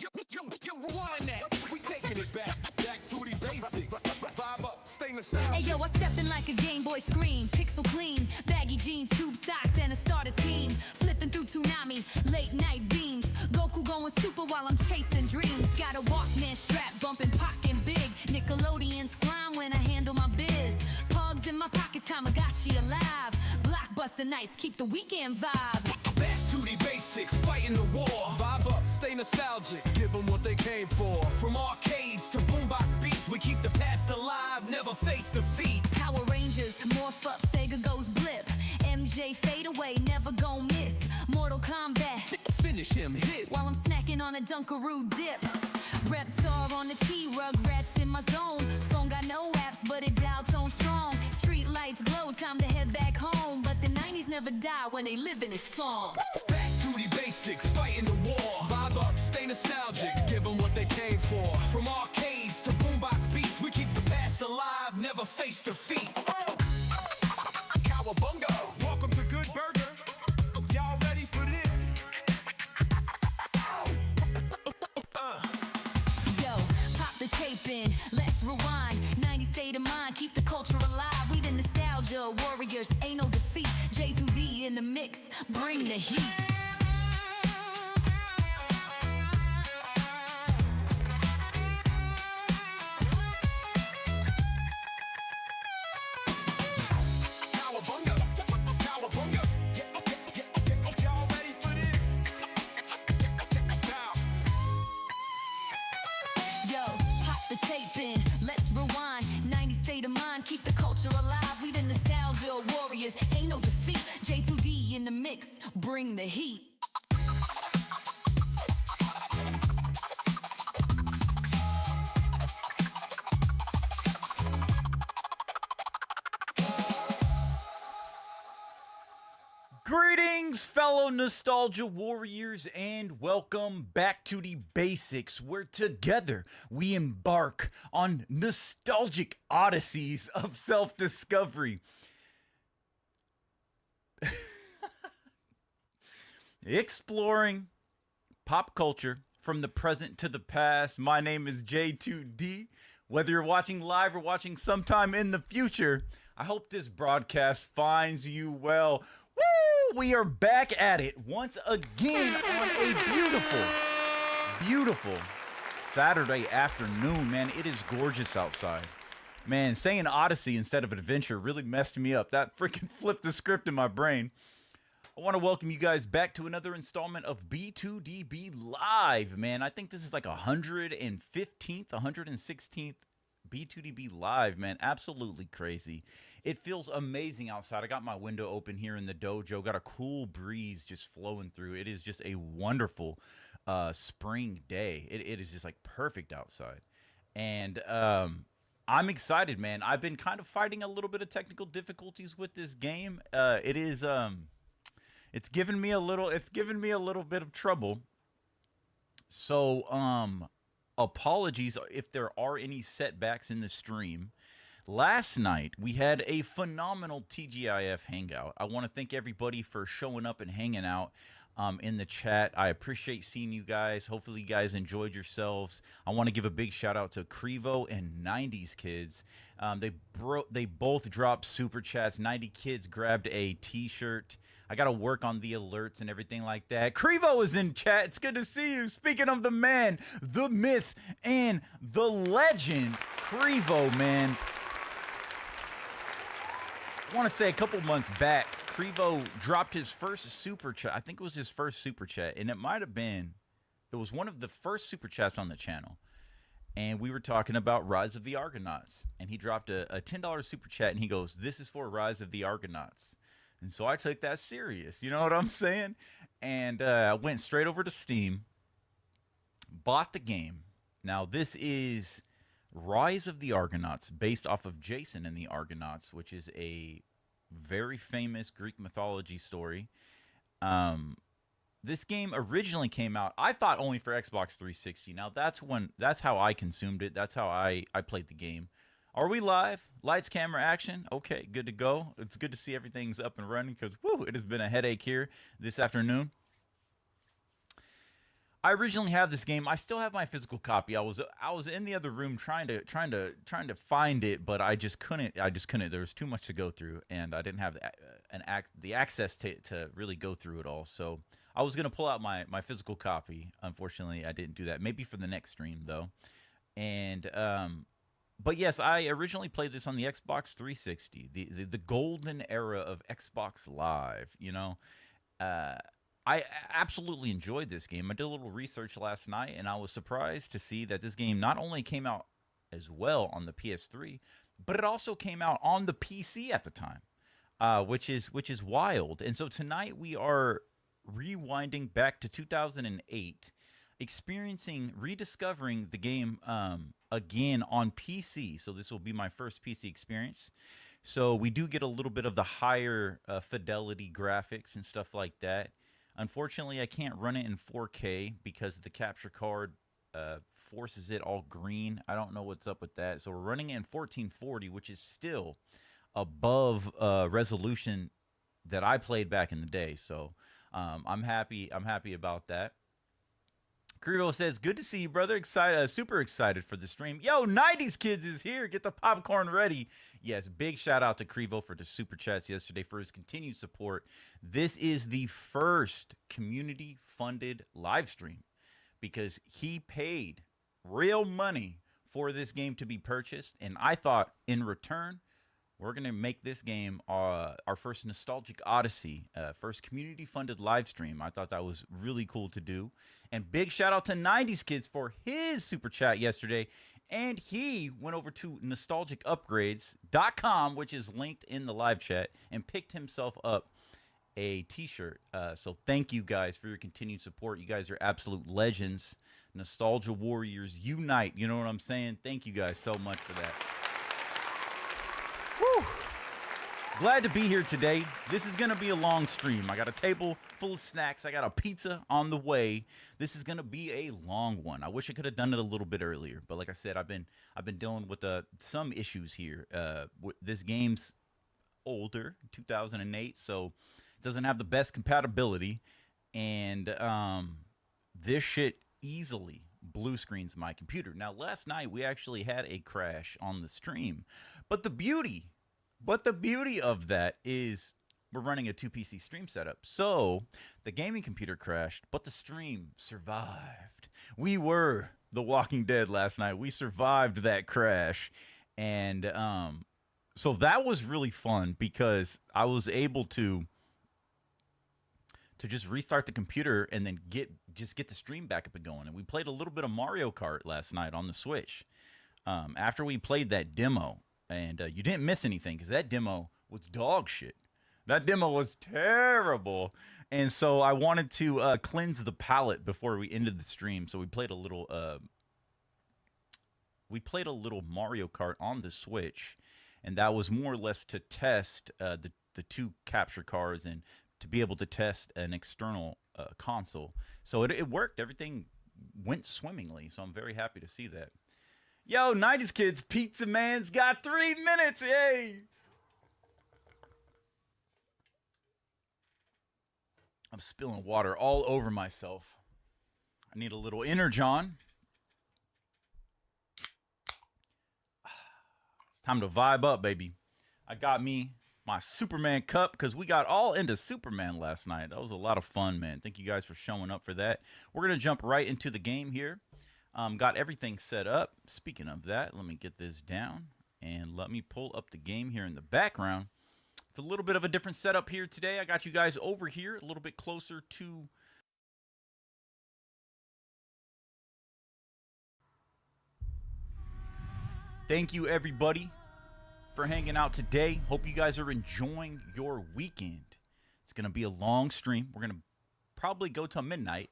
Rewind that. We taking it back to the basics. Vibe up, stay nostalgic. Hey yo, I stepped in like a Game Boy screen, pixel clean, baggy jeans, tube socks, and a starter team. Flipping through Toonami, late night beams. Goku going super while I'm chasing dreams. Got a Walkman strap, bumping pocket big. Nickelodeon slime when I handle my biz. Pugs in my pocket, Tamagotchi alive. Blockbuster nights keep the weekend vibe. Back to the basics, fighting the war. Vibe up, stay nostalgic, give them what they came for. From arcades to boombox beats, we keep the past alive, never face defeat. Power Rangers, morph up, Sega goes blip. MJ fade away, never gon' miss. Mortal Kombat, Finish him, hit. while I'm snacking on a Dunkaroo dip. Reptar on the T-Rug, rats in my zone. Phone got no apps, but it dialed tone strong. Street lights glow, time to head back home. But the 90s never die when they live in this song. Back to the basics, fighting the war. Vibe up, stay nostalgic, give them what they came for. From arcades to boombox beats, we keep the past alive, never face defeat. Cowabunga, welcome to Good Burger. Y'all ready for this? Yo, pop the tape in, let's rewind. 90s state of mind, keep the culture alive. We the nostalgia warriors, ain't no defeat. J2D in the mix, bring the heat. Cowabunga, cowabunga. Y'all ready for this? Now. Yo, pop the tape in, let's rewind. 90s state of mind, keep the culture alive. We the nostalgia warriors, ain't no defeat. J2D in the mix, bring the heat. Greetings, fellow nostalgia warriors, and welcome back to the basics, where together we embark on nostalgic odysseys of self-discovery. Exploring pop culture from the present to the past. My name is J2D. Whether you're watching live or watching sometime in the future, I hope this broadcast finds you well. Woo! We are back at it once again on a beautiful Saturday afternoon, man. It is gorgeous outside. Man, saying Odyssey instead of adventure really messed me up. That freaking flipped the script in my brain. I want to welcome you guys back to another installment of B2DB Live, man. I think this is like 115th, 116th B2DB Live, man. Absolutely crazy. It feels amazing outside. I got my window open here in the dojo. Got a cool breeze just flowing through. It is just a wonderful spring day. It is just like perfect outside. And I'm excited, man. I've been kind of fighting a little bit of technical difficulties with this game. It's given me a little bit of trouble. So, apologies if there are any setbacks in the stream. Last night, we had a phenomenal TGIF hangout. I want to thank everybody for showing up and hanging out in the chat. I appreciate seeing you guys. Hopefully, you guys enjoyed yourselves. I want to give a big shout out to Krevo and 90s Kids. They both dropped super chats. 90 Kids grabbed a t-shirt. I got to work on the alerts and everything like that. Krevo is in chat. It's good to see you. Speaking of the man, the myth, and the legend, Krevo, man. I want to say a couple months back, Krevo dropped his first super chat. I think it was his first super chat, and it was one of the first super chats on the channel. And we were talking about Rise of the Argonauts, and he dropped a $10 super chat, and he goes, "This is for Rise of the Argonauts." And so I took that serious, you know what I'm saying? And I went straight over to Steam, bought the game. Now, this is Rise of the Argonauts, based off of Jason and the Argonauts, which is a very famous Greek mythology story. This game originally came out, I thought, only for Xbox 360. Now, that's how I consumed it. That's how I played the game. Are we live? Lights, camera, action. Okay, good to go. It's good to see everything's up and running because, whoo, it has been a headache here this afternoon. I originally have this game. I still have my physical copy. I was in the other room trying to find it, but I just couldn't. There was too much to go through, and I didn't have the access to really go through it all. So I was gonna pull out my physical copy. Unfortunately, I didn't do that. Maybe for the next stream though. And but yes, I originally played this on the Xbox 360, the golden era of Xbox Live. You know. I absolutely enjoyed this game. I did a little research last night, and I was surprised to see that this game not only came out as well on the PS3, but it also came out on the PC at the time, which is wild. And so tonight we are rewinding back to 2008, rediscovering the game again on PC. So this will be my first PC experience. So we do get a little bit of the higher fidelity graphics and stuff like that. Unfortunately, I can't run it in 4K because the capture card forces it all green. I don't know what's up with that. So we're running it in 1440, which is still above resolution that I played back in the day. So I'm happy about that. Krevo says, good to see you, brother. Excited, super excited for the stream. Yo, 90s Kids is here. Get the popcorn ready. Yes, big shout out to Krevo for the super chats yesterday, for his continued support. This is the first community-funded live stream because he paid real money for this game to be purchased. And I thought, in return, we're going to make this game our first nostalgic Odyssey, first community-funded live stream. I thought that was really cool to do. And big shout out to 90s Kids for his super chat yesterday. And he went over to nostalgicupgrades.com, which is linked in the live chat, and picked himself up a t-shirt. So thank you guys for your continued support. You guys are absolute legends. Nostalgia Warriors unite. You know what I'm saying? Thank you guys so much for that. Woo. Glad to be here today. This is going to be a long stream. I got a table full of snacks. I got a pizza on the way. This is going to be a long one. I wish I could have done it a little bit earlier, but like I said, I've been dealing with some issues here. This game's older, 2008, so it doesn't have the best compatibility, and this shit easily blue screens my computer. Now, last night we actually had a crash on the stream, but the beauty of that is we're running a 2 PC stream setup. So the gaming computer crashed, but the stream survived. We were The Walking Dead last night. We survived that crash. And so that was really fun because I was able to just restart the computer and then get the stream back up and going. And we played a little bit of Mario Kart last night on the Switch. After we played that demo, and you didn't miss anything because that demo was dog shit. That demo was terrible. And so I wanted to cleanse the palate before we ended the stream. So we played a little Mario Kart on the Switch, and that was more or less to test the 2 capture cards and to be able to test an external console. So it worked. Everything went swimmingly. So I'm very happy to see that. Yo, 90s Kids, Pizza Man's got 3 minutes. Hey. I'm spilling water all over myself. I need a little Energon. It's time to vibe up, baby. I got me my Superman cup because we got all into Superman last night. That was a lot of fun, man. Thank you guys for showing up for that. We're going to jump right into the game here. Got everything set up. Speaking of that, let me get this down and let me pull up the game here in the background. It's a little bit of a different setup here today. I got you guys over here a little bit closer to thank you everybody for hanging out today. Hope you guys are enjoying your weekend. It's going to be a long stream. We're going to probably go till midnight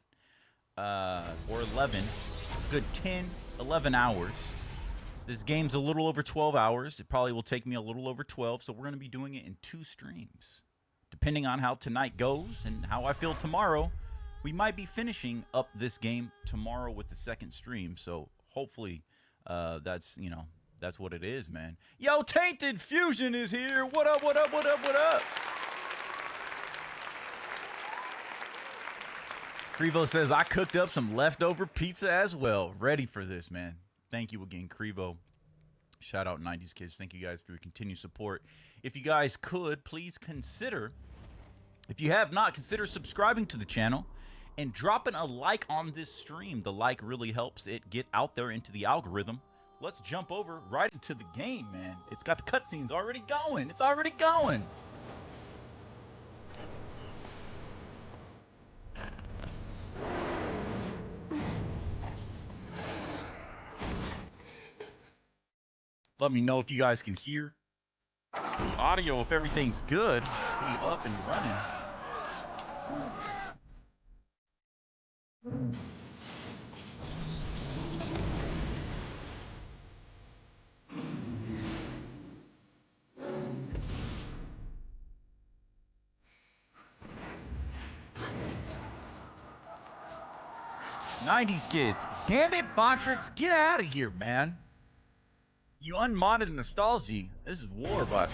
or 11. Good 10, 11 hours. This game's a little over 12 hours. It probably will take me a little over 12, so we're going to be doing it in 2 streams. Depending on how tonight goes and how I feel tomorrow, we might be finishing up this game tomorrow with the second stream. So hopefully that's what it is, man. Yo, Tainted Fusion is here. What up, what up, what up, what up? Krevo says, I cooked up some leftover pizza as well. Ready for this, man. Thank you again, Krevo. Shout out 90s Kids. Thank you guys for your continued support. If you guys could, please consider, if you have not, consider subscribing to the channel and dropping a like on this stream. The like really helps it get out there into the algorithm. Let's jump over right into the game, man. It's got the cutscenes already going. It's already going. Let me know if you guys can hear the audio. If everything's good, be up and running. '90s Kids. Damn it, Botrix, get out of here, man. You unmodded nostalgia. This is war, Botrix.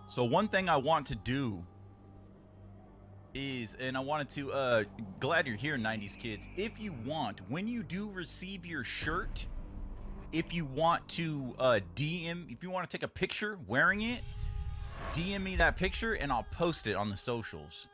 So one thing I want to do is, and I wanted to, glad you're here, 90s Kids. If you want, when you do receive your shirt, if you want to if you want to take a picture wearing it, DM me that picture and I'll post it on the socials.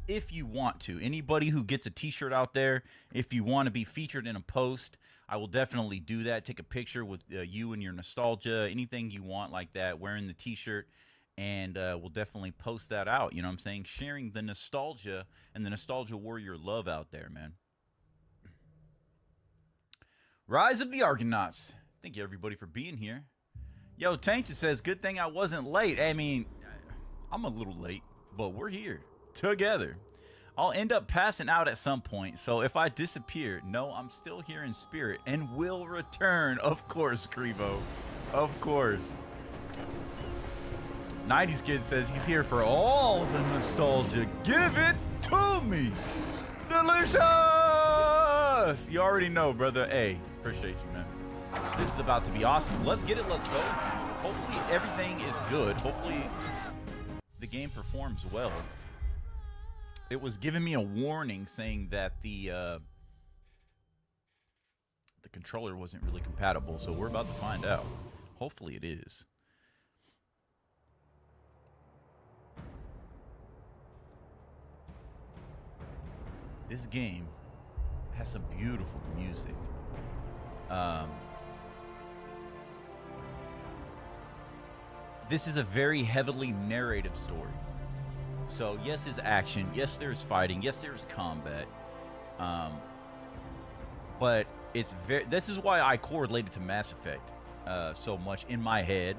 If you want to. Anybody who gets a t-shirt out there, if you want to be featured in a post, I will definitely do that. Take a picture with you and your nostalgia, anything you want like that, wearing the t-shirt, and we'll definitely post that out. You know what I'm saying? Sharing the nostalgia and the Nostalgia Warrior love out there, man. Rise of the Argonauts. Thank you, everybody, for being here. Yo, Tainted says, good thing I wasn't late. I mean, I'm a little late, but we're here together. I'll end up passing out at some point, so if I disappear, no, I'm still here in spirit and will return. Of course, Krevo. Of course. 90s Kid says he's here for all the nostalgia. Give it to me. Delicious! You already know, brother. Hey, appreciate you, man. This is about to be awesome. Let's get it. Let's go. Hopefully everything is good. Hopefully the game performs well. It was giving me a warning saying that the controller wasn't really compatible, so we're about to find out. Hopefully it is. This game has some beautiful music. This is a very heavily narrative story. So yes, there's action. Yes, there's fighting. Yes, there's combat. But it's very. This is why I correlated to Mass Effect so much in my head.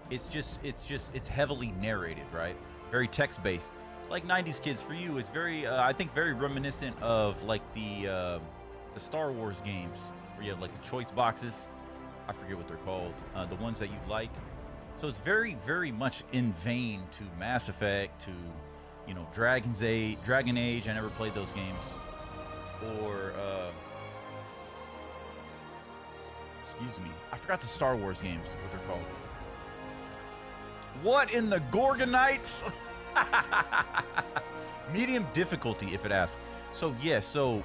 It's heavily narrated, right? Very text-based. Like 90s Kids, for you, it's very, I think, very reminiscent of like the Star Wars games where you have like the choice boxes. I forget what they're called. The ones that you like. So it's very, very much in vein to Mass Effect, to, you know, Dragon Age. I never played those games. Or, excuse me, I forgot the Star Wars games, what they're called. What in the Gorgonites? Medium difficulty, if it asks. So yes, so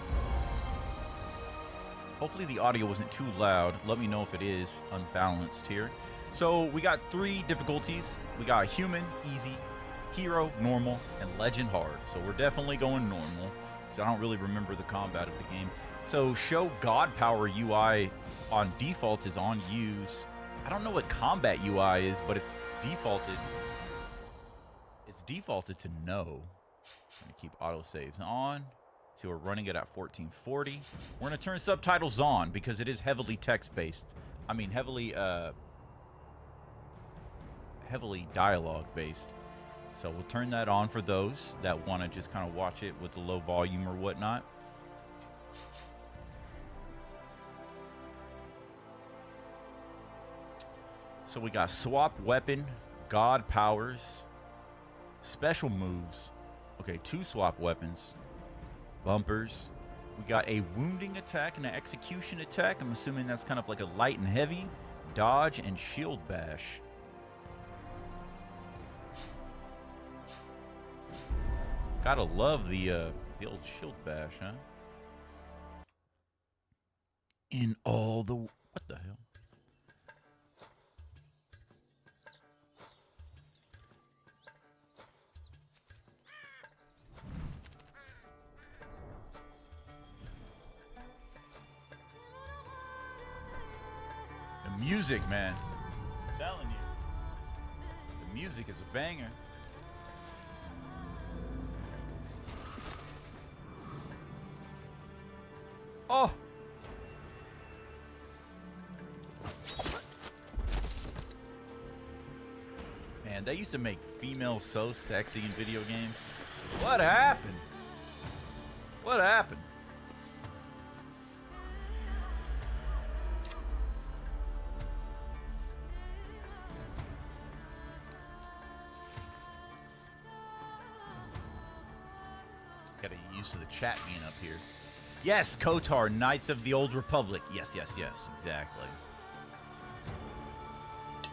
hopefully the audio wasn't too loud. Let me know if it is unbalanced here. So we got 3 difficulties. We got human, easy, hero, normal, and legend hard. So we're definitely going normal because I don't really remember the combat of the game. So show God power UI on default is on use. I don't know what combat UI is, but it's defaulted. It's defaulted to no. I'm gonna keep autosaves on. So we're running it at 1440. We're gonna turn subtitles on because it is heavily text-based. I mean, heavily dialogue-based. So we'll turn that on for those that want to just kind of watch it with the low volume or whatnot. So we got swap weapon, God powers, special moves. Okay, 2 swap weapons. bumpers. We got a wounding attack and an execution attack. I'm assuming that's kind of like a light and heavy. Dodge and shield bash. Gotta love the old shield bash, huh? In all the... What the hell? The music, man. I'm telling you. The music is a banger. Oh! Man, they used to make females so sexy in video games. What happened? What happened? Gotta get used to the chat being up here. Yes, Kotar, Knights of the Old Republic. Yes, yes, yes, exactly.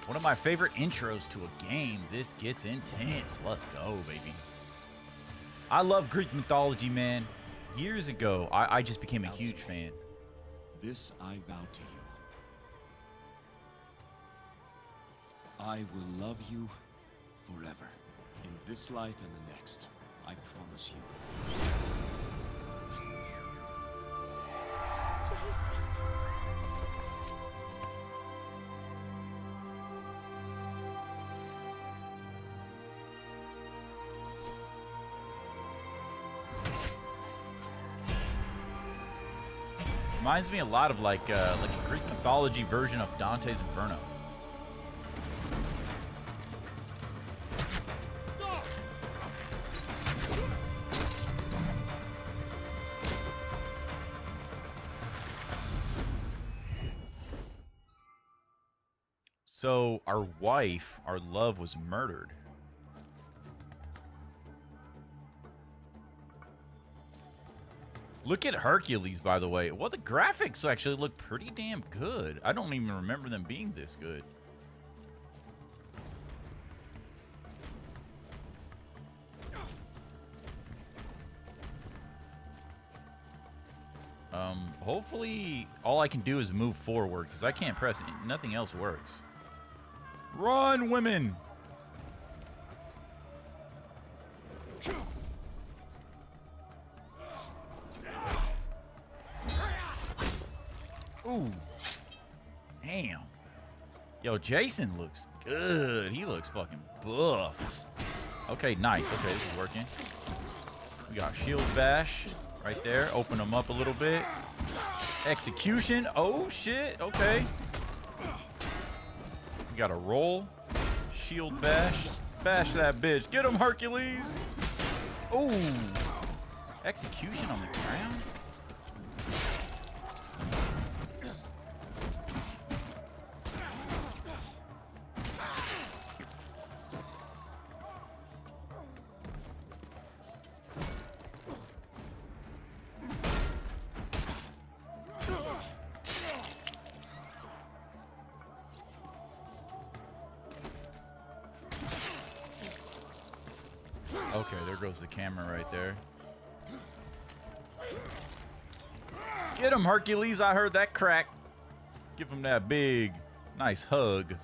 One of my favorite intros to a game. This gets intense. Let's go, baby. I love Greek mythology, man. Years ago, I just became a huge fan. This I vow to you. I will love you forever. In this life and the next. I promise you. Jason. Reminds me a lot of like a Greek mythology version of Dante's Inferno. So our wife, our love, was murdered. Look at Hercules, by the way. Well, the graphics actually look pretty damn good. I don't even remember them being this good. Hopefully all I can do is move forward because I can't press it. Nothing else works. Run, women! Ooh. Damn. Yo, Jason looks good. He looks fucking buff. Okay, nice. Okay, this is working. We got shield bash right there. Open them up a little bit. Execution. Oh, shit. Okay. We got a roll. Shield bash. Bash that bitch. Get him, Hercules. Ooh. Execution on the ground. Okay, there goes the camera right there. Get him, Hercules. I heard that crack. Give him that big, nice hug.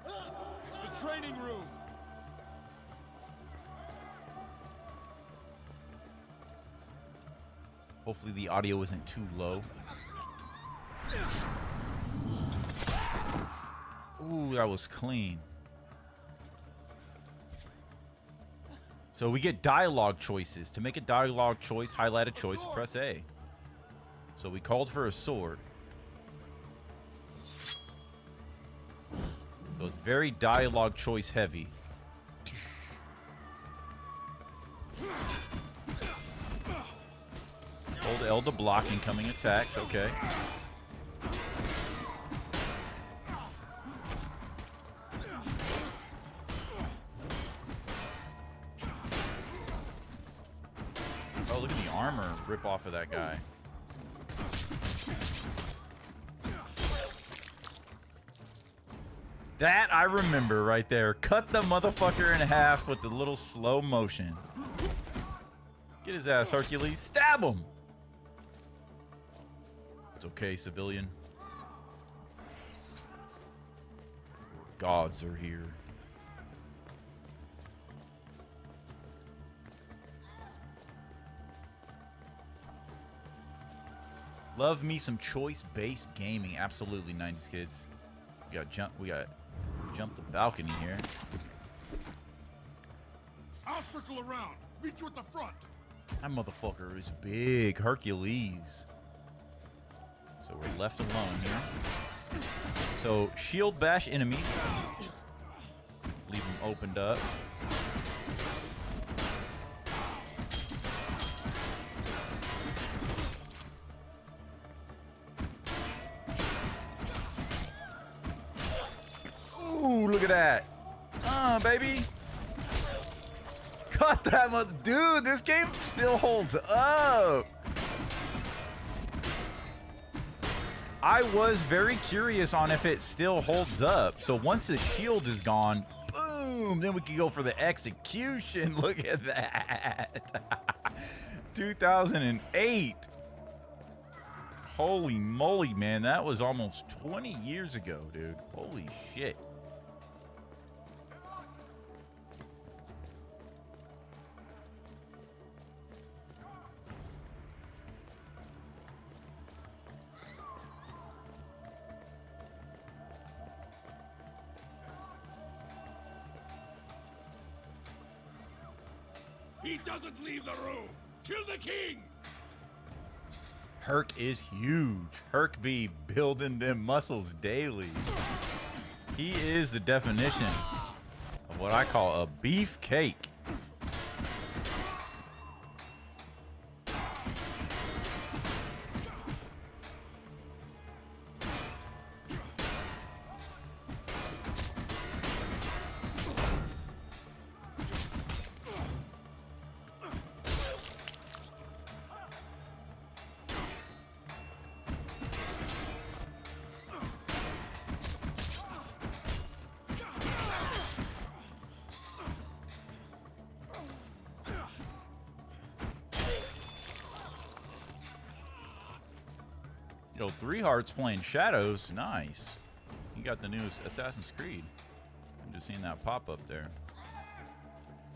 The training room. Hopefully the audio isn't too low. Ooh, that was clean. So we get dialogue choices. To make a dialogue choice, highlight a choice, press A. So we called for a sword. So it's very dialogue choice heavy. Hold L to block incoming attacks. Okay. Oh, look at the armor rip off of that guy. That I remember right there. Cut the motherfucker in half with the little slow motion. Get his ass, Hercules. Stab him! It's okay, civilian. Gods are here. Love me some choice-based gaming. Absolutely, 90s kids. We got jump the balcony here. I'll circle around. Meet you at the front. That motherfucker is big. Hercules. So we're left alone here. So shield bash enemies. Leave them opened up. Ooh, look at that. Baby. Cut that mother. Dude, this game still holds up. I was very curious on if it still holds up. So once the shield is gone, boom, then we can go for the execution. Look at that. 2008. Holy moly, man. That was almost 20 years ago, dude. Holy shit. He doesn't leave the room. Kill the king. Herc is huge. Herc be building them muscles daily. He is the definition of what I call a beef cake. Yo, 3 Hearts playing Shadows. Nice. You got the new Assassin's Creed. I'm just seeing that pop up there.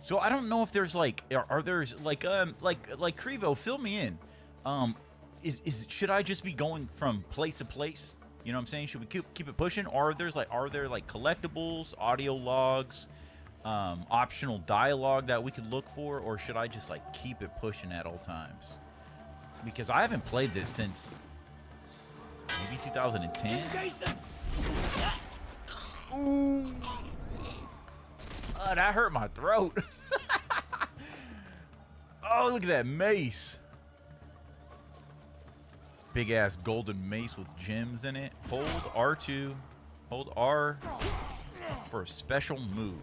So I don't know if there's like, are there's like Krevo, fill me in. Should I just be going from place to place? You know what I'm saying? Should we keep it pushing? Or are there like collectibles, audio logs, optional dialogue that we could look for? Or should I just like keep it pushing at all times? Because I haven't played this since maybe 2010. Jason! Ooh. That hurt my throat. Oh, look at that mace. Big ass golden mace with gems in it. Hold R2. Hold R for a special move.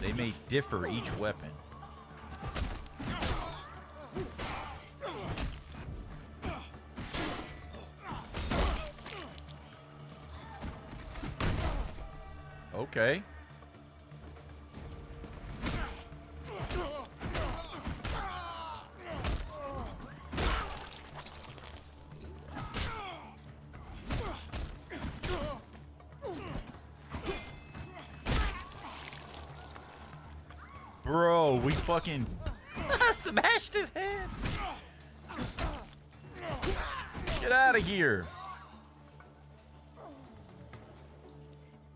They may differ each weapon. Okay. Bro, we fucking smashed his head. Get out of here.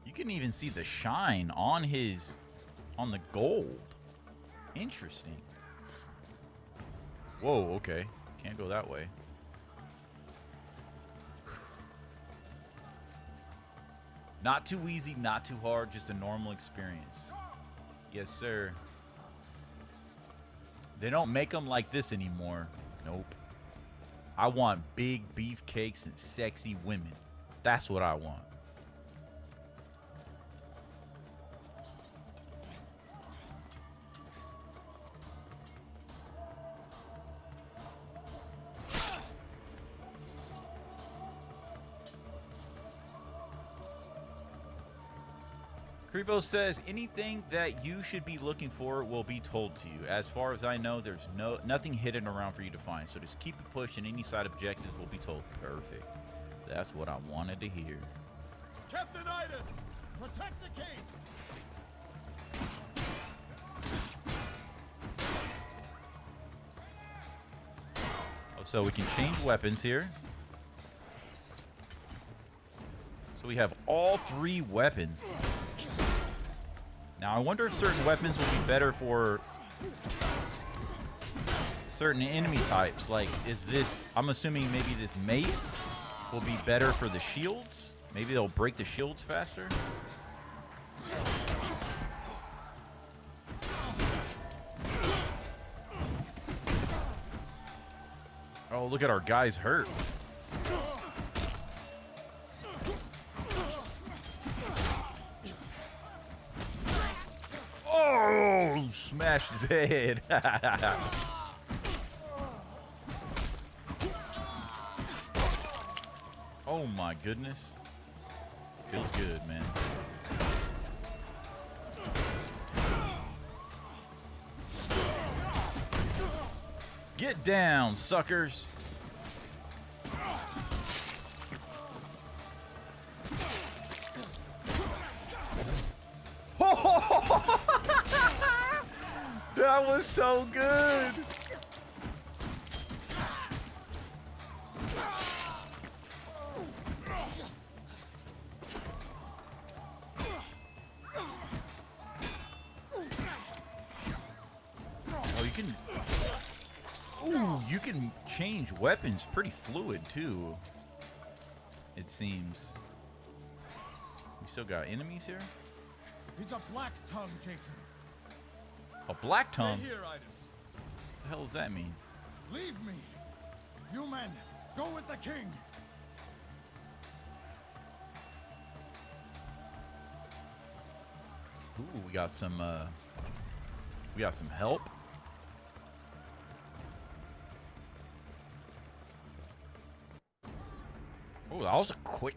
You can even see the shine on the gold. Interesting. Whoa, okay. Can't go that way. Not too easy, not too hard, just a normal experience. Yes, sir. They don't make them like this anymore. Nope. I want big beefcakes and sexy women. That's what I want. Krevo says anything that you should be looking for will be told to you. As far as I know, there's nothing hidden around for you to find. So just keep it pushing. Any side objectives will be told. Perfect. That's what I wanted to hear. Captain Idas, protect the king. Oh, so we can change weapons here. So we have all 3 weapons. Now, I wonder if certain weapons will be better for certain enemy types. Like, is this... I'm assuming maybe this mace will be better for the shields. Maybe they'll break the shields faster. Oh, look at our guys hurt. Oh, smashed his head. Oh my goodness. Feels good, man. Get down, suckers. That was so good. Oh, you can... Ooh, you can change weapons pretty fluid, too. It seems. We still got enemies here? He's a black tongue, Jason. A black tongue? Stay here, Idas. What the hell does that mean? Leave me. You men, go with the king. Ooh, we got some help. Oh, that was a quick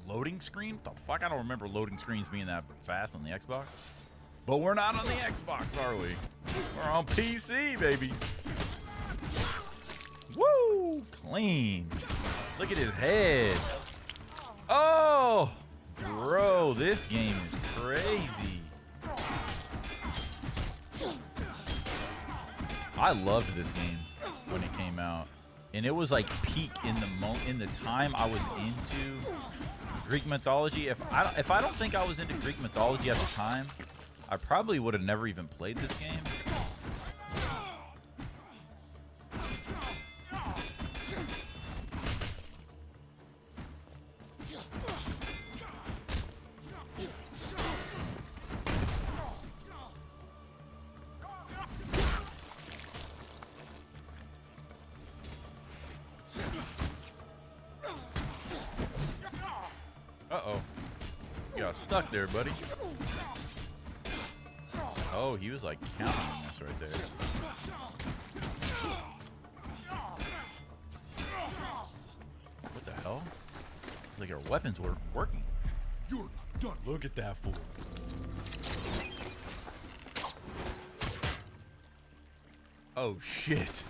loading screen. What the fuck? I don't remember loading screens being that fast on the Xbox. But we're not on the Xbox, are we? We're on PC, baby. Woo! Clean. Look at his head. Oh! Bro, this game is crazy. I loved this game when it came out. And it was like peak in the time I was into Greek mythology. If I don't think I was into Greek mythology at the time, I probably would have never even played this game. Uh-oh. You got stuck there, buddy. Oh, he was like counting this right there. What the hell? It's like our weapons were working. You're done. Look at that fool. Oh, shit.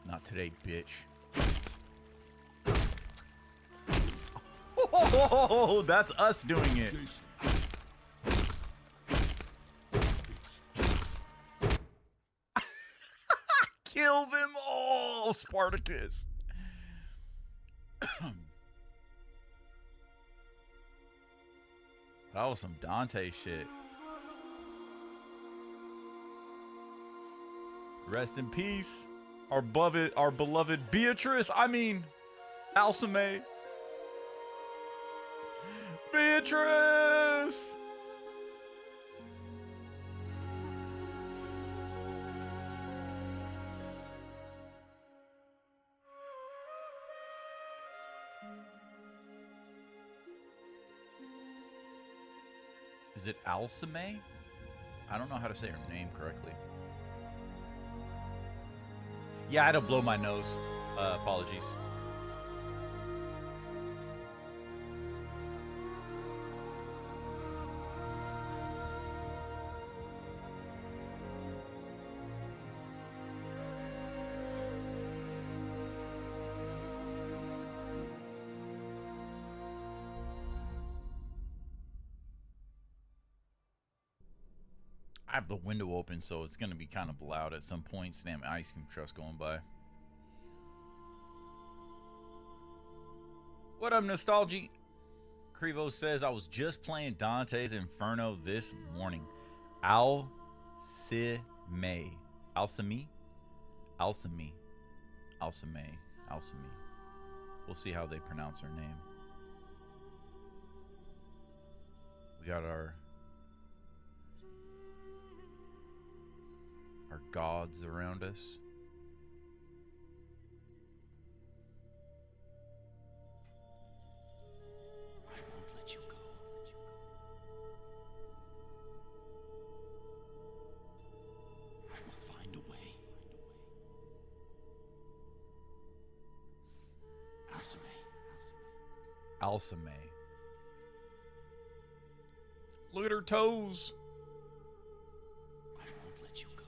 Not today, bitch. Oh, that's us doing it. Kill them all, Spartacus. That was some Dante shit. Rest in peace. our beloved Beatrice. I mean, Alcmene. Beatrice! Is it Alcmene? I don't know how to say her name correctly. Yeah, I had to blow my nose. Apologies. I have the window open, so it's going to be kind of loud at some points. Damn ice cream trucks going by. What up, Nostalgy? Krevo says, I was just playing Dante's Inferno this morning. Alcmene. Alcmene? Alcmene. Alcmene. Alcmene. We'll see how they pronounce her name. We got our gods around us. I won't let you go. I will find a way. Alcmene. Alcmene. Look at her toes. I won't let you go.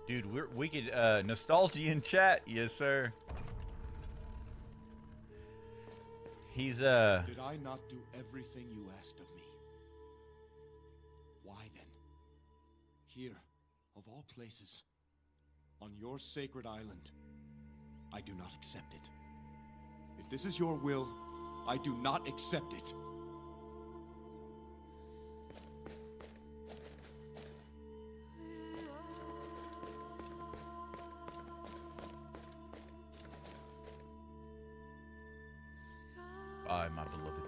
Dude, we could nostalgia in chat, yes sir. He's Did I not do everything you asked of me? Why then? Here, of all places, on your sacred island, I do not accept it. If this is your will, I do not accept it. Bye, my beloved.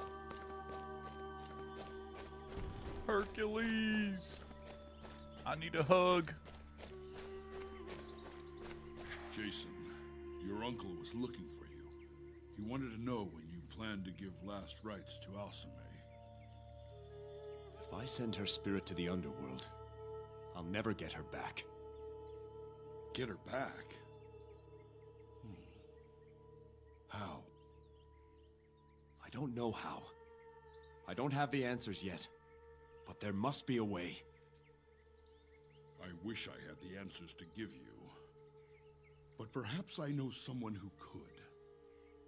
Hercules! I need a hug. Jason, your uncle was looking for you. He wanted to know when you planned to give last rites to Alcmene. If I send her spirit to the underworld, I'll never get her back. Get her back? How? I don't know how. I don't have the answers yet, but there must be a way. I wish I had the answers to give you. But perhaps I know someone who could.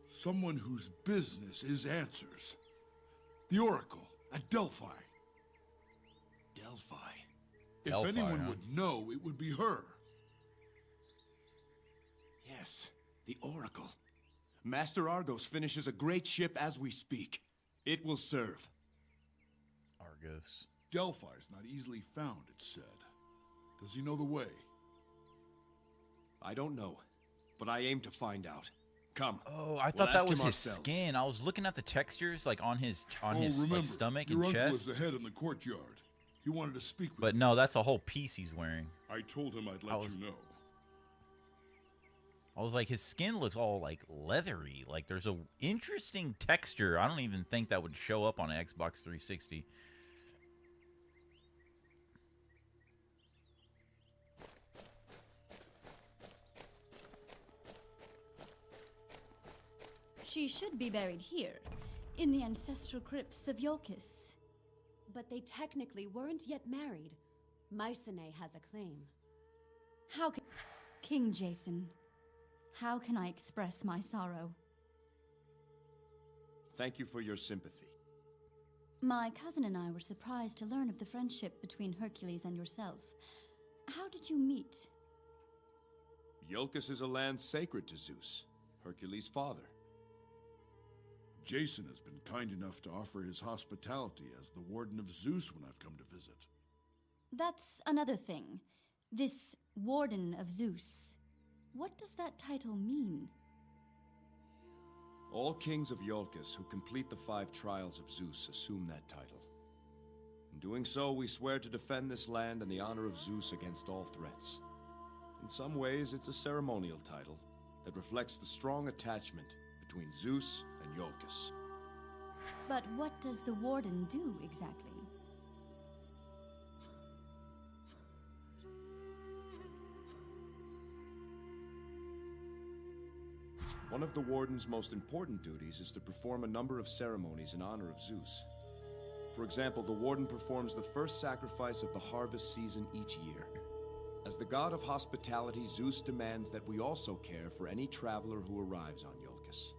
Someone whose business is answers. The Oracle at Delphi. Delphi. If Delphi, anyone huh? would know, it would be her. Yes, the Oracle. Master Argos finishes a great ship as we speak. It will serve. Argos. Delphi's not easily found, it's said. Does he know the way? I don't know, but I aim to find out. Come. Oh, I we'll thought that ask was him his ourselves. skin. I was looking at the textures, like on his remember, like stomach your and uncle chest. was ahead in the courtyard. He wanted to speak with But you. no, that's a whole piece he's wearing. I told him I'd let you know. I was like, his skin looks all like leathery. Like there's a interesting texture. I don't even think that would show up on an Xbox 360. She should be buried here, in the ancestral crypts of Iolcus. But they technically weren't yet married. Mycenae has a claim. How can... King Jason, how can I express my sorrow? Thank you for your sympathy. My cousin and I were surprised to learn of the friendship between Hercules and yourself. How did you meet? Iolcus is a land sacred to Zeus, Hercules' father. Jason has been kind enough to offer his hospitality as the Warden of Zeus when I've come to visit. That's another thing. This Warden of Zeus. What does that title mean? All kings of Iolcus who complete the 5 trials of Zeus assume that title. In doing so, we swear to defend this land and the honor of Zeus against all threats. In some ways, it's a ceremonial title that reflects the strong attachment between Zeus and Iolcus. But what does the Warden do exactly? One of the Warden's most important duties is to perform a number of ceremonies in honor of Zeus. For example, the Warden performs the first sacrifice of the harvest season each year. As the god of hospitality, Zeus demands that we also care for any traveler who arrives on Iolcus.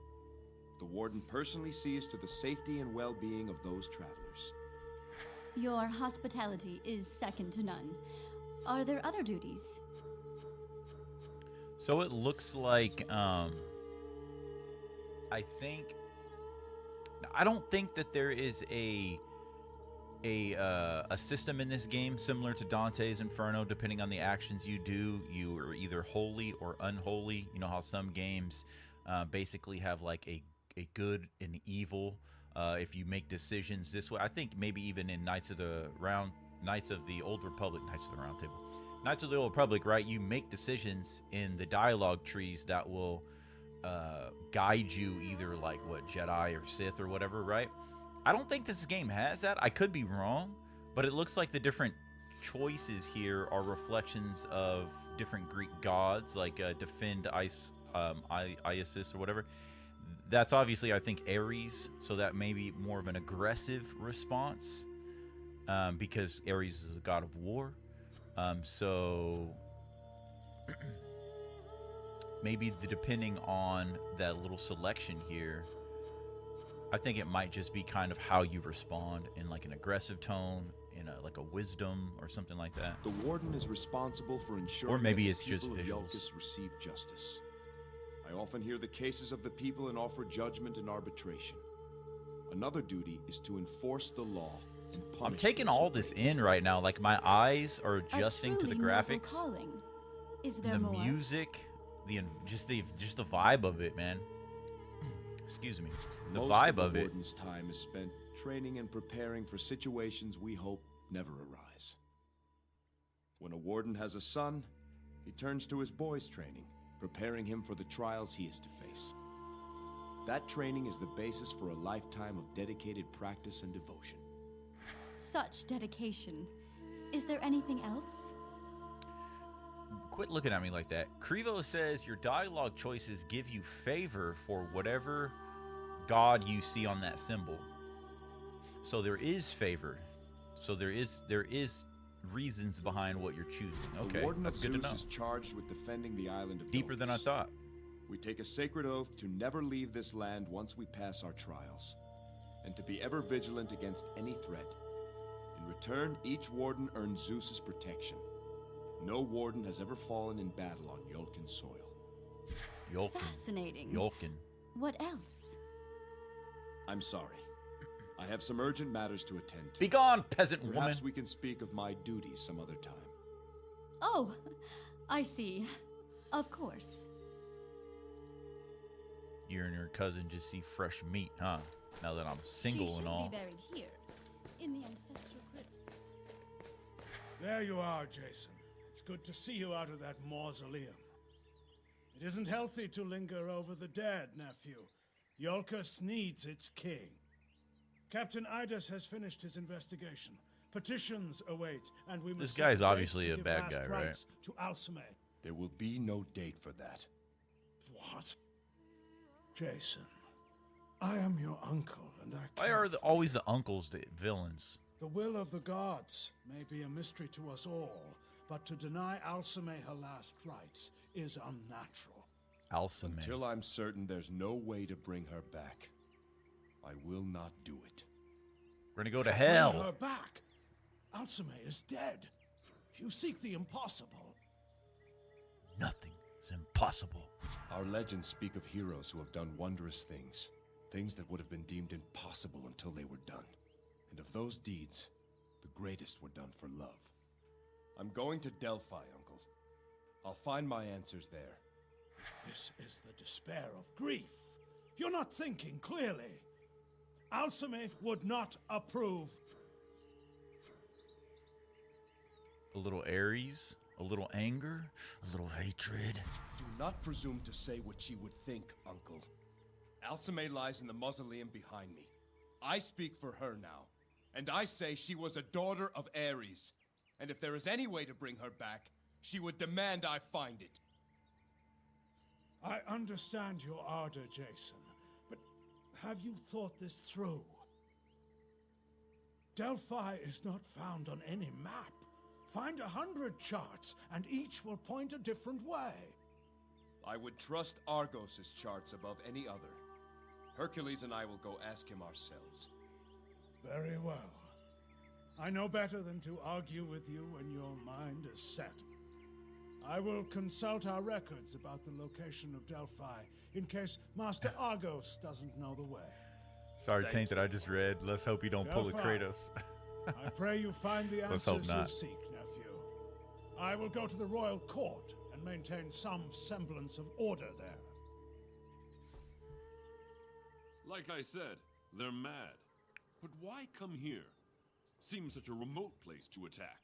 The Warden personally sees to the safety and well-being of those travelers. Your hospitality is second to none. Are there other duties? So it looks like, I don't think that there is a system in this game similar to Dante's Inferno. Depending on the actions you do, you are either holy or unholy. You know how some games basically have like a good and evil. If you make decisions this way, I think maybe even in Knights of the Old Republic, Knights of the Round Table, Knights of the Old Republic, right? You make decisions in the dialogue trees that will guide you either like what, Jedi or Sith or whatever, right? I don't think this game has that. I could be wrong, but it looks like the different choices here are reflections of different Greek gods, like defend Isis or whatever. That's obviously, I think, Ares, so that may be more of an aggressive response, because Ares is a god of war. So maybe depending on that little selection here, I think it might just be kind of how you respond in like an aggressive tone, in like a wisdom or something like that. The Warden is responsible for ensuring or maybe that it's the just people of visuals. Iolcus receive justice. I often hear the cases of the people and offer judgment and arbitration. Another duty is to enforce the law and punish. I'm taking those who all this break it. in right now. Like my eyes are adjusting to the truly noble graphics, calling. Is there the more? music, just the vibe of it, man. Excuse me. The Most vibe of the of it. Warden's time is spent training and preparing for situations we hope never arise. When a Warden has a son, he turns to his boy's training, preparing him for the trials he is to face. That training is the basis for a lifetime of dedicated practice and devotion. Such dedication. Is there anything else? Quit looking at me like that. Krevo says your dialogue choices give you favor for whatever god you see on that symbol. So there is favor. So there is reasons behind what you're choosing. Okay, the Warden that's of good to Zeus know. is charged with defending the island of Deeper than I Iolcus. thought. We take a sacred oath to never leave this land once we pass our trials, and to be ever vigilant against any threat. In return, each Warden earns Zeus's protection. No Warden has ever fallen in battle on Iolcan soil. Yolkin. Fascinating. Yolkin. What else? I'm sorry. I have some urgent matters to attend to. Be gone, peasant woman. Perhaps we can speak of my duties some other time. Oh, I see. Of course. You and your cousin just see fresh meat, huh? Now that I'm single she and should all. be buried here, in the ancestral crypts. There you are, Jason. It's good to see you out of that mausoleum. It isn't healthy to linger over the dead, nephew. Iolcus needs its king. Captain Idas has finished his investigation. Petitions await, and we must This set guy's a date obviously to a give bad last guy, right? rites to Alcmene. There will be no date for that. What? Jason, I am your uncle, and I Why are can't always the uncles the villains? The will of the gods may be a mystery to us all, but to deny Alcmene her last rites is unnatural. Alcmene. Until I'm certain there's no way to bring her back, I will not do it. We're gonna go to Bring hell. her back. Alcmene is dead. You seek the impossible. Nothing is impossible. Our legends speak of heroes who have done wondrous things. Things that would have been deemed impossible until they were done. And of those deeds, the greatest were done for love. I'm going to Delphi, Uncle. I'll find my answers there. This is the despair of grief. You're not thinking clearly. Alcmene would not approve. A little Ares, a little anger, a little hatred. Do not presume to say what she would think, Uncle. Alcmene lies in the mausoleum behind me. I speak for her now, and I say she was a daughter of Ares. And if there is any way to bring her back, she would demand I find it. I understand your ardor, Jason, but have you thought this through? Delphi is not found on any map. Find 100 charts, and each will point a different way. I would trust Argos' charts above any other. Hercules and I will go ask him ourselves. Very well. I know better than to argue with you when your mind is set. I will consult our records about the location of Delphi, in case Master Argos doesn't know the way. Sorry, Taint, that I just read. Let's hope you don't pull a Kratos. I pray you find the Let's hope answers you not. seek, nephew. I will go to the royal court and maintain some semblance of order there. Like I said, they're mad. But why come here? Seems such a remote place to attack.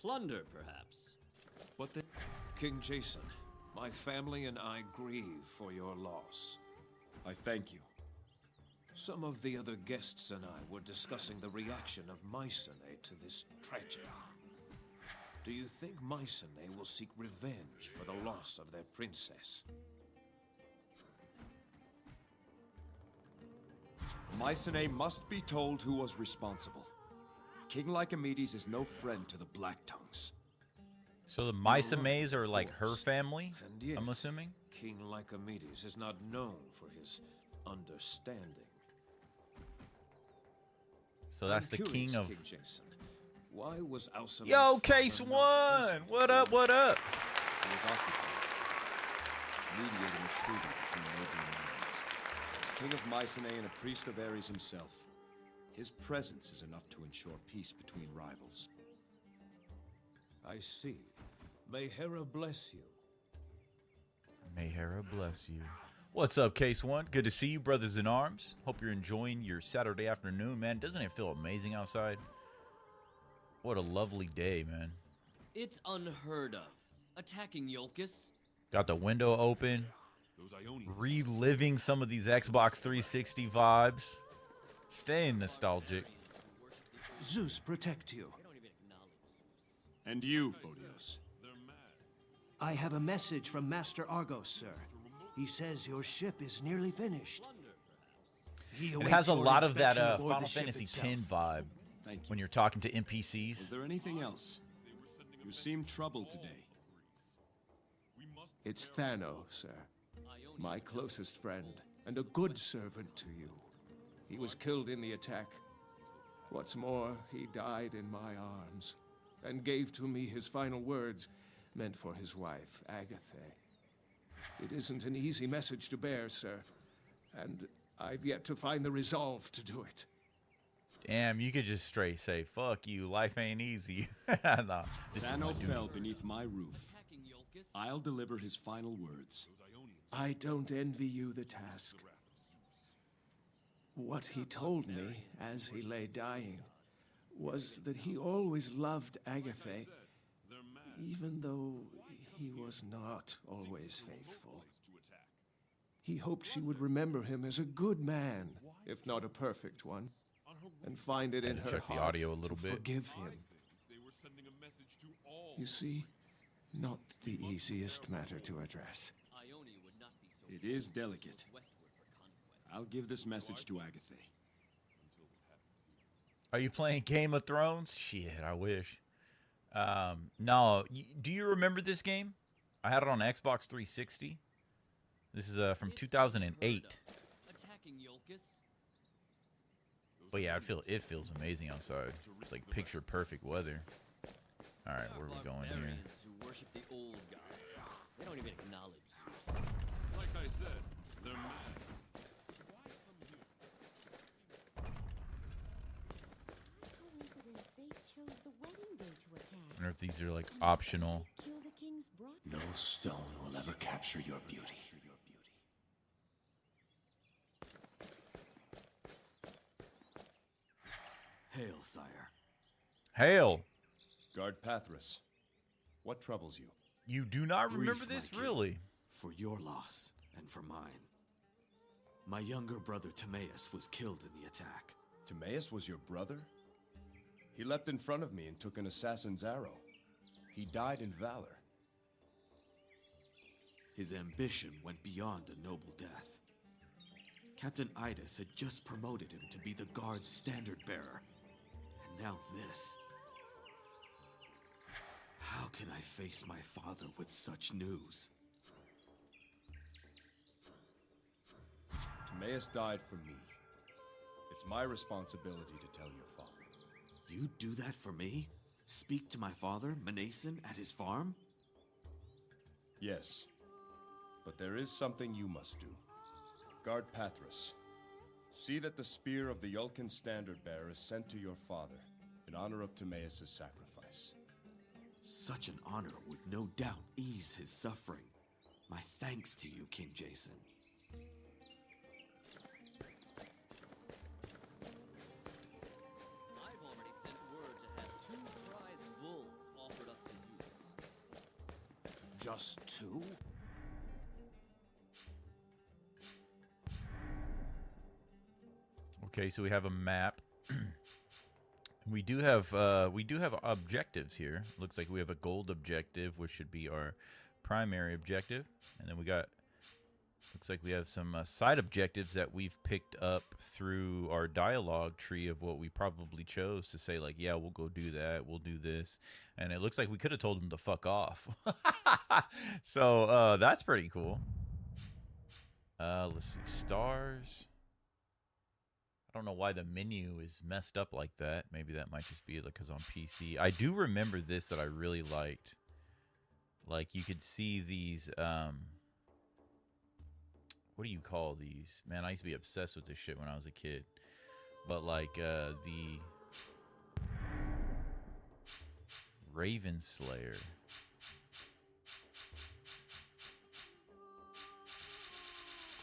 Plunder, perhaps. But then... King Jason, my family and I grieve for your loss. I thank you. Some of the other guests and I were discussing the reaction of Mycenae to this tragedy. Do you think Mycenae will seek revenge for the loss of their princess? Mycenae must be told who was responsible. King Lycomedes is no friend to the Black Tongues. So the Mycenaes are like her family, And yet, I'm assuming? King Lycomedes is not known for his understanding. So that's I'm the curious, king of... King Jason. Why was Alcmene... Yo, Case One! What up, what up? He was occupied, mediating a treaty between neighboring lands. As king of Mycenae and a priest of Ares himself, his presence is enough to ensure peace between rivals. I see. May Hera bless you. May Hera bless you. What's up, Case One? Good to see you, brothers in arms. Hope you're enjoying your Saturday afternoon, man. Doesn't it feel amazing outside? What a lovely day, man. It's unheard of. Attacking Iolcus? Got the window open. Those Ionians... Reliving some of these Xbox 360 vibes. Staying nostalgic. Zeus protect you. And you, Photios. I have a message from Master Argos, sir. He says your ship is nearly finished. It has a lot of that Final the ship Fantasy itself. X vibe Thank you. when you're talking to NPCs. Is there anything else? You seem troubled today. It's Thano, sir. My closest friend, and a good servant to you. He was killed in the attack. What's more, he died in my arms, and gave to me his final words, meant for his wife, Agatha. It isn't an easy message to bear, sir, and I've yet to find the resolve to do it. Damn, you could just straight say, fuck you, life ain't easy. Nah, this is my Thano dude. fell beneath my roof. I'll deliver his final words. I don't envy you the task. What he told me, as he lay dying, was that he always loved Agatha, even though he was not always faithful. He hoped she would remember him as a good man, if not a perfect one, and find it in her check the heart audio a little to bit. forgive him. You see, not the easiest matter to address. It is delicate. I'll give this message to Agatha. Are you playing Game of Thrones? Shit, I wish. No, do you remember this game? I had it on Xbox 360. This is from 2008. Attacking Iolcus? But yeah, it feels amazing outside. It's like picture perfect weather. All right, where are we going here? Barbarians who worship the old gods. They don't even acknowledge Zeus. Like I said, they're mad. Coincidence they chose the wedding day to attack. if these are like optional. No stone will ever capture your beauty. Hail, sire. Hail. Guard Pathras, what troubles you? You do not remember Grief, this, my king, really? For your loss and for mine. My younger brother Timaeus was killed in the attack. Timaeus was your brother? He leapt in front of me and took an assassin's arrow. He died in valor. His ambition went beyond a noble death. Captain Idas had just promoted him to be the guard's standard bearer. And now this. How can I face my father with such news? Timaeus died for me. It's my responsibility to tell your father. You do that for me? Speak to my father, Mnason, at his farm? Yes. But there is something you must do. Guard Pathras. See that the spear of the Yulkan standard bearer is sent to your father in honor of Timaeus' sacrifice. Such an honor would no doubt ease his suffering. My thanks to you, King Jason. I've already sent word to have 2 prize bulls offered up to Zeus. Just 2? Okay, so we have a map. We do have objectives here. Looks like we have a gold objective, which should be our primary objective, and then we got. Looks like we have some side objectives that we've picked up through our dialogue tree of what we probably chose to say, like, yeah, we'll go do that, we'll do this, and it looks like we could have told them to fuck off. So that's pretty cool. Let's see, stars. I don't know why the menu is messed up like that. Maybe that might just be because on PC. I do remember this that I really liked. Like, you could see these, what do you call these? Man, I used to be obsessed with this shit when I was a kid. But, like, the Raven Slayer.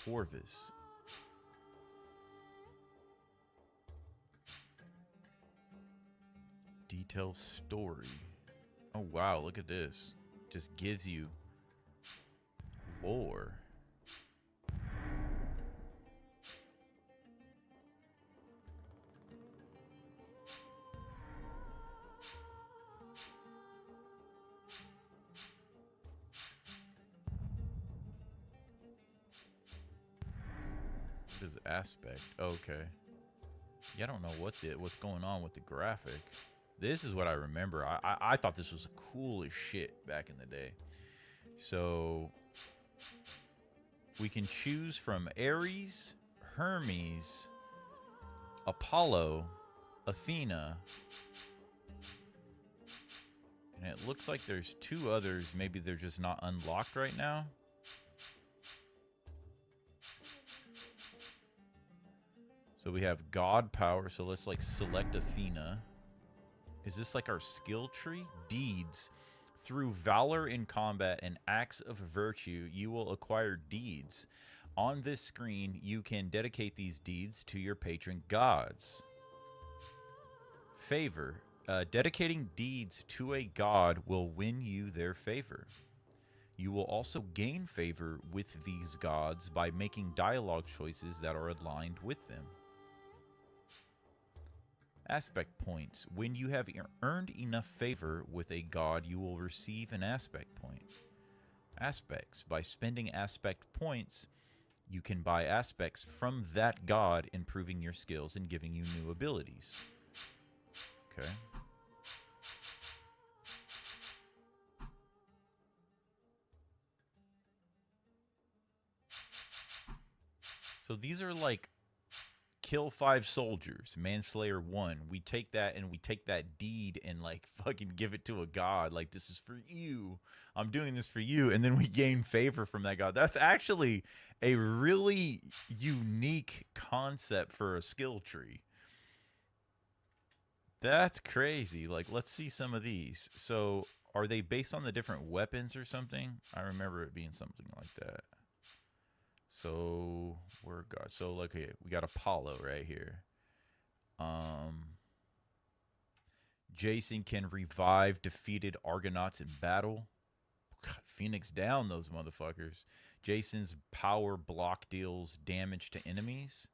Corvus. Detail story. Oh wow, look at this. Just gives you lore. What is aspect? Okay. Yeah, I don't know what's going on with the graphic. This is what I remember. I thought this was cool as shit back in the day. So we can choose from Ares, Hermes, Apollo, Athena, and it looks like there's 2 others. Maybe they're just not unlocked right now. So we have God power. So let's like select Athena. Is this like our skill tree? Deeds. Through valor in combat and acts of virtue, you will acquire deeds. On this screen, you can dedicate these deeds to your patron gods. Favor. Dedicating deeds to a god will win you their favor. You will also gain favor with these gods by making dialogue choices that are aligned with them. Aspect points. When you have earned enough favor with a god, you will receive an aspect point. Aspects. By spending aspect points, you can buy aspects from that god, improving your skills and giving you new abilities. Okay. So these are like kill 5 soldiers, manslayer 1. We take that and we take that deed and like fucking give it to a god. Like, this is for you. I'm doing this for you. And then we gain favor from that god. That's actually a really unique concept for a skill tree. That's crazy. Like, let's see some of these. So, are they based on the different weapons or something? I remember it being something like that. So, we're God. So, like, okay, we got Apollo right here. Jason can revive defeated Argonauts in battle. God, Phoenix down those motherfuckers. Jason's power block deals damage to enemies.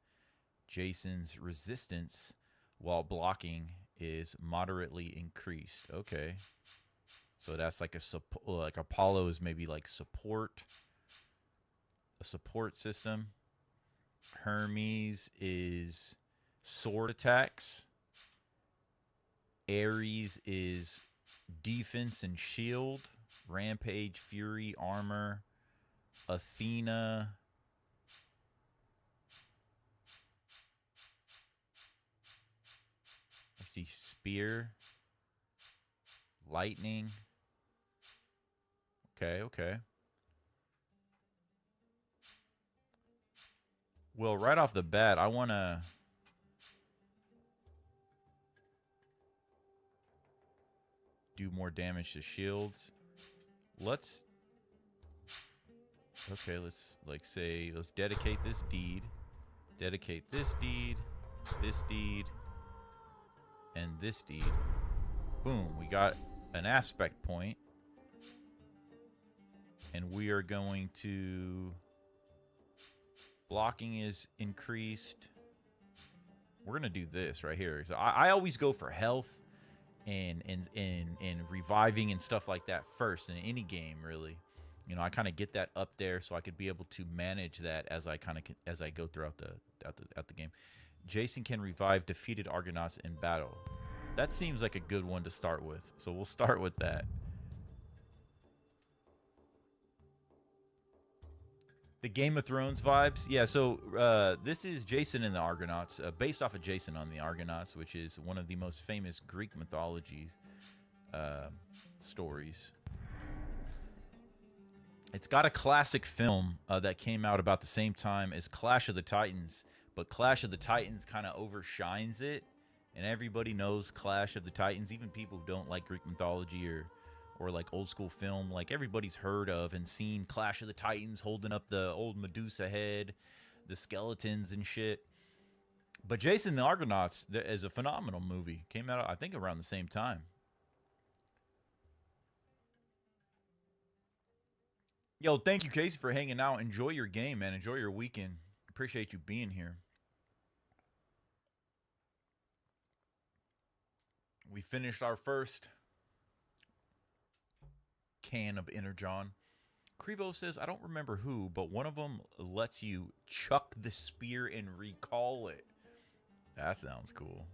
Jason's resistance while blocking is moderately increased. Okay. So that's like like Apollo is maybe like support. A support system. Hermes is sword attacks. Ares is defense and shield. Rampage, Fury, armor. Athena. I see spear. Lightning. Okay, okay. Well, right off the bat, I want to... do more damage to shields. Let's... okay, let's, like, say... let's dedicate this deed. Dedicate this deed. This deed. And this deed. Boom. We got an aspect point. And we are going to... blocking is increased. We're going to do this right here. So I always go for health and reviving and stuff like that first in any game, really. You know, I kind of get that up there so I could be able to manage that as I go throughout the game. Jason can revive defeated Argonauts in battle. That seems like a good one to start with. So we'll start with that. The Game of Thrones vibes. Yeah, so this is Jason and the Argonauts, based off of Jason on the Argonauts, which is one of the most famous Greek mythology stories. It's got a classic film that came out about the same time as Clash of the Titans, but Clash of the Titans kind of overshines it, and everybody knows Clash of the Titans, even people who don't like Greek mythology or like old school film, like everybody's heard of and seen Clash of the Titans holding up the old Medusa head, the skeletons and shit. But Jason the Argonauts is a phenomenal movie. Came out, I think, around the same time. Yo, thank you, Casey, for hanging out. Enjoy your game, man. Enjoy your weekend. Appreciate you being here. We finished our first can of Energon. Krevo says, I don't remember who, but one of them lets you chuck the spear and recall it. That sounds cool.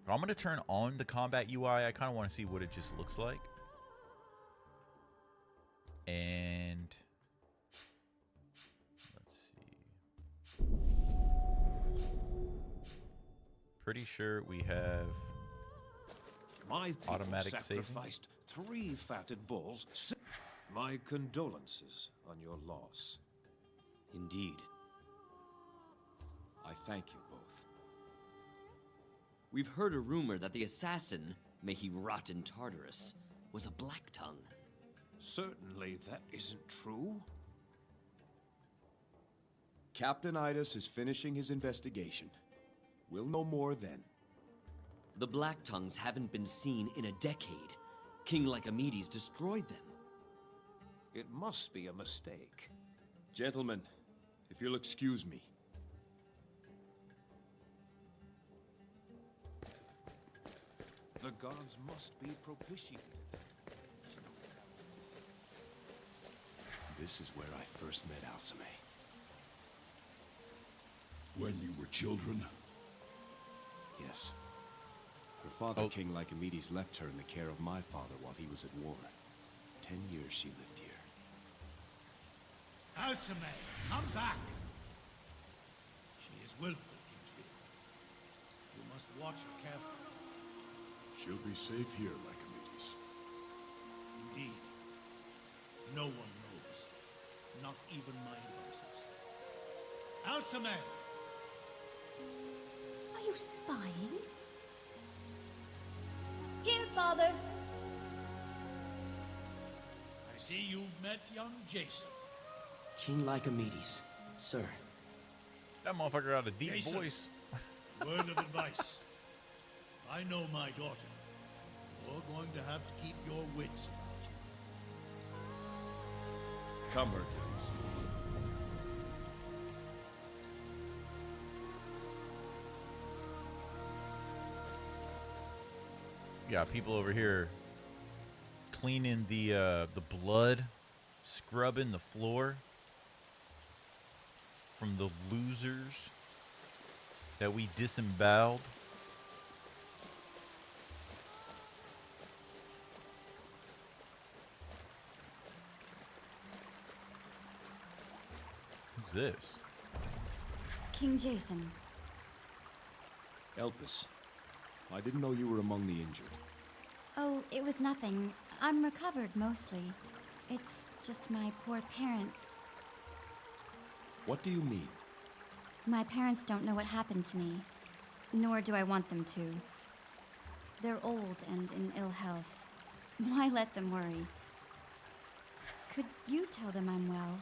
I'm going to turn on the combat UI. I kind of want to see what it just looks like. And let's see. Pretty sure we have my automatic sacrificed saving. 3 fatted bulls. My condolences on your loss. Indeed. I thank you both. We've heard a rumor that the assassin, may he rot in Tartarus, was a Black Tongue. Certainly that isn't true. Captain Idas is finishing his investigation. We'll know more then. The Black Tongues haven't been seen in a decade. King Lycomedes destroyed them. It must be a mistake. Gentlemen, if you'll excuse me. The gods must be propitiated. This is where I first met Alcmene. When you were children? Yes. Her father, King Lycomedes, left her in the care of my father while he was at war. 10 years she lived here. Alcmene, come back! She is willful, King. You must watch her carefully. She'll be safe here, Lycomedes. Indeed. No one knows. Not even my advisors. Alcmene! Are you spying? Father. I see you've met young Jason. King Lycomedes, sir. That motherfucker got a deep Jason, voice. word of advice. I know my daughter. You're going to have to keep your wits about you. Come, Hercules. Yeah, people over here cleaning the blood, scrubbing the floor from the losers that we disemboweled. Who's this? King Jason. Elpis, I didn't know you were among the injured. Oh, it was nothing. I'm recovered mostly. It's just my poor parents. What do you mean? My parents don't know what happened to me, nor do I want them to. They're old and in ill health. Why let them worry? Could you tell them I'm well?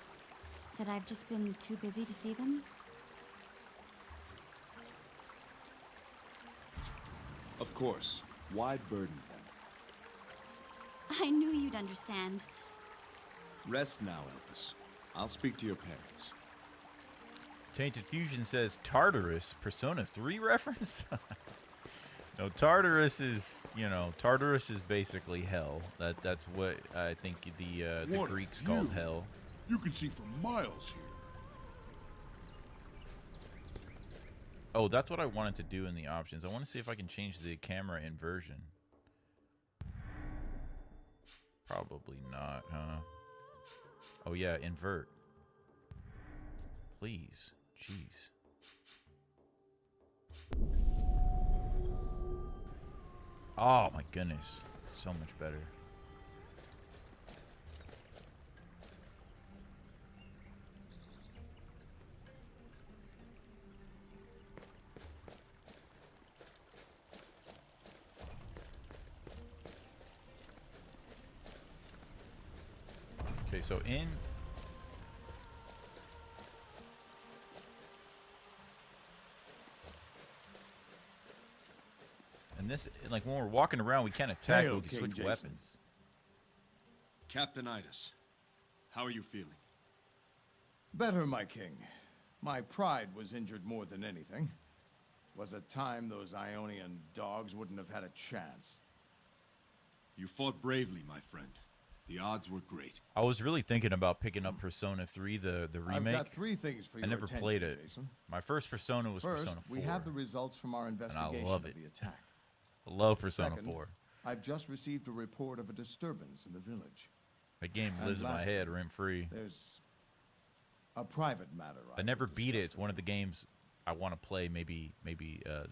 That I've just been too busy to see them? Of course. Why burden them? I knew you'd understand. Rest now, Elpis. I'll speak to your parents. Tainted Fusion says Tartarus, Persona 3 reference? No, Tartarus is, Tartarus is basically hell. That's what I think the What Greeks view? called hell. You can see for miles here. Oh, that's what I wanted to do in the options. I want to see if I can change the camera inversion. Probably not, huh? Oh yeah, invert. Please. Jeez. Oh my goodness. So much better. Okay, so in this, like when we're walking around, we can't attack, Hail, but we can King switch Jason. weapons. Captain Idas, how are you feeling? Better, my king. My pride was injured more than anything. Was a time those Ionian dogs wouldn't have had a chance. You fought bravely, my friend. The odds were great. I was really thinking about picking up Persona 3, the remake. I've got 3 things for your I never attention, played it. Jason. My first Persona was First, Persona 4. we have the results from our investigation love of it. the attack. I love Persona Second, 4. I've just received a report of a disturbance in the village. That game And lives in my lastly, head rent-free. There's a private matter. I never beat it. It's one of the games I want to play maybe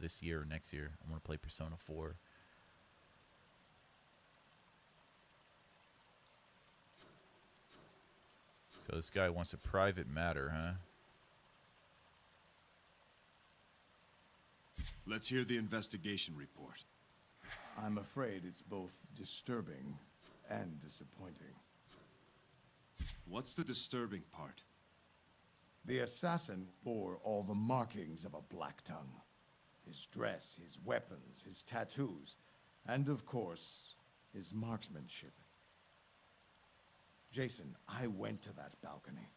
this year or next year. I want to play Persona 4. So this guy wants a private matter, huh? Let's hear the investigation report. I'm afraid it's both disturbing and disappointing. What's the disturbing part? The assassin bore all the markings of a Black Tongue. His dress, his weapons, his tattoos, and of course, his marksmanship. Jason, I went to that balcony.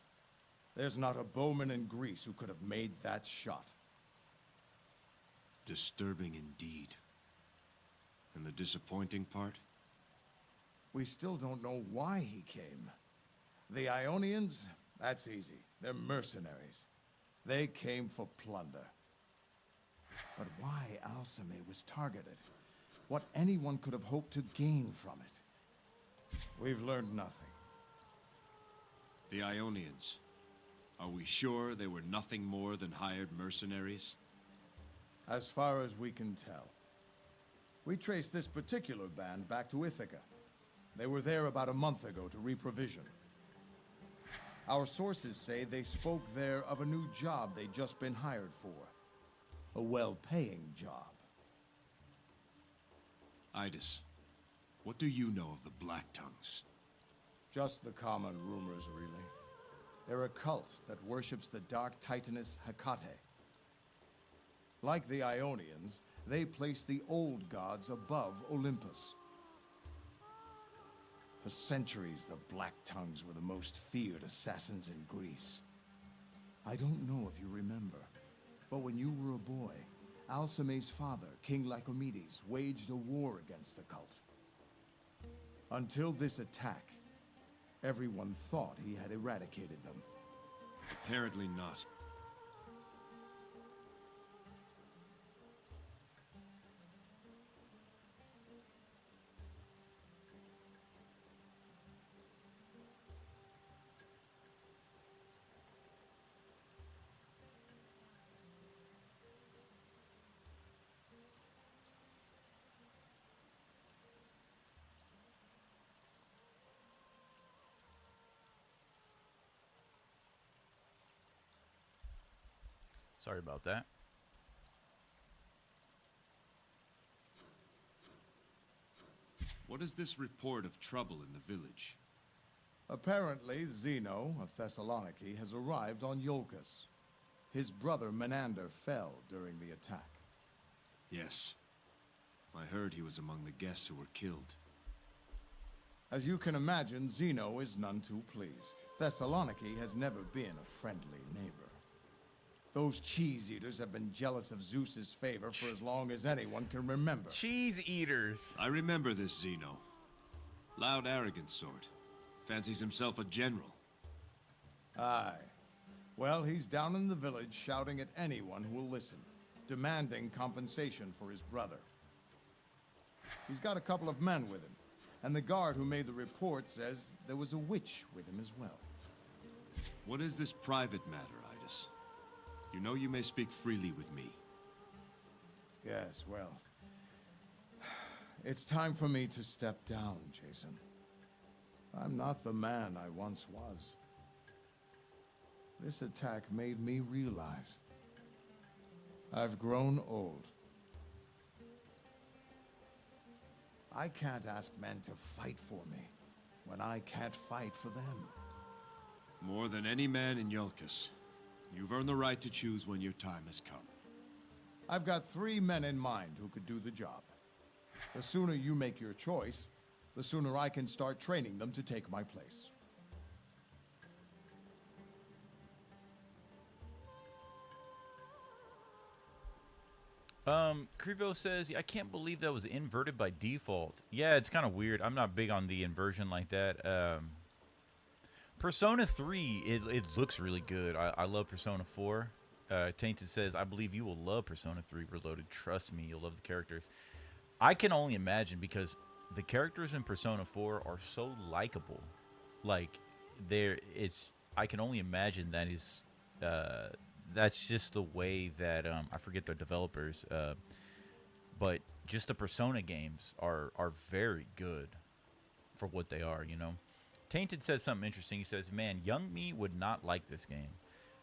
There's not a bowman in Greece who could have made that shot. Disturbing indeed. And the disappointing part? We still don't know why he came. The Ionians, that's easy. They're mercenaries. They came for plunder. But why Alcmene was targeted? What anyone could have hoped to gain from it? We've learned nothing. The Ionians. Are we sure they were nothing more than hired mercenaries? As far as we can tell. We traced this particular band back to Ithaca. They were there about a month ago to reprovision. Our sources say they spoke there of a new job they'd just been hired for. A well-paying job. Idas, What do you know of the Black Tongues? Just the common rumors, really. They're a cult that worships the dark titaness Hecate. Like the Ionians, they place the old gods above Olympus. For centuries, the Black Tongues were the most feared assassins in Greece. I don't know if you remember, but when you were a boy, Alcmene's father, King Lycomedes, waged a war against the cult. Until this attack, everyone thought he had eradicated them. Apparently not. Sorry about that. What is this report of trouble in the village? Apparently, Zeno of Thessaloniki has arrived on Iolcus. His brother Menander fell during the attack. Yes. I heard he was among the guests who were killed. As you can imagine, Zeno is none too pleased. Thessaloniki has never been a friendly neighbor. Those cheese eaters have been jealous of Zeus's favor for as long as anyone can remember. Cheese eaters. I remember this Zeno. Loud, arrogant sort. Fancies himself a general. Aye. Well, he's down in the village shouting at anyone who will listen, demanding compensation for his brother. He's got a couple of men with him, and the guard who made the report says there was a witch with him as well. What is this private matter, Idis? You know you may speak freely with me. Yes, well, it's time for me to step down, Jason. I'm not the man I once was. This attack made me realize I've grown old. I can't ask men to fight for me when I can't fight for them. More than any man in Iolcus. You've earned the right to choose when your time has come. I've got 3 men in mind who could do the job. The sooner you make your choice, the sooner I can start training them to take my place. Krevo says, I can't believe that was inverted by default. Yeah, it's kind of weird. I'm not big on the inversion like that. Persona 3, it looks really good. I love Persona 4. Tainted says, I believe you will love Persona 3 Reloaded. Trust me, you'll love the characters. I can only imagine because the characters in Persona 4 are so likable. Like, I can only imagine that is, that's just the way that, I forget the developers, but just the Persona games are very good for what they are, you know? Tainted says something interesting. He says, man, young me would not like this game,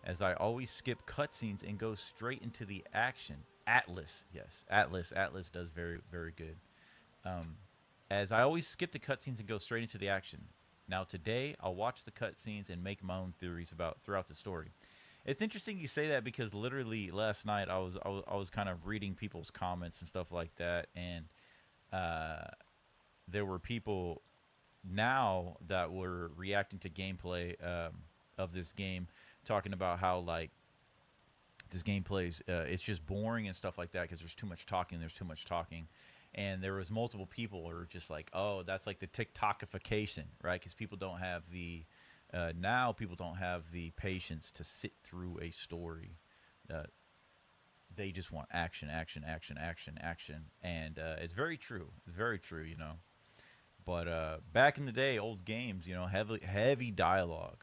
as I always skip cutscenes and go straight into the action. Atlas, yes, Atlas does very, very good. As I always skip the cutscenes and go straight into the action. Now today, I'll watch the cutscenes and make my own theories throughout the story. It's interesting you say that because literally last night I was kind of reading people's comments and stuff like that, and there were people now that were reacting to gameplay of this game, talking about how like this gameplay is it's just boring and stuff like that because there's too much talking. And there was multiple people who were just like, oh, that's like the TikTokification, right? Because people don't have the now people don't have the patience to sit through a story. They just want action, and it's very true, you know. But back in the day, old games, you know, heavy dialogue.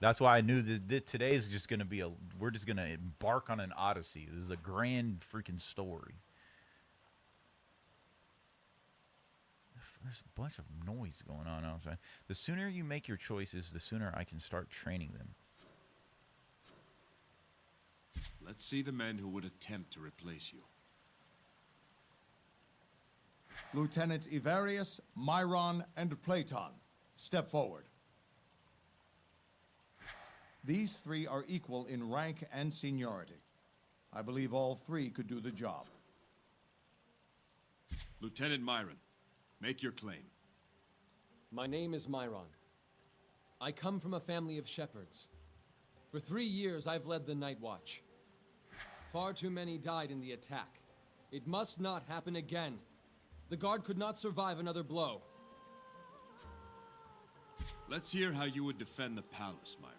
That's why I knew that today is just going to be we're just going to embark on an Odyssey. This is a grand freaking story. There's a bunch of noise going on outside. The sooner you make your choices, the sooner I can start training them. Let's see the men who would attempt to replace you. Lieutenants Evarius, Myron, and Platon, step forward. These three are equal in rank and seniority. I believe all three could do the job. Lieutenant Myron, make your claim. My name is Myron. I come from a family of shepherds. For 3 years, I've led the Night Watch. Far too many died in the attack. It must not happen again. The Guard could not survive another blow. Let's hear how you would defend the palace, Myron.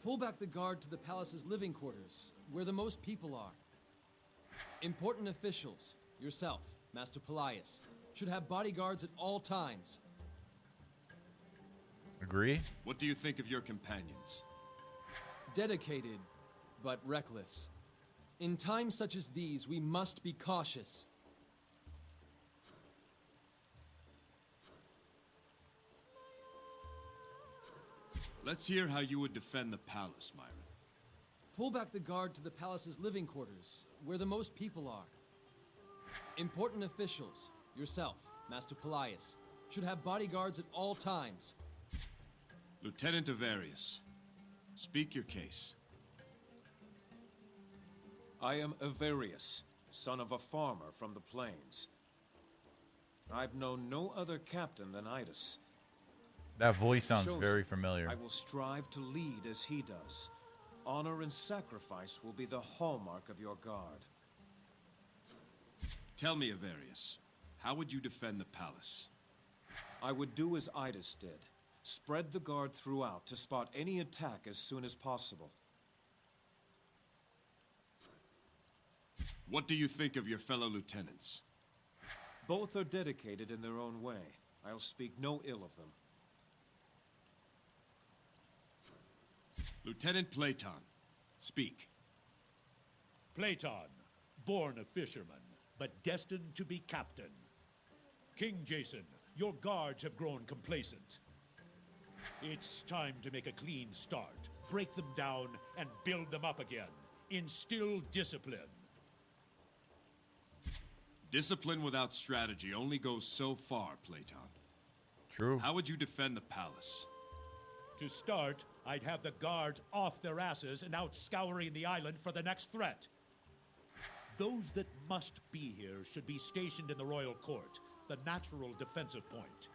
Pull back the Guard to the palace's living quarters, where the most people are. Important officials, yourself, Master Pelias, should have bodyguards at all times. Agree? What do you think of your companions? Dedicated, but reckless. In times such as these, we must be cautious. Let's hear how you would defend the palace, Myron. Pull back the Guard to the palace's living quarters, where the most people are. Important officials, yourself, Master Pelias, should have bodyguards at all times. Lieutenant Evarius, speak your case. I am Evarius, son of a farmer from the plains. I've known no other captain than Idus. That voice sounds Chosen, very familiar. I will strive to lead as he does. Honor and sacrifice will be the hallmark of your guard. Tell me, Evarius, how would you defend the palace? I would do as Idus did. Spread the guard throughout to spot any attack as soon as possible. What do you think of your fellow lieutenants? Both are dedicated in their own way. I'll speak no ill of them. Lieutenant Platon, speak. Platon, born a fisherman, but destined to be captain. King Jason, your guards have grown complacent. It's time to make a clean start, break them down, and build them up again. Instill discipline. Discipline without strategy only goes so far, Platon. True. How would you defend the palace? To start, I'd have the guards off their asses and out scouring the island for the next threat. Those that must be here should be stationed in the royal court, the natural defensive point.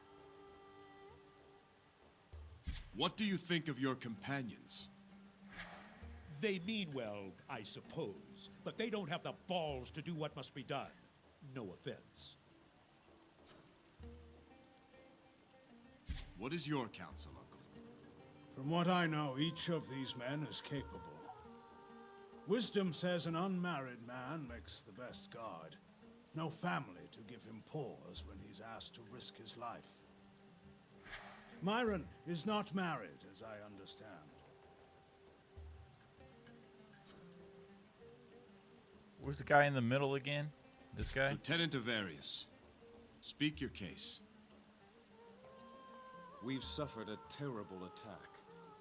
What do you think of your companions? They mean well, I suppose, but they don't have the balls to do what must be done. No offense. What is your counsel, Uncle? From what I know, each of these men is capable. Wisdom says an unmarried man makes the best guard. No family to give him pause when he's asked to risk his life. Myron is not married, as I understand. Where's the guy in the middle again? This guy? Lieutenant Evarius, speak your case. We've suffered a terrible attack,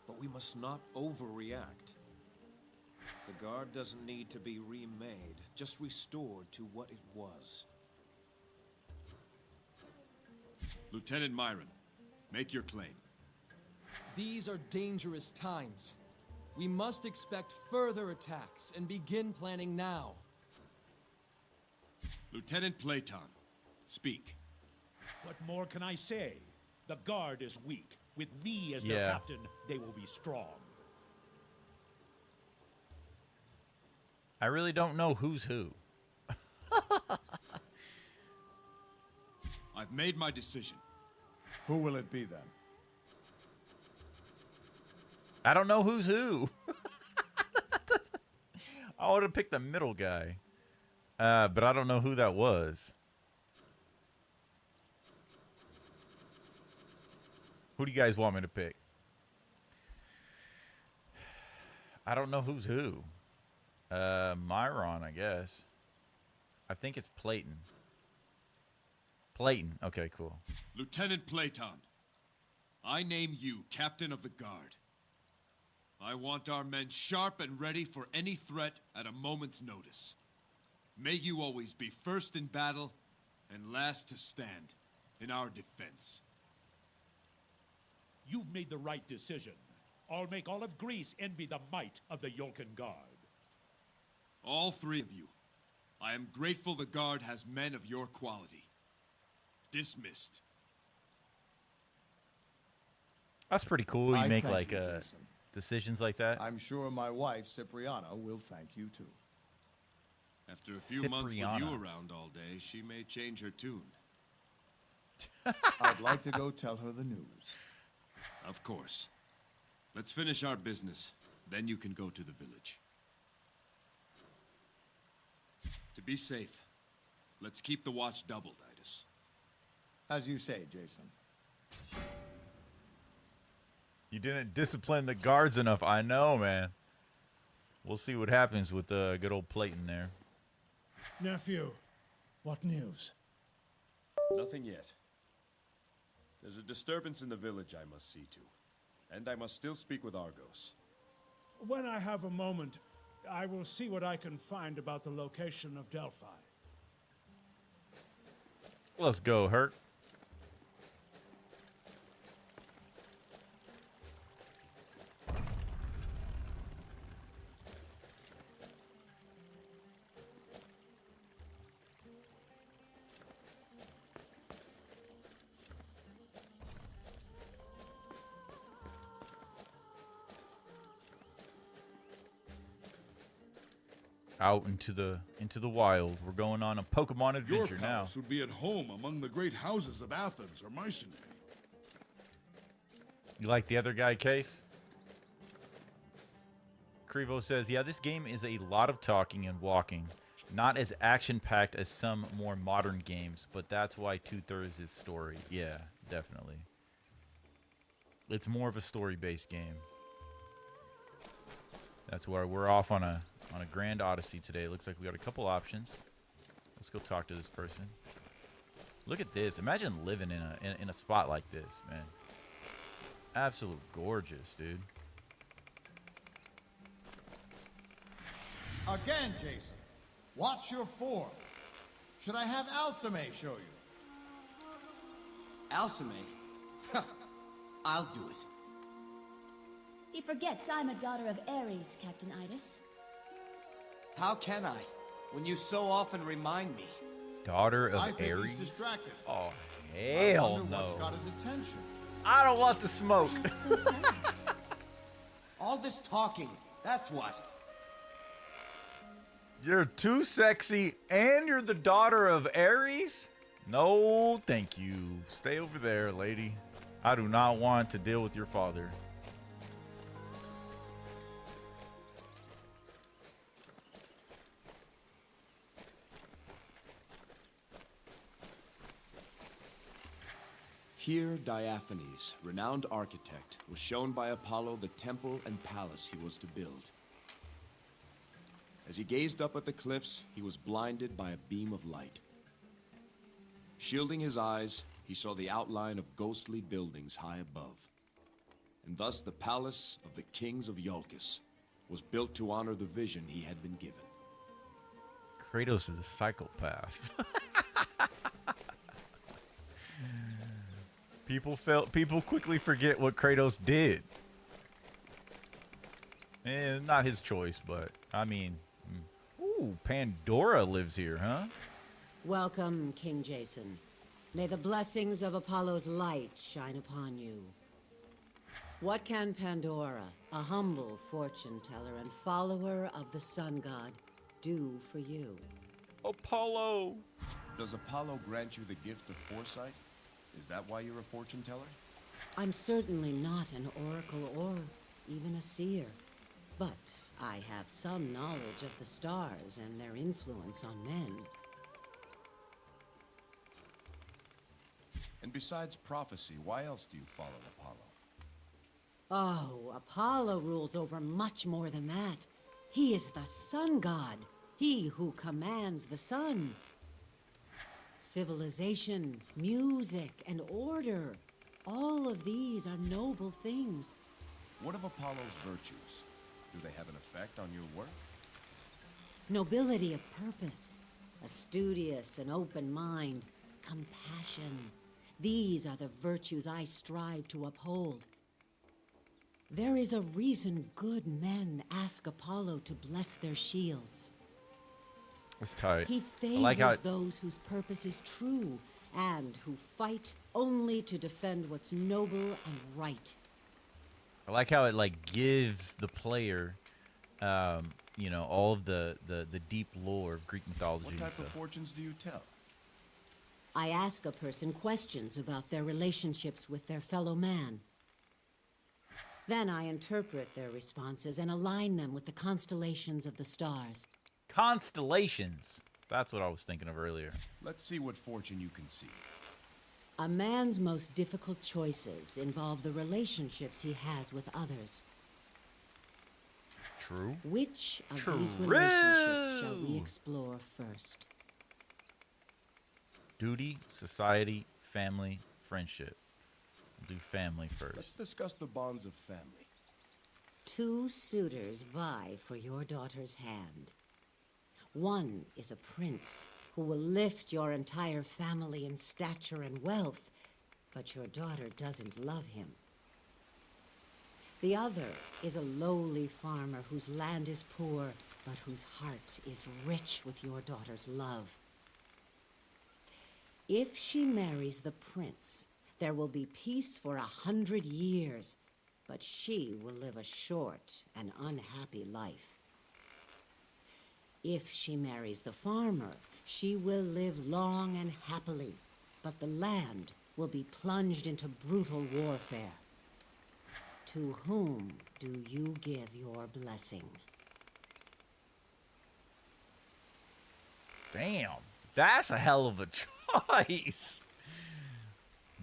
but we must not overreact. The guard doesn't need to be remade, just restored to what it was. Lieutenant Myron, make your claim. These are dangerous times. We must expect further attacks and begin planning now. Lieutenant Platon, speak. What more can I say? The guard is weak. With me as their captain, they will be strong. I really don't know who's who. I've made my decision. Who will it be then? I don't know who's who. I would have picked the middle guy. But I don't know who that was. Who do you guys want me to pick? I don't know who's who. Myron, I guess. I think it's Platon. Platon. Okay, cool. Lieutenant Platon, I name you captain of the guard. I want our men sharp and ready for any threat at a moment's notice. May you always be first in battle and last to stand in our defense. You've made the right decision. I'll make all of Greece envy the might of the Yolkan Guard. All three of you. I am grateful the Guard has men of your quality. Dismissed. That's pretty cool. You I make thank like you, Jason. decisions like that. I'm sure my wife, Cipriana, will thank you too. After a few months with Cipriana. you around all day, she may change her tune. I'd like to go tell her the news. Of course. Let's finish our business, then you can go to the village. To be safe, let's keep the watch doubled, Idis. As you say, Jason. You didn't discipline the guards enough. I know, man. We'll see what happens with good old Platon there. Nephew, what news? Nothing yet. There's a disturbance in the village I must see to. And I must still speak with Argos. When I have a moment, I will see what I can find about the location of Delphi. Let's go, Hurt. Out into the wild. We're going on a Pokemon Your adventure now. palace would be at home among the great houses of Athens or Mycenae. You like the other guy, Case? Krevo says, yeah, this game is a lot of talking and walking. Not as action-packed as some more modern games, but that's why 2/3 is story. Yeah, definitely. It's more of a story-based game. That's why we're off on a grand Odyssey today. It looks like we got a couple options. Let's go talk to this person. Look at this. Imagine living in a spot like this, man. Absolute gorgeous, dude. Again, Jason. Watch your form. Should I have Alcmene show you? Alcmene? I'll do it. He forgets I'm a daughter of Ares, Captain Idis. How can I, when you so often remind me? Daughter of I think Ares? he's distracted. Oh, I hell wonder what's no. got his attention. I don't want the smoke. All this talking, that's what. You're too sexy and you're the daughter of Ares? No, thank you. Stay over there, lady. I do not want to deal with your father. Here, Diaphanes, renowned architect, was shown by Apollo the temple and palace he was to build. As he gazed up at the cliffs, he was blinded by a beam of light. Shielding his eyes, he saw the outline of ghostly buildings high above. And thus the palace of the kings of Iolcus was built to honor the vision he had been given. Kratos is a psychopath. People quickly forget what Kratos did. And not his choice, but I mean, ooh, Pandora lives here, huh? Welcome, King Jason. May the blessings of Apollo's light shine upon you. What can Pandora, a humble fortune teller and follower of the sun god, do for you? Apollo! Does Apollo grant you the gift of foresight? Is that why you're a fortune teller? I'm certainly not an oracle or even a seer, but I have some knowledge of the stars and their influence on men. And besides prophecy, why else do you follow Apollo? Oh, Apollo rules over much more than that. He is the sun god, he who commands the sun. Civilization, music, and order. All of these are noble things. What of Apollo's virtues? Do they have an effect on your work? Nobility of purpose, a studious and open mind, compassion. These are the virtues I strive to uphold. There is a reason good men ask Apollo to bless their shields. That's tight. He I favors like how those whose purpose is true and who fight only to defend what's noble and right. I like how it like gives the player, you know, all of the deep lore of Greek mythology. What type of fortunes do you tell? I ask a person questions about their relationships with their fellow man. Then I interpret their responses and align them with the constellations of the stars. Constellations. That's what I was thinking of earlier. Let's see what fortune you can see. A man's most difficult choices involve the relationships he has with others. True. Which of True. these relationships shall we explore first? Duty, society, family, friendship. We'll do family first. Let's discuss the bonds of family. 2 suitors vie for your daughter's hand. One is a prince who will lift your entire family in stature and wealth, but your daughter doesn't love him. The other is a lowly farmer whose land is poor, but whose heart is rich with your daughter's love. If she marries the prince, there will be peace for 100 years, but she will live a short and unhappy life. If she marries the farmer, she will live long and happily, but the land will be plunged into brutal warfare. To whom do you give your blessing? Damn, that's a hell of a choice.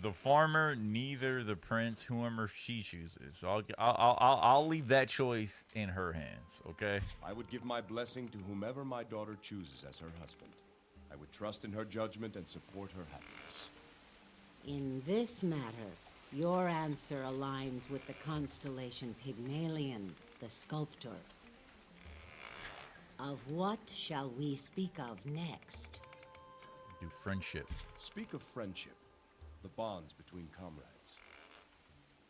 The farmer, neither the prince, whoever she chooses. So I'll leave that choice in her hands. Okay. I would give my blessing to whomever my daughter chooses as her husband. I would trust in her judgment and support her happiness. In this matter, your answer aligns with the constellation Pygmalion, the sculptor. Of what shall we speak of next? Do friendship. Speak of friendship, the bonds between comrades.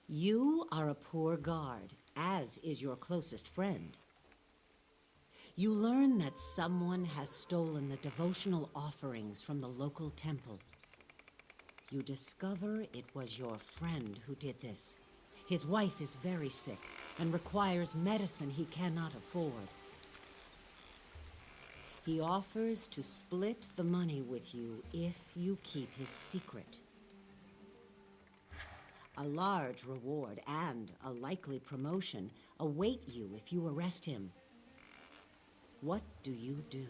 You are a poor guard, as is your closest friend. You learn that someone has stolen the devotional offerings from the local temple. You discover it was your friend who did this. His wife is very sick and requires medicine he cannot afford. He offers to split the money with you if you keep his secret. A large reward and a likely promotion await you if you arrest him. What do you do?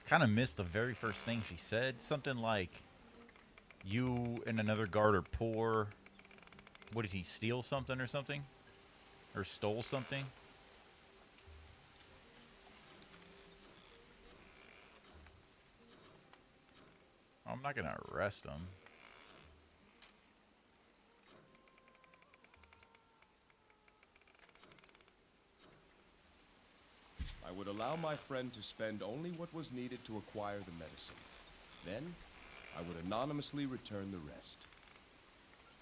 Kind of missed the very first thing she said. Something like, you and another guard are poor. What, did he steal something or something? Or stole something? I'm not gonna arrest him. I would allow my friend to spend only what was needed to acquire the medicine. Then, I would anonymously return the rest.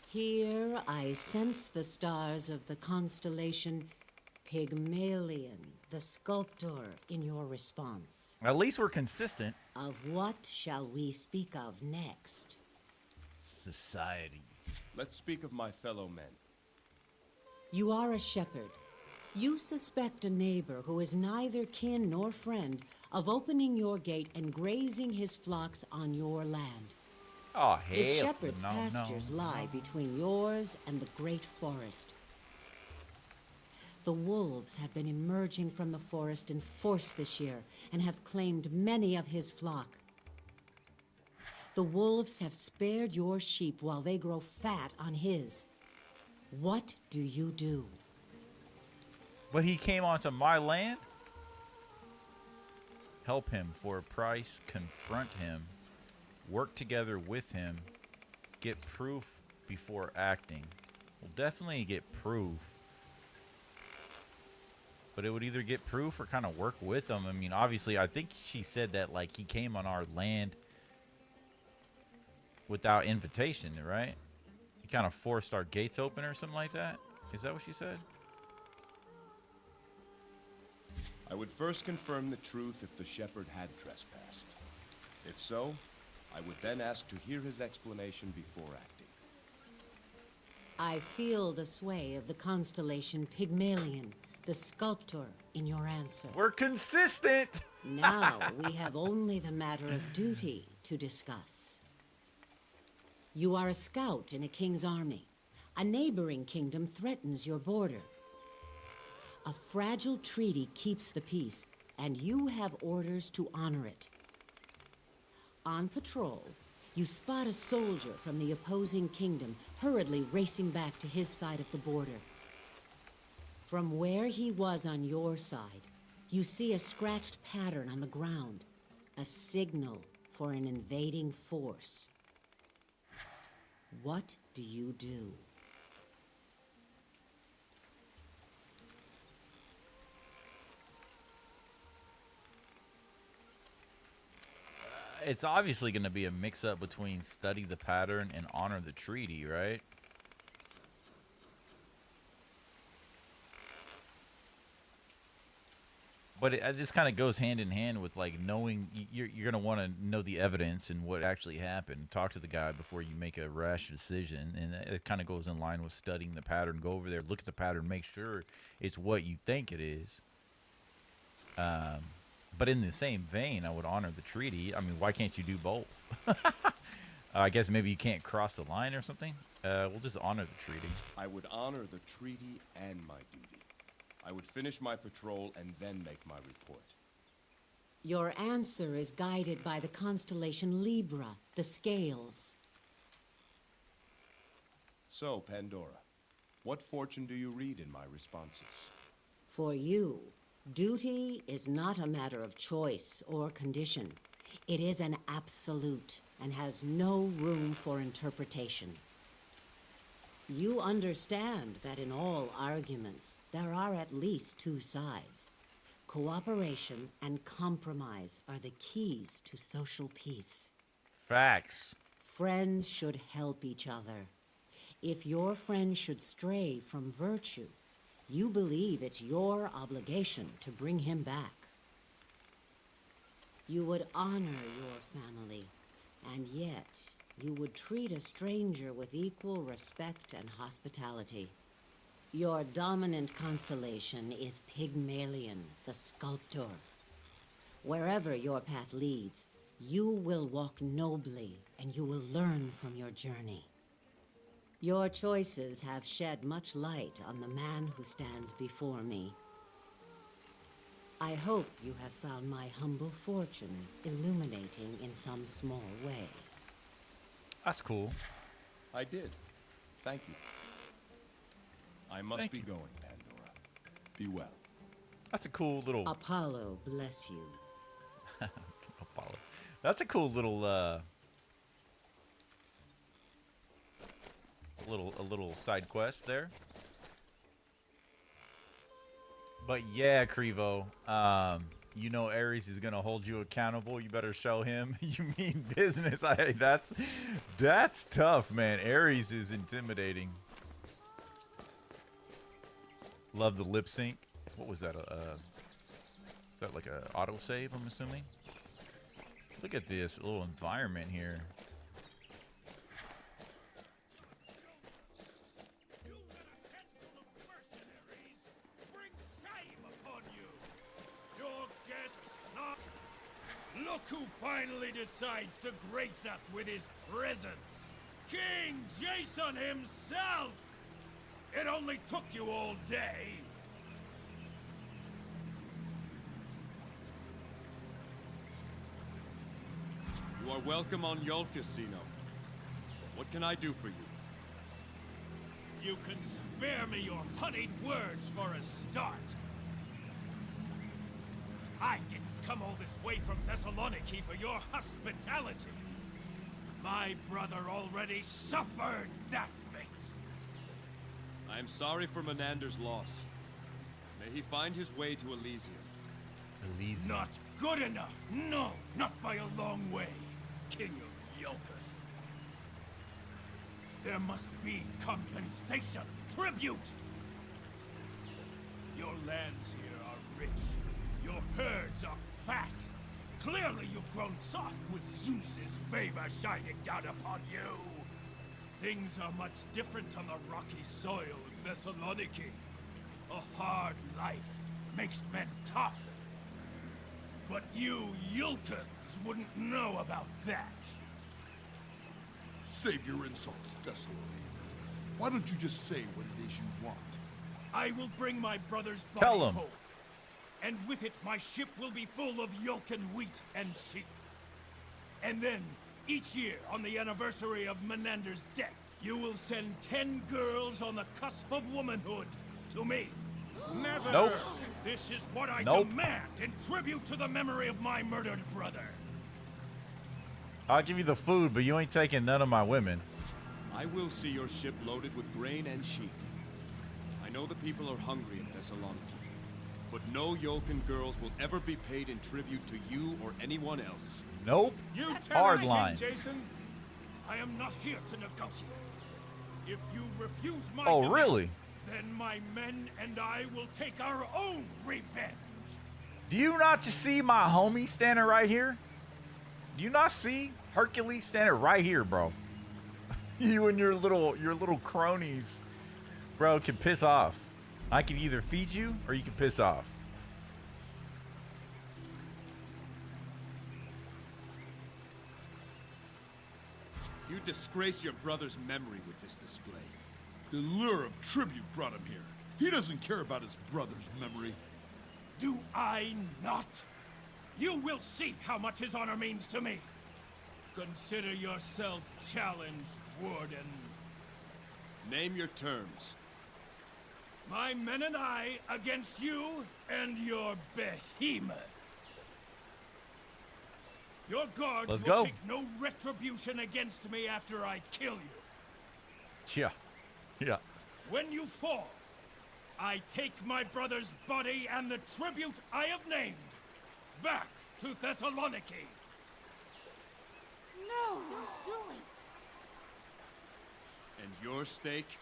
Here I sense the stars of the constellation Pygmalion, the sculptor, in your response. At least we're consistent. Of what shall we speak of next? Society. Let's speak of my fellow men. You are a shepherd. You suspect a neighbor who is neither kin nor friend of opening your gate and grazing his flocks on your land. Oh, His hell shepherd's no, pastures no, lie no. between yours and the great forest. The wolves have been emerging from the forest in force this year and have claimed many of his flock. The wolves have spared your sheep while they grow fat on his. What do you do? But he came onto my land? Help him for a price, confront him, work together with him, get proof before acting. We'll definitely get proof. But it would either get proof or kind of work with them. I mean, obviously, I think she said that, like, he came on our land without invitation, right? He kind of forced our gates open or something like that. Is that what she said? I would first confirm the truth if the shepherd had trespassed. If so, I would then ask to hear his explanation before acting. I feel the sway of the constellation Pygmalion, the sculptor, in your answer. We're consistent! Now we have only the matter of duty to discuss. You are a scout in a king's army. A neighboring kingdom threatens your border. A fragile treaty keeps the peace, and you have orders to honor it. On patrol, you spot a soldier from the opposing kingdom hurriedly racing back to his side of the border. From where he was on your side, you see a scratched pattern on the ground, a signal for an invading force. What do you do? It's obviously going to be a mix-up between study the pattern and honor the treaty, right? But this kind of goes hand in hand with, like, knowing you're going to want to know the evidence and what actually happened. Talk to the guy before you make a rash decision. And it kind of goes in line with studying the pattern. Go over there, look at the pattern, make sure it's what you think it is. But in the same vein, I would honor the treaty. I mean, why can't you do both? I guess maybe you can't cross the line or something. We'll just honor the treaty. I would honor the treaty and my duty. I would finish my patrol and then make my report. Your answer is guided by the constellation Libra, the scales. So, Pandora, what fortune do you read in my responses? For you, duty is not a matter of choice or condition. It is an absolute and has no room for interpretation. You understand that in all arguments, there are at least two sides. Cooperation and compromise are the keys to social peace. Facts. Friends should help each other. If your friend should stray from virtue, you believe it's your obligation to bring him back. You would honor your family, and yet you would treat a stranger with equal respect and hospitality. Your dominant constellation is Pygmalion, the sculptor. Wherever your path leads, you will walk nobly, and you will learn from your journey. Your choices have shed much light on the man who stands before me. I hope you have found my humble fortune illuminating in some small way. That's cool. I did. Thank you. I must be going, Pandora. Be well. That's a cool little... Apollo bless you. Apollo. That's a cool little, a little side quest there. But yeah, Krevo, you know Ares is gonna hold you accountable. You better show him you mean business. That's tough, man. Ares is intimidating. Love the lip sync. What was that? Is that like a autosave, I'm assuming? Look at this little environment here. Look who finally decides to grace us with his presence! King Jason himself! It only took you all day! You are welcome on Yol Casino. What can I do for you? You can spare me your honeyed words for a start. I didn't come all this way from Thessaloniki for your hospitality. My brother already suffered that fate. I am sorry for Menander's loss. May he find his way to Elysium. Elysium. Not good enough. No, not by a long way, King of Iolcus. There must be compensation, tribute. Your lands here are rich. Your herds are fat. Clearly you've grown soft with Zeus's favor shining down upon you. Things are much different on the rocky soil of Thessaloniki. A hard life makes men tough. But you Yulkans wouldn't know about that. Save your insults, Thessalonian. Why don't you just say what it is you want? I will bring my brother's Tell body him. home. And with it, my ship will be full of Yulkan wheat and sheep. And then, each year, on the anniversary of Menander's death, you will send 10 girls on the cusp of womanhood to me. Never! Nope. This is what I Nope. demand in tribute to the memory of my murdered brother. I'll give you the food, but you ain't taking none of my women. I will see your ship loaded with grain and sheep. I know the people are hungry in Thessaloniki, but no Yolkan girls will ever be paid in tribute to you or anyone else. Nope. You Hard tell line. King Jason, I am not here to negotiate. If you refuse my Oh, demand, really? then my men and I will take our own revenge. Do you not just see my homie standing right here? Do you not see Hercules standing right here, bro? You and your little cronies, bro, can piss off. I can either feed you or you can piss off. You disgrace your brother's memory with this display. The lure of tribute brought him here. He doesn't care about his brother's memory. Do I not? You will see how much his honor means to me. Consider yourself challenged, Warden. Name your terms. My men and I against you and your behemoth. Your guards Let's will go. take no retribution against me after I kill you. Yeah. Yeah. When you fall, I take my brother's body and the tribute I have named back to Thessaloniki. No, don't do it. And your stake?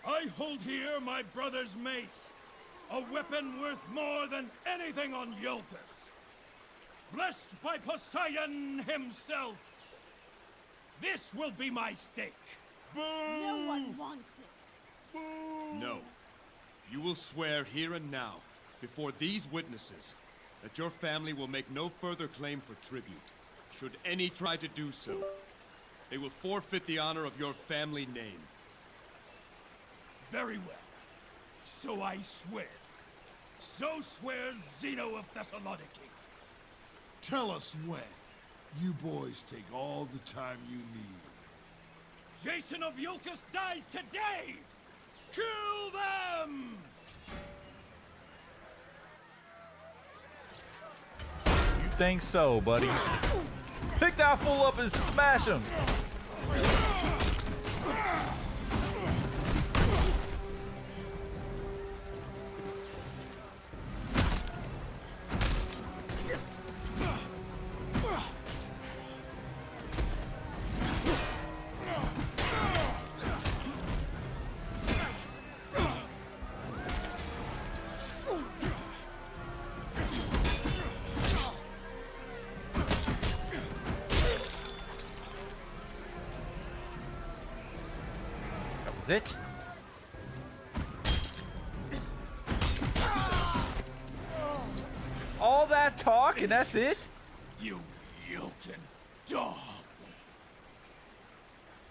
I hold here my brother's mace, a weapon worth more than anything on Iolcus. Blessed by Poseidon himself. This will be my stake. No one wants it. No. You will swear here and now, before these witnesses, that your family will make no further claim for tribute. Should any try to do so, they will forfeit the honor of your family name. Very well. So I swear. So swears Zeno of Thessaloniki. Tell us when. You boys take all the time you need. Jason of Iolcus dies today! Kill them! You think so, buddy? Pick that fool up and smash him. It? All that talk and that's it? You Yolkan dog.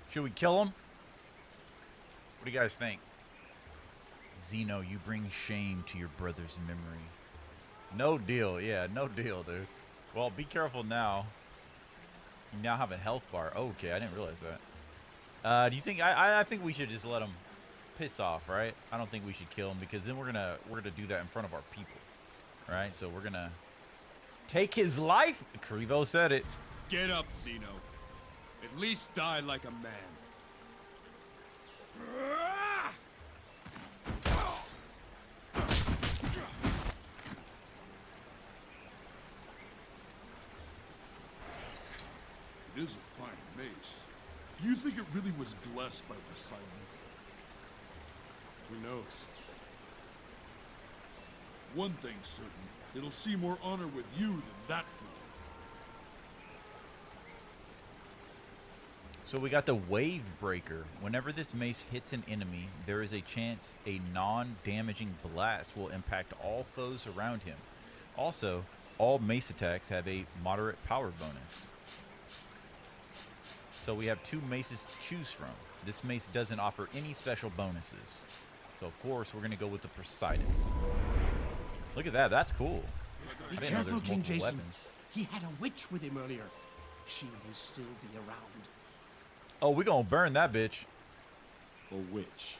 Should we kill him? What do you guys think? Zeno, you bring shame to your brother's memory. No deal. Yeah, no deal, dude. Well, be careful now. You now have a health bar. Oh, okay, I didn't realize that. Do you think I think we should just let him piss off, right? I don't think we should kill him because then we're gonna do that in front of our people, right? So we're gonna take his life. Krevo said it. Get up, Zeno. At least die like a man. place. Do you think it really was blessed by Poseidon? Who knows? One thing's certain. It'll see more honor with you than that fool. So we got the Wave Breaker. Whenever this mace hits an enemy, there is a chance a non-damaging blast will impact all foes around him. Also, all mace attacks have a moderate power bonus. So we have 2 maces to choose from. This mace doesn't offer any special bonuses. So of course we're going to go with the Poseidon. Look at that, that's cool. Be I didn't know careful, there's King multiple Jason. weapons. He had a witch with him earlier. She may still be around. Oh, we gonna burn that bitch. A witch.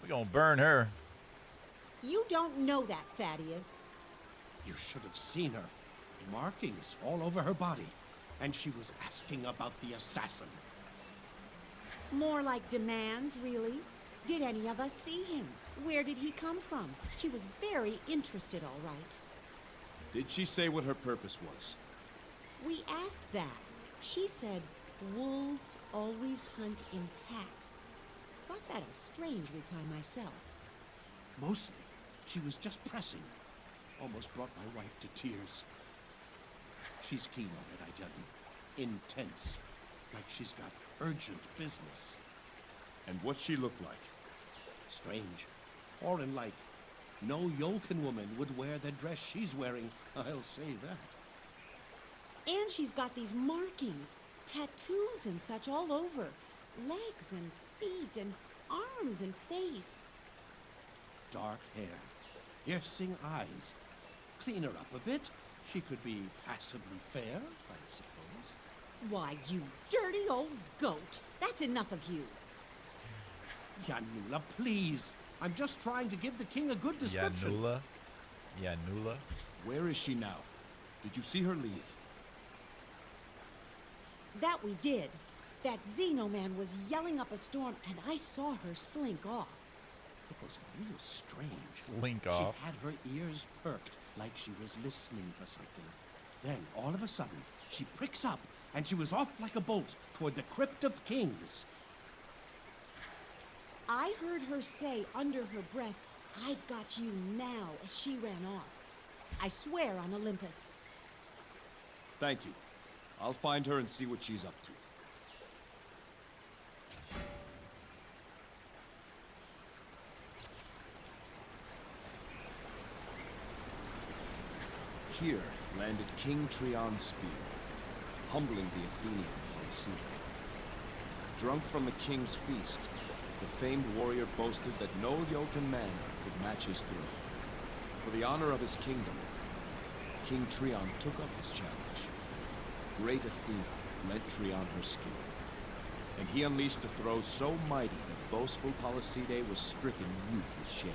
We gonna burn her. You don't know that, Thaddeus. You should have seen her. Markings all over her body. And she was asking about the assassin. More like demands, really. Did any of us see him? Where did he come from? She was very interested, all right. Did she say what her purpose was? We asked that. She said, wolves always hunt in packs. Thought that a strange reply myself. Mostly, she was just pressing. Almost brought my wife to tears. She's keen on it, I tell you. Intense. Like she's got urgent business. And what's she look like? Strange. Foreign-like. No Yolkin woman would wear the dress she's wearing, I'll say that. And she's got these markings, tattoos and such all over. Legs and feet and arms and face. Dark hair. Piercing eyes. Clean her up a bit. She could be passably fair, I suppose. Why, you dirty old goat. That's enough of you. Yanula, please. I'm just trying to give the king a good description. Yanula. Where is she now? Did you see her leave? That we did. That Xenoman was yelling up a storm, and I saw her slink off. It was real strange. Slink She off. had her ears perked, like she was listening for something. Then, all of a sudden, she pricks up, and she was off like a bolt toward the Crypt of Kings. I heard her say under her breath, "I've got you now," as she ran off. I swear on Olympus. Thank you. I'll find her and see what she's up to. Here landed King Trion's spear, humbling the Athenian Polyceda. Drunk from the king's feast, the famed warrior boasted that no Yolkin man could match his thrill. For the honor of his kingdom, King Trion took up his challenge. Great Athena lent Trion her skill, and he unleashed a throw so mighty that boastful Polyceda was stricken mute with shame.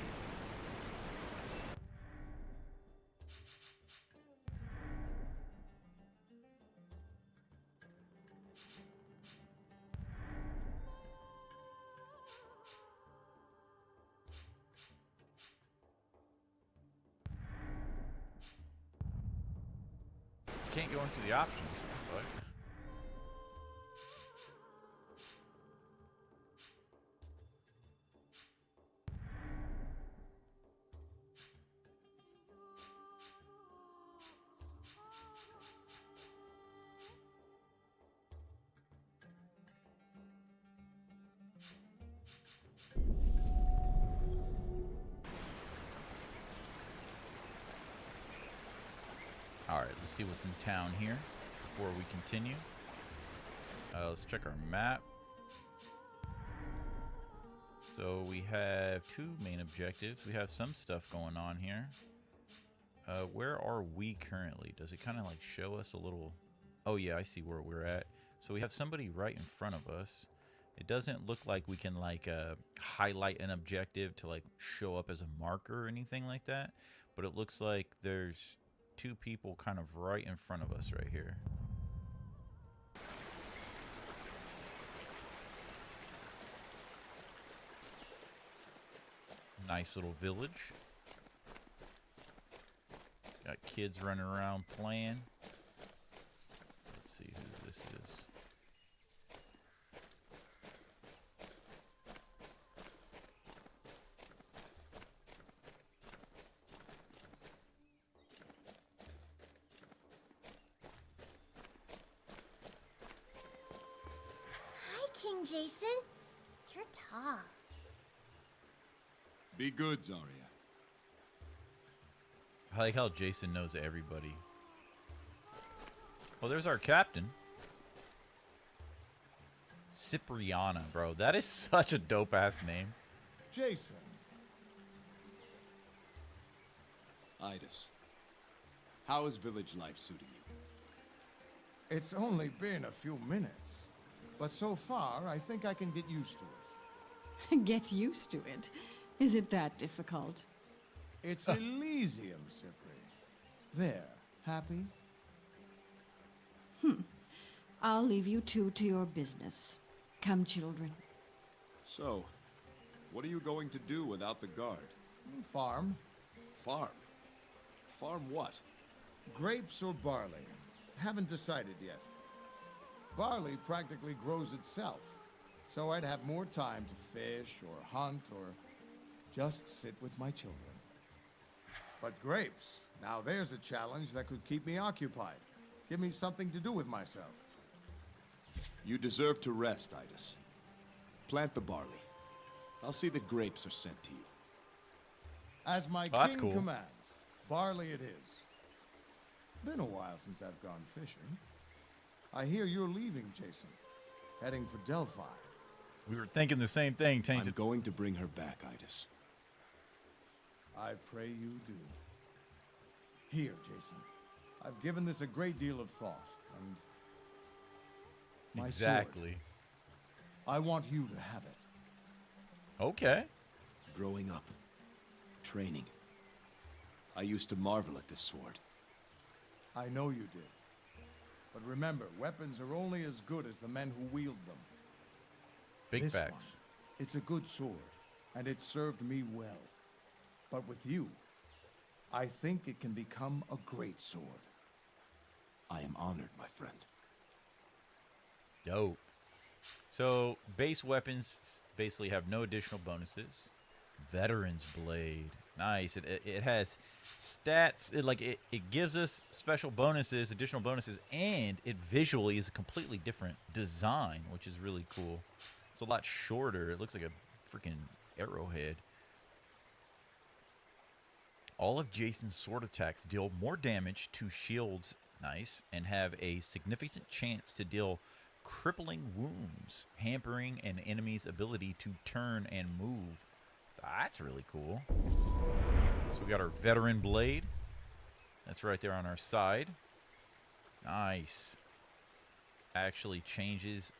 Can't go into the options, but alright, let's see what's in town here before we continue. Let's check our map. So we have 2 main objectives. We have some stuff going on here. Where are we currently? Does it kind of like show us a little... Oh yeah, I see where we're at. So we have somebody right in front of us. It doesn't look like we can like highlight an objective to like show up as a marker or anything like that. But it looks like there's 2 people kind of right in front of us right here. Nice little village. Got kids running around playing. Let's see who this is. King Jason. You're tall. Be good, Zarya. I like how Jason knows everybody. Well, there's our captain. Cipriana, bro. That is such a dope-ass name. Jason. Idis, how is village life suiting you? It's only been a few minutes, but so far I think I can get used to it. Get used to it. Is it that difficult? It's Elysium, Cipri. There, happy? I'll leave you two to your business. Come, children. So, what are you going to do without the guard? Farm. Farm? Farm what? Grapes or barley. Haven't decided yet. Barley practically grows itself, so I'd have more time to fish or hunt or just sit with my children. But grapes, now there's a challenge that could keep me occupied. Give me something to do with myself. You deserve to rest, Idis. Plant the barley. I'll see that grapes are sent to you. As my that's king cool. commands, barley it is. Been a while since I've gone fishing. I hear you're leaving, Jason. Heading for Delphi. We were thinking the same thing, Tainted. I'm going to bring her back, Idis. I pray you do. Here, Jason. I've given this a great deal of thought, and my exactly. sword, I want you to have it. Okay. Growing up, training, I used to marvel at this sword. I know you did. But remember, weapons are only as good as the men who wield them. Big This facts. one, it's a good sword, and it served me well. But with you, I think it can become a great sword. I am honored, my friend. Dope. So, base weapons basically have no additional bonuses. Veteran's Blade. Nice. It has stats. It gives us special bonuses, additional bonuses, and it visually is a completely different design, which is really cool. It's a lot shorter. It looks like a freaking arrowhead. All of Jason's sword attacks deal more damage to shields, nice, and have a significant chance to deal crippling wounds, hampering an enemy's ability to turn and move. That's really cool. So we got our Veteran Blade. That's right there on our side. Nice. Actually changes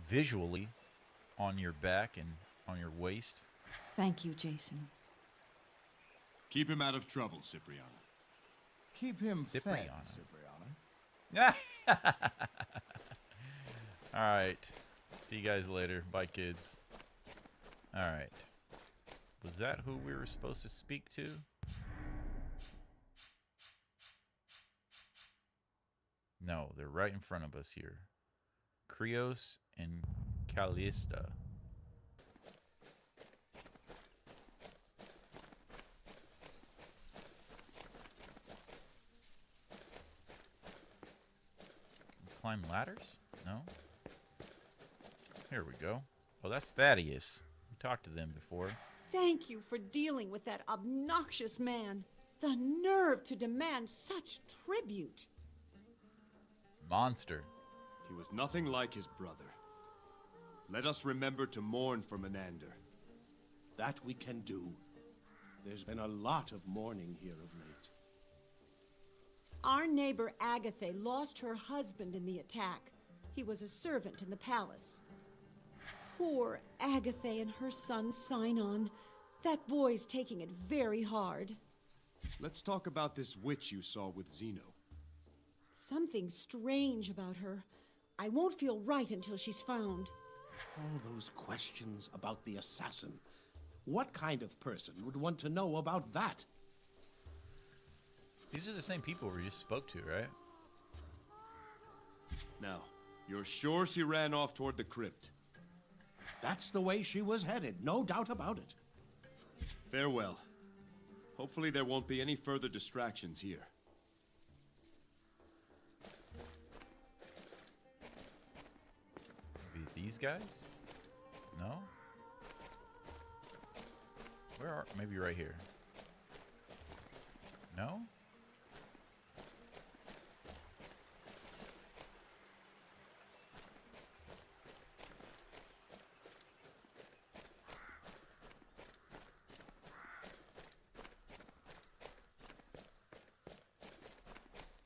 visually on your back and on your waist. Thank you, Jason. Keep him out of trouble, Cipriana. Keep him fed, Cipriana. All right. See you guys later. Bye, kids. All right. Was that who we were supposed to speak to? No, they're right in front of us here. Krios and Callista. Climb ladders? No? Here we go. Oh, that's Thaddeus. We talked to them before. Thank you for dealing with that obnoxious man. The nerve to demand such tribute. Monster. He was nothing like his brother. Let us remember to mourn for Menander. That we can do. There's been a lot of mourning here of late. Our neighbor Agatha lost her husband in the attack. He was a servant in the palace. Poor Agatha and her son Sinon. That boy's taking it very hard. Let's talk about this witch you saw with Zeno. Something strange about her. I won't feel right until she's found. All those questions about the assassin. What kind of person would want to know about that? These are the same people we just spoke to, right? Now, you're sure she ran off toward the crypt? That's the way she was headed, no doubt about it. Farewell. Hopefully there won't be any further distractions here. these guys? No? Where are... Maybe right here. No?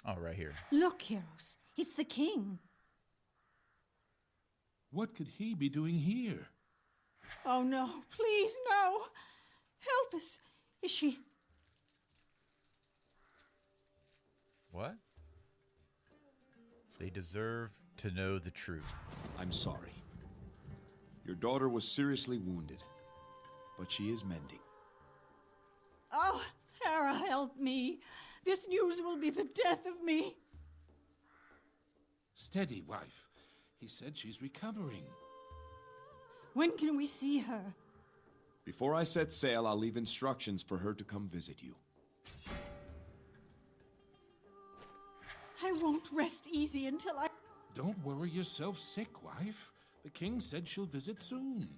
Oh, right here. Look, heroes. It's the king. What could he be doing here? Oh, no. Please, no. Help us. Is she... What? They deserve to know the truth. I'm sorry. Your daughter was seriously wounded, but she is mending. Oh, Hera, help me. This news will be the death of me. Steady, wife. He said she's recovering. When can we see her? Before I set sail, I'll leave instructions for her to come visit you. I won't rest easy until I... Don't worry yourself sick, wife. The king said she'll visit soon.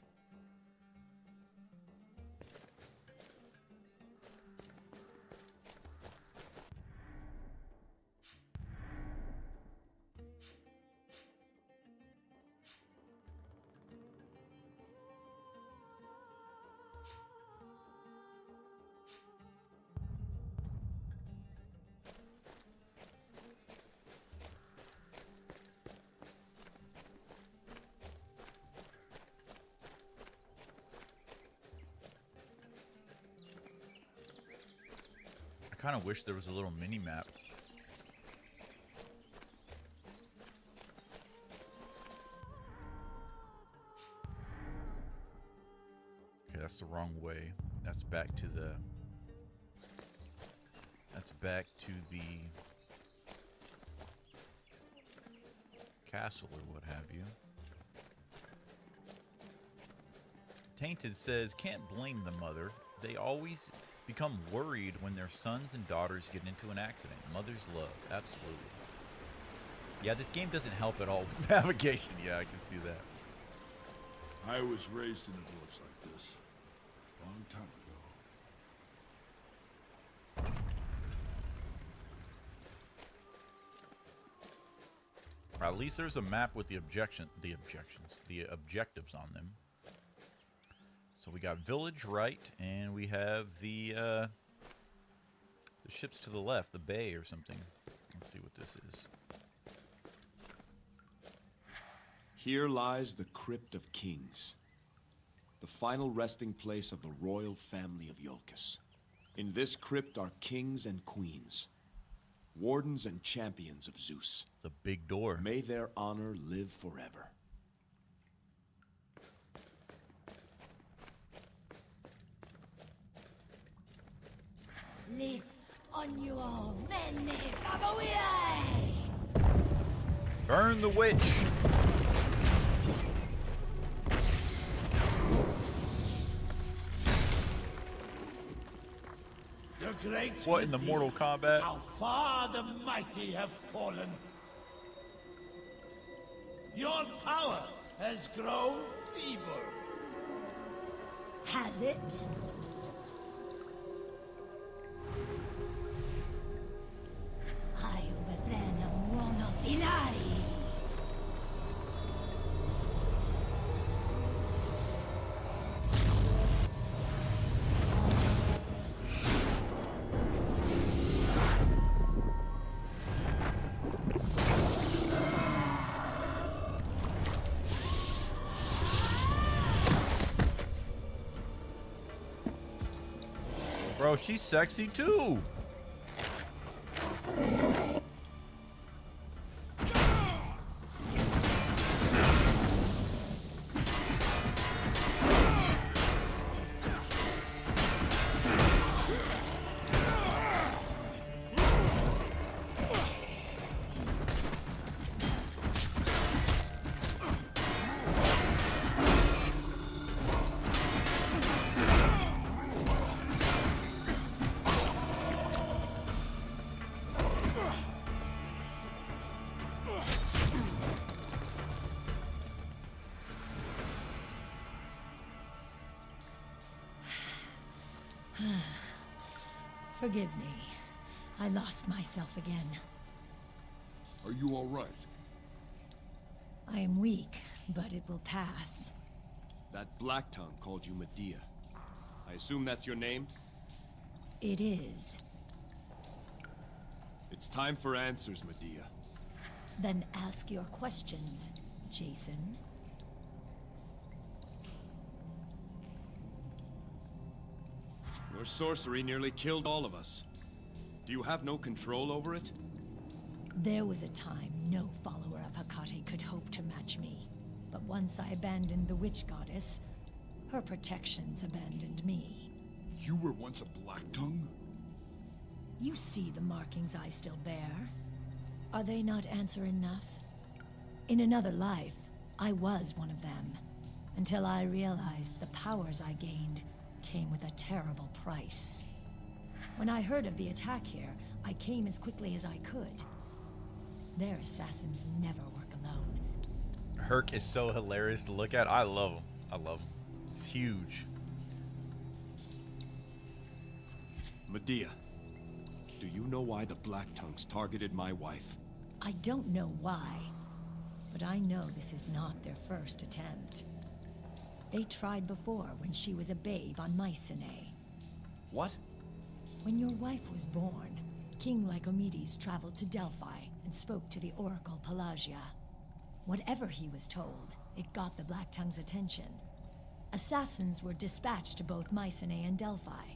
I kind of wish there was a little mini map. Okay, that's the wrong way. That's back to the... That's back to the castle or what have you. Tainted says, can't blame the mother. They always become worried when their sons and daughters get into an accident. Mother's love, absolutely. Yeah, this game doesn't help at all with navigation. Yeah, I can see that. I was raised in a village like this a long time ago. At least there's a map with the objectives on them. So we got village right, and we have the ships to the left, the bay or something. Let's see what this is. Here lies the Crypt of Kings, the final resting place of the royal family of Iolcus. In this crypt are kings and queens, wardens and champions of Zeus. It's a big door. May their honor live forever. Live on your many Faboiae! Burn the witch! The great What in the Mortal Kombat? How far the mighty have fallen. Your power has grown feeble. Has it? Bro, she's sexy too. Forgive me. I lost myself again. Are you all right? I am weak, but it will pass. That Black Tongue called you Medea. I assume that's your name? It is. It's time for answers, Medea. Then ask your questions, Jason. Your sorcery nearly killed all of us. Do you have no control over it? There was a time no follower of Hecate could hope to match me. But once I abandoned the witch goddess, her protections abandoned me. You were once a Black Tongue? You see the markings I still bear. Are they not answer enough? In another life, I was one of them, until I realized the powers I gained came with a terrible price. When I heard of the attack here, I came as quickly as I could. Their assassins never work alone. Herc is so hilarious to look at. I love him. I love him. He's huge. Medea, do you know why the Black Tongues targeted my wife? I don't know why, but I know this is not their first attempt. They tried before when she was a babe on Mycenae. What? When your wife was born, King Lycomedes traveled to Delphi and spoke to the Oracle Pelagia. Whatever he was told, it got the Black Tongue's attention. Assassins were dispatched to both Mycenae and Delphi.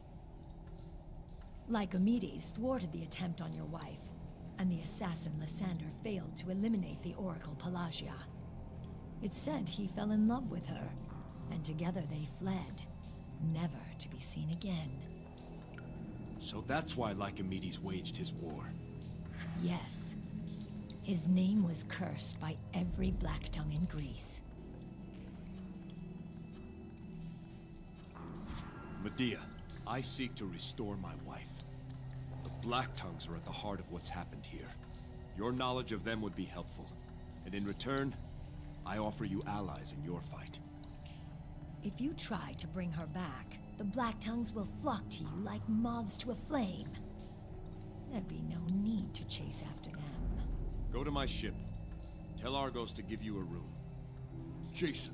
Lycomedes thwarted the attempt on your wife, and the assassin Lysander failed to eliminate the Oracle Pelagia. It's said he fell in love with her, and together they fled, never to be seen again. So that's why Lycomedes waged his war. Yes. His name was cursed by every Black Tongue in Greece. Medea, I seek to restore my wife. The Black Tongues are at the heart of what's happened here. Your knowledge of them would be helpful. And in return, I offer you allies in your fight. If you try to bring her back, the Black Tongues will flock to you like moths to a flame. There'd be no need to chase after them. Go to my ship. Tell Argos to give you a room. Jason,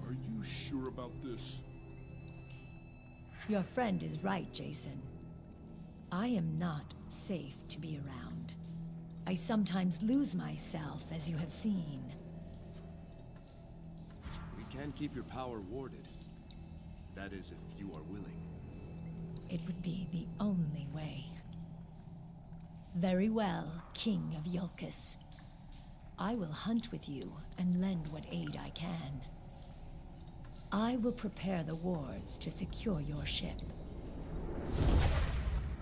are you sure about this? Your friend is right, Jason. I am not safe to be around. I sometimes lose myself, as you have seen. We can keep your power warded. That is, if you are willing. It would be the only way. Very well, King of Iolcus. I will hunt with you and lend what aid I can. I will prepare the wards to secure your ship.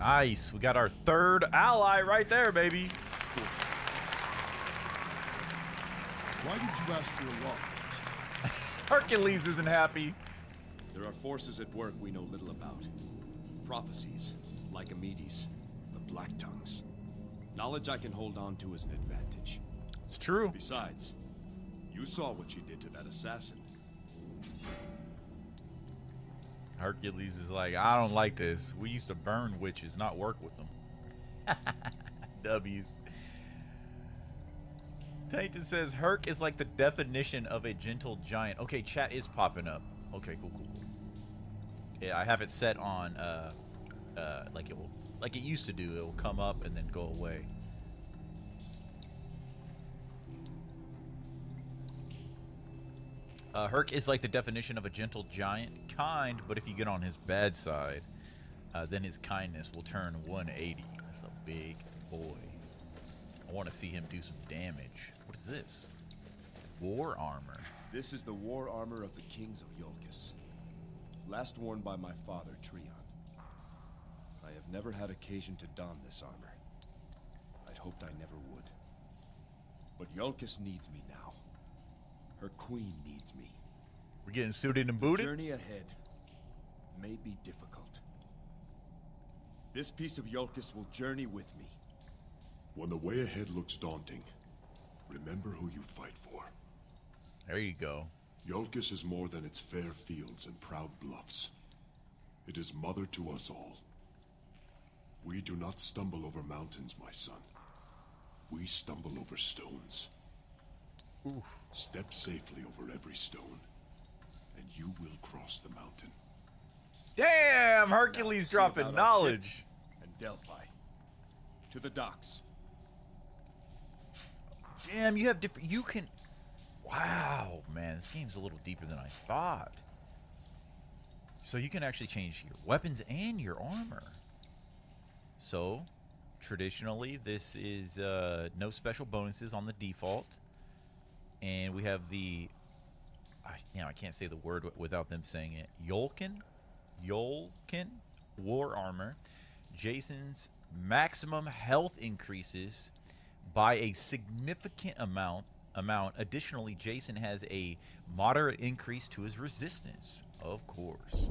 Nice. We got our third ally right there, baby. Why did you ask for a lot? Hercules isn't happy. There are forces at work we know little about. Prophecies, Lycomedes, the Black Tongues. Knowledge I can hold on to as an advantage. It's true. Besides, you saw what she did to that assassin. Hercules is like, I don't like this. We used to burn witches, not work with them. W's. Tainted says, Herc is like the definition of a gentle giant. Okay, chat is popping up. Okay, cool. Yeah, I have it set on, like it used to do. It will come up and then go away. Herc is like the definition of a gentle giant. Kind, but if you get on his bad side, then his kindness will turn 180. That's a big boy. I want to see him do some damage. What is this? War armor. This is the war armor of the kings of Iolcus. Last worn by my father, Trion. I have never had occasion to don this armor. I'd hoped I never would. But Iolcus needs me now. Her queen needs me. We're getting suited and booted? The journey ahead may be difficult. This piece of Iolcus will journey with me. When the way ahead looks daunting, remember who you fight for. There you go. Iolcus is more than its fair fields and proud bluffs. It is mother to us all. We do not stumble over mountains, my son. We stumble over stones. Oof. Step safely over every stone, and you will cross the mountain. Damn, Hercules dropping knowledge. And Delphi. To the docks. Damn, you have different... You can... Wow, man, this game's a little deeper than I thought. So you can actually change your weapons and your armor. So, traditionally, this is no special bonuses on the default. And we have the... I can't say the word without them saying it. Yolkin War Armor. Jason's maximum health increases by a significant amount. Additionally, Jason has a moderate increase to his resistance. Of course.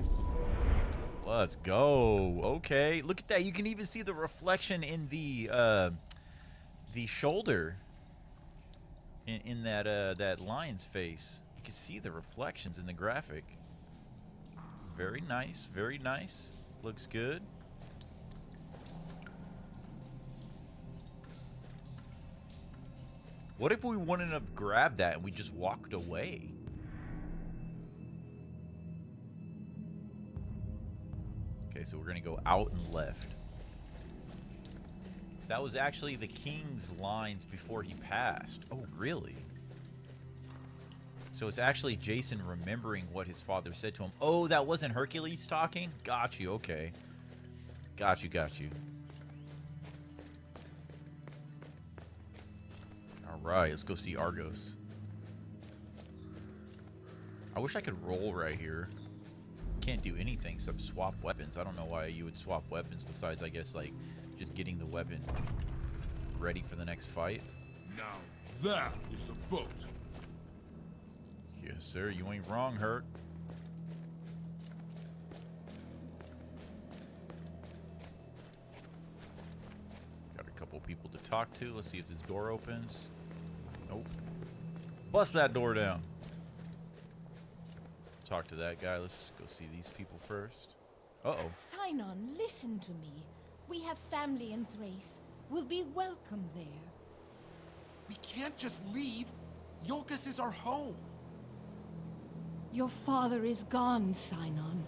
Let's go. Okay, look at that. You can even see the reflection in the shoulder in that lion's face. You can see the reflections in the graphic. Very nice. Very nice. Looks good. What if we wouldn't have grabbed that and we just walked away? Okay, so we're going to go out and left. That was actually the king's lines before he passed. Oh, really? So it's actually Jason remembering what his father said to him. Oh, that wasn't Hercules talking? Got you, okay. Got you. Alright, let's go see Argos. I wish I could roll right here. Can't do anything except swap weapons. I don't know why you would swap weapons besides, I guess, like, just getting the weapon ready for the next fight. Now that is a boat. Yes, sir. You ain't wrong, Hurt. Got a couple people to talk to. Let's see if this door opens. Nope. Bust that door down. Talk to that guy. Let's go see these people first. Uh-oh. Sinon, listen to me. We have family in Thrace. We'll be welcome there. We can't just leave. Iolcus is our home. Your father is gone, Sinon.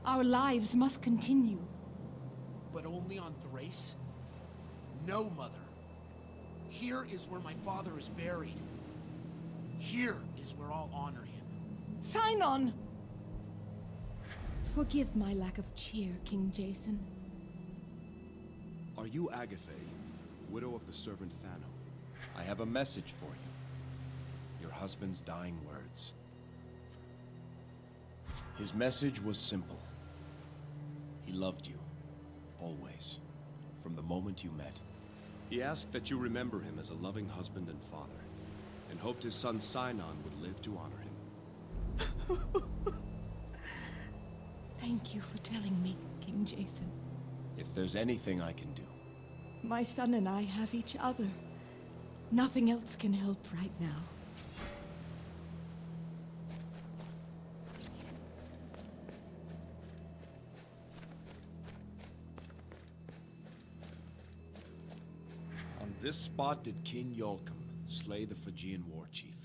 Our lives must continue. But only on Thrace? No, Mother. Here is where my father is buried. Here is where I'll honor him. Sinon! Forgive my lack of cheer, King Jason. Are you Agathe, widow of the servant Thano? I have a message for you. Your husband's dying words. His message was simple. He loved you. Always. From the moment you met. He asked that you remember him as a loving husband and father, and hoped his son Sinon would live to honor him. Thank you for telling me, King Jason. If there's anything I can do. My son and I have each other. Nothing else can help right now. On this spot did King Iolcum slay the Phrygian war chief.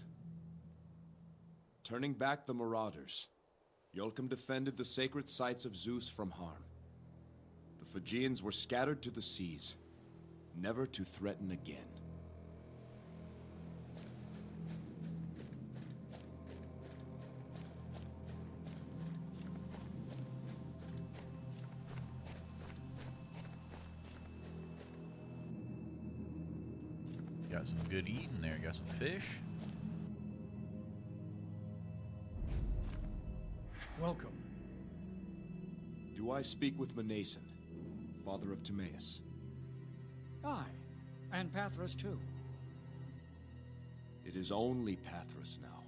Turning back the marauders, Iolcum defended the sacred sites of Zeus from harm. The Phrygians were scattered to the seas, never to threaten again. Got some good eating there. Got some fish. Welcome. Do I speak with Mnason, father of Timaeus? Aye, and Pathros too. It is only Pathros now.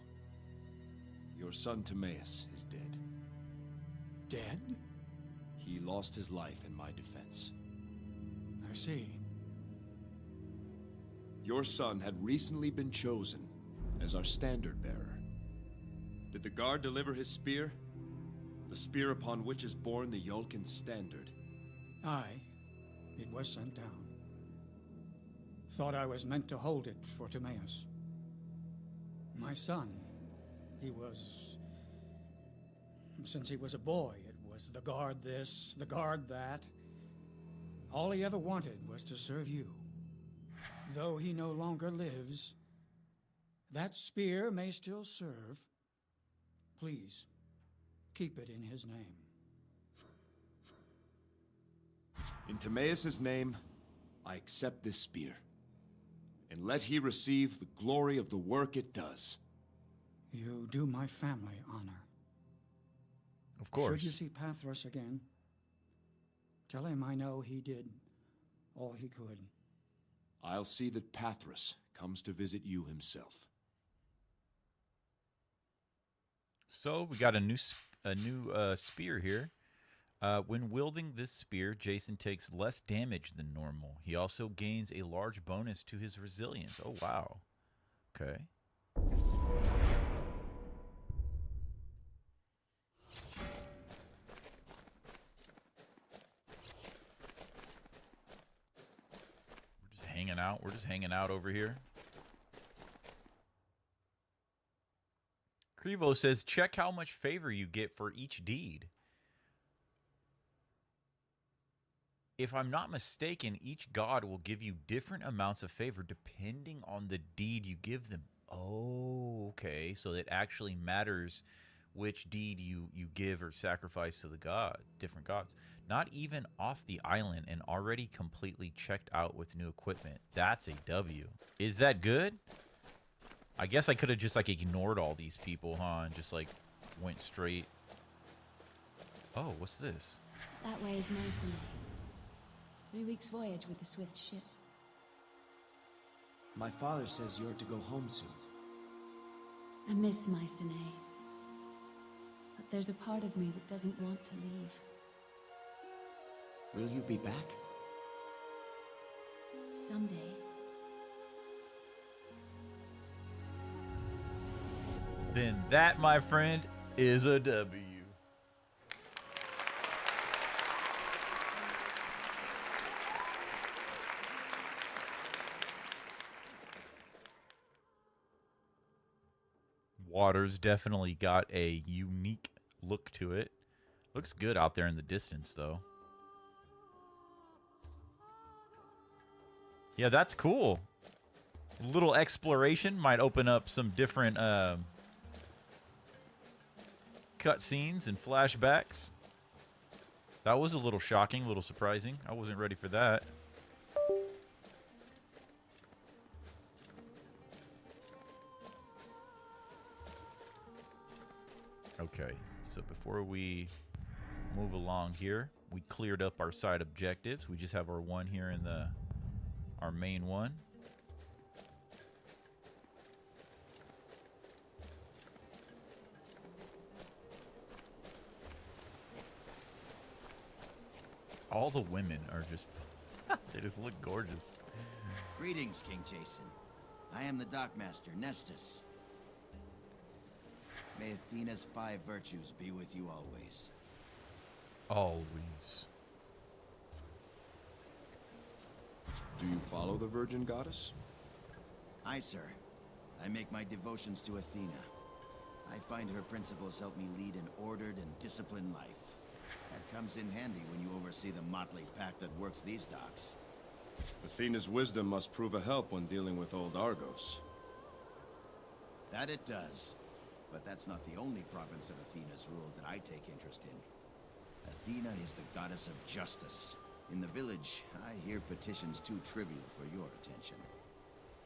Your son Timaeus is dead. Dead? He lost his life in my defense. I see. Your son had recently been chosen as our standard bearer. Did the guard deliver his spear? The spear upon which is borne the Yolkin standard. Aye, it was sent down. Thought I was meant to hold it for Timaeus. My son, he was... Since he was a boy, it was the guard this, the guard that. All he ever wanted was to serve you. Though he no longer lives, that spear may still serve. Please, keep it in his name. In Timaeus' name, I accept this spear. And let he receive the glory of the work it does. You do my family honor. Of course. Should you see Pathros again, tell him I know he did all he could. I'll see that Pathros comes to visit you himself. So we got a new spear here. When wielding this spear, Jason takes less damage than normal. He also gains a large bonus to his resilience. Oh, wow. Okay. We're just hanging out over here. Krevo says, check how much favor you get for each deed. If I'm not mistaken, each god will give you different amounts of favor depending on the deed you give them. Oh, okay. So it actually matters which deed you give or sacrifice to the different gods. Not even off the island and already completely checked out with new equipment. That's a W. Is that good? I guess I could have just like ignored all these people, huh? And just like went straight. Oh, what's this? That way is Mycenae. 3 weeks voyage with a swift ship. My father says you're to go home soon. I miss Mycenae. But there's a part of me that doesn't want to leave. Will you be back? Someday. Then that, my friend, is a W. Water's definitely got a unique look to it. Looks good out there in the distance, though. Yeah, that's cool. A little exploration might open up some different cutscenes and flashbacks. That was a little shocking, a little surprising. I wasn't ready for that. Okay, so before we move along here, we cleared up our side objectives. We just have our one here in our main one. All the women are just, they just look gorgeous. Greetings, King Jason. I am the Dockmaster, Nestus. May Athena's 5 virtues be with you always. Always. Do you follow the Virgin Goddess? Aye, sir. I make my devotions to Athena. I find her principles help me lead an ordered and disciplined life. That comes in handy when you oversee the motley pack that works these docks. Athena's wisdom must prove a help when dealing with old Argos. That it does. But that's not the only province of Athena's rule that I take interest in. Athena is the goddess of justice. In the village, I hear petitions too trivial for your attention.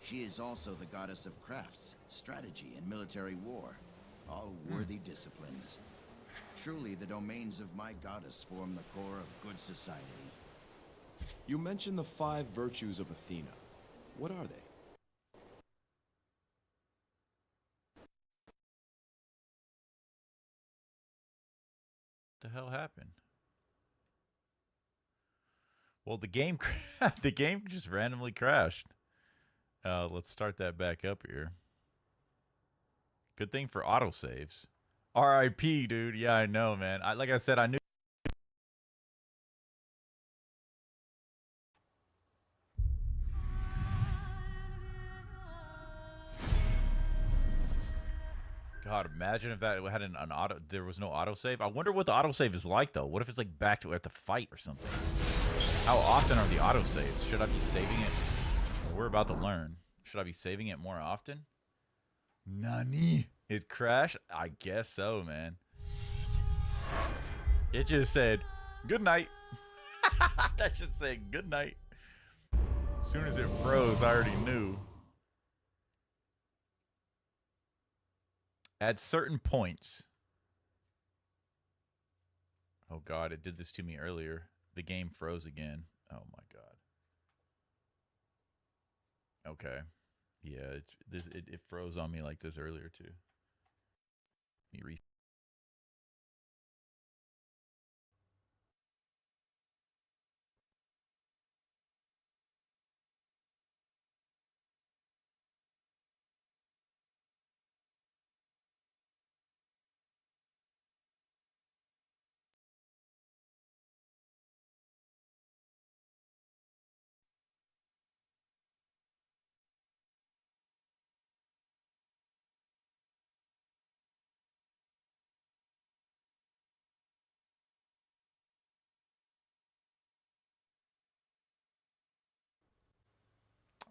She is also the goddess of crafts, strategy, and military war. All worthy disciplines. Truly, the domains of my goddess form the core of good society. You mentioned the 5 virtues of Athena. What are they? What the hell happened? Well, the game the game just randomly crashed. Let's start that back up here. Good thing for autosaves. R.I.P., dude. Yeah, I know, man. Like I said, I knew. God, imagine if that had an auto. There was no autosave. I wonder what the autosave is like, though. What if it's like back to at the fight or something? How often are the autosaves? Should I be saving it? Well, we're about to learn. Should I be saving it more often? Nani? It crashed? I guess so, man. It just said, good night. That should say good night. As soon as it froze, I already knew. At certain points. Oh, God, it did this to me earlier. The game froze again. Oh, my God. Okay. Yeah, it froze on me like this earlier, too. Let me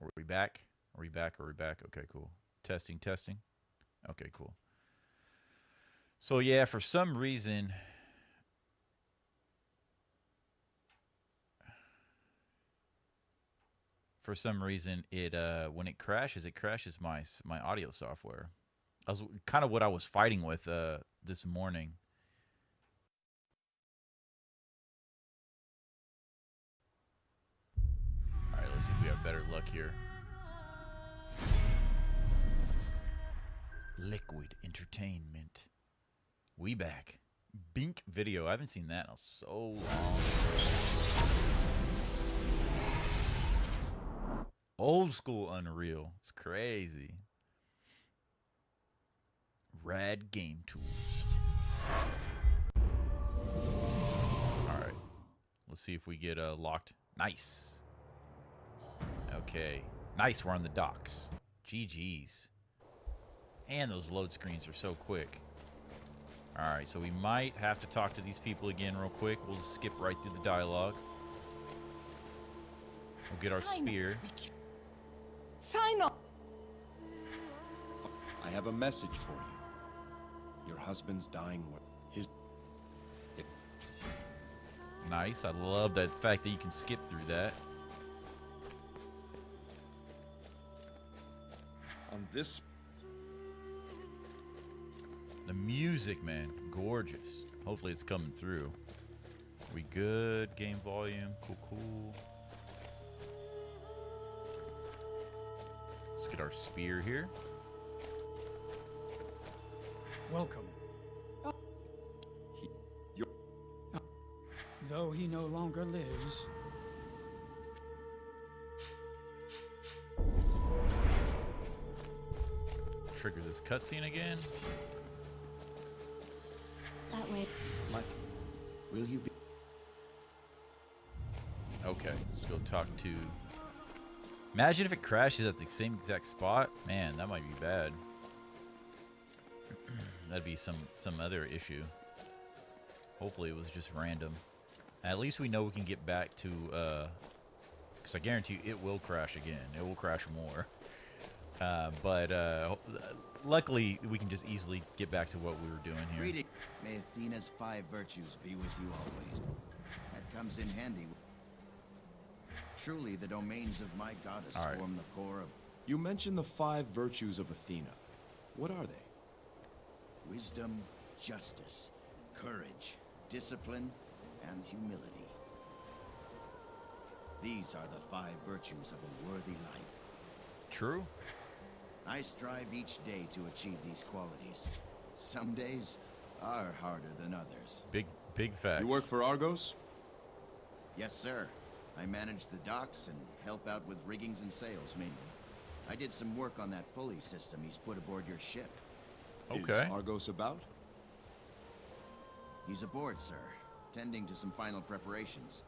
Are we back? Are we back? Are we back? Okay, cool. Testing, testing. Okay, cool. So, yeah, for some reason... it when it crashes my audio software. That was kind of what I was fighting with this morning. All right, let's see if we have better luck here. Liquid Entertainment. We back. Bink Video. I haven't seen that in so long. Old school Unreal. It's crazy. Rad Game Tools. Alright. Let's see if we get locked. Nice. Okay. Nice, we're on the docks. GG's. And those load screens are so quick. Alright, so we might have to talk to these people again real quick. We'll just skip right through the dialogue. We'll get our spear. Sign up. I have a message for you. Your husband's dying. Nice. I love that fact that you can skip through that. On this. The music, man, gorgeous. Hopefully it's coming through. We good? Game volume. Cool, cool. Let's get our spear here. Welcome. Though he no longer lives. Trigger this cutscene again. That way. Will you be? Okay, let's go talk to... Imagine if it crashes at the same exact spot. Man, that might be bad. That'd be some other issue. Hopefully it was just random. At least we know we can get back to... Because I guarantee you it will crash again. It will crash more. But luckily we can just easily get back to what we were doing here. Reading. May Athena's 5 virtues be with you always. That comes in handy. Truly, the domains of my goddess form the core of... You mentioned the 5 virtues of Athena. What are they? Wisdom, justice, courage, discipline, and humility. These are the 5 virtues of a worthy life. True. I strive each day to achieve these qualities. Some days are harder than others. Big facts. You work for Argos? Yes, sir. I manage the docks and help out with riggings and sails, mainly. I did some work on that pulley system he's put aboard your ship. Okay. Is Argos about? He's aboard, sir, tending to some final preparations.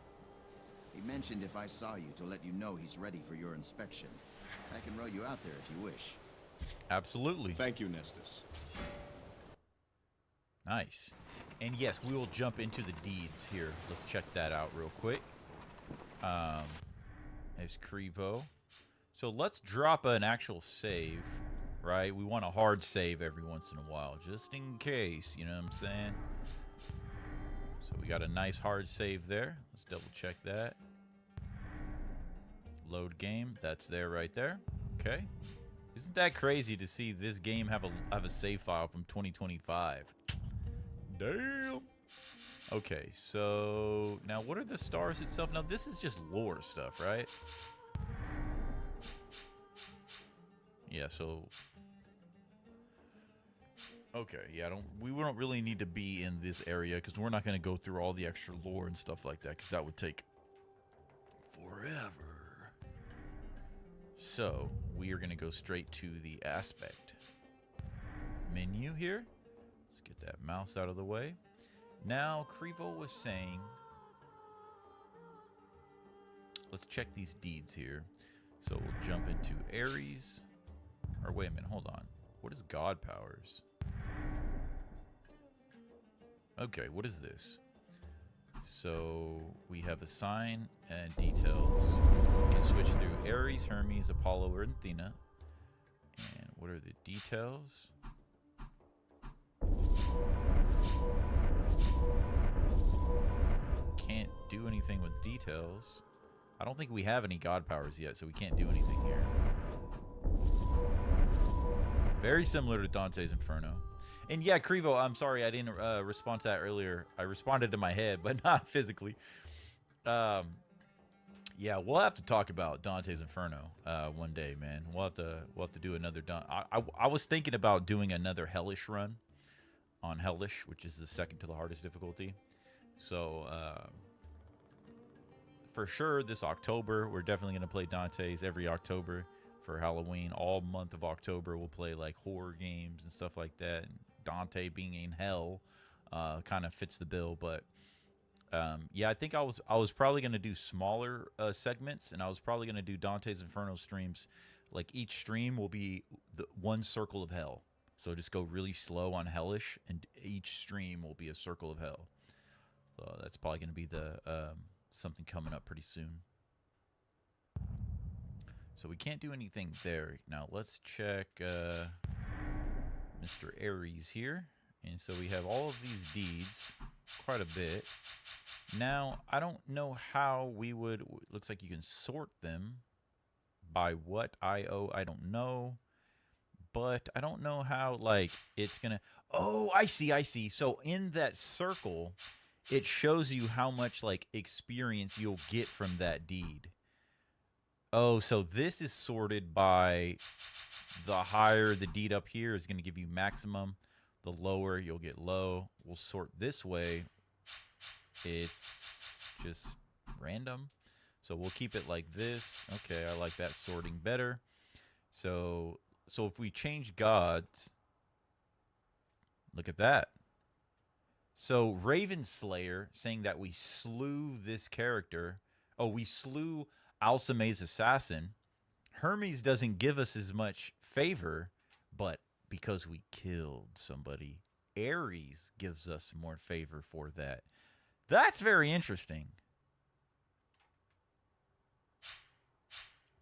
He mentioned if I saw you to let you know he's ready for your inspection. I can row you out there if you wish. Absolutely. Thank you, Nestus. Nice. And yes, we will jump into the deeds here. Let's check that out real quick. There's Krevo. So let's drop an actual save, right? We want a hard save every once in a while, just in case, you know what I'm saying? So we got a nice hard save there. Let's double check that. Load game, that's there right there. Okay. Isn't that crazy to see this game have a save file from 2025? Damn. Okay, so now what are the stars itself? Now this is just lore stuff, right? Yeah, so okay, yeah, we don't really need to be in this area because we're not going to go through all the extra lore and stuff like that because that would take forever. So we are going to go straight to the aspect menu here. Let's get that mouse out of the way. Now, Krevo was saying, let's check these deeds here. So we'll jump into Ares. Or wait a minute, hold on. What is God powers? Okay, what is this? So we have a sign and details. We can switch through Ares, Hermes, Apollo, or Athena. And what are the details? Can't do anything with details. I don't think we have any God powers yet, so we can't do anything here. Very similar to Dante's Inferno. And yeah, Krevo, I'm sorry I didn't respond to that earlier. I responded in my head, but not physically. Yeah, we'll have to talk about Dante's Inferno one day, man. We'll have to do another I was thinking about doing another Hellish run on Hellish, which is the second to the hardest difficulty. So for sure this October, we're definitely going to play Dante's every October for Halloween. All month of October, we'll play like horror games and stuff like that. And Dante being in hell kind of fits the bill. But yeah, I think I was probably going to do smaller segments, and I was probably going to do Dante's Inferno streams. Like each stream will be one circle of hell. So just go really slow on Hellish, and each stream will be a circle of hell. So that's probably going to be the something coming up pretty soon. So we can't do anything there. Now let's check Mr. Ares here. And so we have all of these deeds, quite a bit. Now, I don't know how we would, looks like you can sort them by what IO, I don't know. But I don't know how, like, it's going to, oh, I see. So in that circle, it shows you how much, like, experience you'll get from that deed. Oh, so this is sorted by the higher the deed up here is going to give you maximum. The lower you'll get low. We'll sort this way. It's just random. So we'll keep it like this. Okay, I like that sorting better. So if we change gods, look at that. So Raven Slayer saying that we slew this character. Oh, we slew Alcmene's assassin. Hermes doesn't give us as much favor, but because we killed somebody, Ares gives us more favor for that. That's very interesting.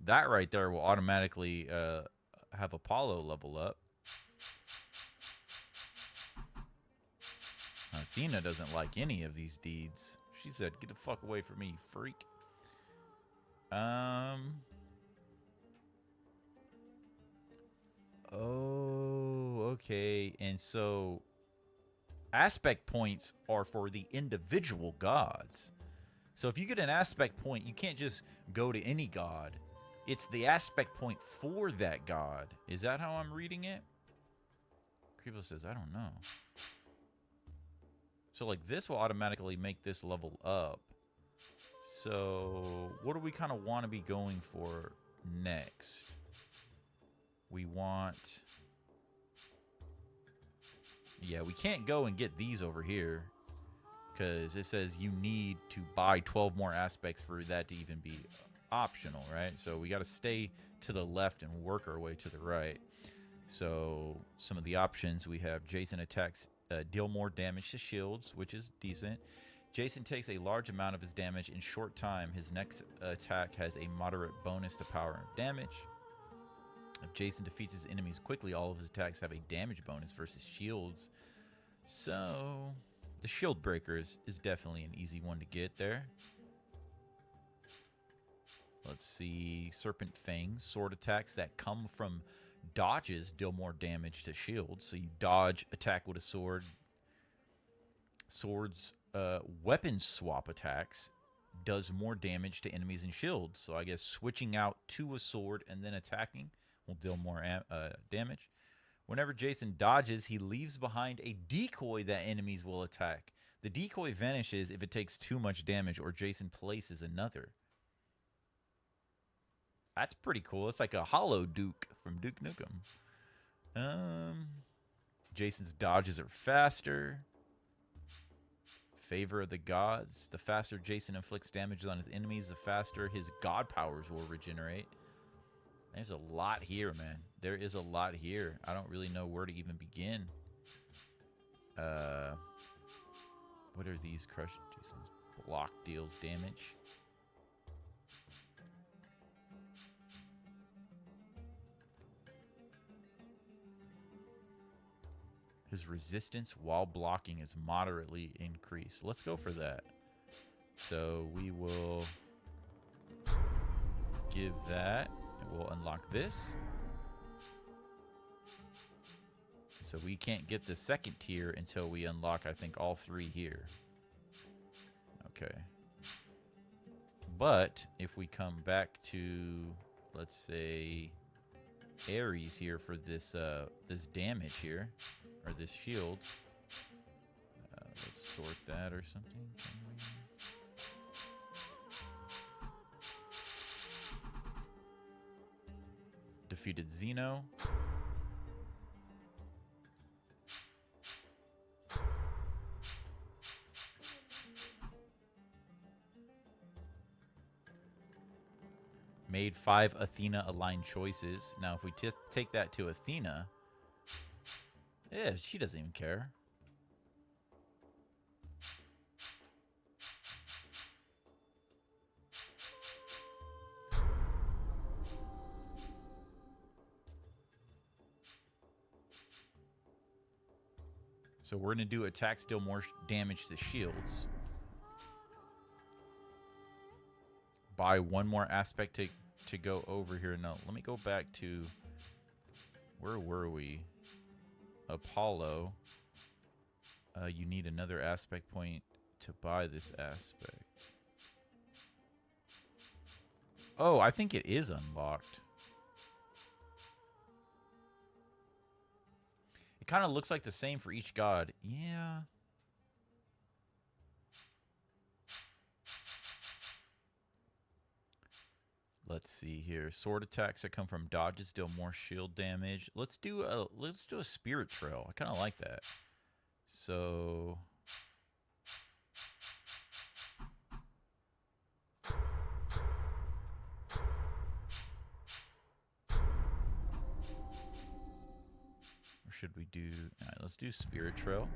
That right there will automatically have Apollo level up. Athena doesn't like any of these deeds. She said, "Get the fuck away from me, you freak." Oh, okay. And so aspect points are for the individual gods. So if you get an aspect point, you can't just go to any god. It's the aspect point for that god. Is that how I'm reading it? Krevo says, I don't know. So like this will automatically make this level up. So what do we kind of want to be going for next? We want... Yeah, we can't go and get these over here. because it says you need to buy 12 more aspects for that to even be optional, right? So we got to stay to the left and work our way to the right. So some of the options we have: Jason attacks, deal more damage to shields, which is decent. Jason takes a large amount of his damage in short time. His next attack has a moderate bonus to power and damage. If Jason defeats his enemies quickly, all of his attacks have a damage bonus versus shields. So the shield breaker is definitely an easy one to get there. Let's see. Serpent Fangs. Sword attacks that come from dodges deal more damage to shields. So you dodge, attack with a sword. Swords, weapon swap attacks does more damage to enemies and shields. So I guess switching out to a sword and then attacking will deal more damage. Whenever Jason dodges, he leaves behind a decoy that enemies will attack. The decoy vanishes if it takes too much damage or Jason places another. That's pretty cool. It's like a hollow Duke from Duke Nukem. Jason's dodges are faster. Favor of the gods. The faster Jason inflicts damage on his enemies, the faster his god powers will regenerate. There's a lot here, man. There is a lot here. I don't really know where to even begin. What are these? Crush Jason's block deals damage. His resistance while blocking is moderately increased. Let's go for that. So we will give that, and we'll unlock this. So we can't get the second tier until we unlock, I think, all three here. Okay. But if we come back to, let's say, Ares here for this this damage here, or this shield. Let's sort that or something. Can we? Defeated Zeno. Made 5 Athena aligned choices. Now, if we take that to Athena, yeah, she doesn't even care. So we're going to do attacks deal more damage to shields. Buy one more aspect to go over here. Now, let me go back to, where were we? Apollo. You need another aspect point to buy this aspect. Oh, I think it is unlocked. It kind of looks like the same for each god. Yeah. Let's see here. Sword attacks that come from dodges deal more shield damage. Let's do a spirit trail. I kind of like that. So or should we do, all right, let's do spirit trail.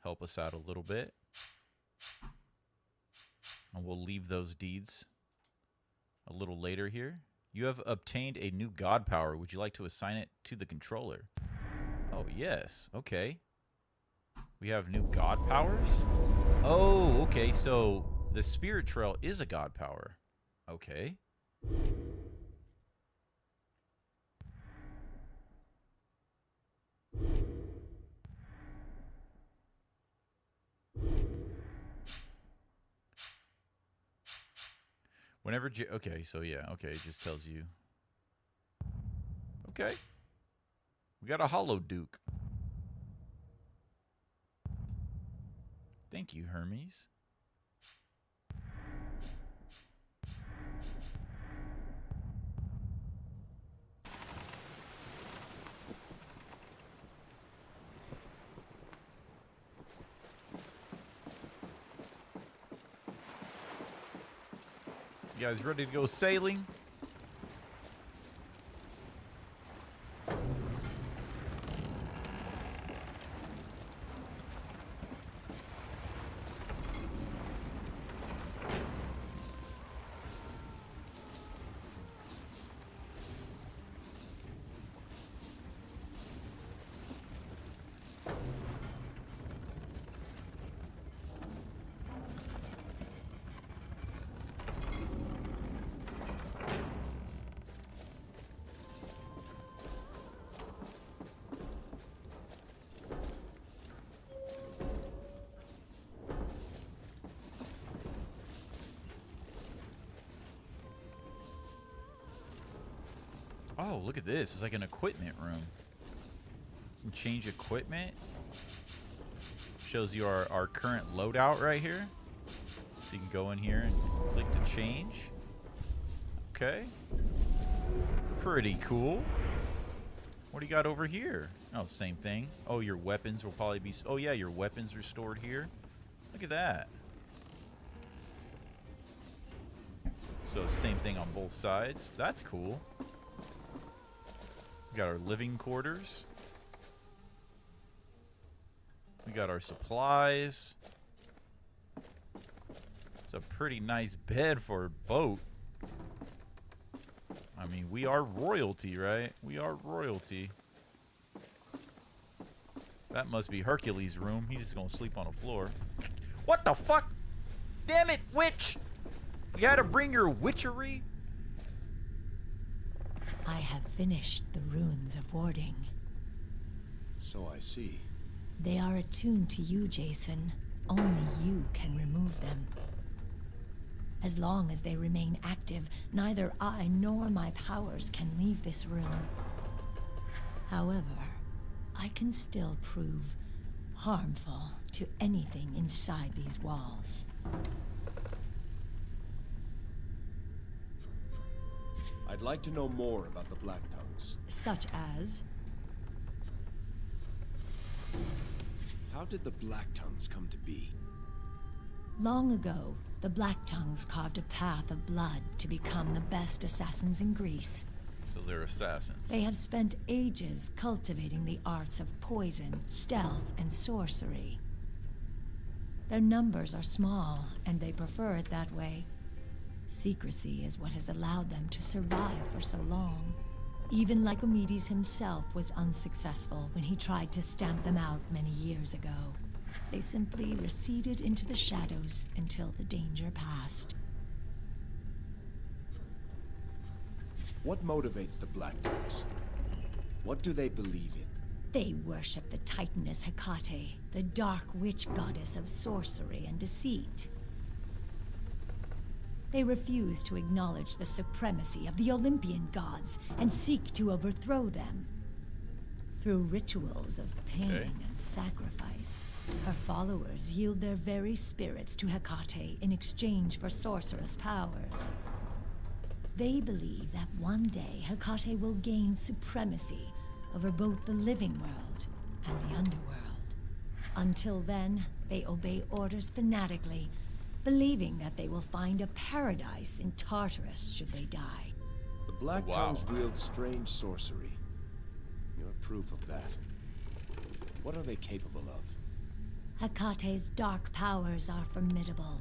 Help us out a little bit. And we'll leave those deeds a little later here. You have obtained a new god power. Would you like to assign it to the controller? Oh, yes. Okay. We have new god powers? Oh, okay. So the spirit trail is a god power. Okay. Whenever, okay, so yeah, okay, it just tells you. Okay. We got a Hollow Duke. Thank you, Hermes. You guys ready to go sailing? Oh, look at this. It's like an equipment room. You can change equipment. Shows you our current loadout right here. So you can go in here and click to change. Okay. Pretty cool. What do you got over here? Oh, same thing. Oh, your weapons will probably be... Oh, yeah, your weapons are stored here. Look at that. So, same thing on both sides. That's cool. We got our living quarters. We got our supplies. It's a pretty nice bed for a boat. I mean, we are royalty, right? We are royalty. That must be Hercules' room. He's just gonna sleep on the floor. What the fuck? Damn it, witch! You gotta bring your witchery? I have finished the runes of warding. So I see. They are attuned to you, Jason. Only you can remove them. As long as they remain active, neither I nor my powers can leave this room. However, I can still prove harmful to anything inside these walls. I'd like to know more about the Black Tongues. Such as? How did the Black Tongues come to be? Long ago, the Black Tongues carved a path of blood to become the best assassins in Greece. So they're assassins. They have spent ages cultivating the arts of poison, stealth, and sorcery. Their numbers are small, and they prefer it that way. Secrecy is what has allowed them to survive for so long. Even Lycomedes himself was unsuccessful when he tried to stamp them out many years ago. They simply receded into the shadows until the danger passed. What motivates the Black Tongues? What do they believe in? They worship the Titaness Hecate, the dark witch goddess of sorcery and deceit. They refuse to acknowledge the supremacy of the Olympian gods and seek to overthrow them. Through rituals of pain and sacrifice, her followers yield their very spirits to Hecate in exchange for sorcerous powers. They believe that one day Hecate will gain supremacy over both the living world and the underworld. Until then, they obey orders fanatically, believing that they will find a paradise in Tartarus should they die. The Black Tongues wield strange sorcery. You're proof of that. What are they capable of? Hecate's dark powers are formidable.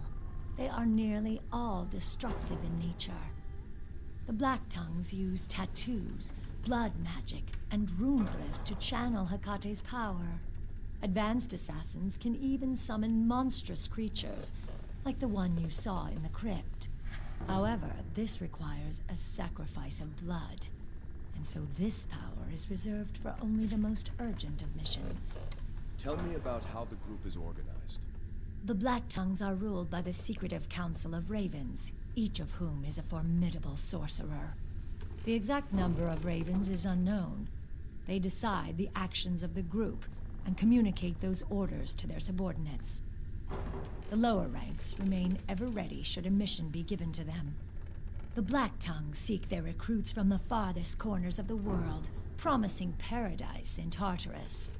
They are nearly all destructive in nature. The Black Tongues use tattoos, blood magic, and rune glyphs to channel Hecate's power. Advanced assassins can even summon monstrous creatures, like the one you saw in the crypt. However, this requires a sacrifice of blood, and so this power is reserved for only the most urgent of missions. Tell me about how the group is organized. The Black Tongues are ruled by the secretive Council of Ravens, each of whom is a formidable sorcerer. The exact number of ravens is unknown. They decide the actions of the group and communicate those orders to their subordinates. The lower ranks remain ever ready should a mission be given to them. The Black Tongues seek their recruits from the farthest corners of the world, promising paradise in Tartarus.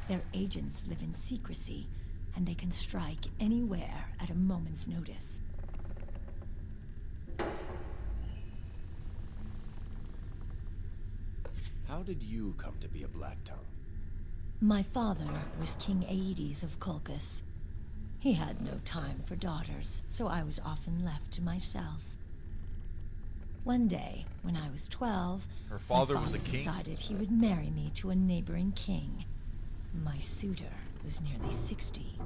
Their agents live in secrecy, and they can strike anywhere at a moment's notice. How did you come to be a Black Tongue? My father was King Aedes of Colchis. He had no time for daughters, so I was often left to myself. One day, when I was 12, Her father my was father a king? decided he would marry me to a neighboring king. My suitor was nearly 60.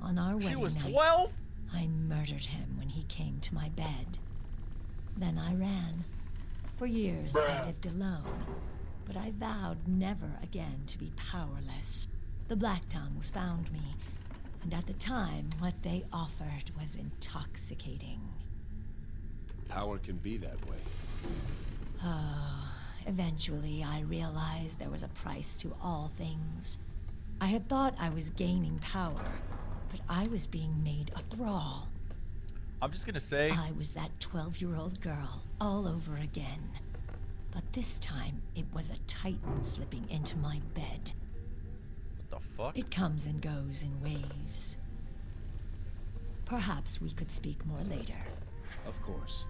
On our wedding She was night, 12? I murdered him when he came to my bed. Then I ran. For years, I lived alone, but I vowed never again to be powerless. The Black Tongues found me, and at the time, what they offered was intoxicating. Power can be that way. Eventually, I realized there was a price to all things. I had thought I was gaining power, but I was being made a thrall. I'm just gonna say, I was that 12-year-old girl all over again. But this time, it was a titan slipping into my bed. what the fuck? It comes and goes in waves. Perhaps we could speak more later. Of course.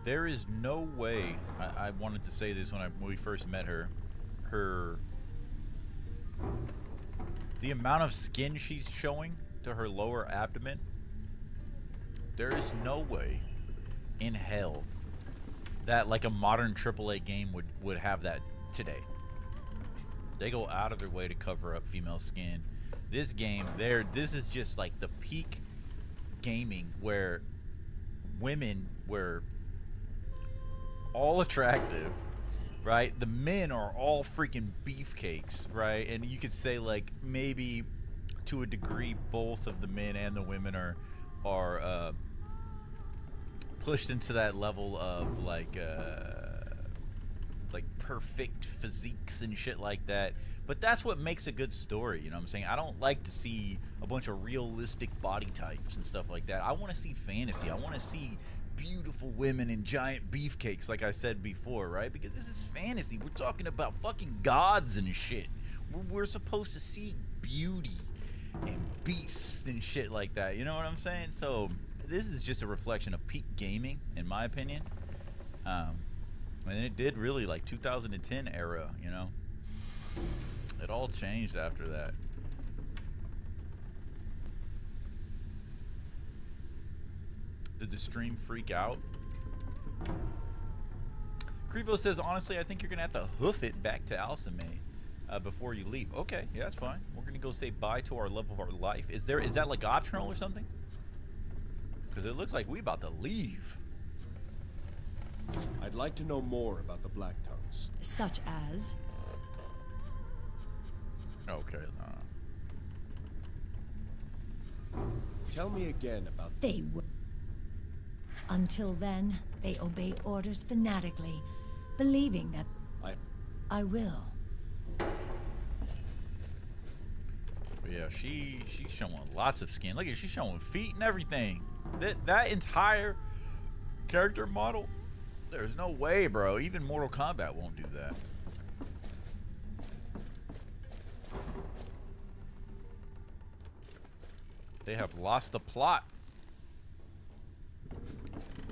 There is no way. I wanted to say this when we first met her. The amount of skin she's showing to her lower abdomen. There is no way in hell that like a modern AAA game would have that today. They go out of their way to cover up female skin. This game, this is just like the peak gaming where women were all attractive, right? The men are all freaking beefcakes, right? And you could say like maybe to a degree both of the men and the women are pushed into that level of like perfect physiques and shit like that. But that's what makes a good story, you know what I'm saying? I don't like to see a bunch of realistic body types and stuff like that. I want to see fantasy. I want to see beautiful women and giant beefcakes, like I said before, right? Because this is fantasy. We're talking about fucking gods and shit. We're supposed to see beauty and beasts and shit like that. You know what I'm saying? So this is just a reflection of peak gaming, in my opinion. And it did really like 2010 era, you know? It all changed after that. Did the stream freak out? Krevo says, honestly, I think you're gonna have to hoof it back to Alcmene before you leave. Okay, yeah, that's fine. We're gonna go say bye to our love of our life. Is that like optional or something? Because it looks like we about to leave. I'd like to know more about the Black Tongues. Such as? Okay, Tell me again about... They were. Until then, they obey orders fanatically, believing that I will. Yeah, she's showing lots of skin. Look at, she's showing feet and everything. That entire character model, there's no way, bro. Even Mortal Kombat won't do that. They have lost the plot.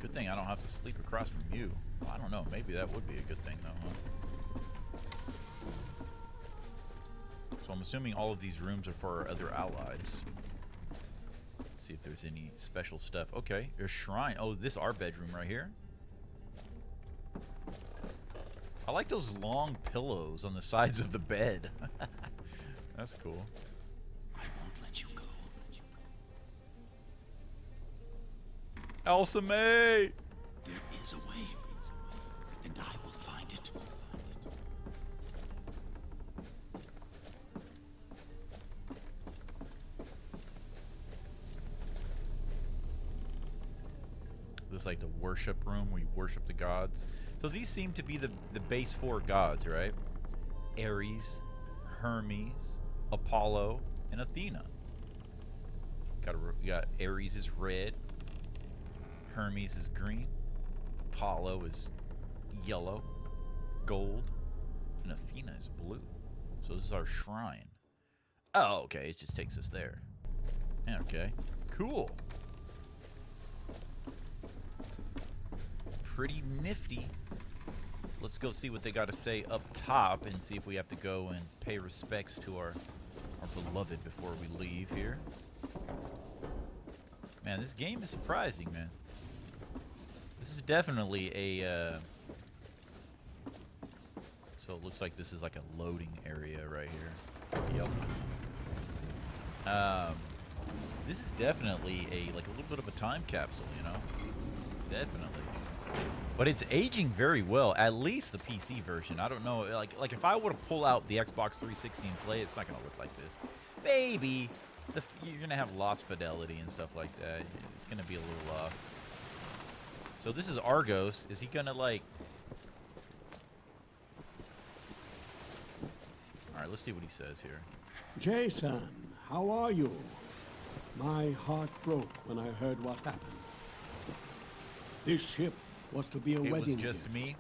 Good thing I don't have to sleep across from you. Well, I don't know. Maybe that would be a good thing, though, huh? So I'm assuming all of these rooms are for our other allies. Let's see if there's any special stuff. Okay, there's shrine. Oh, this is our bedroom right here. I like those long pillows on the sides of the bed. That's cool. I won't let you go. Alcmene! There is a way, and I will find it. This is like the worship room where you worship the gods. So these seem to be the base four gods, right? Ares, Hermes, Apollo, and Athena. You got Ares is red, Hermes is green, Apollo is yellow, gold, and Athena is blue. So this is our shrine. Oh, okay, it just takes us there. Okay, cool. Pretty nifty. let's go see what they got to say up top and see if we have to go and pay respects to our beloved before we leave here. Man, this game is surprising, man. This is definitely a... So it looks like this is like a loading area right here. Yep. This is definitely a little bit of a time capsule, you know? Definitely. But it's aging very well, at least the PC version. I don't know, like if I were to pull out the Xbox 360 and play, it's not going to look like this. Maybe. You're going to have lost fidelity and stuff like that. It's going to be a little off. So this is Argos. Is he going to, like... Alright, let's see what he says here. Jason, how are you? My heart broke when I heard what happened. This ship was to be a wedding was just gift. Me?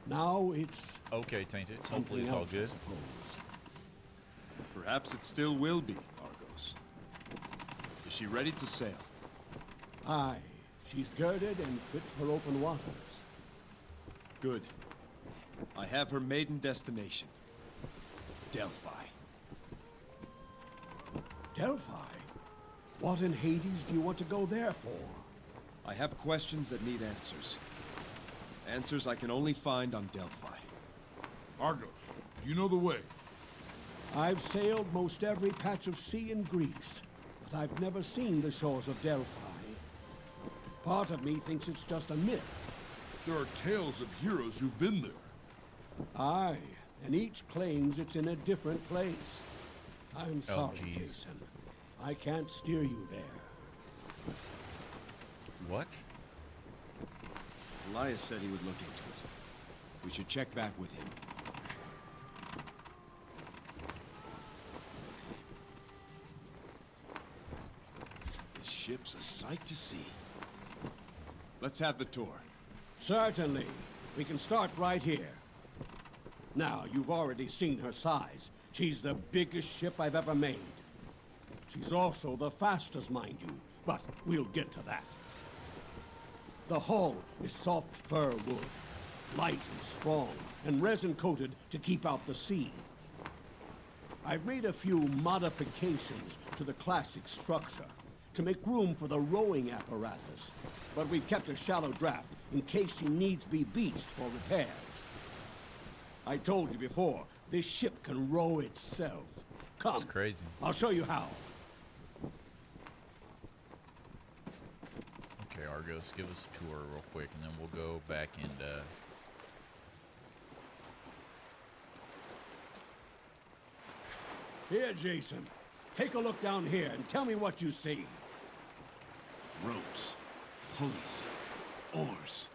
Now it's... Okay, Tainted. Hopefully it's all good. I suppose. Perhaps it still will be, Argos. Is she ready to sail? Aye. She's girded and fit for open waters. Good. I have her maiden destination. Delphi. Delphi? What in Hades do you want to go there for? I have questions that need answers. Answers I can only find on Delphi. Argos, do you know the way? I've sailed most every patch of sea in Greece, but I've never seen the shores of Delphi. Part of me thinks it's just a myth. There are tales of heroes who've been there. Aye, and each claims it's in a different place. I'm sorry, Jason. I can't steer you there. What? Elias said he would look into it. We should check back with him. This ship's a sight to see. Let's have the tour. Certainly. We can start right here. Now, you've already seen her size. She's the biggest ship I've ever made. She's also the fastest, mind you, but we'll get to that. The hull is soft fir wood, light and strong, and resin-coated to keep out the sea. I've made a few modifications to the classic structure to make room for the rowing apparatus, but we've kept a shallow draft in case she needs to be beached for repairs. I told you before, this ship can row itself. Come, that's crazy. I'll show you how. Okay, Argos, give us a tour real quick, and then we'll go back and Here, Jason. Take a look down here and tell me what you see. Ropes, pulleys, oars.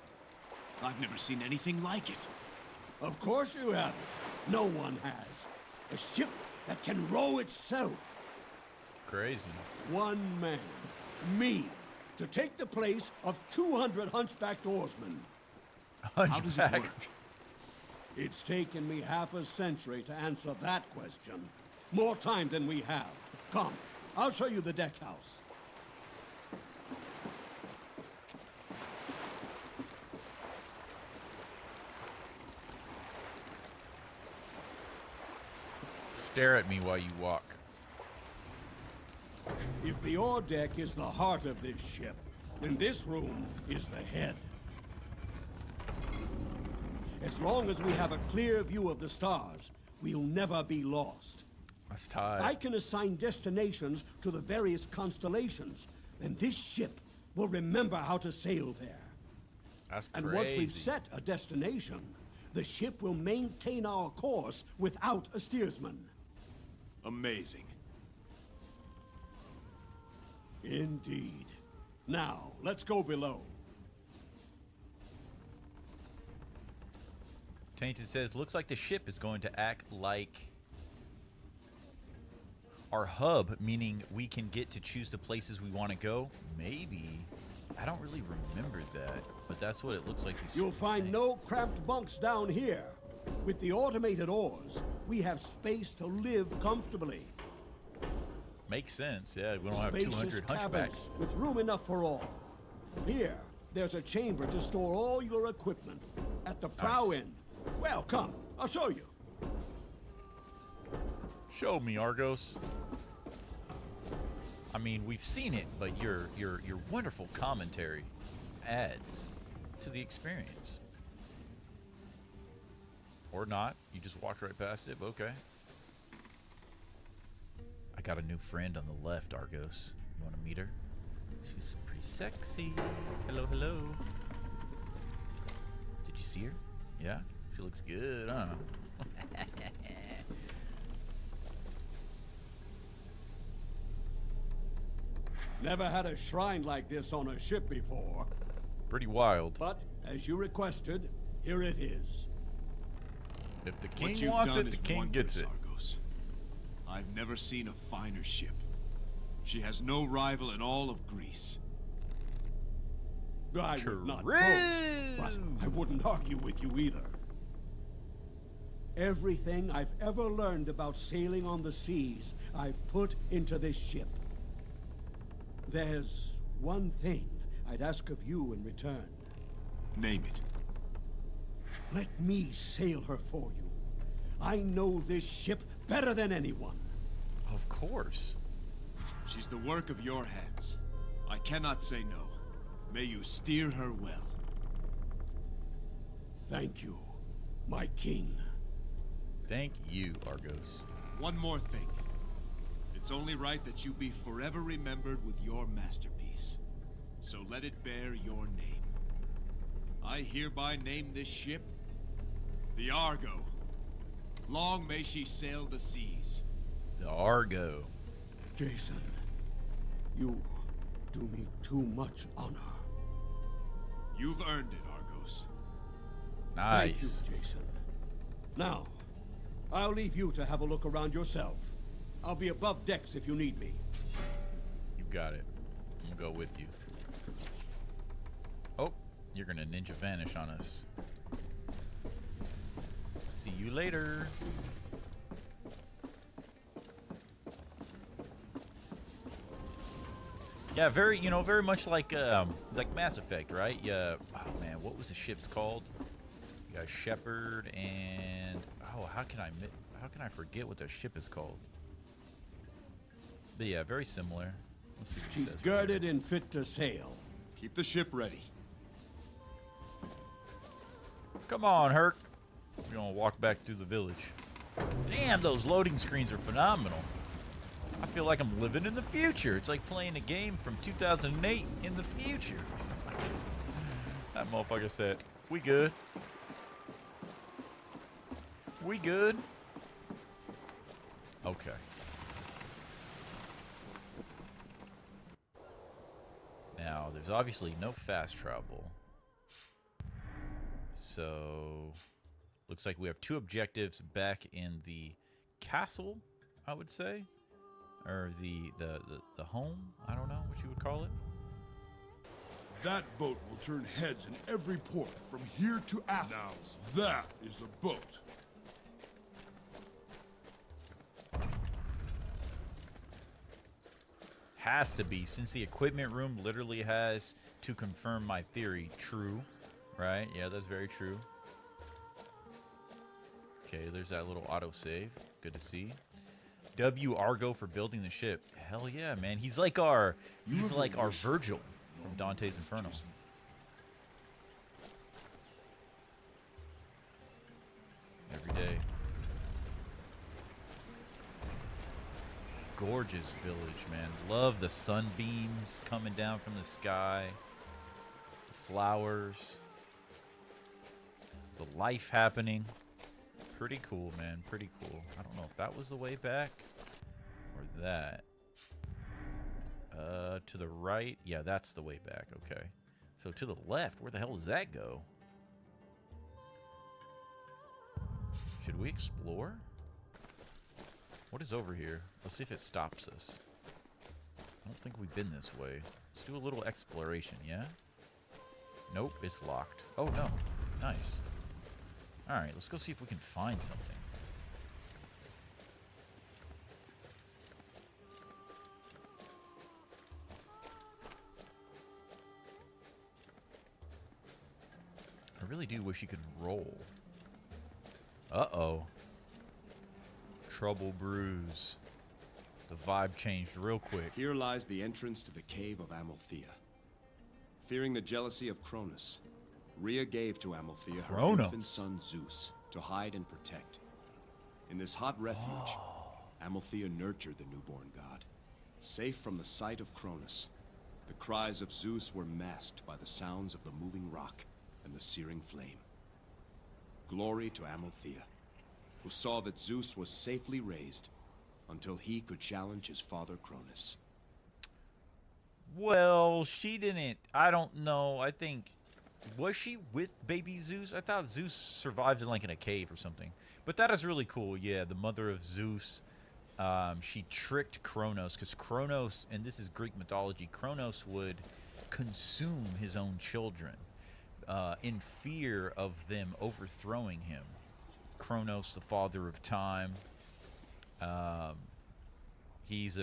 I've never seen anything like it. Of course you haven't. No one has. A ship that can row itself. Crazy. One man, me, to take the place of 200 hunchbacked oarsmen. How does it work? It's taken me half a century to answer that question. More time than we have. Come, I'll show you the deck house. Stare at me while you walk. If the ore deck is the heart of this ship, then this room is the head. As long as we have a clear view of the stars, we'll never be lost. That's tight. I can assign destinations to the various constellations, and this ship will remember how to sail there. That's and crazy. once we've set a destination, the ship will maintain our course without a steersman. Amazing. Indeed. Now, let's go below. Tainted says, looks like the ship is going to act like our hub, meaning we can get to choose the places we want to go. Maybe. I don't really remember that, but that's what it looks like. You'll find no cramped bunks down here. With the automated oars, we have space to live comfortably. Makes sense, yeah. We don't have Spacious 200 cabins hunchbacks. with room enough for all. Here, there's a chamber to store all your equipment. At the prow end, Well, come. I'll show you. Show me, Argos. I mean, we've seen it, but your wonderful commentary adds to the experience. Or not. You just walked right past it, but okay. I got a new friend on the left, Argos. You want to meet her? She's pretty sexy. Hello, hello. Did you see her? Yeah? She looks good, huh? Never had a shrine like this on a ship before. Pretty wild. But, as you requested, here it is. If the king wants it, the king gets it. Argos. I've never seen a finer ship. She has no rival in all of Greece. I would not boast, but I wouldn't argue with you either. Everything I've ever learned about sailing on the seas, I've put into this ship. There's one thing I'd ask of you in return. Name it. Let me sail her for you. I know this ship better than anyone. Of course. She's the work of your hands. I cannot say no. May you steer her well. Thank you, my king. Thank you, Argos. One more thing. It's only right that you be forever remembered with your masterpiece. So let it bear your name. I hereby name this ship the Argo. Long may she sail the seas. The Argo. Jason, you do me too much honor. You've earned it, Argos. Nice. Thank you, Jason. Now, I'll leave you to have a look around yourself. I'll be above decks if you need me. You got it. I'm gonna go with you. Oh, you're gonna ninja vanish on us. See you later. Yeah, very, very much like Mass Effect, right? Yeah. Oh man, what was the ship's called? You got Shepard and how can I forget what the ship is called? But yeah, very similar. Let's see what She's it says. girded and fit to sail. Keep the ship ready. Come on, Herc. We're gonna walk back through the village. Damn, those loading screens are phenomenal. I feel like I'm living in the future. It's like playing a game from 2008 in the future. That motherfucker said, "We good. We good." Okay. Now, there's obviously no fast travel. So, looks like we have two objectives back in the castle, I would say. Or the home, I don't know what you would call it. That boat will turn heads in every port from here to Athens. Now, that is a boat. Has to be, since the equipment room literally has, to confirm my theory, true. Right? Yeah, that's very true. Okay, there's that little autosave. Good to see. W. Argo for building the ship. Hell yeah, man. He's like our Virgil from Dante's Inferno. Every day. Gorgeous village, man. Love the sunbeams coming down from the sky. The flowers. The life happening. Pretty cool, man. Pretty cool. I don't know if that was the way back or that. To the right. Yeah, that's the way back. Okay. So to the left, where the hell does that go? Should we explore? What is over here? Let's see if it stops us. I don't think we've been this way. Let's do a little exploration, yeah? Nope, it's locked. Oh, no. Nice. Alright, let's go see if we can find something. I really do wish you could roll. Uh-oh. Trouble brews. The vibe changed real quick. Here lies the entrance to the cave of Amalthea. Fearing the jealousy of Cronus, Rhea gave to Amalthea her infant son Zeus to hide and protect. In this hot refuge, Amalthea nurtured the newborn god. Safe from the sight of Cronus, the cries of Zeus were masked by the sounds of the moving rock and the searing flame. Glory to Amalthea, who saw that Zeus was safely raised until he could challenge his father Cronus. Well, she didn't. I don't know. I think... Was she with baby Zeus? I thought Zeus survived in like in a cave or something. But that is really cool. Yeah, the mother of Zeus. She tricked Kronos, because Kronos, and this is Greek mythology, Kronos would consume his own children in fear of them overthrowing him. Kronos, the father of time. He's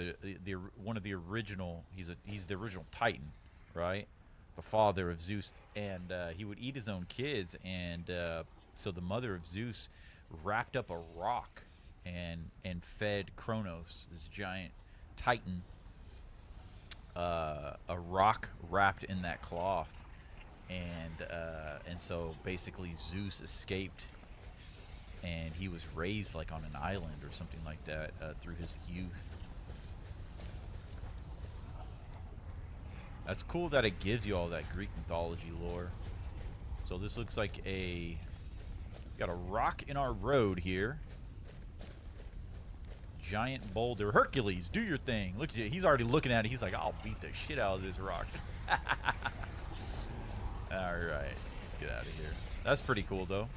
one of the original. He's the original Titan, right? The father of Zeus, and he would eat his own kids, and so the mother of Zeus wrapped up a rock and fed Kronos, this giant Titan, a rock wrapped in that cloth, and so basically Zeus escaped, and he was raised like on an island or something like that through his youth. That's cool that it gives you all that Greek mythology lore. So this looks like got a rock in our road here. Giant boulder. Hercules, do your thing. Look at you. He's already looking at it. He's like, I'll beat the shit out of this rock. All right, let's get out of here. That's pretty cool, though.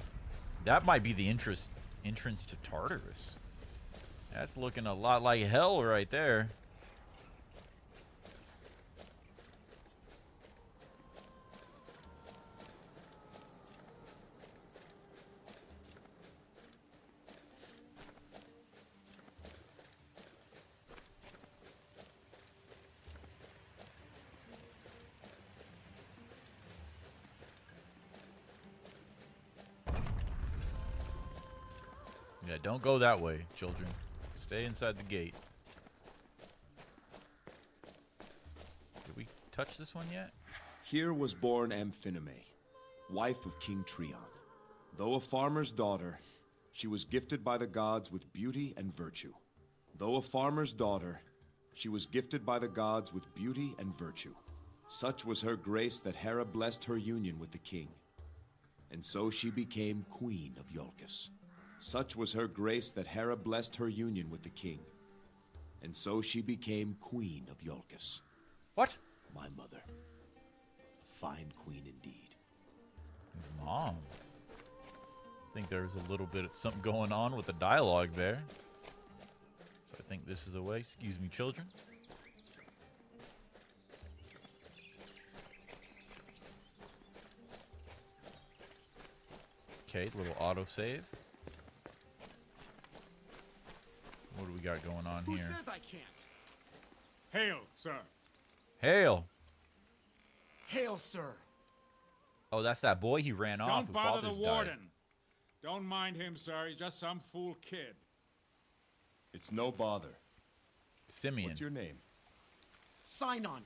That might be the entrance to Tartarus. That's looking a lot like hell right there. Yeah, don't go that way, children. Stay inside the gate. Did we touch this one yet? Here was born Amphinome, wife of King Trion. Though a farmer's daughter, she was gifted by the gods with beauty and virtue. Though a farmer's daughter, she was gifted by the gods with beauty and virtue. Such was her grace that Hera blessed her union with the king. And so she became queen of Iolcus. Such was her grace that Hera blessed her union with the king. And so she became queen of Iolcus. What? My mother. A fine queen indeed. Mom. I think there's a little bit of something going on with the dialogue there. So I think this is the way. Excuse me, children. Okay, little autosave. What do we got going on here? Who says I can't? Hail, sir. Hail. Hail, sir. Oh, that's that boy he ran off. Don't bother the warden. Don't mind him, sir. He's just some fool kid. It's no bother. Simeon. What's your name? Sinon.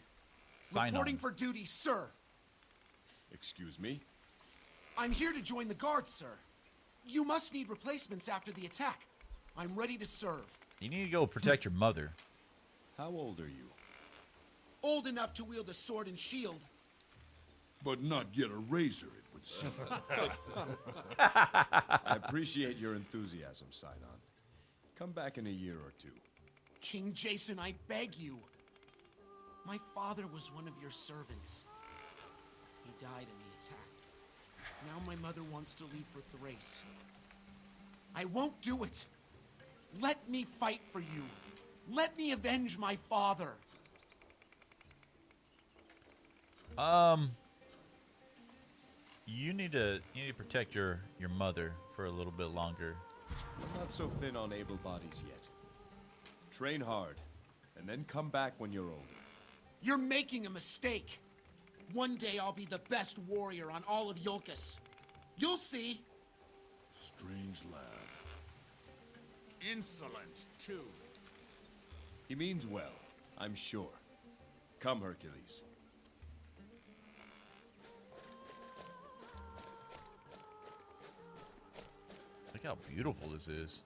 Sinon. Reporting for duty, sir. Excuse me? I'm here to join the guard, sir. You must need replacements after the attack. I'm ready to serve. You need to go protect your mother. How old are you? Old enough to wield a sword and shield. But not yet a razor, it would seem. I appreciate your enthusiasm, Sinon. Come back in a year or two. King Jason, I beg you. My father was one of your servants. He died in the attack. Now my mother wants to leave for Thrace. I won't do it. Let me fight for you. Let me avenge my father. You need to protect your mother for a little bit longer. I'm not so thin on able bodies yet. Train hard, and then come back when you're older. You're making a mistake. One day I'll be the best warrior on all of Iolcus. You'll see. Strange lad. Insolent, too. He means well, I'm sure. Come, Hercules. Look how beautiful this is.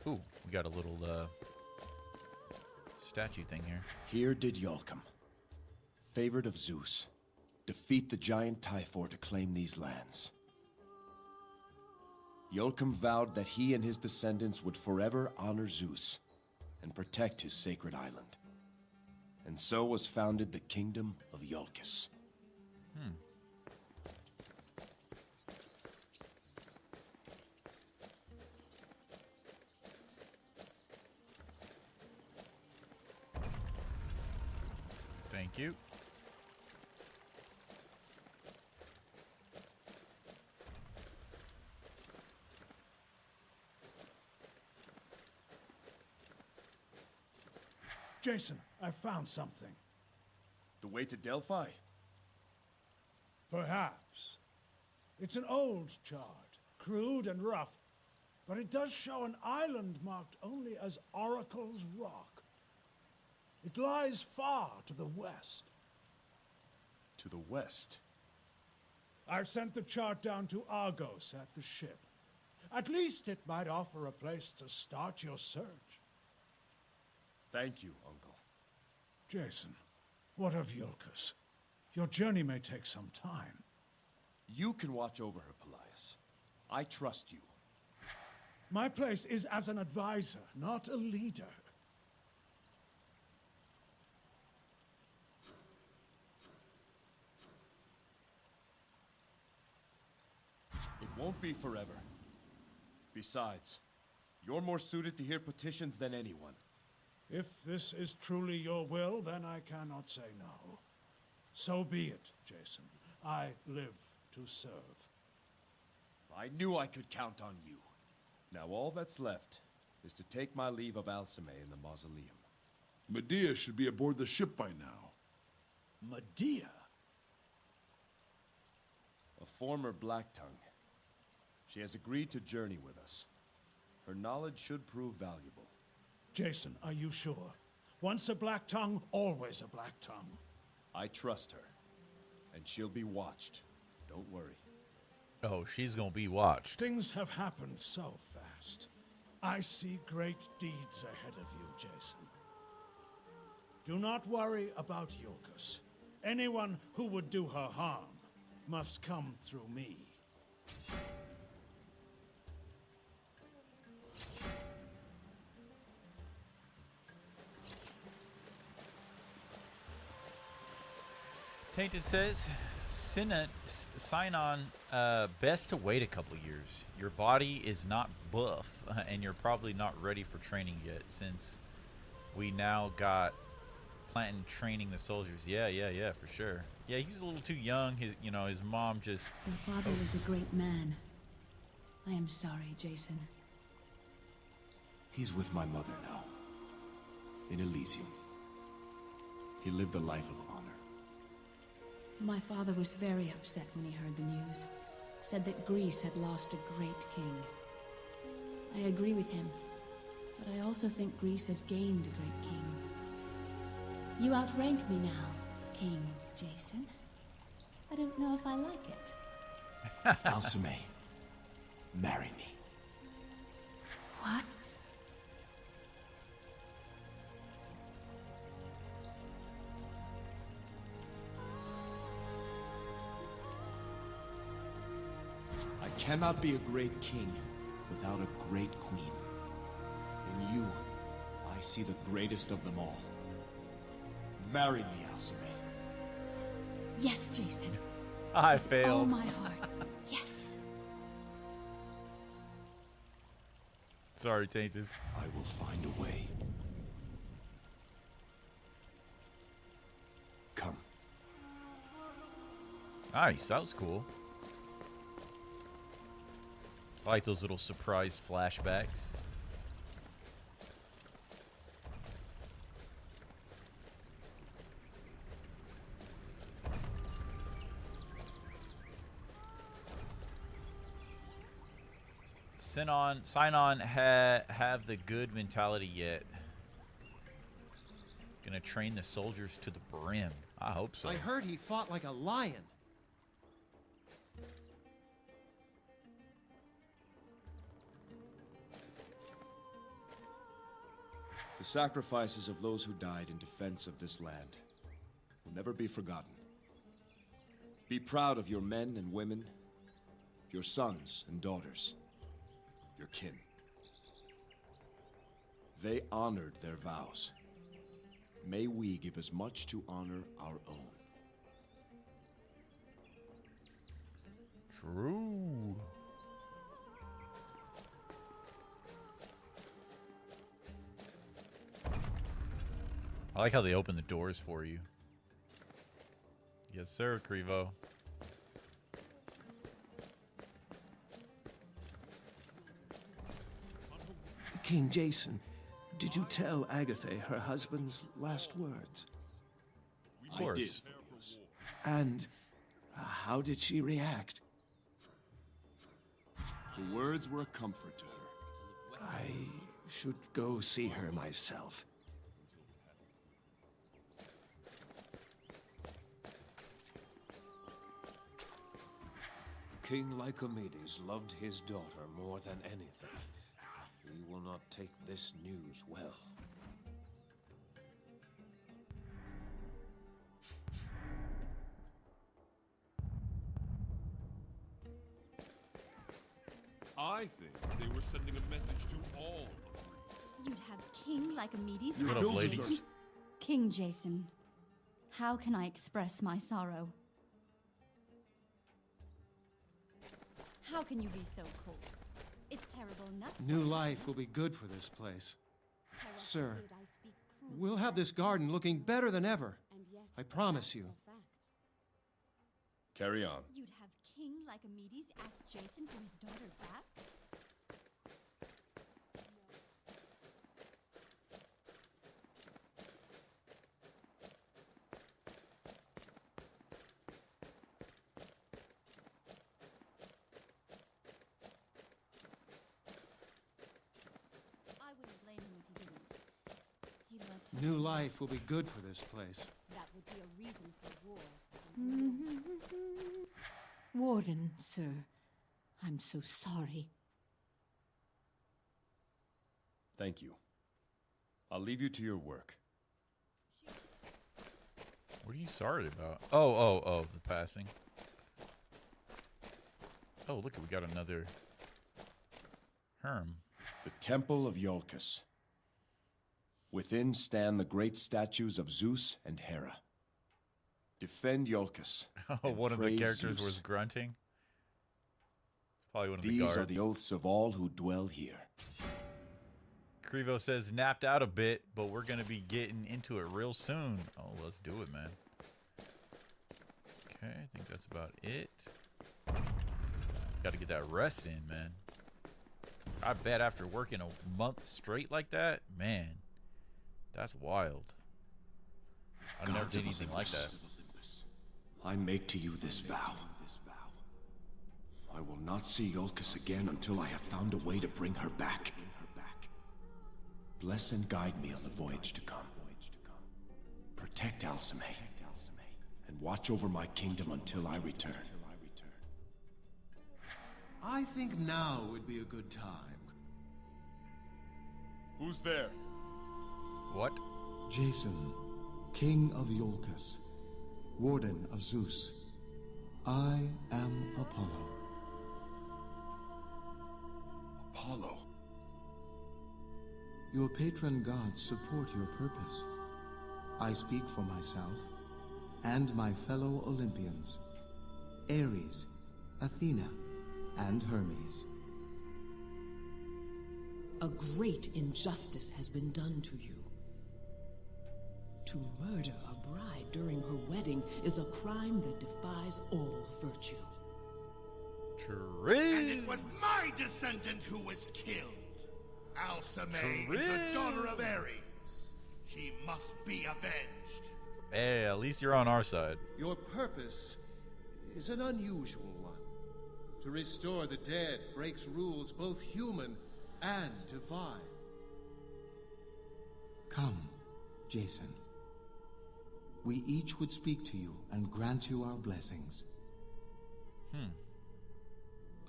Ooh, we got a little statue thing here. Here did Iolcum, favored of Zeus, defeat the giant Typhor to claim these lands. Iolcum vowed that he and his descendants would forever honor Zeus and protect his sacred island. And so was founded the kingdom of Iolcus. Thank you. Jason, I found something. The way to Delphi? Perhaps. It's an old chart, crude and rough, but it does show an island marked only as Oracle's Rock. It lies far to the west. To the west? I've sent the chart down to Argos at the ship. At least it might offer a place to start your search. Thank you, Uncle. Jason, what of Iolcus? Your journey may take some time. You can watch over her, Pelaius. I trust you. My place is as an advisor, not a leader. It won't be forever. Besides, you're more suited to hear petitions than anyone. If this is truly your will, then I cannot say no. So be it, Jason. I live to serve. I knew I could count on you. Now all that's left is to take my leave of Alcmene in the mausoleum. Medea should be aboard the ship by now. Medea? A former Black Tongue. She has agreed to journey with us. Her knowledge should prove valuable. Jason, are you sure? Once a Black Tongue, always a Black Tongue. I trust her, and she'll be watched. Don't worry. Oh, she's gonna be watched. Things have happened so fast. I see great deeds ahead of you, Jason. Do not worry about Iolcus. Anyone who would do her harm must come through me. Tainted says, sign on, best to wait a couple years. Your body is not buff, and you're probably not ready for training yet, since we now got Planton training the soldiers. Yeah, for sure. Yeah, he's a little too young. His mom just... Your father was a great man. I am sorry, Jason. He's with my mother now. In Elysium. He lived a life of honor. My father was very upset when he heard the news. Said that Greece had lost a great king. I agree with him, but I also think Greece has gained a great king. You outrank me now, King Jason. I don't know if I like it. Alcmene, marry me. What? I cannot be a great king without a great queen. In you, I see the greatest of them all. Marry me, Alcmene. Yes, Jason. I With failed. all my heart. Yes. Sorry, Tainted. I will find a way. Nice, that was cool. I like those little surprise flashbacks. Sign on have the good mentality yet. Gonna train the soldiers to the brim. I hope so. I heard he fought like a lion. The sacrifices of those who died in defense of this land will never be forgotten. Be proud of your men and women, your sons and daughters, your kin. They honored their vows. May we give as much to honor our own. True. I like how they open the doors for you. Yes, sir, Krevo. King Jason, did you tell Agatha her husband's last words? Of course. I did. And how did she react? The words were a comfort to her. I should go see her myself. King Lycomedes loved his daughter more than anything. He will not take this news well. I think they were sending a message to all of Greece. You'd have King Lycomedes. What up, ladies? King Jason, how can I express my sorrow? How can you be so cold? It's terrible enough. New life will be good for this place. Sir, we'll have this garden looking better than ever. I promise you. Carry on. You'd have King Lycomedes ask Jason for his daughter back? I wouldn't blame him if he didn't. He loved her. New life will be good for this place. That would be a reason for war. Warden, sir, I'm so sorry. Thank you. I'll leave you to your work. What are you sorry about? Oh, the passing. Oh, look, we got another Herm. The Temple of Iolcus. Within stand the great statues of Zeus and Hera. Defend Iolcus. Oh, one of the praise characters Zeus. was grunting. Probably one of the These guards. are the oaths of all who dwell here. Krevo says napped out a bit, but we're gonna be getting into it real soon. Oh, let's do it, man. Okay, I think that's about it. Got to get that rest in, man. I bet after working a month straight like that, man, that's wild. I never Gods did of anything like that. I make to you this vow. I will not see Iolcus again until I have found a way to bring her back. Bless and guide me on the voyage to come. Protect Alcmene, and watch over my kingdom until I return. I think now would be a good time. Who's there? What? Jason, King of Iolcus, Warden of Zeus. I am Apollo. Apollo? Your patron gods support your purpose. I speak for myself and my fellow Olympians, Ares, Athena, and Hermes. A great injustice has been done to you. To murder a bride during her wedding is a crime that defies all virtue. True. And it was my descendant who was killed. Alcmene is the daughter of Ares. She must be avenged. Hey, at least you're on our side. Your purpose is an unusual one. To restore the dead breaks rules both human and divine. Come, Jason. We each would speak to you and grant you our blessings.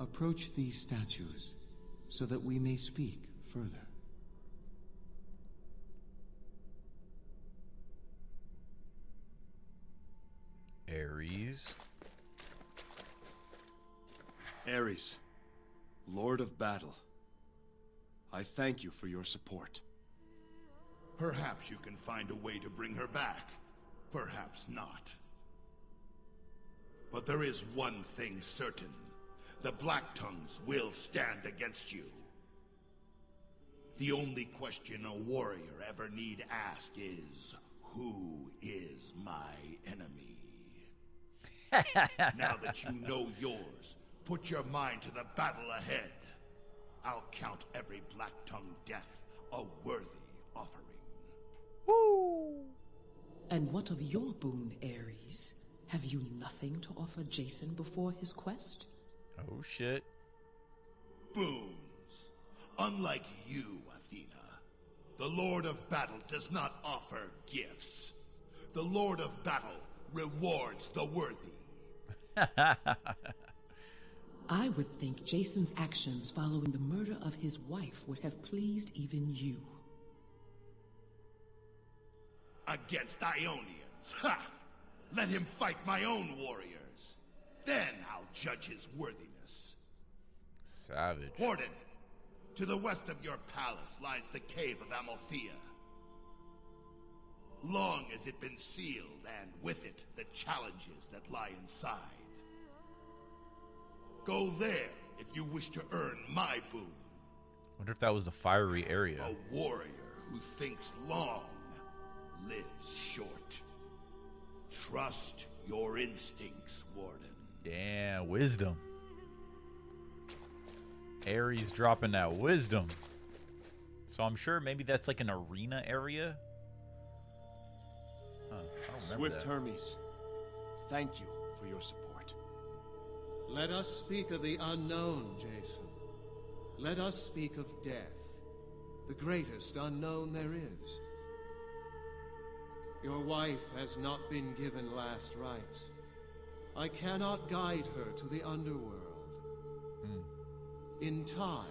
Approach these statues so that we may speak further. Ares. Ares, Lord of Battle. I thank you for your support. Perhaps you can find a way to bring her back. Perhaps not. But there is one thing certain. The Black Tongues will stand against you. The only question a warrior ever need ask is, who is my enemy? Now that you know yours, put your mind to the battle ahead. I'll count every Black-Tongue death a worthy offering. Woo! And what of your boon, Ares? Have you nothing to offer Jason before his quest? Oh, shit. Boons. Unlike you, Athena, the Lord of Battle does not offer gifts. The Lord of Battle rewards the worthy. I would think Jason's actions following the murder of his wife would have pleased even you. Against Ionians, ha! Let him fight my own warriors. Then I'll judge his worthiness. Savage. Warden, to the west of your palace lies the cave of Amalthea. Long has it been sealed, and with it, the challenges that lie inside. Go there if you wish to earn my boon. Wonder if that was the fiery area. A warrior who thinks long lives short. Trust your instincts, Warden. Damn, wisdom. Ares dropping that wisdom. So I'm sure maybe that's like an arena area. Huh, I don't remember Swift that. Hermes, thank you for your support. Let us speak of the unknown, Jason. Let us speak of death, the greatest unknown there is. Your wife has not been given last rites. I cannot guide her to the underworld. In time,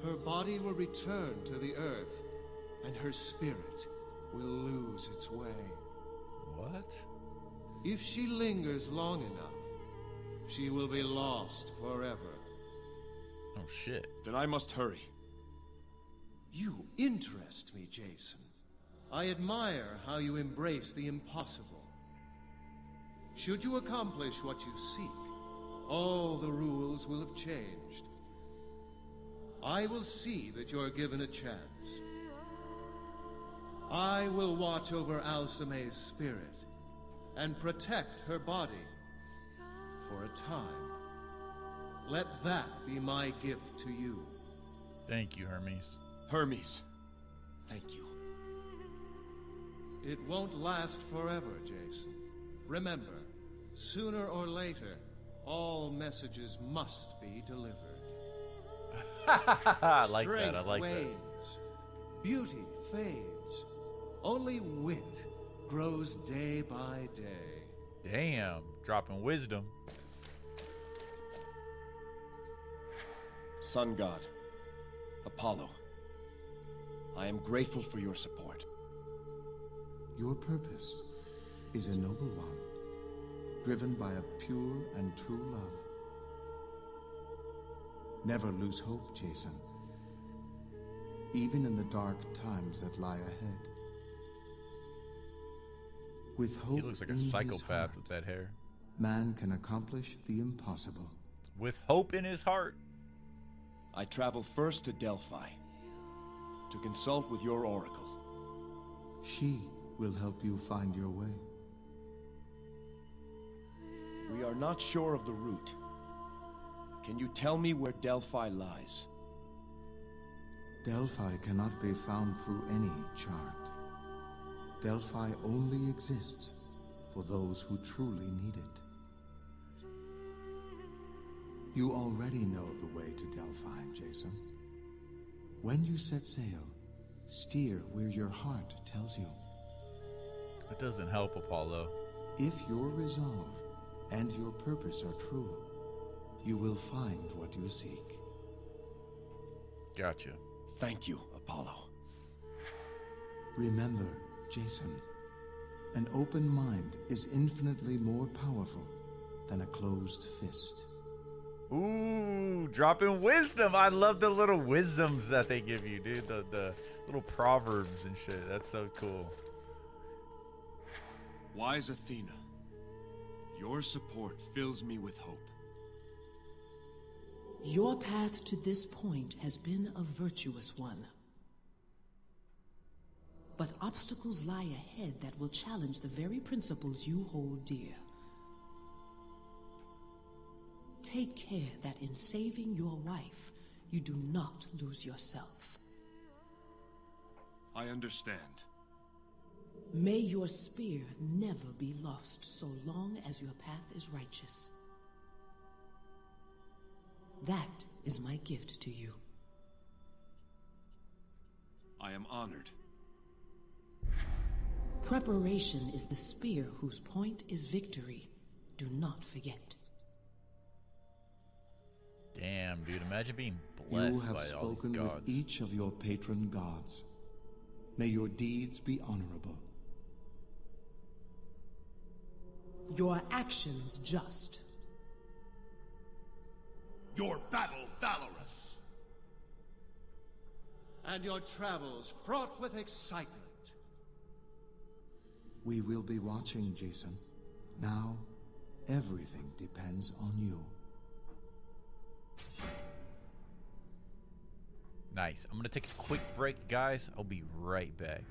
her body will return to the earth, and her spirit will lose its way. What? If she lingers long enough, she will be lost forever. Oh, shit. Then I must hurry. You interest me, Jason. I admire how you embrace the impossible. Should you accomplish what you seek, all the rules will have changed. I will see that you're given a chance. I will watch over Alcmene's spirit and protect her body for a time. Let that be my gift to you. Thank you, Hermes. Hermes, thank you. It won't last forever, Jason. Remember, sooner or later, all messages must be delivered. I like that. I like that. Wanes, beauty fades. Only wit grows day by day. Damn, dropping wisdom. Sun God, Apollo, I am grateful for your support. Your purpose is a noble one, driven by a pure and true love. Never lose hope, Jason, even in the dark times that lie ahead. With hope He looks like a in his psychopath heart, with that hair. man can accomplish the impossible. With hope in his heart. I travel first to Delphi to consult with your oracle. She will help you find your way. We are not sure of the route. Can you tell me where Delphi lies? Delphi cannot be found through any chart. Delphi only exists for those who truly need it. You already know the way to Delphi, Jason. When you set sail, steer where your heart tells you. It doesn't help, Apollo. If your resolve and your purpose are true, you will find what you seek. Gotcha. Thank you, Apollo. Remember, Jason, an open mind is infinitely more powerful than a closed fist. Ooh, dropping wisdom. I love the little wisdoms that they give you, dude. The little proverbs and shit. That's so cool. Wise Athena, your support fills me with hope. Your path to this point has been a virtuous one. But obstacles lie ahead that will challenge the very principles you hold dear. Take care that in saving your wife, you do not lose yourself. I understand. May your spear never be lost so long as your path is righteous. That is my gift to you. I am honored. Preparation is the spear whose point is victory. Do not forget. Damn, dude. Imagine being You blessed have by all these spoken gods. with each of your patron gods. May your deeds be honorable. Your actions just. Your battle valorous. And your travels fraught with excitement. We will be watching, Jason. Now, everything depends on you. Nice. I'm going to take a quick break, guys. I'll be right back.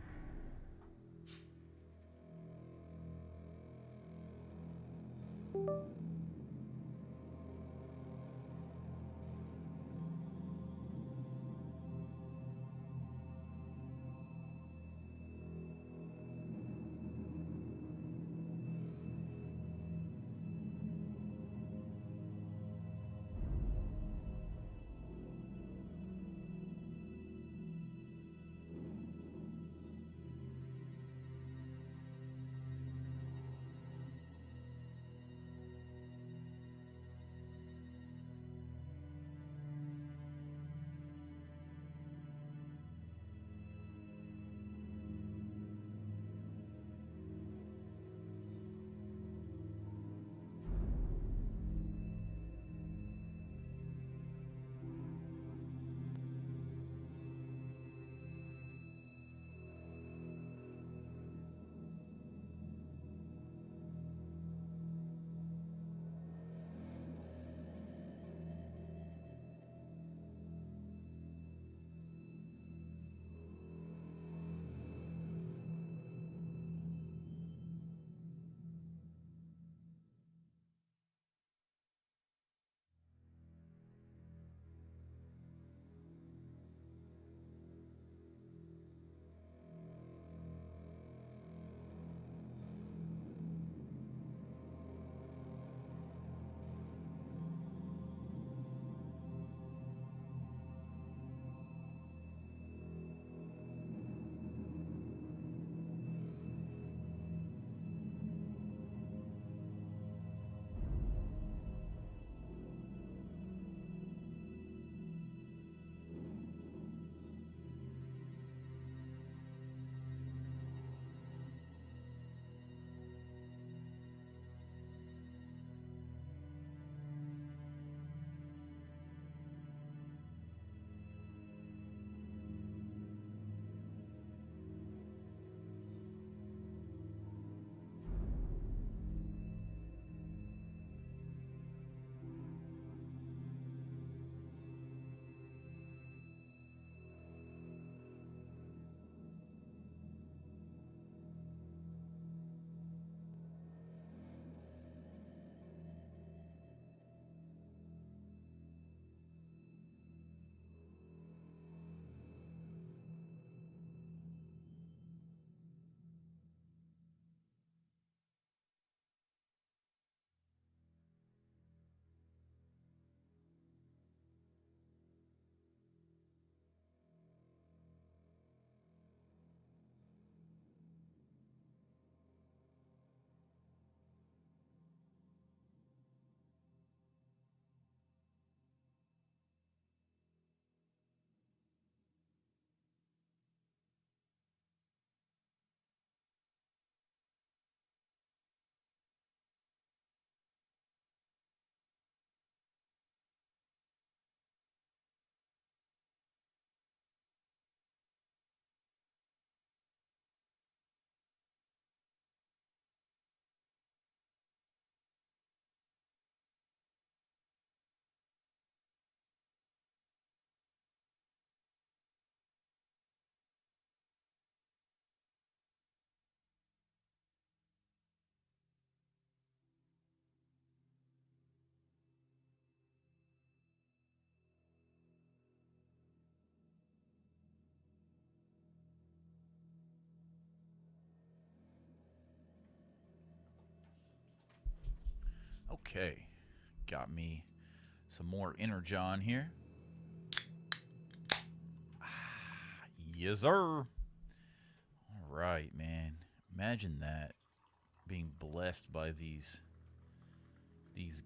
Okay. Got me some more energon here. Yes, sir. All right, man. Imagine that. Being blessed by these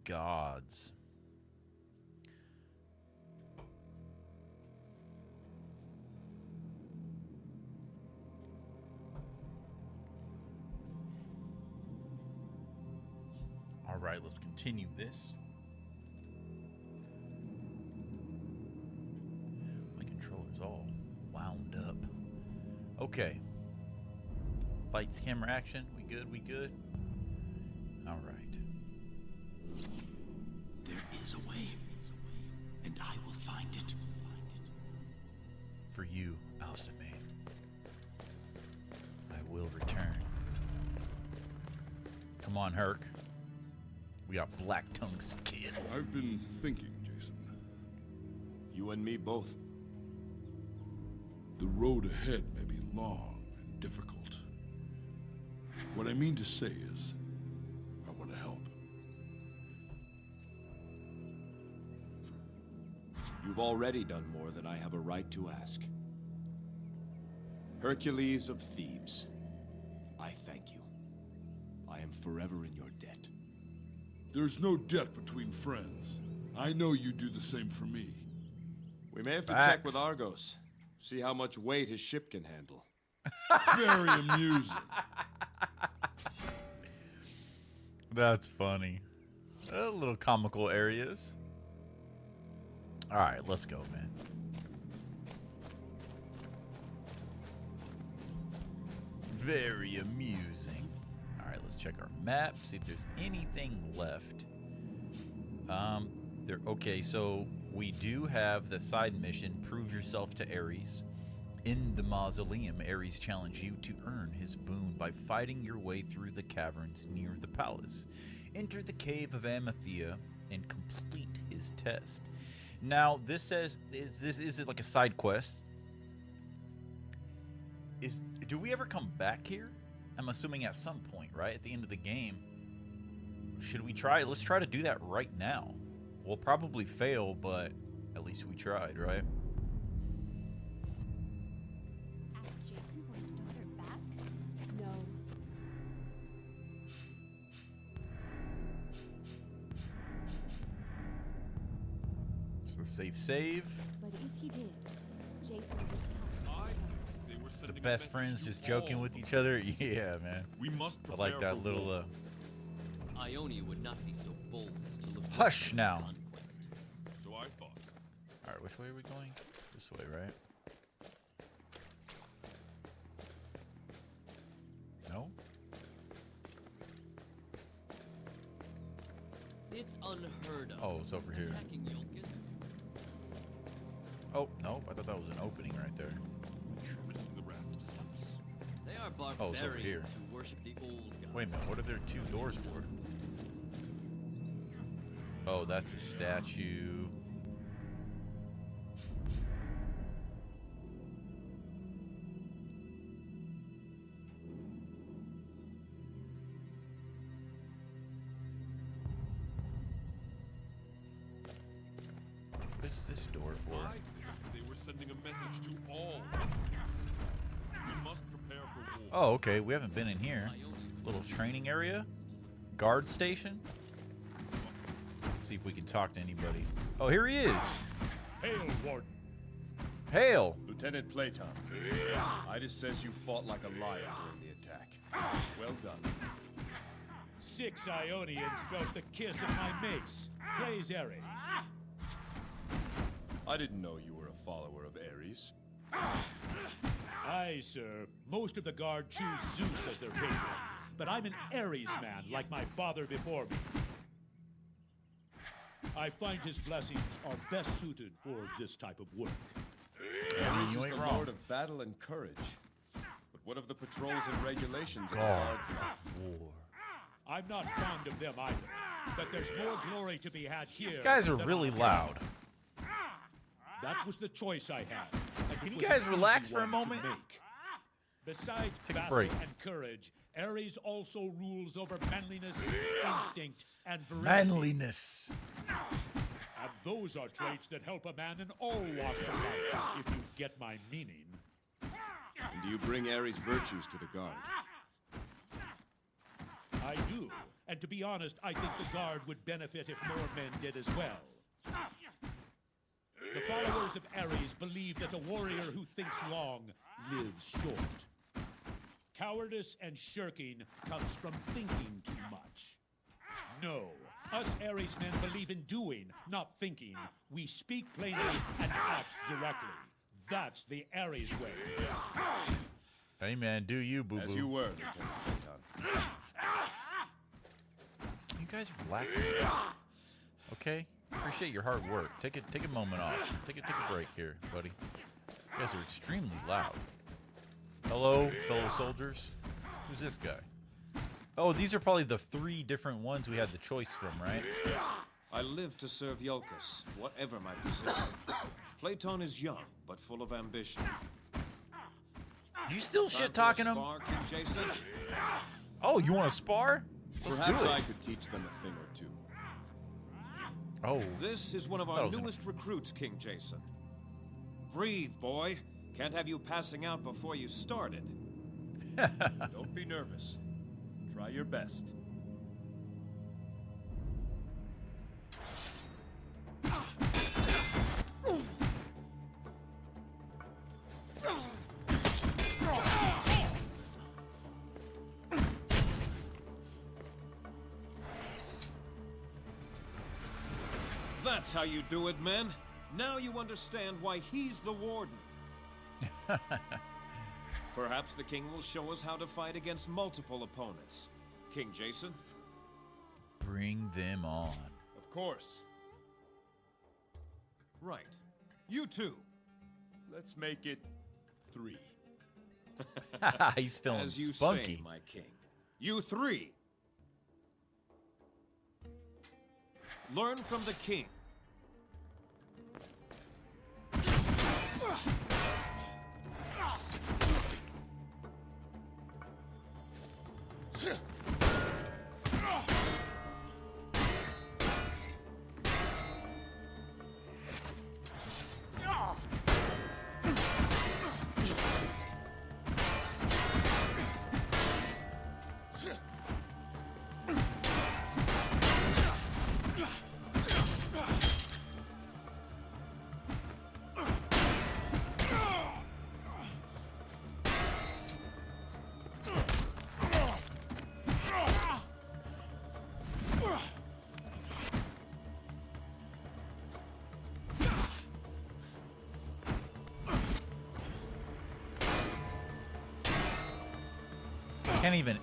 gods. All right, let's continue this. My controller's all wound up. Okay. Lights, camera, action. We good? We good? All right. There is a way, and I will find it. For you, Alcmene. I will return. Come on, Herc. We got Black Tongue's kid. I've been thinking, Jason. You and me both. The road ahead may be long and difficult. What I mean to say is, I want to help. You've already done more than I have a right to ask. Hercules of Thebes, I thank you. I am forever in your debt. There's no debt between friends. I know you do the same for me. We may have to check with Argos. See how much weight his ship can handle. Very amusing. That's funny. Little comical areas. All right, let's go, man. Very amusing. All right, let's check our map, see if there's anything left. Okay, so we do have the side mission, Prove Yourself to Ares. In the mausoleum, Ares challenged you to earn his boon by fighting your way through the caverns near the palace. Enter the cave of Amalthea and complete his test. Now, this says, is it like a side quest? Do we ever come back here? I'm assuming at some point, right? At the end of the game. Should we try? Let's try to do that right now. We'll probably fail, but at least we tried, right? Ask Jason for his daughter back? No. So save. But if he did, Jason would have to. The best friends just joking with each other. Yeah, man. We must I like that little. Ionia would not be so bold as to look. Hush now. Conquest. So I thought. All right, which way are we going? This way, right? No. It's unheard of. Oh, it's over here. Attacking Yolkis? Oh no, I thought that was an opening right there. They are Oh, it's over here. barbarians who worship the old gods. Wait a minute, what are there two doors for? Oh, that's the statue. What is this door for? They were sending a message to all. We must prepare for war. Oh, okay, we haven't been in here. Little training area? Guard station? See if we can talk to anybody. Oh, here he is. Hail, Warden. Hail. Lieutenant Platon. Idas says you fought like a lion during the attack. Well done. 6 Ionians felt the kiss of my mace. Praise Ares. I didn't know you were a follower of Ares. Aye, sir. Most of the guard choose Zeus as their patron. But I'm an Ares man, like my father before me. I find his blessings are best suited for this type of work. Ares you is ain't the wrong. lord of battle and courage. But what of the patrols and regulations of the God. guards like? War. I'm not fond of them either. But there's more glory to be had here. These guys are than really on loud. That was the choice I had. and Can it you was guys an relax easy for a one to moment? make. Besides Take a battle break. and courage, Ares also rules over manliness, instinct, and virility. Manliness. And those are traits that help a man in all walks of life, if you get my meaning. And do you bring Ares' virtues to the guard? I do. And to be honest, I think the guard would benefit if more men did as well. The followers of Ares believe that a warrior who thinks long lives short. Cowardice and shirking comes from thinking too much. No, us Ares men believe in doing, not thinking. We speak plainly and act directly. That's the Ares way. Hey man, do you, boo boo? As you were, Lieutenant. Can you guys relax? Okay. Appreciate your hard work. Take a moment off. Take a break here, buddy. You guys are extremely loud. Hello, fellow soldiers. Who's this guy? Oh, these are probably the 3 different ones we had the choice from, right? I live to serve Iolcus, whatever my position. Platon is young, but full of ambition. You still shit talking him? Spar, King Jason? Oh, you want to spar? Let's Perhaps do it. I could teach them a thing or two. Oh. This is one of our newest recruits, King Jason. Breathe, boy. Can't have you passing out before you started. Don't be nervous. Try your best. That's how you do it, men. Now you understand why he's the warden. Perhaps the king will show us how to fight against multiple opponents. King Jason? Bring them on. Of course. Right. You too. Let's make it 3. He's feeling As you spunky. say, my king. You 3. Learn from the king. Can't even.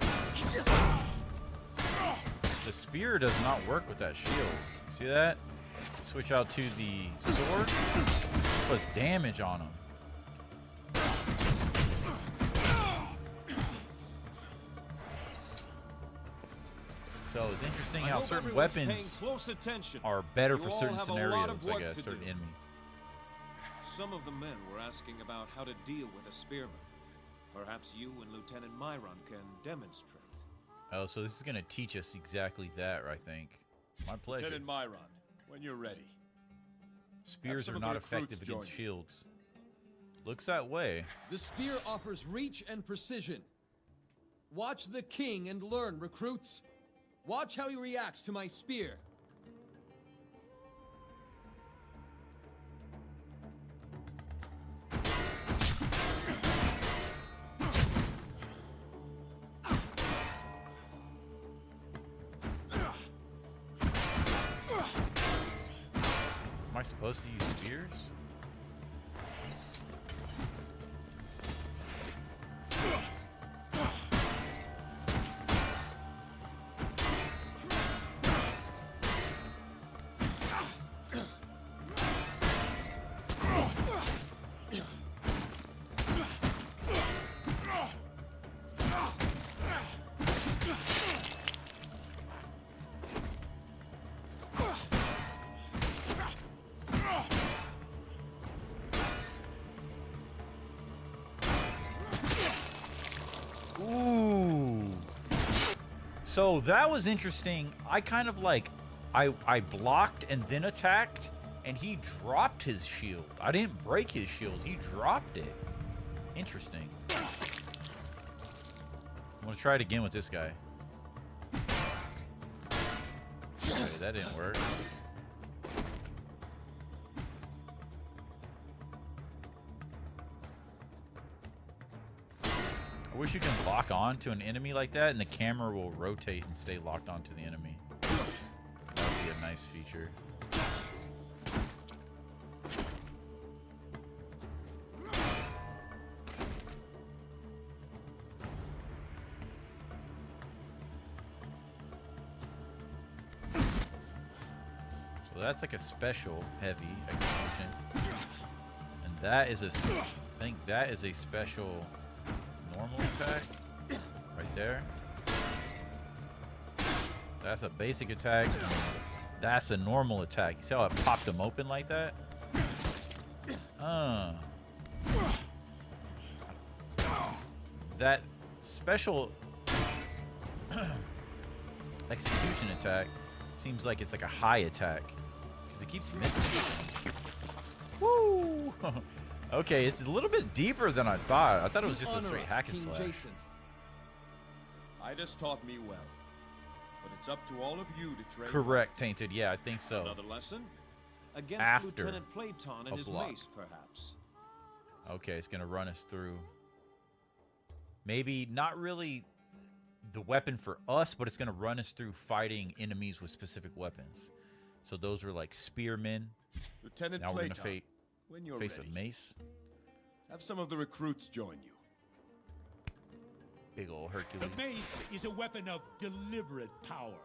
The spear does not work with that shield. See that? Switch out to the sword. Puts damage on him. So it's interesting how certain weapons close attention. are better You for all certain have a lot scenarios, of I work guess, to certain do. enemies. Some of the men were asking about how to deal with a spearman. Perhaps you and Lieutenant Myron can demonstrate. Oh, so this is going to teach us exactly that, I think. My pleasure. Lieutenant Myron, when you're ready. Spears some are of the not recruits effective join against you. shields. Looks that way. The spear offers reach and precision. Watch the king and learn, recruits. Watch how he reacts to my spear. Am I supposed to use spears? So that was interesting. I kind of like, I blocked and then attacked, and he dropped his shield. I didn't break his shield. He dropped it. Interesting. I'm gonna try it again with this guy. Okay, that didn't work. I wish you can lock on to an enemy like that and the camera will rotate and stay locked onto the enemy. That would be a nice feature. So that's like a special heavy execution. And that is a, I think that is a special normal attack right there. That's a basic attack. That's a normal attack. You see how it popped them open like that? That special execution attack seems like it's like a high attack because it keeps missing. Woo! Okay, it's a little bit deeper than I thought. I thought it was just a straight hack and slash. Jason. Idas taught me well, but it's up to all of you to train. Correct, Tainted. Yeah, I think so. Another lesson? Against After Lieutenant Platon and his block. mace, perhaps. Okay, it's gonna run us through. Maybe not really the weapon for us, but it's gonna run us through fighting enemies with specific weapons. So those are like spearmen. Lieutenant now Platon, we're gonna when you're face ready, a mace. have some of the recruits join you. Big old Hercules. The mace is a weapon of deliberate power.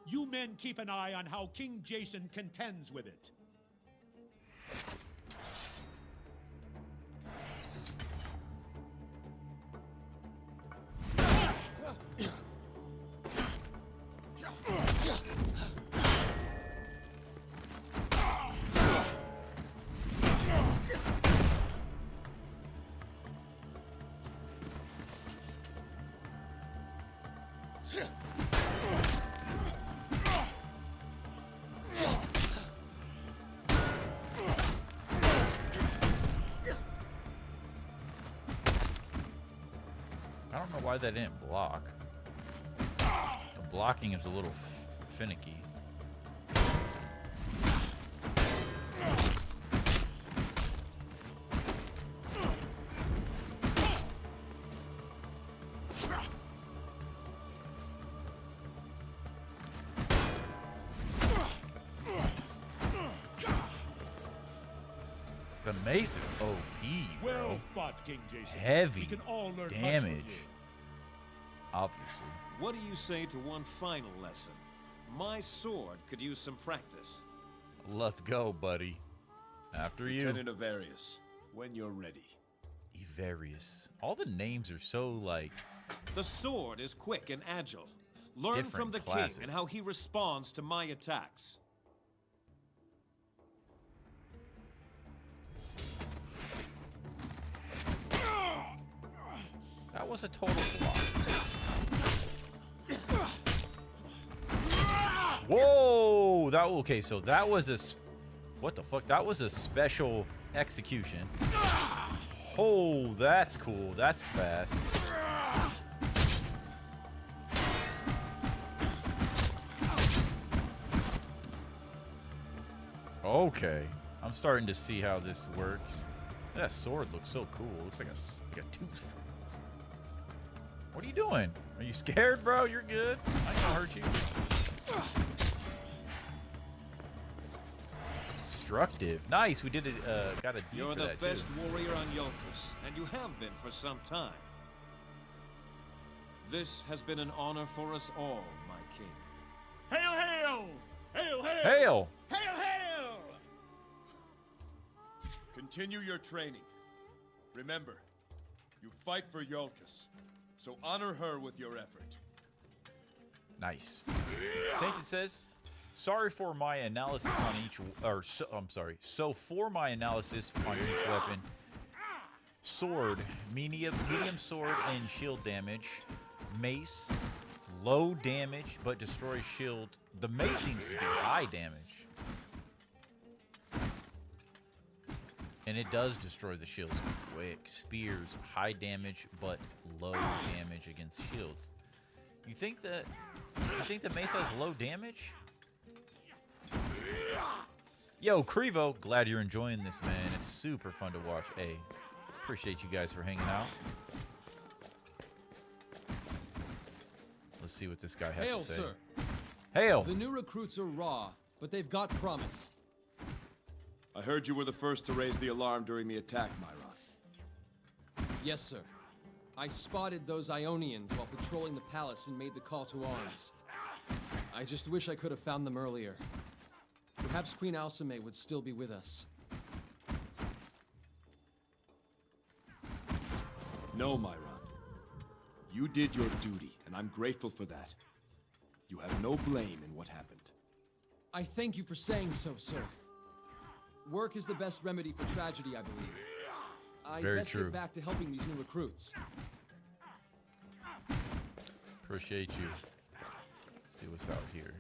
You men keep an eye on how King Jason contends with it. I don't know why that didn't block. The blocking is a little finicky. The mace is OP, bro. Well fought, King Jason. Heavy We can all learn much from damage. you. Obviously. What do you say to one final lesson? My sword could use some practice. Let's go, buddy. After you. Lieutenant Avarius, when you're ready. Evarius. All the names are so like. The sword is quick and agile. Learn Different, from the classic. king and how he responds to my attacks. That was a total flop. Whoa! That okay? So that was a. What the fuck? That was a special execution. Oh, that's cool. That's fast. Okay, I'm starting to see how this works. That sword looks so cool. Looks like a tooth. What are you doing? Are you scared, bro? You're good. I ain't gonna hurt you. Destructive. Nice. We did it. Got a D You're for the that best too. warrior on Iolcus, and you have been for some time. This has been an honor for us all, my king. Hail, hail! Hail, hail! Hail! Hail, hail! Continue your training. Remember, you fight for Iolcus, so honor her with your effort. Nice. Tainted says, sorry for my analysis on each, I'm sorry. So for my analysis on each weapon, sword, medium sword and shield damage, mace, Low damage, but destroys shield. The mace seems to be high damage. And it does destroy the shields quick. Spears, high damage, but low damage against shields. You think the mace has low damage? Yo, Krevo, glad you're enjoying this, man. It's super fun to watch. Hey, appreciate you guys for hanging out. Let's see what this guy has Hail, to say. sir. Hail. The new recruits are raw, but they've got promise. I heard you were the first to raise the alarm during the attack, Myron. Yes, sir. I spotted those Ionians while patrolling the palace and made the call to arms. I just wish I could have found them earlier. Perhaps Queen Alcmene would still be with us. No, Myron. You did your duty, and I'm grateful for that. You have no blame in what happened. I thank you for saying so, sir. Work is the best remedy for tragedy, I believe. I Very best true. get back to helping these new recruits. Appreciate you. Let's see what's out here.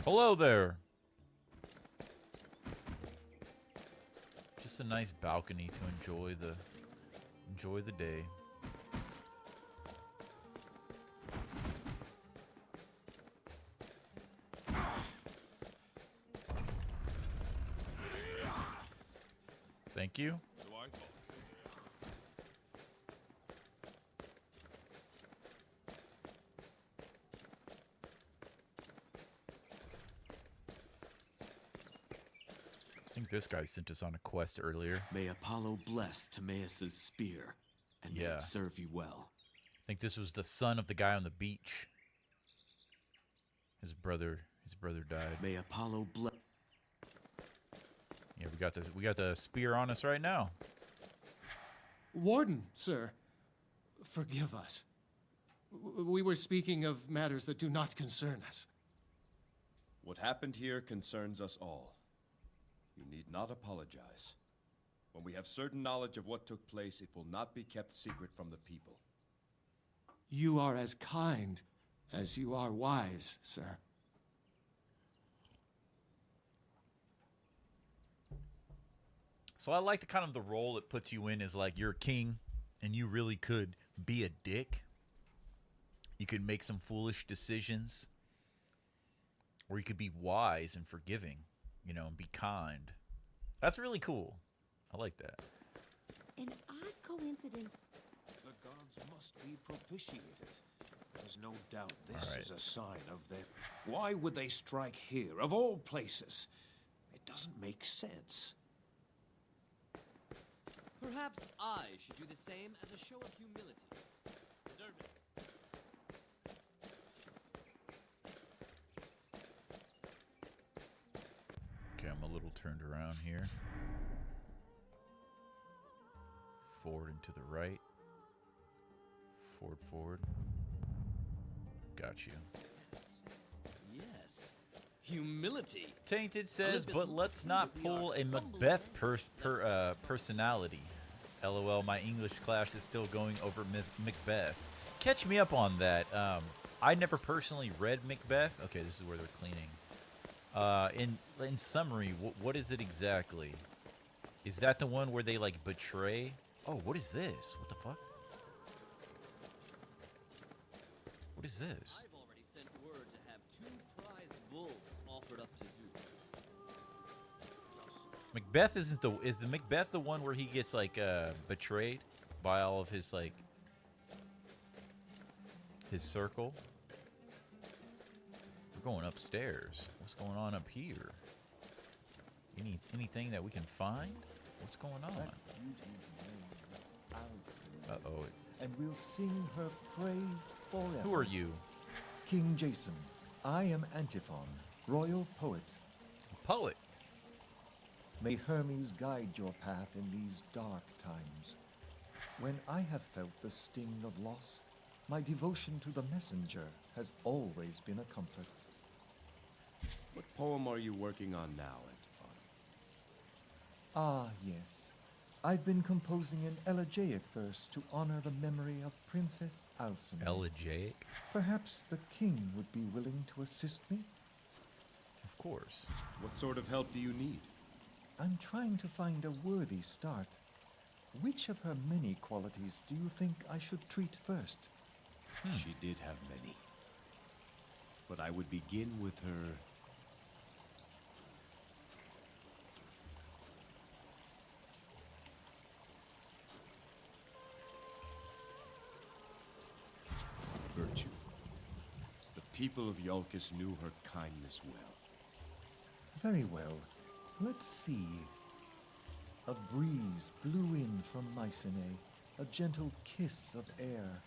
Hello there. Just a nice balcony to enjoy the day. Thank you. I think this guy sent us on a quest earlier. May Apollo bless Timaeus' spear, and may it serve you well. I think this was the son of the guy on the beach. His brother died. May Apollo bless. Yeah, we got the spear on us right now. Warden, sir, forgive us. We were speaking of matters that do not concern us. What happened here concerns us all. You need not apologize. When we have certain knowledge of what took place, it will not be kept secret from the people. You are as kind as you are wise, sir. So I like the kind of the role it puts you in is like you're a king and you really could be a dick. You could make some foolish decisions. Or you could be wise and forgiving, you know, and be kind. That's really cool. I like that. An odd coincidence. The gods must be propitiated. There's no doubt this is a sign of their... Why would they strike here, of all places? It doesn't make sense. Perhaps I should do the same as a show of humility. Deserve it. Okay, I'm a little turned around here. Forward and to the right. Forward. Got you. Yes. Humility. Tainted says, Olympus but let's not pull a Macbeth personality. LOL, my English class is still going over Macbeth. Catch me up on that. I never personally read Macbeth. Okay, this is where they're cleaning. In summary, what is it exactly? Is that the one where they like betray? Oh, what is this? What the fuck? What is this? I've already sent word to have 2 prized bulls offered up to Zeus. Macbeth is the Macbeth the one where he gets like betrayed by all of his like his circle? We're going upstairs. What's going on up here? Anything that we can find? What's going on? Uh-oh. And we'll sing her praise forever. Who are you? King Jason. I am Antiphon, royal poet. Poet? May Hermes guide your path in these dark times. When I have felt the sting of loss, my devotion to the messenger has always been a comfort. What poem are you working on now, Antiphon? Ah, yes. I've been composing an elegiac verse to honor the memory of Princess Alcmene. Elegiac? Perhaps the king would be willing to assist me? Of course. What sort of help do you need? I'm trying to find a worthy start. Which of her many qualities do you think I should treat first? She did have many. But I would begin with her... virtue. The people of Iolcus knew her kindness well. Very well. Let's see. A breeze blew in from Mycenae, a gentle kiss of air.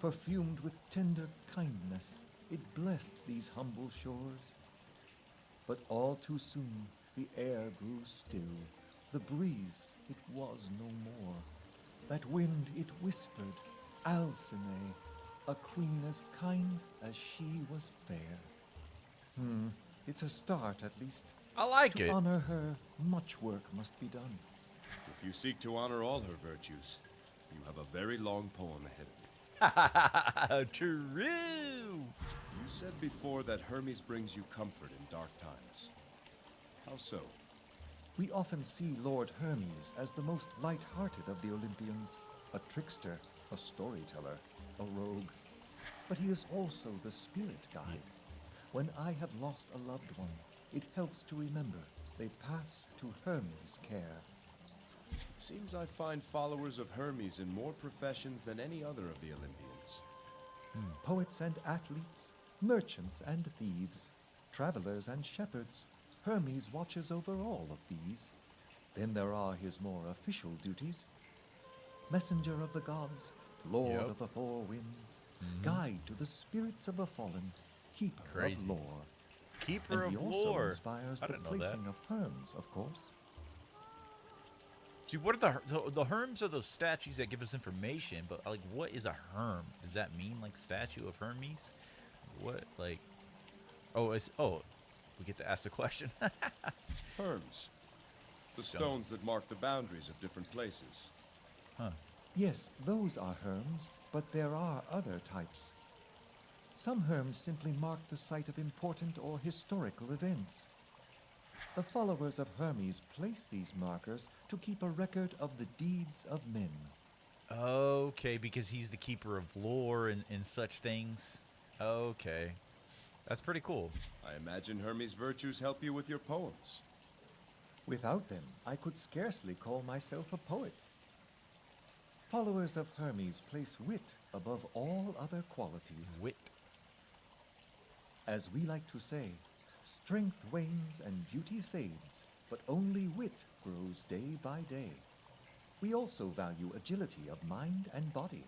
Perfumed with tender kindness, it blessed these humble shores. But all too soon, the air grew still. The breeze, it was no more. That wind, it whispered, Alcmene, a queen as kind as she was fair. It's a start, at least. I like it. it. To honor her, much work must be done. If you seek to honor all her virtues, you have a very long poem ahead of you. True! You said before that Hermes brings you comfort in dark times. How so? We often see Lord Hermes as the most light-hearted of the Olympians, a trickster, a storyteller, a rogue. But he is also the spirit guide. When I have lost a loved one, it helps to remember they pass to Hermes' care. It seems I find followers of Hermes in more professions than any other of the Olympians. Poets and athletes, merchants and thieves, travelers and shepherds. Hermes watches over all of these. Then there are his more official duties. Messenger of the gods, Lord of the four winds, guide to the spirits of the fallen, keeper of lore. Keeper and of he also lore. inspires I the didn't know that. placing of herms, of course. See, what are the herms are those statues that give us information, but like, what is a herm? Does that mean like statue of Hermes? What, like? We get to ask the question. Herms. The stones that mark the boundaries of different places. Yes, those are herms, but there are other types. Some herms simply mark the site of important or historical events. The followers of Hermes place these markers to keep a record of the deeds of men. Okay, because he's the keeper of lore and such things. Okay. That's pretty cool. I imagine Hermes' virtues help you with your poems. Without them, I could scarcely call myself a poet. Followers of Hermes place wit above all other qualities. Wit. As we like to say, strength wanes and beauty fades, but only wit grows day by day. We also value agility of mind and body.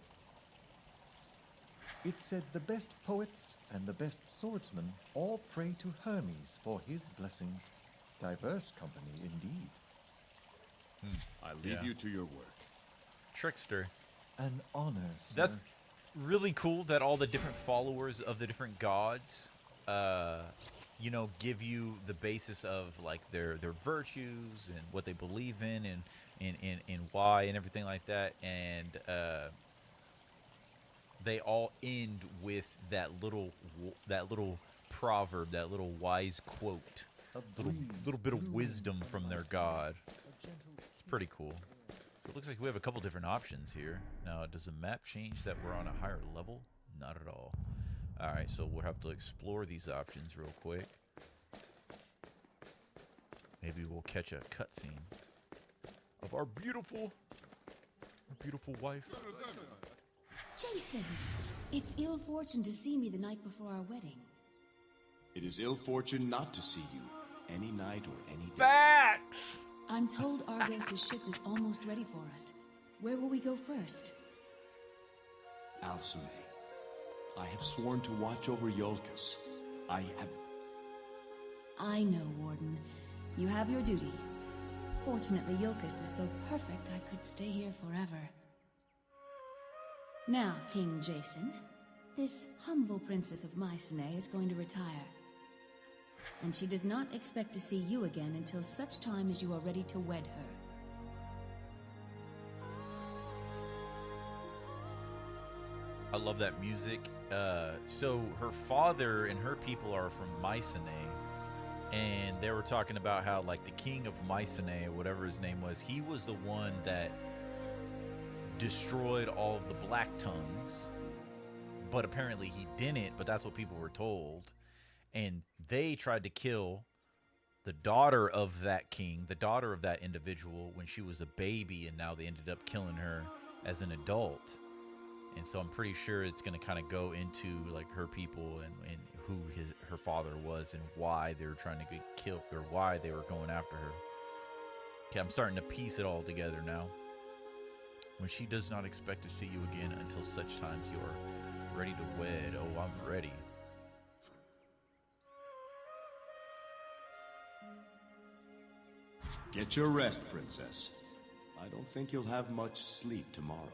It's said the best poets and the best swordsmen all pray to Hermes for his blessings. Diverse company indeed. I leave you to your work. Trickster. An honor, sir. That's really cool that all the different followers of the different gods, give you the basis of like their virtues and what they believe in and why and everything like that, and they all end with that little proverb, that little wise quote, little bit of wisdom from their god. It's pretty cool. So it looks like we have a couple different options here. Now, does the map change that we're on a higher level? Not at all. Alright, so we'll have to explore these options real quick. Maybe we'll catch a cutscene of our beautiful wife. Jason! It's ill fortune to see me the night before our wedding. It is ill fortune not to see you any night or any day. Facts! I'm told Argos' ship is almost ready for us. Where will we go first? Alcmene, I have sworn to watch over Iolcus. I know, Warden. You have your duty. Fortunately, Iolcus is so perfect I could stay here forever. Now, King Jason, this humble princess of Mycenae is going to retire. And she does not expect to see you again until such time as you are ready to wed her. I love that music. So her father and her people are from Mycenae, and they were talking about how like the king of Mycenae, or whatever his name was, he was the one that destroyed all of the Black Tongues, but apparently he didn't, but that's what people were told. And they tried to kill the daughter of that king, the daughter of that individual, when she was a baby, and now they ended up killing her as an adult. And so I'm pretty sure it's going to kind of go into like her people and who her father was and why they were trying to get killed, or why they were going after her. Okay, I'm starting to piece it all together now. When she does not expect to see you again until such times you are ready to wed. Oh, I'm ready. Get your rest, princess. I don't think you'll have much sleep tomorrow.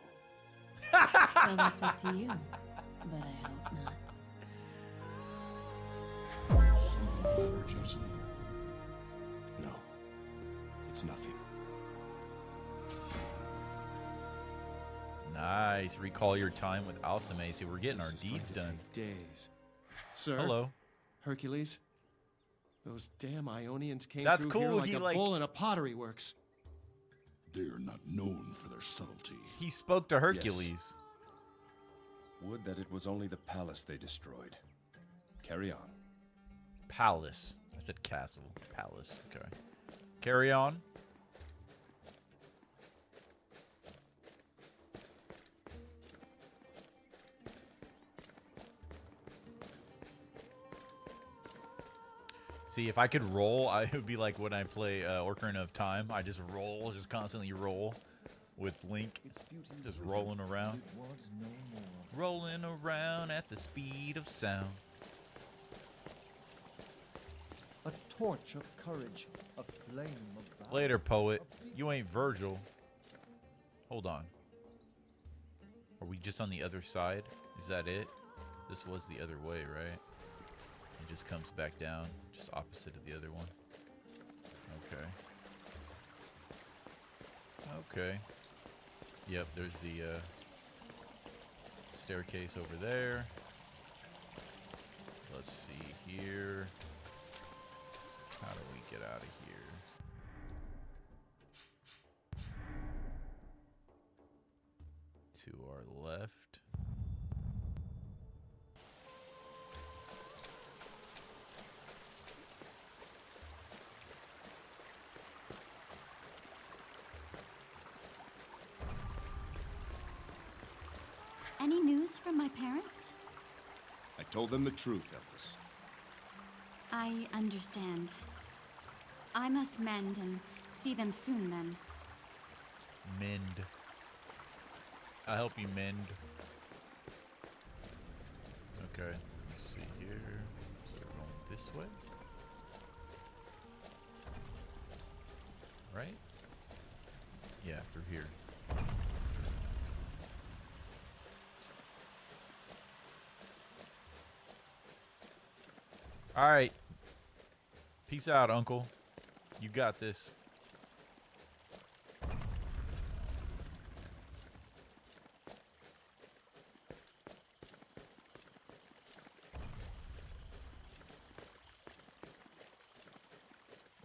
Well, that's up to you, but I hope not. Something the matter, Jason? No, it's nothing. Nice. Recall your time with Alcmene. See, we're getting our deeds done. Days. Sir? Hello. Hercules? Those damn Ionians came That's through cool. here like a bull in a pottery works. They are not known for their subtlety. He spoke to Hercules. Yes. Would that it was only the palace they destroyed. Carry on. Palace. I said castle. Palace. Okay. Carry on. See, if I could roll, it would be like when I play Ocarina of Time. I just roll, just constantly roll with Link, just rolling around. Rolling around at the speed of sound. A torch of courage, a flame of valor. Later, poet. You ain't Virgil. Hold on. Are we just on the other side? Is that it? This was the other way, right? It just comes back down, just opposite of the other one. Okay. Okay. Yep, there's the staircase over there. Let's see here. How do we get out of here? To our left. Any news from my parents? I told them the truth, Elvis. I understand. I must mend and see them soon then. Mend. I'll help you mend. Okay, let's see here. So we're going this way. Right? Yeah, through here. All right. Peace out, Uncle. You got this.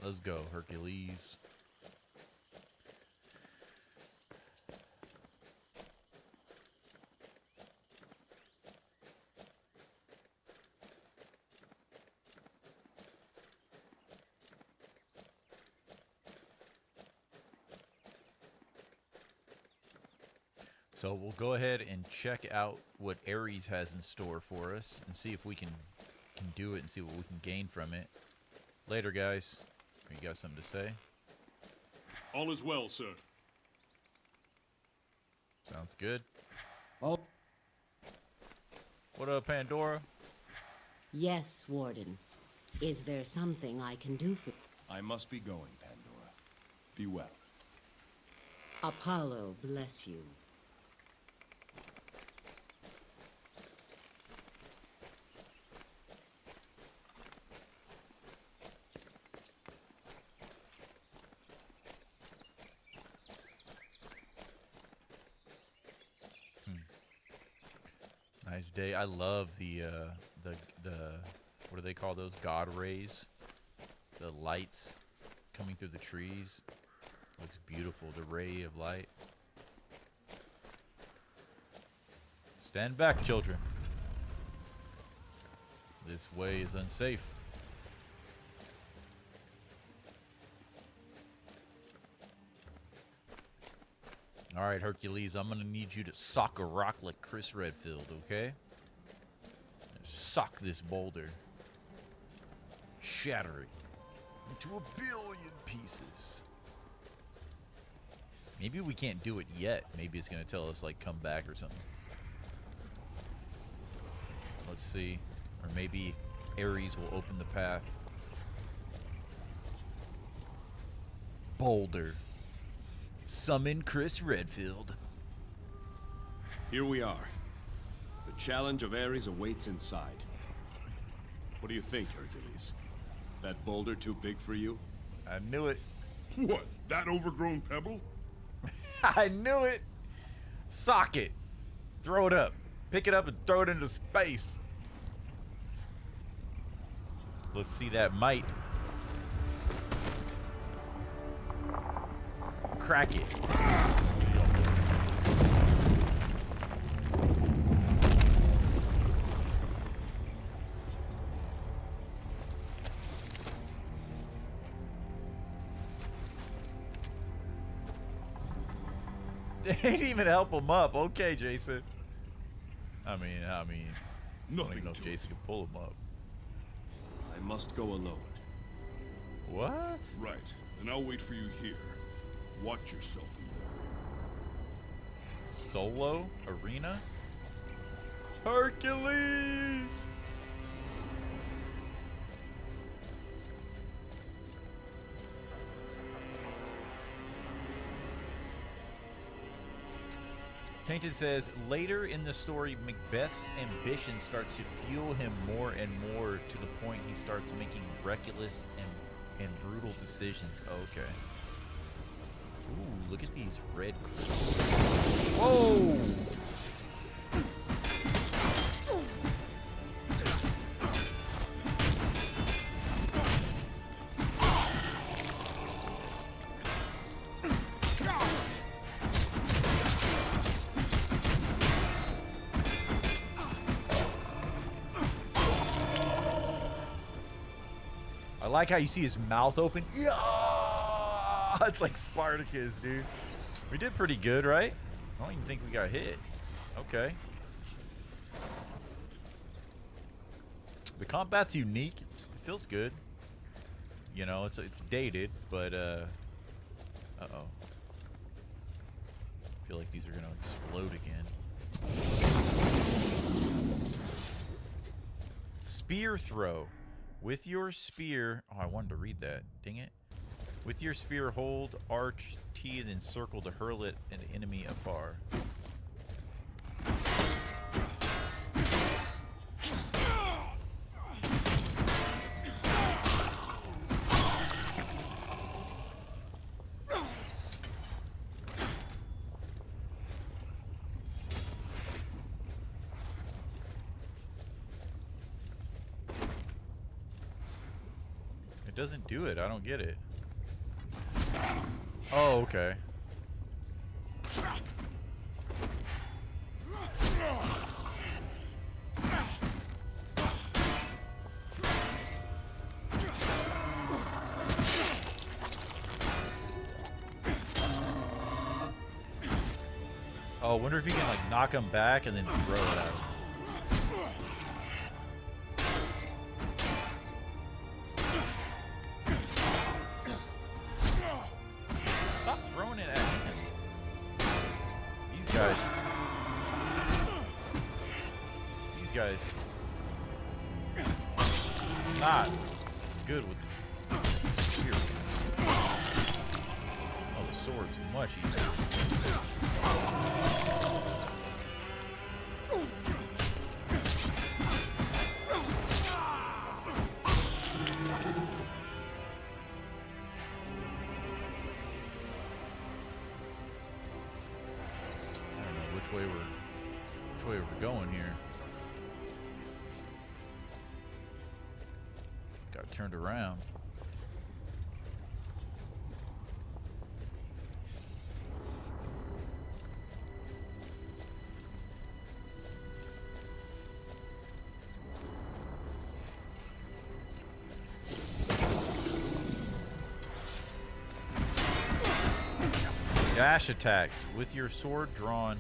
Let's go, Hercules. So we'll go ahead and check out what Ares has in store for us and see if we can do it and see what we can gain from it. Later, guys. You got something to say? All is well, sir. Sounds good. Oh. What up, Pandora? Yes, Warden. Is there something I can do for... I must be going, Pandora. Be well. Apollo bless you. Nice day. I love the what do they call those? God rays. The lights coming through the trees. Looks beautiful. The ray of light. Stand back, children. This way is unsafe. All right, Hercules, I'm going to need you to sock a rock like Chris Redfield, okay? Sock this boulder. Shatter it into 1 billion pieces. Maybe we can't do it yet. Maybe it's going to tell us, like, come back or something. Let's see. Or maybe Ares will open the path. Boulder. Summon Chris Redfield. Here we are. The challenge of Ares awaits inside. What do you think, Hercules? That boulder too big for you? I knew it. What? That overgrown pebble? I knew it. Sock it. Throw it up. Pick it up and throw it into space. Let's see that might. Crack it. They ain't even help him up. Okay, Jason. I mean, nothing. I don't know if Jason can pull him up. I must go alone. What? Right. Then I'll wait for you here. Watch yourself in there. Solo arena? Hercules! Tainted says, later in the story, Macbeth's ambition starts to fuel him more and more to the point he starts making reckless and brutal decisions. Okay. Ooh, look at these red crystals. Whoa! I like how you see his mouth open. Yeah! It's like Spartacus, dude. We did pretty good, right? I don't even think we got hit. Okay. The combat's unique. It feels good. You know, it's dated, but uh-oh. I feel like these are gonna explode again. Spear throw. With your spear, oh, I wanted to read that. Dang it. With your spear, hold arch T and then circle to hurl it at an enemy afar. It doesn't do it. I don't get it. Oh, okay. Oh, I wonder if you can like knock him back and then throw it at him. Guys, not good with spear. Oh, the sword's much easier. I don't know which way we're going here. turned around. Dash attacks with your sword drawn.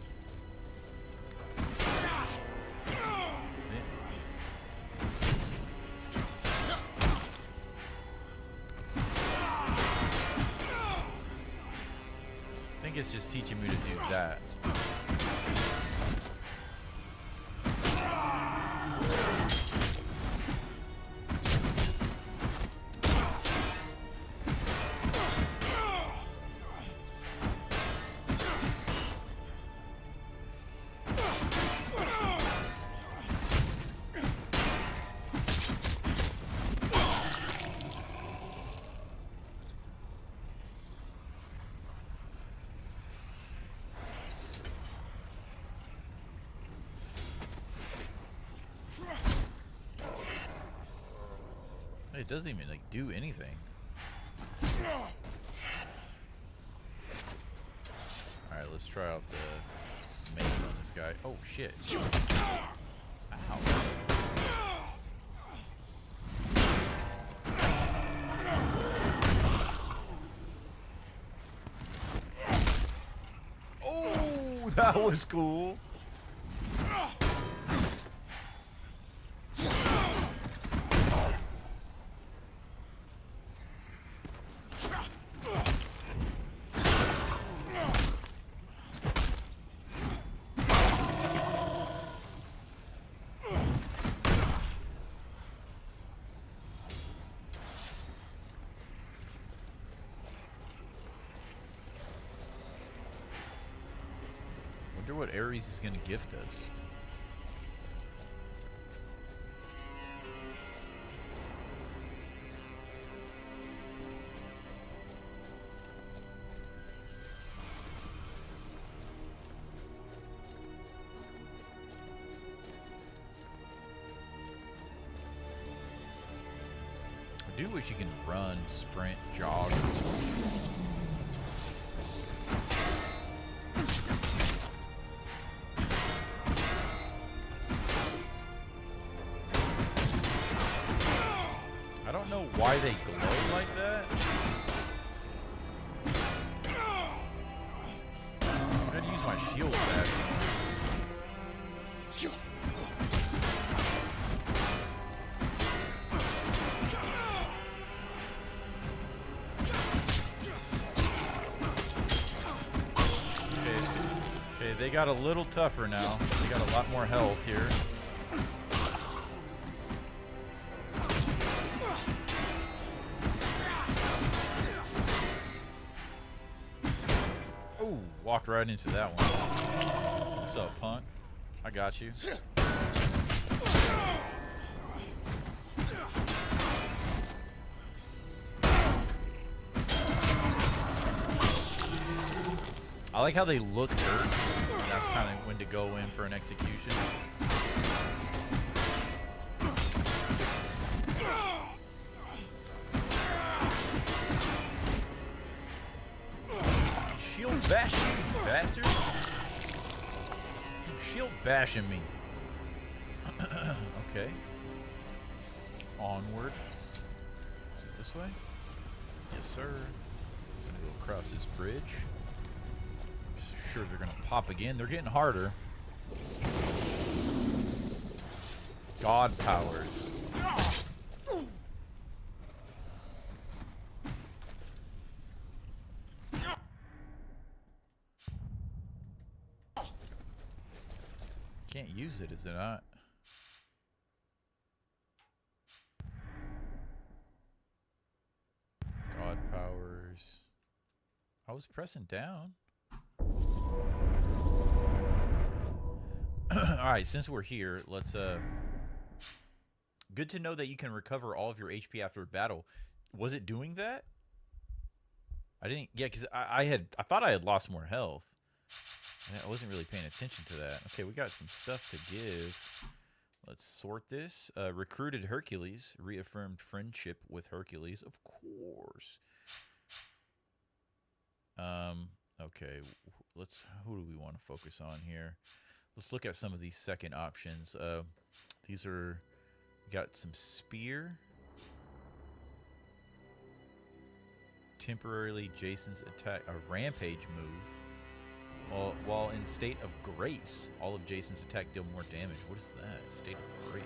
I think it's just teaching me to do that. It doesn't even like do anything. Alright, let's try out the mace on this guy. Oh shit. Ow. Oh, that was cool. Wonder what Ares is going to gift us. I do wish you can run, sprint, jog, or something. I don't know why they glow like that. I'm gonna use my shield back. Okay, they got a little tougher now. They got a lot more health here. Oh, walked right into that one. What's up, punk? I got you. I like how they look hurt. That's kind of when to go in for an execution. Shield bash you, you bastard! You shield bashing me. Okay. Onward. Is it this way? Yes, sir. I'm gonna go across this bridge. Sure they're gonna pop again. They're getting harder. God powers. Can't use it, is it not? God powers. I was pressing down. Alright, since we're here, let's good to know that you can recover all of your HP after a battle. Was it doing that? I didn't, yeah, because I thought I had lost more health. I wasn't really paying attention to that. Okay, we got some stuff to give. Let's sort this. Recruited Hercules. Reaffirmed friendship with Hercules. Of course. Okay. Who do we want to focus on here? Let's look at some of these second options. These are... Got some spear. Temporarily Jason's attack... A rampage move. While in state of grace, all of Jason's attack deal more damage. What is that? State of grace.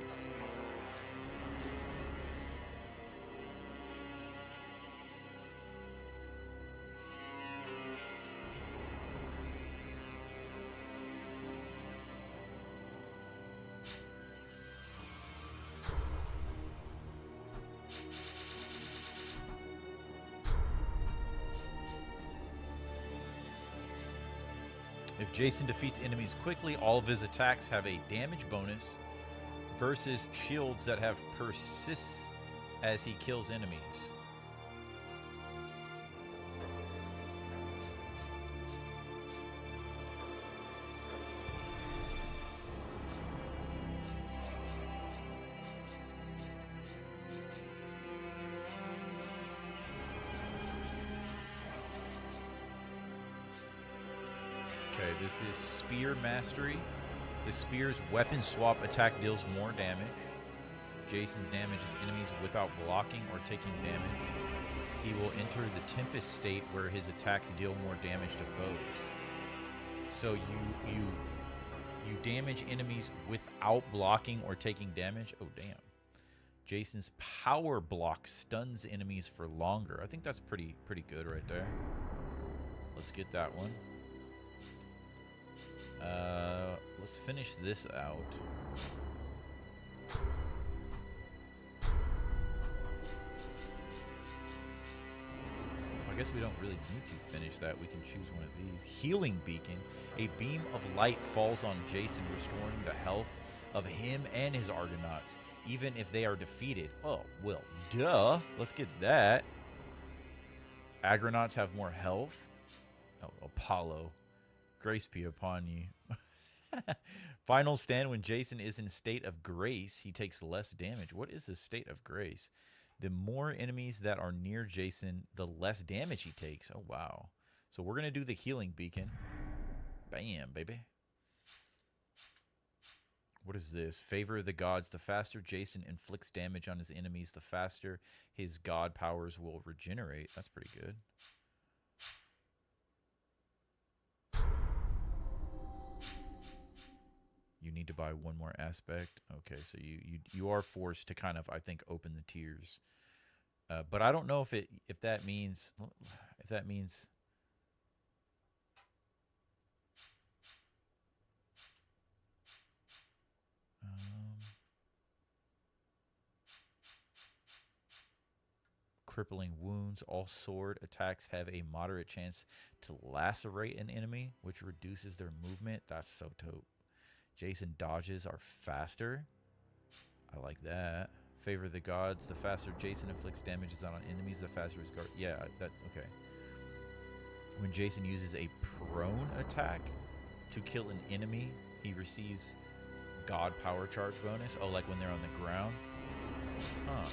If Jason defeats enemies quickly, all of his attacks have a damage bonus versus shields that have persists as he kills enemies. Okay, this is Spear Mastery. The Spear's weapon swap attack deals more damage. Jason damages enemies without blocking or taking damage. He will enter the Tempest state where his attacks deal more damage to foes. So you damage enemies without blocking or taking damage. Oh damn. Jason's power block stuns enemies for longer. I think that's pretty good right there. Let's get that one. Let's finish this out. I guess we don't really need to finish that. We can choose one of these. Healing Beacon. A beam of light falls on Jason, restoring the health of him and his Argonauts, even if they are defeated. Oh, well, duh. Let's get that. Argonauts have more health. Oh, Apollo. Grace be upon you. Final stand. When Jason is in state of grace, he takes less damage. What is the state of grace? The more enemies that are near Jason, the less damage he takes. Oh, wow. So we're going to do the Healing Beacon. Bam, baby. What is this? Favor of the gods. The faster Jason inflicts damage on his enemies, the faster his god powers will regenerate. That's pretty good. You need to buy one more aspect. Okay, so you are forced to kind of, I think, open the tiers. But I don't know if that means crippling wounds. All sword attacks have a moderate chance to lacerate an enemy, which reduces their movement. That's so dope. Jason dodges are faster. I like that. Favor of the gods. The faster Jason inflicts damages on enemies, the faster his guard. Yeah, that okay. When Jason uses a prone attack to kill an enemy, he receives god power charge bonus. Oh, like when they're on the ground? Huh.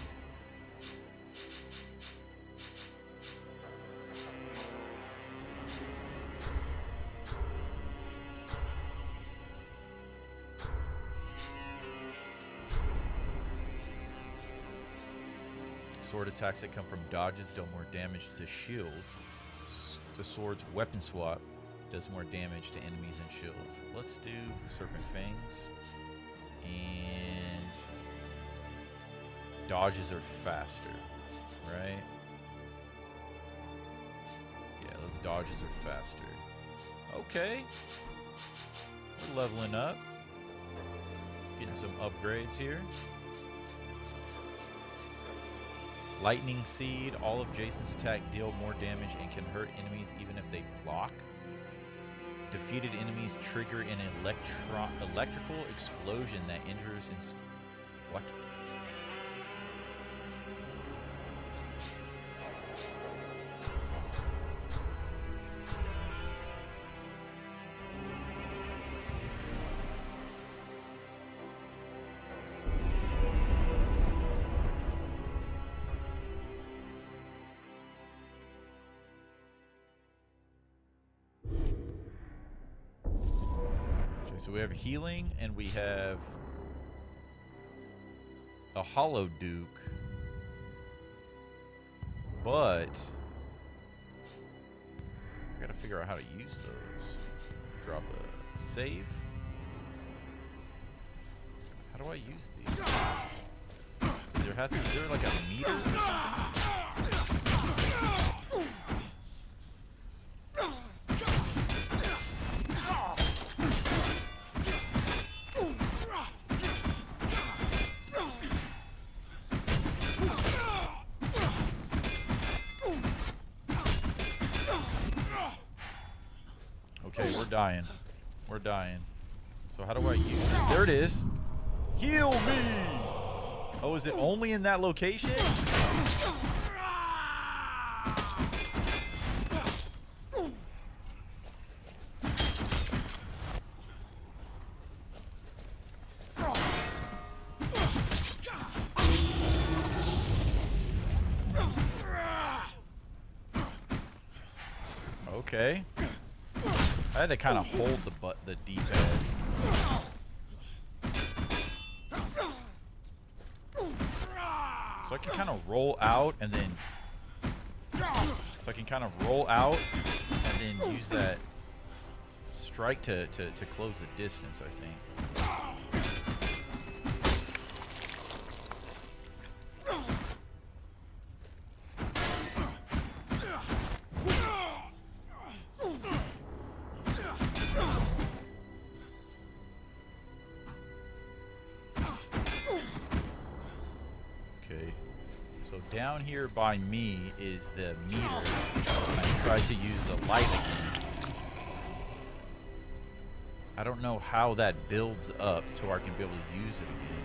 Sword attacks that come from dodges deal more damage to shields. The sword's weapon swap does more damage to enemies and shields. Let's do Serpent Fangs. And dodges are faster, right? Yeah, those dodges are faster. Okay. We're leveling up. Getting some upgrades here. Lightning Seed. All of Jason's attack deal more damage and can hurt enemies even if they block. Defeated enemies trigger an electrical explosion that injures what? so we have healing and we have a hollow duke. But I gotta figure out how to use those. Drop a save. How do I use these? Is there like a meter or something? Okay, we're dying. We're dying. So how do I use it? There it is. Heal me! Oh, is it only in that location? Okay. I had to kind of hold the D-pad. So I can kind of roll out and then... So I can kind of roll out and then use that strike to close the distance, I think. Down here by me is the meter. I tried to use the light again. I don't know how that builds up to where I can be able to use it again.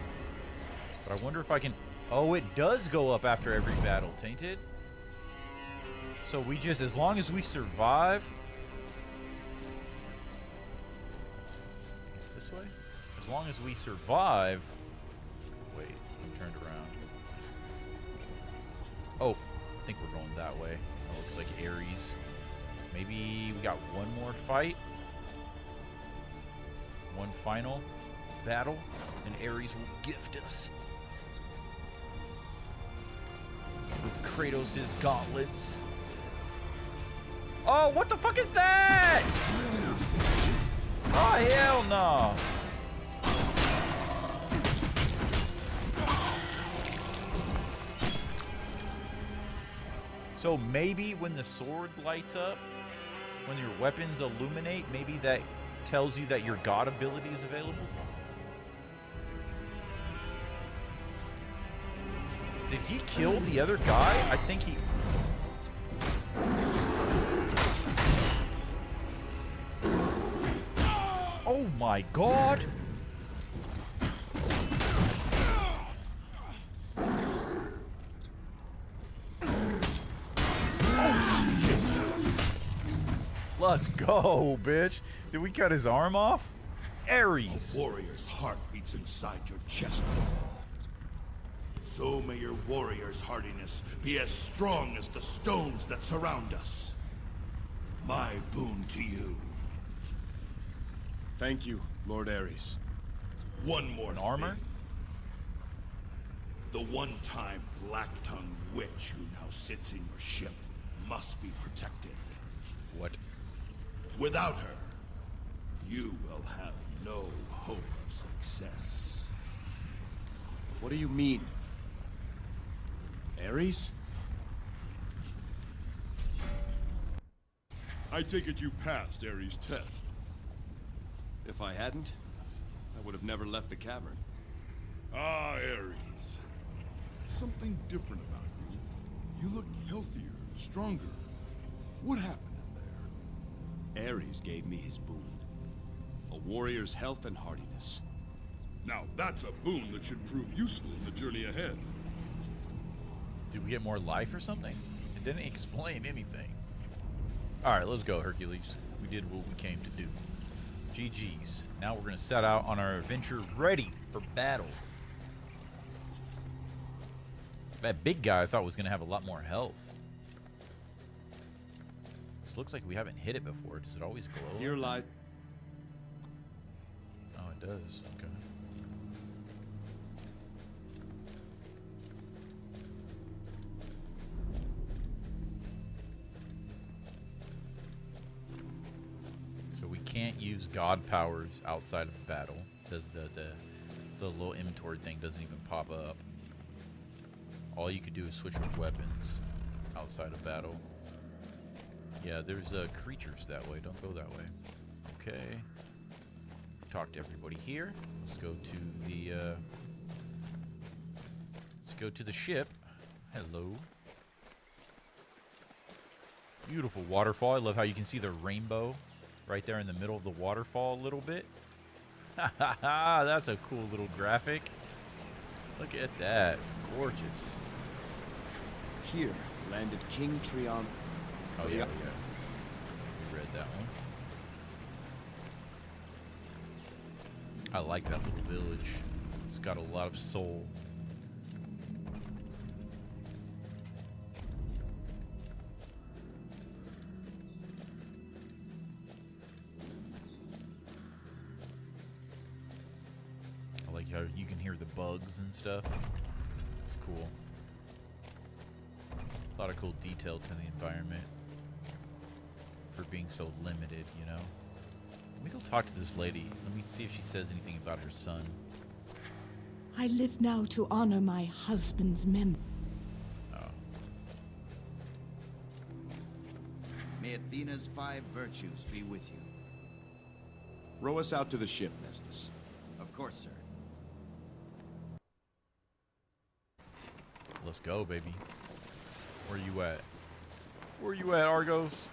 But I wonder if I can... Oh, it does go up after every battle, Tainted. So we just, as long as we survive... It's this way? As long as we survive... Wait, I'm turned around. Oh, I think we're going that way. It looks like Ares. Maybe we got one more fight. One final battle. And Ares will gift us with Kratos' gauntlets. Oh, what the fuck is that? Oh, hell no. So maybe when the sword lights up, when your weapons illuminate, maybe that tells you that your god ability is available? Did he kill the other guy? I think he... Oh my god! Let's go, bitch. Did we cut his arm off? Ares. A warrior's heart beats inside your chest. So may your warrior's hardiness be as strong as the stones that surround us. My boon to you. Thank you, Lord Ares. One more thing. Armor? The one-time black-tongued witch who now sits in your ship must be protected. What? Without her, you will have no hope of success. What do you mean? Ares? I take it you passed Ares' test. If I hadn't, I would have never left the cavern. Ah, Ares. Something different about you. You look healthier, stronger. What happened in there? Ares gave me his boon. A warrior's health and hardiness. Now that's a boon that should prove useful in the journey ahead. Did we get more life or something? It didn't explain anything. Alright, let's go, Hercules. We did what we came to do. GG's. Now we're going to set out on our adventure ready for battle. That big guy I thought was going to have a lot more health. This looks like we haven't hit it before. Does it always glow? Here lies... does. Okay. So we can't use god powers outside of battle. Does the little inventory thing doesn't even pop up. All you could do is switch with weapons outside of battle. Yeah, there's creatures that way. Don't go that way. Okay. Talk to everybody here. Let's go to the ship. Hello. Beautiful waterfall. I love how you can see the rainbow right there in the middle of the waterfall a little bit. Ha ha ha! That's a cool little graphic. Look at that. It's gorgeous. Here landed King Trion. Oh yeah, yeah. We read that one. I like that little village. It's got a lot of soul. I like how you can hear the bugs and stuff. It's cool. A lot of cool detail to the environment for being so limited, you know? Let me go talk to this lady. Let me see if she says anything about her son. I live now to honor my husband's memory. Oh. May Athena's 5 virtues be with you. Row us out to the ship, Nestus. Of course, sir. Let's go, baby. Where you at? Where you at, Argos?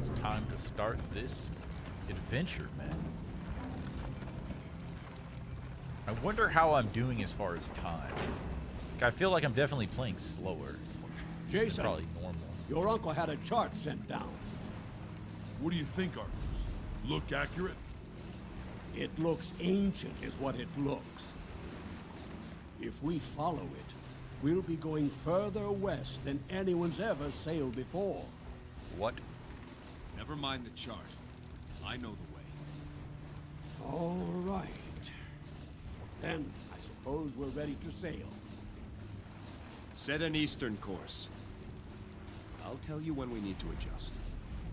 It's time to start this adventure, man. I wonder how I'm doing as far as time. Like, I feel like I'm definitely playing slower. Jason, probably normal. Your uncle had a chart sent down. What do you think, Argos? Look accurate? It looks ancient, is what it looks. If we follow it, we'll be going further west than anyone's ever sailed before. What? Never mind the chart. I know the way. All right. Then, I suppose we're ready to sail. Set an eastern course. I'll tell you when we need to adjust.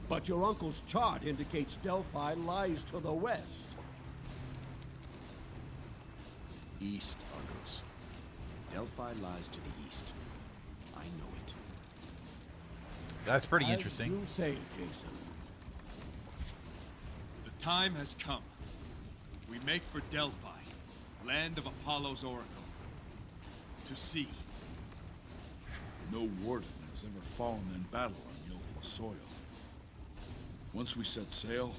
But your uncle's chart indicates Delphi lies to the west. East, Argos. Delphi lies to the east. I know it. That's pretty interesting. As you say, Jason. The time has come. We make for Delphi, land of Apollo's oracle. To sea. No warden has ever fallen in battle on Yelkin soil. Once we set sail,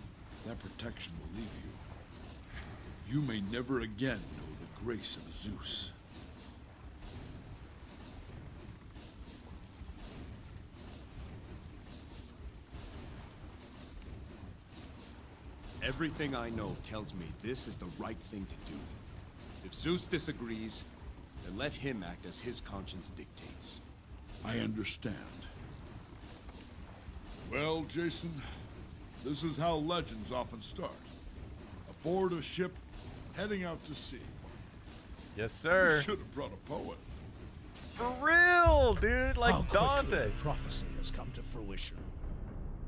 that protection will leave you. You may never again know the grace of Zeus. Everything I know tells me this is the right thing to do. If Zeus disagrees, then let him act as his conscience dictates. I understand. Well, Jason, this is how legends often start. Aboard a ship, heading out to sea. Yes, sir. You should have brought a poet. For real, dude. Like How Dante. quickly prophecy has come to fruition.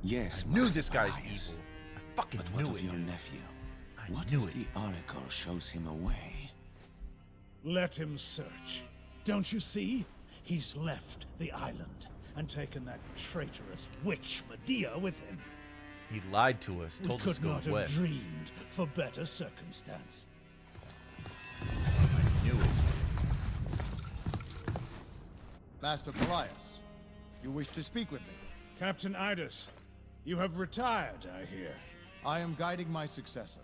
Yes, I knew Master this guy's Elias. evil. I fucking But knew what of it. your nephew? What knew if it. the oracle shows him a way? Let him search. Don't you see? He's left the island and taken that traitorous witch Medea with him. He lied to us. We Told us could to go not have west. dreamed for better circumstance. I knew it. Master Elias, you wish to speak with me? Captain Idus, you have retired, I hear. I am guiding my successor.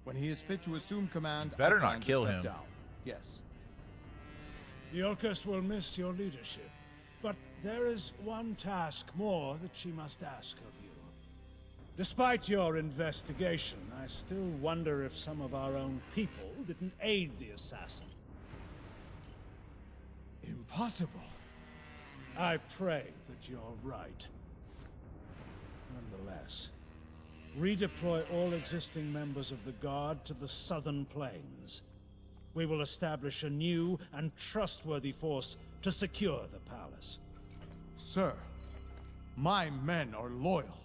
When he is fit to assume command, Better I not plan to kill step him. down. Yes. Iolcus will miss your leadership, but there is one task more that she must ask of you. Despite your investigation, I still wonder if some of our own people didn't aid the assassin. Impossible. I pray that you're right. Nonetheless, redeploy all existing members of the Guard to the southern plains. We will establish a new and trustworthy force to secure the palace. Sir, my men are loyal.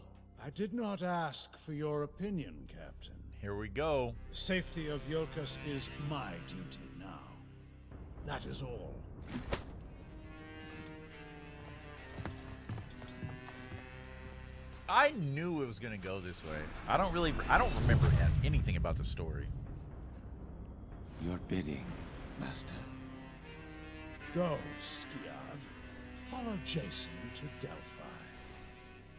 I did not ask for your opinion, Captain. Here we go. Safety of Yolkus is my duty now. That is all. I knew it was gonna go this way. I don't remember anything about the story. Your bidding, Master. Go, Skiav. Follow Jason to Delphi.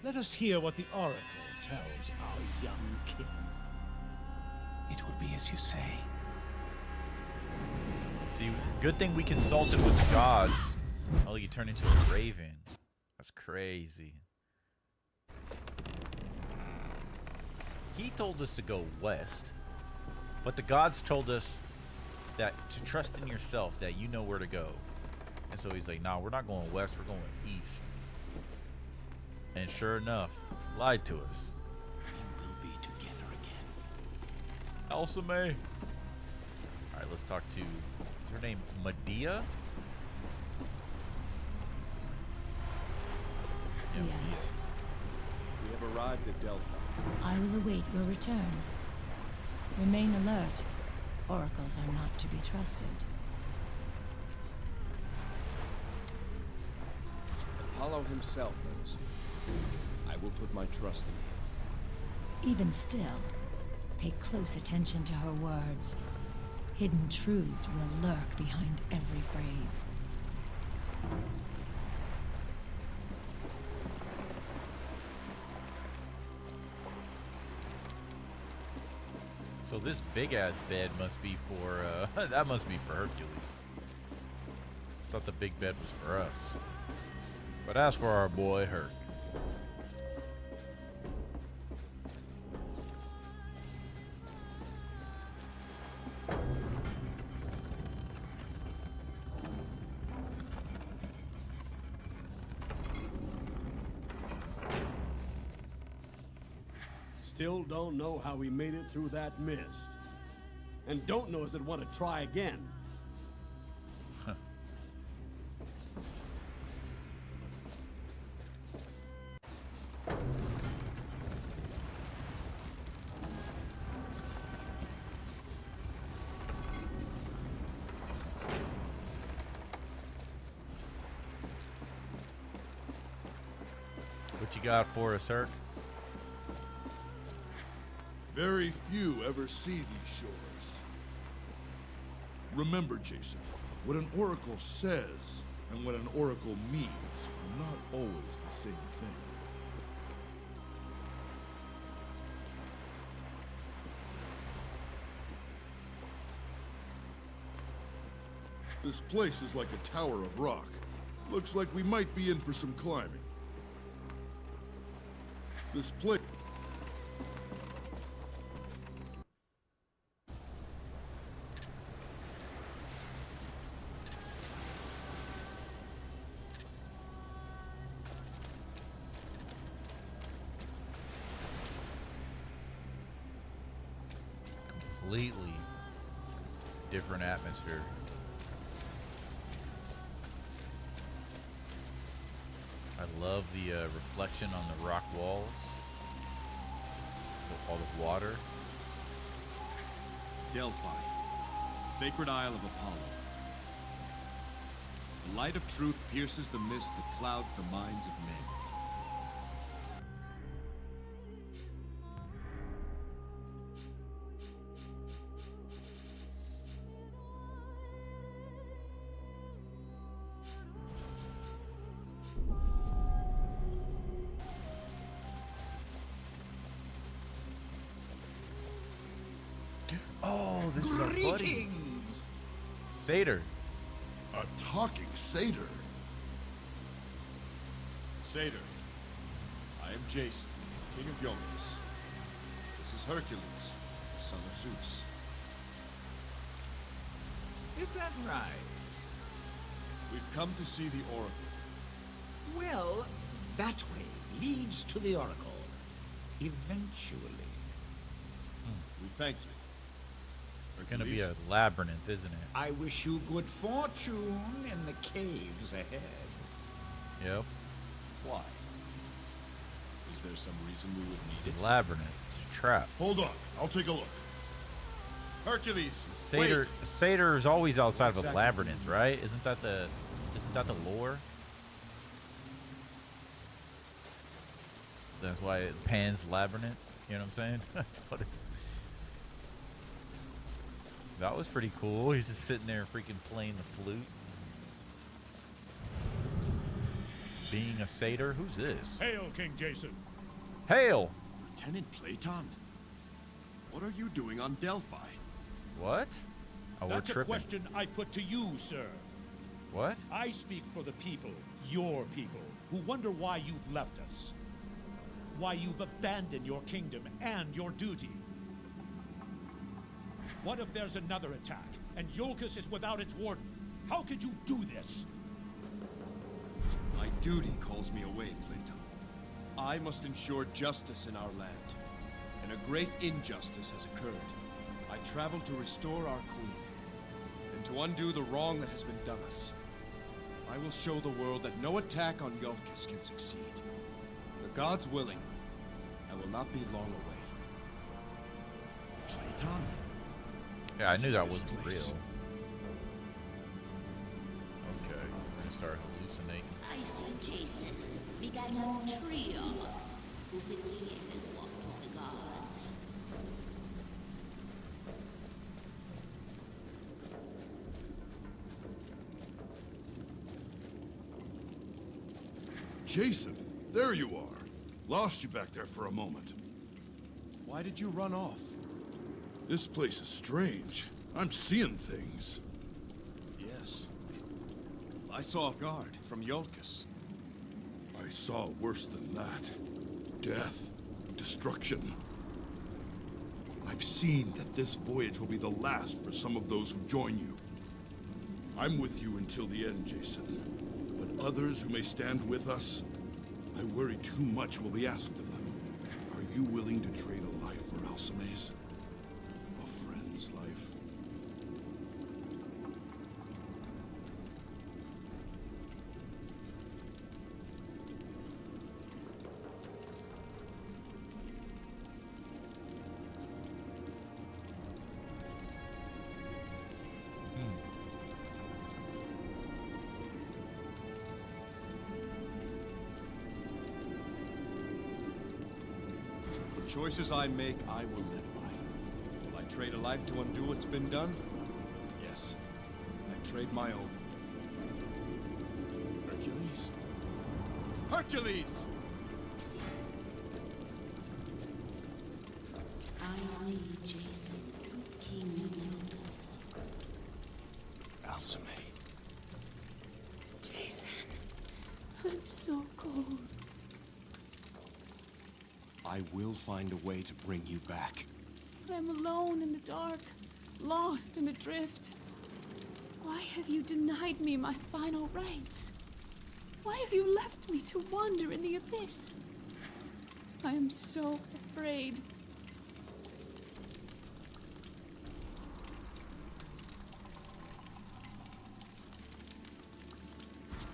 Let us hear what the Oracle tells our young king. It will be as you say. See, good thing we consulted with the gods. Oh, you turn into a raven. That's crazy. He told us to go west, but the gods told us that to trust in yourself, that you know where to go. And so he's like, nah, we're not going west, we're going east. And sure enough, lied to us. We will be together again. Alcmene. Alright, let's talk to, is her name Medea? Yes. We have arrived at Delphi. I will await your return. Remain alert. Oracles are not to be trusted. Apollo himself knows. I will put my trust in him. Even still, pay close attention to her words. Hidden truths will lurk behind every phrase. So this big ass bed must be for that must be for Hercules. Thought the big bed was for us. But as for our boy Herc. Still don't know how we made it through that mist. And don't know as I'd want to try again. What you got for us, Herc? Very few ever see these shores. Remember, Jason, what an oracle says and what an oracle means are not always the same thing. This place is like a tower of rock. Looks like we might be in for some climbing. This place... Completely different atmosphere. I love the reflection on the rock walls. All the water. Delphi, sacred isle of Apollo. The light of truth pierces the mist that clouds the minds of men. Oh, this is our buddy. Satyr. A talking satyr. Satyr, I am Jason, king of Yolkus. This is Hercules, the son of Zeus. Is that right? We've come to see the Oracle. Well, that way leads to the Oracle. Eventually. We thank you. It's gonna be a labyrinth, isn't it? I wish you good fortune in the caves ahead. Yep. Why? Is there some reason we would need It's a labyrinth. It's a trap. Hold on, I'll take a look. Hercules, Satyr is always outside of a labyrinth, right? Isn't that the lore? That's why Pan's labyrinth. You know what I'm saying? That's what it's. That was pretty cool. He's just sitting there freaking playing the flute. Being a satyr? Who's this? Hail, King Jason. Hail! Lieutenant Platon? What are you doing on Delphi? What? Oh, That's we're tripping. a question I put to you, sir. What? I speak for the people, your people, who wonder why you've left us. Why you've abandoned your kingdom and your duty. What if there's another attack, and Iolcus is without its warden? How could you do this? My duty calls me away, Platon. I must ensure justice in our land, and a great injustice has occurred. I travel to restore our queen, and to undo the wrong that has been done us. I will show the world that no attack on Iolcus can succeed. The gods willing, I will not be long away. Platon? Yeah, I knew that wasn't real. Okay, we're gonna start hallucinating. I see Jason. We got a trio who 50 years walked with the gods. Jason, there you are. Lost you back there for a moment. Why did you run off? This place is strange. I'm seeing things. Yes. I saw a guard from Iolcus. I saw worse than that. Death. Destruction. I've seen that this voyage will be the last for some of those who join you. I'm with you until the end, Jason. But others who may stand with us, I worry too much will be asked of them. Are you willing to trade a life for Alcmene's? A friend's life? The choices I make, I will live by. Will I trade a life to undo what's been done? Yes. I trade my own. Hercules? Hercules! I see Jason, King of Iolcus. Alcmene. Jason, I'm so cold. I will find a way to bring you back. I'm alone in the dark, lost and adrift. Why have you denied me my final rights? Why have you left me to wander in the abyss? I am so afraid.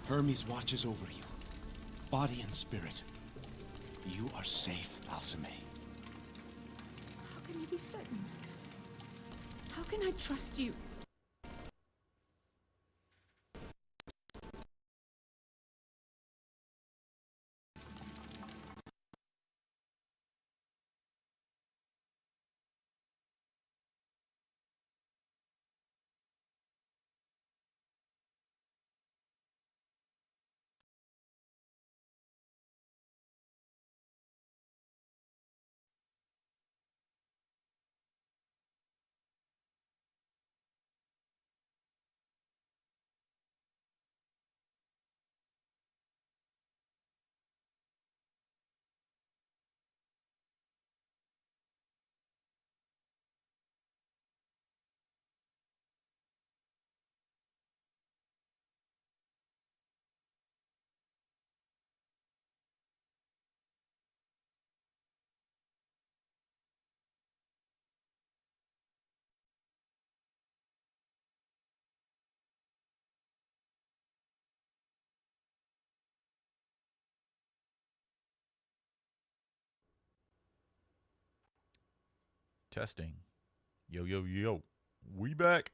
Hermes watches over you, body and spirit. You are safe, Alcmene. How can you be certain? How can I trust you? Testing. Yo, yo, yo. We back.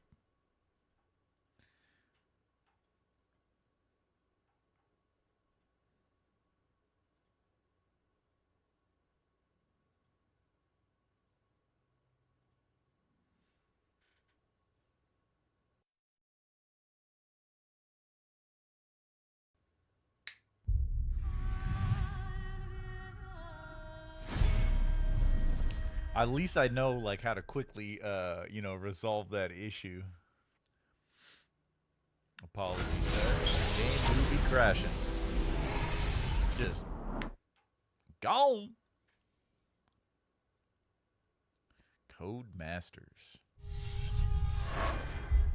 At least I know like how to quickly you know, resolve that issue. Apologies there. Game will be crashing. Just gone. Codemasters.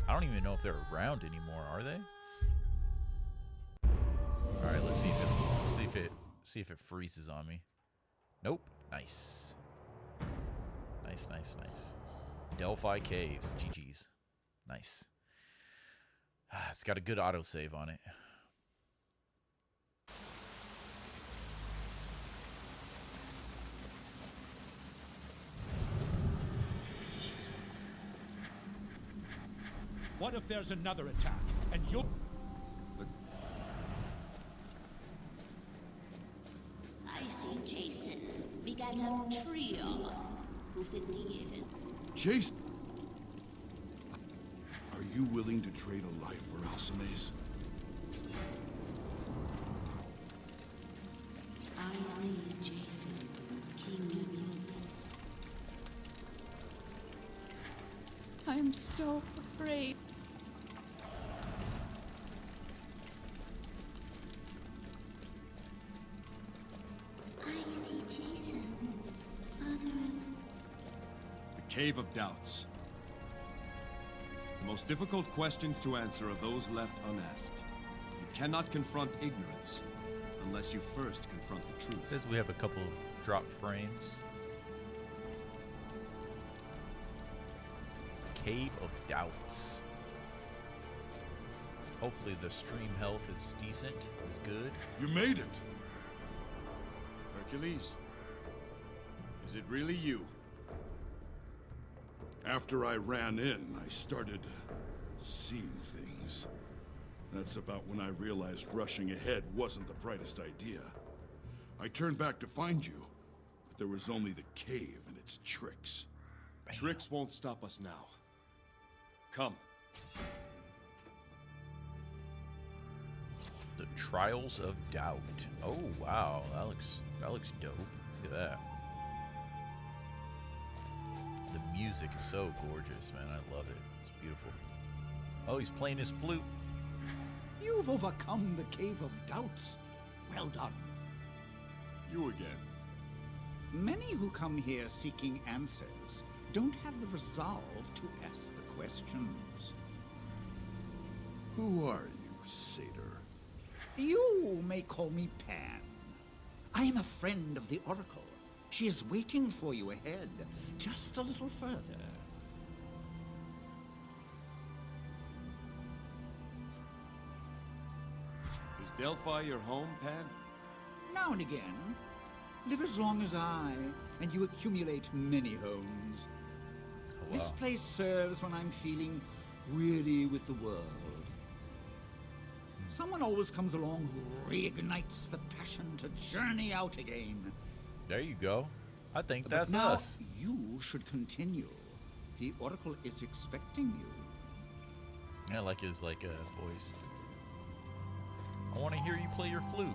I don't even know if they're around anymore, are they? Alright, let's see if it freezes on me. Nope. Nice. Nice, nice, nice. Delphi Caves. GG's. Nice. It's got a good autosave on it. What if there's another attack, and you're... I see Jason begat a trio for 50 years. Jason! Are you willing to trade a life for Alcmene's? I see Jason, King of Yulkus. I'm so afraid. I see Jason, father of... The Cave of Doubts. The most difficult questions to answer are those left unasked. You cannot confront ignorance unless you first confront the truth. Says we have a couple of dropped frames. Cave of Doubts. Hopefully the stream health is decent, is good. You made it! Hercules, is it really you? After I ran in, I started seeing things. That's about when I realized rushing ahead wasn't the brightest idea. I turned back to find you, but there was only the cave and its tricks. Tricks won't stop us now. Come. The Trials of Doubt. Oh wow, that looks dope. Look at that. The music is so gorgeous, man. I love it. It's beautiful. Oh, he's playing his flute. You've overcome the Cave of Doubts. Well done. You again. Many who come here seeking answers don't have the resolve to ask the questions. Who are you, satyr? You may call me Pan. I am a friend of the Oracle. She is waiting for you ahead, just a little further. Is Delphi your home, Pan? Now and again. Live as long as I, and you accumulate many homes. Oh, wow. This place serves when I'm feeling weary with the world. Someone always comes along who reignites the passion to journey out again. There you go. I think But that's now us. You should continue. The Oracle is expecting you. Yeah, like his voice. I want to hear you play your flute.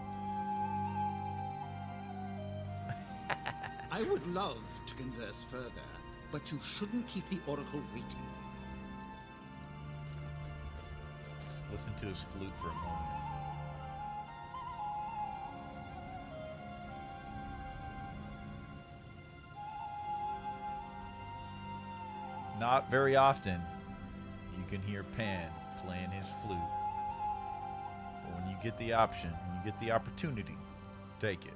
I would love to converse further, but you shouldn't keep the Oracle waiting. Just listen to his flute for a moment. It's not very often you can hear Pan playing his flute. But when you get the option, when you get the opportunity, take it.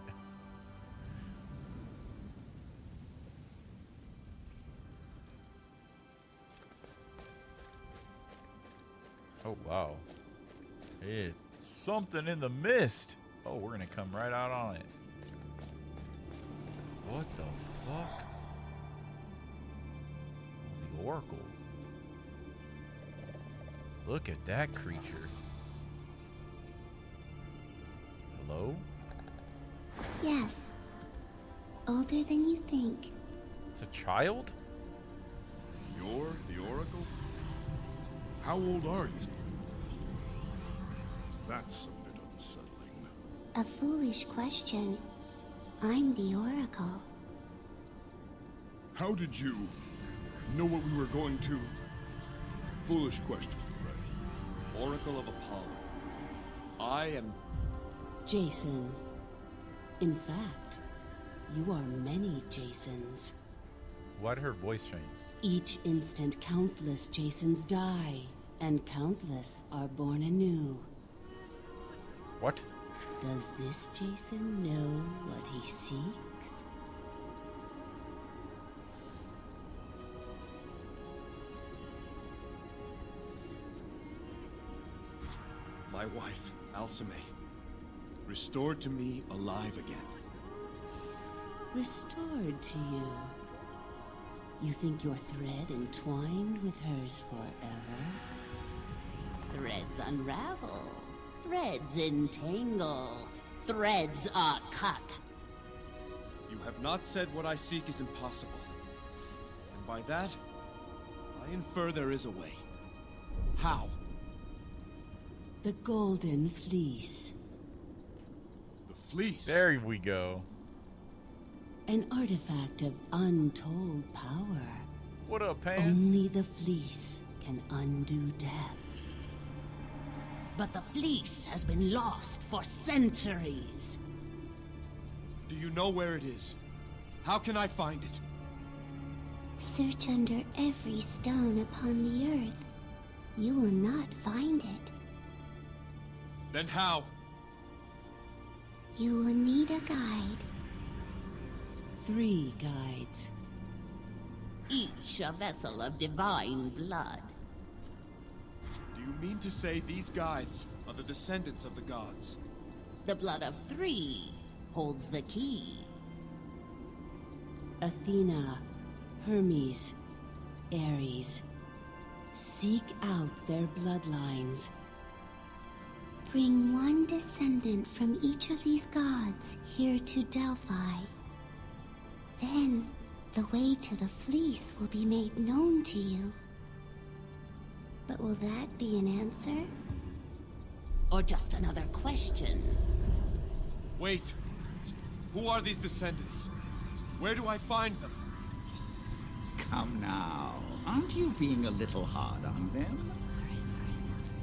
Oh, wow. It's something in the mist. Oh, we're going to come right out on it. What the fuck? Oracle. Look at that creature. Hello? Yes. Older than you think. It's a child? You're the Oracle? How old are you? That's a bit unsettling. A foolish question. I'm the Oracle. How did you know what we were going to? Foolish question, right? Oracle of Apollo. I am... Jason. In fact, you are many Jasons. Why did her voice change? Each instant countless Jasons die, and countless are born anew. What? Does this Jason know what he seeks? My wife, Alcmene, restored to me alive again. Restored to you? You think your thread entwined with hers forever? Threads unravel. Threads entangle. Threads are cut. You have not said what I seek is impossible. And by that, I infer there is a way. How? The Golden Fleece. The Fleece? There we go. An artifact of untold power. What up, Pan? Only the Fleece can undo death. But the Fleece has been lost for centuries. Do you know where it is? How can I find it? Search under every stone upon the earth. You will not find it. Then how? You will need a guide. 3 guides. Each a vessel of divine blood. Do you mean to say these guides are the descendants of the gods? The blood of 3 holds the key. Athena, Hermes, Ares. Seek out their bloodlines. Bring one descendant from each of these gods here to Delphi. Then, the way to the Fleece will be made known to you. But will that be an answer? Or just another question? Wait! Who are these descendants? Where do I find them? Come now, aren't you being a little hard on them?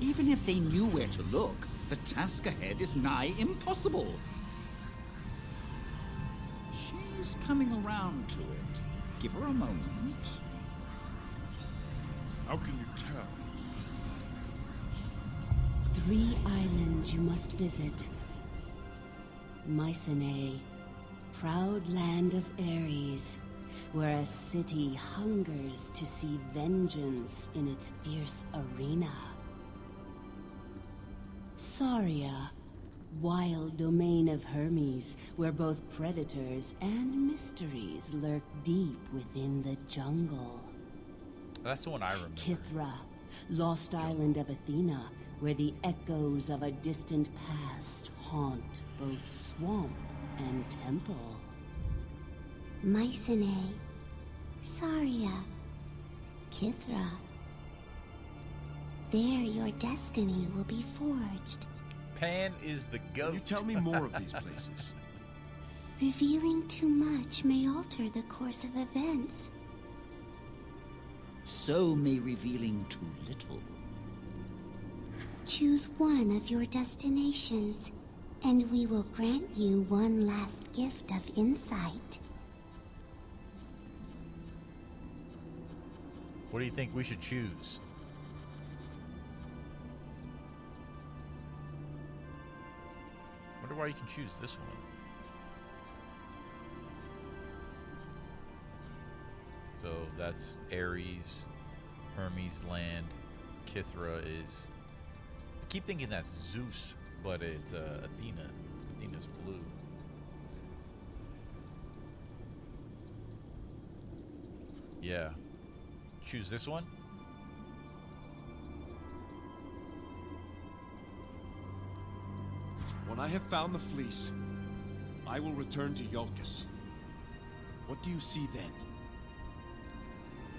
Even if they knew where to look, the task ahead is nigh impossible. She's coming around to it. Give her a moment. How can you tell? 3 islands you must visit. Mycenae, proud land of Ares, where a city hungers to see vengeance in its fierce arena. Saria, wild domain of Hermes, where both predators and mysteries lurk deep within the jungle. That's the one I remember. Kithra, lost island of Athena, where the echoes of a distant past haunt both swamp and temple. Mycenae, Saria, Kithra. There your destiny will be forged. Pan is the goat. Can you tell me more of these places? Revealing too much may alter the course of events. So may revealing too little. Choose one of your destinations, and we will grant you one last gift of insight. What do you think we should choose? I wonder why you can choose this one. So that's Ares, Hermes land. Kithra is... I keep thinking that's Zeus, but it's Athena. Athena's blue. Yeah. Choose this one. When I have found the fleece, I will return to Iolcus. What do you see then?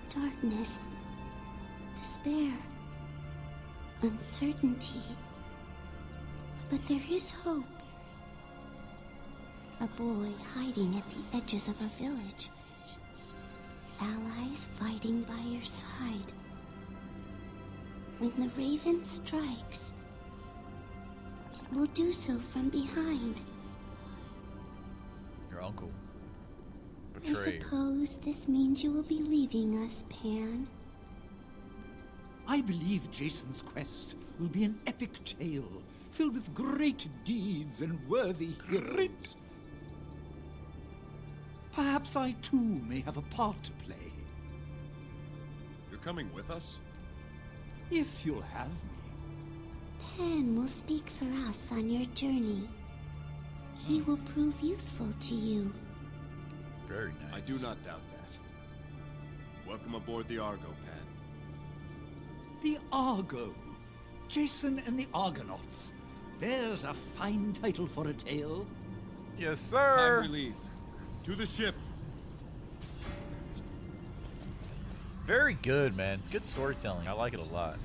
Darkness, despair, uncertainty. But there is hope. A boy hiding at the edges of a village. Allies fighting by your side. When the raven strikes, it will do so from behind. Your uncle. I Betrayer. suppose this means you will be leaving us, Pan. I believe Jason's quest will be an epic tale, filled with great deeds and worthy heroes. Perhaps I too may have a part to play. You're coming with us? If you'll have me. Pan will speak for us on your journey. He will prove useful to you. Very nice. I do not doubt that. Welcome aboard the Argo, Pan. The Argo. Jason and the Argonauts. There's a fine title for a tale. Yes, It's sir. time we leave. To the ship. Very good, man. It's good storytelling. I like it a lot.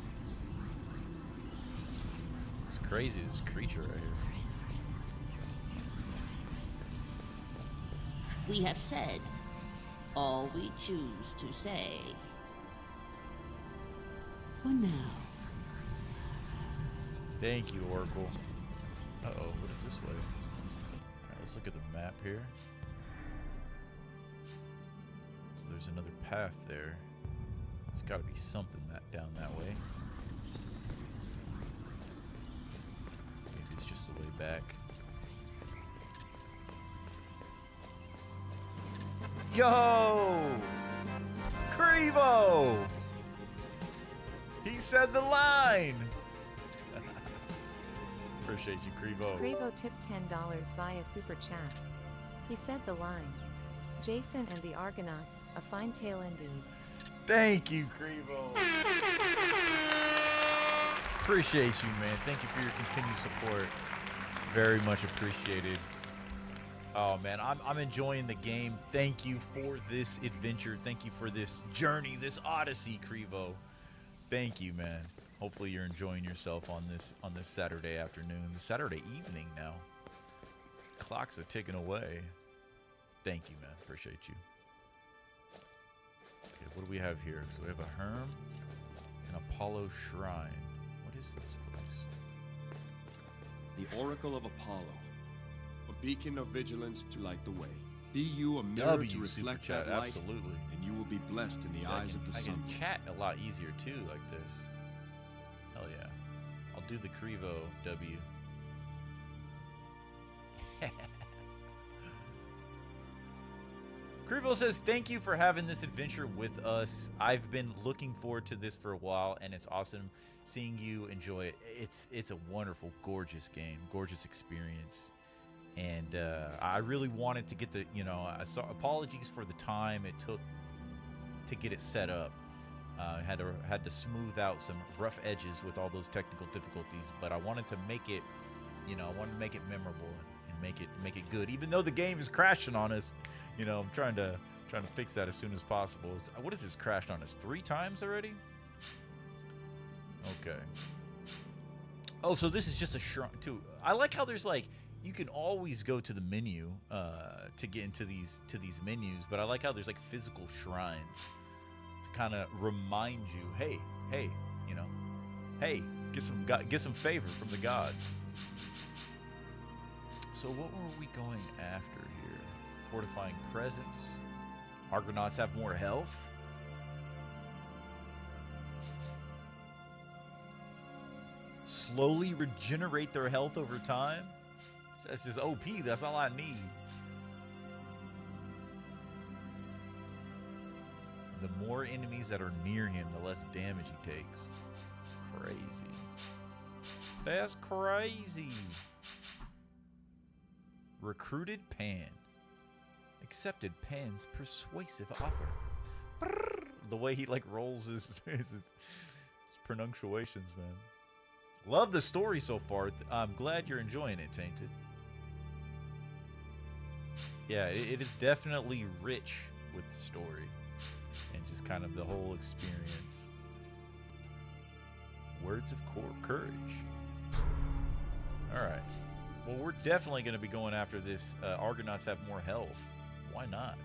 It's crazy, this creature right here. We have said all we choose to say. For now. Thank you, Oracle. Uh-oh, what is this way? Alright, let's look at the map here. So there's another path there. There's got to be something down that way. Maybe it's just the way back. Yo! Krevo! He said the line! Appreciate you, Krevo. Krevo tipped $10 via Super Chat. He said the line. Jason and the Argonauts, a fine tale indeed. Thank you, Krevo. Appreciate you, man. Thank you for your continued support. Very much appreciated. Oh, man, I'm enjoying the game. Thank you for this adventure. Thank you for this journey, this Odyssey, Krevo. Thank you, man. Hopefully you're enjoying yourself on this Saturday afternoon, Saturday evening now. Clocks are ticking away. Thank you, man. Appreciate you. Okay, what do we have here? So we have a Herm, an Apollo Shrine. What is this place? The Oracle of Apollo. A beacon of vigilance to light the way. Be you a mirror to reflect that light, absolutely. and you will be blessed in the eyes of the sun. I can chat a lot easier too, like this. Hell yeah. I'll do the Krevo W. Krevo says, thank you for having this adventure with us. I've been looking forward to this for a while, and it's awesome seeing you enjoy it. It's a wonderful, gorgeous game, gorgeous experience. And I really wanted to get the, I saw, apologies for the time it took to get it set up. Had to smooth out some rough edges with all those technical difficulties, but I wanted to make it, I wanted to make it memorable and make it good. Even though the game is crashing on us, I'm trying to fix that as soon as possible. What is this crashed on us 3 times already? Okay. Oh, so this is just a shrine too. I like how there's like, you can always go to the menu to get into these menus, but I like how there's like physical shrines to kind of remind you, hey, hey, get some favor from the gods. So what were we going after here? Fortifying presence. Argonauts have more health. Slowly regenerate their health over time. That's just OP. That's all I need. The more enemies that are near him, the less damage he takes. It's crazy. That's crazy. Recruited Pan. Accepted Pan's persuasive offer. Brrr. the way he like rolls his pronunciations, man. Love the story so far. I'm glad you're enjoying it, Tainted. Yeah, it is definitely rich with story and just kind of the whole experience. Words of courage. All right. Well, we're definitely going to be going after this. Argonauts have more health. Why not?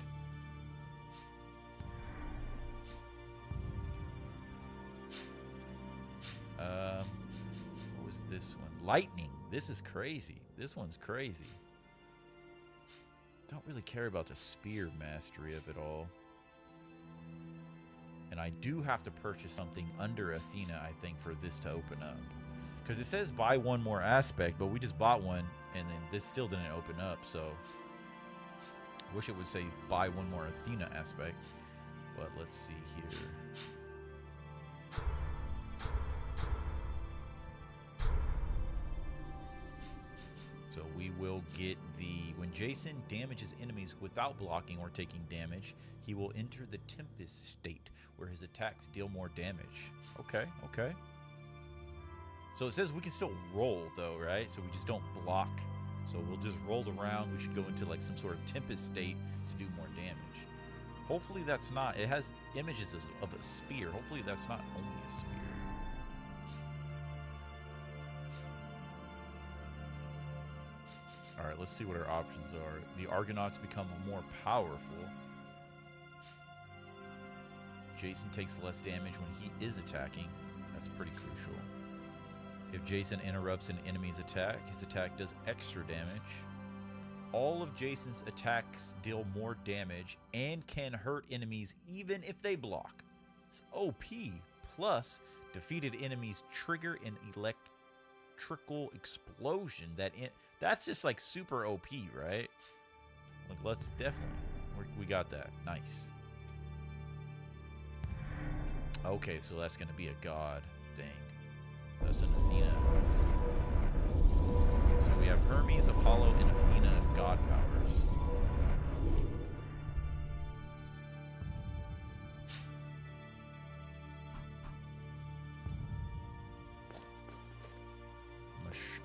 What was this one? Lightning. This is crazy. This one's crazy. Don't really care about the spear mastery of it all. And I do have to purchase something under Athena, I think, for this to open up. Because it says buy one more aspect, but we just bought one, and then this still didn't open up, so... I wish it would say buy one more Athena aspect. But let's see here. So we will get the... When Jason damages enemies without blocking or taking damage, he will enter the Tempest state, where his attacks deal more damage. Okay, okay. So it says we can still roll, though, right? So we just don't block. So we'll just roll around. We should go into, like, some sort of Tempest state to do more damage. Hopefully that's not... It has images of a spear. Hopefully that's not only a spear. All right, let's see what our options are. The Argonauts become more powerful. Jason takes less damage when he is attacking. That's pretty crucial. If Jason interrupts an enemy's attack, his attack does extra damage. All of Jason's attacks deal more damage and can hurt enemies even if they block. It's OP. Plus, defeated enemies trigger an electrical explosion. That's just like super OP, right? Like, let's definitely... We got that. Nice. Okay, so that's going to be a god. Dang. That's an Athena. So we have Hermes, Apollo, and Athena god powers.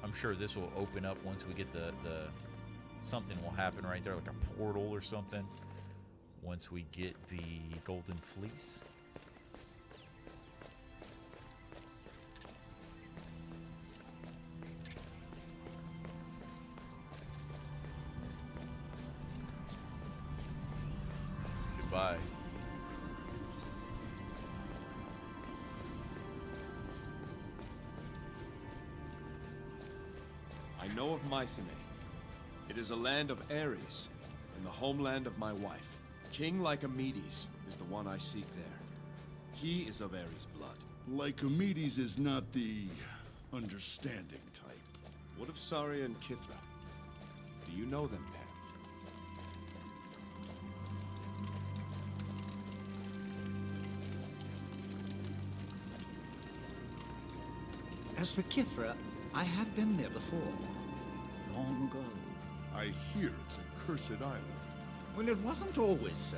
I'm sure this will open up once we get the something will happen right there, like a portal or something, once we get the Golden Fleece. Goodbye. I know of Mycenae. It is a land of Ares, and the homeland of my wife. King Lycomedes is the one I seek there. He is of Ares' blood. Lycomedes is not the understanding type. What of Saria and Kithra? Do you know them, Pam? As for Kithra, I have been there before. Long ago. I hear it's a cursed island. Well, it wasn't always so.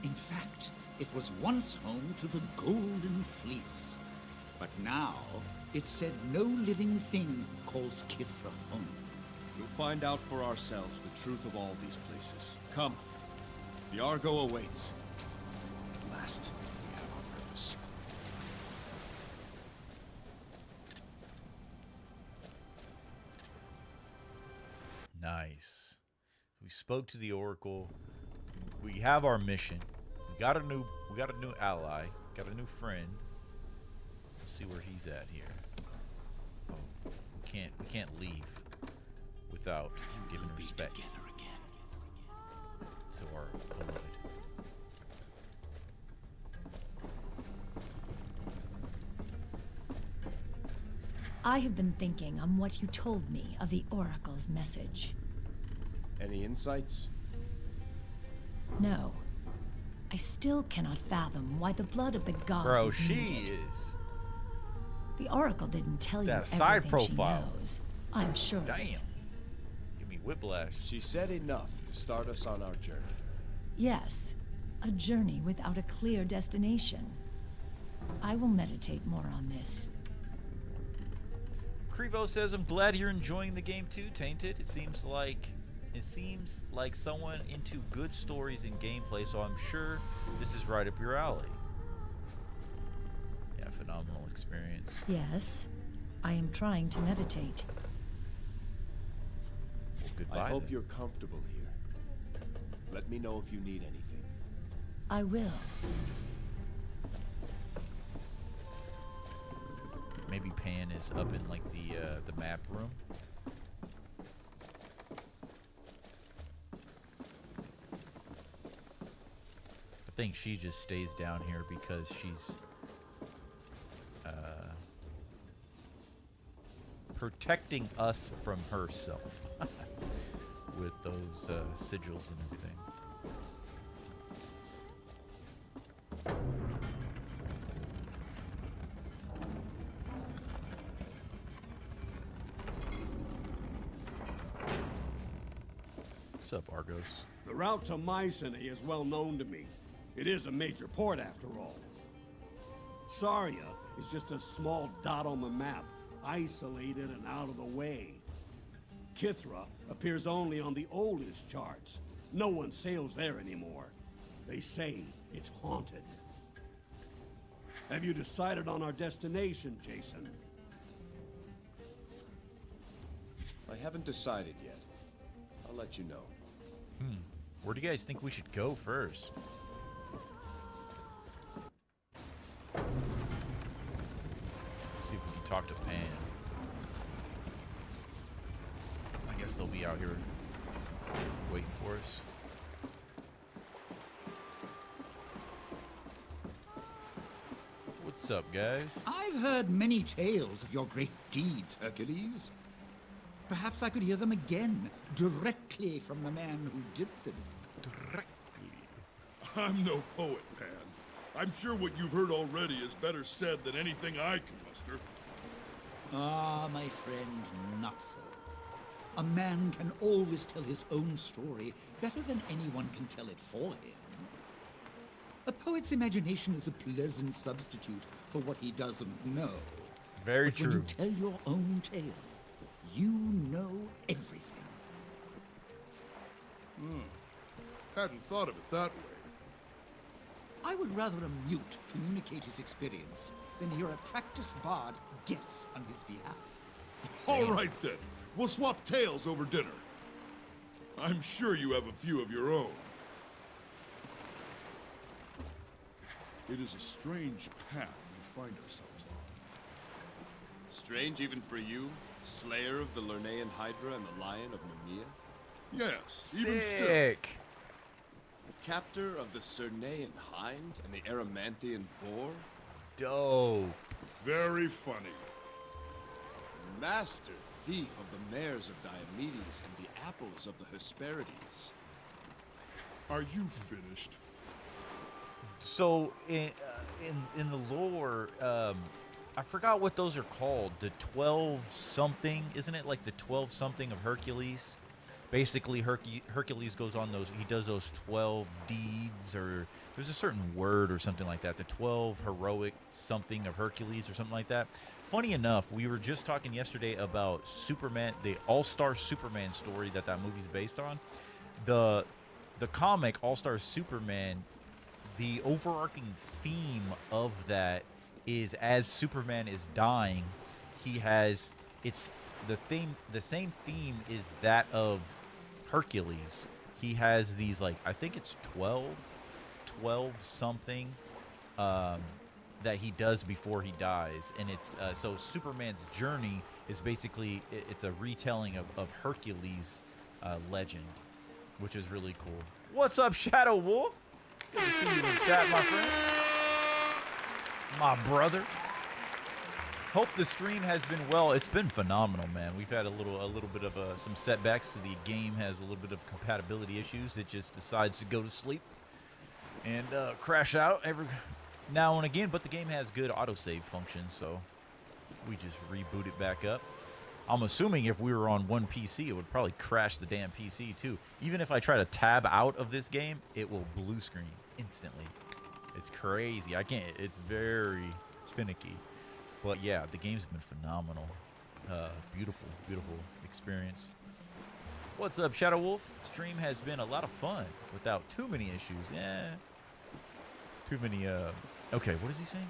In fact, it was once home to the Golden Fleece. But now, it's said no living thing calls Kithra home. We'll find out for ourselves the truth of all these places. Come. The Argo awaits. At last, we have our purpose. Nice. We spoke to the Oracle. We have our mission. We got a new ally. Got a new friend. Let's see where he's at here. Oh, we can't leave without giving respect to our beloved. I have been thinking on what you told me of the Oracle's message. Any insights? No. I still cannot fathom why the blood of the gods Bro, is she needed. is. The Oracle didn't tell you That everything side profile. she knows. I'm sure of Damn. it. Give me whiplash. She said enough to start us on our journey. Yes. A journey without a clear destination. I will meditate more on this. Krevo says, I'm glad you're enjoying the game too, Tainted. It seems like someone into good stories and gameplay, so I'm sure this is right up your alley. Yeah, phenomenal experience. Yes, I am trying to meditate. Well, goodbye. I hope you're comfortable here. Let me know if you need anything. I will. Maybe Pan is up in like the map room. I think she just stays down here because she's protecting us from herself with those sigils and everything. What's up, Argos? The route to Mycenae is well known to me. It is a major port, after all. Saria is just a small dot on the map, isolated and out of the way. Kithra appears only on the oldest charts. No one sails there anymore. They say it's haunted. Have you decided on our destination, Jason? I haven't decided yet. I'll let you know. Where do you guys think we should go first? See if we can talk to Pan. I guess they'll be out here waiting for us. What's up, guys? I've heard many tales of your great deeds, Hercules. Perhaps I could hear them again, directly from the man who did them. Directly? I'm no poet, Pan. I'm sure what you've heard already is better said than anything I can muster. Ah, my friend, not so. A man can always tell his own story better than anyone can tell it for him. A poet's imagination is a pleasant substitute for what he doesn't know. Very but true. When you tell your own tale, you know everything. Hadn't thought of it that way. I would rather a mute communicate his experience than hear a practiced bard guess on his behalf. All right, then. We'll swap tales over dinner. I'm sure you have a few of your own. It is a strange path we find ourselves on. Strange even for you, slayer of the Lernaean Hydra and the Lion of Nemea? Yes, even still. Sick. Captor of the Cernaean Hind and the Erymanthian Boar? Dope. Very funny. Master thief of the mares of Diomedes and the apples of the Hesperides. Are you finished? So in the lore, I forgot what those are called. The 12 something, isn't it? Like the 12 something of Hercules. Basically, Hercules goes on those. He does those 12 deeds, or there's a certain word or something like that. The 12 heroic something of Hercules, or something like that. Funny enough, we were just talking yesterday about Superman, the All-Star Superman story that movie's based on. The comic All-Star Superman. The overarching theme of that is as Superman is dying, he has the same theme is that of Hercules. He has these, like, I think it's 12 something that he does before he dies, and it's so Superman's journey is basically it's a retelling of Hercules' legend, which is really cool. What's up, Shadow Wolf? Good to see you in chat, my friend. My brother. Hope the stream has been well. It's been phenomenal, man. We've had a little bit of some setbacks. The game has a little bit of compatibility issues. It just decides to go to sleep and crash out every now and again. But the game has good autosave function, so we just reboot it back up. I'm assuming if we were on one PC, it would probably crash the damn PC too. Even if I try to tab out of this game, it will blue screen. instantly. It's crazy. I can't. It's very finicky. But yeah, the game's been phenomenal. Beautiful, beautiful experience. What's up, Shadow Wolf? Stream has been a lot of fun without too many issues. Yeah. Too many, Okay, what is he saying?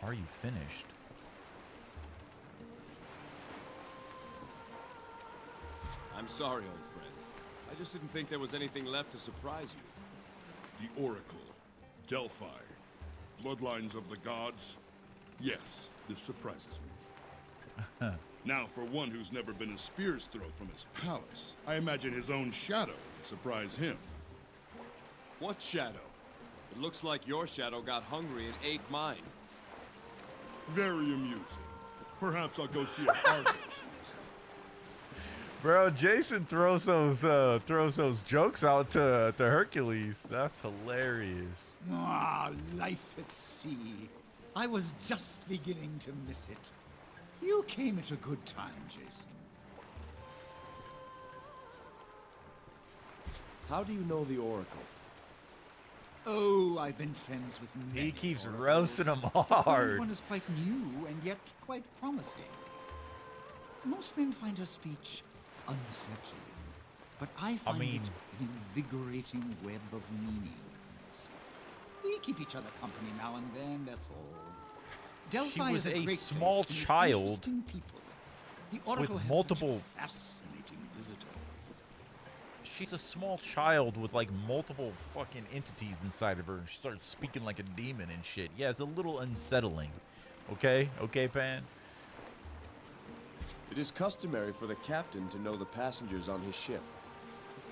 Are you finished? I'm sorry, old friend. I just didn't think there was anything left to surprise you. The Oracle, Delphi, bloodlines of the gods. Yes, this surprises me. Now, for one who's never been a spear's throw from his palace, I imagine his own shadow would surprise him. What shadow? It looks like your shadow got hungry and ate mine. Very amusing. Perhaps I'll go see if Argonauts. Bro, Jason throws those jokes out to Hercules. That's hilarious. Ah, life at sea. I was just beginning to miss it. You came at a good time, Jason. How do you know the Oracle? Oh, I've been friends with many. He keeps oracles. roasting them The hard. current one is quite new and yet quite promising. Most men find her speech unsettling, but I find it an invigorating web of meanings. We keep each other company now and then, that's all. Delphi She was is a a great small place to meet child interesting people. The Oracle with has multiple. such fascinating visitors. She's a small child with like multiple fucking entities inside of her, and she starts speaking like a demon and shit. Yeah, it's a little unsettling. Okay, okay, Pan. It is customary for the captain to know the passengers on his ship.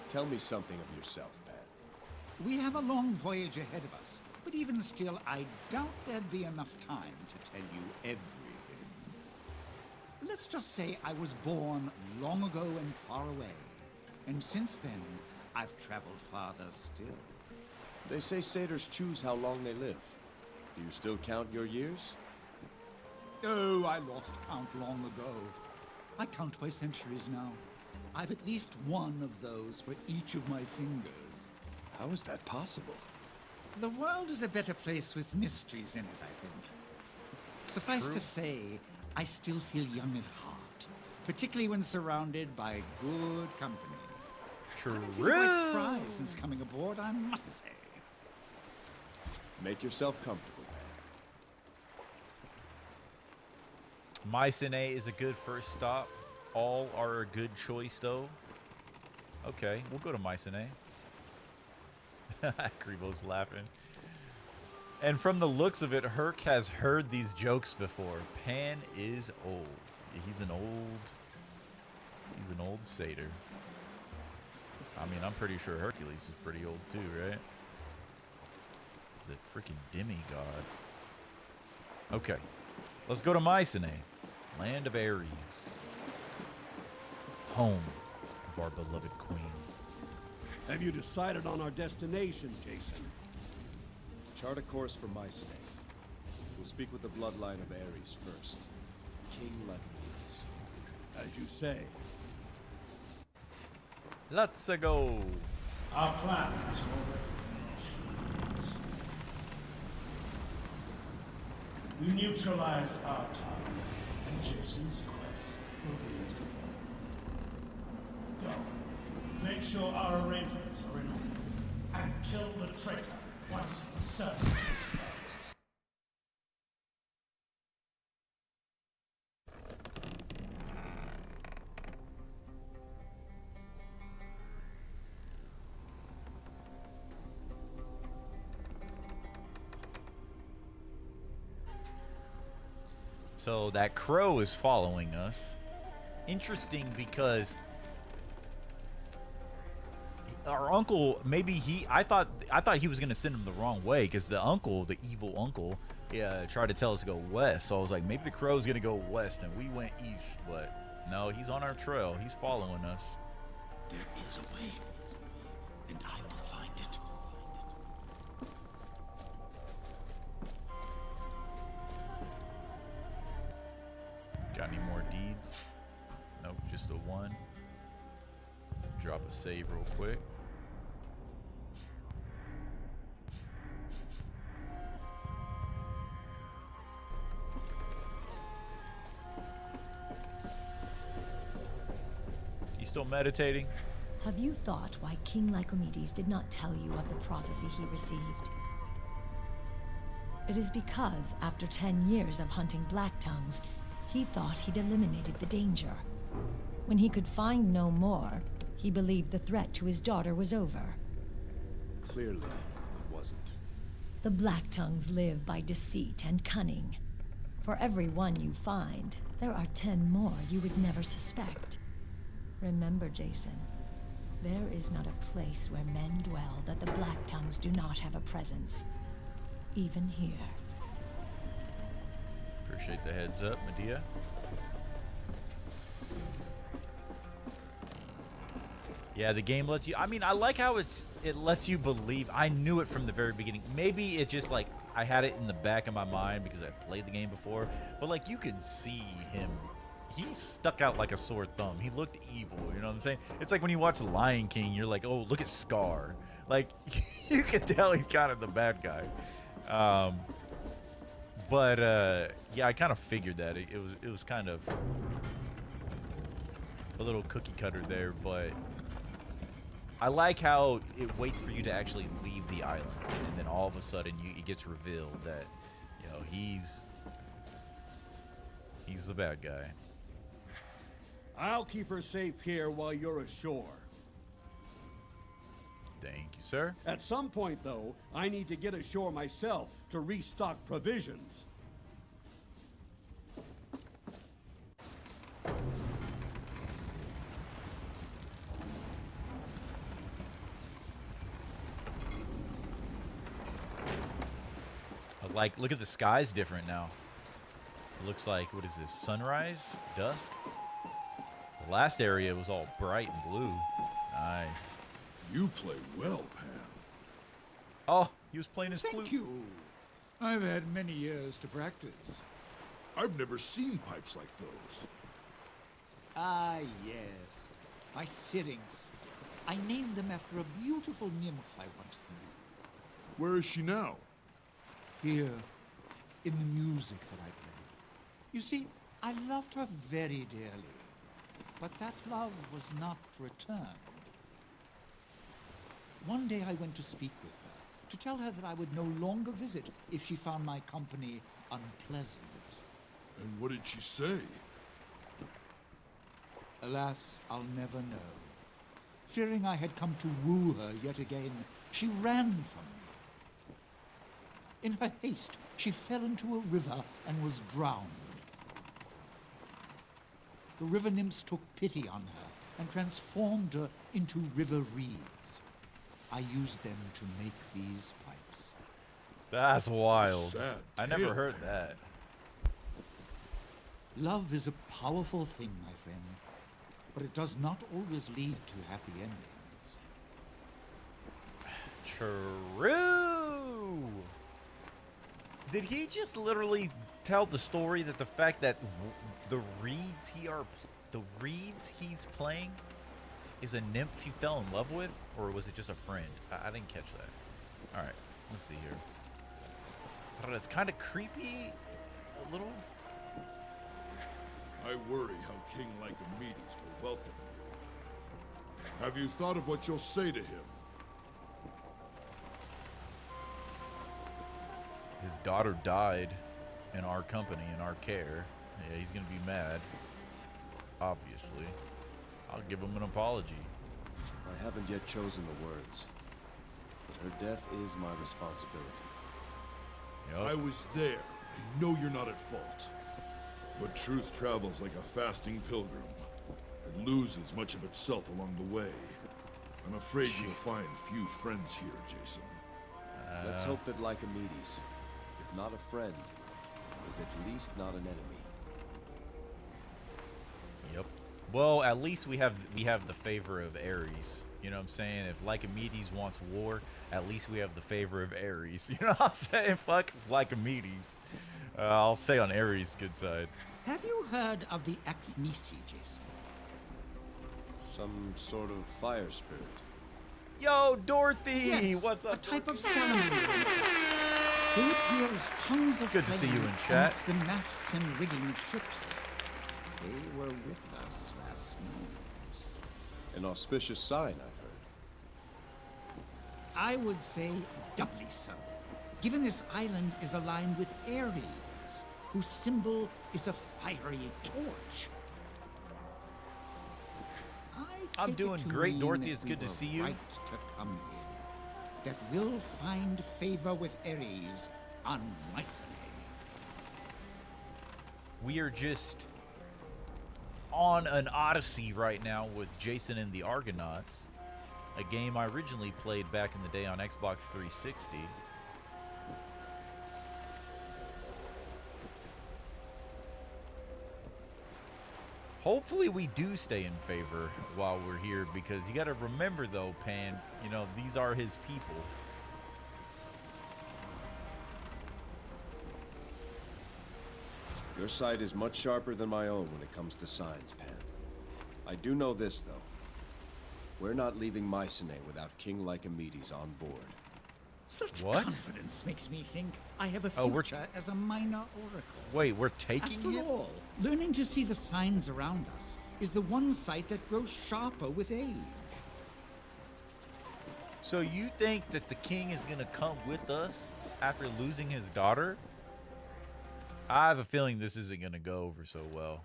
Tell me something of yourself, Pan. We have a long voyage ahead of us, but even still, I doubt there'd be enough time to tell you everything. Let's just say I was born long ago and far away, and since then, I've traveled farther still. They say satyrs choose how long they live. Do you still count your years? Oh, I lost count long ago. I count by centuries now. I've at least one of those for each of my fingers. How is that possible? The world is a better place with mysteries in it, I think. Suffice to say, I still feel young at heart, particularly when surrounded by good company. True. I've been quite spry since coming aboard, I must say. Make yourself comfortable, Pan. Mycenae is a good first stop. All are a good choice, though. Okay, we'll go to Mycenae. Krevo's laughing. And from the looks of it, Herc has heard these jokes before. Pan is old. He's an old satyr. I mean, I'm pretty sure Hercules is pretty old too, right? He's a freaking demigod. Okay, let's go to Mycenae, land of Ares, home of our beloved queen. Have you decided on our destination, Jason? Chart a course for Mycenae. We'll speak with the bloodline of Ares first. King Alcmene. As you say. Let's go. Our plan is already finished. We neutralize our target, and Jason's quest will be at an end. Go. Make sure our arrangements are in order, and kill the traitor once he's served his purpose. So that crow is following us. Interesting because our uncle, maybe I thought he was gonna send him the wrong way because the uncle, the evil uncle, tried to tell us to go west. So I was like, maybe the crow's gonna go west, and we went east. But no, he's on our trail. He's following us. There is a way, and I will find it. Got any more deeds? Nope, just the one. Drop a save real quick. still meditating? Have you thought why King Lycomedes did not tell you of the prophecy he received? It is because, after 10 years of hunting black tongues, he thought he'd eliminated the danger. When he could find no more, he believed the threat to his daughter was over. Clearly, it wasn't. The black tongues live by deceit and cunning. For every one you find, there are 10 more you would never suspect. Remember, Jason, there is not a place where men dwell that the black tongues do not have a presence. Even here. Appreciate the heads up, Medea. Yeah, the game lets you... I mean, I like how it lets you believe. I knew it from the very beginning. Maybe it just, like, I had it in the back of my mind because I played the game before. But, like, you can see him. He stuck out like a sore thumb. He looked evil, you know what I'm saying? It's like when you watch The Lion King, you're like, oh, look at Scar. Like, you can tell he's kind of the bad guy. Yeah, I kind of figured that. It was kind of a little cookie cutter there, but I like how it waits for you to actually leave the island, and then all of a sudden it gets revealed that, you know, he's the bad guy. I'll keep her safe here while you're ashore. Thank you, sir. At some point, though, I need to get ashore myself to restock provisions. Like, look at the sky's different now. It looks like, what is this, sunrise? Dusk? The last area was all bright and blue. Nice. You play well, Pan. Oh, he was playing his flute. Thank you. I've had many years to practice. I've never seen pipes like those. Ah, yes. My syrinx. I named them after a beautiful nymph I once knew. Where is she now? Here, in the music that I played. You see, I loved her very dearly, but that love was not returned. One day I went to speak with her, to tell her that I would no longer visit if she found my company unpleasant. And what did she say? Alas, I'll never know. Fearing I had come to woo her yet again, she ran from me. In her haste, she fell into a river and was drowned. The river nymphs took pity on her and transformed her into river reeds. I used them to make these pipes. That's wild. Sad I tale. never heard that. Love is a powerful thing, my friend, but it does not always lead to happy endings. True. Did he just literally tell the story that the fact that the reeds he's playing is a nymph he fell in love with, or was it just a friend? I didn't catch that. All right, let's see here. I don't know, it's kind of creepy, a little. I worry how King Lycomedes will welcome you. Have you thought of what you'll say to him? His daughter died in our company, in our care. Yeah, he's gonna be mad. Obviously. I'll give him an apology. I haven't yet chosen the words, but her death is my responsibility. Yep. I was there. I know you're not at fault. But truth travels like a fasting pilgrim. It loses much of itself along the way. I'm afraid you'll find few friends here, Jason. Let's hope that Lycomedes, if not a friend, is at least not an enemy. Yep. Well, at least we have the favor of Ares. You know what I'm saying? If Lycomedes wants war, at least we have the favor of Ares. You know what I'm saying? Fuck Lycomedes. I'll say on Ares' good side. Have you heard of the Alcmene, Jason? Some sort of fire spirit. Yo, Dorothy! Yes, What's up? a type of salamander. They appear as tongues of Good to see flame you in chat. amongst the masts and rigging of ships. They were with us last night. An auspicious sign, I've heard. I would say doubly so, given this island is aligned with Ares, whose symbol is a fiery torch. I'm doing great, Dorothy. It's good to see you. Right to come here. That we'll find favor with Ares on Mycenae. We are just on an Odyssey right now with Jason and the Argonauts, a game I originally played back in the day on Xbox 360. Hopefully we do stay in favor while we're here, because you got to remember though, Pan, you know, these are his people. Your sight is much sharper than my own when it comes to signs, Pan. I do know this, though. We're not leaving Mycenae without King Lycomedes on board. Such confidence makes me think I have a future as a minor oracle. Wait, we're taking After him? all, learning to see the signs around us is the one sight that grows sharper with age. So you think that the king is going to come with us after losing his daughter? I have a feeling this isn't going to go over so well.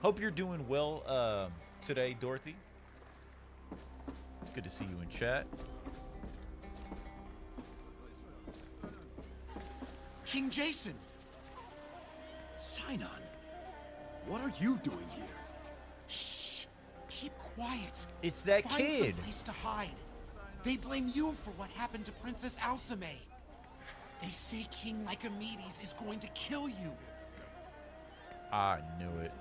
Hope you're doing well today, Dorothy. It's good to see you in chat. King Jason! Sinon, what are you doing here? Shh! Keep quiet. It's that Find kid. some place to hide. They blame you for what happened to Princess Alcmene. They say King Lycomedes is going to kill you. I knew it.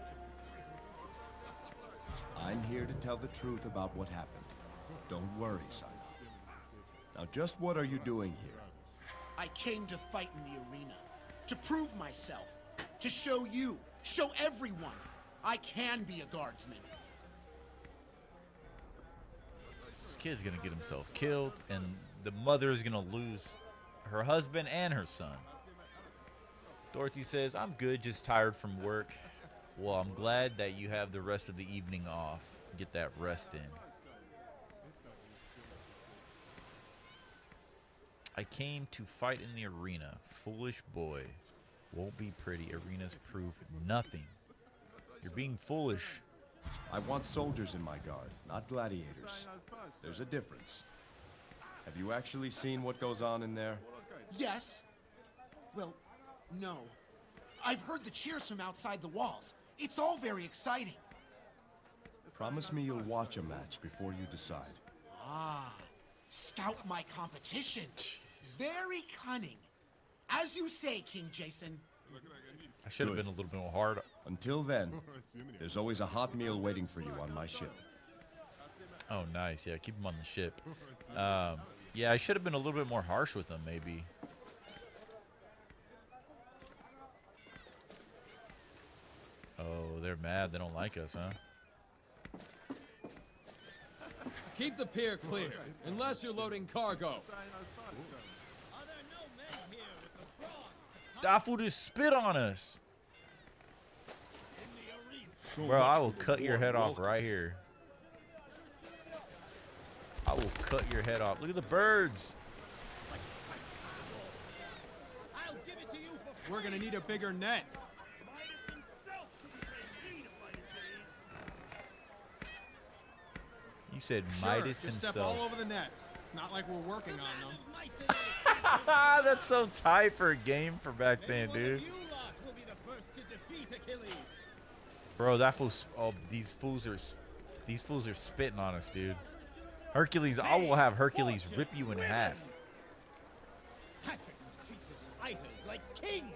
I'm here to tell the truth about what happened. Don't worry, Sinon. Now, just what are you doing here? I came to fight in the arena, to prove myself, to show you, show everyone, I can be a guardsman. This kid's gonna get himself killed, and the mother is gonna lose her husband and her son. Dorothy says, I'm good, just tired from work. Well, I'm glad that you have the rest of the evening off. Get that rest in. I came to fight in the arena. Foolish boy. Won't be pretty. Arenas prove nothing. You're being foolish. I want soldiers in my guard, not gladiators. There's a difference. Have you actually seen what goes on in there? Yes. Well, no. I've heard the cheers from outside the walls. It's all very exciting. Promise me you'll watch a match before you decide. Ah, scout my competition. Very cunning. As you say, King Jason. I should have been a little bit more hard. Until then, there's always a hot meal waiting for you on my ship. Oh, nice. Yeah, keep him on the ship. Yeah, I should have been a little bit more harsh with them, maybe. Oh, they're mad. They don't like us, huh? Keep the pier clear, unless you're loading cargo. That fool just spit on us. Bro, I will cut your head off right here. I will cut your head off. Look at the birds. We're gonna need a bigger net. You said Sure, Midas just himself. step all over the nets. It's not like we're working on them. That's so tight for a game for back then, dude. Bro, that fool's, oh, these fools are spitting on us, dude. Hercules, I will have Hercules rip you in half. Patrick treats his fighters like kings.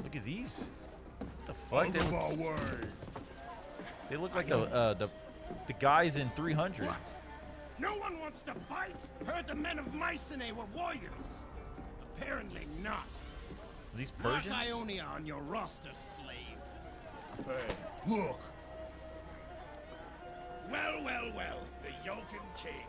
Look at these. What the fuck? They look like the guys in 300. What? No one wants to fight? Heard the men of Mycenae were warriors. Apparently not. Are these Mark Persians? Ionia on your roster, slave. Hey, look. Well, well, well. The Jotun King.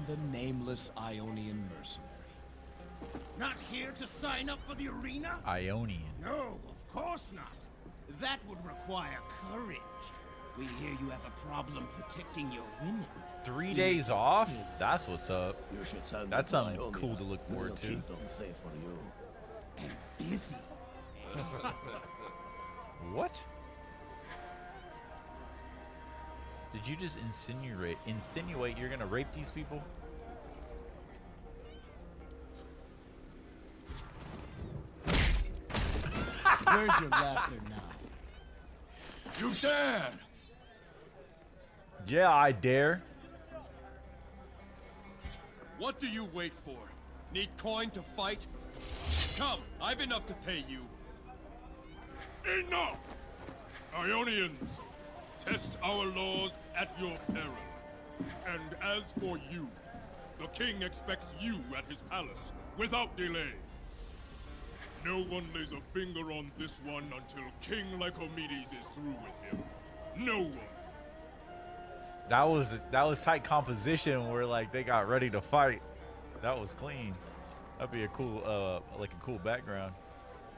the nameless Ionian mercenary. Not here to sign up for the arena? Ionian. No, of course not. That would require courage. We hear you have a problem protecting your women. 3 days off? That's what's up. You should send That's them something to cool Ionia. to look forward We'll to. keep them safe for you. And busy. What? Did you just insinuate you're gonna rape these people? Where's your laughter now? You dare! Yeah, I dare. What do you wait for? Need coin to fight? Come, I've enough to pay you. Enough! Ionians, test our laws at your peril. And as for you, the king expects you at his palace, without delay. No one lays a finger on this one until King Lycomedes is through with him. No one. That was tight composition where like they got ready to fight. That was clean. That'd be a cool like a cool background.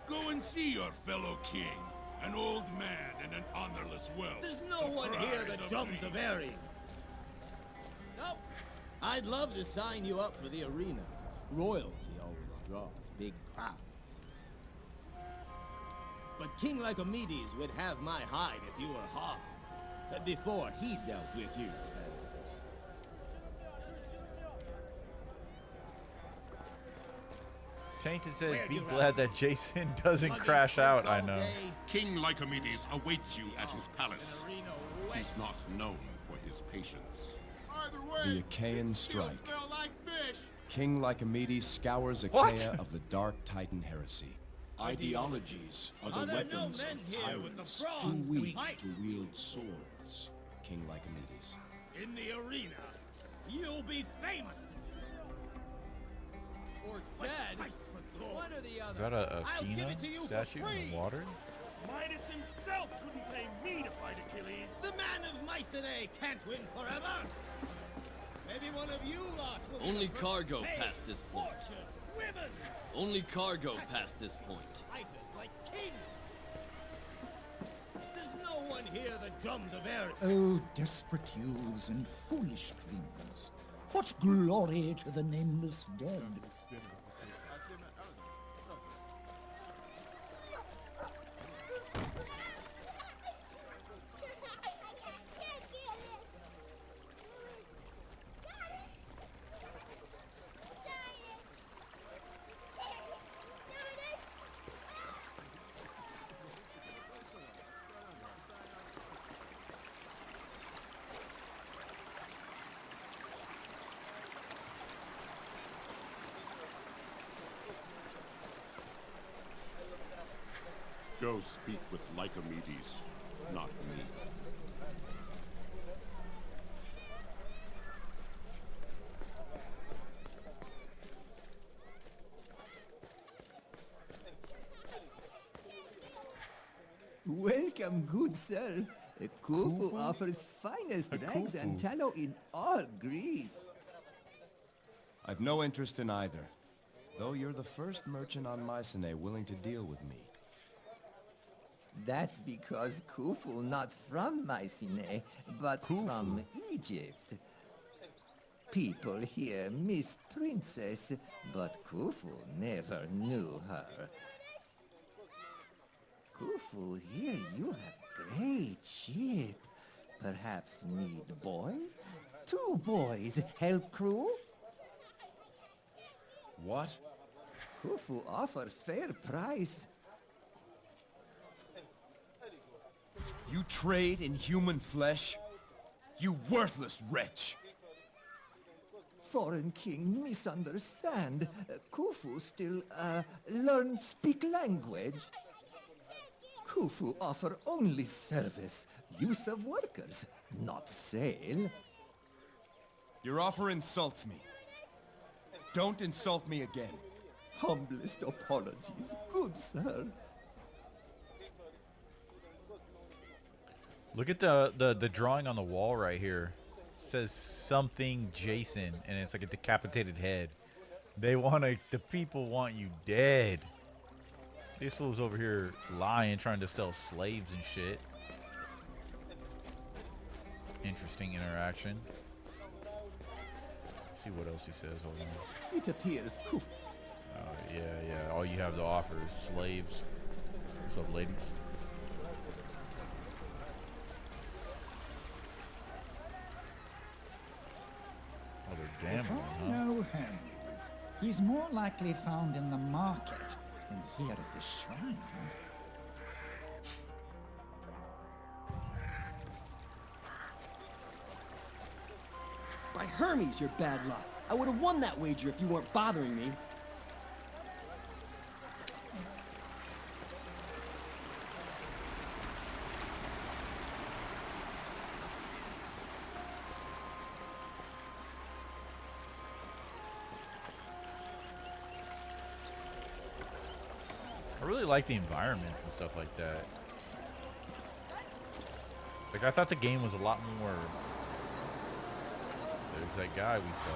Go and see your fellow king. An old man in an honorless wealth. There's no one here that jumps of Aryans. Nope. I'd love to sign you up for the arena. Royalty always draws big crowds. But King Lycomedes would have my hide if you were hard. Before he dealt with you, that is. Tainted says, be glad that Jason doesn't crash out, I know. King Lycomedes awaits you at his palace. He's not known for his patience. The Achaean strike. King Lycomedes scours Achaea of the Dark Titan heresy. Ideologies are the weapons of tyrants, too weak to wield swords. King Lycomedes. In the arena, you'll be famous. Or dead. One or the other. Is that a Athena statue in the water? Midas himself couldn't pay me to fight Achilles. The man of Mycenae can't win forever. Maybe one of you lot will Only be cargo paid. past this point. Fortune, women, Only cargo past this point. fighters like kings. There's no one here that drums of air. Oh, desperate youths and foolish dreamers. What glory to the nameless dead. Go speak with Lycomedes, not me. Welcome, good sir. Khufu offers finest rags and tallow in all Greece. I've no interest in either. Though you're the first merchant on Mycenae willing to deal with me. That's because Khufu not from Mycenae, but from Egypt. People here miss Princess, but Khufu never knew her. Khufu, here you have great ship. Perhaps need boy? 2 boys help crew? What? Khufu offer fair price. You trade in human flesh? You worthless wretch! Foreign king misunderstand. Khufu still, learn speak language. Khufu offer only service, use of workers, not sale. Your offer insults me. Don't insult me again. Humblest apologies, good sir. Look at the drawing on the wall right here. says something Jason, and it's like a decapitated head. The people want you dead. These fools over here lying, trying to sell slaves and shit. Interesting interaction. Let's see what else he says. Hold on. It appears Kuf. Oh, yeah. All you have to offer is slaves. What's up, ladies? Oh, they're gambling, huh? No, Hermes. He's more likely found in the market than here at the shrine. By Hermes, you're bad luck. I would have won that wager if you weren't bothering me. I really like the environments and stuff like that. Like, I thought the game was a lot more... There's that guy we saw.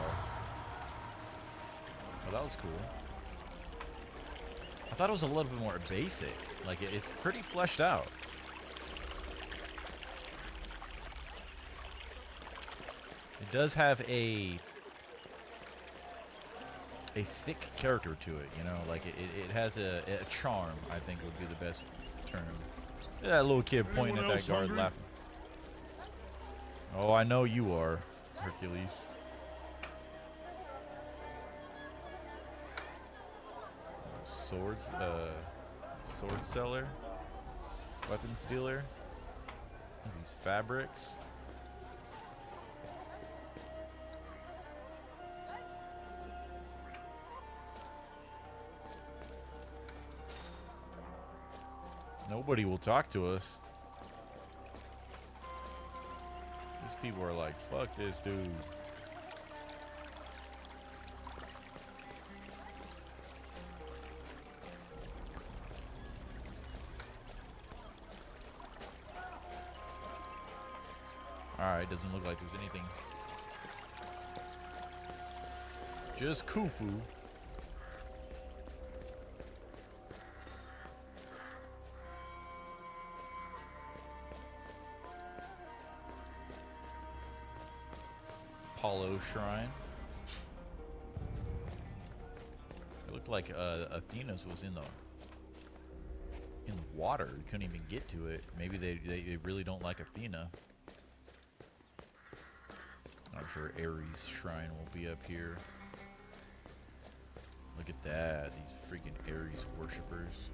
Oh, that was cool. I thought it was a little bit more basic. Like, it's pretty fleshed out. It does have a thick character to it, you know? Like, it has a charm, I think would be the best term. Look at that little kid pointing at that guard laughing. Oh, I know you are, Hercules. Sword seller, weapons dealer. These fabrics. Nobody will talk to us. These people are like, fuck this dude. Alright, doesn't look like there's anything. Just Khufu. Apollo Shrine. It looked like Athena's was in the water. You couldn't even get to it. Maybe they really don't like Athena. I'm sure Ares Shrine will be up here. Look at that. These freaking Ares worshippers.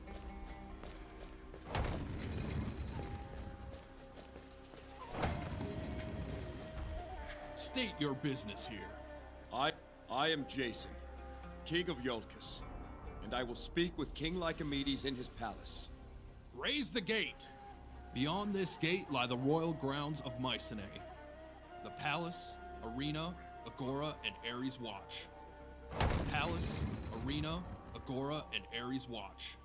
State your business here. I am Jason, King of Iolcus, and I will speak with King Lycomedes in his palace. Raise the gate. Beyond this gate lie the royal grounds of Mycenae. The palace, arena, agora, and Ares Watch. Palace, arena, agora, and Ares Watch.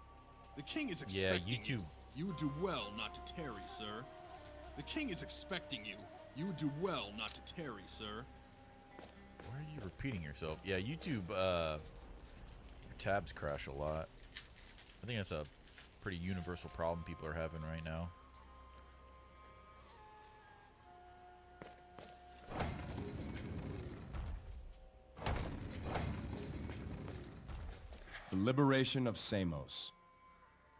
The king is expecting you. You would do well not to tarry, sir. The king is expecting you. You would do well not to tarry, sir. Why are you repeating yourself? Yeah, YouTube, your tabs crash a lot. I think that's a pretty universal problem people are having right now. The liberation of Samos.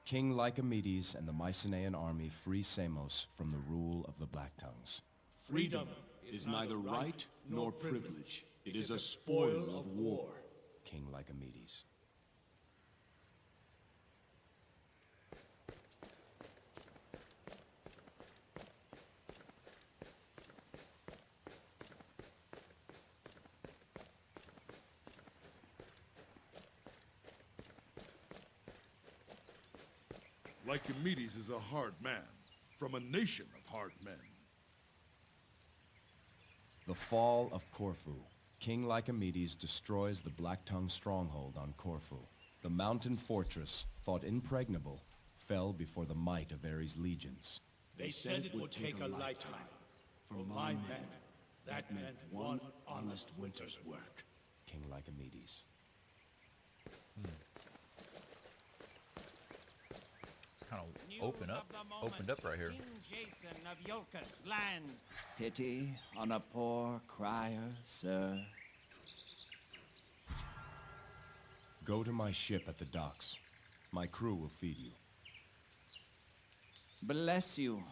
King Lycomedes and the Mycenaean army free Samos from the rule of the Black Tongues. Freedom is neither right nor privilege. It is a spoil of war. King Lycomedes. Lycomedes is a hard man, from a nation of hard men. The fall of Corfu. King Lycomedes destroys the Black Tongue stronghold on Corfu. The mountain fortress, thought impregnable, fell before the might of Ares' legions. They said it would take a lifetime for my men That meant one honest winter's work. King Lycomedes. It's kind of opened up right here. King Jason of Iolcus lands. Pity on a poor crier, sir. Go to my ship at the docks. My crew will feed you. Bless you.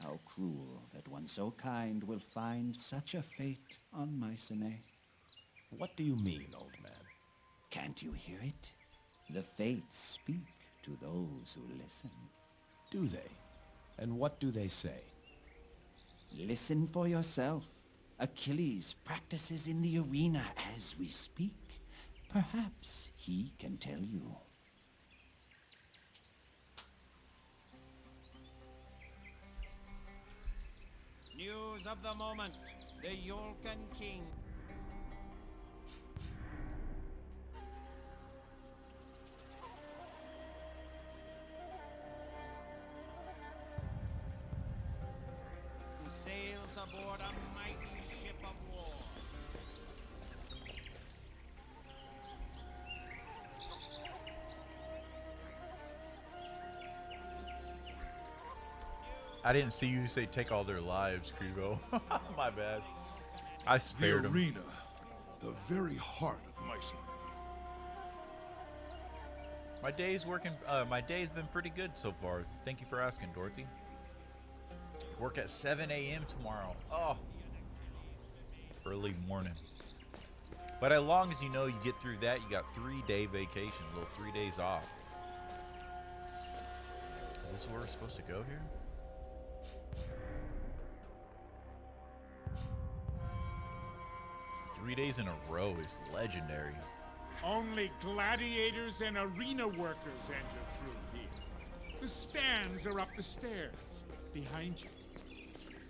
How cruel that one so kind will find such a fate on Mycenae. What do you mean, old man? Can't you hear it? The fates speak to those who listen. Do they? And what do they say? Listen for yourself. Achilles practices in the arena as we speak. Perhaps he can tell you. News of the moment. The Iolcan king. Sails aboard a mighty ship of war. I didn't see you say take all their lives, Krevo. My bad. I spared The them. arena, the very heart of Mycenae. My day's been pretty good so far. Thank you for asking, Dorothy. Work at 7 a.m. tomorrow. Oh, early morning. But as long as you know you get through that, you got 3-day vacation, a little 3 days off. Is this where we're supposed to go here? Three days in a row is legendary. Only gladiators and arena workers enter through here. The stands are up the stairs, behind you.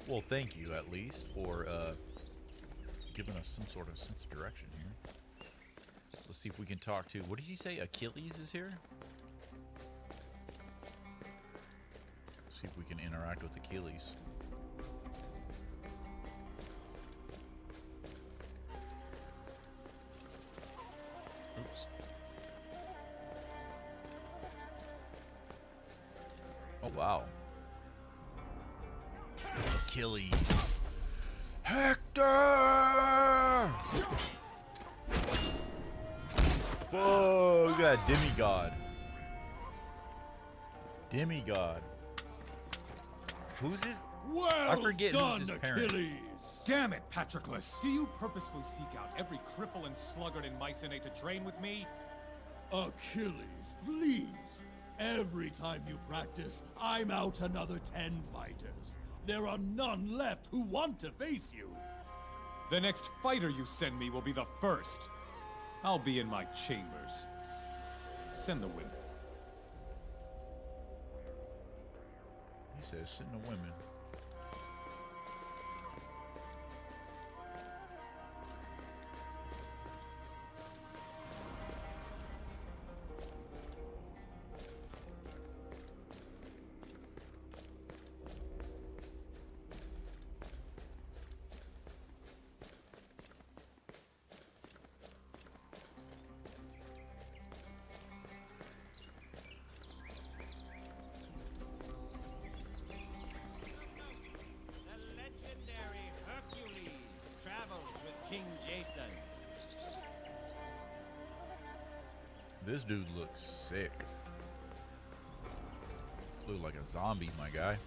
Well, thank you at least for giving us some sort of sense of direction here. Let's see if we can talk to, what did you say, Achilles is here? See if we can interact with Achilles. Oops. Oh, wow. Achilles. Hector! Whoa, we got a demigod. Demigod. Who's his? Well I forget done, who's his parent. Achilles! Damn it, Patroclus! Do you purposefully seek out every cripple and sluggard in Mycenae to train with me? Achilles, please. Every time you practice, I'm out another 10 fighters. There are none left who want to face you. The next fighter you send me will be the first. I'll be in my chambers. Send the women. He says, send the women. This dude looks sick. Look like a zombie, my guy.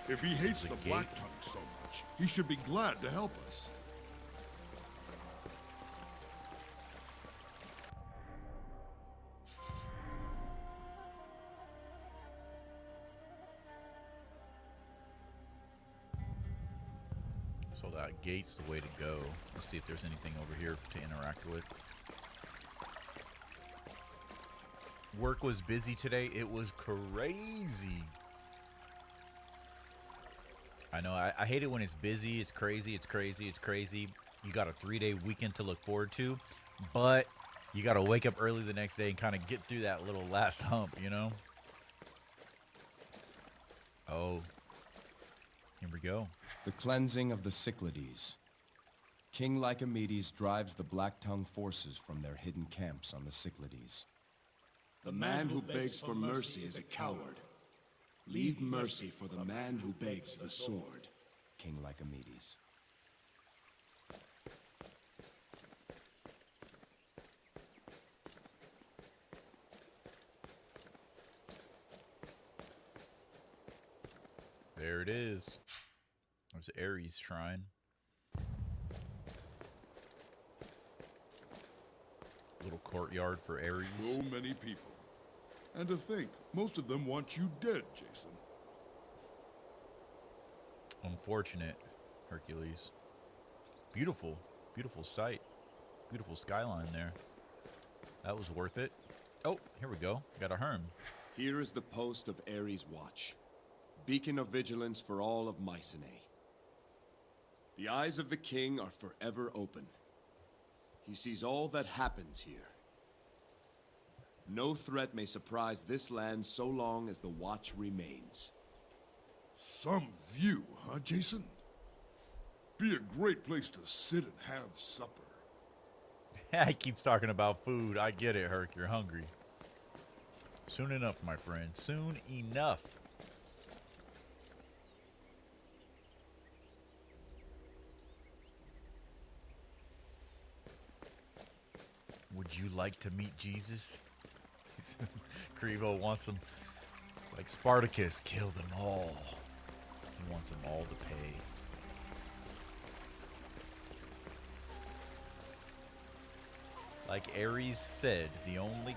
If he hates the Black Tongue so much, he should be glad to help us. So that gate's the way to go. Let's see if there's anything over here to interact with. Work was busy today. It was crazy. I know. I hate it when it's busy. It's crazy. It's crazy. It's crazy. You got a 3-day weekend to look forward to. But you got to wake up early the next day and kind of get through that little last hump, you know? Oh, here we go. The cleansing of the Cyclades. King Lycomedes drives the Black-tongued forces from their hidden camps on the Cyclades. The man who begs for mercy is a coward. Leave mercy for the man who begs the sword. King Lycomedes. There it is. There's Ares shrine. Little courtyard for Ares. So many people. And to think, most of them want you dead, Jason. Unfortunate, Hercules. Beautiful, beautiful sight. Beautiful skyline there. That was worth it. Oh, here we go. Got a Herm. Here is the post of Ares' watch. Beacon of vigilance for all of Mycenae. The eyes of the king are forever open. He sees all that happens here. No threat may surprise this land so long as the watch remains. Some view, huh, Jason? Be a great place to sit and have supper. He keeps talking about food. I get it, Herc. You're hungry. Soon enough, my friend. Soon enough. Would you like to meet Jesus? Krevo wants them, like Spartacus, kill them all. He wants them all to pay. Like Ares said, the only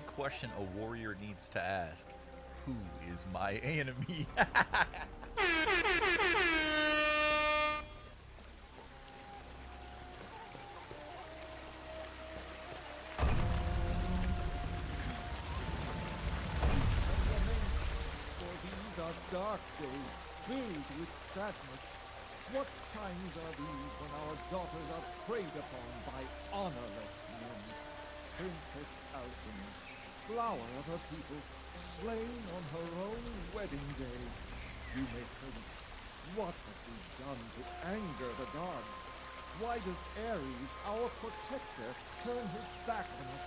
question a warrior needs to ask: who is my enemy? Dark days, filled with sadness. What times are these when our daughters are preyed upon by honorless men? Princess Alcmene, flower of her people, slain on her own wedding day. You may think, what have we done to anger the gods? Why does Ares, our protector, turn his back on us?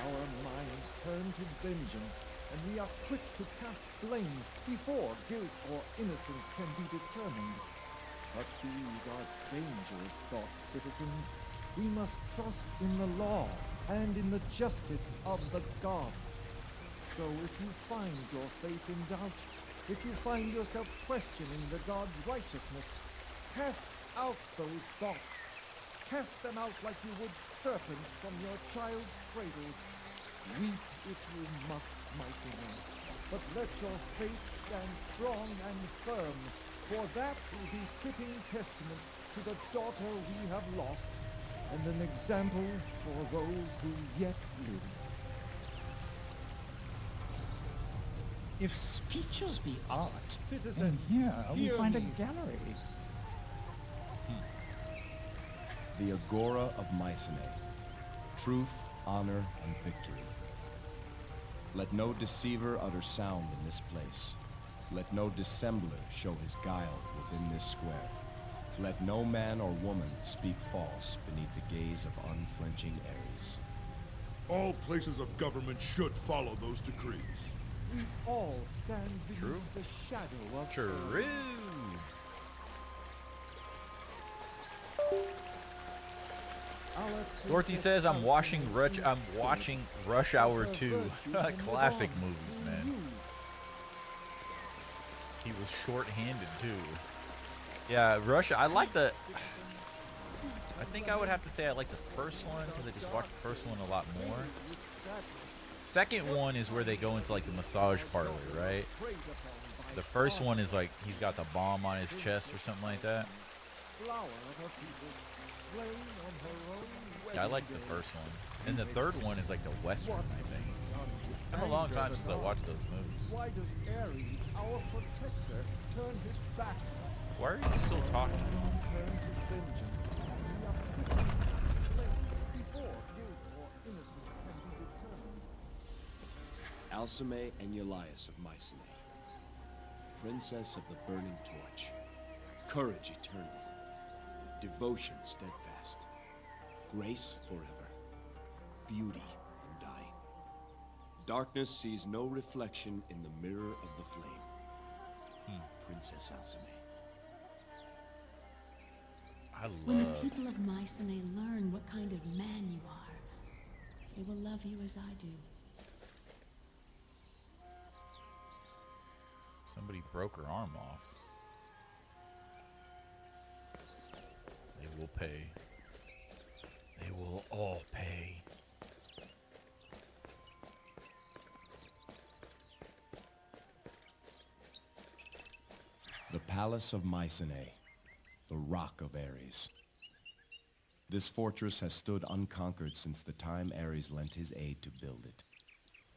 Our minds turn to vengeance, and we are quick to cast blame before guilt or innocence can be determined. But these are dangerous thoughts, citizens. We must trust in the law and in the justice of the gods. So if you find your faith in doubt, if you find yourself questioning the gods' righteousness, cast out those thoughts. Cast them out like you would serpents from your child's cradle. Weep if you must, Mycenae, but let your faith stand strong and firm, for that will be fitting testament to the daughter we have lost, and an example for those who yet live. If speeches be art, citizen, then here we find me. a gallery. The Agora of Mycenae. Truth, honor, and victory. Let no deceiver utter sound in this place. Let no dissembler show his guile within this square. Let no man or woman speak false beneath the gaze of unflinching Ares. All places of government should follow those decrees. We all stand beneath the shadow of True. Dorothy says I'm watching Rush Hour 2. Classic movies, man. He was short-handed too. Yeah, I like the. I think I would have to say I like the first one because I just watched the first one a lot more. Second one is where they go into like the massage parlor, right? The first one is like he's got the bomb on his chest or something like that. Yeah, I like the first one. And the third one is like the Western, I think. It's been a long time since I watched those movies. Why does Ares, our protector, turn his back? Why are you still talking? Turn to vengeance. We are quick to blame before guilt Alcmene and Elias of Mycenae. Princess of the Burning Torch. Courage eternal. Devotion steadfast. Grace forever. Beauty undying. Darkness sees no reflection in the mirror of the flame. Princess Alcmene. When the people of Mycenae learn what kind of man you are, they will love you as I do. Somebody broke her arm off. They will pay. They will all pay. The Palace of Mycenae. The Rock of Ares. This fortress has stood unconquered since the time Ares lent his aid to build it.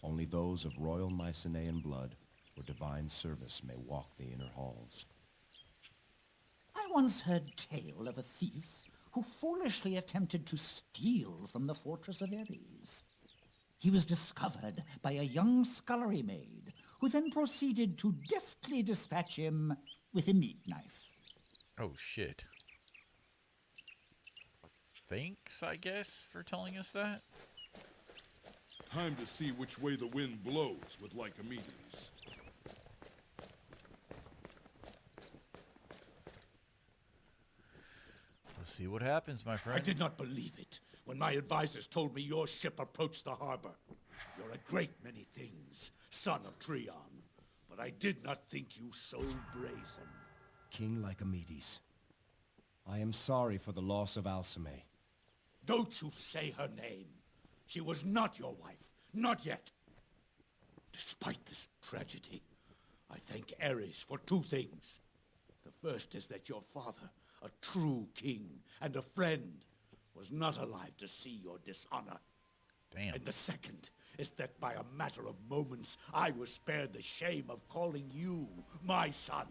Only those of royal Mycenaean blood or divine service may walk the inner halls. I once heard tale of a thief who foolishly attempted to steal from the fortress of Ares. He was discovered by a young scullery maid, who then proceeded to deftly dispatch him with a meat knife. Oh, shit. Thanks, I guess, for telling us that. Time to see which way the wind blows with Lycomedes. Let's see what happens, my friend. I did not believe it when my advisors told me your ship approached the harbor. You're a great many things, son of Trion, but I did not think you so brazen. King Lycomedes, I am sorry for the loss of Alcmene. Don't you say her name. She was not your wife, not yet. Despite this tragedy, I thank Ares for two things. The first is that your father, a true king and a friend, was not alive to see your dishonor. Damn. And the second is that by a matter of moments, I was spared the shame of calling you my son.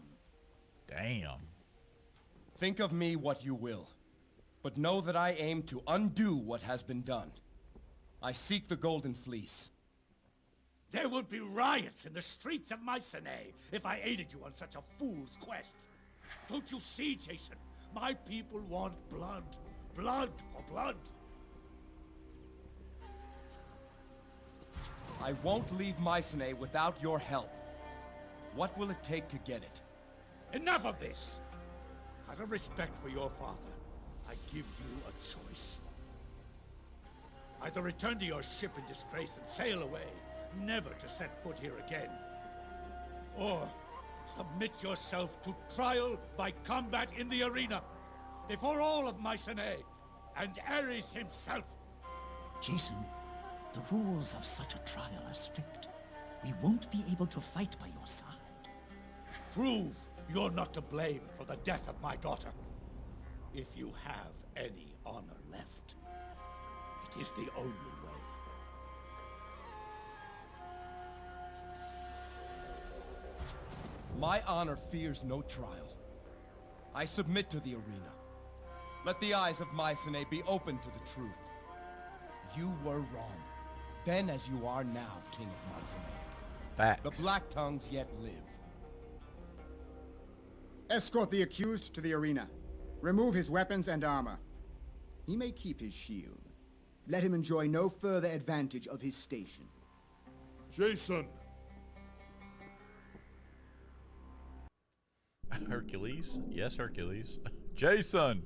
Damn. Think of me what you will, but know that I aim to undo what has been done. I seek the Golden Fleece. There would be riots in the streets of Mycenae if I aided you on such a fool's quest. Don't you see, Jason? My people want blood. Blood for blood. I won't leave Mycenae without your help. What will it take to get it? Enough of this! Out of respect for your father, I give you a choice. Either return to your ship in disgrace and sail away, never to set foot here again. Or submit yourself to trial by combat in the arena, before all of Mycenae, and Ares himself. Jason, the rules of such a trial are strict. We won't be able to fight by your side. Prove you're not to blame for the death of my daughter. If you have any honor left, it is the only way. My honor fears no trial. I submit to the arena. Let the eyes of Mycenae be open to the truth. You were wrong, then as you are now, King of Mycenae. Facts. The Black Tongues yet live. Escort the accused to the arena. Remove his weapons and armor. He may keep his shield. Let him enjoy no further advantage of his station. Jason! Hercules? Yes, Hercules. Jason!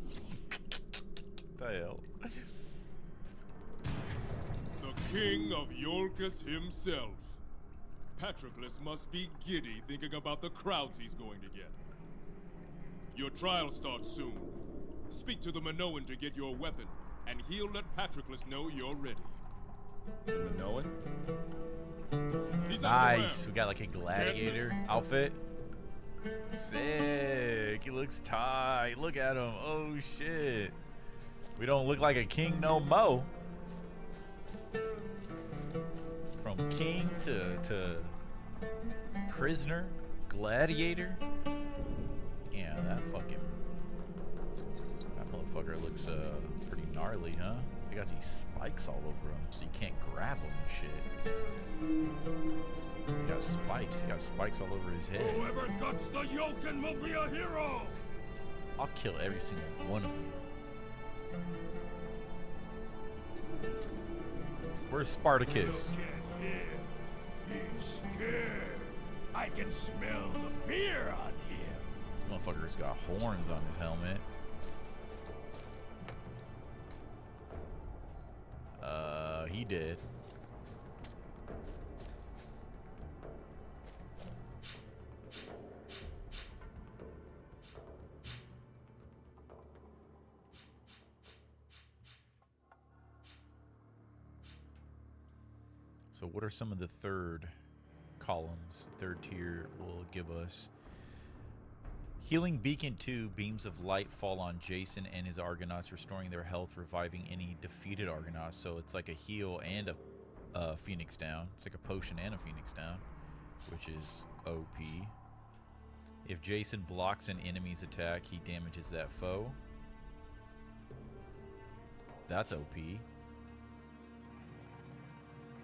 The hell? The king of Iolcus himself. Patroclus must be giddy thinking about the crowds he's going to get. Your trial starts soon. Speak to the Minoan to get your weapon, and he'll let Patroclus know you're ready. The Minoan? He's Nice. We got like a gladiator outfit. Sick. He looks tight. Look at him. Oh shit. We don't look like a king no mo. From king to prisoner, gladiator. Yeah, that motherfucker looks pretty gnarly, huh? They got these spikes all over them, so you can't grab them and shit. He got spikes. He got spikes all over his head. Whoever cuts the yoken will be a hero! I'll kill every single one of you. Where's Spartacus? Look at him. He's scared. I can smell the fear on him. This motherfucker's got horns on his helmet. He did. So what are some of the third columns? Third tier will give us Healing Beacon 2, beams of light fall on Jason and his Argonauts, restoring their health, reviving any defeated Argonauts. So it's like a heal and a Phoenix down. It's like a potion and a Phoenix down, which is OP. If Jason blocks an enemy's attack, he damages that foe. That's OP.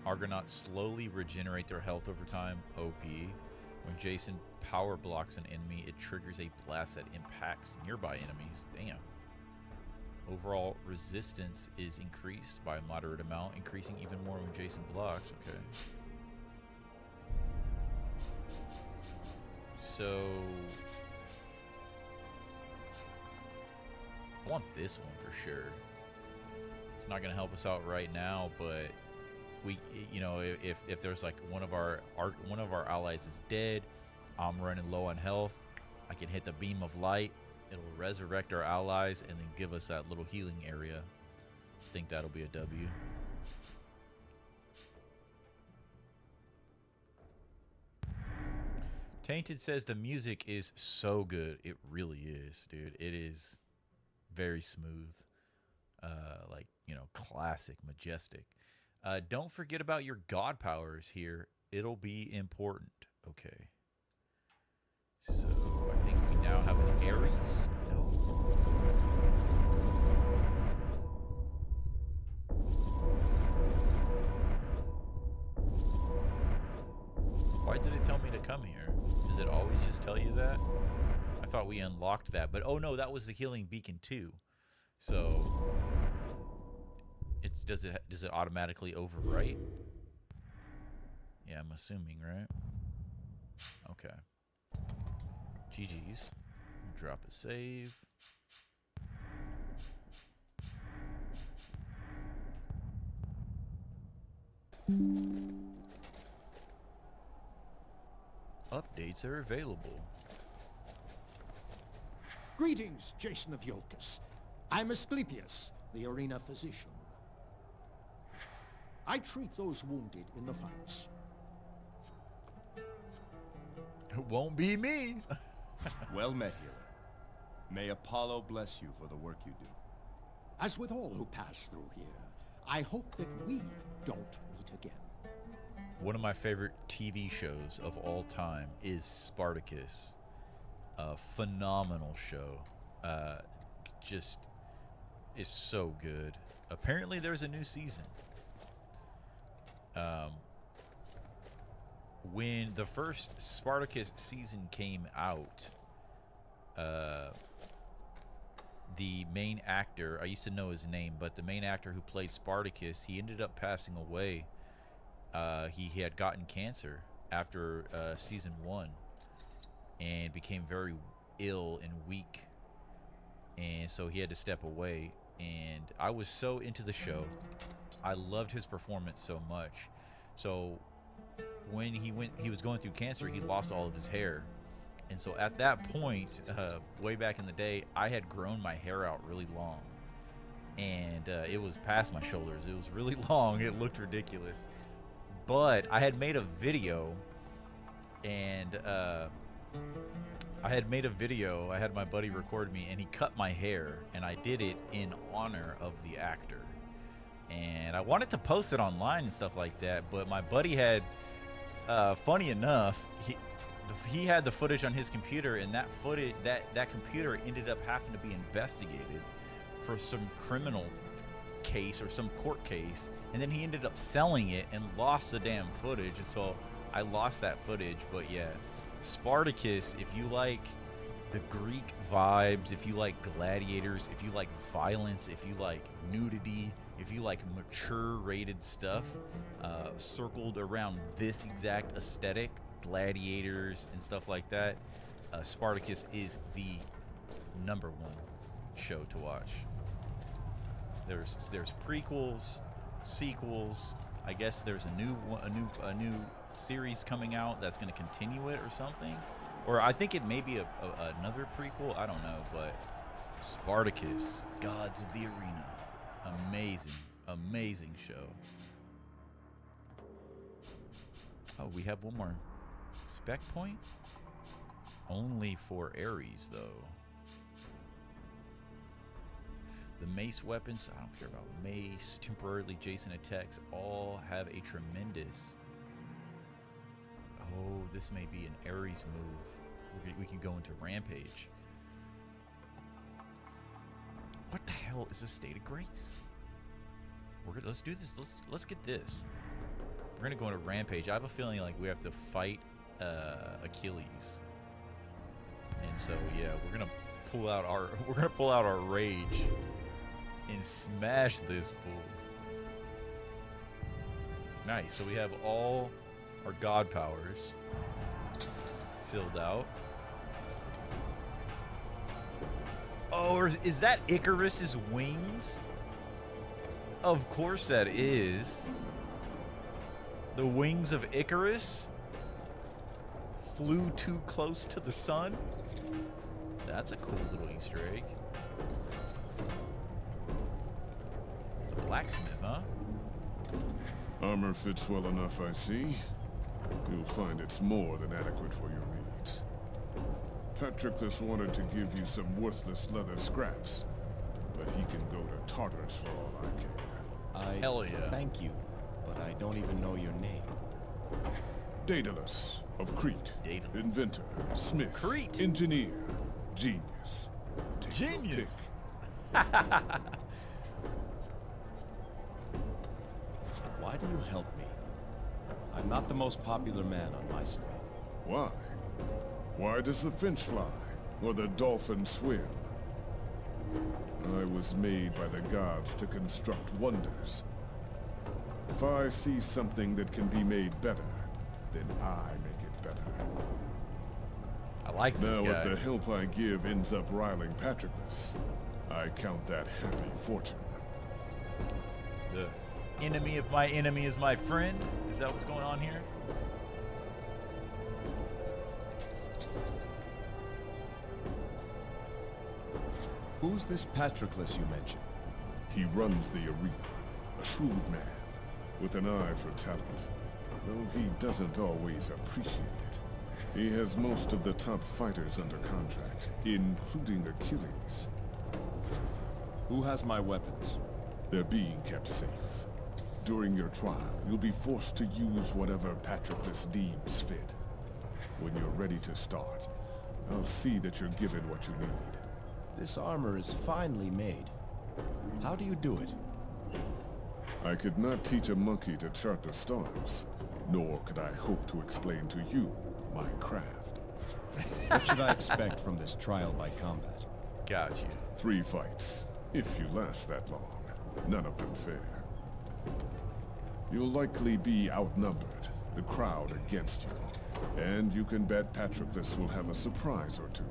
Argonauts slowly regenerate their health over time. OP. When Jason power blocks an enemy, it triggers a blast that impacts nearby enemies. Damn. Overall resistance is increased by a moderate amount, increasing even more when Jason blocks. Okay. So I want this one for sure. It's not gonna help us out right now, but we, you know, if there's like one of our allies is dead, I'm running low on health, I can hit the beam of light. It'll resurrect our allies and then give us that little healing area. I think that'll be a W. Tainted says the music is so good. It really is, dude. It is very smooth. Like, you know, classic, majestic. Don't forget about your god powers here. It'll be important. Okay. So, I think we now have an Ares. No. Why did it tell me to come here? Does it always just tell you that? I thought we unlocked that, but oh no, that was the healing beacon too. So it's does it automatically overwrite? Yeah, I'm assuming, right? Okay. GG's. Drop a save. Updates are available. Greetings, Jason of Iolcus. I'm Asclepius, the arena physician. I treat those wounded in the fights. It won't be me. Well met, healer. May Apollo bless you for the work you do. As with all who pass through here, I hope that we don't meet again. One of my favorite TV shows of all time is Spartacus. A phenomenal show. Just is so good. Apparently there's a new season. When the first Spartacus season came out, the main actor, I used to know his name, but the main actor who played Spartacus, he ended up passing away. He had gotten cancer after season 1 and became very ill and weak, and so he had to step away. And I was so into the show. I loved his performance so much. So when he was going through cancer, he lost all of his hair. And so at that point, way back in the day, I had grown my hair out really long. And it was past my shoulders. It was really long. It looked ridiculous. But I had made a video, and I had my buddy record me, and he cut my hair, and I did it in honor of the actor. And I wanted to post it online and stuff like that, but my buddy had, funny enough, he had the footage on his computer, and that footage, that computer ended up having to be investigated for some criminal case or some court case, and then he ended up selling it and lost the damn footage, and so I lost that footage. But yeah, Spartacus, if you like the Greek vibes, if you like gladiators, if you like violence, if you like nudity, if you like mature rated stuff circled around this exact aesthetic, gladiators and stuff like that, Spartacus is the #1 show to watch. There's prequels, sequels. I guess there's a new series coming out that's going to continue it or something. Or I think it may be another prequel. I don't know, but Spartacus, Gods of the Arena, amazing show. Oh, we have one more spec point. Only for Ares, though. The mace weapons, I don't care about mace. Temporarily Jason attacks all have a tremendous. Oh, this may be an Ares move. We can go into Rampage. What the hell is a State of Grace? Let's do this. Let's get this. We're gonna go into Rampage. I have a feeling like we have to fight Achilles, and so yeah, we're gonna pull out our rage and smash this fool. Nice. So we have all our god powers filled out. Oh, or is that Icarus's wings? Of course that is. The wings of Icarus flew too close to the sun. That's a cool little Easter egg. The blacksmith, huh? Armor fits well enough, I see. You'll find it's more than adequate for your needs. Patroclus wanted to give you some worthless leather scraps, but he can go to Tartarus for all I care. Hell yeah. Thank you, but I don't even know your name. Daedalus of Crete. Daedalus. Inventor, smith, Crete. engineer, genius. Take your Genius. Why do you help me? I'm not the most popular man on Mycenae. Why? Why does the finch fly, or the dolphin swim? I was made by the gods to construct wonders. If I see something that can be made better, then I make it better. I like this Now, guy. if the help I give ends up riling Patroclus, I count that happy fortune. The enemy of my enemy is my friend. Is that what's going on here? Who's this Patroclus you mentioned? He runs the arena, a shrewd man with an eye for talent, though he doesn't always appreciate it. He has most of the top fighters under contract, including Achilles. Who has my weapons? They're being kept safe. During your trial, you'll be forced to use whatever Patroclus deems fit. When you're ready to start, I'll see that you're given what you need. This armor is finely made. How do you do it? I could not teach a monkey to chart the stars, nor could I hope to explain to you my craft. What should I expect from this trial by combat? Got you. 3 fights, if you last that long. None of them fair. You'll likely be outnumbered, the crowd against you, and you can bet Patroclus will have a surprise or two.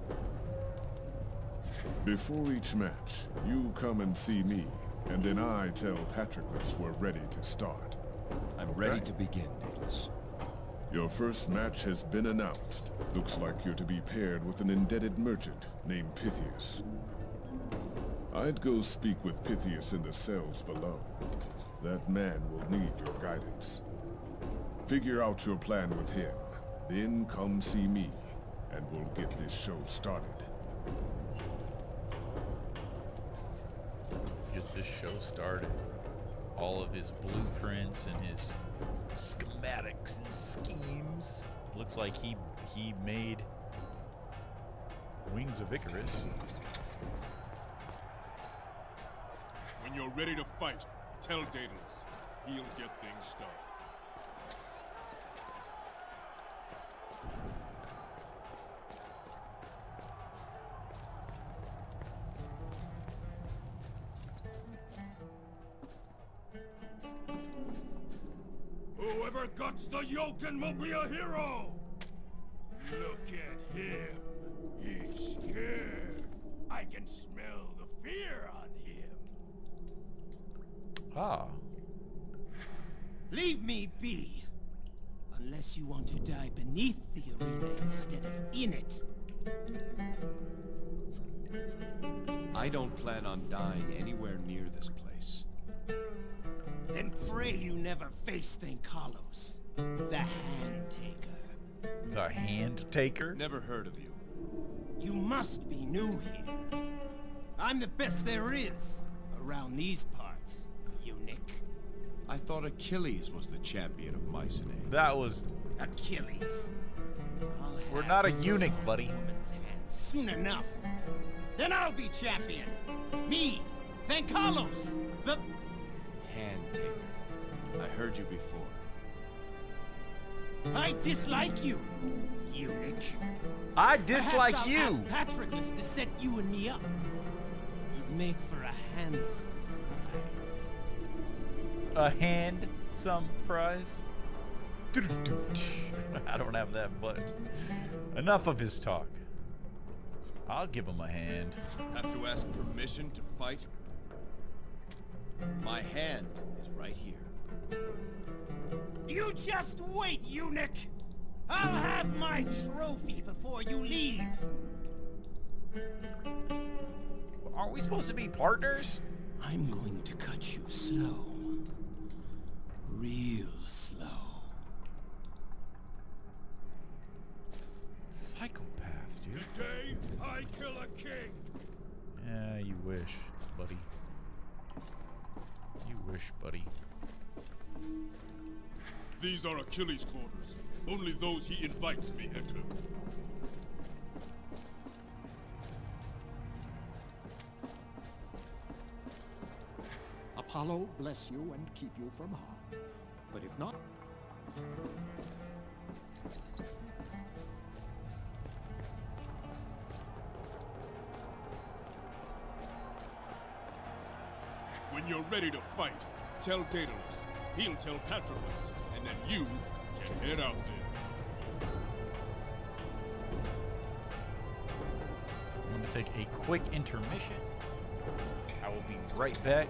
Before each match, you come and see me, and then I tell Patroclus we're ready to start. I'm ready to begin, Daedalus. Your first match has been announced. Looks like you're to be paired with an indebted merchant named Pythias. I'd go speak with Pythias in the cells below. That man will need your guidance. Figure out your plan with him, then come see me, and we'll get this show started. Get this show started. All of his blueprints and his schematics and schemes. Looks like he made Wings of Icarus. When When you're ready to fight, tell Daedalus. He'll get things started. Whoever guts the Yolkin will be a hero! Look at him. He's scared. I can smell the fear on him. Ah. Leave me be. Unless you want to die beneath the arena instead of in it. I don't plan on dying anywhere near this place. Then pray you never face Thankalos, the Hand Taker. The Hand Taker? Never heard of you. You must be new here. I'm the best there is around these parts, eunuch. I thought Achilles was the champion of Mycenae. That was... Achilles. We're not a eunuch, buddy. Woman's hand soon enough. Then I'll be champion. Me, Thankalos, the... Hand Taker. I heard you before. I dislike you, eunuch. I dislike Perhaps you. I'll ask Patroclus to set you and me up. You'd make for a handsome prize. A handsome prize? I don't have that button. Enough of his talk. I'll give him a hand. Have to ask permission to fight? My hand is right here. You just wait, eunuch! I'll have my trophy before you leave! Aren't we supposed to be partners? I'm going to cut you slow. Real slow. Psychopath, dude. Today, I kill a king. Yeah, you wish, buddy. You wish, buddy. These are Achilles' quarters. Only those he invites may enter. Apollo bless you and keep you from harm. But if not... When you're ready to fight, tell Daedalus. He'll tell Patroclus, and then you can head out there. I'm going to take a quick intermission. I will be right back.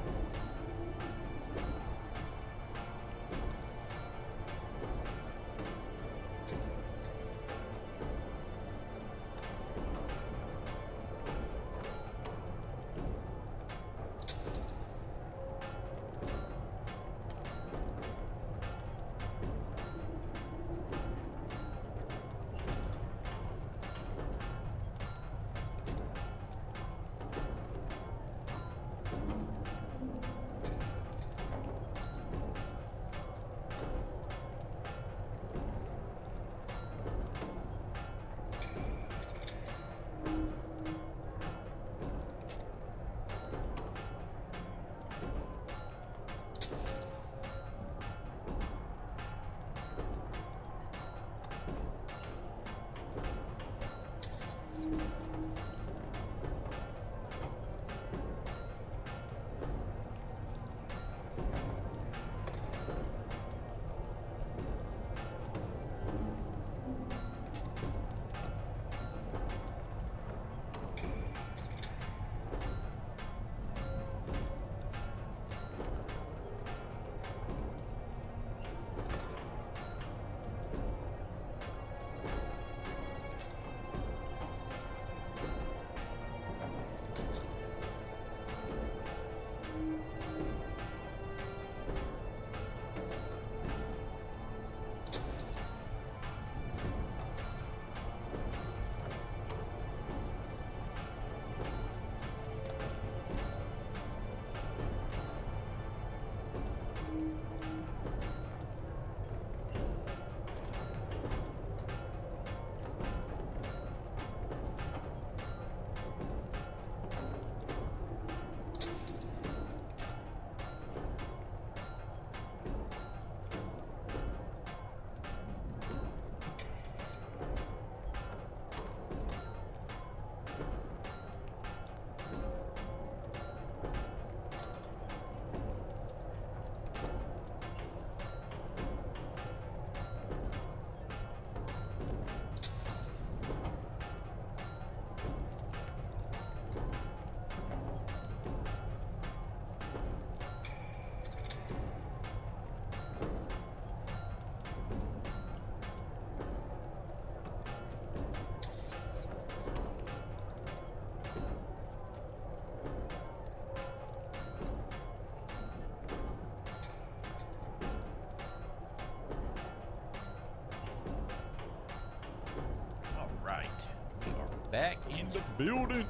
back in the building.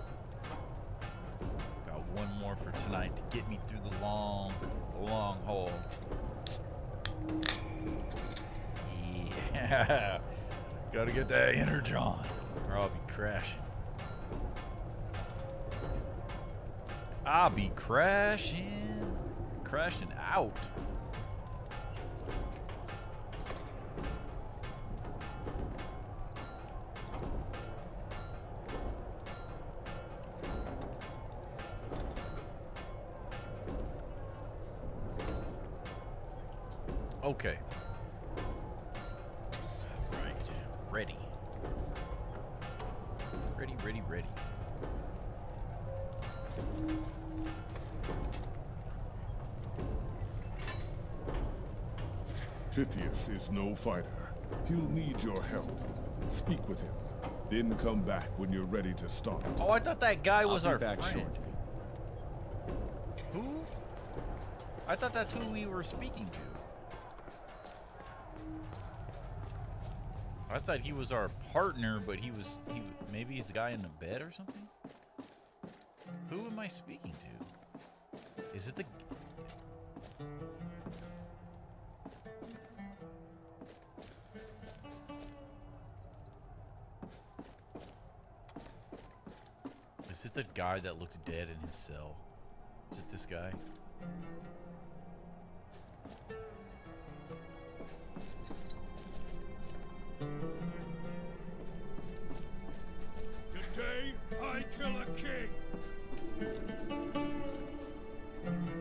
Got one more for tonight to get me through the long haul. Yeah. Gotta get that energon, or I'll be crashing. I'll be crashing out. Okay. All right. Ready. Ready. Pythias is no fighter. He'll need your help. Speak with him. Then come back when you're ready to start. Oh, I thought that guy was our back friend. shortly. Who? I thought that's who we were speaking to. I thought he was our partner, but maybe he's the guy in the bed or something? Who am I speaking to? Is it the... Is it the guy that looks dead in his cell? Is it this guy? Today, I kill a king.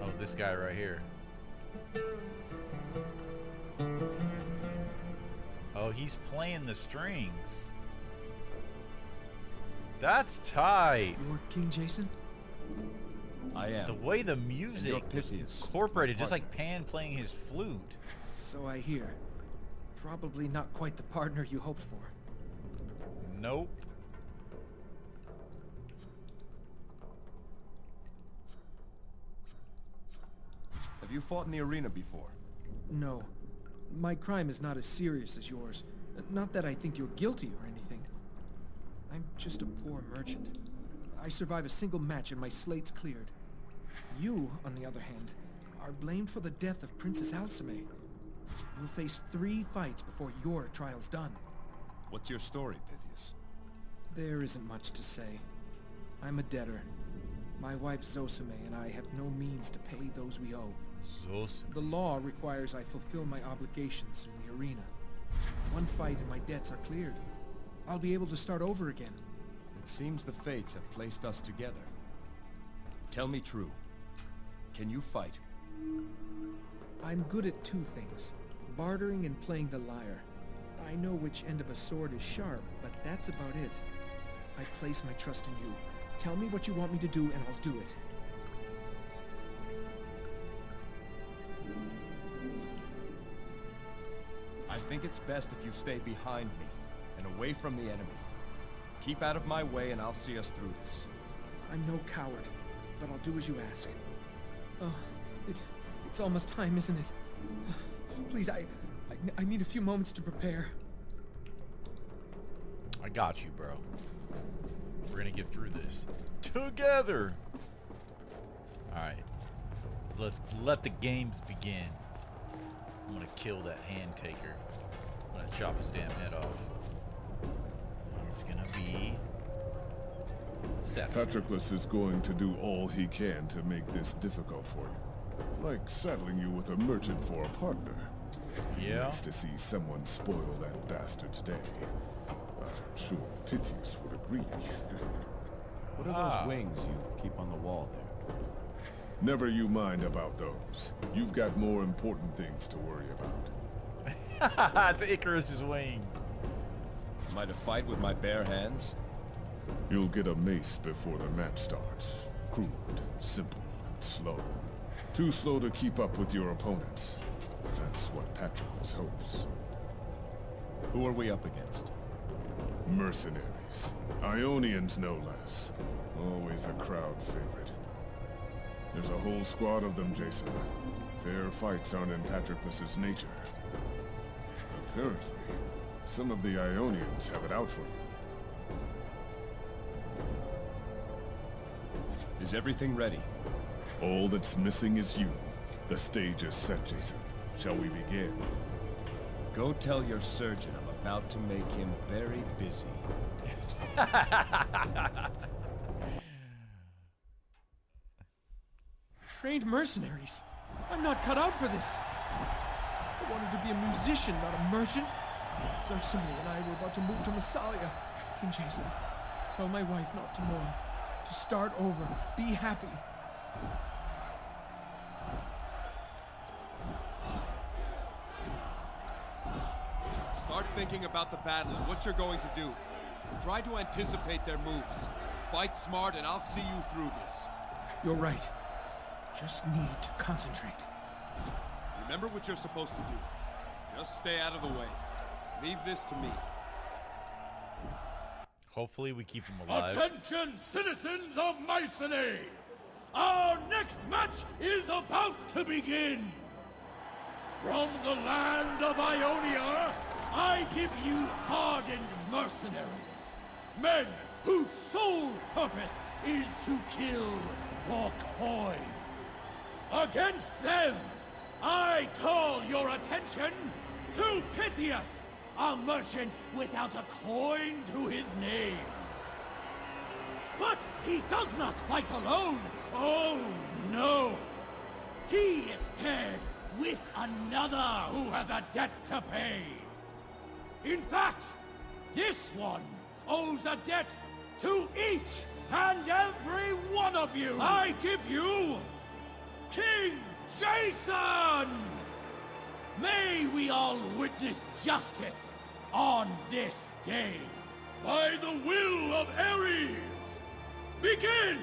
Oh, this guy right here. Oh, he's playing the strings. That's tight. You're King Jason? I am. The way the music was incorporated, just like Pan playing his flute. So I hear. Probably not quite the partner you hoped for. Nope. Have you fought in the arena before? No. My crime is not as serious as yours. Not that I think you're guilty or anything. I'm just a poor merchant. I survive a single match and my slate's cleared. You, on the other hand, are blamed for the death of Princess Alcmene. You'll face 3 fights before your trial's done. What's your story, Pythias? There isn't much to say. I'm a debtor. My wife Zosime and I have no means to pay those we owe. The law requires I fulfill my obligations in the arena. 1 fight and my debts are cleared. I'll be able to start over again. It seems the fates have placed us together. Tell me true. Can you fight? I'm good at 2 things. Bartering and playing the lyre. I know which end of a sword is sharp, but that's about it. I place my trust in you. Tell me what you want me to do and I'll do it. I think it's best if you stay behind me and away from the enemy. Keep out of my way and I'll see us through this. I'm no coward, but I'll do as you ask. Oh, it's almost time, isn't it? Please, I need a few moments to prepare. I got you, bro. We're gonna get through this together. All right, let's let the games begin. I'm gonna kill that hand taker. I'm gonna chop his damn head off. And it's gonna be Patroclus is going to do all he can to make this difficult for you. Like saddling you with a merchant for a partner. Yeah. Nice to see someone spoil that bastard's day. I'm sure Pythias would agree. What are those wings you keep on the wall there? Never you mind about those. You've got more important things to worry about. It's Icarus's wings. Am I to fight with my bare hands? You'll get a mace before the match starts. Crude, simple, and slow. Too slow to keep up with your opponents. That's what Patroclus hopes. Who are we up against? Mercenaries. Ionians, no less. Always a crowd favorite. There's a whole squad of them, Jason. Fair fights aren't in Patroclus's nature. Apparently, some of the Ionians have it out for you. Is everything ready? All that's missing is you. The stage is set, Jason. Shall we begin? Go tell your surgeon I'm about to make him very busy. Trained mercenaries. I'm not cut out for this. I wanted to be a musician, not a merchant. Zosimile and I were about to move to Massalia. King Jason, tell my wife not to mourn. To start over. Be happy. Start thinking about the battle and what you're going to do. Try to anticipate their moves. Fight smart and I'll see you through this. You're right. Just need to concentrate. Remember what you're supposed to do. Just stay out of the way. Leave this to me. Hopefully we keep him alive. Attention, citizens of Mycenae! Our next match is about to begin! From the land of Ionia, I give you hardened mercenaries. Men whose sole purpose is to kill for coin. Against them, I call your attention to Pythias, a merchant without a coin to his name. But he does not fight alone. Oh, no. He is paired with another who has a debt to pay. In fact, this one owes a debt to each and every one of you. I give you King Jason! May we all witness justice on this day. By the will of Ares, begin!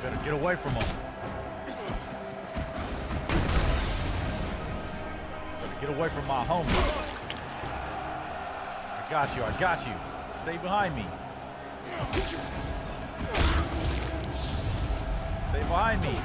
Better get away from him. Better get away from my homie. I got you, I got you. Stay behind me. Stay behind me.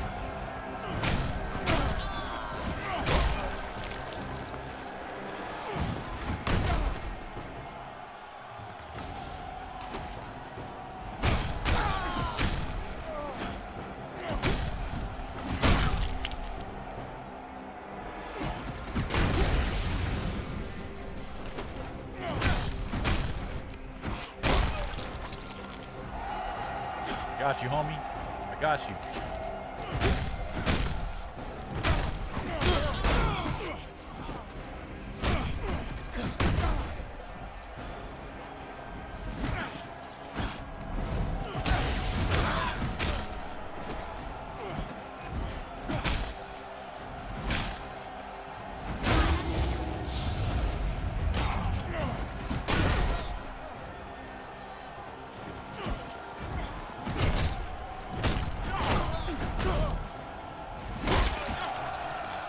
Got you, homie. I got you.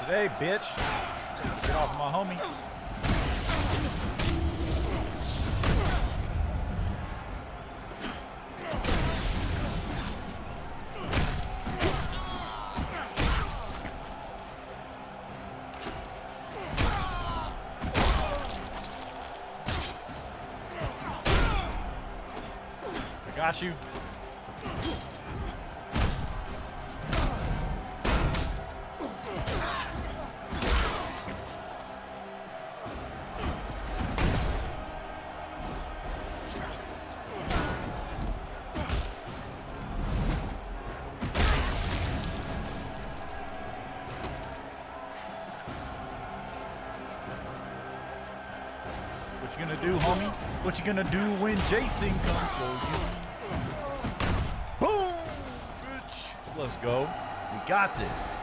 Today, bitch. Get off my homie. I got you. What you gonna do, homie? What you gonna do when Jason comes for you? Boom! Bitch. Let's go. We got this.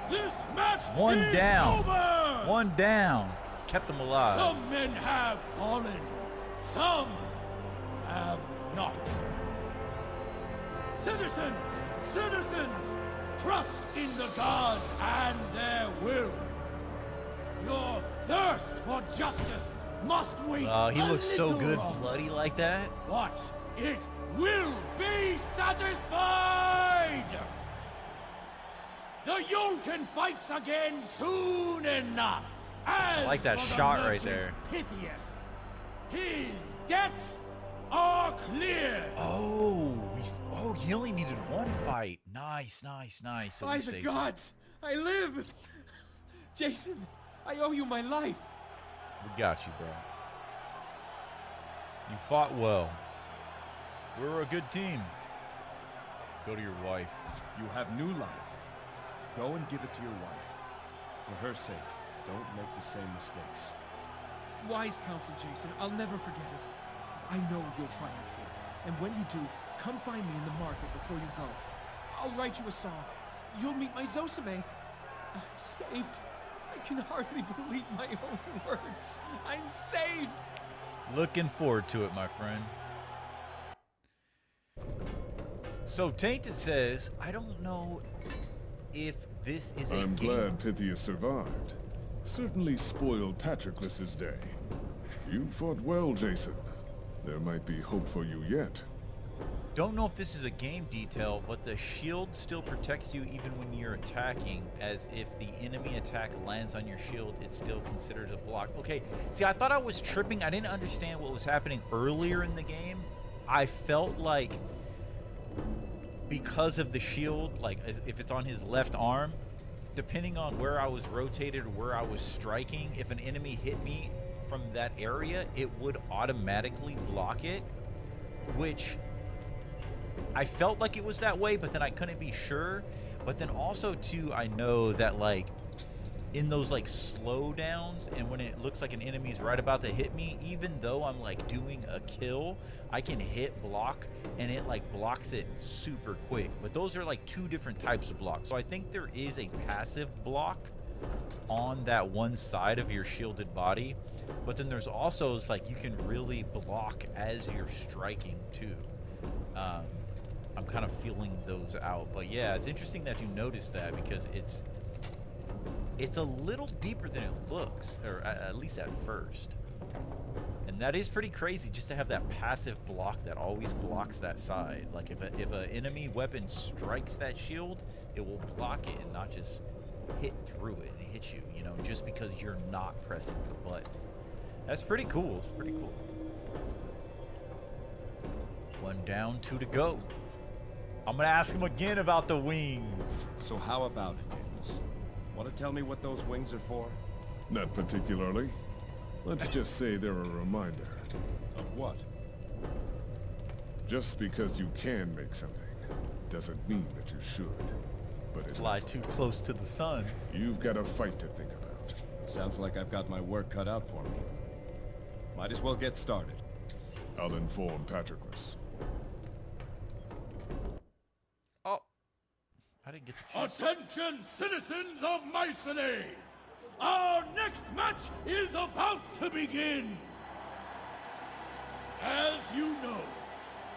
This match One is down. over! One down. Kept him alive. Some men have fallen. Some have not. Citizens! Citizens! Trust in the gods and their will. Your thirst for justice must wait. Oh, he a looks so little good longer. bloody like that. But it will be satisfied! The Yolkin fights again soon enough. I like that shot right there. Pythias, his debts are clear. Oh, he only needed one fight. Nice. So By the gods, I live! Jason, I owe you my life. We got you, bro. You fought well. We're a good team. Go to your wife. You have new life. Go and give it to your wife. For her sake, don't make the same mistakes. Wise counsel, Jason. I'll never forget it. I know you'll triumph here. And when you do, come find me in the market before you go. I'll write you a song. You'll meet my Zosime. I'm saved. I can hardly believe my own words. I'm saved. Looking forward to it, my friend. So Tainted says, I don't know if this is I'm glad Pythia survived. Certainly spoiled Patroclus's day. You fought well, Jason. There might be hope for you yet. Don't know if this is a game detail, but the shield still protects you even when you're attacking, as if the enemy attack lands on your shield, it's still considered a block. Okay, see, I thought I was tripping. I didn't understand what was happening earlier in the game. I felt like because of the shield, like if it's on his left arm, depending on where I was rotated or where I was striking, if an enemy hit me from that area, it would automatically block it, which I felt like it was that way, but then I couldn't be sure. But then also too, I know that like in those like slowdowns and when it looks like an enemy's right about to hit me, even though I'm like doing a kill, I can hit block and it like blocks it super quick. But those are like two different types of blocks. So I think there is a passive block on that one side of your shielded body, but then there's also, it's like you can really block as you're striking too. I'm kind of feeling those out, but yeah, it's interesting that you noticed that because it's a little deeper than it looks, or at least at first. And that is pretty crazy just to have that passive block that always blocks that side. Like if an enemy weapon strikes that shield, it will block it and not just hit through it and hit you, you know, just because you're not pressing the button. That's pretty cool. It's pretty cool. One down, two to go. I'm gonna ask him again about the wings. So how about it, Davis? Want to tell me what those wings are for? Not particularly. Let's just say they're a reminder. Of what? Just because you can make something doesn't mean that you should. But it fly too close to the sun. You've got a fight to think about. Sounds like I've got my work cut out for me. Might as well get started. I'll inform Patroclus. Oh, I didn't get to choose. Attention, citizens of Mycenae! Our next match is about to begin! As you know,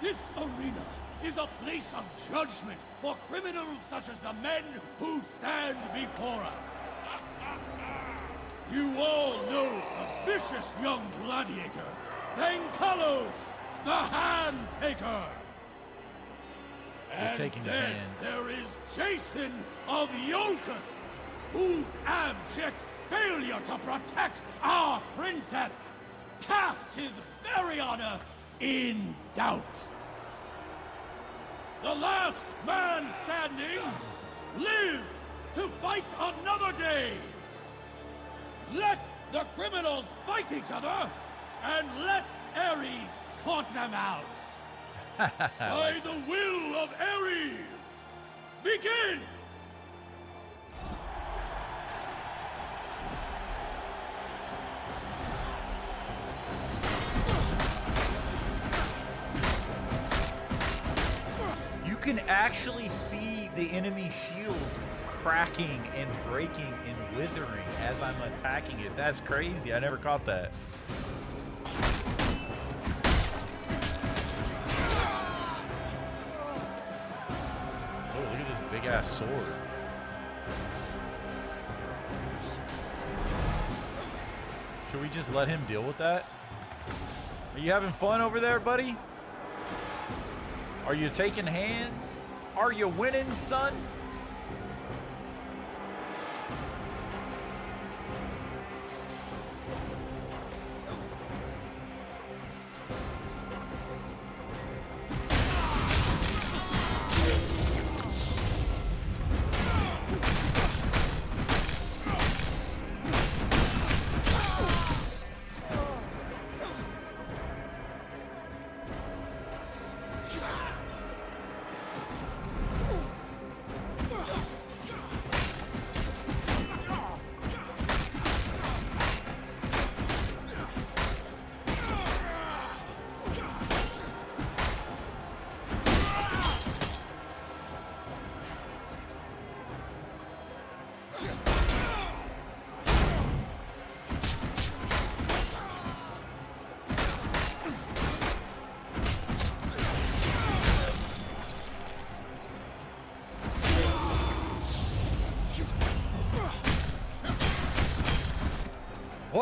this arena is a place of judgment for criminals such as the men who stand before us. You all know a vicious young gladiator, Venkalos, the Hand Taker. And taking his then hands. there is Jason of Iolcus, whose abject failure to protect our princess cast his very honor in doubt. The last man standing lives to fight another day. Let the criminals fight each other, and let Ares sort them out. By the will of Ares, begin! You can actually see the enemy shield cracking and breaking and withering as I'm attacking it. That's crazy. I never caught that. Oh, look at this big ass sword. Should we just let him deal with that? Are you having fun over there, buddy? Are you taking hands? Are you winning, son?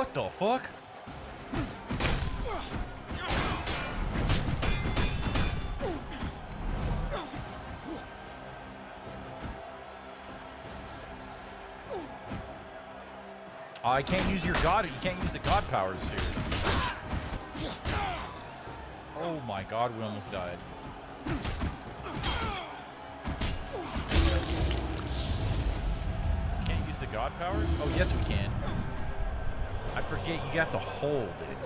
What the fuck? Oh, I can't use your god. You can't use the god powers here. Oh my god, we almost died. Can't use the god powers? Oh, yes, we can. I forget you have to hold it.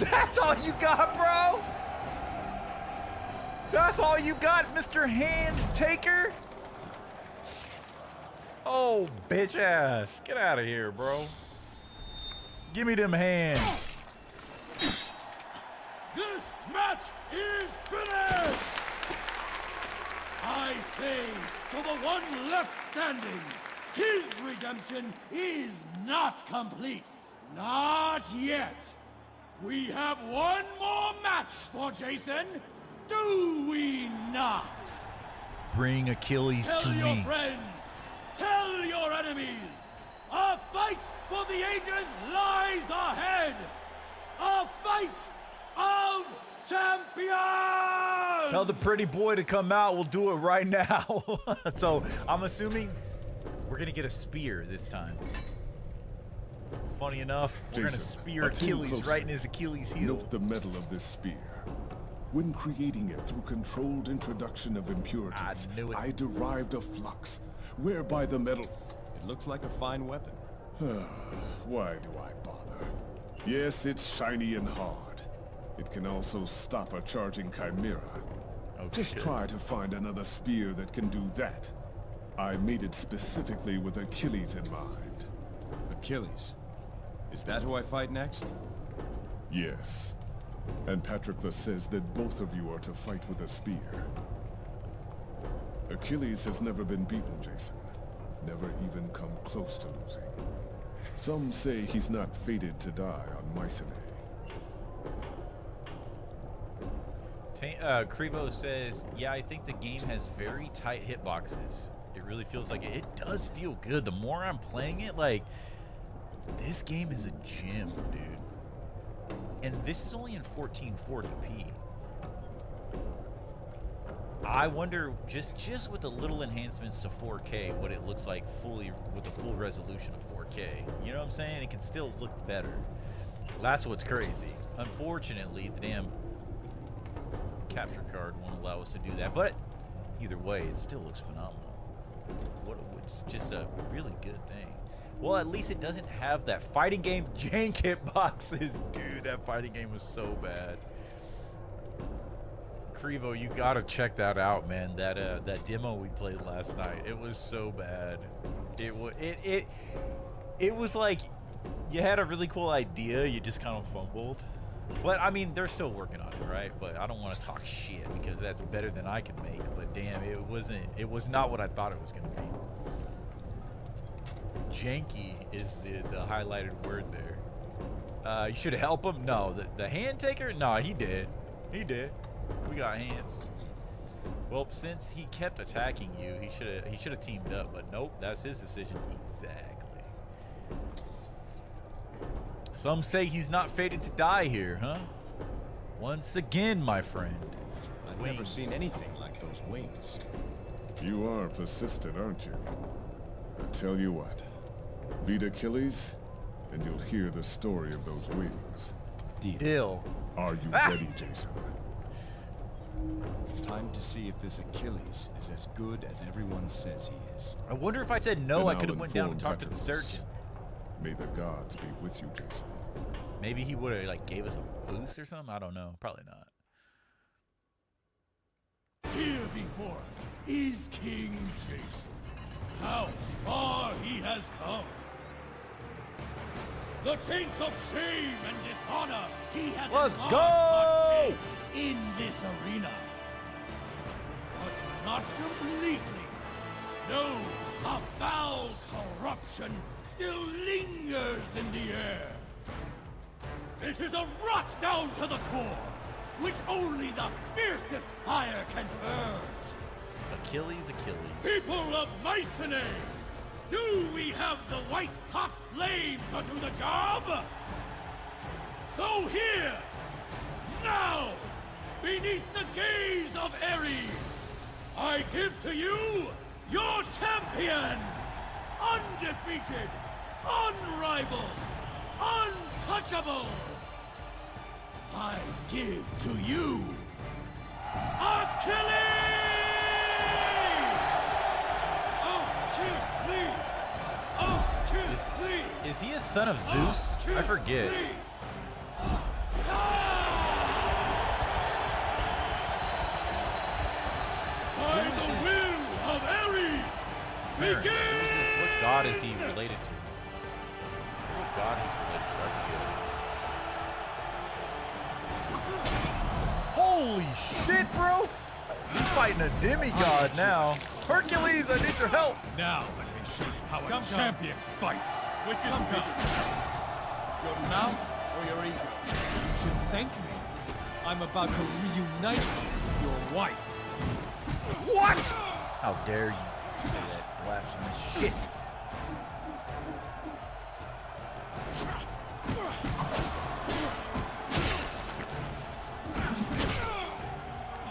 That's all you got, bro? That's all you got, Mr. Hand Taker? Oh, bitch ass. Get out of here, bro. Give me them hands. This match is finished! I say, for the one left standing, his redemption is not complete. Not yet. We have one more match for Jason, do we not? Bring Achilles to Tell your me. friends, tell your enemies, a fight for the ages lies ahead. A fight of champions! Tell the pretty boy to come out. We'll do it right now. So I'm assuming we're going to get a spear this time. Funny enough, we're going to spear Achilles right in his Achilles heel. Note the metal of this spear. When creating it through controlled introduction of impurities, I derived a flux, whereby the metal... It looks like a fine weapon. Why do I bother? Yes, it's shiny and hard. It can also stop a charging chimera. Just try to find another spear that can do that. I made it specifically with Achilles in mind. Achilles? Is that who I fight next? Yes. And Patroclus says that both of you are to fight with a spear. Achilles has never been beaten, Jason. Never even come close to losing. Some say he's not fated to die on Mycenae. Krevo says, yeah, I think the game has very tight hitboxes. It really feels like it. It does feel good. The more I'm playing it, like, this game is a gem, dude. And this is only in 1440p. I wonder, just with the little enhancements to 4K, what it looks like fully with the full resolution of 4K. You know what I'm saying? It can still look better. That's what's crazy. Unfortunately, the damn capture card won't allow us to do that. But either way, it still looks phenomenal. It's just a really good thing. Well, at least it doesn't have that fighting game jank hitboxes. Dude, that fighting game was so bad. Krevo, you gotta check that out, man. That demo we played last night, it was so bad. It was like you had a really cool idea, you just kind of fumbled. But I mean, they're still working on it, right? But I don't want to talk shit because that's better than I can make. But damn, it was not what I thought it was gonna be. Janky is the highlighted word there. You should help him. No, the hand taker. No, he did. He did. We got hands. Well, since he kept attacking you, he should have teamed up. But nope, that's his decision. Exactly. Some say he's not fated to die here, huh? Once again, my friend. I've never seen anything like those wings. You are persistent, aren't you? I tell you what. Beat Achilles, and you'll hear the story of those wings. Deal. Are you ready, Jason? Time to see if this Achilles is as good as everyone says he is. I wonder if I said no, I could have went down and talked to the surgeon. May the gods be with you, Jason. Maybe he would have like gave us a boost or something. I don't know. Probably not. Here before us is King Jason. How far he has come. The taint of shame and dishonor he has Let's enlarged go! our shame in this arena. But not completely. No, a foul corruption still lingers in the air. It is a rot down to the core, which only the fiercest fire can purge. Achilles. People of Mycenae, do we have the white-hot flame to do the job? So here, now, beneath the gaze of Ares, I give to you your champion! Undefeated, unrivaled, untouchable! I give to you Achilles! Is he a son of Zeus? I forget. By the will of Ares, begin! What god is he related to? What god he's related to? I forget. Holy shit, bro! He's fighting a demigod now. Hercules, I need your help. Now let me show you how a champion fights. Which is bigger? Your mouth or your ego? You should thank me. I'm about to reunite you with your wife. What? How dare you say that blasphemous shit?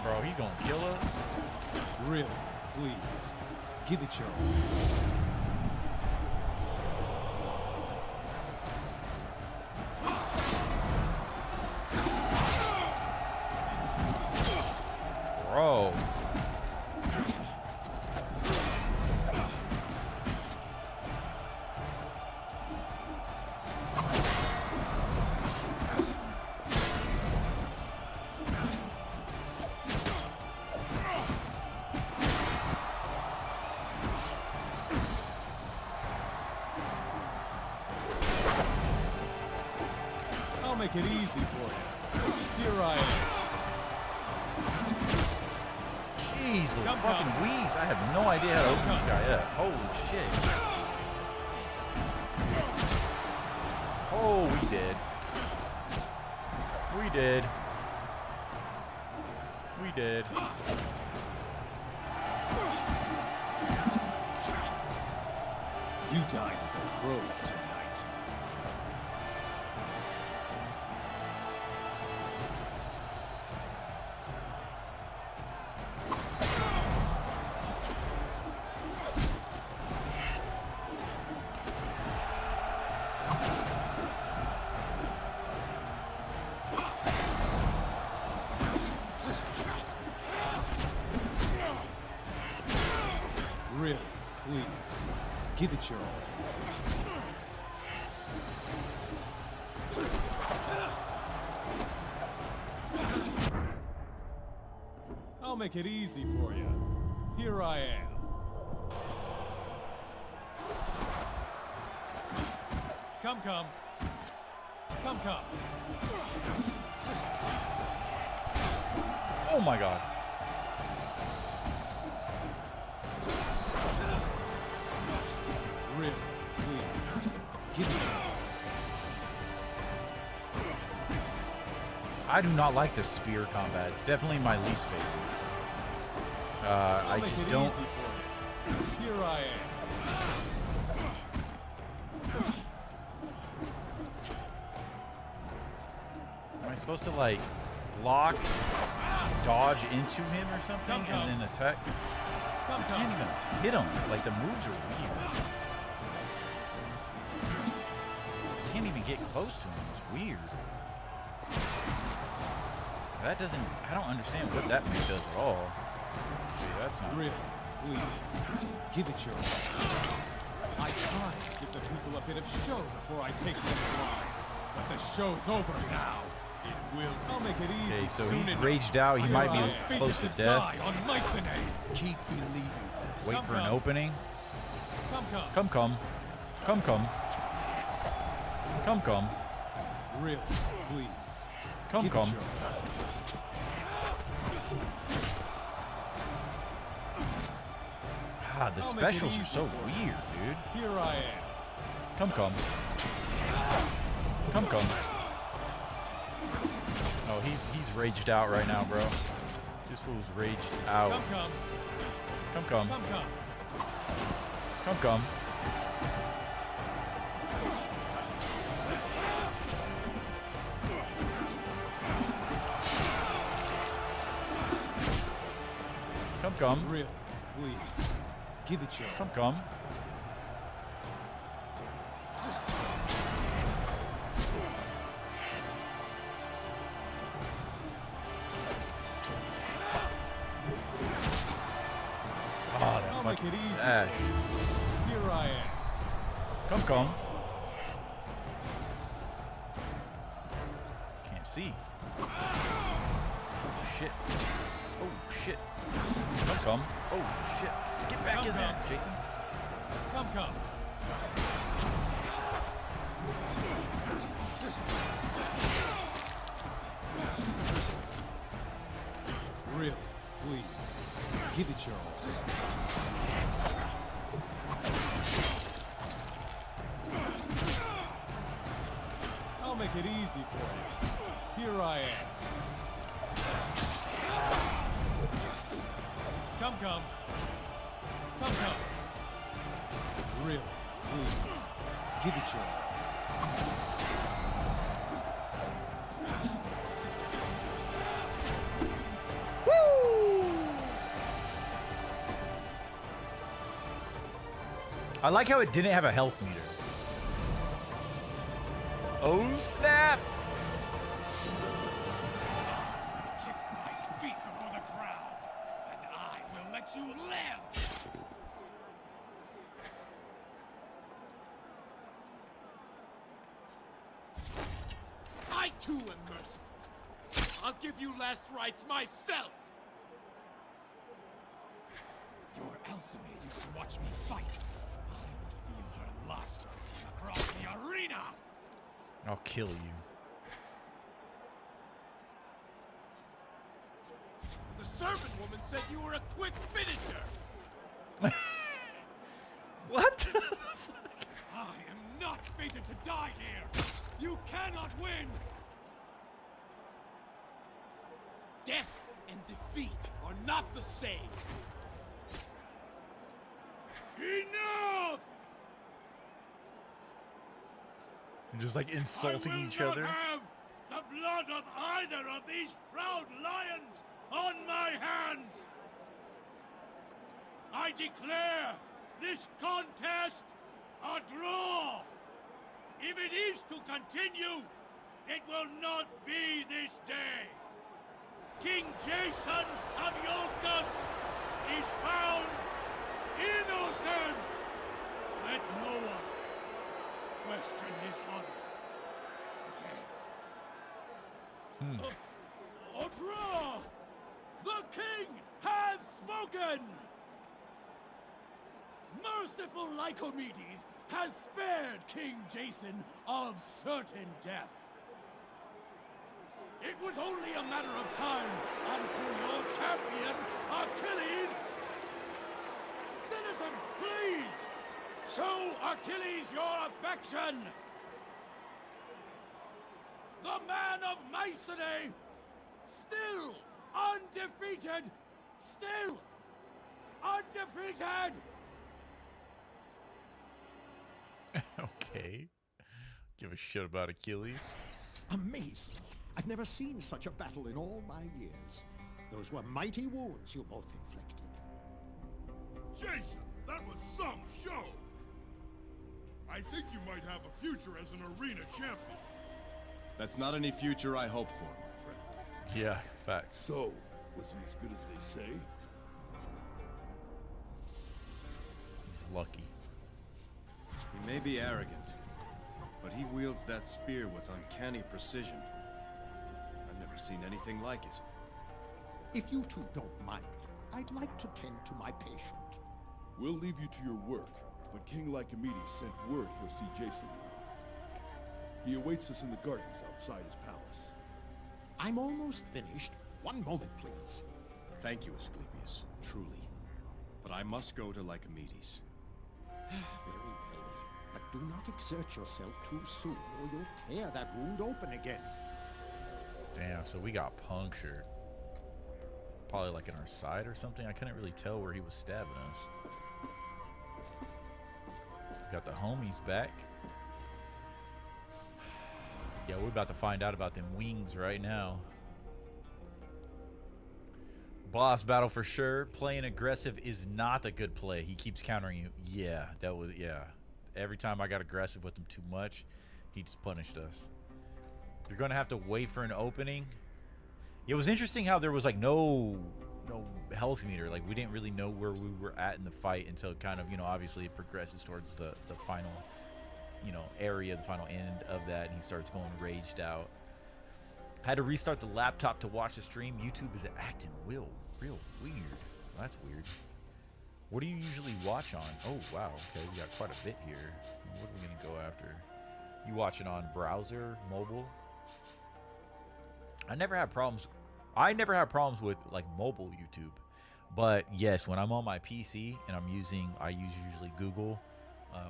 Bro, he gonna kill us? Really, please, give it your all. Bro. I'll make it easy for you. Here I am. Jeez, the fucking wheeze. I have no idea how to open this guy up. Holy shit. Oh, we did. We did. We did. You died with the crows tonight. Really, please, give it your all. I'll make it easy for you. Here I am. Come. Come. Oh my god. Really, please, give it your all. I do not like the spear combat. It's definitely my least favorite. I just don't. Easy for you. Here I am. Am I supposed to like block, dodge into him or something, and then attack? I can't even hit him. Like the moves are weird. I can't even get close to him. It's weird. That doesn't. I don't understand what that move does at all. See, that's not Really, please, give it your all. I try to give the people a bit of show before I take their lives, but the show's over now. It will. I'll make it easy. Okay, so soon he's enough. raged out. He might be close to death. Die on Mycenae. Keep believing. Wait for an opening. Come. Come. Come. Really, please. Come. Give it your God, the I'll make it specials easy are so for you. weird, dude. Here I am. Come. Oh, he's raged out right now, bro. This fool's raged out. Come. Come. Come. Come. Come. Really, please. Give it your Come. Oh, that I'll make fucking it easy. dash. Here I am. Come. Can't see. Oh, shit. Oh, shit. Come. Oh, shit. Get back in there, Jason. Come. Really, please. Give it your all. I'll make it easy for you. Here I am. Come. Really, please. Give it your all. I like how it didn't have a health meter. Oh, snap! Kiss my feet before the crowd, and I will let you live! I too am merciful. I'll give you last rites myself! Your Alcmene used to watch me fight. I would feel her lust across the arena! I'll kill you. The servant woman said you were a quick finisher! What? I am not fated to die here! You cannot win! Death and defeat are not the same! Enough! Just like insulting each I will other. not have the blood of either of these proud lions on my hands! I declare this contest a draw! If it is to continue, it will not be this day! King Jason of Iolcus is found innocent! Let no one question his honor again. Otra! The king has spoken! Merciful Lycomedes has spared King Jason of certain death. It was only a matter of time until your champion, Achilles... Citizens, please! Show Achilles your affection! The man of Mycenae, still undefeated! Still undefeated! Okay. Give a shit about Achilles. Amazing. I've never seen such a battle in all my years. Those were mighty wounds you both inflicted. Jason, that was some show! I think you might have a future as an arena champion. That's not any future I hope for, my friend. Yeah, facts. So, was he as good as they say? He's lucky. He may be arrogant, but he wields that spear with uncanny precision. I've never seen anything like it. If you two don't mind, I'd like to tend to my patient. We'll leave you to your work, but King Lycomedes sent word he'll see Jason now. He awaits us in the gardens outside his palace. I'm almost finished. One moment, please. Thank you, Asclepius, truly. But I must go to Lycomedes. Very well. But do not exert yourself too soon, or you'll tear that wound open again. Damn, so we got punctured. Probably like in our side or something. I couldn't really tell where he was stabbing us. Got the homies back. Yeah, we're about to find out about them wings right now. Boss battle for sure. Playing aggressive is not a good play. He keeps countering you. Yeah, that was, yeah. Every time I got aggressive with him too much, he just punished us. You're going to have to wait for an opening. It was interesting how there was like no health meter. Like we didn't really know where we were at in the fight until kind of, you know, obviously it progresses towards the final, you know, area, the final end of that, and he starts going raged out. Had to restart the laptop to watch the stream. YouTube is acting real weird. That's weird. What do you usually watch on? Oh, wow. Okay, we got quite a bit here. What are we going to go after? You watch it on browser, mobile? I never had problems with like mobile YouTube. But yes, when I'm on my PC and I use usually Google.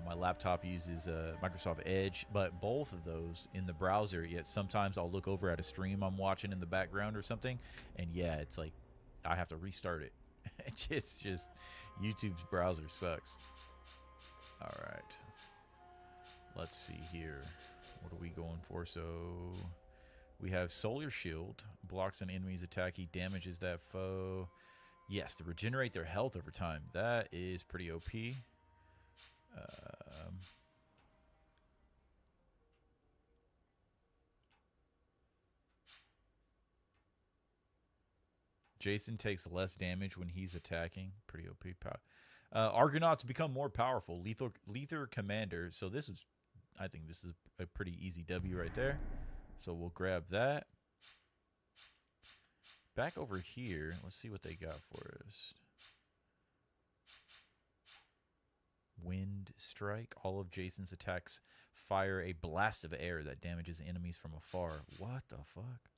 My laptop uses Microsoft Edge, but both of those in the browser, yet sometimes I'll look over at a stream I'm watching in the background or something, and yeah, it's like I have to restart it. It's just YouTube's browser sucks. All right. Let's see here. What are we going for? So we have Solar Shield. Blocks an enemy's attack. He damages that foe. Yes, to regenerate their health over time. That is pretty OP. Jason takes less damage when he's attacking. Pretty OP. Argonauts become more powerful. Lethal commander. So this is, I think this is a pretty easy W right there. So we'll grab that. Back over here. Let's see what they got for us. Wind strike. All of Jason's attacks fire a blast of air that damages enemies from afar. What the fuck?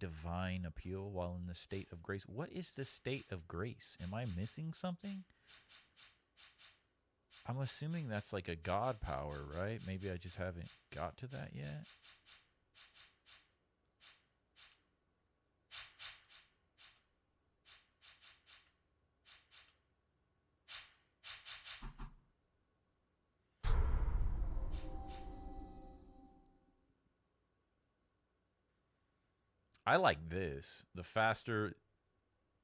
Divine appeal while in the state of grace. What is the state of grace? Am I missing something? I'm assuming that's like a god power, right? Maybe I just haven't got to that yet. I like this. The faster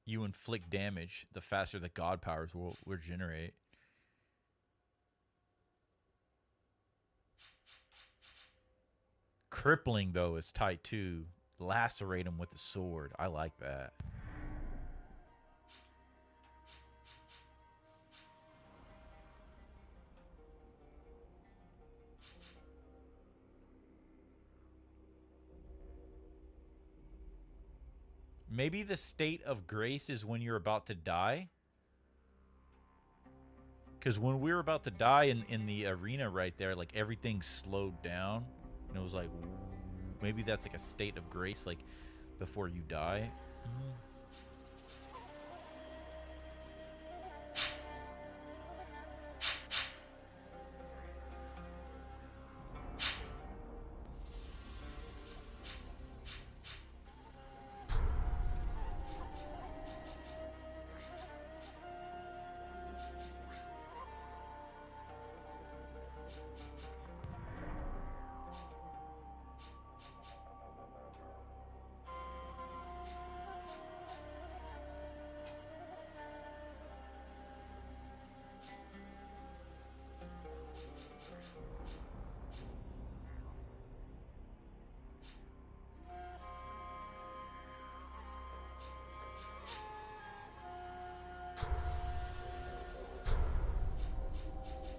you inflict damage, the faster the god powers will regenerate. Crippling, though, is tight too. Lacerate him with the sword. I like that. Maybe the state of grace is when you're about to die. Because when we were about to die in the arena right there, like everything slowed down. And it was like, maybe that's like a state of grace, like before you die.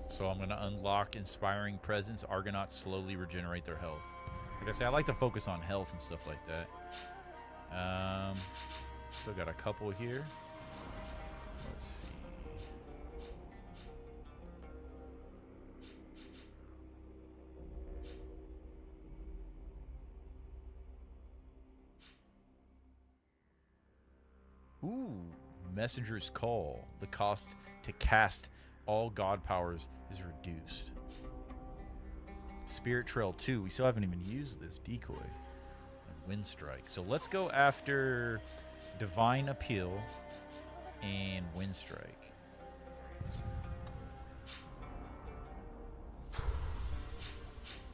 So I'm going to unlock Inspiring Presence. Argonauts slowly regenerate their health. Like I say, I like to focus on health and stuff like that. Still got a couple here. Let's see. Ooh, Messenger's Call. The cost to cast all god powers is reduced. Spirit Trail 2. We still haven't even used this decoy. And Wind Strike. So let's go after Divine Appeal and Wind Strike.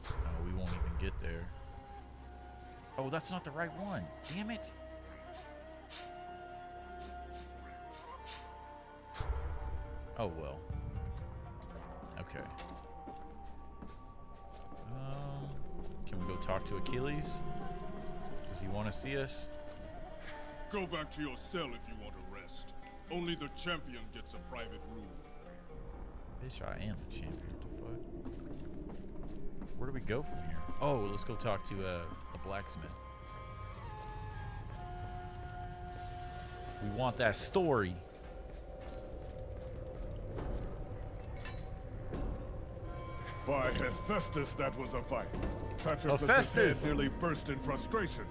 Oh, we won't even get there. Oh, that's not the right one. Damn it. Oh, well. Okay. Can we go talk to Achilles? Does he want to see us? Go back to your cell if you want to rest. Only the champion gets a private room. Bitch, I am the champion. What the fuck? Where do we go from here? Oh, let's go talk to the blacksmith. We want that story. By Hephaestus, that was a fight. Patroclus' Hephaestus! head nearly burst in frustration.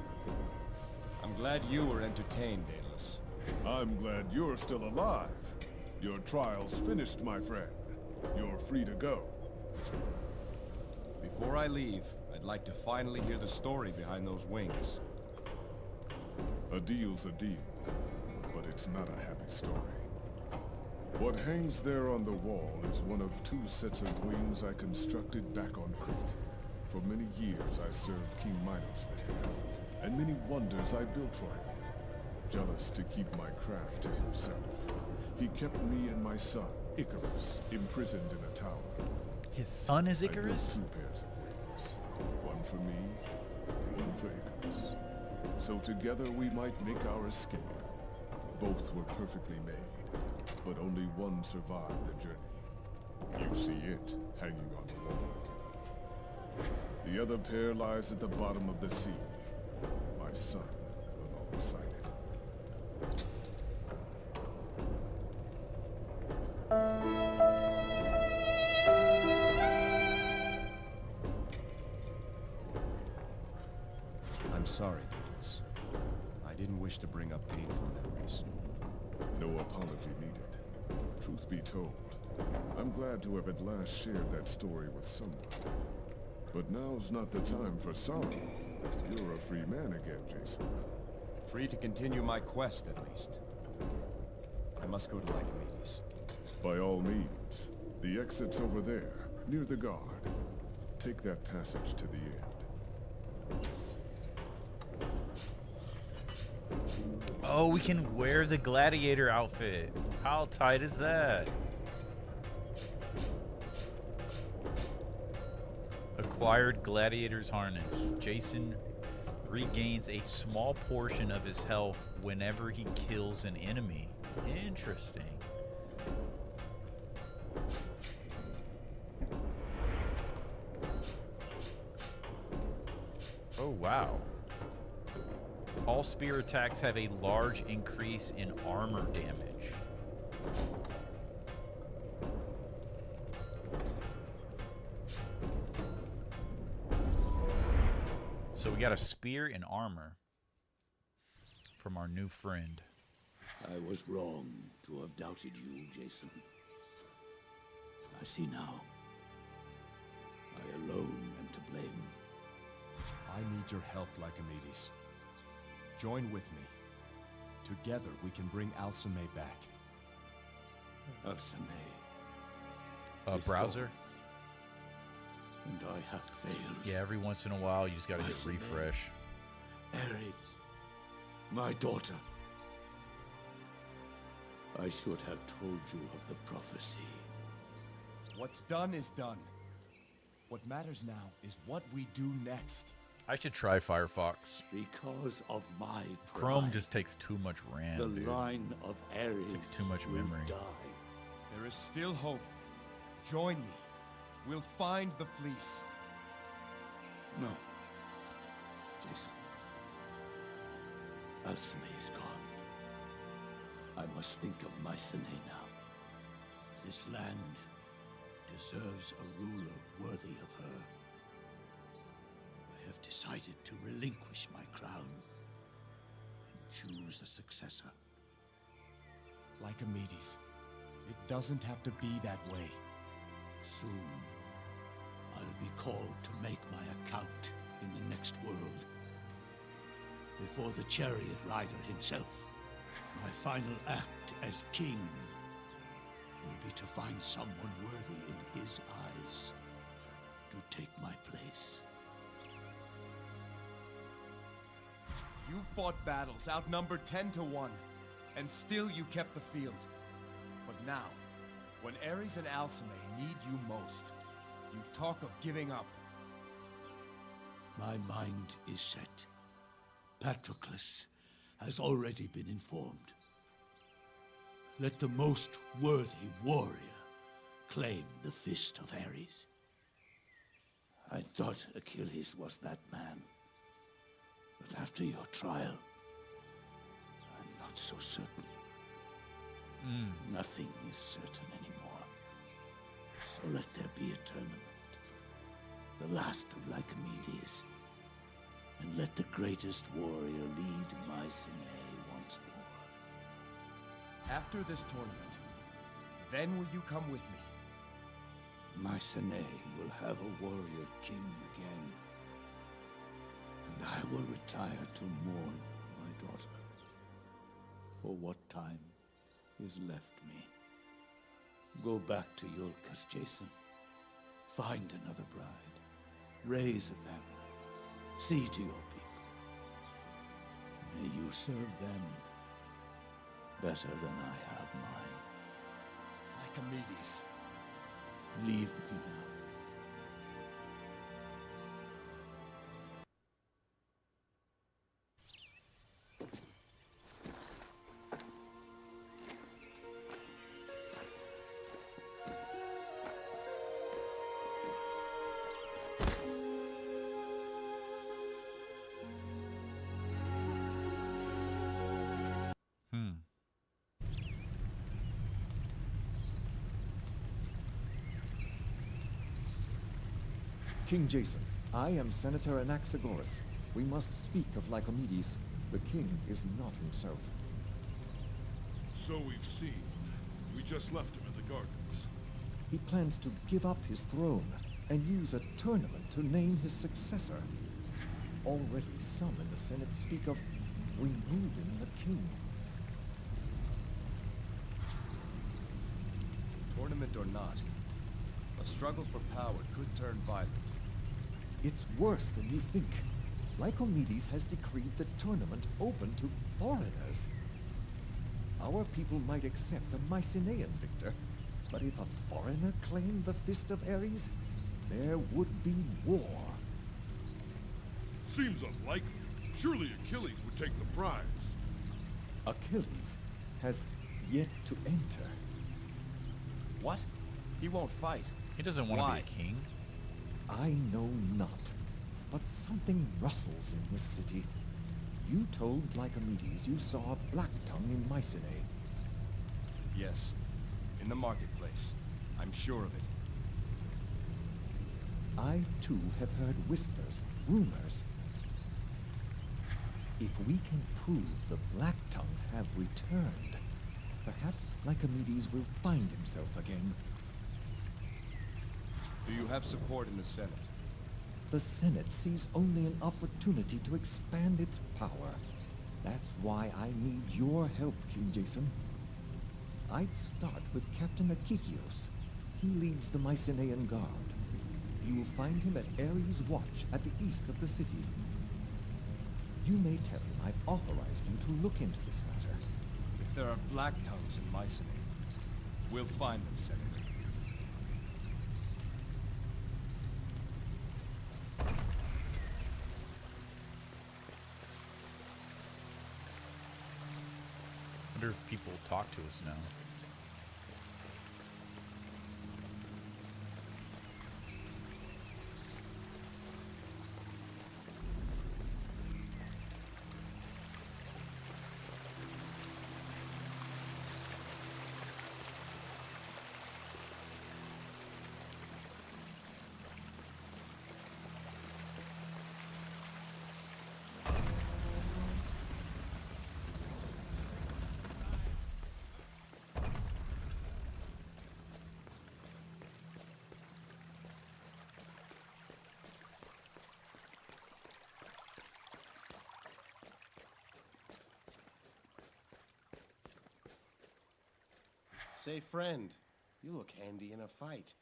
I'm glad you were entertained, Daedalus. I'm glad you're still alive. Your trial's finished, my friend. You're free to go. Before I leave, I'd like to finally hear the story behind those wings. A deal's a deal, but it's not a happy story. What hangs there on the wall is one of 2 sets of wings I constructed back on Crete. For many years I served King Minos there, and many wonders I built for him. Jealous to keep my craft to himself, he kept me and my son, Icarus, imprisoned in a tower. His son is Icarus? I built 2 pairs of wings. One for me, one for Icarus. So together we might make our escape. Both were perfectly made, but only one survived the journey. You see it hanging on the wall. The other pair lies at the bottom of the sea. My son alongside it. I'm sorry, Daedalus. I didn't wish to bring up painful memories. No apology needed. Truth be told, I'm glad to have at last shared that story with someone. But now's not the time for sorrow. You're a free man again, Jason. Free to continue my quest, at least. I must go to Alcmene. By all means. The exit's over there, near the guard. Take that passage to the end. Oh, we can wear the gladiator outfit. How tight is that? Acquired gladiator's harness. Jason regains a small portion of his health whenever he kills an enemy. Interesting. Oh, wow. All spear attacks have a large increase in armor damage. So we got a spear and armor from our new friend. I was wrong to have doubted you, Jason. I see now. I alone am to blame. I need your help, Lycomedes. Join with me. Together we can bring Alcmene back. Alcmene. Browser? And I have failed. Yeah, every once in a while you just gotta hit Alcmene. refresh. Ares, my daughter. I should have told you of the prophecy. What's done is done. What matters now is what we do next. I should try Firefox. Because of my pride, Chrome just takes too much RAM, the dude. line of Ares Takes too much will memory. die. There is still hope. Join me. We'll find the fleece. No. Jason. Alcmene is gone. I must think of Mycenae now. This land deserves a ruler worthy of her. I have decided to relinquish my crown and choose a successor. Lycomedes, it doesn't have to be that way. Soon, I'll be called to make my account in the next world. Before the chariot rider himself, my final act as king will be to find someone worthy in his eyes to take my place. You fought battles outnumbered 10 to 1, and still you kept the field. But now, when Ares and Alcmene need you most, you talk of giving up. My mind is set. Patroclus has already been informed. Let the most worthy warrior claim the fist of Ares. I thought Achilles was that man. But after your trial, I'm not so certain. Nothing is certain anymore. So let there be a tournament. The last of Lycomedes. And let the greatest warrior lead Mycenae once more. After this tournament, then will you come with me? Mycenae will have a warrior king again. And I will retire to mourn my daughter. For what time is left me. Go back to Iolcus, Jason. Find another bride. Raise a family. See to your people. May you serve them better than I have mine. Lycomedes. Leave me now. King Jason, I am Senator Anaxagoras. We must speak of Lycomedes. The king is not himself. So we've seen. We just left him in the gardens. He plans to give up his throne and use a tournament to name his successor. Already some in the Senate speak of removing the king. Tournament or not, a struggle for power could turn violent. It's worse than you think. Lycomedes has decreed the tournament open to foreigners. Our people might accept a Mycenaean victor, but if a foreigner claimed the fist of Ares, there would be war. Seems unlikely. Surely Achilles would take the prize. Achilles has yet to enter. What? He won't fight. He doesn't want to be a king. I know not, but something rustles in this city. You told Lycomedes you saw a black tongue in Mycenae. Yes, in the marketplace. I'm sure of it. I too have heard whispers, rumors. If we can prove the black tongues have returned, perhaps Lycomedes will find himself again. Do you have support in the Senate? The Senate sees only an opportunity to expand its power. That's why I need your help, King Jason. I'd start with Captain Akikios. He leads the Mycenaean Guard. You will find him at Ares' watch at the east of the city. You may tell him I've authorized you to look into this matter. If there are black tongues in Mycenae, we'll find them, Senator. I wonder if people will talk to us now. Say, friend, you look handy in a fight.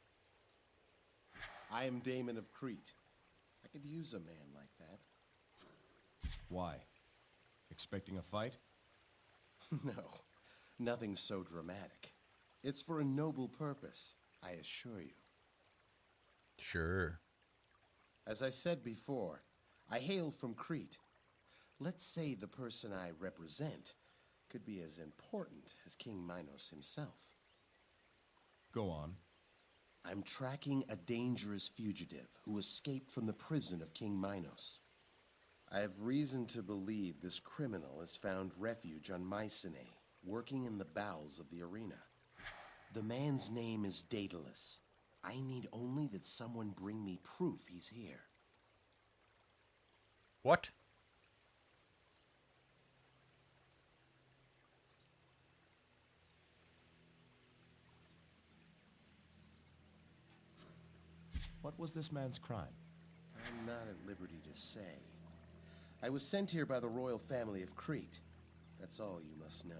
I am Damon of Crete. I could use a man like that. Why? Expecting a fight? No, nothing so dramatic. It's for a noble purpose, I assure you. Sure. As I said before, I hail from Crete. Let's say the person I represent could be as important as King Minos himself. Go on. I'm tracking a dangerous fugitive who escaped from the prison of King Minos. I have reason to believe this criminal has found refuge on Mycenae, working in the bowels of the arena. The man's name is Daedalus. I need only that someone bring me proof he's here. What? What was this man's crime? I'm not at liberty to say. I was sent here by the royal family of Crete. That's all you must know.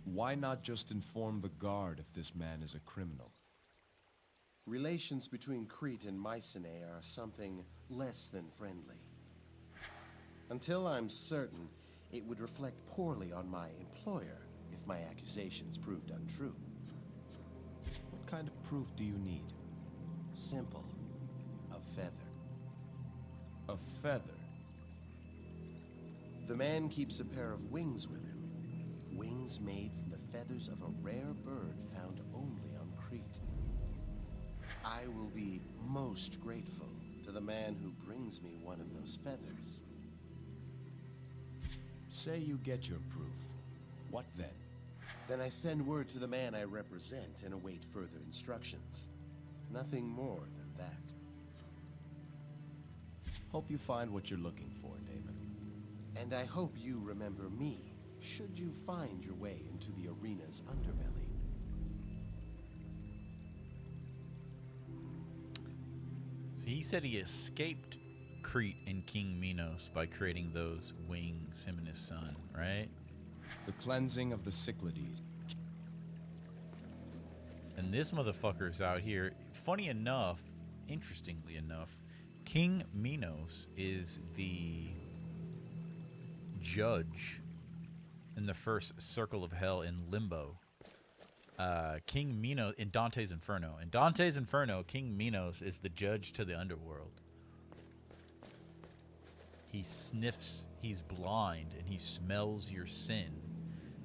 Why not just inform the guard if this man is a criminal? Relations between Crete and Mycenae are something less than friendly. Until I'm certain, it would reflect poorly on my employer if my accusations proved untrue. What kind of proof do you need? Simple. A feather. A feather? The man keeps a pair of wings with him. Wings made from the feathers of a rare bird found only on Crete. I will be most grateful to the man who brings me one of those feathers. Say you get your proof. What then? Then I send word to the man I represent and await further instructions. Nothing more than that. Hope you find what you're looking for, Damon. And I hope you remember me, should you find your way into the arena's underbelly. So he said he escaped Crete and King Minos by creating those wings, him and his son, right? The cleansing of the Cyclades. And this motherfucker's out here. Funny enough, interestingly enough, King Minos is the judge in the first circle of hell in Limbo. King Minos in Dante's Inferno. In Dante's Inferno, King Minos is the judge to the underworld. He sniffs, he's blind, and he smells your sin.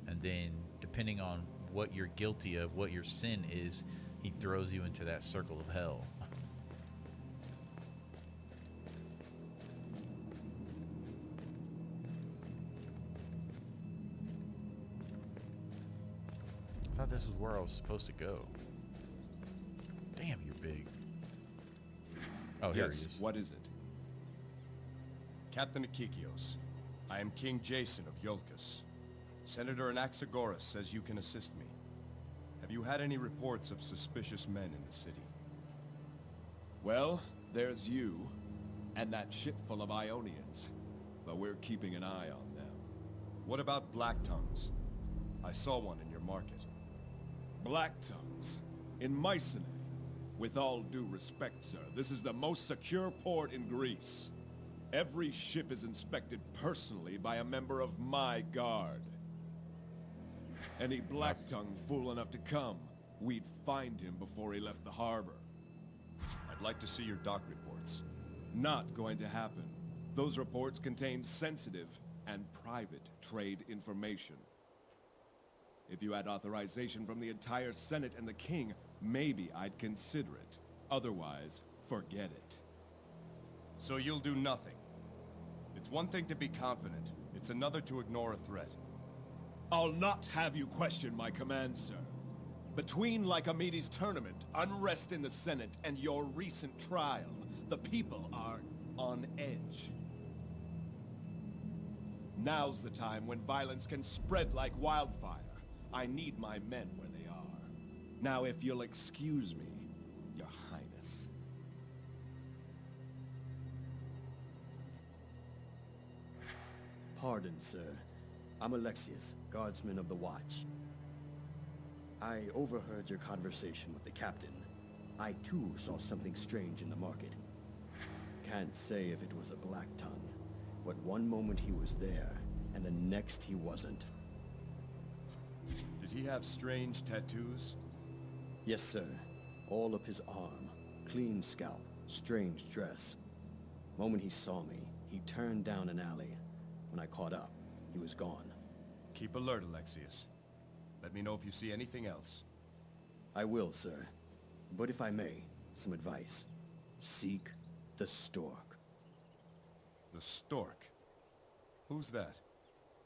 And then, depending on what you're guilty of, what your sin is, he throws you into that circle of hell. I thought this was where I was supposed to go. Damn, you're big. Oh, here he is. What is it? Captain Akikios, I am King Jason of Iolcus. Senator Anaxagoras says you can assist me. Have you had any reports of suspicious men in the city? Well, there's you, and that ship full of Ionians. But we're keeping an eye on them. What about Black Tongues? I saw one in your market. Black Tongues? In Mycenae? With all due respect, sir, this is the most secure port in Greece. Every ship is inspected personally by a member of my guard. Any Black Tongue fool enough to come, we'd find him before he left the harbor. I'd like to see your dock reports. Not going to happen. Those reports contain sensitive and private trade information. If you had authorization from the entire Senate and the King, maybe I'd consider it. Otherwise, forget it. So you'll do nothing? It's one thing to be confident, it's another to ignore a threat. I'll not have you question my command, sir. Between Lycomedes' tournament, unrest in the Senate, and your recent trial, the people are on edge. Now's the time when violence can spread like wildfire. I need my men where they are. Now, if you'll excuse me, Your Highness. Pardon, sir. I'm Alexius, guardsman of the Watch. I overheard your conversation with the captain. I too saw something strange in the market. Can't say if it was a black tongue, but one moment he was there, and the next he wasn't. Did he have strange tattoos? Yes, sir. All up his arm. Clean scalp. Strange dress. Moment he saw me, he turned down an alley. When I caught up, he was gone. Keep alert, Alexius. Let me know if you see anything else. I will, sir. But if I may, some advice. Seek the stork. The stork? Who's that?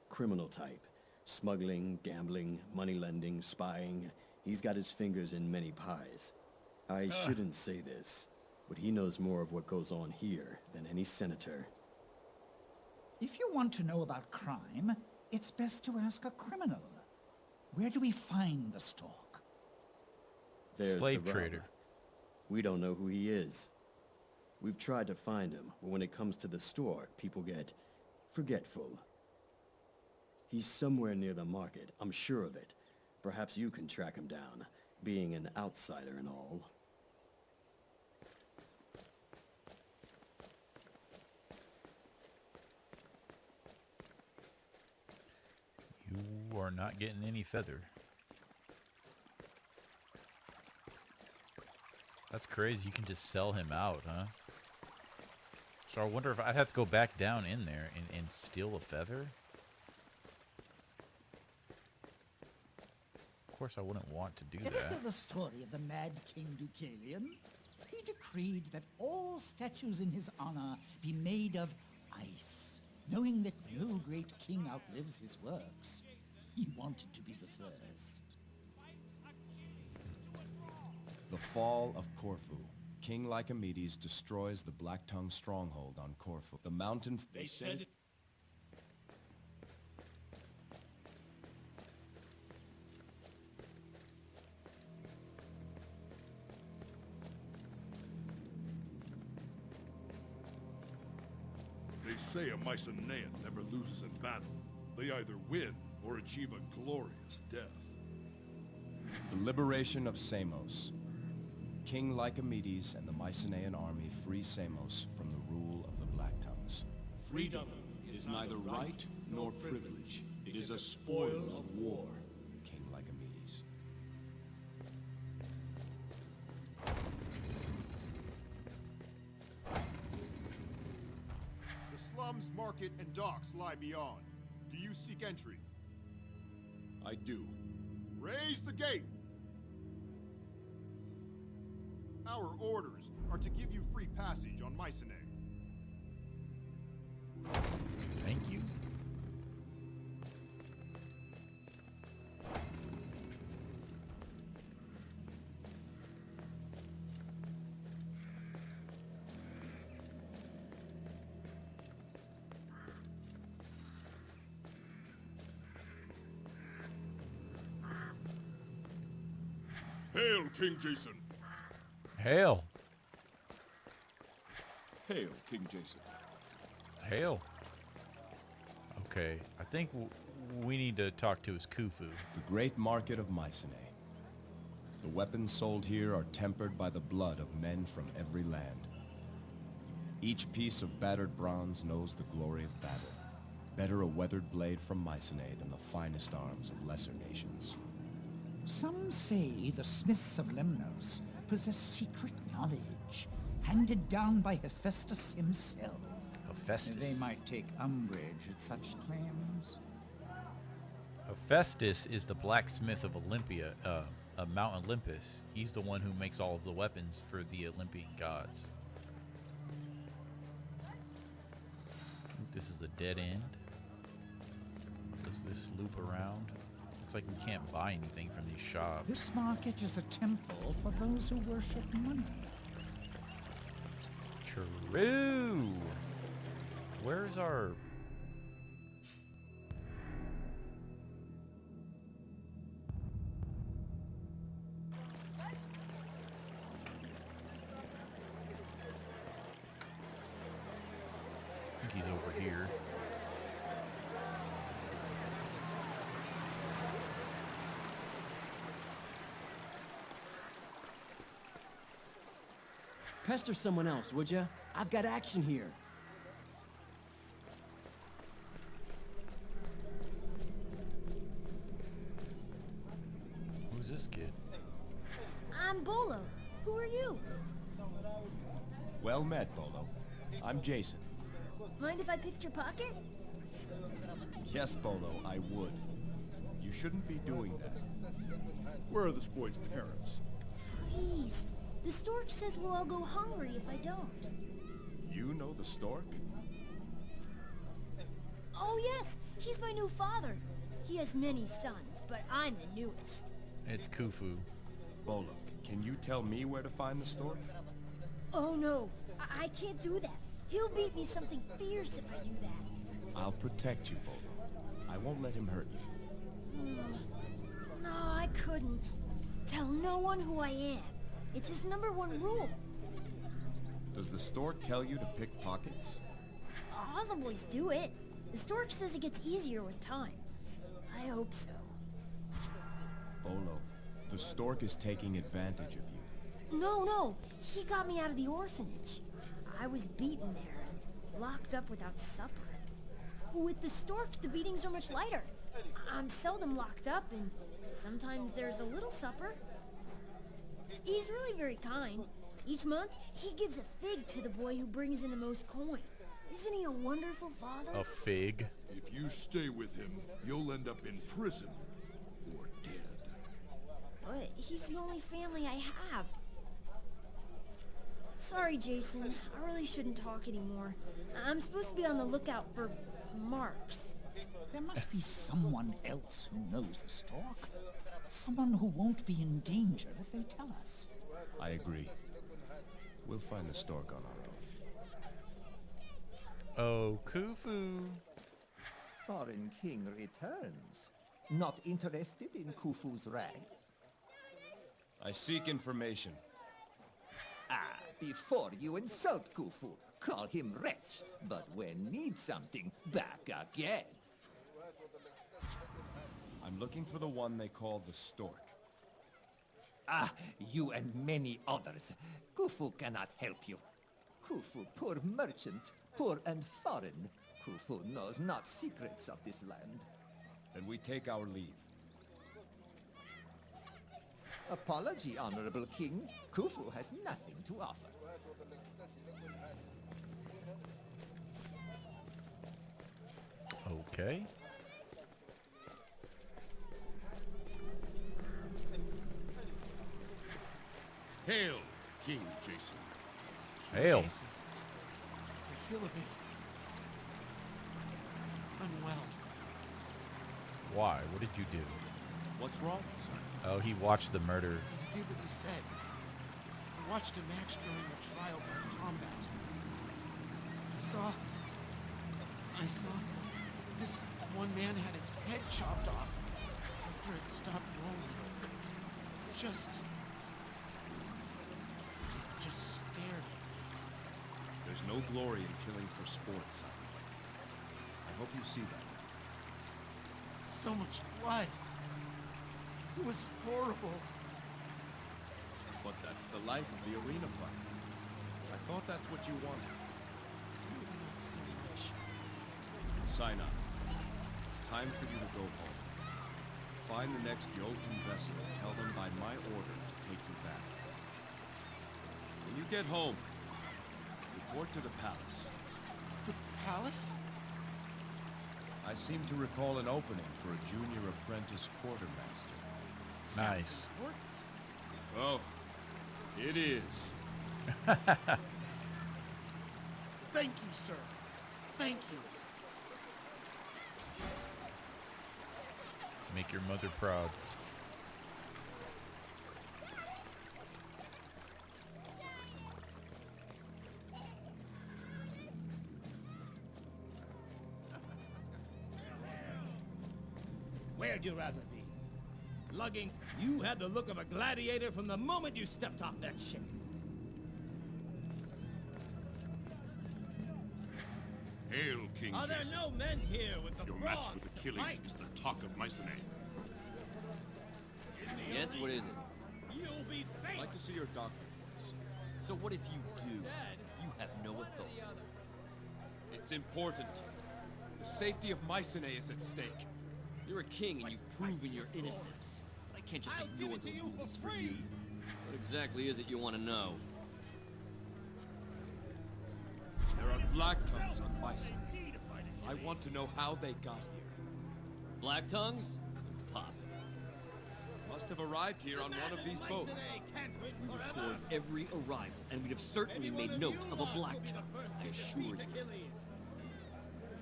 Criminal type. Smuggling, gambling, money lending, spying. He's got his fingers in many pies. I shouldn't say this, but he knows more of what goes on here than any senator. If you want to know about crime, it's best to ask a criminal. Where do we find the stork? There's Slave the rub. trader. We don't know who he is. We've tried to find him, but when it comes to the stork, people get forgetful. He's somewhere near the market, I'm sure of it. Perhaps you can track him down, being an outsider and all. You are not getting any feather. That's crazy. You can just sell him out, huh? So I wonder if I'd have to go back down in there and steal a feather? Of course I wouldn't want to do Ever that. hear the story of the mad King Deucalion? He decreed that all statues in his honor be made of ice. Knowing that no great king outlives his works, he wanted to be the first. The fall of Corfu. King Lycomedes destroys the Black Tongue stronghold on Corfu. The mountain... They said it. They say a Mycenaean never loses in battle. They either win or achieve a glorious death. The liberation of Samos. King Lycomedes and the Mycenaean army free Samos from the rule of the Black Tongues. Freedom is neither right nor privilege. It is a spoil of war. King Lycomedes. The slums, market, and docks lie beyond. Do you seek entry? I do. Raise the gate! Our orders are to give you free passage on Mycenae. Thank you. Hail, King Jason! Hail. Hail, King Jason. Hail. Okay, I think we need to talk to his Khufu. The great market of Mycenae. The weapons sold here are tempered by the blood of men from every land. Each piece of battered bronze knows the glory of battle. Better a weathered blade from Mycenae than the finest arms of lesser nations. Some say the smiths of Lemnos possess secret knowledge, handed down by Hephaestus himself. Hephaestus? They might take umbrage at such claims. Hephaestus is the blacksmith of Olympia, of Mount Olympus. He's the one who makes all of the weapons for the Olympian gods. I think this is a dead end. Does this loop around? Looks like we can't buy anything from these shops. This market is a temple for those who worship money. True. Where's our... I think he's over here. Pester someone else, would ya? I've got action here. Who's this kid? I'm Bolo. Who are you? Well met, Bolo. I'm Jason. Mind if I picked your pocket? Yes, Bolo, I would. You shouldn't be doing that. Where are this boy's parents? Please. The stork says we'll all go hungry if I don't. You know the stork? Oh yes, he's my new father. He has many sons, but I'm the newest. It's Khufu. Bolo, can you tell me where to find the stork? Oh no, I can't do that. He'll beat me something fierce if I do that. I'll protect you, Bolo. I won't let him hurt you. No, I couldn't. Tell no one who I am. It's his #1 rule. Does the stork tell you to pick pockets? All the boys do it. The stork says it gets easier with time. I hope so. Bolo, the stork is taking advantage of you. No. He got me out of the orphanage. I was beaten there and locked up without supper. With the stork, the beatings are much lighter. I'm seldom locked up, and sometimes there's a little supper. He's really very kind. Each month, he gives a fig to the boy who brings in the most coin. Isn't he a wonderful father? A fig? If you stay with him, you'll end up in prison or dead. But he's the only family I have. Sorry, Jason. I really shouldn't talk anymore. I'm supposed to be on the lookout for marks. There must be someone else who knows the stork. Someone who won't be in danger if they tell us. I agree. We'll find the stork on our own. Oh, Khufu. Foreign king returns. Not interested in Khufu's rag? I seek information. Ah, before you insult Khufu, call him wretch. But when need something, back again. I'm looking for the one they call the stork. Ah, you and many others. Khufu cannot help you. Khufu, poor merchant, poor and foreign. Khufu knows not secrets of this land. Then we take our leave. Apology, honorable king. Khufu has nothing to offer. Okay. Hail, King Jason. Hail. Jason, I feel a bit unwell. Why? What did you do? What's wrong, son? Oh, he watched the murder. I did what you said. I watched a match during the trial by combat. I saw this one man had his head chopped off after it stopped rolling. It just stared at me. There's no glory in killing for sport, son. I hope you see that. So much blood. It was horrible. But that's the life of the arena fight. I thought that's what you wanted. Maybe not so much. Sign up. It's time for you to go home. Find the next Jotun vessel and tell them by my order to take you back. When you get home, report to the palace. The palace? I seem to recall an opening for a junior apprentice quartermaster. Nice. Oh, it is. Thank you, sir. Thank you. Make your mother proud. Where'd you rather be? Lugging? You had the look of a gladiator from the moment you stepped off that ship. Hail, King Are there Jason. no men here with the Your bronze match with to Achilles fight? is the talk of Mycenae. In the Yes, what arena, is it? You'll be I'd famous. like to see your dock reports. So what if you do? You have no authority. It's important. The safety of Mycenae is at stake. You're a king and you've proven your innocence. I can't just ignore the rules for you. What exactly is it you want to know? There are black tongues on Mycenae. I want to know how they got here. Black tongues? Impossible. Must have arrived here on one of these boats. We record every arrival, and we'd have certainly made note of a black tongue, I assure you.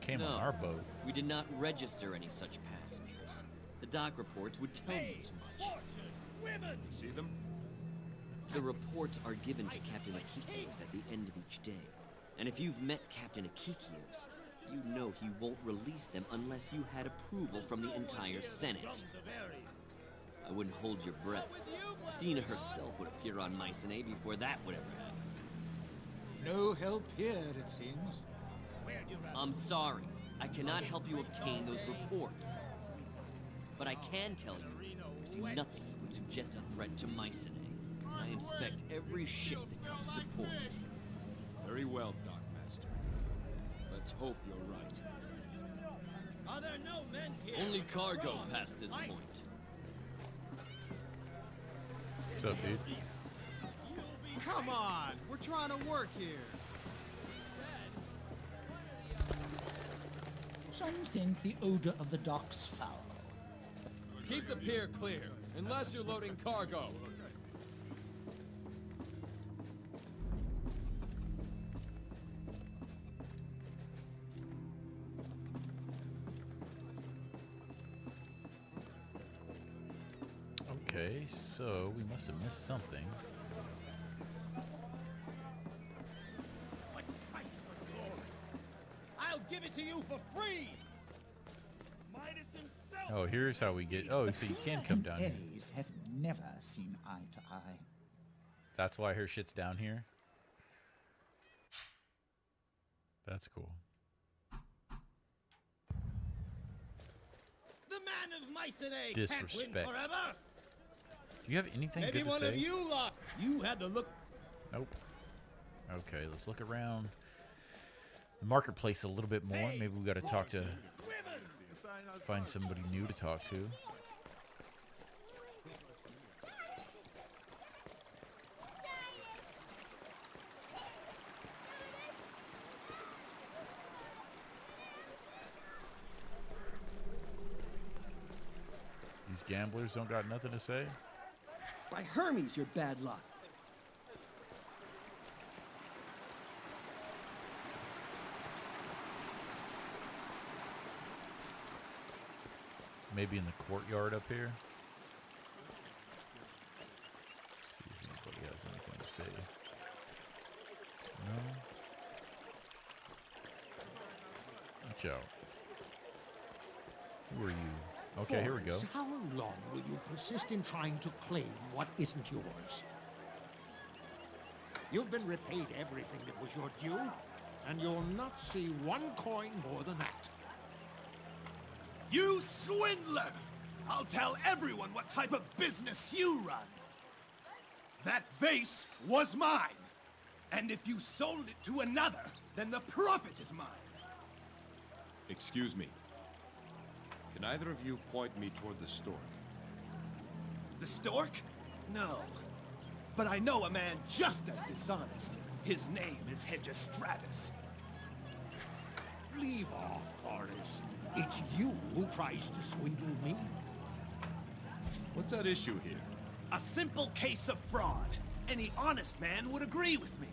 Came on our boat. We did not register any such passengers. The dock reports would tell you as much. You see them? The reports are given to Captain Akikios at the end of each day. And if you've met Captain Akikios, you know he won't release them unless you had approval from the entire Senate. I wouldn't hold your breath. Athena herself would appear on Mycenae before that would ever happen. No help here, it seems. I'm sorry. I cannot help you obtain those reports. But I can tell you, I've seen nothing that would suggest a threat to Mycenae. I inspect every ship that comes to port. Very well, Dockmaster. Let's hope you're right. Are there no men here? Only cargo past this point. What's up, dude? Come on, we're trying to work here. Some think the odor of the docks foul. Keep the pier clear, unless you're loading cargo. Okay, so we must have missed something. I'll give it to you for free. Midas himself. Oh, here's how we get. Oh, so you can come down here. Ares have never seen eye to eye. That's why her shit's down here. That's cool. The man of Mycenae can't win Disrespect. forever. Do you have anything Maybe good to one say? of you lot. You had to look. Nope. Okay, let's look around the marketplace a little bit more. Maybe we got to talk to, find somebody new to talk to. These gamblers don't got nothing to say. By Hermes, you're bad luck. Maybe in the courtyard up here. See if anybody has anything to say. No. Watch out. Who are you? Okay, here we go. How long will you persist in trying to claim what isn't yours? You've been repaid everything that was your due, and you'll not see one coin more than that. You swindler! I'll tell everyone what type of business you run. That vase was mine. And if you sold it to another, then the profit is mine. Excuse me. Can either of you point me toward the stork? The stork? No. But I know a man just as dishonest. His name is Hedgestratus. Leave off, Forrest. It's you who tries to swindle me. What's at issue here? A simple case of fraud. Any honest man would agree with me.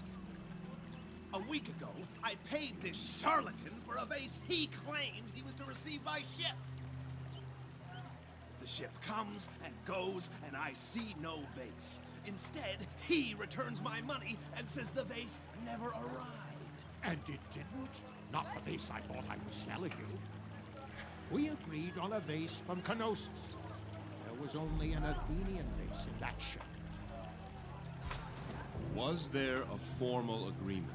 A week ago, I paid this charlatan for a vase he claimed he was to receive by ship. The ship comes and goes, and I see no vase. Instead, he returns my money and says the vase never arrived. And it didn't? Not the vase I thought I was selling you. We agreed on a vase from Knossos. There was only an Athenian vase in that shipment. Was there a formal agreement?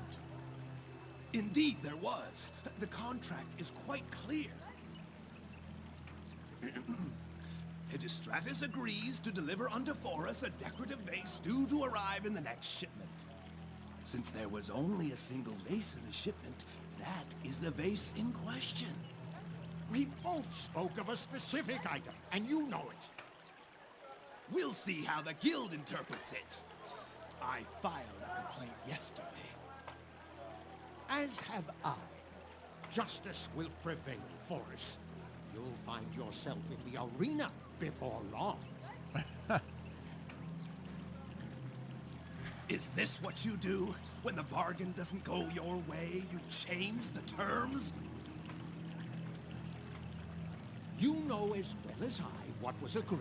Indeed, there was. The contract is quite clear. Hedgestratus agrees to deliver unto Forus a decorative vase due to arrive in the next shipment. Since there was only a single vase in the shipment, that is the vase in question. We both spoke of a specific item, and you know it. We'll see how the guild interprets it. I filed a complaint yesterday. As have I. Justice will prevail, Forrest. You'll find yourself in the arena before long. Is this what you do? When the bargain doesn't go your way, you change the terms? You know as well as I what was agreed.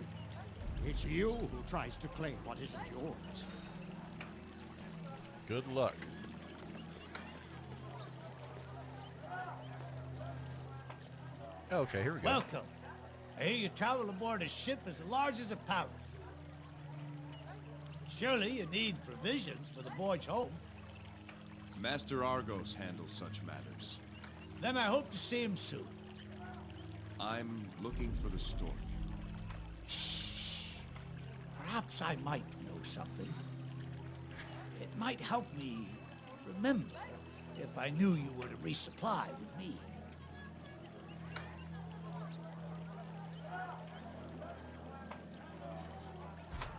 It's you who tries to claim what isn't yours. Good luck. Okay, here we go. Welcome. I hear you travel aboard a ship as large as a palace. Surely you need provisions for the voyage home. Master Argos handles such matters. Then I hope to see him soon. I'm looking for the stork. Shh. Perhaps I might know something. It might help me remember if I knew you were to resupply with me.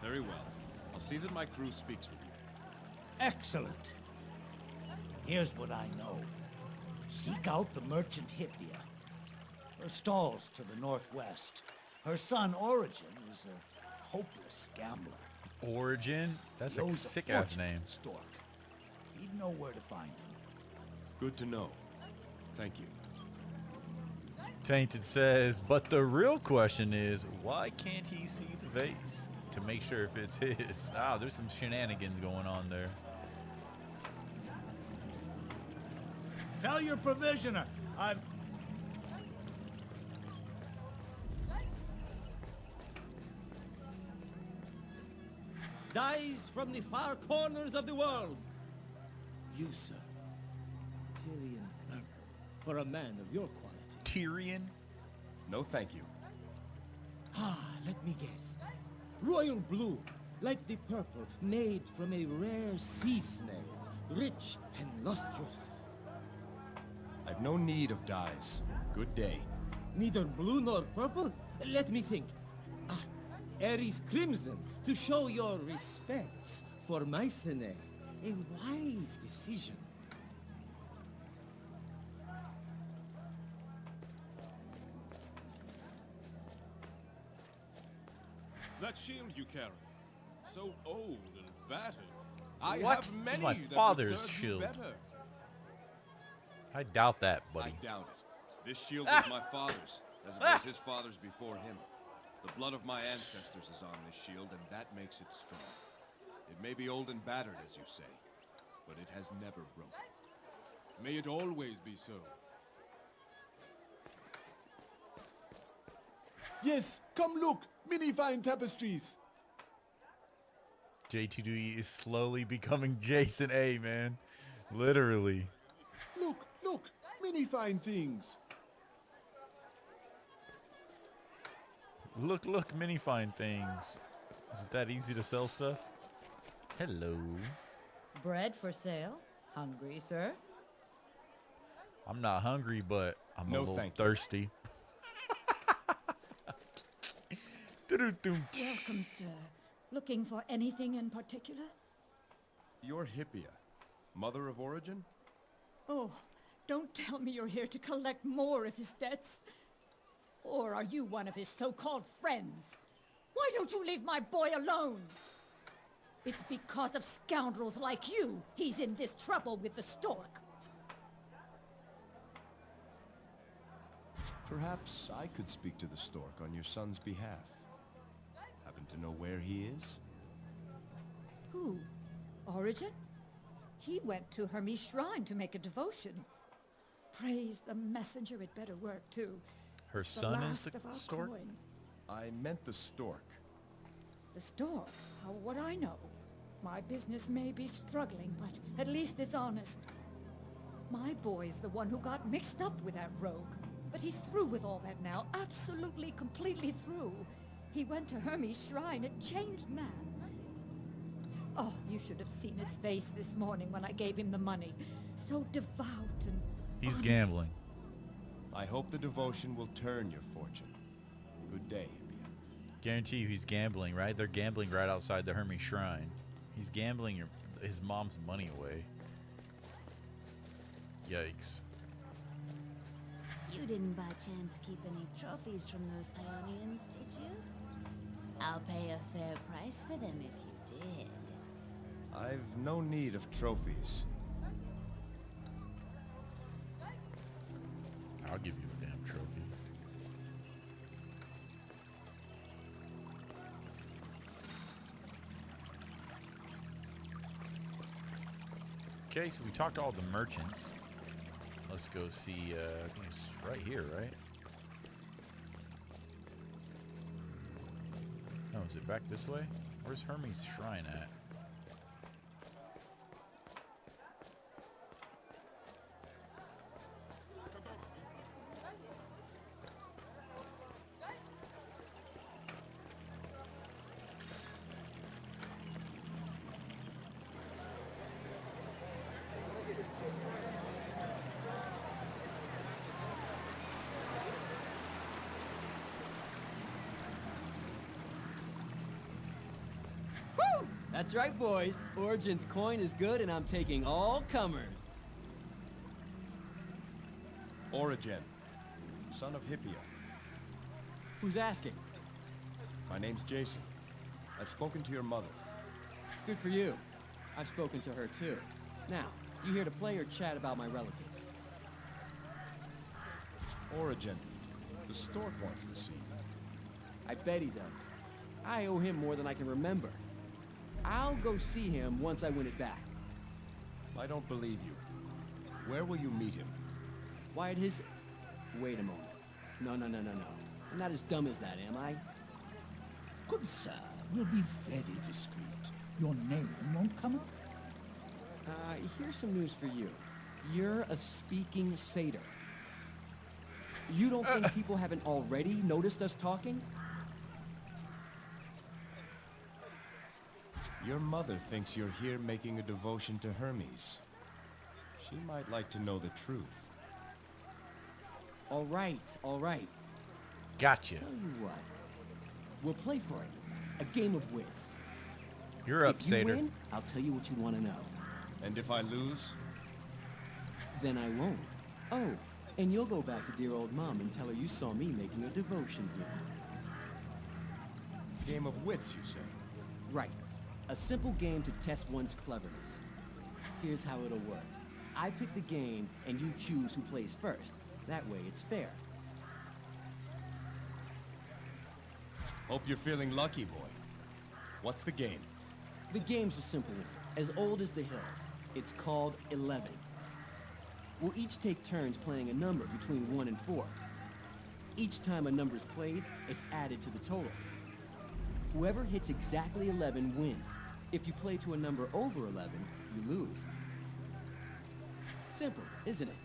Very well. I'll see that my crew speaks with you. Excellent. Here's what I know. Seek out the merchant Hippia. Her stalls to the northwest. Her son Origin is a hopeless gambler. Origin? That's a sick-ass name. Stork. He'd know where to find him. Good to know. Thank you. Tainted says, but the real question is, why can't he see the vase to make sure if it's his? Ah, there's some shenanigans going on there. Tell your provisioner I've... Dies from the far corners of the world. You, sir. Tyrion purple. For a man of your quality. Tyrion? No, thank you. Ah, let me guess. Royal blue, like the purple made from a rare sea snail, rich and lustrous. I've no need of dyes. Good day. Neither blue nor purple? Let me think. Ah, Ares crimson, to show your respects for Mycenae. A wise decision. That shield you carry, so old and battered. I What? have many My that father's would serve shield. you better. I doubt that, buddy. I doubt it. This shield is my father's, as it was his father's before him. The blood of my ancestors is on this shield, and that makes it strong. It may be old and battered, as you say, but it has never broken. May it always be so. Yes, come look! Many fine tapestries! J2D is slowly becoming Jason A, man. Literally. Look, look! Many fine things! Look, look, many fine things. Is it that easy to sell stuff? Hello. Bread for sale? Hungry, sir? I'm not hungry, but I'm a little thank you. thirsty. Welcome, sir. Looking for anything in particular? You're Hippia, mother of Origin? Oh, don't tell me you're here to collect more of his debts. Or are you one of his so-called friends? Why don't you leave my boy alone? It's because of scoundrels like you he's in this trouble with the stork. Perhaps I could speak to the stork on your son's behalf. Happen to know where he is? Who? Origin? He went to Hermes' shrine to make a devotion. Praise the messenger, it better work too. Her The son is last the of our stork? coin. I meant the stork. The stork? How would I know? My business may be struggling, but at least it's honest. My boy's the one who got mixed up with that rogue. But he's through with all that now. Absolutely, completely through. He went to Hermes' shrine, a changed man. Oh, you should have seen his face this morning when I gave him the money. So devout and He's honest. gambling. I hope the devotion will turn your fortune. Good day, Hippia. Guarantee you he's gambling, right? They're gambling right outside the Hermes Shrine. He's gambling his mom's money away. Yikes. You didn't by chance keep any trophies from those Ionians, did you? I'll pay a fair price for them if you did. I've no need of trophies. I'll give you a damn trophy. Okay, so we talked to all the merchants. Let's go see, I think it's right here, right? Oh, is it back this way? Where's Hermes' Shrine at? That's right, boys. Origin's coin is good, and I'm taking all comers. Origin, son of Hippia. Who's asking? My name's Jason. I've spoken to your mother. Good for you. I've spoken to her, too. Now, you here to play or chat about my relatives? Origin, the stork wants to see you. I bet he does. I owe him more than I can remember. I'll go see him once I win it back. I don't believe you. Where will you meet him? Why, at his... Wait a moment. No. I'm not as dumb as that, am I? Good sir, we'll be very discreet. Your name won't come up? Here's some news for you. You're a speaking satyr. You don't think people haven't already noticed us talking? Your mother thinks you're here making a devotion to Hermes. She might like to know the truth. All right. Gotcha. Tell you what. We'll play for it. A game of wits. You're up, If you Satyr. win, I'll tell you what you want to know. And if I lose? Then I won't. Oh, and you'll go back to dear old Mom and tell her you saw me making a devotion here. Game of wits, you say? Right. A simple game to test one's cleverness. Here's how it'll work. I pick the game, and you choose who plays first. That way, it's fair. Hope you're feeling lucky, boy. What's the game? The game's a simple one, as old as the hills. It's called 11. We'll each take turns playing a number between 1 and 4. Each time a number's played, it's added to the total. Whoever hits exactly 11 wins. If you play to a number over 11, you lose. Simple, isn't it?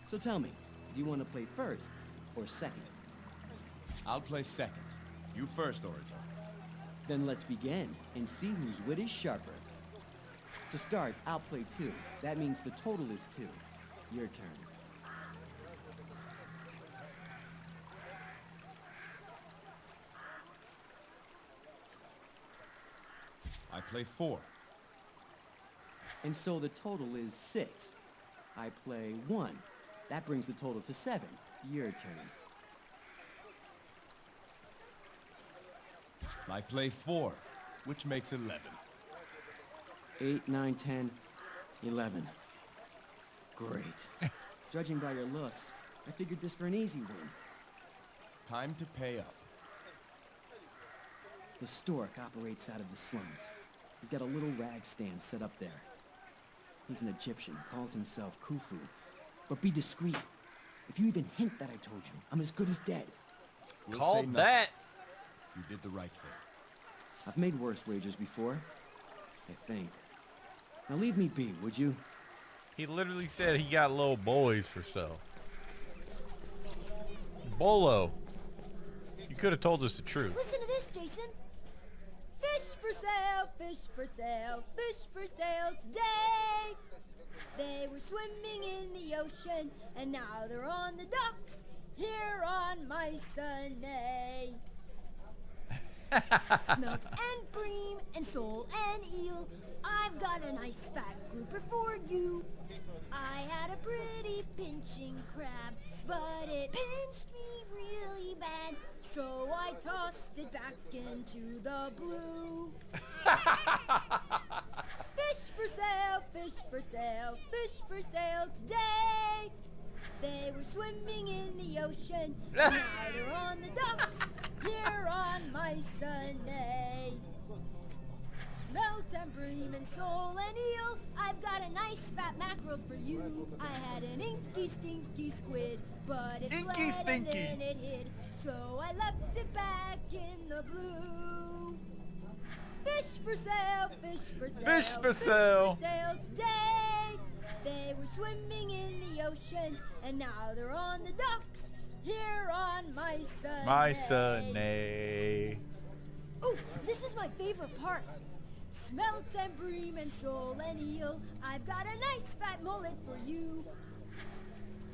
So tell me, do you want to play first or second? I'll play second. You first, Origin. Then let's begin and see whose wit is sharper. To start, I'll play 2. That means the total is 2. Your turn. I play 4. And so the total is 6. I play 1. That brings the total to 7. Your turn. I play 4, which makes 11. 8, 9, 10, 11. Great. Judging by your looks, I figured this for an easy win. Time to pay up. The stork operates out of the slums. He's got a little rag stand set up there. He's an Egyptian, calls himself Khufu. But be discreet. If you even hint that I told you, I'm as good as dead. We'll Call say that. You did the right thing. I've made worse wagers before, I think. Now leave me be, would you? He literally said he got little boys for sale. Bolo, you could have told us the truth. Listen to this, Jason. Fish for sale, fish for sale, fish for sale today. They were swimming in the ocean, and now they're on the docks here on Mycenae. Smelt and bream and sole and eel, I've got a nice fat grouper for you. I had a pretty pinching crab, but it pinched me really bad, so I tossed it back into the blue. Fish for sale, fish for sale, fish for sale today. They were swimming in the ocean, now they're on the docks here on Mycenae. Smelt and bream and sole and eel, I've got a nice fat mackerel for you. I had an inky stinky squid, but it bled and then it hid, so I left it back in the blue. Fish for sale, fish for sale, Fish for sale. Fish for sale today. They were swimming in the ocean, and now they're on the docks here on Mycenae. Mycenae. Ooh, this is my favorite part. Smelt and bream and sole and eel, I've got a nice fat mullet for you.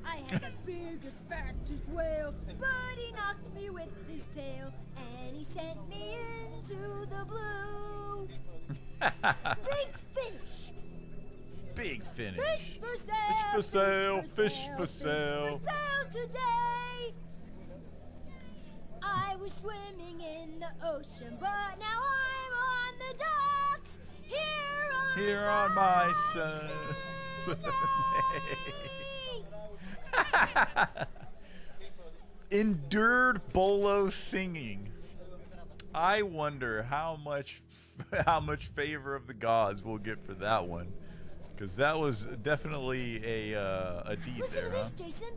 I had the biggest, fattest whale, but he knocked me with his tail, and he sent me into the blue. Big finish. Big finish. Fish for sale. Fish for sale. Fish for sale. Fish for sale today. I was swimming in the ocean, but now I'm on the docks here on Mycenae. Endured bolo singing. I wonder how much favor of the gods we'll get for that one, because that was definitely a deed Listen there, to this, huh? Jason.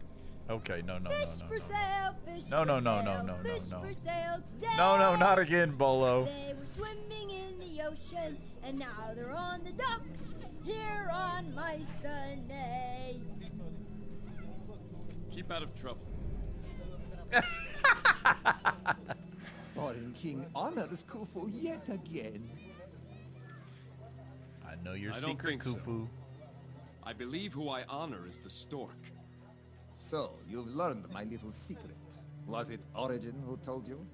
Okay, no. Fish for sale, fish No, for no, no, sale, no, no, no, fish no. for sale today. No, not again, Bolo. They were swimming in the ocean, and now they're on the docks here on Mycenae. Keep out of trouble. Foreign King honors Khufu yet again. I know your I don't secret, think so. Khufu. I believe who I honor is the stork. So, you've learned my little secret. Was it Origin who told you?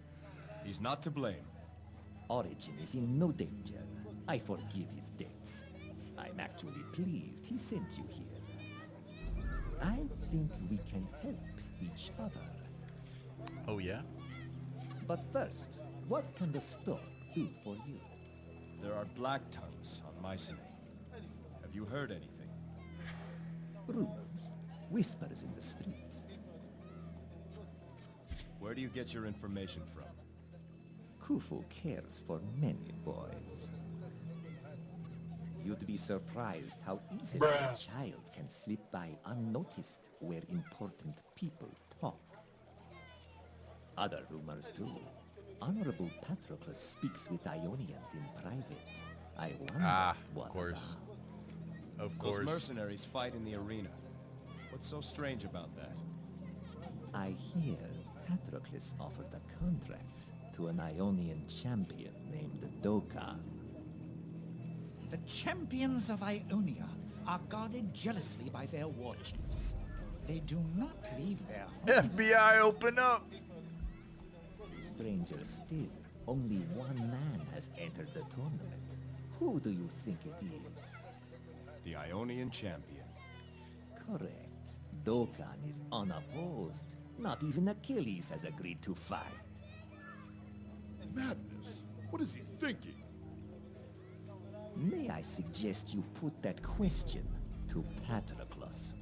He's not to blame. Origin is in no danger. I forgive his debts. I'm actually pleased he sent you here. I think we can help each other. Oh, yeah? But first, what can the stork do for you? There are black tongues on Mycenae. Have you heard anything? Rumors, whispers in the streets. Where do you get your information from? Khufu cares for many boys. You'd be surprised how easily a child can slip by unnoticed where important people talk. Other rumors too. Honorable Patroclus speaks with Ionians in private. I wonder what of course. about. Of course. Those mercenaries fight in the arena. What's so strange about that? I hear Patroclus offered a contract to an Ionian champion named Dokkan. The champions of Ionia are guarded jealously by their war chiefs. They do not leave their home. FBI, open up! Stranger still, only one man has entered the tournament. Who do you think it is? The Ionian champion. Correct. Dokkan is unopposed. Not even Achilles has agreed to fight. Madness. What is he thinking? May I suggest you put that question to Patroclus?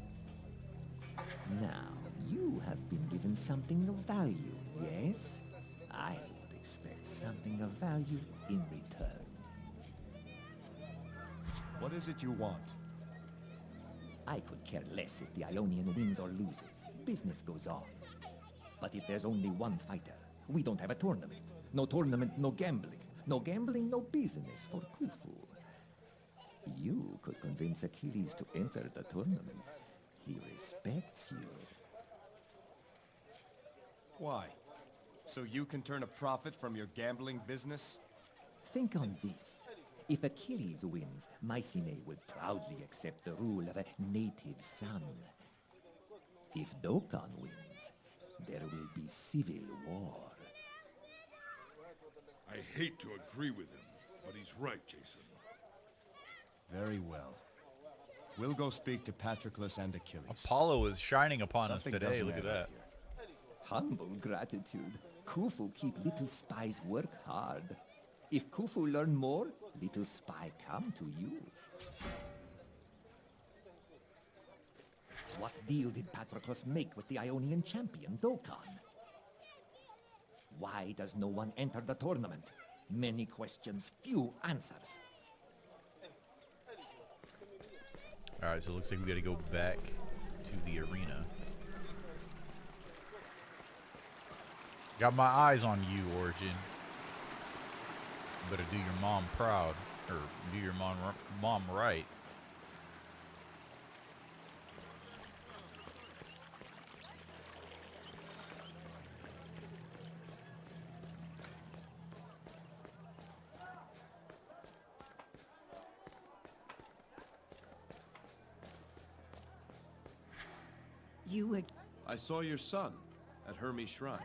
Now, you have been given something of value, yes? I would expect something of value in return. What is it you want? I could care less if the Ionian wins or loses. Business goes on. But if there's only one fighter, we don't have a tournament. No tournament, no gambling. No gambling, no business for Khufu. You could convince Achilles to enter the tournament. He respects you. Why? So you can turn a profit from your gambling business? Think on this. If Achilles wins, Mycenae would proudly accept the rule of a native son. If Dokkan wins, there will be civil war. I hate to agree with him, but he's right, Jason. Very well. We'll go speak to Patroclus and Achilles. Apollo is shining upon Something us today. doesn't Look at add that. up here. Humble gratitude. Khufu keep little spies work hard. If Khufu learn more, little spy come to you. What deal did Patroclus make with the Ionian champion, Dokkan? Why does no one enter the tournament? Many questions, few answers. Alright, so it looks like we gotta go back to the arena. Got my eyes on you, Origin. Better do your mom proud, or do your mom right. I saw your son at Hermes' shrine.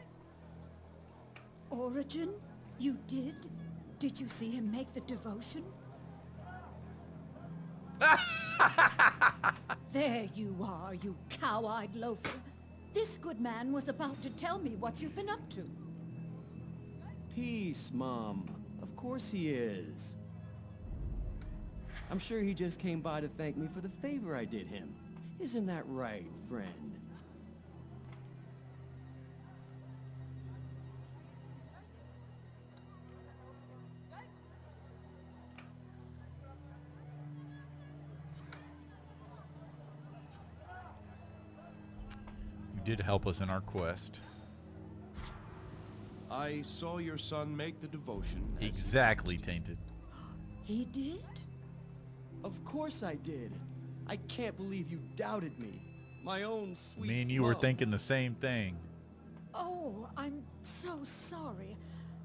Origin? You did? Did you see him make the devotion? There you are, you cow-eyed loafer. This good man was about to tell me what you've been up to. Peace, Mom. Of course he is. I'm sure he just came by to thank me for the favor I did him. Isn't that right, friend? You did help us in our quest. I saw your son make the devotion. Exactly, Tainted. He did? Of course I did. I can't believe you doubted me. My own sweet Me and you were thinking the same thing. Oh, I'm so sorry.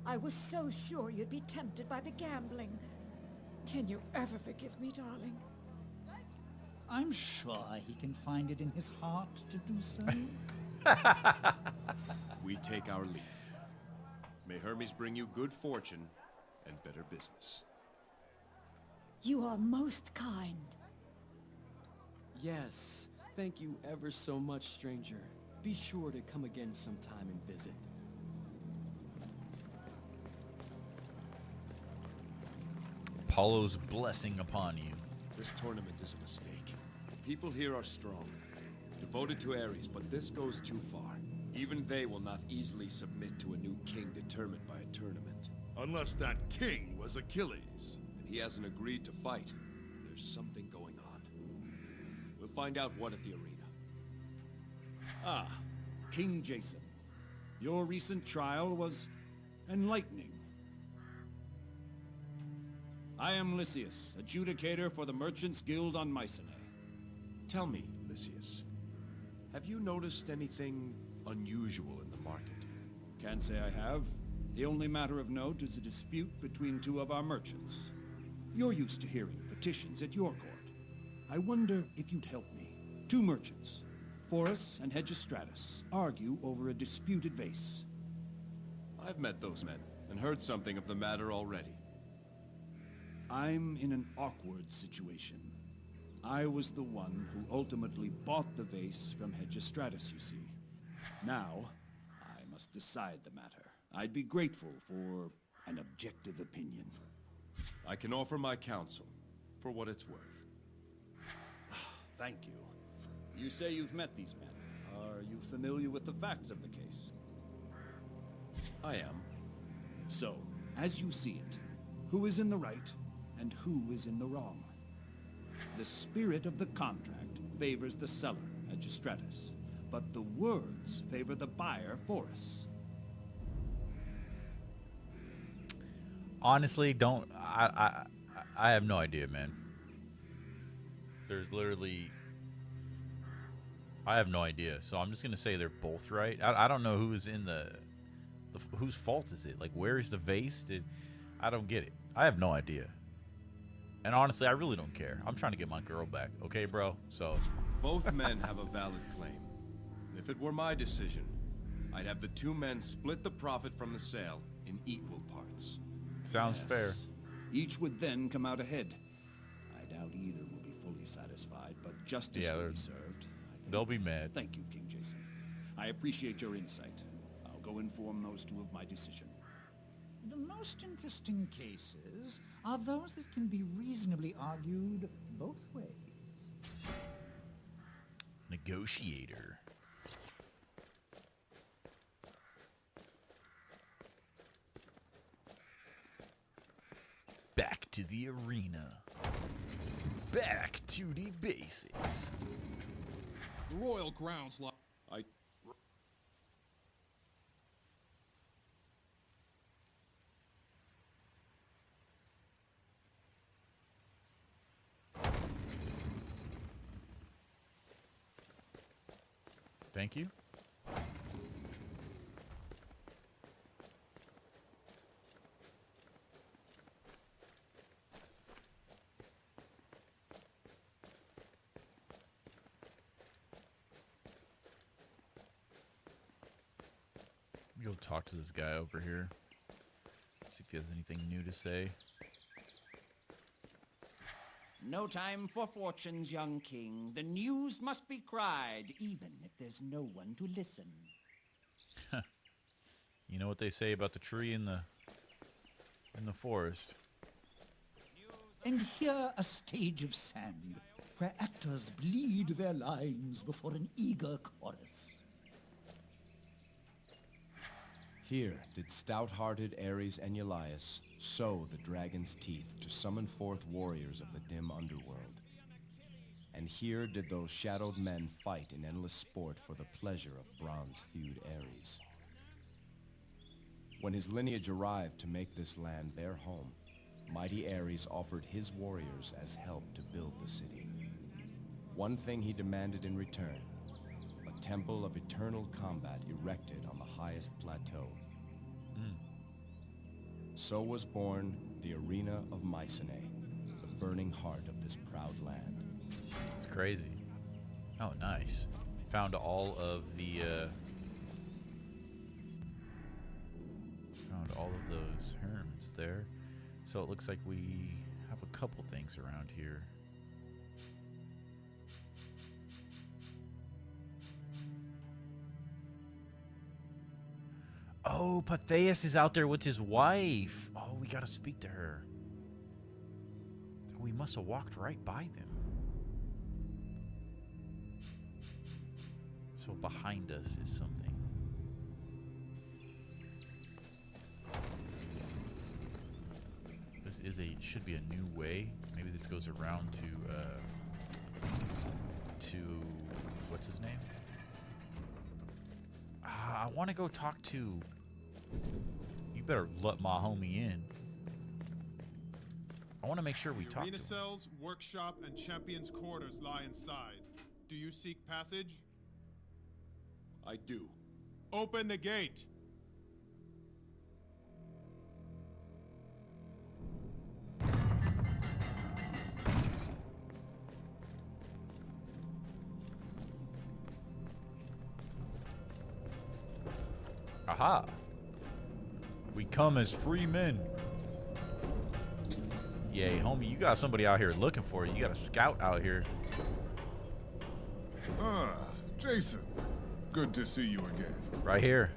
I was so sure you'd be tempted by the gambling. Can you ever forgive me, darling? I'm sure he can find it in his heart to do so. We take our leave. May Hermes bring you good fortune and better business. You are most kind. Yes. Thank you ever so much, stranger. Be sure to come again sometime and visit. Apollo's blessing upon you. This tournament is a mistake. People here are strong, devoted to Ares, but this goes too far. Even they will not easily submit to a new king determined by a tournament. Unless that king was Achilles. And he hasn't agreed to fight. There's something going on. We'll find out what at the arena. Ah, King Jason. Your recent trial was enlightening. I am Lysias, adjudicator for the Merchants Guild on Mycenae. Tell me, Lysias, have you noticed anything unusual in the market? Can't say I have. The only matter of note is a dispute between two of our merchants. You're used to hearing petitions at your court. I wonder if you'd help me. Two merchants, Forus and Hedgestratus, argue over a disputed vase. I've met those men and heard something of the matter already. I'm in an awkward situation. I was the one who ultimately bought the vase from Hedgestratus, you see. Now, I must decide the matter. I'd be grateful for an objective opinion. I can offer my counsel, for what it's worth. Thank you. You say you've met these men. Are you familiar with the facts of the case? I am. So, as you see it, who is in the right and who is in the wrong? The spirit of the contract favors the seller, Hedgestratus, but the words favor the buyer, Forus. Honestly, don't. I have no idea, man. There's literally. I have no idea, so I'm just gonna say they're both right. I don't know who's in the whose fault is it? Like, where is the vase? I don't get it. I have no idea. And honestly, I really don't care. I'm trying to get my girl back, okay, bro? So both men have a valid claim. If it were my decision, I'd have the two men split the profit from the sale in equal parts. Sounds fair. Each would then come out ahead. I doubt either will be fully satisfied, but justice will be served. They'll be mad. Thank you, King Jason. I appreciate your insight. I'll go inform those two of my decision. The most interesting cases are those that can be reasonably argued both ways. Negotiator. Back to the arena. Back to the basics. The royal grounds lie. Thank you. You'll talk to this guy over here. See if he has anything new to say. No time for fortunes, young king. The news must be cried, even if there's no one to listen. You know what they say about the tree in the forest. And here a stage of sand, where actors bleed their lines before an eager chorus. Here did stout-hearted Ares and Eulias sow the dragon's teeth to summon forth warriors of the dim underworld. And here did those shadowed men fight in endless sport for the pleasure of bronze-thewed Ares. When his lineage arrived to make this land their home, mighty Ares offered his warriors as help to build the city. One thing he demanded in return: a temple of eternal combat erected on the highest plateau. So was born the Arena of Mycenae, the burning heart of this proud land. It's crazy. Oh, nice. Found all of the those herms there. So it looks like we have a couple things around here. Oh, Pythias is out there with his wife. Oh, we gotta speak to her. We must have walked right by them. So behind us is something. This is should be a new way. Maybe this goes around to what's his name? I want to go talk to. You better let my homie in. I want to make sure we talk. Arena cells, workshop, and champions' quarters lie inside. Do you seek passage? I do. Open the gate. Aha! We come as free men. Yay, homie, you got somebody out here looking for you. You got a scout out here. Ah, Jason. Good to see you again. Right here.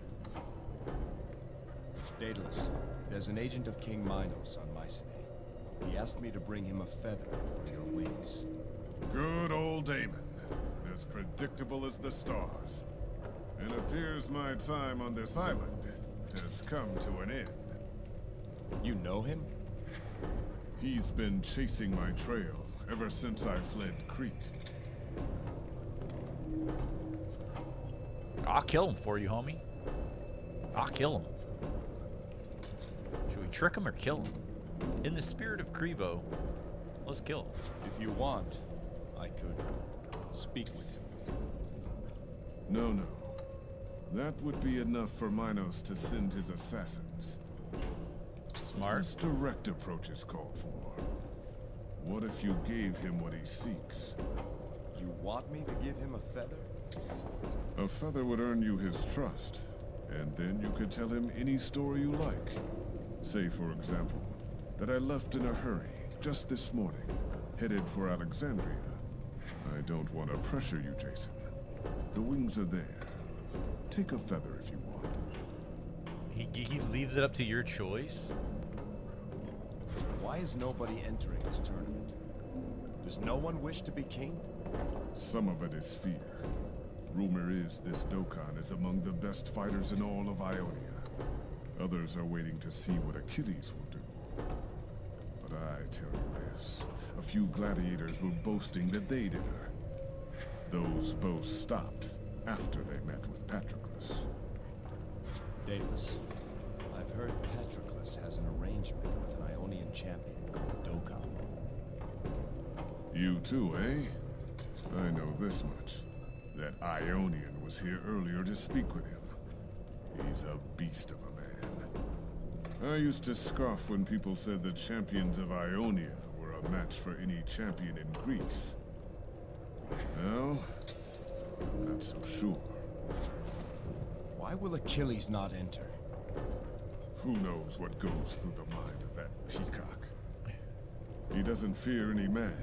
Daedalus, there's an agent of King Minos on Mycenae. He asked me to bring him a feather for your wings. Good old Damon. As predictable as the stars. It appears my time on this island has come to an end. You know him? He's been chasing my trail ever since I fled Crete. I'll kill him for you, homie. I'll kill him. Should we trick him or kill him? In the spirit of Krevo, let's kill him. If you want, I could speak with him. No. That would be enough for Minos to send his assassins. Smart. This direct approach is called for. What if you gave him what he seeks? You want me to give him a feather? A feather would earn you his trust, and then you could tell him any story you like. Say, for example, that I left in a hurry just this morning, headed for Alexandria. I don't want to pressure you, Jason. The wings are there. Take a feather if you want. He leaves it up to your choice? Why is nobody entering this tournament? Does no one wish to be king? Some of it is fear. Rumor is this Dokkan is among the best fighters in all of Ionia. Others are waiting to see what Achilles will do. But I tell you this, a few gladiators were boasting that they did her. Those boasts stopped after they met with Patroclus. Daedalus, I've heard Patroclus has an arrangement with an Ionian champion called Dokkan. You too, eh? I know this much. That Ionian was here earlier to speak with him. He's a beast of a man. I used to scoff when people said the champions of Ionia were a match for any champion in Greece. Now, I'm not so sure. Why will Achilles not enter? Who knows what goes through the mind of that peacock? He doesn't fear any man,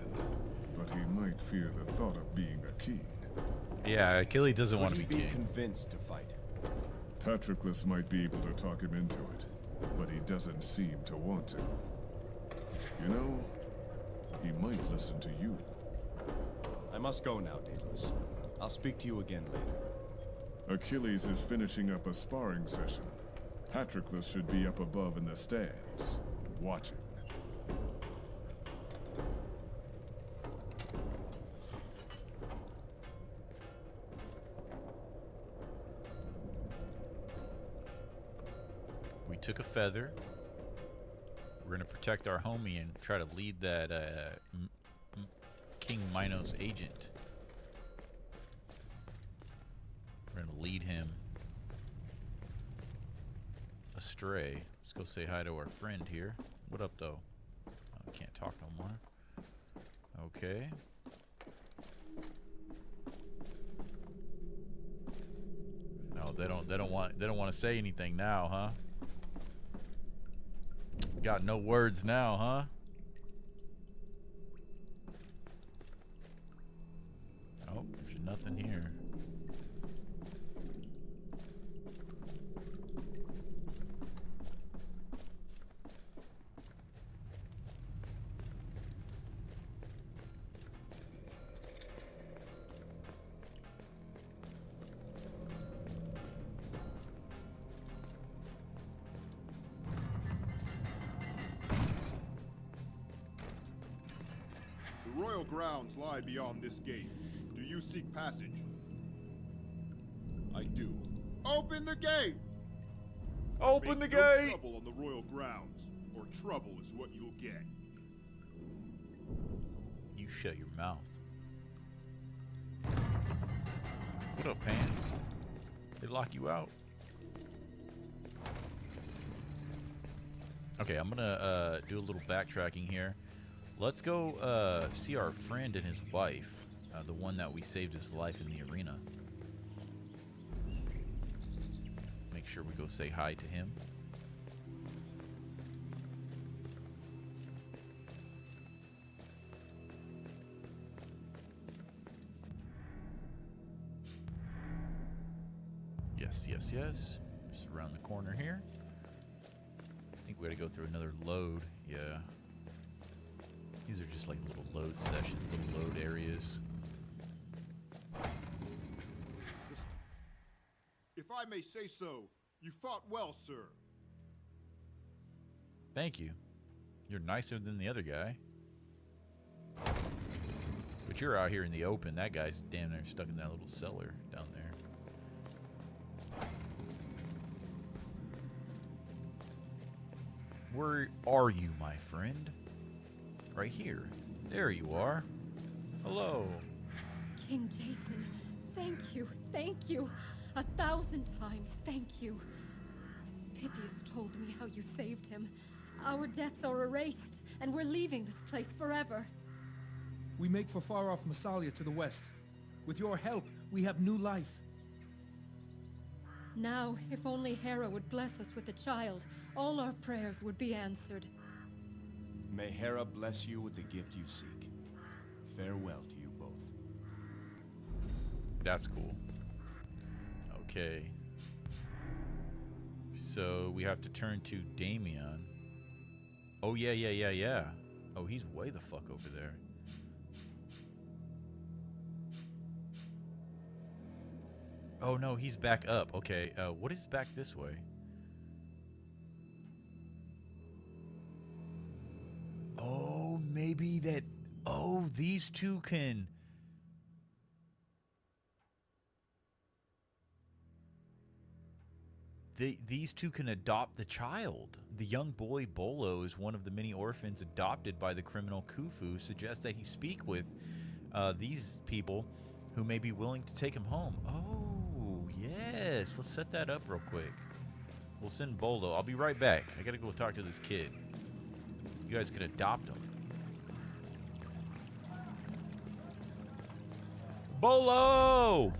but he might fear the thought of being a king. Yeah, Achilles doesn't want to be king. Could he be convinced to fight? Patroclus might be able to talk him into it, but he doesn't seem to want to. You know, he might listen to you. I must go now, Daedalus. I'll speak to you again later. Achilles is finishing up a sparring session. Patroclus should be up above in the stands, watching. We took a feather. We're gonna protect our homie and try to lead that King Minos agent. We're gonna lead him astray. Let's go say hi to our friend here. What up, though? Oh, can't talk no more. Okay. No, they don't want to say anything now, huh? Got no words now, huh? Oh, there's nothing here. The royal grounds lie beyond this gate. Do you seek passage? I do. Open the gate! Open Make the no gate! trouble on the royal grounds, or trouble is what you'll get. You shut your mouth. What up, Pan? They lock you out. Okay, I'm gonna do a little backtracking here. Let's go see our friend and his wife, the one that we saved his life in the arena. Make sure we go say hi to him. Yes, yes, yes. Just around the corner here. I think we gotta go through another load. Yeah. These are just like little load sessions, little load areas. If I may say so, you fought well, sir. Thank you. You're nicer than the other guy. But you're out here in the open. That guy's damn near stuck in that little cellar down there. Where are you, my friend? Right here. There you are. Hello. King Jason, thank you, thank you. 1,000 times thank you. Pythias told me how you saved him. Our debts are erased, and we're leaving this place forever. We make for far-off Massalia to the west. With your help, we have new life. Now, if only Hera would bless us with a child, all our prayers would be answered. May Hera bless you with the gift you seek. Farewell to you both. That's cool. Okay. So we have to turn to Damien. Oh, yeah. Oh, he's way the fuck over there. Oh, no, he's back up. Okay, what is back this way? Oh, maybe that... Oh, these two can... These two can adopt the child. The young boy Bolo is one of the many orphans adopted by the criminal Khufu. Suggests that he speak with these people who may be willing to take him home. Oh, yes. Let's set that up real quick. We'll send Bolo. I'll be right back. I gotta go talk to this kid. You guys can adopt him. Bolo!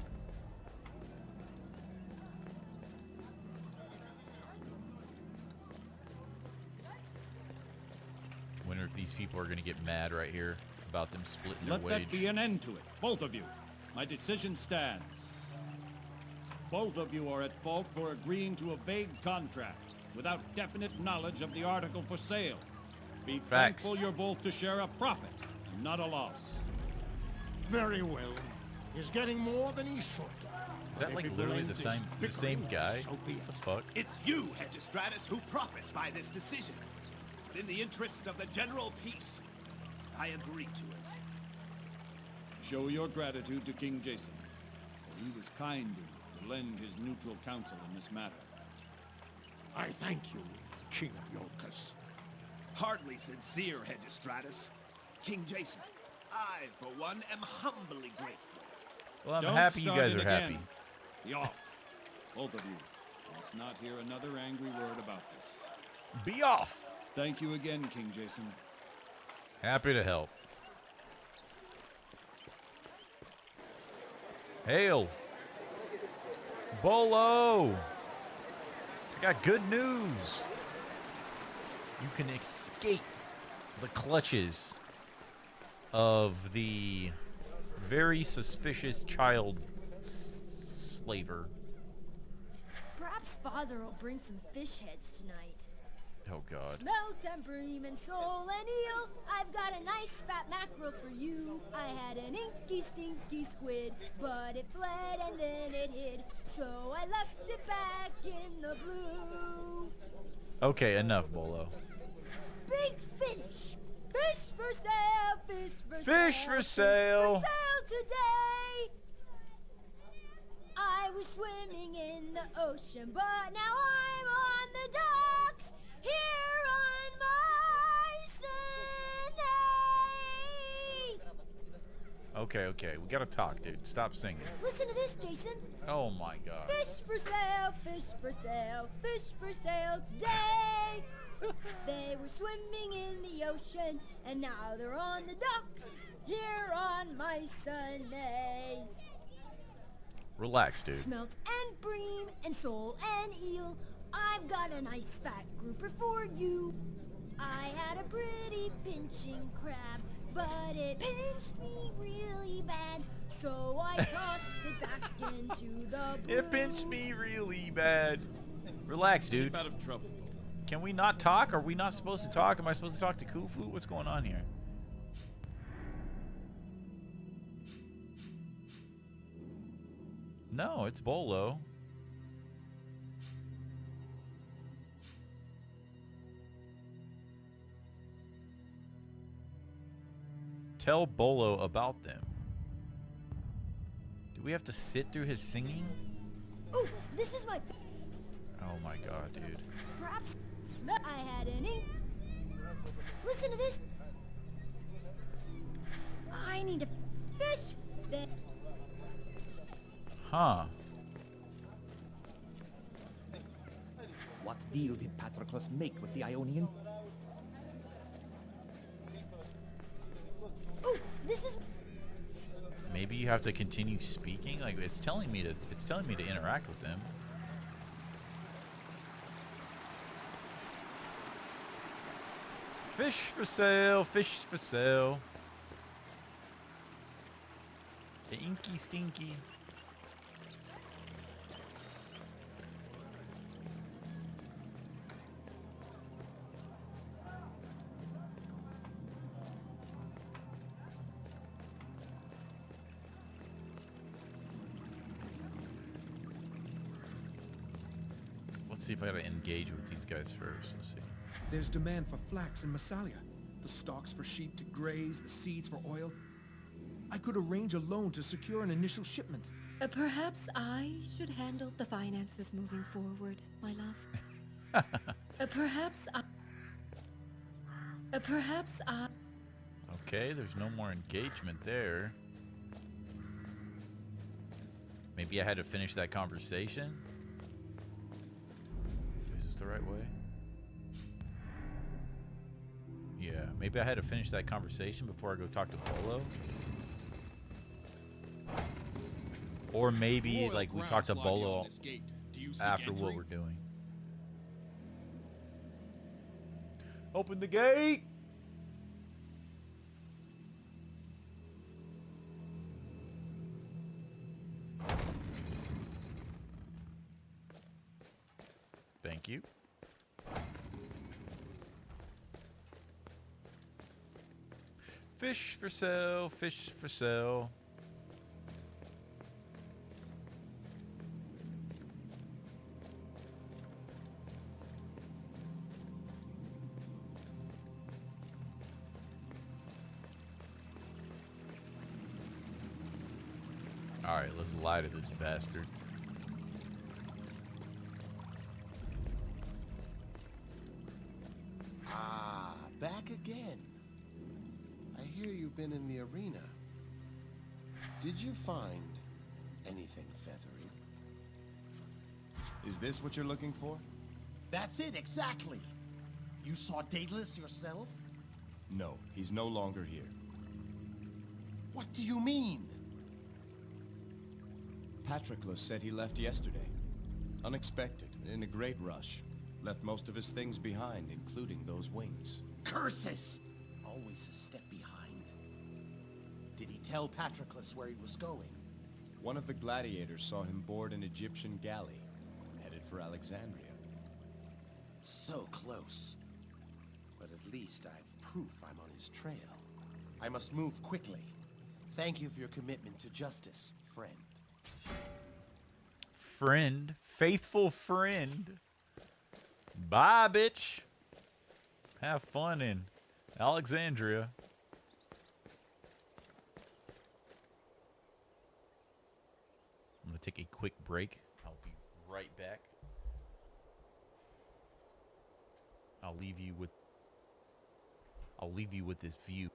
Wonder if these people are going to get mad right here about them splitting their wage. Let that be an end to it, both of you. My decision stands. Both of you are at fault for agreeing to a vague contract without definite knowledge of the article for sale. Be thankful you're both to share a profit, not a loss. Very well. He's getting more than he should. Is that like literally the same guy? So be it. The fuck? It's you, Hegistratus, who profit by this decision. But in the interest of the general peace, I agree to it. Show your gratitude to King Jason. For he was kind enough to lend his neutral counsel in this matter. I thank you, King of Iolcus. Hardly sincere, Hegistratus. King Jason, I, for one, am humbly grateful. Well, I'm happy you guys are happy. Be off, both of you. Let's not hear another angry word about this. Be off! Thank you again, King Jason. Happy to help. Hail! Bolo! I got good news. You can escape the clutches of the very suspicious child slaver. Perhaps Father will bring some fish heads tonight. Oh, God. Smelt and bream and sole and eel. I've got a nice fat mackerel for you. I had an inky stinky squid, but it fled and then it hid. So I left it back in the blue. Okay, enough, Bolo. Big finish. Fish for sale, fish for sale. Fish for sale. Fish for sale today. I was swimming in the ocean, but now I'm on the docks. Here on my Okay, we gotta talk, dude. Stop singing. Listen to this, Jason. Oh my God. Fish for sale, fish for sale, fish for sale today. They were swimming in the ocean, and now they're on the docks here on my Sunday. Relax, dude. Smelt and bream and sole and eel. I've got a nice fat grouper for you. I had a pretty pinching crab, but it pinched me really bad. So I tossed it back into the blue. It pinched me really bad. Relax, dude. Keep out of trouble. Can we not talk? Are we not supposed to talk? Am I supposed to talk to Khufu? What's going on here? No, it's Bolo. Tell Bolo about them. Do we have to sit through his singing? Ooh, this is my... Oh my God, dude. Perhaps... I had an ink. Listen to this. I need a fish bit. Huh. What deal did Patroclus make with the Ionian? Ooh, this is... Maybe you have to continue speaking. Like it's telling me to interact with them. Fish for sale, fish for sale. The inky stinky. Let's see if I gotta engage with these guys first. Let's see. There's demand for flax in Massalia. The stalks for sheep to graze, the seeds for oil. I could arrange a loan to secure an initial shipment. Perhaps I should handle the finances moving forward, my love. Perhaps I... Okay, there's no more engagement there. Maybe I had to finish that conversation. Is this the right way? Yeah, maybe I had to finish that conversation before I go talk to Bolo. Or maybe like we talk to Bolo after what we're doing. Open the gate. Thank you. Fish for sale, fish for sale. Alright, let's lie to this bastard. Ah, back again. I hear you've been in the arena. Did you find anything feathery? Is this what you're looking for? That's it, exactly. You saw Daedalus yourself? No, he's no longer here. What do you mean? Patroclus said he left yesterday. Unexpected, in a great rush. Left most of his things behind, including those wings. Curses! Always a step behind. Did he tell Patroclus where he was going? One of the gladiators saw him board an Egyptian galley, headed for Alexandria. So close. But at least I've proof I'm on his trail. I must move quickly. Thank you for your commitment to justice, friend. Friend, faithful friend. Bye, bitch. Have fun in Alexandria. I'm gonna take a quick break. I'll be right back. I'll leave you with this view.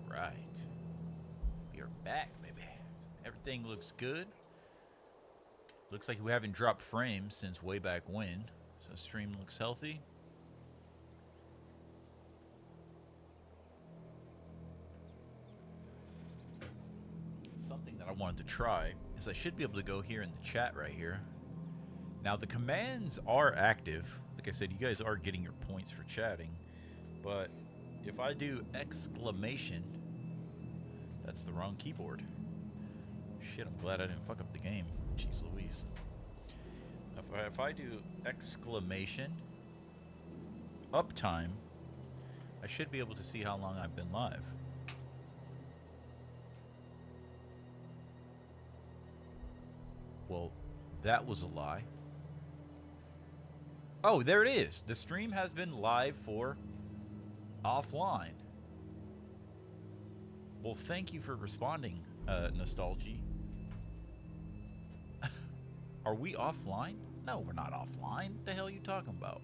Right. We are back, baby. Everything looks good. Looks like we haven't dropped frames since way back when. So stream looks healthy. Something that I wanted to try is I should be able to go here in the chat right here. Now the commands are active. Like I said, you guys are getting your points for chatting. But if I do exclamation, that's the wrong keyboard. Shit, I'm glad I didn't fuck up the game. Jeez Louise. If I do exclamation uptime, I should be able to see how long I've been live. Well, that was a lie. Oh, there it is. The stream has been live for offline. Well, thank you for responding, Nostalgy. Are we offline? No, we're not offline. What the hell are you talking about?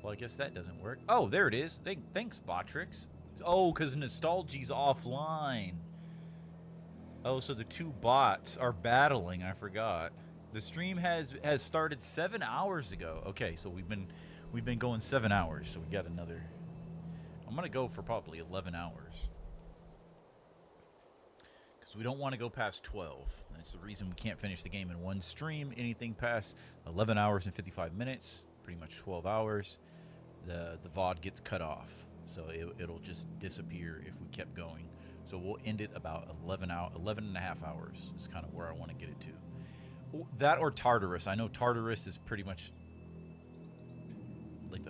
Well, I guess that doesn't work. Oh, there it is. Thanks, Botrix. Oh, because Nostalgy's offline. Oh, so the two bots are battling. I forgot. The stream has started 7 hours ago. Okay, so we've been going 7 hours. So we got another. I'm gonna go for probably 11 hours because we don't want to go past 12. That's the reason we can't finish the game in one stream. Anything past 11 hours and 55 minutes, pretty much 12 hours, the VOD gets cut off. So it'll just disappear if we kept going. So we'll end it about 11 and a half hours is kind of where I want to get it to. That or Tartarus. I know Tartarus is pretty much like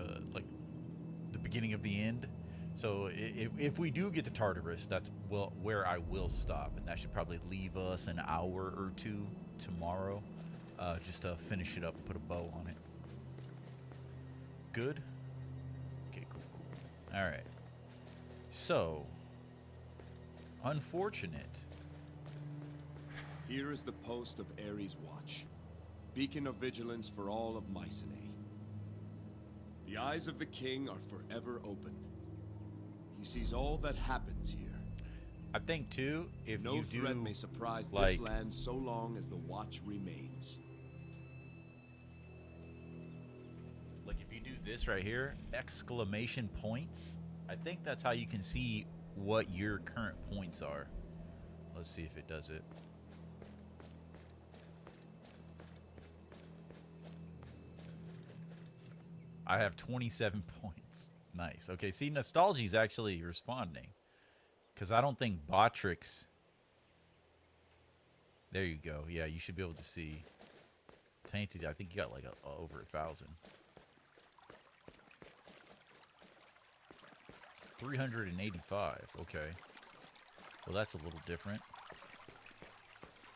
the beginning of the end. So if we do get to Tartarus, that's where I will stop, and that should probably leave us an hour or two tomorrow, just to finish it up and put a bow on it. Good. Okay, cool. All right. So, unfortunate. Here is the post of Ares' watch, beacon of vigilance for all of Mycenae. The eyes of the king are forever open. He sees all that happens here. I think too, if no you do, threat may surprise like, this land so long as the watch remains. Like if you do this right here, exclamation points. I think that's how you can see what your current points are. Let's see if it does it. I have 27 points. Nice. Okay, see, Nostalgy's actually responding. Because I don't think Botrix... There you go. Yeah, you should be able to see. Tainted, I think you got like over 1,000. 385. Okay. Well, that's a little different.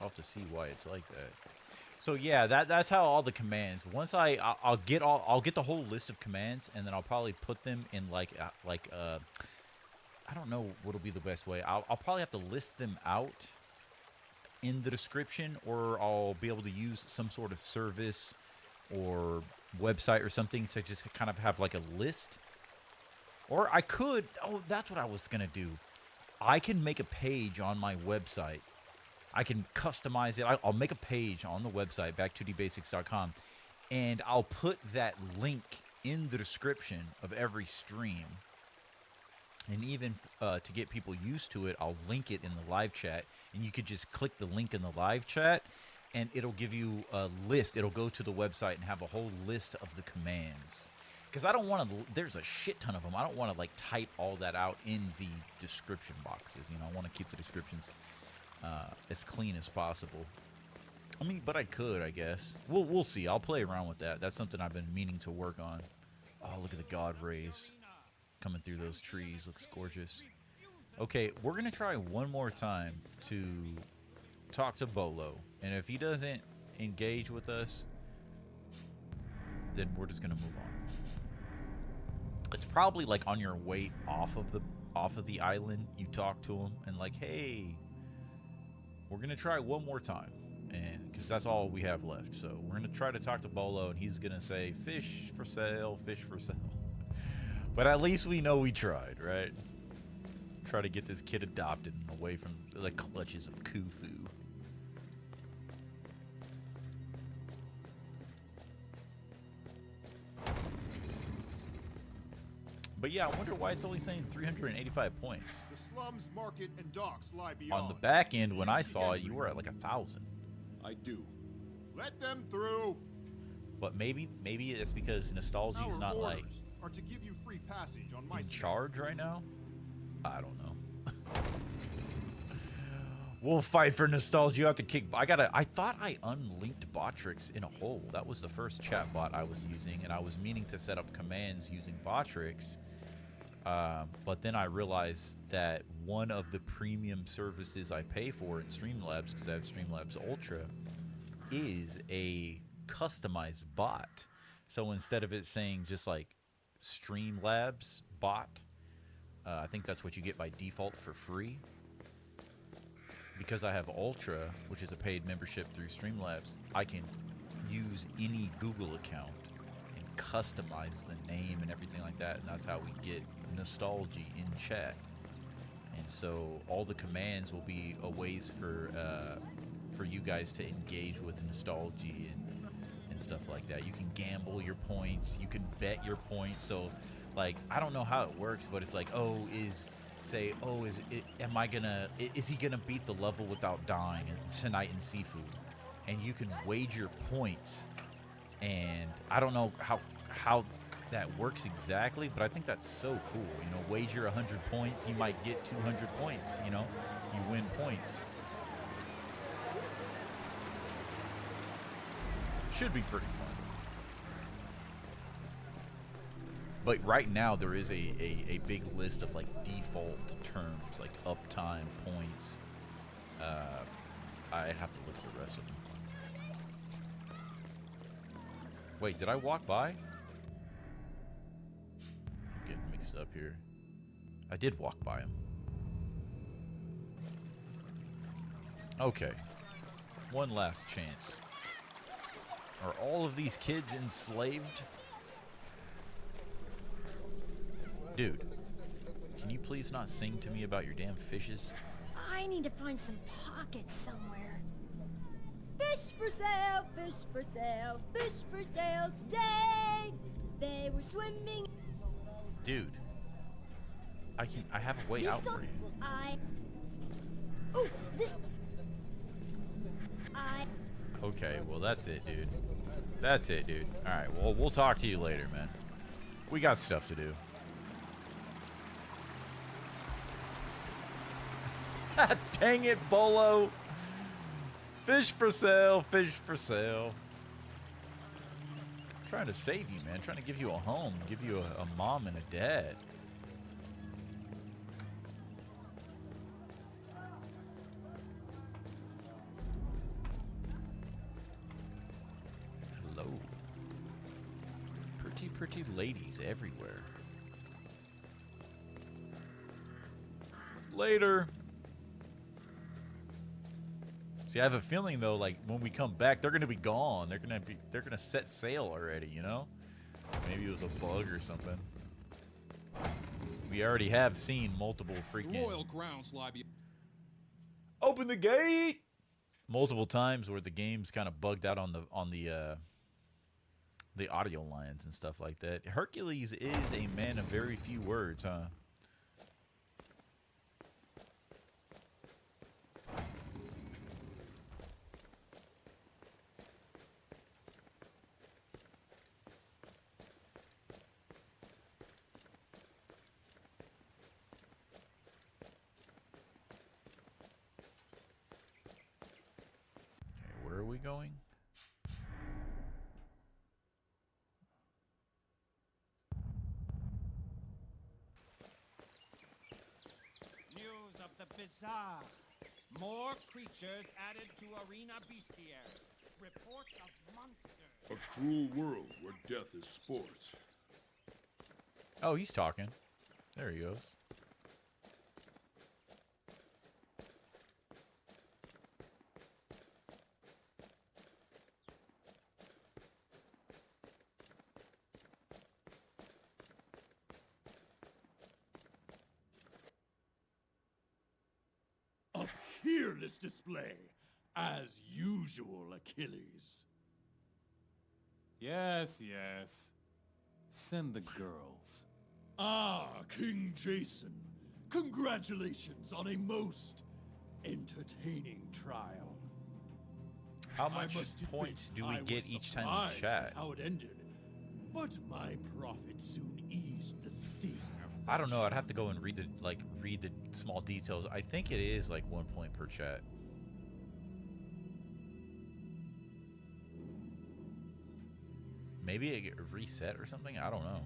I'll have to see why it's like that. So yeah, that's how all the commands. Once I'll get the whole list of commands, and then I'll probably put them in I don't know what'll be the best way. I'll probably have to list them out in the description, or I'll be able to use some sort of service or website or something to just kind of have like a list. Or I could. Oh, that's what I was gonna do. I can make a page on my website. I can customize it. I'll make a page on the website, back2dbasics.com, and I'll put that link in the description of every stream. And even to get people used to it, I'll link it in the live chat, and you could just click the link in the live chat, and it'll give you a list. It'll go to the website and have a whole list of the commands. Because I don't want to, there's a shit ton of them. I don't want to like type all that out in the description boxes. You know, I want to keep the descriptions as clean as possible. I mean, but I could, I guess. We'll see. I'll play around with that. That's something I've been meaning to work on. Oh, look at the god rays coming through those trees. Looks gorgeous. Okay, we're going to try one more time to talk to Bolo. And if he doesn't engage with us, then we're just going to move on. It's probably like on your way off of the island, you talk to him and like, hey, we're going to try one more time. And because that's all we have left. So we're going to try to talk to Bolo, and he's going to say, fish for sale, fish for sale. But at least we know we tried, right? Try to get this kid adopted and away from the clutches of Khufu. But yeah, I wonder why it's only saying 385 points. The slums, market, and docks lie beyond. On the back end, when I saw it, you were at like 1,000. I do. Let them through. But maybe it's because Nostalgia's Our not like orders are to give you free passage on my in side. charge right now. I don't know. We'll fight for Nostalgia. You have to kick. I thought I unlinked Botrix in a hole. That was the first chat bot I was using, and I was meaning to set up commands using Botrix. But then I realized that one of the premium services I pay for in Streamlabs, because I have Streamlabs Ultra, is a customized bot. So instead of it saying just like Streamlabs bot, I think that's what you get by default for free. Because I have Ultra, which is a paid membership through Streamlabs, I can use any Google account and customize the name and everything like that, and that's how we get Nostalgia in chat. And so all the commands will be a ways for you guys to engage with Nostalgia and stuff like that. You can gamble your points, you can bet your points. So like, I don't know how it works, but it's like, is he gonna beat the level without dying tonight in Seafood? And you can wager points, and I don't know how that works exactly, but I think that's so cool. You know, wager 100 points, you might get 200 points. You know, you win points. Should be pretty fun. But right now there is a big list of like default terms, like uptime, points. I have to look at the rest of them. Wait, did I walk by? I'm getting mixed up here. I did walk by him. Okay. One last chance. Are all of these kids enslaved? Dude, can you please not sing to me about your damn fishes? I need to find some pockets somewhere. Fish for sale, fish for sale, fish for sale today. They were swimming. Dude, I have a way out for you. Okay, well that's it, dude. That's it, dude. All right, well we'll talk to you later, man. We got stuff to do. Dang it, Bolo. Fish for sale, fish for sale. I'm trying to save you, man. I'm trying to give you a home, give you a mom and a dad. Hello. Pretty, pretty ladies everywhere. Later. See, I have a feeling though, like when we come back, they're gonna be gone. They're gonna set sail already, you know? Maybe it was a bug or something. We already have seen multiple freaking Royal grounds lie beyond. Open the gate multiple times where the game's kind of bugged out on the audio lines and stuff like that. Hercules is a man of very few words, huh? Where are we going? News of the bizarre. More creatures added to Arena Bestiary. Reports of monsters. A cruel world where death is sport. Oh, he's talking. There he goes. peerless display, as usual, Achilles. Yes, yes. Send the girls. Ah, King Jason. Congratulations on a most entertaining trial. How much points do we get each time we chat? How it ended, but my prophet soon eased the sting. I don't know. I'd have to go and read the small details. I think it is like 1 point per chat. Maybe it get reset or something. I don't know.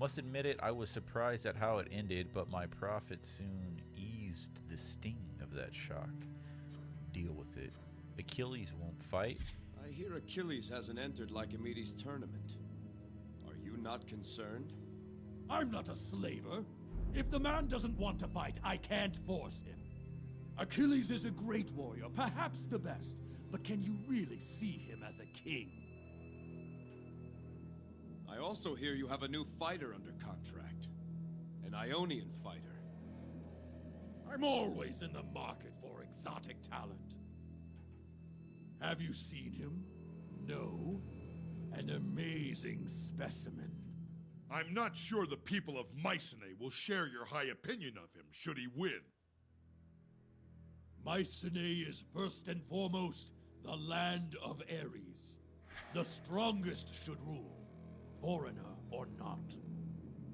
Must admit it, I was surprised at how it ended, but my prophet soon eased the sting of that shock. Deal with it. Achilles won't fight. I hear Achilles hasn't entered Lycomedes' tournament. Are you not concerned? I'm not a slaver. If the man doesn't want to fight, I can't force him. Achilles is a great warrior, perhaps the best, but can you really see him as a king? I also hear you have a new fighter under contract. An Ionian fighter. I'm always in the market for exotic talent. Have you seen him? No? An amazing specimen. I'm not sure the people of Mycenae will share your high opinion of him, should he win. Mycenae is first and foremost the land of Ares. The strongest should rule, foreigner or not.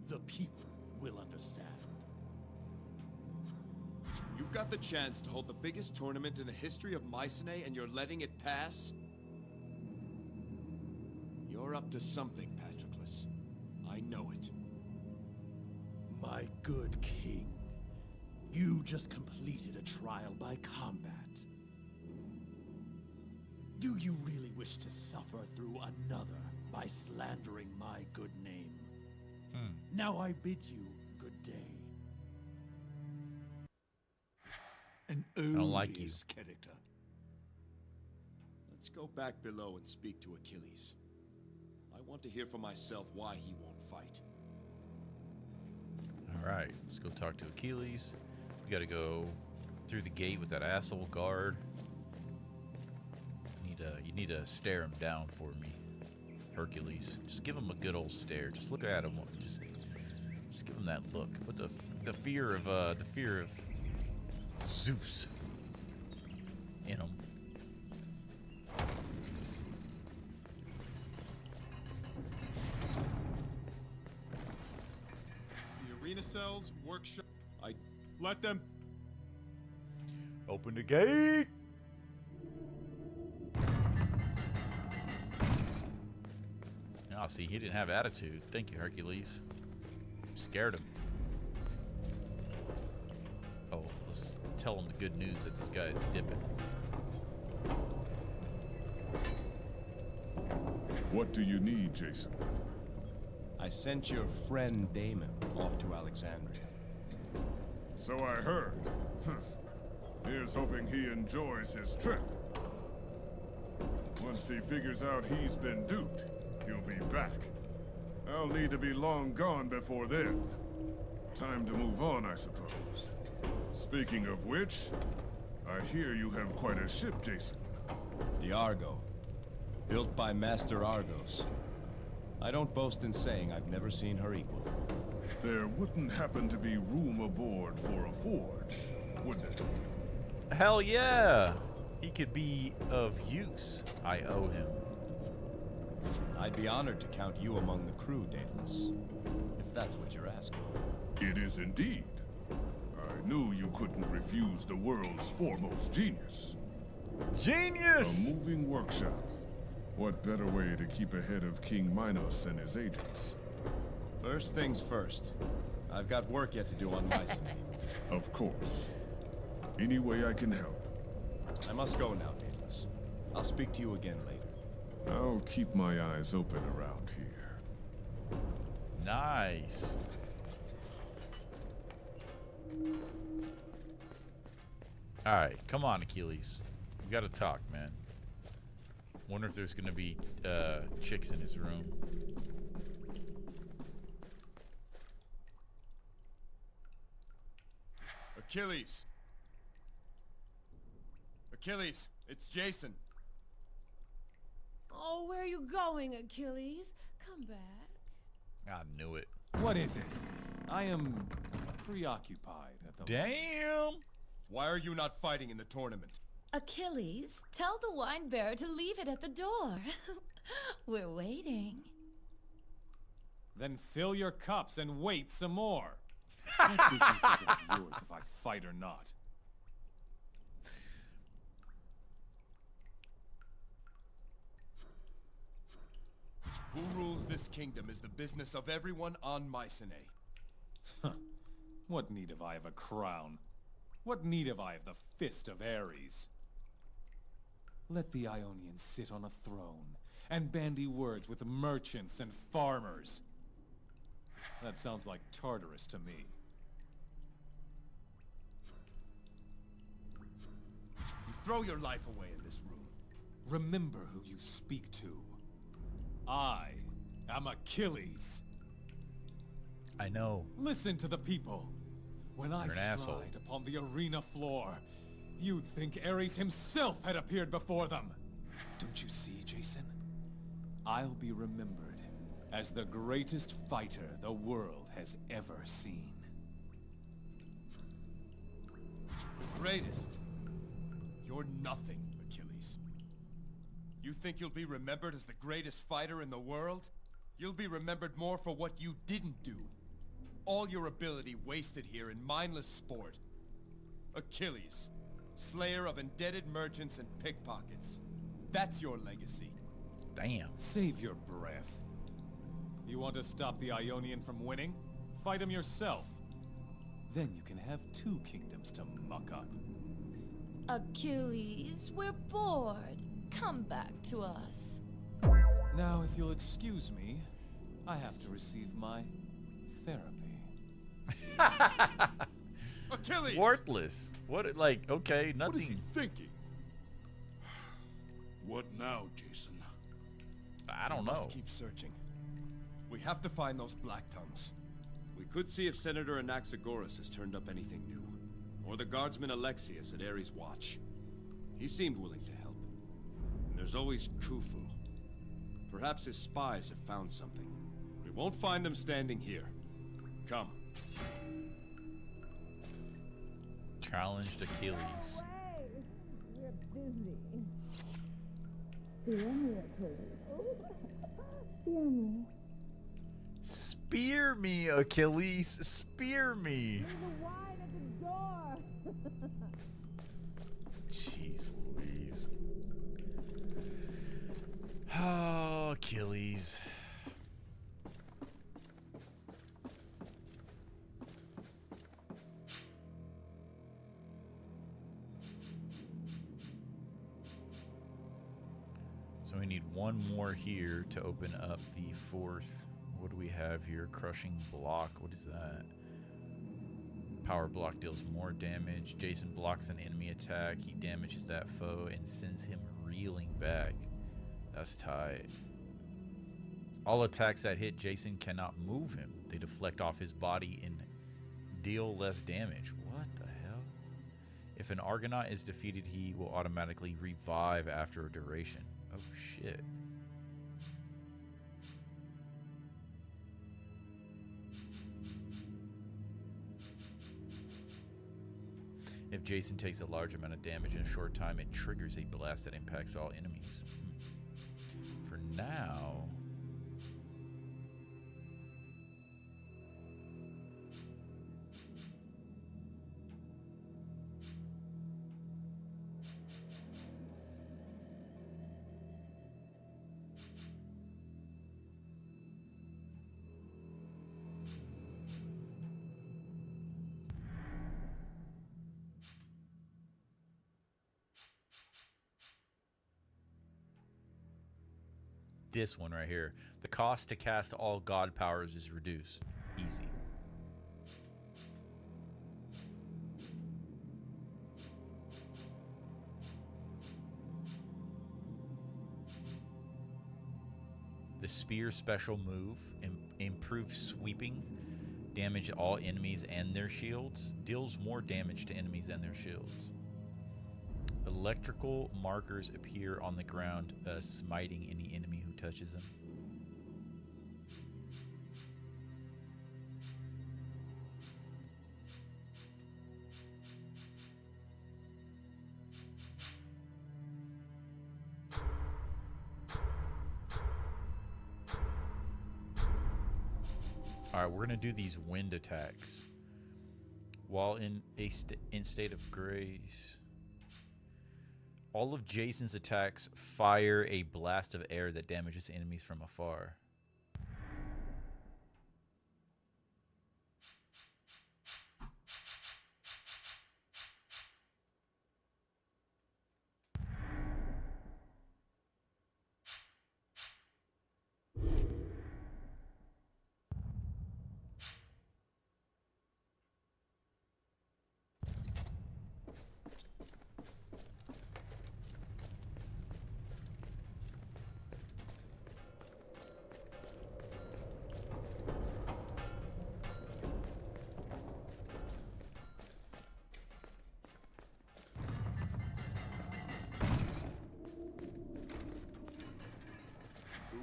The people will understand. You've got the chance to hold the biggest tournament in the history of Mycenae and you're letting it pass? You're up to something, Patroclus. I know it. My good king, you just completed a trial by combat. Do you really wish to suffer through another by slandering my good name? Now I bid you good day. An don't like you. character. Let's go back below and speak to Achilles. I want to hear for myself why he won't fight. Alright, let's go talk to Achilles. We gotta go through the gate with that asshole guard. You need to stare him down for me, Hercules. Just give him a good old stare. Just look at him. Just give him that look. Put the fear of Zeus in him. The arena cells, workshop. I let them. Open the gate. Oh, see, he didn't have attitude. Thank you, Hercules. Scared him. Oh, let's tell him the good news that this guy is dipping. What do you need, Jason? I sent your friend Damon off to Alexandria. So I heard. Here's hoping he enjoys his trip. Once he figures out he's been duped, he'll be back. I'll need to be long gone before then. Time to move on, I suppose. Speaking of which, I hear you have quite a ship, Jason. The Argo. Built by Master Argos. I don't boast in saying I've never seen her equal. There wouldn't happen to be room aboard for a forge, would there? Hell yeah! He could be of use. I owe him. I'd be honored to count you among the crew, Daedalus. If that's what you're asking. It is indeed. I knew you couldn't refuse the world's foremost genius. Genius! A moving workshop. What better way to keep ahead of King Minos and his agents? First things first. I've got work yet to do on Mycenae. Of course. Any way I can help. I must go now, Daedalus. I'll speak to you again later. I'll keep my eyes open around here. Nice. Alright, come on, Achilles. We gotta talk, man. Wonder if there's gonna be chicks in his room. Achilles. Achilles, it's Jason. Oh, where are you going, Achilles? Come back. I knew it. What is it? I am preoccupied at the Damn! Why are you not fighting in the tournament? Achilles, tell the wine bearer to leave it at the door. We're waiting. Then fill your cups and wait some more. What business is it of yours if I fight or not? Who rules this kingdom is the business of everyone on Mycenae. What need have I of a crown? What need have I of the fist of Ares? Let the Ionians sit on a throne and bandy words with merchants and farmers. That sounds like Tartarus to me. You throw your life away in this room. Remember who you speak to. I am Achilles. I know. Listen to the people. When I stride upon the arena floor, you'd think Ares himself had appeared before them. Don't you see, Jason? I'll be remembered as the greatest fighter the world has ever seen. The greatest? You're nothing, Achilles. You think you'll be remembered as the greatest fighter in the world? You'll be remembered more for what you didn't do. All your ability wasted here in mindless sport. Achilles, slayer of indebted merchants and pickpockets. That's your legacy. Damn. Save your breath. You want to stop the Ionian from winning? Fight him yourself. Then you can have 2 kingdoms to muck up. Achilles, we're bored. Come back to us. Now, if you'll excuse me, I have to receive my therapy. Achilles! Worthless. What, like, okay, nothing. What is he thinking? What now, Jason? I don't We know. must keep searching. We have to find those Black Tongues. We could see if Senator Anaxagoras has turned up anything new. Or the guardsman Alexius at Ares' watch. He seemed willing to help. And there's always Khufu. Perhaps his spies have found something. We won't find them standing here. Come. Challenged Achilles. We're busy. Fear me, Achilles. Fear me. Spear me, Achilles. Spear me. Leave the wine at the door. Jeez Louise. Oh, Achilles. So we need one more here to open up the 4th. What do we have here? Crushing block. What is that? Power block deals more damage. Jason blocks an enemy attack. He damages that foe and sends him reeling back. That's tight. All attacks that hit Jason cannot move him. They deflect off his body and deal less damage. What the hell? If an Argonaut is defeated, he will automatically revive after a duration. Oh shit. If Jason takes a large amount of damage in a short time, it triggers a blast that impacts all enemies. For now... this one right here. The cost to cast all god powers is reduced. Easy. The spear special move improves sweeping, damage all enemies and their shields, deals more damage to enemies and their shields. Electrical markers appear on the ground, smiting any enemy who touches them. Alright, we're going to do these wind attacks. While in a state of grace, all of Jason's attacks fire a blast of air that damages enemies from afar.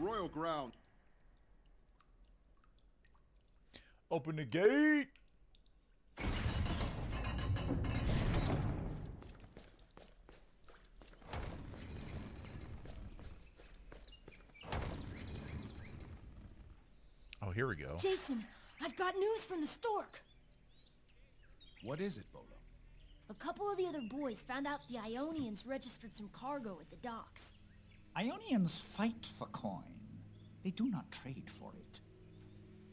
Royal ground. Open the gate. Oh, here we go. Jason, I've got news from the stork. What is it, Bolo? A couple of the other boys found out the Ionians registered some cargo at the docks. Ionians fight for coin. They do not trade for it.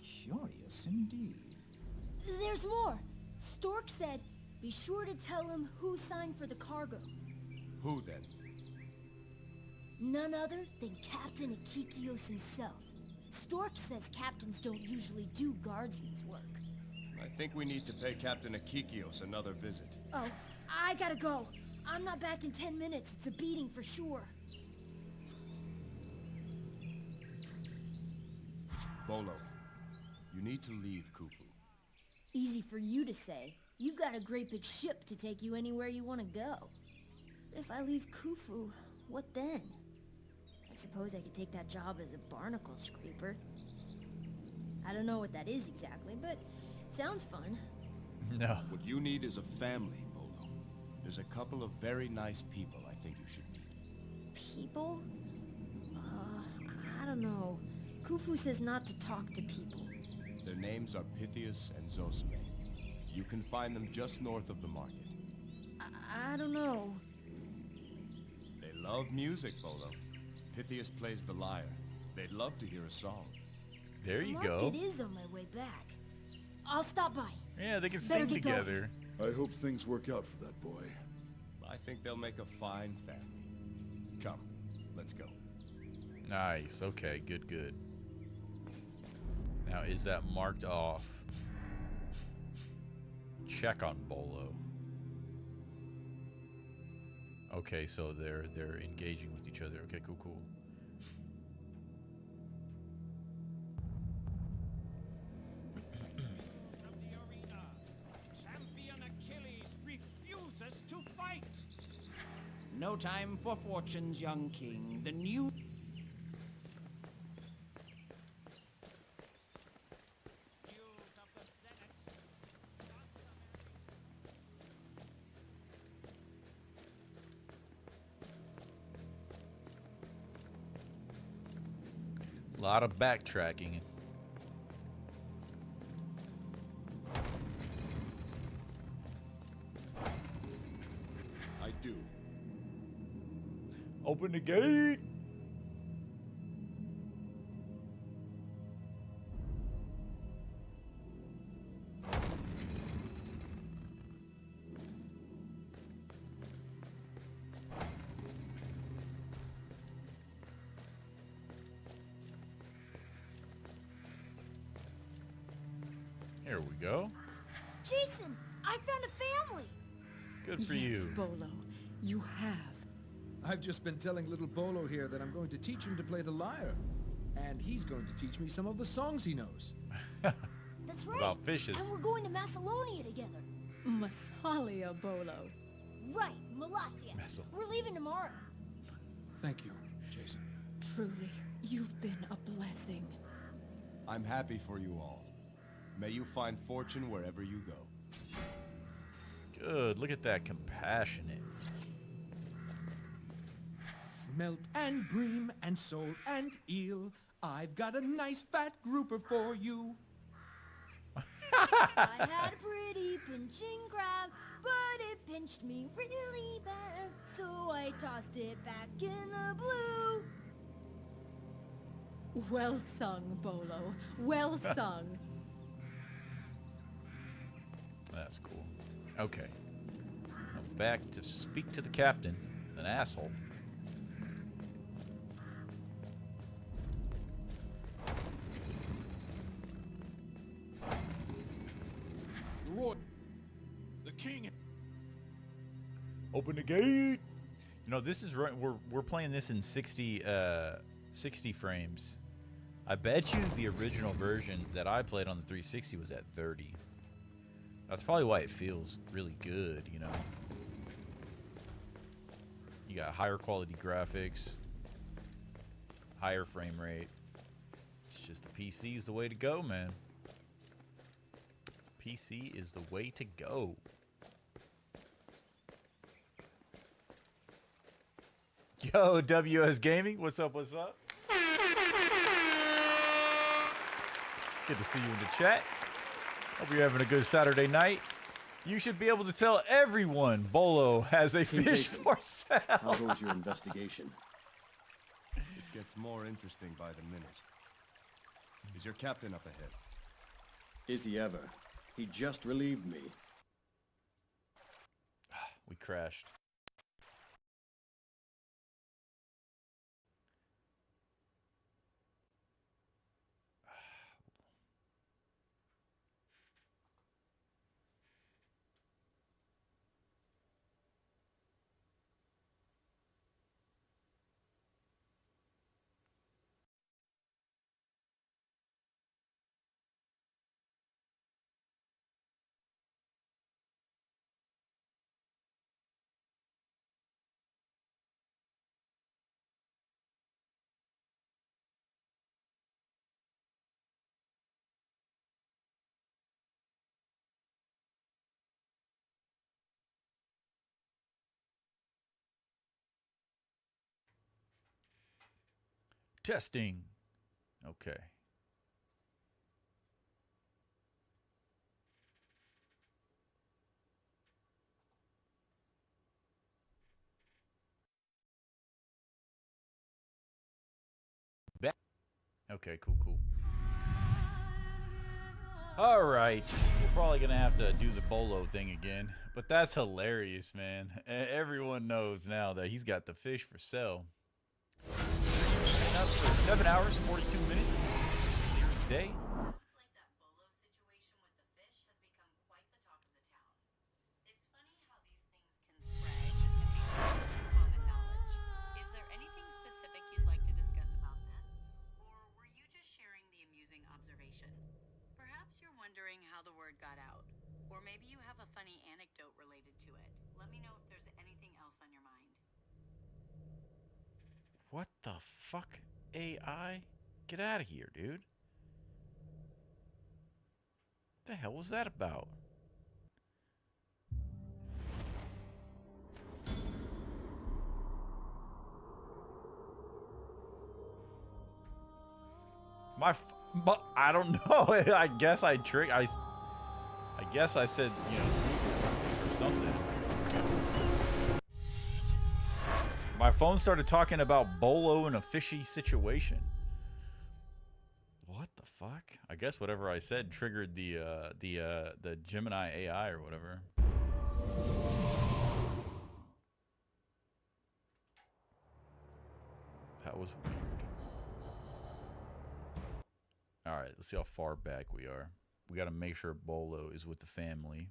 Curious indeed. There's more. Stork said, be sure to tell him who signed for the cargo. Who then? None other than Captain Akikios himself. Stork says captains don't usually do guardsmen's work. I think we need to pay Captain Akikios another visit. Oh, I gotta go. I'm not back in 10 minutes. It's a beating for sure. Bolo, you need to leave Khufu. Easy for you to say. You've got a great big ship to take you anywhere you want to go. If I leave Khufu, what then? I suppose I could take that job as a barnacle scraper. I don't know what that is exactly, but sounds fun. No. What you need is a family, Bolo. There's a couple of very nice people I think you should meet. People? I don't know. Khufu says not to talk to people. Their names are Pythias and Zosime. You can find them just north of the market. I don't know. They love music, Bolo. Pythias plays the lyre. They'd love to hear a song. There you The go. market is on my way back. I'll stop by. Yeah, they can Better sing get together. I hope things work out for that boy. I think they'll make a fine family. Come, let's go. Nice. Okay, good, good. Now, is that marked off? Check on Bolo. Okay, so they're engaging with each other. Okay, cool, cool. Champion Achilles refuses to fight. No time for fortunes, young king. The new... A lot of backtracking. I do. Open the gate. Here we go. Jason, I found a family. Good for yes, you. Bolo, you have. I've just been telling little Bolo here that I'm going to teach him to play the lyre. And he's going to teach me some of the songs he knows. That's right. About fishes. And we're going to Macedonia together. Massalia, Bolo. Right, Molossia. We're leaving tomorrow. Thank you, Jason. Truly, you've been a blessing. I'm happy for you all. May you find fortune wherever you go. Good. Look at that. Compassionate. Smelt and bream and sole and eel. I've got a nice fat grouper for you. I had a pretty pinching crab, but it pinched me really bad, so I tossed it back in the blue. Well sung, Bolo. Well sung. That's cool. Okay. Now back to speak to the captain, an asshole. The king. Open the gate. You know, this is right. We're playing this in 60 frames. I bet you the original version that I played on the 360 was at 30. That's probably why it feels really good, you know. You got higher quality graphics, higher frame rate. It's just the PC is the way to go, man. PC is the way to go. Yo, WS Gaming, what's up, what's up? Good to see you in the chat. Hope you're having a good Saturday night. You should be able to tell everyone Bolo has a Hey, fish Jason, for sale. How goes your investigation? It gets more interesting by the minute. Is your captain up ahead? Is he ever? He just relieved me. We crashed. Testing. Okay. Okay, cool. All right. We're probably going to have to do the Bolo thing again, but that's hilarious, man. Everyone knows now that he's got the fish for sale. Been up for 7 hours, 42 minutes. Here's day. Is there anything specific you'd like to discuss about this? Or were you just sharing the amusing observation? Perhaps you're wondering how the word got out. Or maybe you have a funny anecdote related to it. Let me know if there's anything else on your mind. What the fuck, AI? Get out of here, dude. What the hell was that about? But I don't know. I guess I guess I said, you know, or something. My phone started talking about Bolo in a fishy situation. What the fuck? I guess whatever I said triggered the Gemini AI or whatever. That was weird. All right, let's see how far back we are. We got to make sure Bolo is with the family.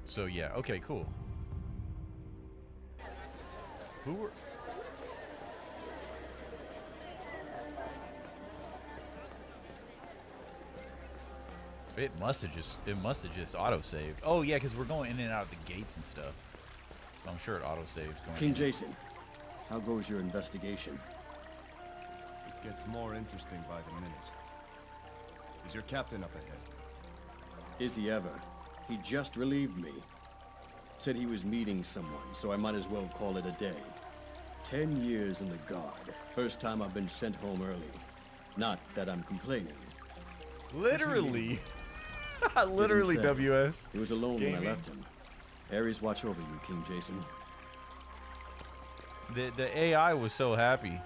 So yeah, okay, cool. Who were... It must have just auto-saved. Oh yeah, because we're going in and out of the gates and stuff. So I'm sure it auto-saves going King in. Jason, how goes your investigation? It gets more interesting by the minute. Is your captain up ahead? Is he ever? He just relieved me. Said he was meeting someone, so I might as well call it a day. 10 years in the Guard. First time I've been sent home early. Not that I'm complaining. Literally. Literally, Didn't say. WS. He was alone when Gaming. I left him. Ares watch over you, King Jason. The AI was so happy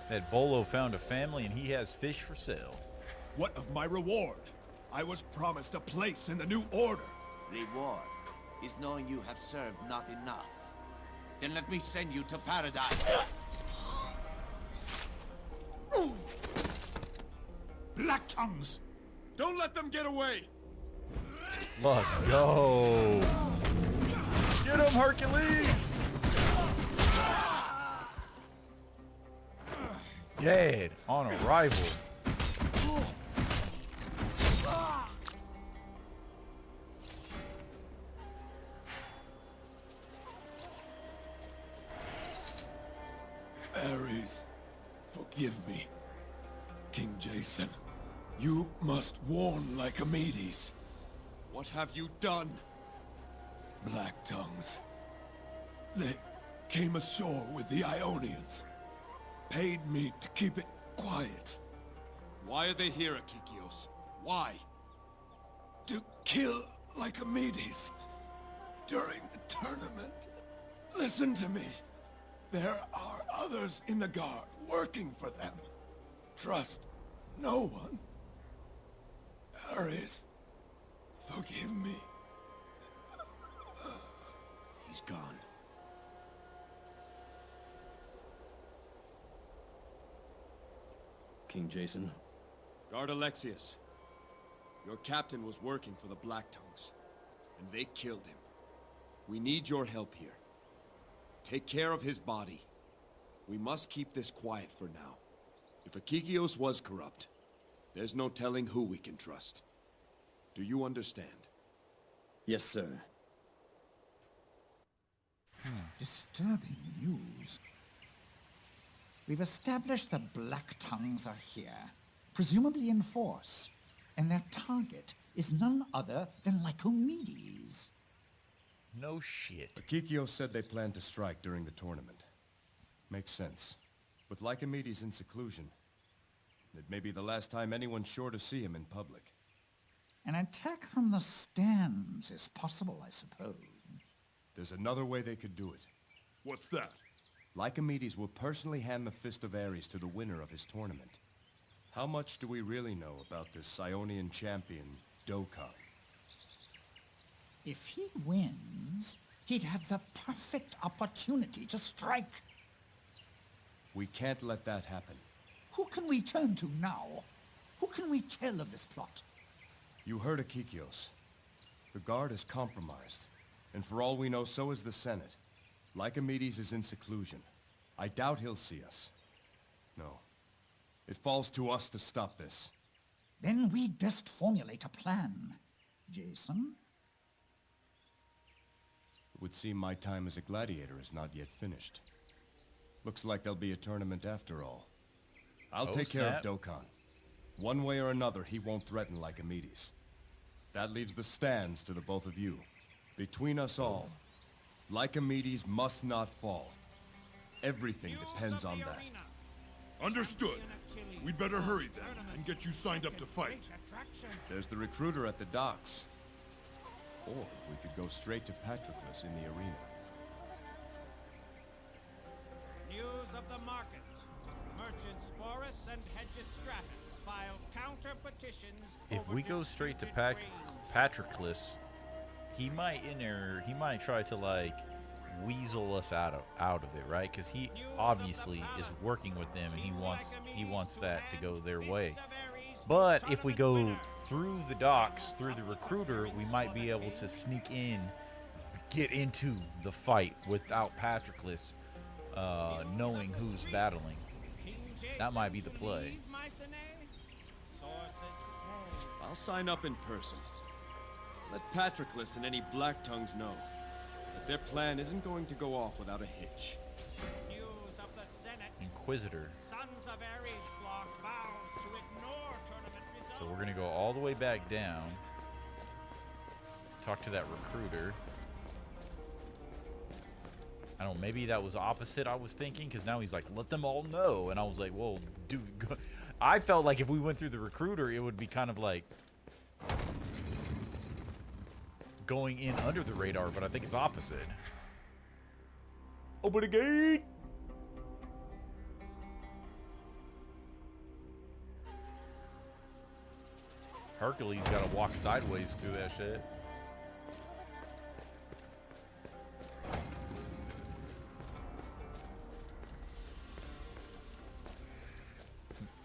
that Bolo found a family and he has fish for sale. What of my reward? I was promised a place in the new order. Reward is knowing you have served not enough. Then let me send you to paradise. Black tongues! Don't let them get away! Let's go. Get him, Hercules! Dead on arrival. Ares, forgive me. King Jason, you must warn Lycomedes. What have you done? Black tongues. They came ashore with the Ionians. Paid me to keep it quiet. Why are they here, Akikios? Why? To kill Lycomedes. During the tournament. Listen to me. There are others in the Guard working for them. Trust no one. Ares, forgive me. He's gone. King Jason. Guard Alexius. Your captain was working for the Black Tongues, and they killed him. We need your help here. Take care of his body. We must keep this quiet for now. If Akikios was corrupt, there's no telling who we can trust. Do you understand? Yes, sir. Disturbing news. We've established that Black Tongues are here, presumably in force, and their target is none other than Lycomedes. No shit. Akikios said they planned to strike during the tournament. Makes sense. With Lycomedes in seclusion, it may be the last time anyone's sure to see him in public. An attack from the stands is possible, I suppose. There's another way they could do it. What's that? Lycomedes will personally hand the Fist of Ares to the winner of his tournament. How much do we really know about this Ionian champion, Dokkan? If he wins, he'd have the perfect opportunity to strike. We can't let that happen. Who can we turn to now? Who can we tell of this plot? You heard Akikios. The Guard is compromised. And for all we know, so is the Senate. Lycomedes is in seclusion. I doubt he'll see us. No. It falls to us to stop this. Then we'd best formulate a plan. Jason? It would seem my time as a gladiator is not yet finished. Looks like there'll be a tournament after all. I'll take care of Dokkan. One way or another, he won't threaten Lycomedes. That leaves the stands to the both of you. Between us all, Lycomedes must not fall. Everything depends on that. Understood. We'd better hurry then, and get you signed up to fight. There's the recruiter at the docks. Or we could go straight to Patroclus in the arena. News of the market. Merchants Boris and Hegistratus file counter petitions. If we go straight to Patroclus, he might try to like weasel us out of it, right? Because he obviously is working with them, and he wants that to go their way. But if we go through the docks, through the recruiter, we might be able to sneak in, get into the fight without Patroclus knowing who's battling. That might be the play. I'll I'll sign up in person. Let Patroclus and any Black Tongues know that their plan isn't going to go off without a hitch. News of the Senate. Inquisitor. Sons of Ares block vows to ignore tournament results. So we're gonna go all the way back down. Talk to that recruiter. I don't know, maybe that was opposite I was thinking, because now he's like, let them all know. And I was like, well, dude, I felt like if we went through the recruiter, it would be kind of like going in under the radar, but I think it's opposite. Open the gate! Hercules gotta walk sideways through that shit.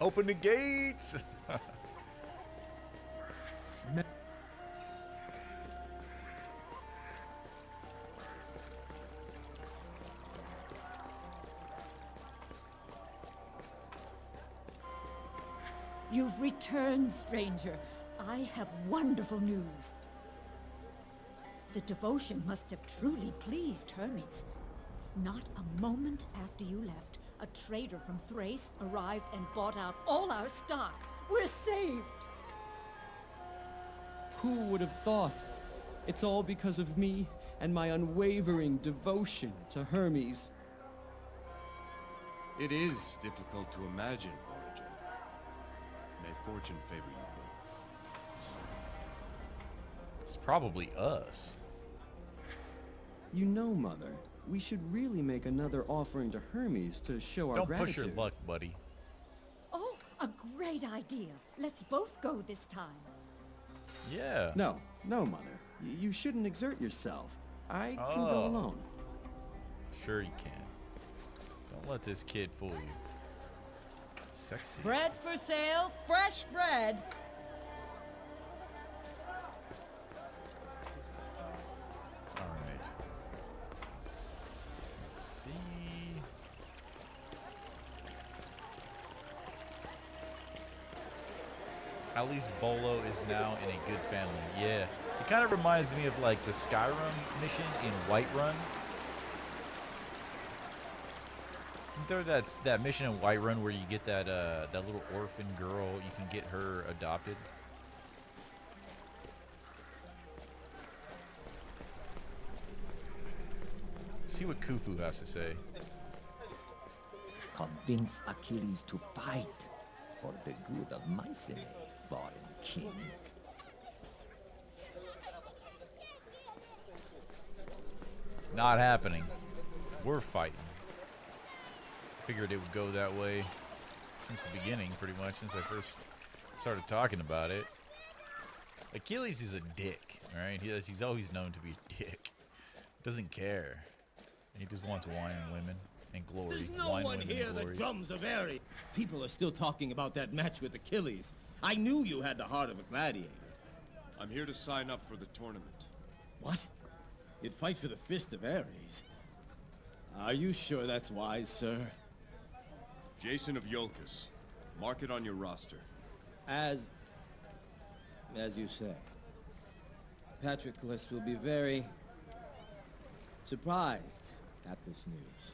Open the gates! You've returned, stranger. I have wonderful news. The devotion must have truly pleased Hermes. Not a moment after you left, a trader from Thrace arrived and bought out all our stock. We're saved! Who would have thought? It's all because of me and my unwavering devotion to Hermes. It is difficult to imagine, Origin. May fortune favor you both. It's probably us. You know, Mother, we should really make another offering to Hermes to show our gratitude. Don't push your luck, buddy. Oh, a great idea. Let's both go this time. Yeah. No, Mother. You shouldn't exert yourself. I can go alone. Sure you can. Don't let this kid fool you. Sexy. Bread for sale, fresh bread. All right. Let's see. At least Bolo is now in a good family. Yeah. It kind of reminds me of like the Skyrim mission in Whiterun. That's that mission in Whiterun where you get that that little orphan girl. You can get her adopted. See what Khufu has to say. Convince Achilles to fight for the good of Mycenae, foreign king. Not happening. We're fighting. Figured it would go that way since the beginning, pretty much, since I first started talking about it. Achilles is a dick, alright? He's always known to be a dick. Doesn't care. He just wants wine and women and glory. There's no one here that drums of Ares. People are still talking about that match with Achilles. I knew you had the heart of a gladiator. I'm here to sign up for the tournament. What? You'd fight for the fist of Ares? Are you sure that's wise, sir? Jason of Iolcus. Mark it on your roster. As you say. Patroclus will be very surprised at this news.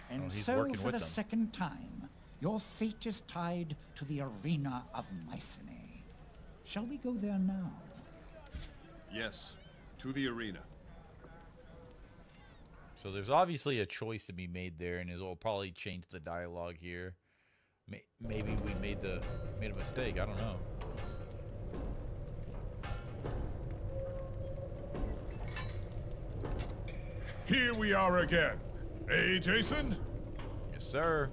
And so, for the second time, your fate is tied to the arena of Mycenae. Shall we go there now? Yes, to the arena. So there's obviously a choice to be made there, and it'll probably change the dialogue here. Maybe we made a mistake. I don't know. Here we are again. Hey, Jason? Yes, sir.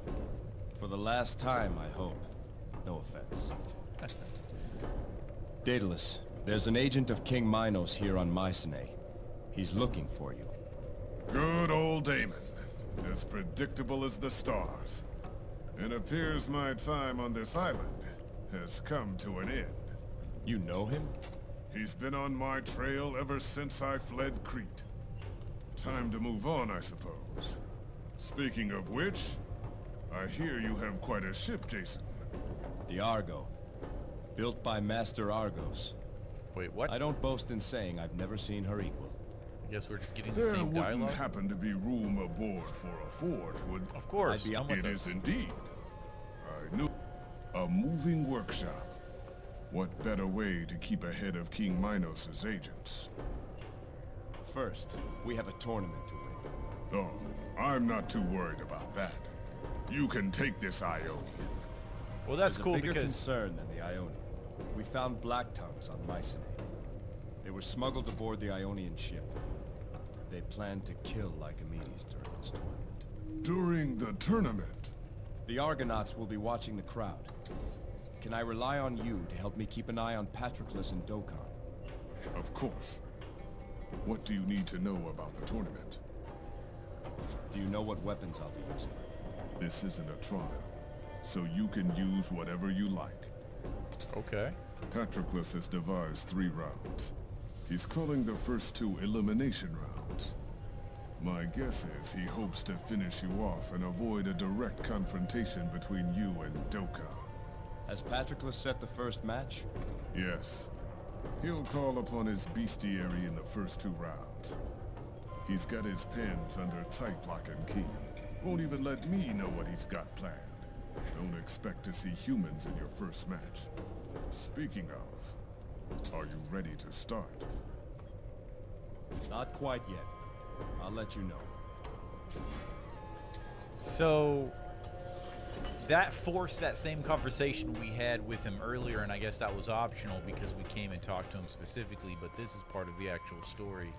For the last time, I hope. No offense. Daedalus, there's an agent of King Minos here on Mycenae. He's looking for you. Good old Damon. As predictable as the stars. It appears my time on this island has come to an end. You know him? He's been on my trail ever since I fled Crete. Time to move on, I suppose. Speaking of which, I hear you have quite a ship, Jason. The Argo. Built by Master Argos. Wait, what? I don't boast in saying I've never seen her equal. I guess we're just getting the There same wouldn't dialogue. happen to be room aboard for a forge, would? Of course. I'd be come with It us. is indeed. I knew. A moving workshop. What better way to keep ahead of King Minos' agents? First, we have a tournament to win. Oh, I'm not too worried about that. You can take this Ionian. Well, that's There's cool a bigger because concern than the Ionian. We found black tongues on Mycenae. They were smuggled aboard the Ionian ship. They planned to kill Alcmene during this tournament. During the tournament? The Argonauts will be watching the crowd. Can I rely on you to help me keep an eye on Patroclus and Dokkan? Of course. What do you need to know about the tournament? Do you know what weapons I'll be using? This isn't a trial, so you can use whatever you like. Okay. Patroclus has devised 3 rounds. He's calling the first 2 elimination rounds. My guess is he hopes to finish you off and avoid a direct confrontation between you and Dokkan. Has Patroclus set the first match? Yes. He'll call upon his bestiary in the first 2 rounds. He's got his pens under tight lock and key. Won't even let me know what he's got planned. Don't expect to see humans in your first match. Speaking of, are you ready to start? Not quite yet. I'll let you know. So that forced that same conversation we had with him earlier, and I guess that was optional because we came and talked to him specifically, but this is part of the actual story.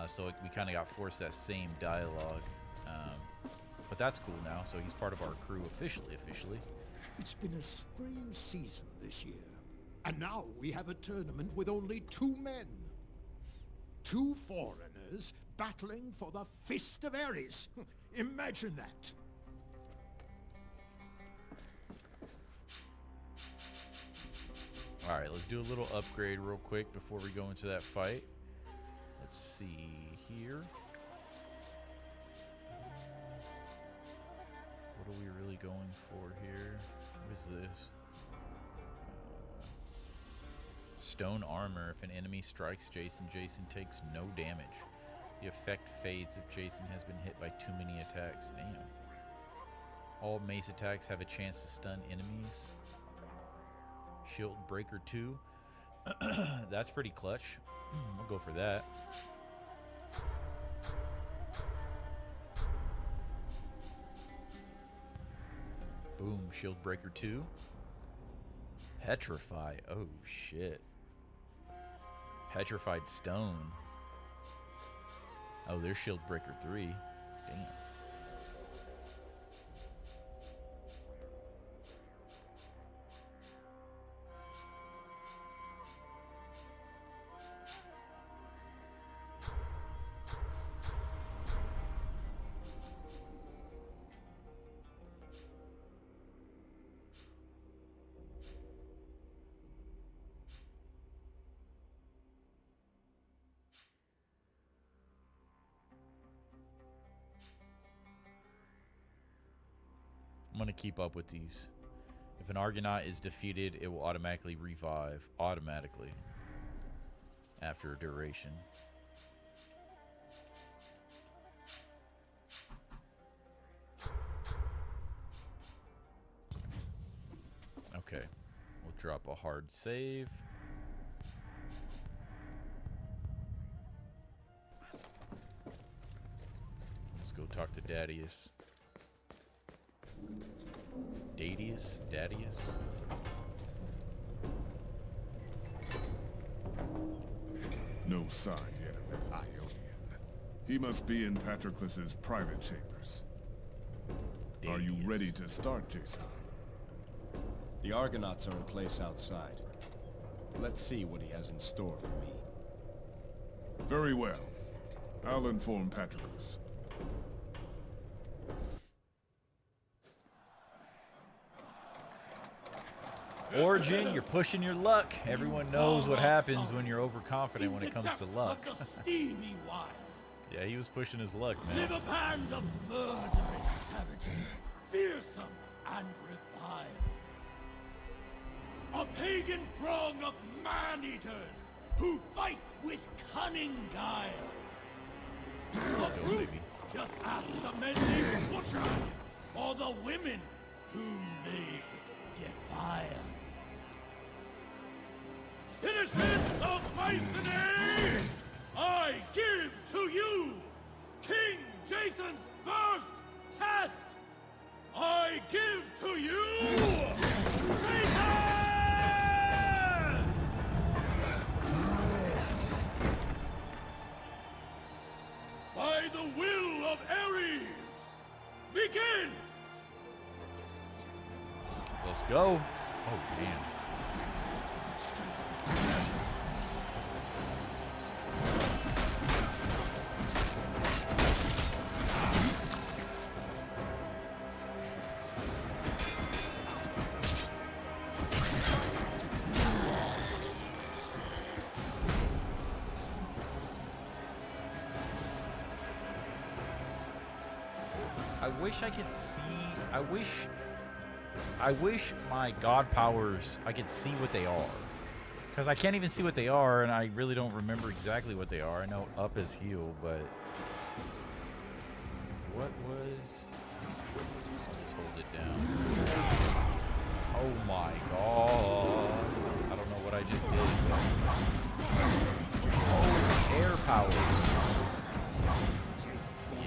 So we kind of got forced that same dialogue. But that's cool now, so he's part of our crew officially. It's been a strange season this year. And now we have a tournament with only 2 men. 2 foreigners battling for the Fist of Ares. Imagine that. Alright, let's do a little upgrade real quick before we go into that fight. Let's see here. What are we really going for here? What is this? Stone armor. If an enemy strikes Jason, Jason takes no damage. The effect fades if Jason has been hit by too many attacks. Damn. All mace attacks have a chance to stun enemies. Shield Breaker 2. That's pretty clutch. We'll go for that. Boom, Shield Breaker 2. Petrify. Oh, shit. Petrified Stone. Oh, there's Shield Breaker 3. Damn. I'm going to keep up with these. If an Argonaut is defeated, it will automatically revive. Automatically. After a duration. Okay. We'll drop a hard save. Let's go talk to Dadius. Dadius? No sign yet of that Ionian. He must be in Patroclus's private chambers. Are you ready to start, Jason? The Argonauts are in place outside. Let's see what he has in store for me. Very well. I'll inform Patroclus. Origin, you're pushing your luck. Everyone knows what happens when you're overconfident when it comes to luck. Of the steamy wild. Yeah, he was pushing his luck, man. Live a band of murderous savages, fearsome and refined. A pagan throng of man-eaters who fight with cunning guile. Let's go, baby. Just ask the men they've butchered, or the women whom they've defiled. Citizens of Mycenae, I give to you King Jason's first test. I give to you Satan! By the will of Ares, begin! Let's go. Oh, damn. I could see. I wish my god powers, I could see what they are. Because I can't even see what they are, and I really don't remember exactly what they are. I know up is heal, but what was... I'll just hold it down. Oh my god. I don't know what I just did. Oh, air powers.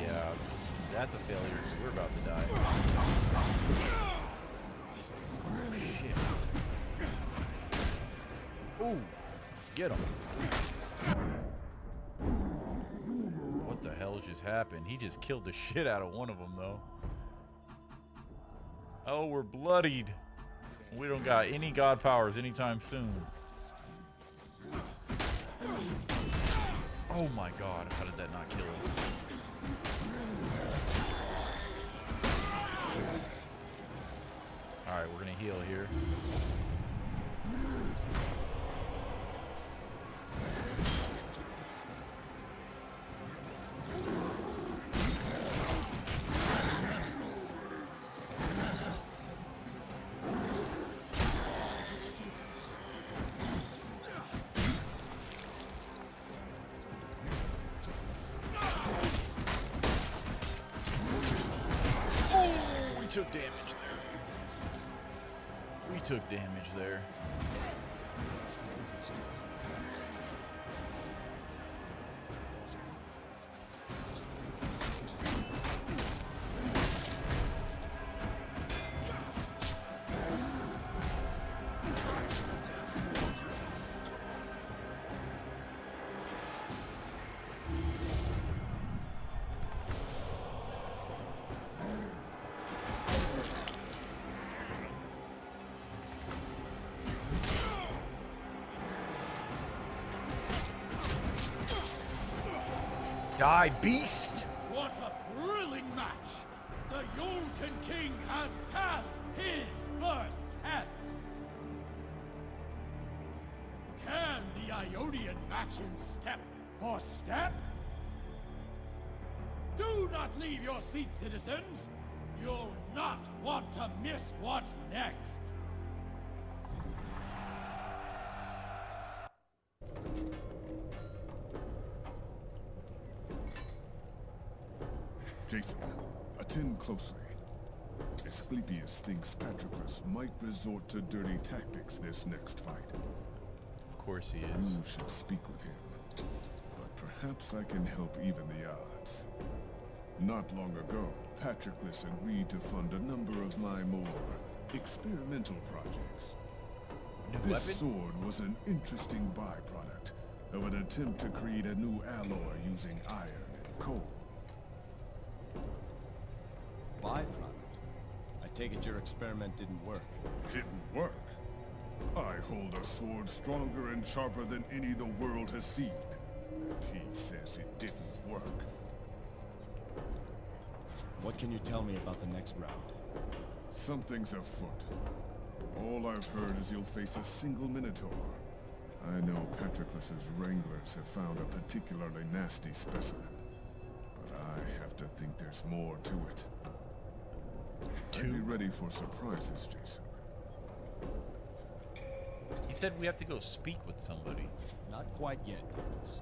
Yeah. That's a failure, because we're about to die. Oh, shit. Ooh, get him. What the hell just happened? He just killed the shit out of one of them, though. Oh, we're bloodied. We don't got any god powers anytime soon. Oh my god, how did that not kill us? Alright, we're gonna heal here. Oh, we took damage there. We took damage there. Die, beast! What a thrilling match! The Yolkin King has passed his first test! Can the Ionian match in step for step? Do not leave your seat, citizens! You'll not want to miss what's next! Jason, attend closely. Asclepius thinks Patroclus might resort to dirty tactics this next fight. Of course he is. You should speak with him. But perhaps I can help even the odds. Not long ago, Patroclus agreed to fund a number of my more experimental projects. This sword was an interesting byproduct of an attempt to create a new alloy using iron and coal. Byproduct? I take it your experiment didn't work. Didn't work? I hold a sword stronger and sharper than any the world has seen. And he says it didn't work. What can you tell me about the next round? Something's afoot. All I've heard is you'll face a single Minotaur. I know Patroclus's Wranglers have found a particularly nasty specimen. But I have to think there's more to it. I'd be ready for surprises, Jason. He said we have to go speak with somebody. Not quite yet, Daedalus.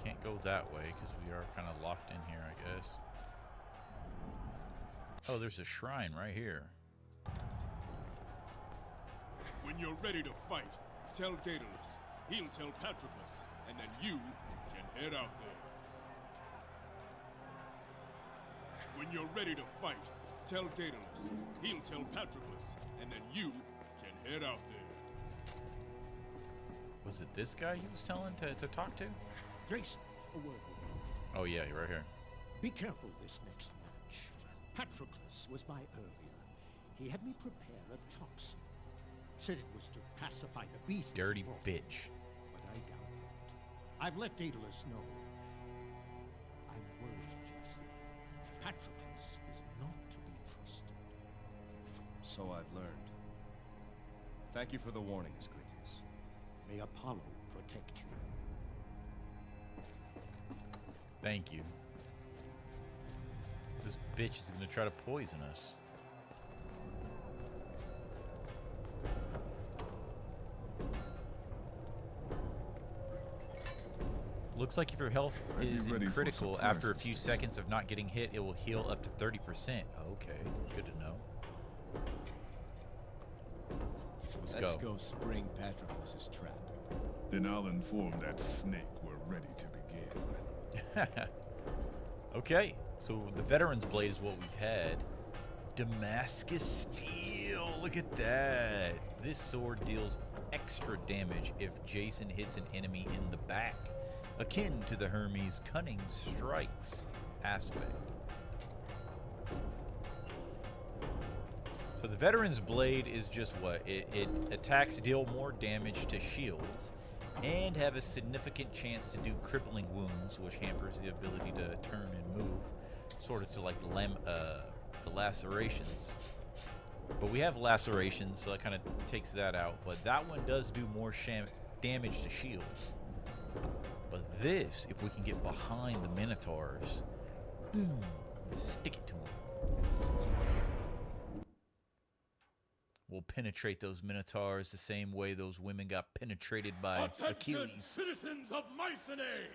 Can't go that way because we are kind of locked in here, I guess. Oh, there's a shrine right here. When you're ready to fight, tell Daedalus. He'll tell Patroclus, and then you can head out there. When you're ready to fight, tell Daedalus. He'll tell Patroclus, and then you can head out there. Was it this guy he was telling to talk to? Jason, a word with you. Oh yeah, you're right here. Be careful this next match. Patroclus was by earlier. He had me prepare a toxin. Said it was to pacify the beasts. Dirty involved. bitch. But I doubt that. I've let Daedalus know. I'm worried, Jason. Patroclus is not to be trusted. So I've learned. Thank you for the warning, Asclepius. May Apollo protect you. Thank you. This bitch is gonna try to poison us. Looks like if your health is in critical, after a few seconds of not getting hit, it will heal up to 30%. Okay, good to know. Let's go spring Patroclus's trap. Then I'll inform that snake we're ready to begin. Okay, so the Veteran's Blade is what we've had. Damascus Steel, look at that. This sword deals extra damage if Jason hits an enemy in the back, akin to the Hermes Cunning Strikes aspect. So the Veteran's Blade is just what? It attacks deal more damage to shields and have a significant chance to do crippling wounds, which hampers the ability to turn and move, sort of to like the lacerations. But we have lacerations, so that kind of takes that out. But that one does do more damage to shields. But this, if we can get behind the Minotaurs, boom, stick it to them. We'll penetrate those Minotaurs the same way those women got penetrated by Achilles. Citizens of Mycenae!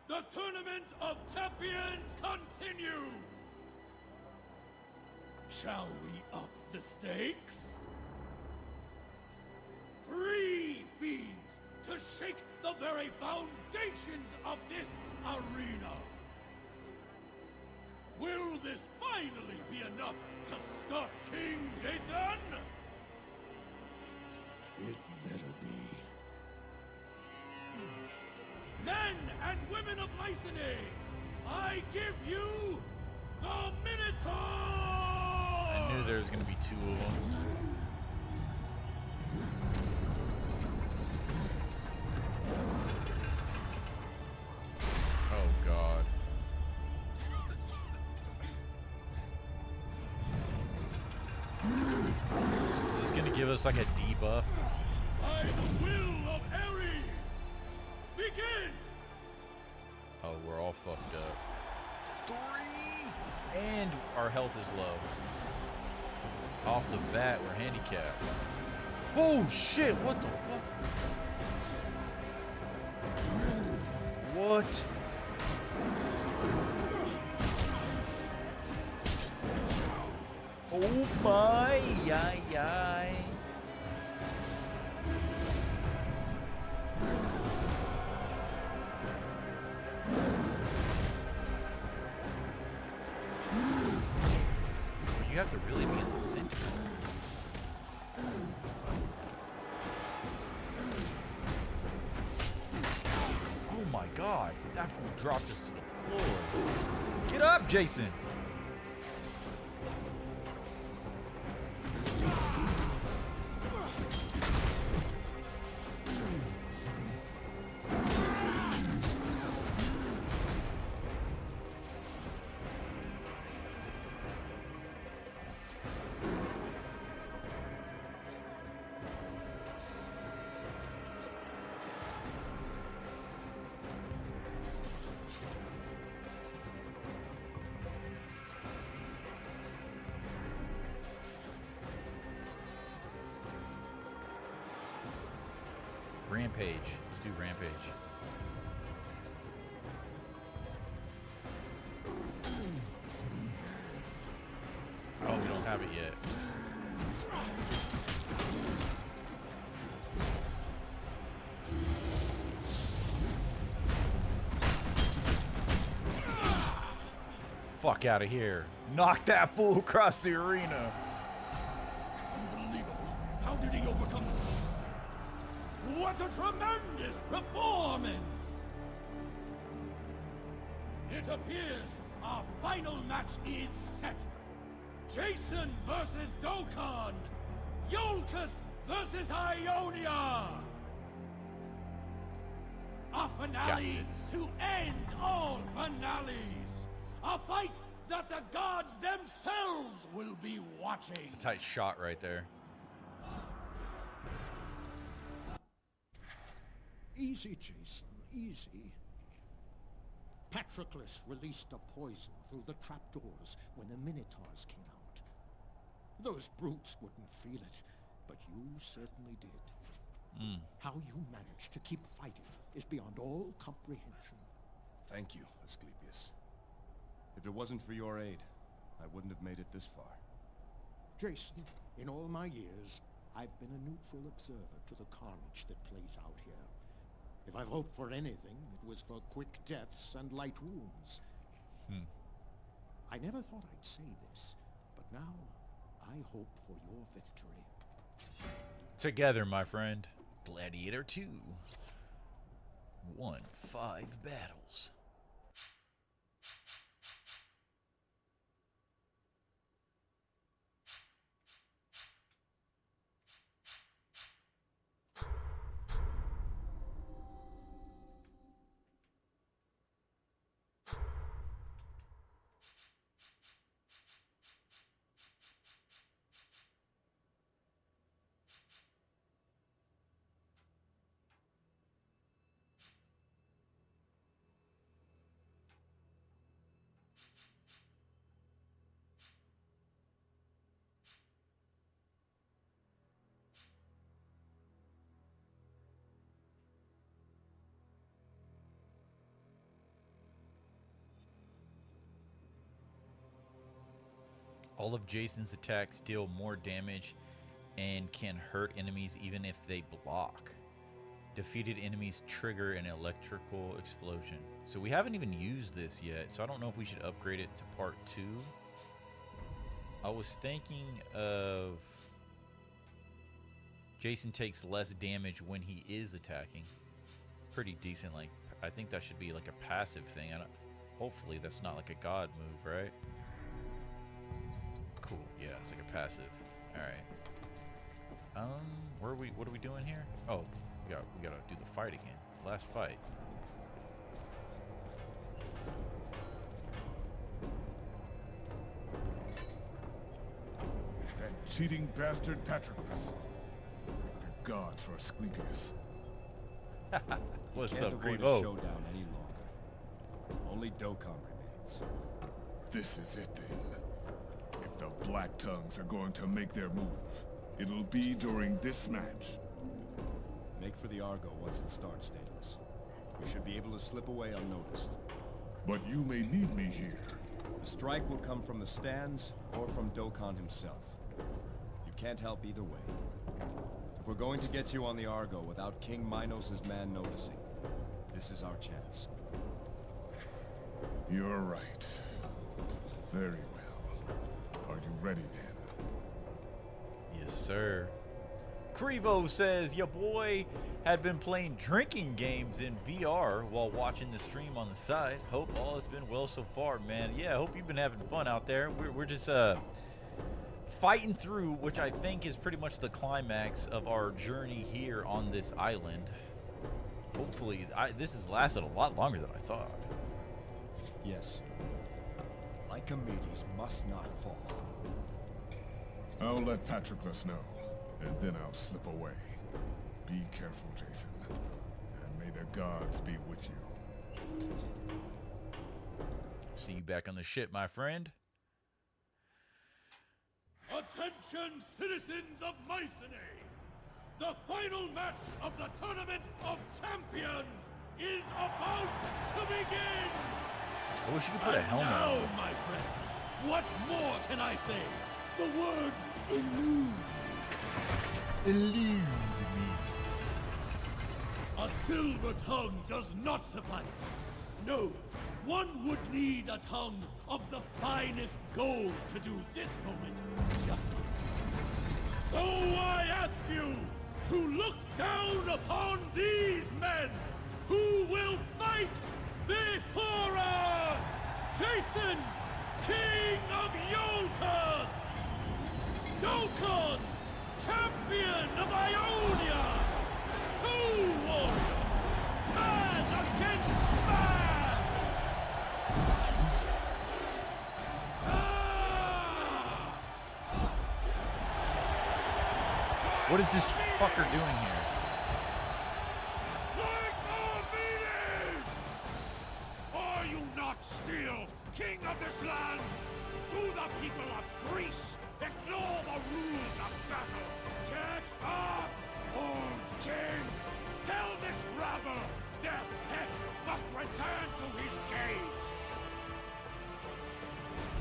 The Tournament of Champions continues! Shall we up the stakes? 3 fiends to shake the very foundations of this arena! Will this finally be enough to stop King Jason? It better be. Men and women of Mycenae, I give you the Minotaur! I knew there was going to be 2 of them. Oh, God. This is going to give us like a debuff. By the will of Ares, begin! Oh, we're all fucked up. 3! And our health is low. Off the bat, we're handicapped. Oh, shit! What the fuck? What? Oh my, yai, yai. You have to really be in the center. Oh my God, that fool dropped us to the floor. Get up, Jason. Rampage. Let's do Rampage. Oh, we don't have it yet. Fuck out of here. Knock that fool across the arena. Unbelievable. How did he overcome them? What a tremendous performance! It appears our final match is set. Jason versus Dokkan. Iolcus versus Ionia. A finale to end all finales. A fight that the gods themselves will be watching. It's a tight shot right there. Easy, Jason, easy. Patroclus released a poison through the trapdoors when the Minotaurs came out. Those brutes wouldn't feel it, but you certainly did. How you managed to keep fighting is beyond all comprehension. Thank you, Asclepius. If it wasn't for your aid, I wouldn't have made it this far. Jason, in all my years, I've been a neutral observer to the carnage that plays out here. If I've hoped for anything, it was for quick deaths and light wounds. I never thought I'd say this, but now I hope for your victory. Together, my friend. Gladiator 2. 1-5 battles. All of Jason's attacks deal more damage and can hurt enemies even if they block. Defeated enemies trigger an electrical explosion. So we haven't even used this yet, so I don't know if we should upgrade it to part 2. I was thinking of Jason takes less damage when he is attacking. Pretty decent. Like, I think that should be like a passive thing. Hopefully that's not like a god move, right? Cool. Yeah, it's like a passive. All right. Where are we? What are we doing here? Oh, we gotta do the fight again. Last fight. That cheating bastard Patroclus. Thank the gods for Asclepius. What's can't up, avoid Krevo? a showdown any longer. Only Dokkan remains. This is it then. If the Black Tongues are going to make their move, it'll be during this match. Make for the Argo once it starts, Daedalus. We should be able to slip away unnoticed. But you may need me here. The strike will come from the stands or from Dokkan himself. You can't help either way. If we're going to get you on the Argo without King Minos' man noticing, this is our chance. You're right. Very well. Are you ready then? Yes, sir. Krevo says, your boy had been playing drinking games in VR while watching the stream on the side. Hope all has been well so far, man. Yeah, I hope you've been having fun out there. We're just fighting through, which I think is pretty much the climax of our journey here on this island. Hopefully, this has lasted a lot longer than I thought. Yes. Lycomedes must not fall. I'll let Patroclus know, and then I'll slip away. Be careful, Jason, and may the gods be with you. See you back on the ship, my friend. Attention, citizens of Mycenae! The final match of the Tournament of Champions is about to begin! I wish you could put a helmet now, on. my friends, what more can I say? The words elude. Elude me. A silver tongue does not suffice. No, one would need a tongue of the finest gold to do this moment justice. So I ask you to look down upon these men who will fight before us! Jason, King of Yolkos! Dokon, Champion of Ionia! Two warriors! Man against man! Achilles? What is this fucker doing here? Are you not still king of this land? Do the people of Greece ignore the rules of battle? Get up, old king! Tell this rabble their pet must return to his cage!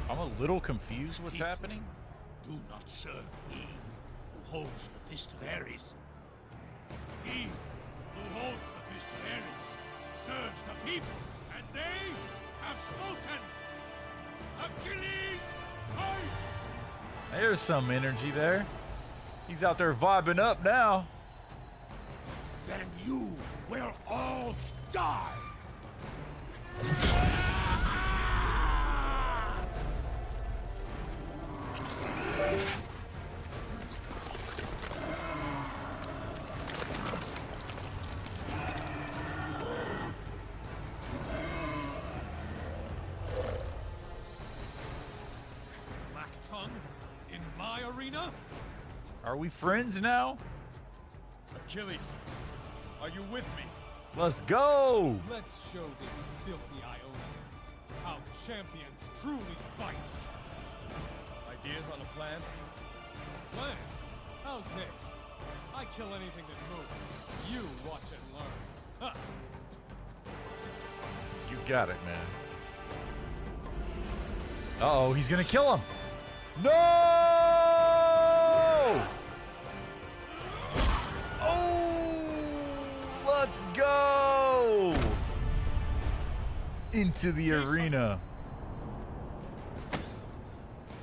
I'm a little confused what's happening. Do not serve he who holds the fist of Ares. He who holds the fist of Ares serves the people, and they have spoken. Achilles, fight! There's some energy there. He's out there vibing up now. Then you will all die. Black tongue in my arena? Are we friends now? Achilles, are you with me? Let's go! Let's show this filthy Ionian how champions truly fight. Ideas on a plan? Plan? How's this? I kill anything that moves. You watch and learn. Ha! You got it, man. Uh-oh, he's gonna kill him. No! Oh! Let's go! Into the arena.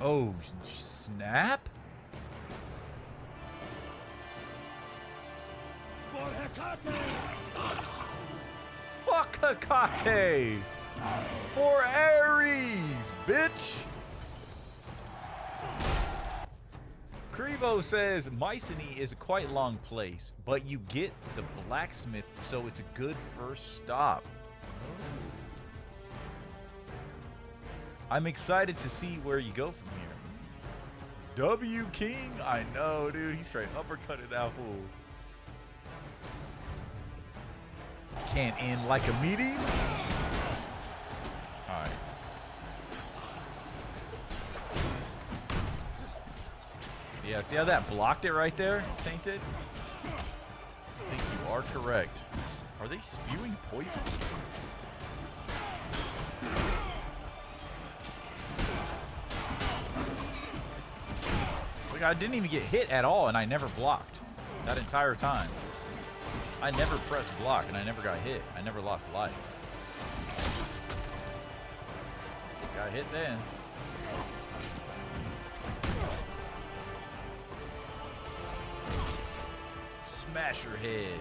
Oh, snap? For Hecate! Fuck Hecate! For Ares, bitch! Krevo says Mycenae is a quite long place, but you get the blacksmith, so it's a good first stop. I'm excited to see where you go from here. W King? I know, dude. He straight uppercutted that fool. Can't end like a meaties. Alright. Yeah, see how that blocked it right there, Tainted? I think you are correct. Are they spewing poison? Look, I didn't even get hit at all, and I never blocked that entire time. I never pressed block, and I never got hit. I never lost life. Got hit then. Smash your head.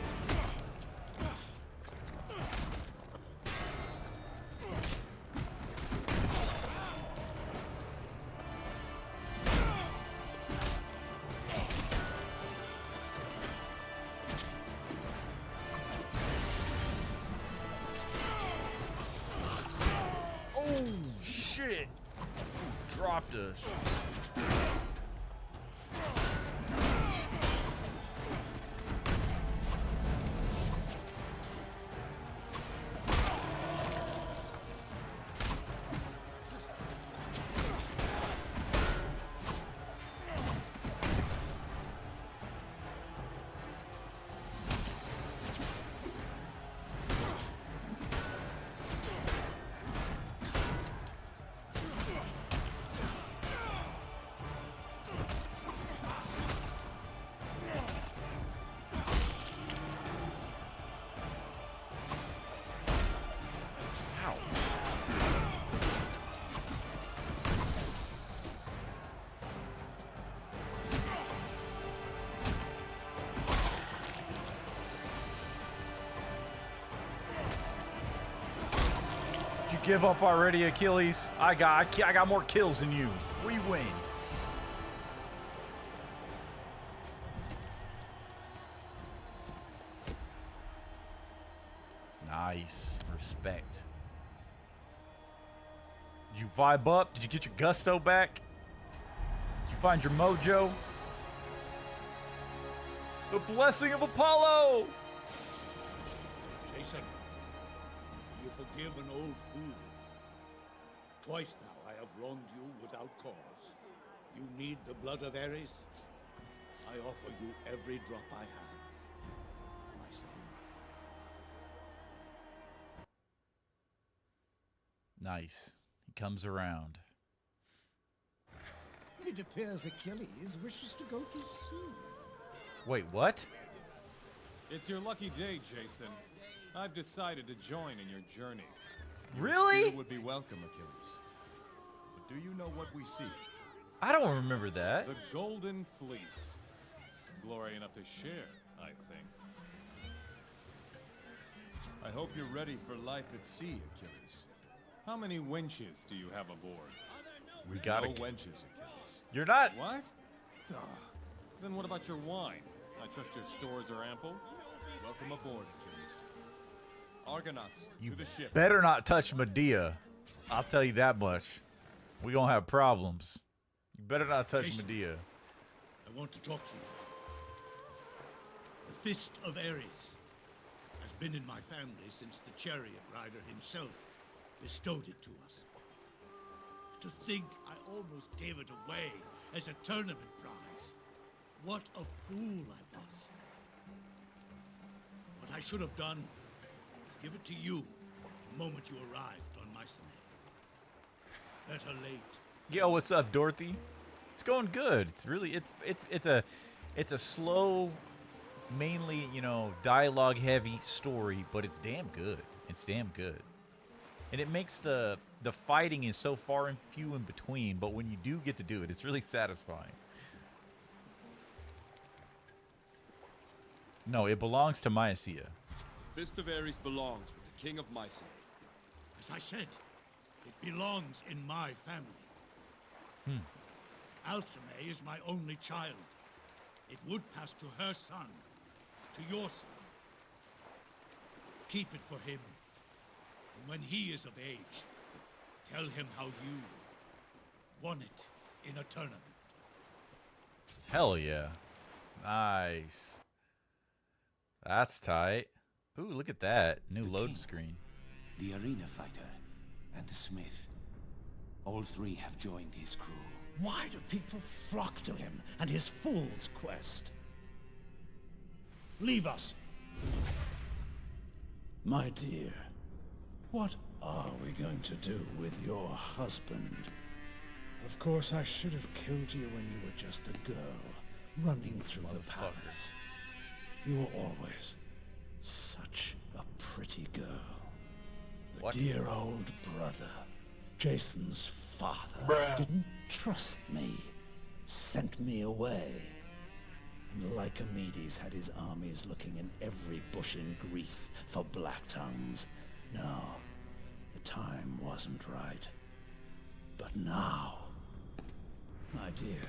Oh, shit. Dropped us. Give up already, Achilles. I got more kills than you. We win. Nice. Respect. Did you vibe up? Did you get your gusto back? Did you find your mojo? The blessing of Apollo! Jason, you forgive an old fool. Twice now I have wronged you without cause. You need the blood of Ares? I offer you every drop I have, my son. Nice. He comes around. It appears Achilles wishes to go to sea. Wait, what? It's your lucky day, Jason. I've decided to join in your journey. Really? You would be welcome, Achilles. But do you know what we seek? I don't remember that. The Golden Fleece. Glory enough to share, I think. I hope you're ready for life at sea, Achilles. How many wenches do you have aboard? We got no it. wenches, Achilles. You're not. What? Duh. Then what about your wine? I trust your stores are ample. Welcome aboard, Achilles. Argonauts, You to the ship. better not touch Medea. I'll tell you that much. We gonna have problems. You better not touch Jason, Medea. I want to talk to you. The Fist of Ares has been in my family since the chariot rider himself bestowed it to us. To think I almost gave it away as a tournament prize. What a fool I was. What I should have done was give it to you the moment you arrived on Mycenae. Better late. Yo, what's up, Dorothy? It's going good. It's really it's a slow, mainly, you know, dialogue heavy story, but it's damn good. It's damn good. And it makes the fighting is so far and few in between, but when you do get to do it, it's really satisfying. No, it belongs to Mycenae. Fist of Ares belongs with the king of Mycenae. As I said, it belongs in my family. Alcmene is my only child. It would pass to her son, to your son. Keep it for him. And when he is of age, tell him how you won it in a tournament. Hell yeah. Nice. That's tight. Ooh, look at that. New load screen. The arena fighter, and the smith. All three have joined his crew. Why do people flock to him and his fool's quest? Leave us. My dear, what are we going to do with your husband? Of course, I should have killed you when you were just a girl, running through the palace. You were always such a pretty girl. The dear old brother, Jason's father, didn't trust me, sent me away. And Lycomedes had his armies looking in every bush in Greece for black tongues. No, the time wasn't right. But now, my dear,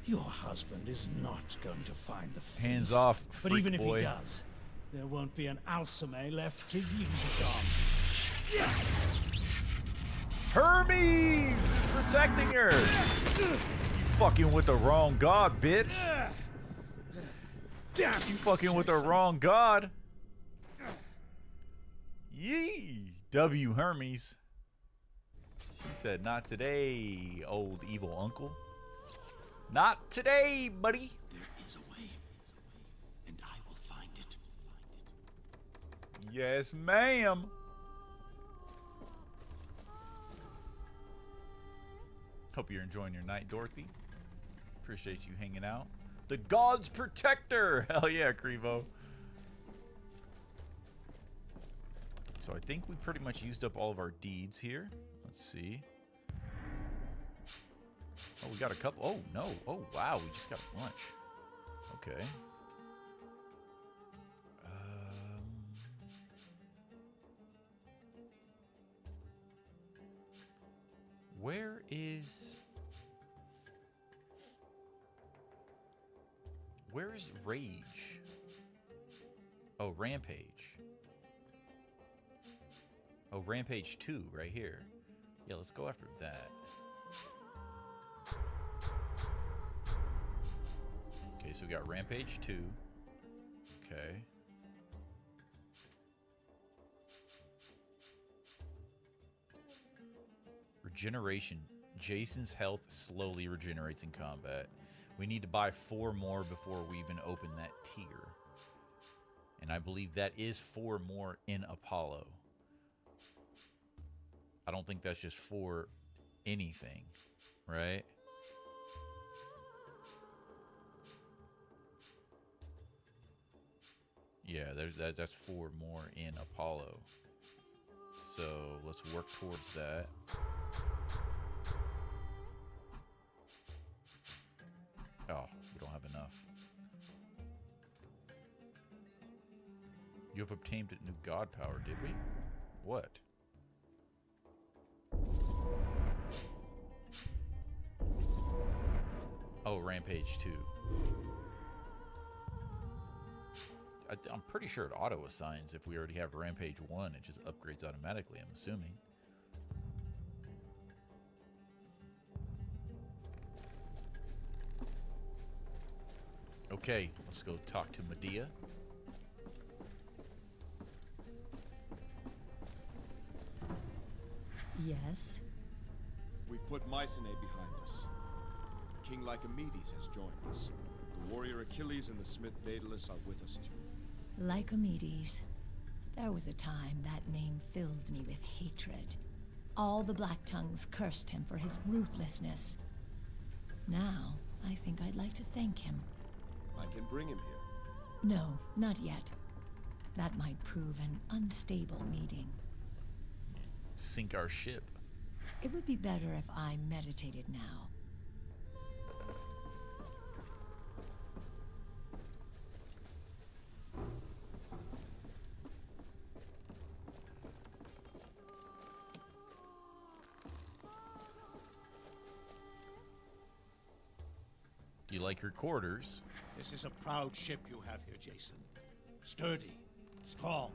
your husband is not going to find the feast. Hands off, But freak even if boy. he does, there won't be an Alcmene left to use it on. Hermes is protecting her. You fucking with the wrong god, bitch. Damn you fucking with the wrong god. Yee. W. Hermes. He said, not today, old evil uncle. Not today, buddy. There is a way, and I will find it. Yes, ma'am. Hope you're enjoying your night, Dorothy. Appreciate you hanging out. The God's Protector! Hell yeah, Krevo. So I think we pretty much used up all of our deeds here. Let's see. Oh, we got a couple. Oh, no. Oh, wow. We just got a bunch. Okay. Where is Rage? Oh, Rampage. Oh, Rampage 2 right here. Yeah, let's go after that. Okay, so we got Rampage 2. Okay. Regeneration. Jason's health slowly regenerates in combat. We need to buy 4 more before we even open that tier. And I believe that is 4 more in Apollo. I don't think that's just for anything, right? Yeah, that's 4 more in Apollo. So let's work towards that. Oh, we don't have enough. You have obtained a new god power, did we? What? Oh, Rampage 2. I'm pretty sure it auto-assigns if we already have Rampage 1. It just upgrades automatically, I'm assuming. Okay, let's go talk to Medea. Yes? We've put Mycenae behind us. King Lycomedes has joined us. The warrior Achilles and the smith Daedalus are with us too. Lycomedes. There was a time that name filled me with hatred. All the Black Tongues cursed him for his ruthlessness. Now, I think I'd like to thank him. I can bring him here. No, not yet. That might prove an unstable meeting. Sink our ship. It would be better if I meditated now. Do you like your quarters? This is a proud ship you have here, Jason. Sturdy, strong.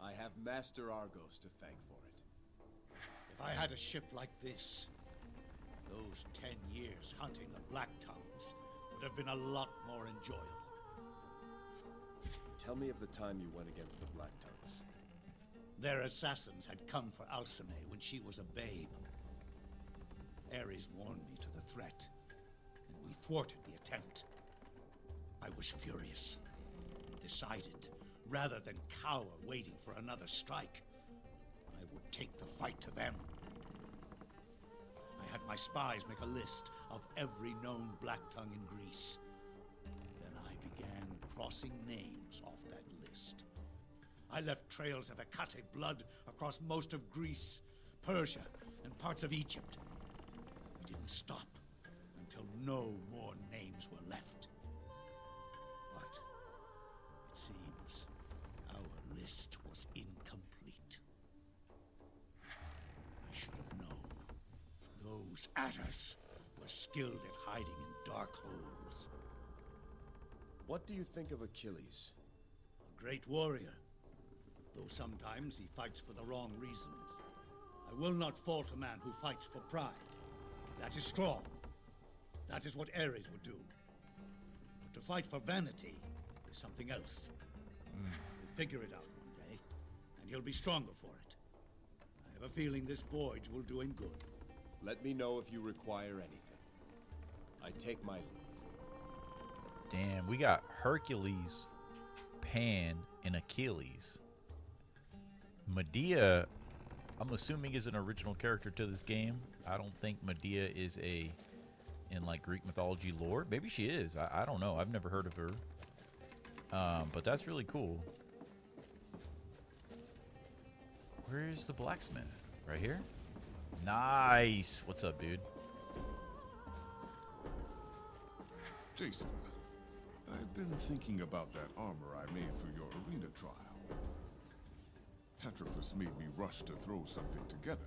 I have Master Argos to thank for it. If I had a ship like this, those 10 years hunting the Black Tongues would have been a lot more enjoyable. Tell me of the time you went against the Black Tongues. Their assassins had come for Alcmene when she was a babe. Ares warned me to the threat, and we thwarted the attempt. I was furious, and decided, rather than cower waiting for another strike, I would take the fight to them. I had my spies make a list of every known Black Tongue in Greece. Then I began crossing names off that list. I left trails of Hecate blood across most of Greece, Persia, and parts of Egypt. We didn't stop until no more names were left. But it seems our list was incomplete. I should have known. Those adders were skilled at hiding in dark holes. What do you think of Achilles? A great warrior, though sometimes he fights for the wrong reasons. I will not fault a man who fights for pride. That is strong. That is what Ares would do. But to fight for vanity is something else. He'll figure it out one day, and he'll be stronger for it. I have a feeling this voyage will do him good. Let me know if you require anything. I take my leave. Damn, we got Hercules, Pan, and Achilles. Medea, I'm assuming, is an original character to this game. I don't think Medea is in like Greek mythology lore. Maybe she is. I don't know. I've never heard of her. But that's really cool. Where's the blacksmith? Right here? Nice. What's up, dude? Jason, I've been thinking about that armor I made for your arena trial. Patroclus made me rush to throw something together.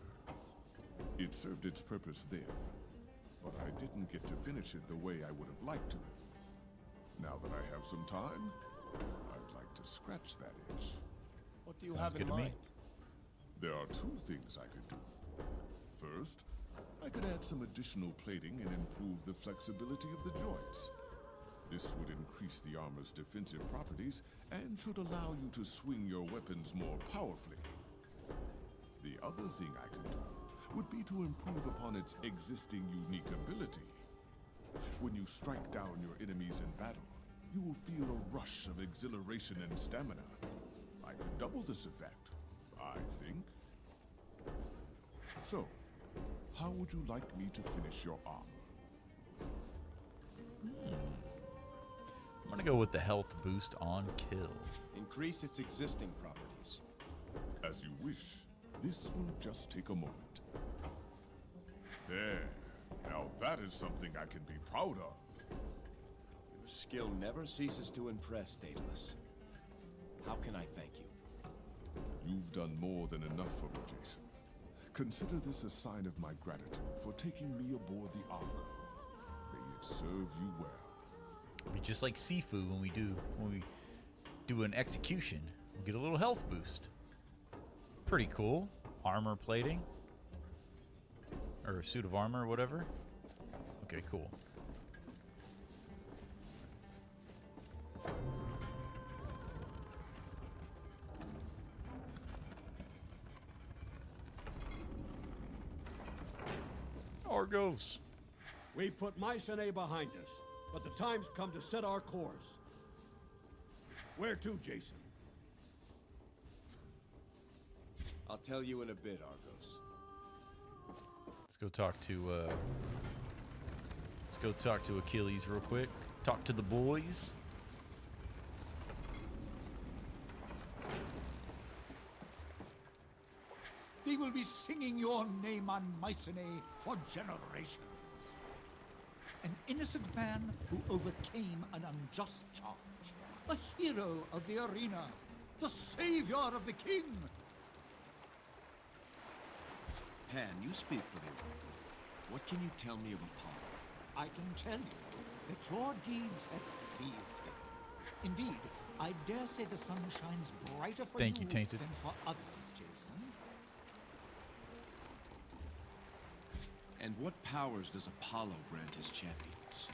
It served its purpose then, but I didn't get to finish it the way I would have liked to. Now that I have some time, I'd like to scratch that itch. What do you have in mind? There are two things I could do. First, I could add some additional plating and improve the flexibility of the joints. This would increase the armor's defensive properties and should allow you to swing your weapons more powerfully. The other thing I could do would be to improve upon its existing unique ability. When you strike down your enemies in battle, you will feel a rush of exhilaration and stamina. I could double this effect, I think. So, how would you like me to finish your armor? I'm gonna go with the health boost on kill. Increase its existing properties. As you wish. This will just take a moment. There. Now that is something I can be proud of. Your skill never ceases to impress, Daedalus. How can I thank you? You've done more than enough for me, Jason. Consider this a sign of my gratitude for taking me aboard the Argo. May it serve you well. Be just like Sifu when we do an execution. We get a little health boost. Pretty cool. Armor plating. Or a suit of armor or whatever. Okay, cool. Argos. We've put Mycenae behind us, but the time's come to set our course. Where to, Jason? I'll tell you in a bit, Argos. Let's go talk to Achilles real quick. Talk to the boys. They will be singing your name on Mycenae for generations. An innocent man who overcame an unjust charge. A hero of the arena. The savior of the king. Pan, you speak for the Oracle. What can you tell me of Apollo? I can tell you that your deeds have pleased him. Indeed, I dare say the sun shines brighter for Thank you, Tainted. than for others, Jason. And what powers does Apollo grant his champions?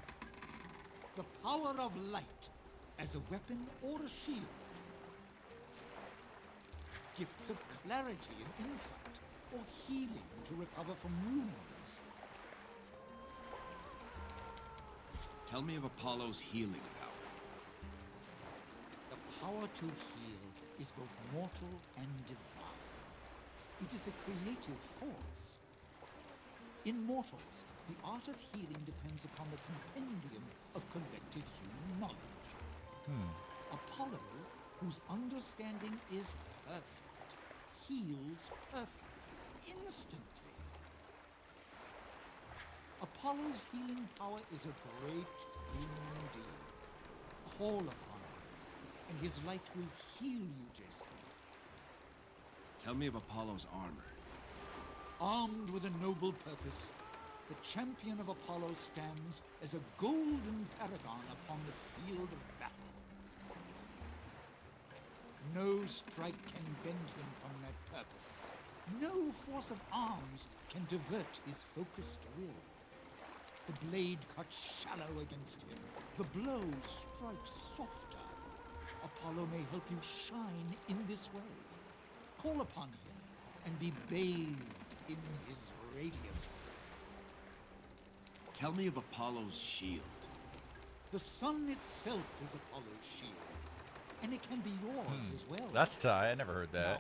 The power of light as a weapon or a shield. Gifts of clarity and insight, or healing to recover from wounds. Tell me of Apollo's healing power. The power to heal is both mortal and divine. It is a creative force. In mortals, the art of healing depends upon the compendium of collected human knowledge. Apollo, whose understanding is perfect, heals perfectly, instantly. Apollo's healing power is a great indeed. Call upon him, and his light will heal you, Jason. Tell me of Apollo's armor. Armed with a noble purpose, the champion of Apollo stands as a golden paragon upon the field of battle. No strike can bend him from that purpose. No force of arms can divert his focused will. The blade cuts shallow against him. The blow strikes softer. Apollo may help you shine in this way. Call upon him and be bathed in his radiance. Tell me of Apollo's shield. The sun itself is Apollo's shield, and it can be yours as well. That's tight. I never heard that. Now,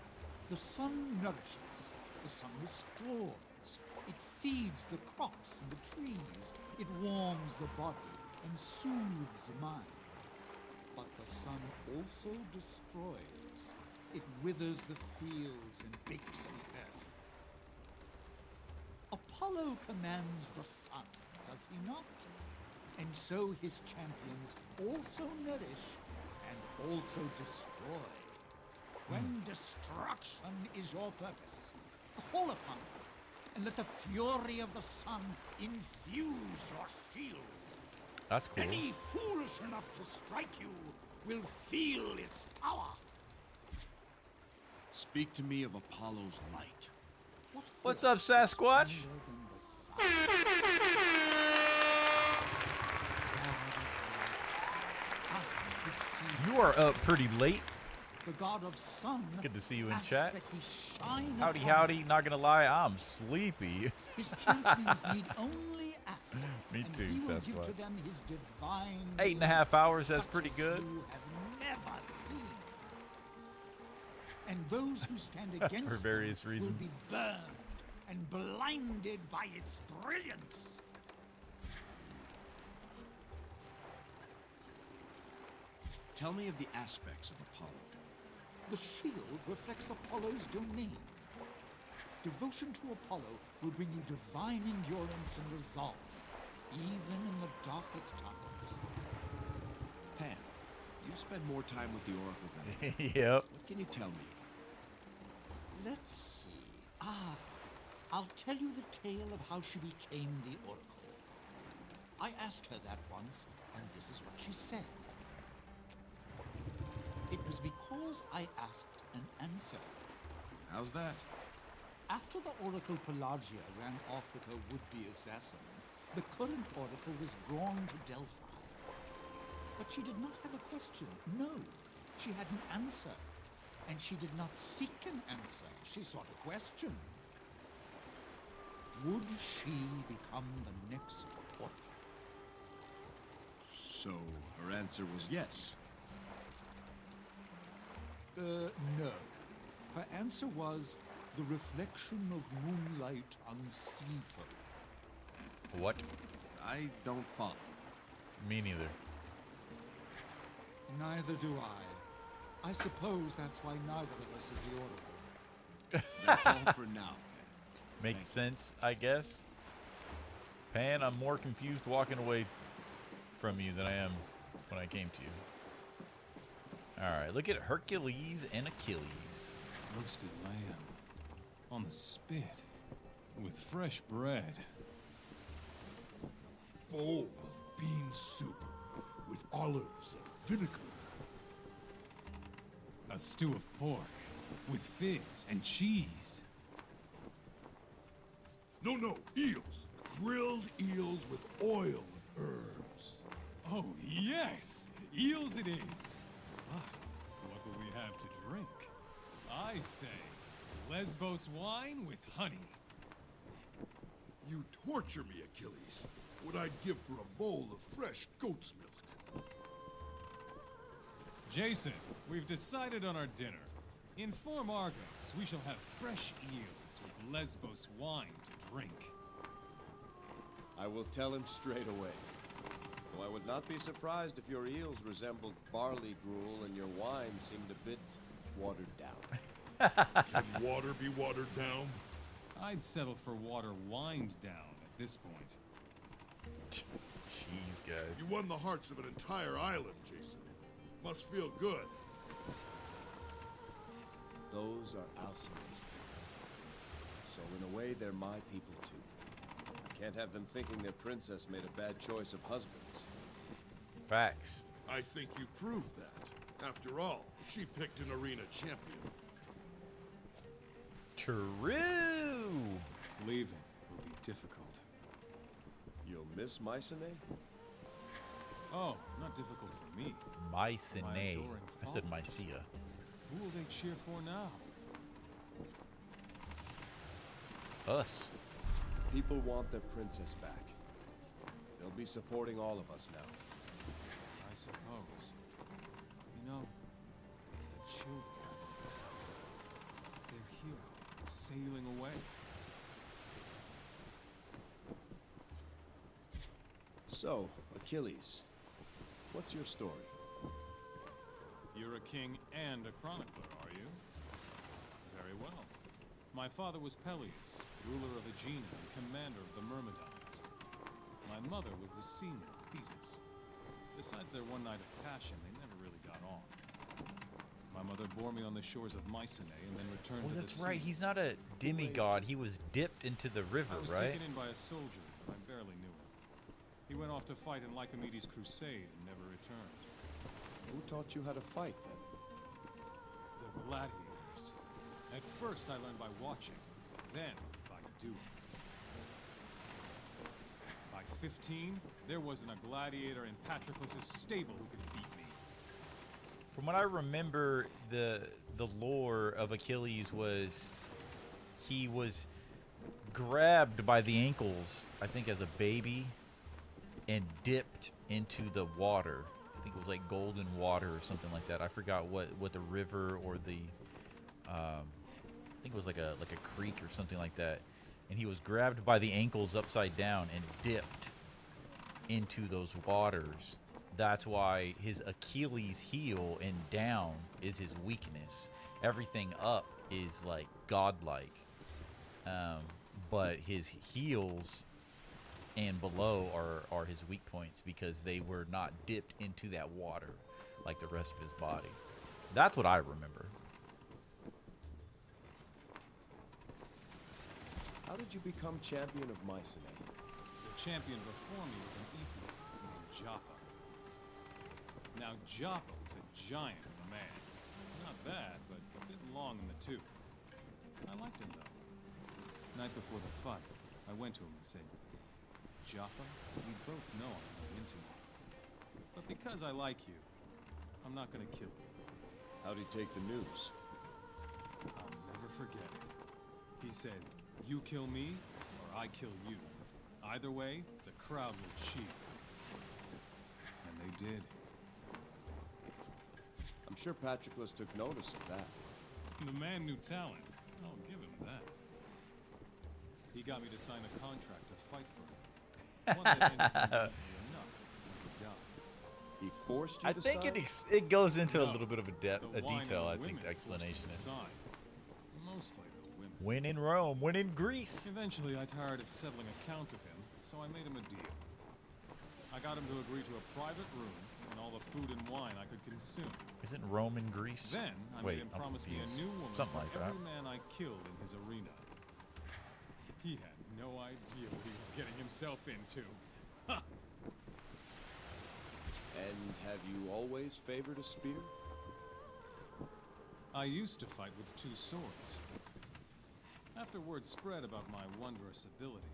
the sun nourishes, the sun restores, it feeds the crops and the trees, it warms the body and soothes the mind. But the sun also destroys. It withers the fields and bakes the earth. Apollo commands the sun, does he not? And so his champions also nourish and also destroy. When destruction is your purpose, call upon him, and let the fury of the sun infuse your shield. That's cool. Any foolish enough to strike you will feel its power. Speak to me of Apollo's light. What's up, Sasquatch? You are up pretty late. The god of sun. Good to see you in asks chat. that we shine Howdy, upon howdy. Not gonna lie, I'm sleepy. his champions need only ask. Me and too, he will give Sasquatch. to them his divine 8.5 hours, that's such pretty as good. you have never seen. And those who stand against For various them reasons. will be burned and blinded by its brilliance. Tell me of the aspects of Apollo. The shield reflects Apollo's domain. Devotion to Apollo will bring you divine endurance and resolve, even in the darkest times. Pan, you spend more time with the Oracle than I. Yep. What can you tell me? Let's see. I'll tell you the tale of how she became the Oracle. I asked her that once, and this is what she said. It was because I asked an answer. How's that? After the Oracle Pelagia ran off with her would-be assassin, the current Oracle was drawn to Delphi. But she did not have a question. No, she had an answer. And she did not seek an answer. She sought a question. Would she become the next Oracle? So, her answer was yes. No. Her answer was the reflection of moonlight on sea foam. What? I don't follow. Me neither. Neither do I. I suppose that's why neither of us is the Oracle. That's all for now. Makes sense, I guess. Pan, I'm more confused walking away from you than I am when I came to you. Alright, look at Hercules and Achilles. Roasted lamb on the spit with fresh bread. Bowl of bean soup with olives and vinegar. A stew of pork with figs and cheese. No, eels. Grilled eels with oil and herbs. Oh, yes! Eels it is! Ah, what will we have to drink? I say, Lesbos wine with honey. You torture me, Achilles. What I'd give for a bowl of fresh goat's milk. Jason, we've decided on our dinner. Inform Argos we shall have fresh eels with Lesbos wine to drink. I will tell him straight away. Though I would not be surprised if your eels resembled barley gruel and your wine seemed a bit watered down. Can water be watered down? I'd settle for water wined down at this point. Jeez, guys. You won the hearts of an entire island, Jason. Must feel good. Those are Alcmene's people. So in a way, they're my people too. I can't have them thinking their princess made a bad choice of husbands. Facts. I think you proved that. After all, she picked an arena champion. True. Leaving will be difficult. You'll miss Mycenae? Oh, not difficult for me. Mycenae. I said Mycia. Who will they cheer for now? Us. People want their princess back. They'll be supporting all of us now. I suppose. You know, it's the children. They're here, sailing away. So, Achilles, what's your story? You're a king and a chronicler, are you? Very well. My father was Peleus, ruler of Aegina and commander of the Myrmidons. My mother was the senior, Thetis. Besides their one night of passion, they never really got on. My My mother bore me on the shores of Mycenae and then returned Oh, to the that's sea. right. He's not a demigod. He was dipped into the river, I was right? taken in by a soldier. I barely knew him. He went off to fight in Lycomedes' crusade and never returned. Who taught you how to fight, then? The gladiators. At first, I learned by watching, then by doing. By 15, there wasn't a gladiator in Patroclus' stable who could beat me. From what I remember, the lore of Achilles was he was grabbed by the ankles, I think as a baby, and dipped into the water. I think it was like golden water or something like that. I forgot what the river or the I think it was like a creek or something like that. And he was grabbed by the ankles upside down and dipped into those waters. That's why his Achilles heel and down is his weakness. Everything up is like godlike. But his heels and below are his weak points because they were not dipped into that water like the rest of his body. That's what I remember. How did you become champion of Mycenae? The champion before me was an Ethiop named Joppa. Now, Joppa was a giant of a man. Not bad, but a bit long in the tooth. I liked him, though. Night before the fight, I went to him and said, Joppa, we both know I'm not into you. But because I like you, I'm not gonna kill you. How'd he take the news? I'll never forget it. He said, you kill me, or I kill you. Either way, the crowd will cheer. And they did. I'm sure Patroclus took notice of that. The man knew talent. I'll give him that. He got me to sign a contract to fight for him. One that ended enough when he died. He forced you I to think sign? it goes into a No, little bit of a the wine detail. I and think women the explanation forced is. me to sign. Mostly the women. When in Rome, when in Greece. Eventually, I tired of settling accounts with him, so I made him a deal. I got him to agree to a private room and all the food and wine I could consume. Isn't Rome in Greece? Then I Wait, made him I'm promise me a confused. new woman Something for like that. every man I killed in his arena. He had no idea what he was getting himself into. And have you always favored a spear? I used to fight with two swords. After word spread about my wondrous ability,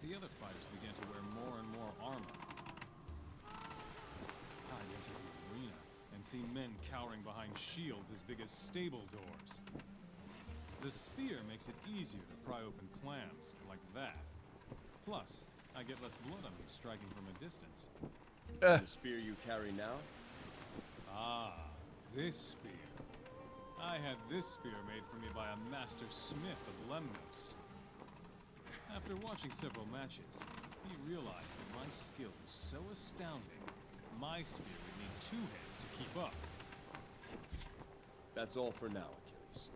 the other fighters began to wear more and more armor. I'd enter the arena and see men cowering behind shields as big as stable doors. The spear makes it easier to pry open clams, like that. Plus, I get less blood on me striking from a distance. The spear you carry now? Ah, this spear. I had this spear made for me by a master smith of Lemnos. After watching several matches, he realized that my skill was so astounding, my spear would need two heads to keep up. That's all for now, Achilles.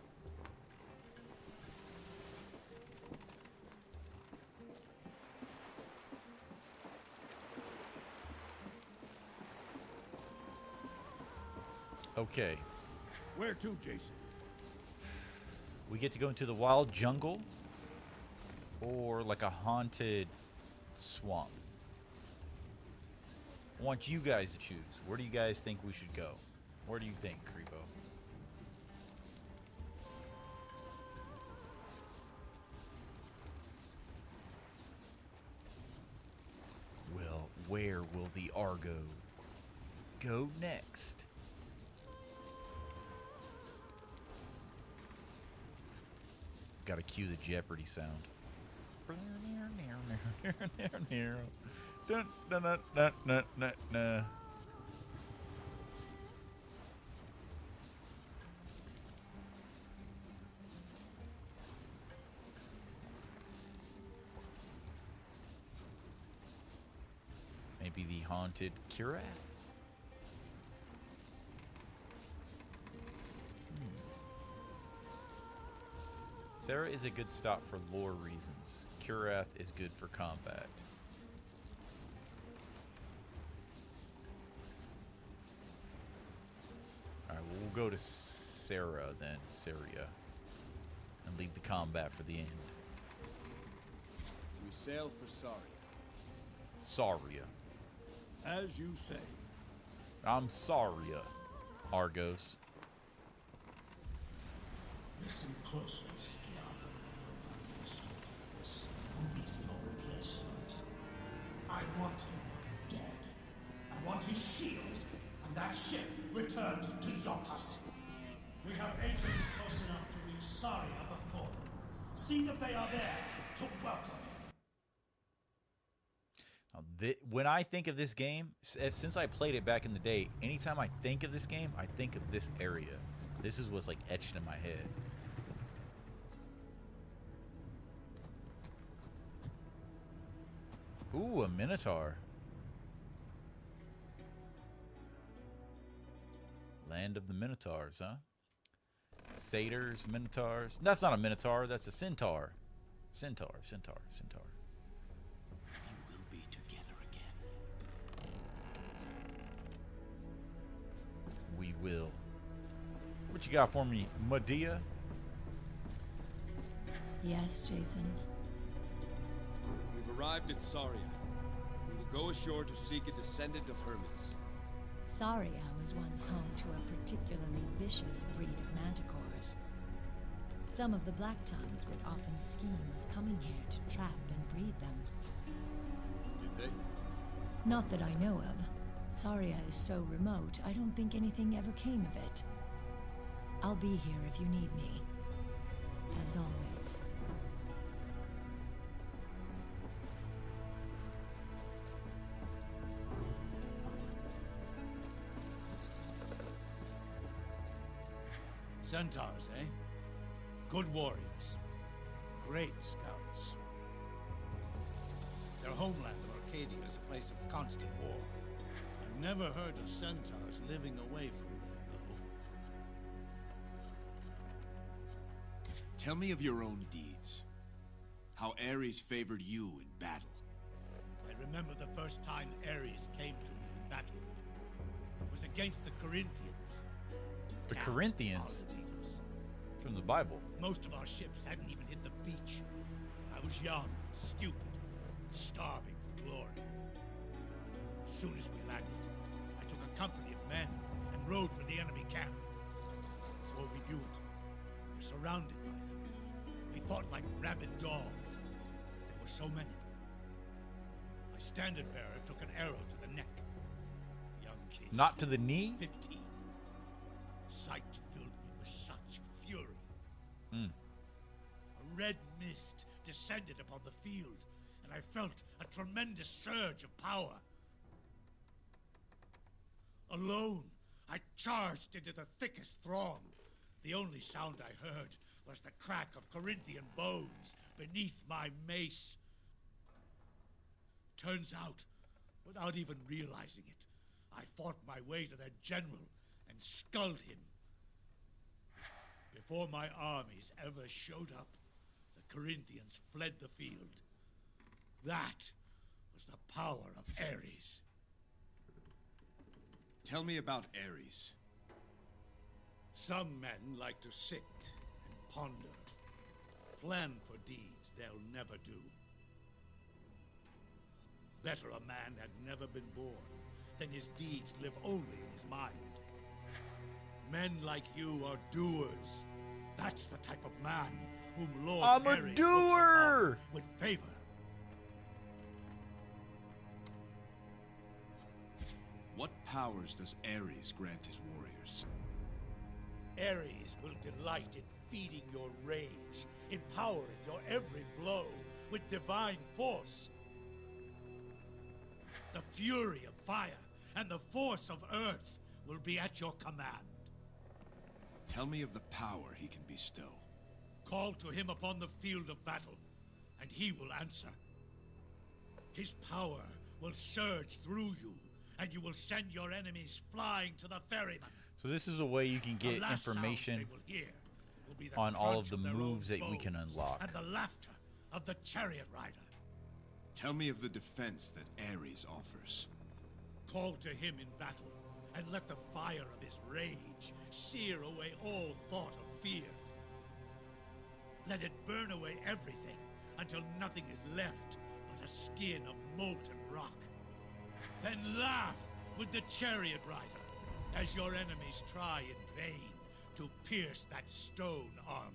Okay. Where to, Jason? We get to go into the wild jungle or like a haunted swamp. I want you guys to choose. Where do you guys think we should go? Where do you think, Krevo? Well, where will the Argo go next? Gotta cue the Jeopardy sound. Dun, dun, dun, dun, dun, dun, dun. Maybe the haunted Kirath? Sarah is a good stop for lore reasons. Kirath is good for combat. Alright, well, we'll go to Sarah than Saria, and leave the combat for the end. We sail for Saria. Saria. As you say. I'm Saria, Argos. Listen closely, Skiav. For this will meet your replacement. I want him dead. I want his shield and that ship returned to Yopas. We have agents close enough to reach Saria before them. See that they are there to welcome him. Now, when I think of this game, since I played it back in the day, anytime I think of this game, I think of this area. This is what's like etched in my head. Ooh, a Minotaur. Land of the Minotaurs, huh? Satyrs, Minotaurs. That's not a Minotaur, that's a Centaur. Centaur. You will be together again. We will. What you got for me, Medea? Yes, Jason. We've arrived at Saria. We will go ashore to seek a descendant of Hermes. Saria was once home to a particularly vicious breed of manticores. Some of the Black Tongues would often scheme of coming here to trap and breed them. Did they? Not that I know of. Saria is so remote, I don't think anything ever came of it. I'll be here if you need me. As always. Centaurs, eh? Good warriors. Great scouts. Their homeland of Arcadia is a place of constant war. I've never heard of centaurs living away from there, though. Tell me of your own deeds. How Ares favored you in battle. I remember the first time Ares came to me in battle. It was against the Corinthians. The Corinthians? From the Bible. Most of our ships hadn't even hit the beach. I was young, stupid, and starving for glory. As soon as we landed, I took a company of men and rode for the enemy camp. Before we knew it, we were surrounded by them. We fought like rabid dogs. There were so many. My standard bearer took an arrow to the neck. Young kid. Not to the knee? 15. Sight filled me with such fury. A red mist descended upon the field, and I felt a tremendous surge of power. Alone, I charged into the thickest throng. The only sound I heard was the crack of Corinthian bones beneath my mace. Turns out, without even realizing it, I fought my way to their general and sculled him. Before my armies ever showed up, the Corinthians fled the field. That was the power of Ares. Tell me about Ares. Some men like to sit and ponder, plan for deeds they'll never do. Better a man had never been born than his deeds live only in his mind. Men like you are doers. That's the type of man whom Lord I'm Ares a doer! looks upon with favor. What powers does Ares grant his warriors? Ares will delight in feeding your rage, empowering your every blow with divine force. The fury of fire and the force of earth will be at your command. Tell me of the power he can bestow. Call to him upon the field of battle, and he will answer. His power will surge through you, and you will send your enemies flying to the ferryman. So this is a way you can get information on all of the moves that we can unlock. And the laughter of the chariot rider. Tell me of the defense that Ares offers. Call to him in battle, and let the fire of his rage sear away all thought of fear. Let it burn away everything until nothing is left but a skin of molten rock. Then laugh with the chariot rider as your enemies try in vain to pierce that stone armor.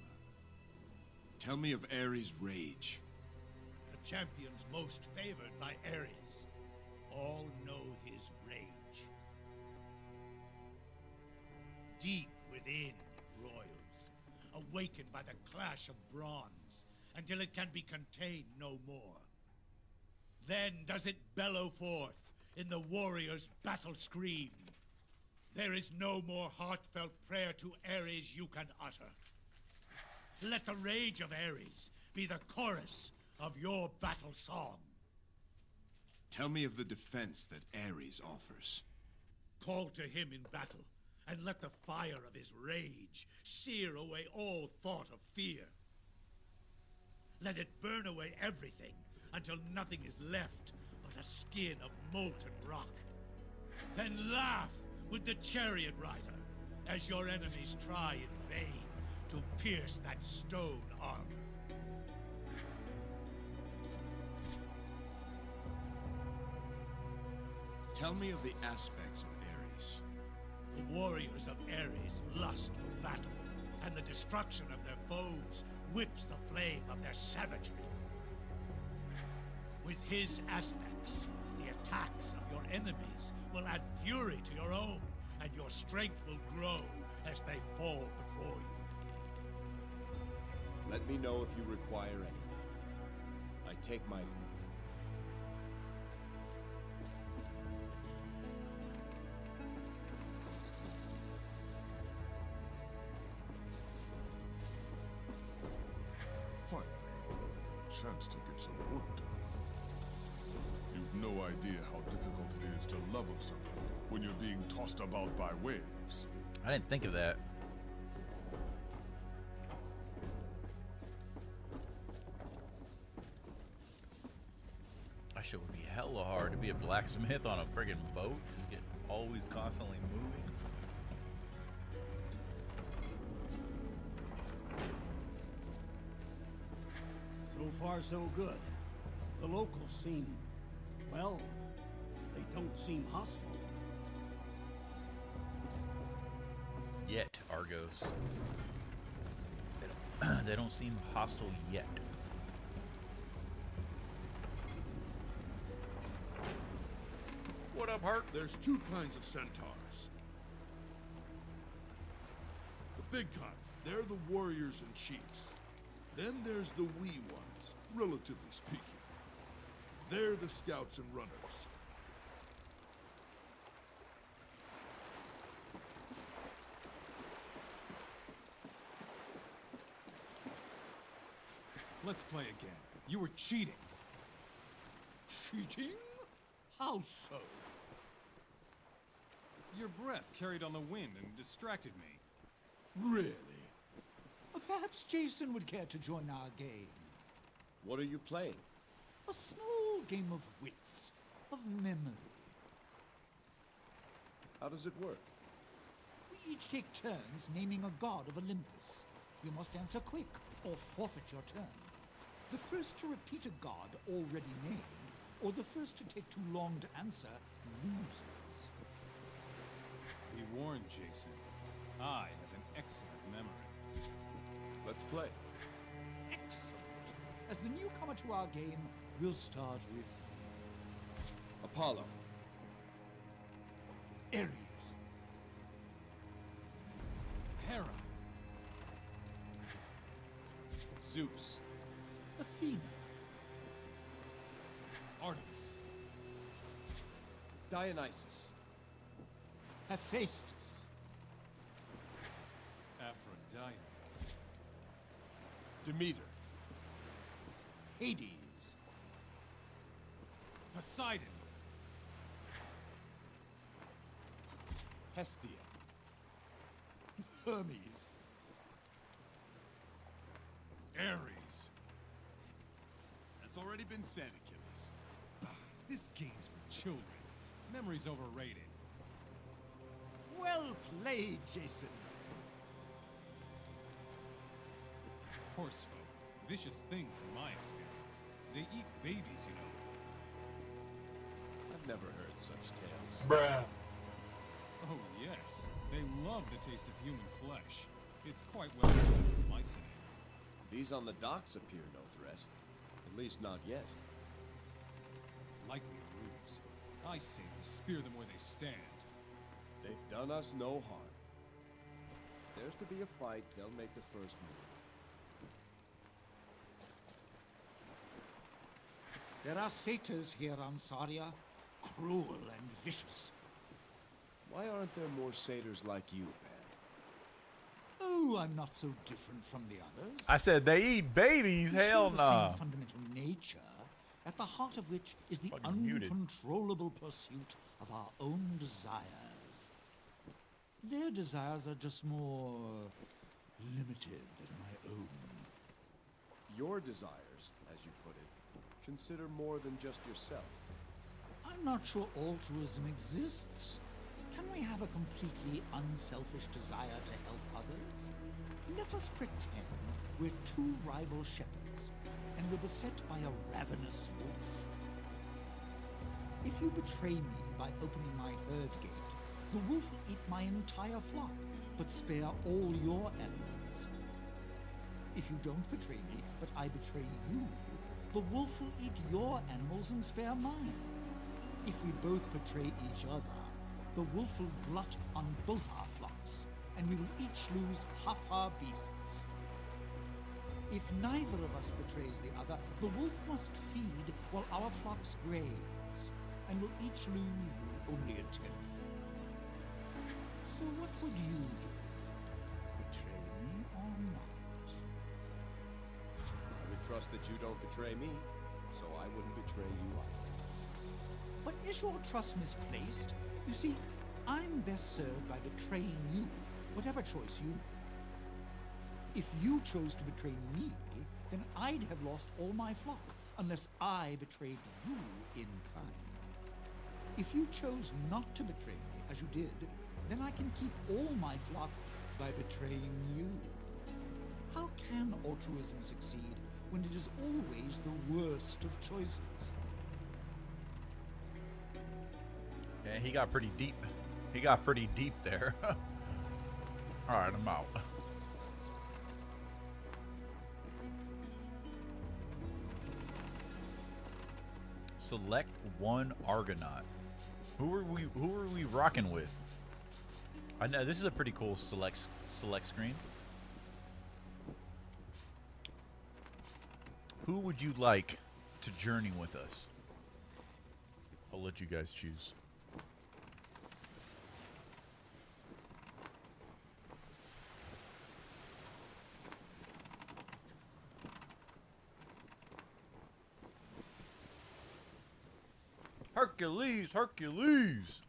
Tell me of Ares' rage. The champions most favored by Ares all know his rage. Deep within it roils, awakened by the clash of bronze, until it can be contained no more. Then does it bellow forth in the warrior's battle scream. There is no more heartfelt prayer to Ares you can utter. Let the rage of Ares be the chorus of your battle song. Tell me of the defense that Ares offers. Call to him in battle, and let the fire of his rage sear away all thought of fear. Let it burn away everything until nothing is left but a skin of molten rock. Then laugh with the chariot rider as your enemies try in vain to pierce that stone armor. Tell me of the aspects of Ares. The warriors of Ares lust for battle, and the destruction of their foes whips the flame of their savagery. With his aspects, the attacks of your enemies will add fury to your own, and your strength will grow as they fall before you. Let me know if you require anything. I take my leave. Finally, chance to get some work done. You've no idea how difficult it is to level something when you're being tossed about by waves. I didn't think of that. That shit would be hella hard to be a blacksmith on a friggin' boat. Just get always constantly moving. So far, so good. The locals seem, well, they don't seem hostile. Yet, Argos. They don't seem hostile yet. What up, Hart? There's two kinds of centaurs. The big kind, they're the warriors and chiefs. Then there's the wee ones, relatively speaking. They're the scouts and runners. Let's play again. You were cheating. Cheating? How so? Your breath carried on the wind and distracted me. Really? Perhaps Jason would care to join our game. What are you playing? A small game of wits, of memory. How does it work? We each take turns naming a god of Olympus. You must answer quick, or forfeit your turn. The first to repeat a god already named, or the first to take too long to answer, loses. Be warned, Jason. I have an excellent memory. Let's play. Excellent. As the newcomer to our game, we'll start with Apollo. Ares. Hera. Zeus. Athena. Artemis. Dionysus. Hephaestus. Aphrodite. Demeter. Hades. Poseidon. Hestia. Hermes. Ares. That's already been said, Achilles. This game's for children. Memory's overrated. Well played, Jason. Horsefolk. Vicious things in my experience. They eat babies, you know. I've never heard such tales. Bruh. Oh, yes. They love the taste of human flesh. It's quite well known in Mycenae. These on the docks appear no threat. At least not yet. Likely a ruse. I say we spear them where they stand. They've done us no harm. If there's to be a fight, they'll make the first move. There are satyrs here on Saria, cruel and vicious. Why aren't there more satyrs like you, Pan? Oh, I'm not so different from the others. I said they eat babies. We Hell share the nah. same fundamental nature, at the heart of which is the Fucking muted. uncontrollable pursuit of our own desires. Their desires are just more limited than my own. Your desires, as you put it, consider more than just yourself. I'm not sure altruism exists. Can we have a completely unselfish desire to help others? Let us pretend we're two rival shepherds, and we're beset by a ravenous wolf. If you betray me by opening my herd gate, the wolf will eat my entire flock, but spare all your animals. If you don't betray me, but I betray you, the wolf will eat your animals and spare mine. If we both betray each other, the wolf will glut on both our flocks, and we will each lose half our beasts. If neither of us betrays the other, the wolf must feed while our flocks graze, and will each lose only a tenth. So what would you do? Betray me or not? I would trust that you don't betray me, so I wouldn't betray you either. But is your trust misplaced? You see, I'm best served by betraying you, whatever choice you make. If you chose to betray me, then I'd have lost all my flock, unless I betrayed you in kind. If you chose not to betray me, as you did, then I can keep all my flock by betraying you. How can altruism succeed when it is always the worst of choices? Yeah, he got pretty deep. He got pretty deep there. All right, I'm out. Select one Argonaut. Who are we rocking with? I know this is a pretty cool select screen. Who would you like to journey with us? I'll let you guys choose. Hercules, Hercules.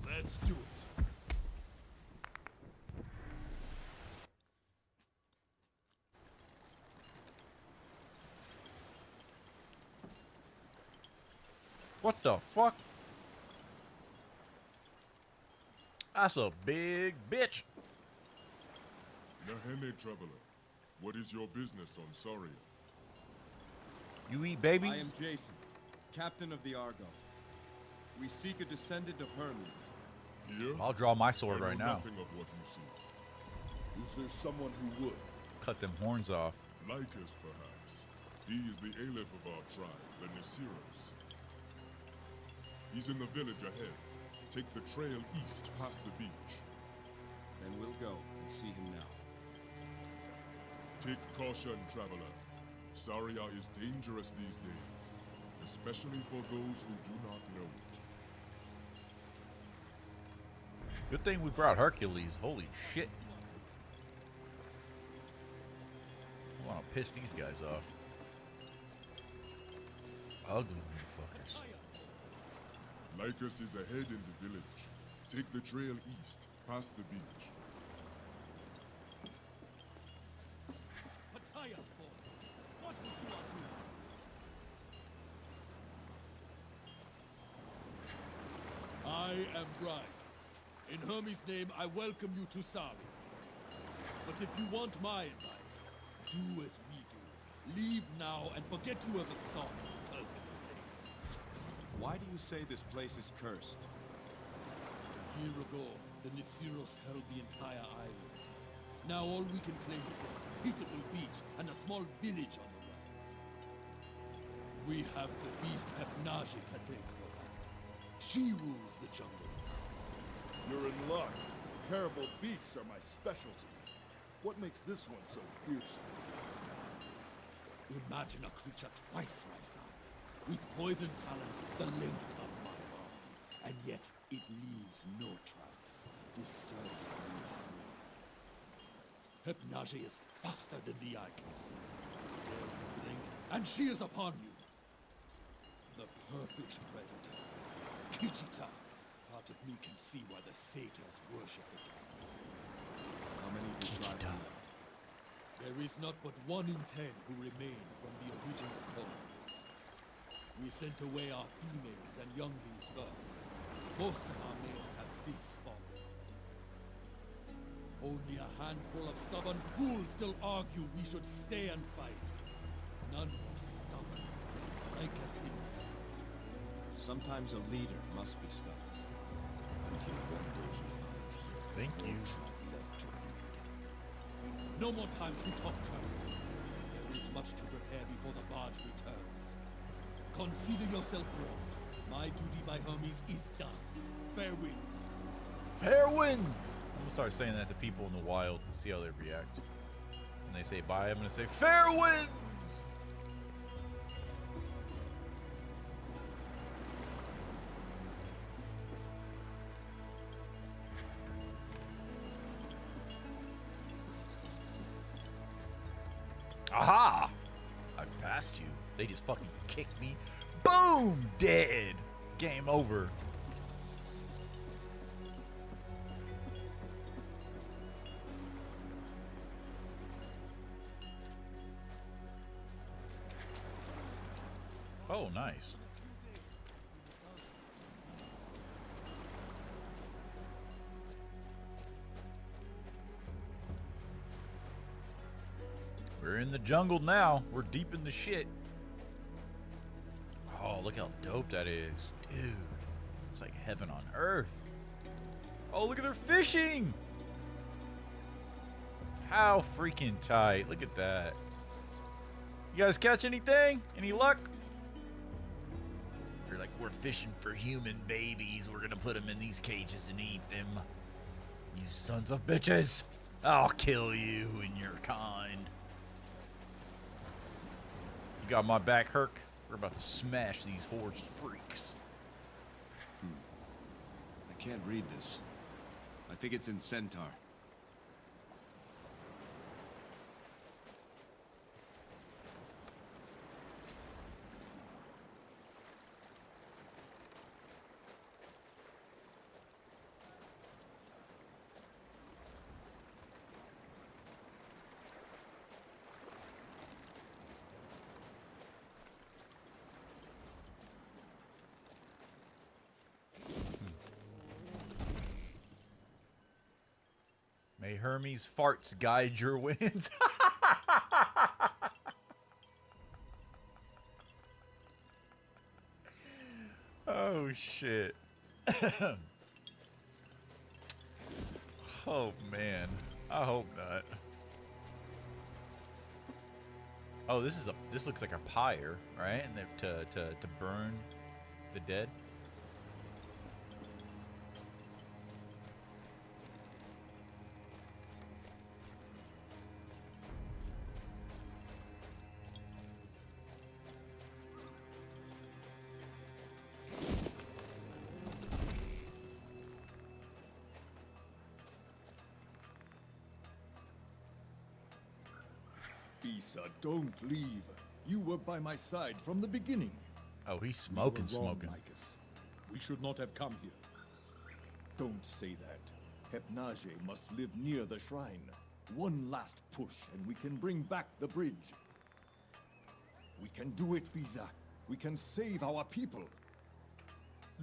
Let's do it. What the fuck? That's a big bitch. Naheme Traveler, what is your business on Saria? You eat babies? I am Jason, captain of the Argo. We seek a descendant of Hermes. Here? I'll draw my sword I know right now. Nothing of what you see. Is there someone who would? Cut them horns off. Lycus, perhaps. He is the Aleph of our tribe, the Nasiros. He's in the village ahead. Take the trail east past the beach. Then we'll go and see him now. Take caution, traveler. Saria is dangerous these days, especially for those who do not know it. Good thing we brought Hercules. Holy shit. I want to piss these guys off. Ugly motherfuckers. Lycus is ahead in the village. Take the trail east, past the beach. Matthias, boy, what would you all do? I am Brigus, In Hermes' name, I welcome you to Sari. But if you want my advice, do as we do. Leave now and forget you ever saw this cursed place. Why do you say this place is cursed? A year ago, the Nisiros held the entire island. Now all we can claim is this pitiful beach and a small village on the rise. We have the beast Hypnage to thank for that. She rules the jungle. You're in luck. Terrible beasts are my specialty. What makes this one so fearsome? Imagine a creature twice my size, with poison talons the length of my arm, and yet it leaves no tracks, disturbs no sleep. Hypnage is faster than the eye can see. Dare you blink, and she is upon you. The perfect predator. Kichita. Part of me can see why the satyrs worship the dragon. How many of you tried left? There is not but 1 in 10 who remain from the original colony. We sent away our females and younglings first. Most of our males have since fallen. Only a handful of stubborn fools still argue we should stay and fight. None more stubborn than Lycus himself. Sometimes a leader must be stubborn. Until one day he finds he has Thank you. left to lead. No more time to talk travel. There is much to prepare before the barge returns. Consider yourself warned. My duty by Hermes is done. Fair winds. Fair winds! I'm gonna start saying that to people in the wild and see how they react. When they say bye, I'm gonna say fair winds! Aha! I passed you. They just fucking kicked me. Boom! Dead. Game over. Oh, nice. We're in the jungle now. We're deep in the shit. Oh, look how dope that is. Dude, it's like heaven on earth. Oh, look at their fishing. How freaking tight. Look at that. You guys catch anything? Any luck? They're like, we're fishing for human babies. We're gonna put them in these cages and eat them. You sons of bitches. I'll kill you and your kind. You got my back, Herc? We're about to smash these horse freaks. I can't read this. I think it's in Centaur. May Hermes' farts guide your winds. Oh, shit. Oh, man. I hope not. Oh, this looks like a pyre, right? And to burn the dead. Isa, don't leave. You were by my side from the beginning. Oh, he's smoking. Lycus. We should not have come here. Don't say that. Hypnage must live near the shrine. One last push, and we can bring back the bridge. We can do it, Pisa. We can save our people.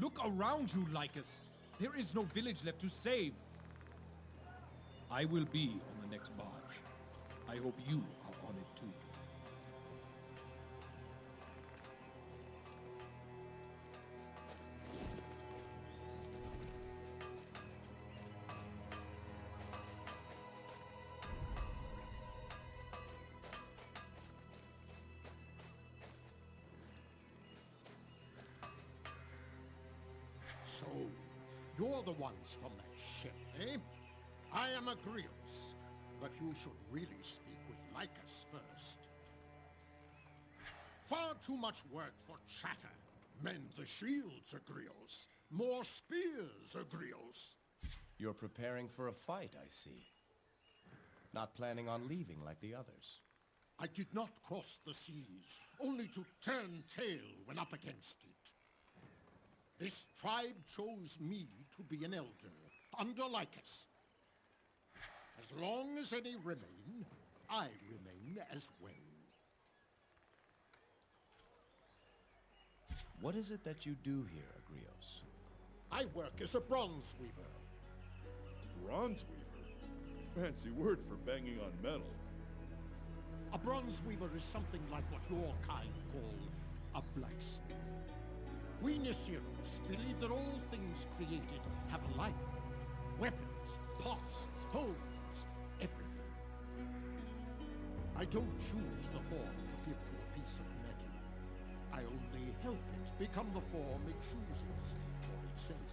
Look around you, Lycus. There is no village left to save. I will be on the next barge. I hope you are on it too. So, you're the ones from that ship, eh? I am Agrios, but you should really speak with Lycus first. Far too much work for chatter. Mend the shields, Agrios. More spears, Agrios. You're preparing for a fight, I see. Not planning on leaving like the others. I did not cross the seas, only to turn tail when up against it. This tribe chose me to be an elder, under Lycus. As long as any remain, I remain as well. What is it that you do here, Agrios? I work as a bronze weaver. Bronze weaver? Fancy word for banging on metal. A bronze weaver is something like what your kind call a blacksmith. We Nisiros believe that all things created have a life. Weapons, pots, homes, everything. I don't choose the form to give to a piece of metal. I only help it become the form it chooses for itself.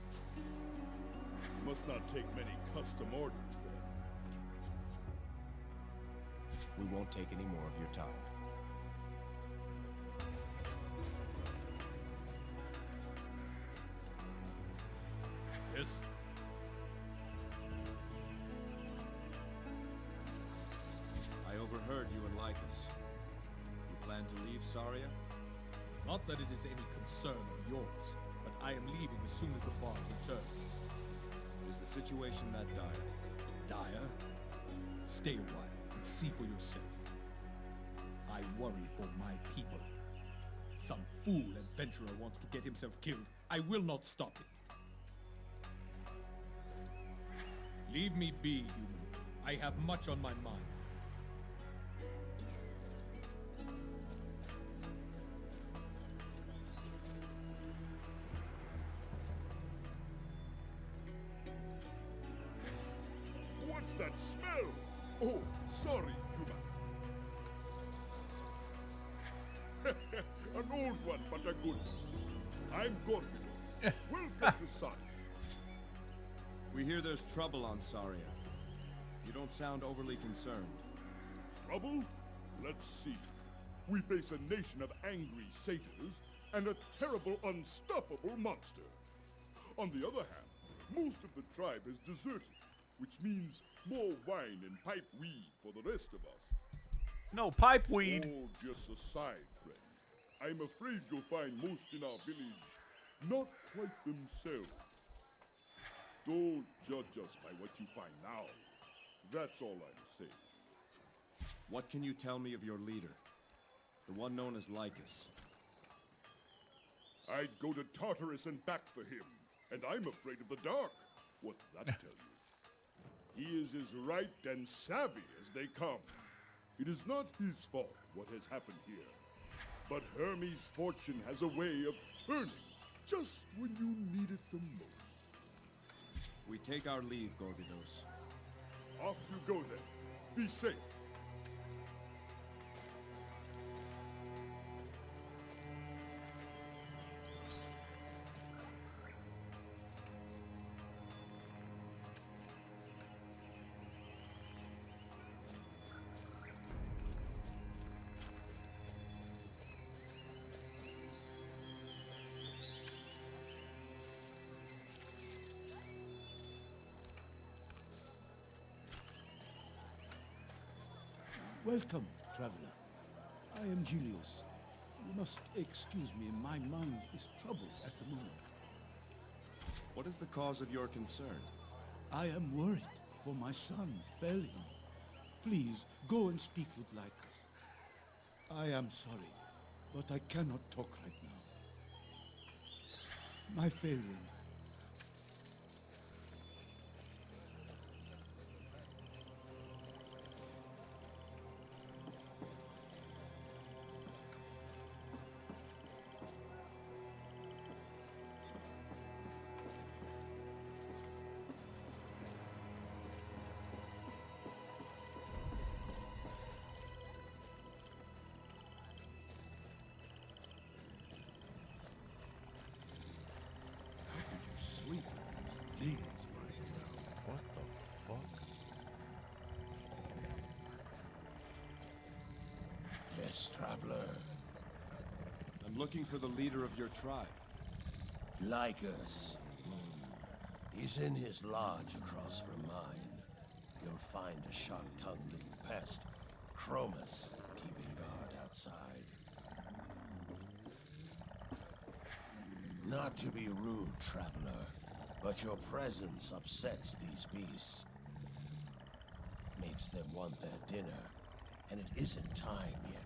Must not take many custom orders, then. We won't take any more of your time. Yes? I overheard you and Lycus. You plan to leave Saria? Not that it is any concern of yours, but I am leaving as soon as the barge returns. Is the situation that dire? Dire? Stay a while and see for yourself. I worry for my people. Some fool adventurer wants to get himself killed. I will not stop him. Leave me be, human. I have much on my mind. What's that smell? Oh, sorry, human. An old one, but a good one. I'm Gorgidos. Welcome to Saria. We hear there's trouble on Saria. You don't sound overly concerned. Trouble? Let's see. We face a nation of angry satyrs and a terrible, unstoppable monster. On the other hand, most of the tribe has deserted, which means more wine and pipe weed for the rest of us. No pipe weed. Oh, just a side, friend. I'm afraid you'll find most in our village not quite themselves. Don't judge us by what you find now. That's all I'm saying. What can you tell me of your leader? The one known as Lycus. I'd go to Tartarus and back for him. And I'm afraid of the dark. What's that tell you? He is as right and savvy as they come. It is not his fault what has happened here. But Hermes' fortune has a way of turning just when you need it the most. We take our leave, Gorgidos. Off you go then. Be safe. Welcome, traveler. I am Julius. You must excuse me, my mind is troubled at the moment. What is the cause of your concern? I am worried for my son, Felion. Please, go and speak with Lycus. I am sorry, but I cannot talk right now. My Felion. this, traveler? I'm looking for the leader of your tribe. Lycus. He's in his lodge across from mine. You'll find a sharp-tongued little pest, Chromus, keeping guard outside. Not to be rude, traveler, but your presence upsets these beasts. Makes them want their dinner, and it isn't time yet.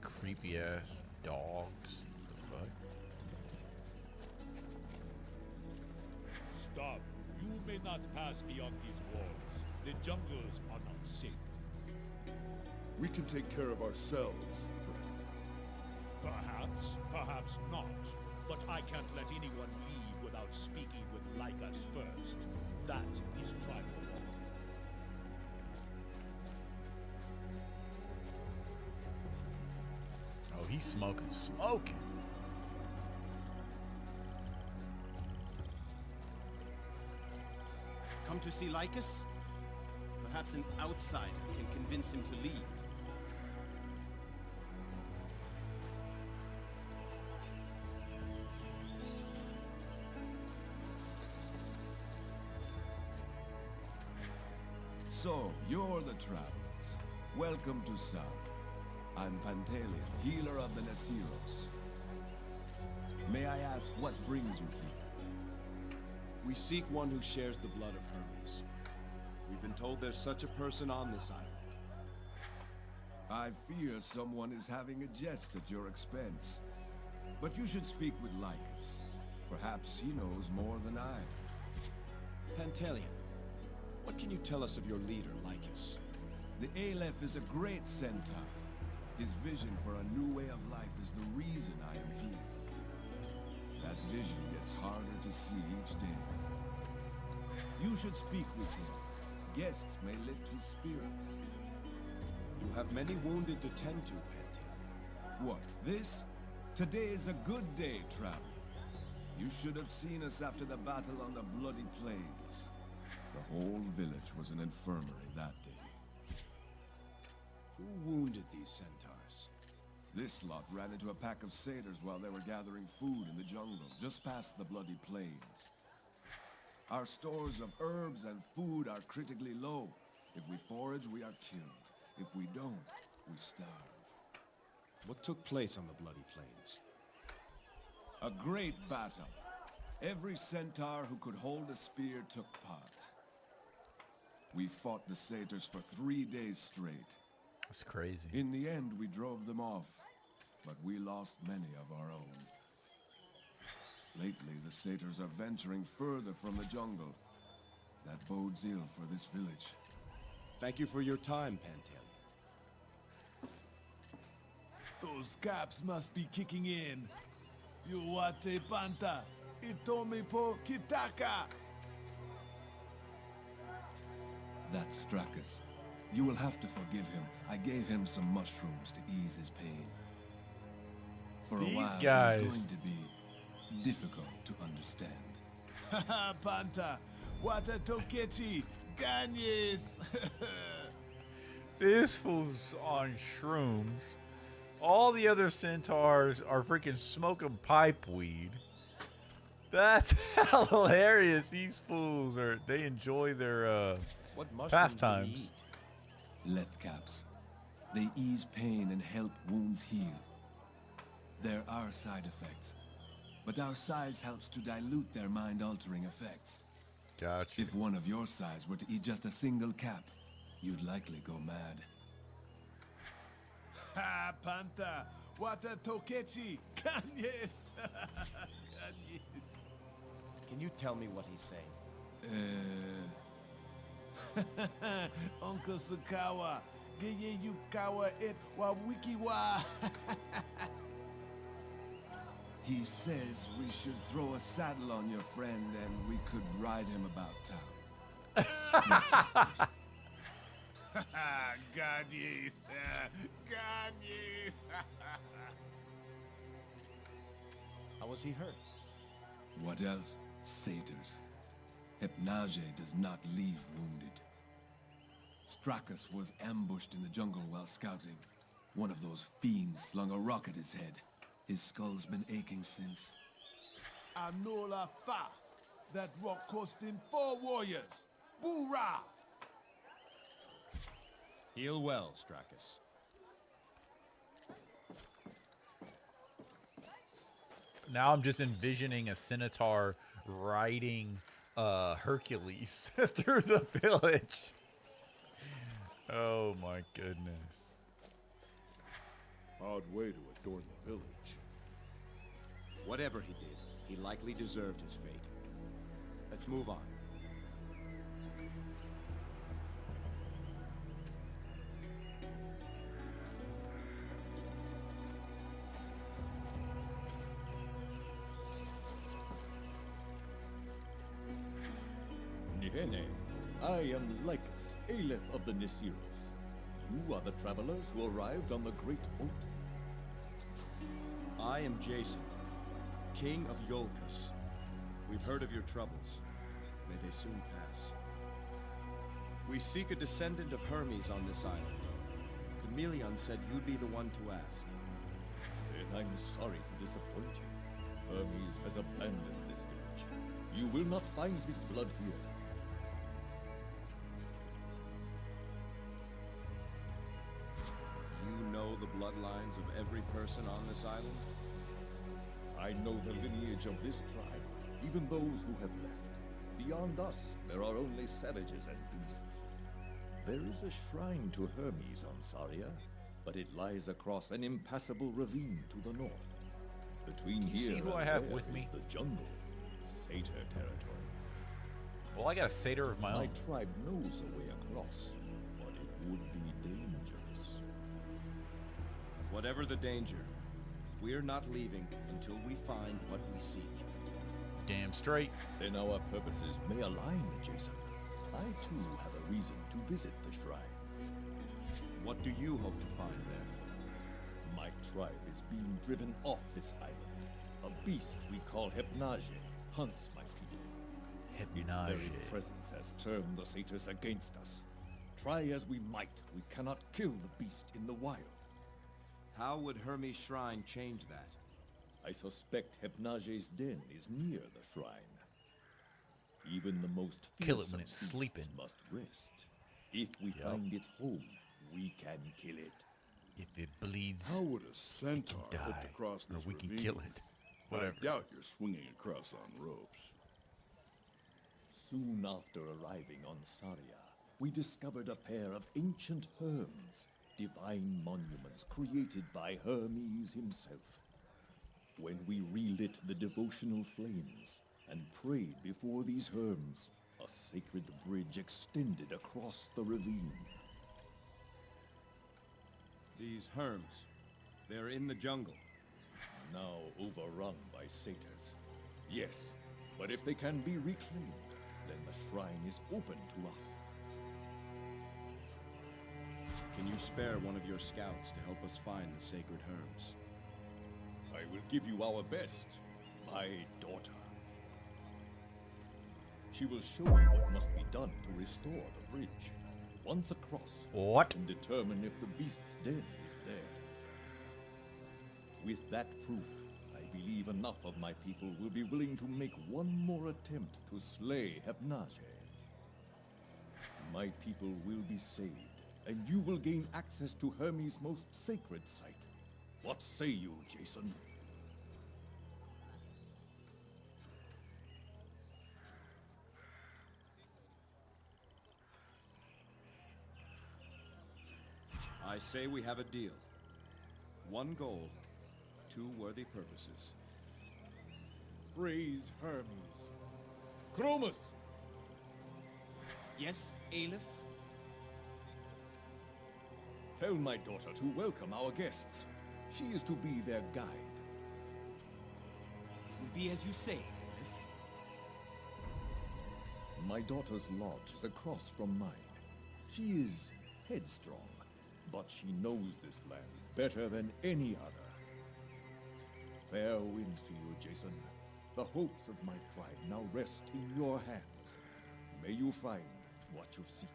Creepy ass dogs. The fuck? Stop. You may not pass beyond these walls. The jungles are not safe. We can take care of ourselves, friend. Perhaps, perhaps not. But I can't let anyone leave without speaking with Lycus first. That is tribal law. Oh, he's smoking. Smoking. Come to see Lycus? Perhaps an outsider can convince him to leave. So, you're the travelers. Welcome to South. I'm Pantaleon, healer of the Nasiros. May I ask what brings you here? We seek one who shares the blood of Hermes. We've been told there's such a person on this island. I fear someone is having a jest at your expense. But you should speak with Lycus. Perhaps he knows more than I. Pantaleon, what can you tell us of your leader, Lycus? The Aleph is a great centaur. His vision for a new way of life is the reason I am here. That vision gets harder to see each day. You should speak with him. Guests may lift his spirits. You have many wounded to tend to, Pantaleon. What, this? Today is a good day, traveler. You should have seen us after the battle on the Bloody Plains. The whole village was an infirmary that day. Who wounded these centaurs? This lot ran into a pack of satyrs while they were gathering food in the jungle, just past the Bloody Plains. Our stores of herbs and food are critically low. If we forage, we are killed. If we don't, we starve. What took place on the Bloody Plains? A great battle. Every centaur who could hold a spear took part. We fought the satyrs for 3 days straight. That's crazy. In the end, we drove them off, but we lost many of our own. Lately, the satyrs are venturing further from the jungle. That bodes ill for this village. Thank you for your time, Pantaleon. Those caps must be kicking in. You wate panta, itomi po kitaka. That's Strakus. You will have to forgive him. I gave him some mushrooms to ease his pain. For a while, guys. it's going to be difficult to understand. Haha, panta, wata tokechi, ganyes. This fool's on shrooms. All the other centaurs are freaking smoking pipe weed. That's hilarious. These fools they enjoy their pastimes. Lethcaps. They ease pain and help wounds heal. There are side effects, but our size helps to dilute their mind-altering effects. Gotcha. If one of your size were to eat just a single cap, you'd likely go mad. Ha, panta, wata tokechi, ganyes. Ganyes. Can you tell me what he's saying? Uncle Sukawa, geye yukawa it wa wikiwa. He says we should throw a saddle on your friend and we could ride him about town. Ganyes, ganyes. How was he hurt? What else? Satyrs. Hypnage does not leave wounded. Stracus was ambushed in the jungle while scouting. One of those fiends slung a rock at his head. His skull's been aching since. Anola Fa! That rock costing 4 warriors! Boorah! Heal well, Stracus. Now I'm just envisioning a centaur riding Hercules through the village. Oh my goodness. Odd way to adorn the village. Whatever he did, he likely deserved his fate. Let's move on. Nihene, I am Lycus, Aleph of the Nisiros. You are the travelers who arrived on the Great Boat. I am Jason, King of Iolcus. We've heard of your troubles. May they soon pass. We seek a descendant of Hermes on this island. Demelion said you'd be the one to ask. Then I'm sorry to disappoint you. Hermes has abandoned this village. You will not find his blood here. You know the bloodlines of every person on this island? I know the lineage of this tribe, even those who have left. Beyond us, there are only savages and beasts. There is a shrine to Hermes on Saria, but it lies across an impassable ravine to the north. Between Can you here see who and I have there with me? is the jungle, Satyr territory. Well, I got a satyr of my own. My tribe knows a way across, but it would be dangerous. Whatever the danger, we're not leaving until we find what we seek. Damn straight. Then our purposes may align, Jason. I too have a reason to visit the shrine. What do you hope to find there? My tribe is being driven off this island. A beast we call Hypnage hunts my people. Its very presence has turned the satyrs against us. Try as we might, we cannot kill the beast in the wild. How would Hermes' shrine change that? I suspect Hypnage's den is near the shrine. Even the most Kill it when fearsome it's beasts sleeping. must rest. If we find its home, we can kill it. If it bleeds, How would a centaur die, hope to cross or this we can ravine? kill it. Whatever. I doubt you're swinging across on ropes. Soon after arriving on Saria, we discovered a pair of ancient herms, divine monuments created by Hermes himself. When we relit the devotional flames and prayed before these herms, a sacred bridge extended across the ravine. These herms, they're in the jungle. Now overrun by satyrs. Yes, but if they can be reclaimed, then the shrine is open to us. Can you spare one of your scouts to help us find the sacred herms? I will give you our best, my daughter. She will show you what must be done to restore the bridge. Once across, what? And determine if the beast's den is there. With that proof, I believe enough of my people will be willing to make one more attempt to slay Hypnage. My people will be saved, and you will gain access to Hermes' most sacred site. What say you, Jason? I say we have a deal. One goal, two worthy purposes. Praise Hermes. Chromus! Yes, Aleph? Tell my daughter to welcome our guests. She is to be their guide. It will be as you say, Aleph. My daughter's lodge is across from mine. She is headstrong, but she knows this land better than any other. Fair winds to you, Jason. The hopes of my tribe now rest in your hands. May you find what you seek.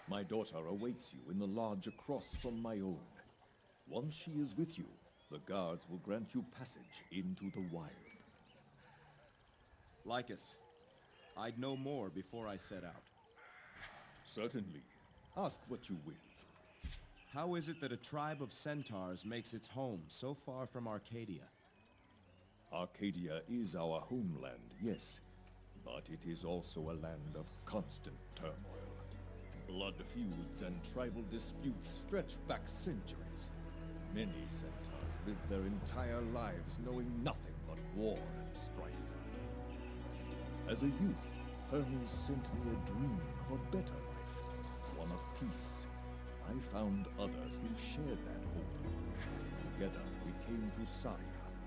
My daughter awaits you in the lodge across from my own. Once she is with you, the guards will grant you passage into the wild. Lycus, I'd know more before I set out. Certainly. Ask what you will. How is it that a tribe of centaurs makes its home so far from Arcadia? Arcadia is our homeland, yes, but it is also a land of constant turmoil. Blood feuds and tribal disputes stretch back centuries. Many centaurs live their entire lives knowing nothing but war and strife. As a youth, Hermes sent me a dream of a better life, one of peace. I found others who shared that hope. Together, we came to Saria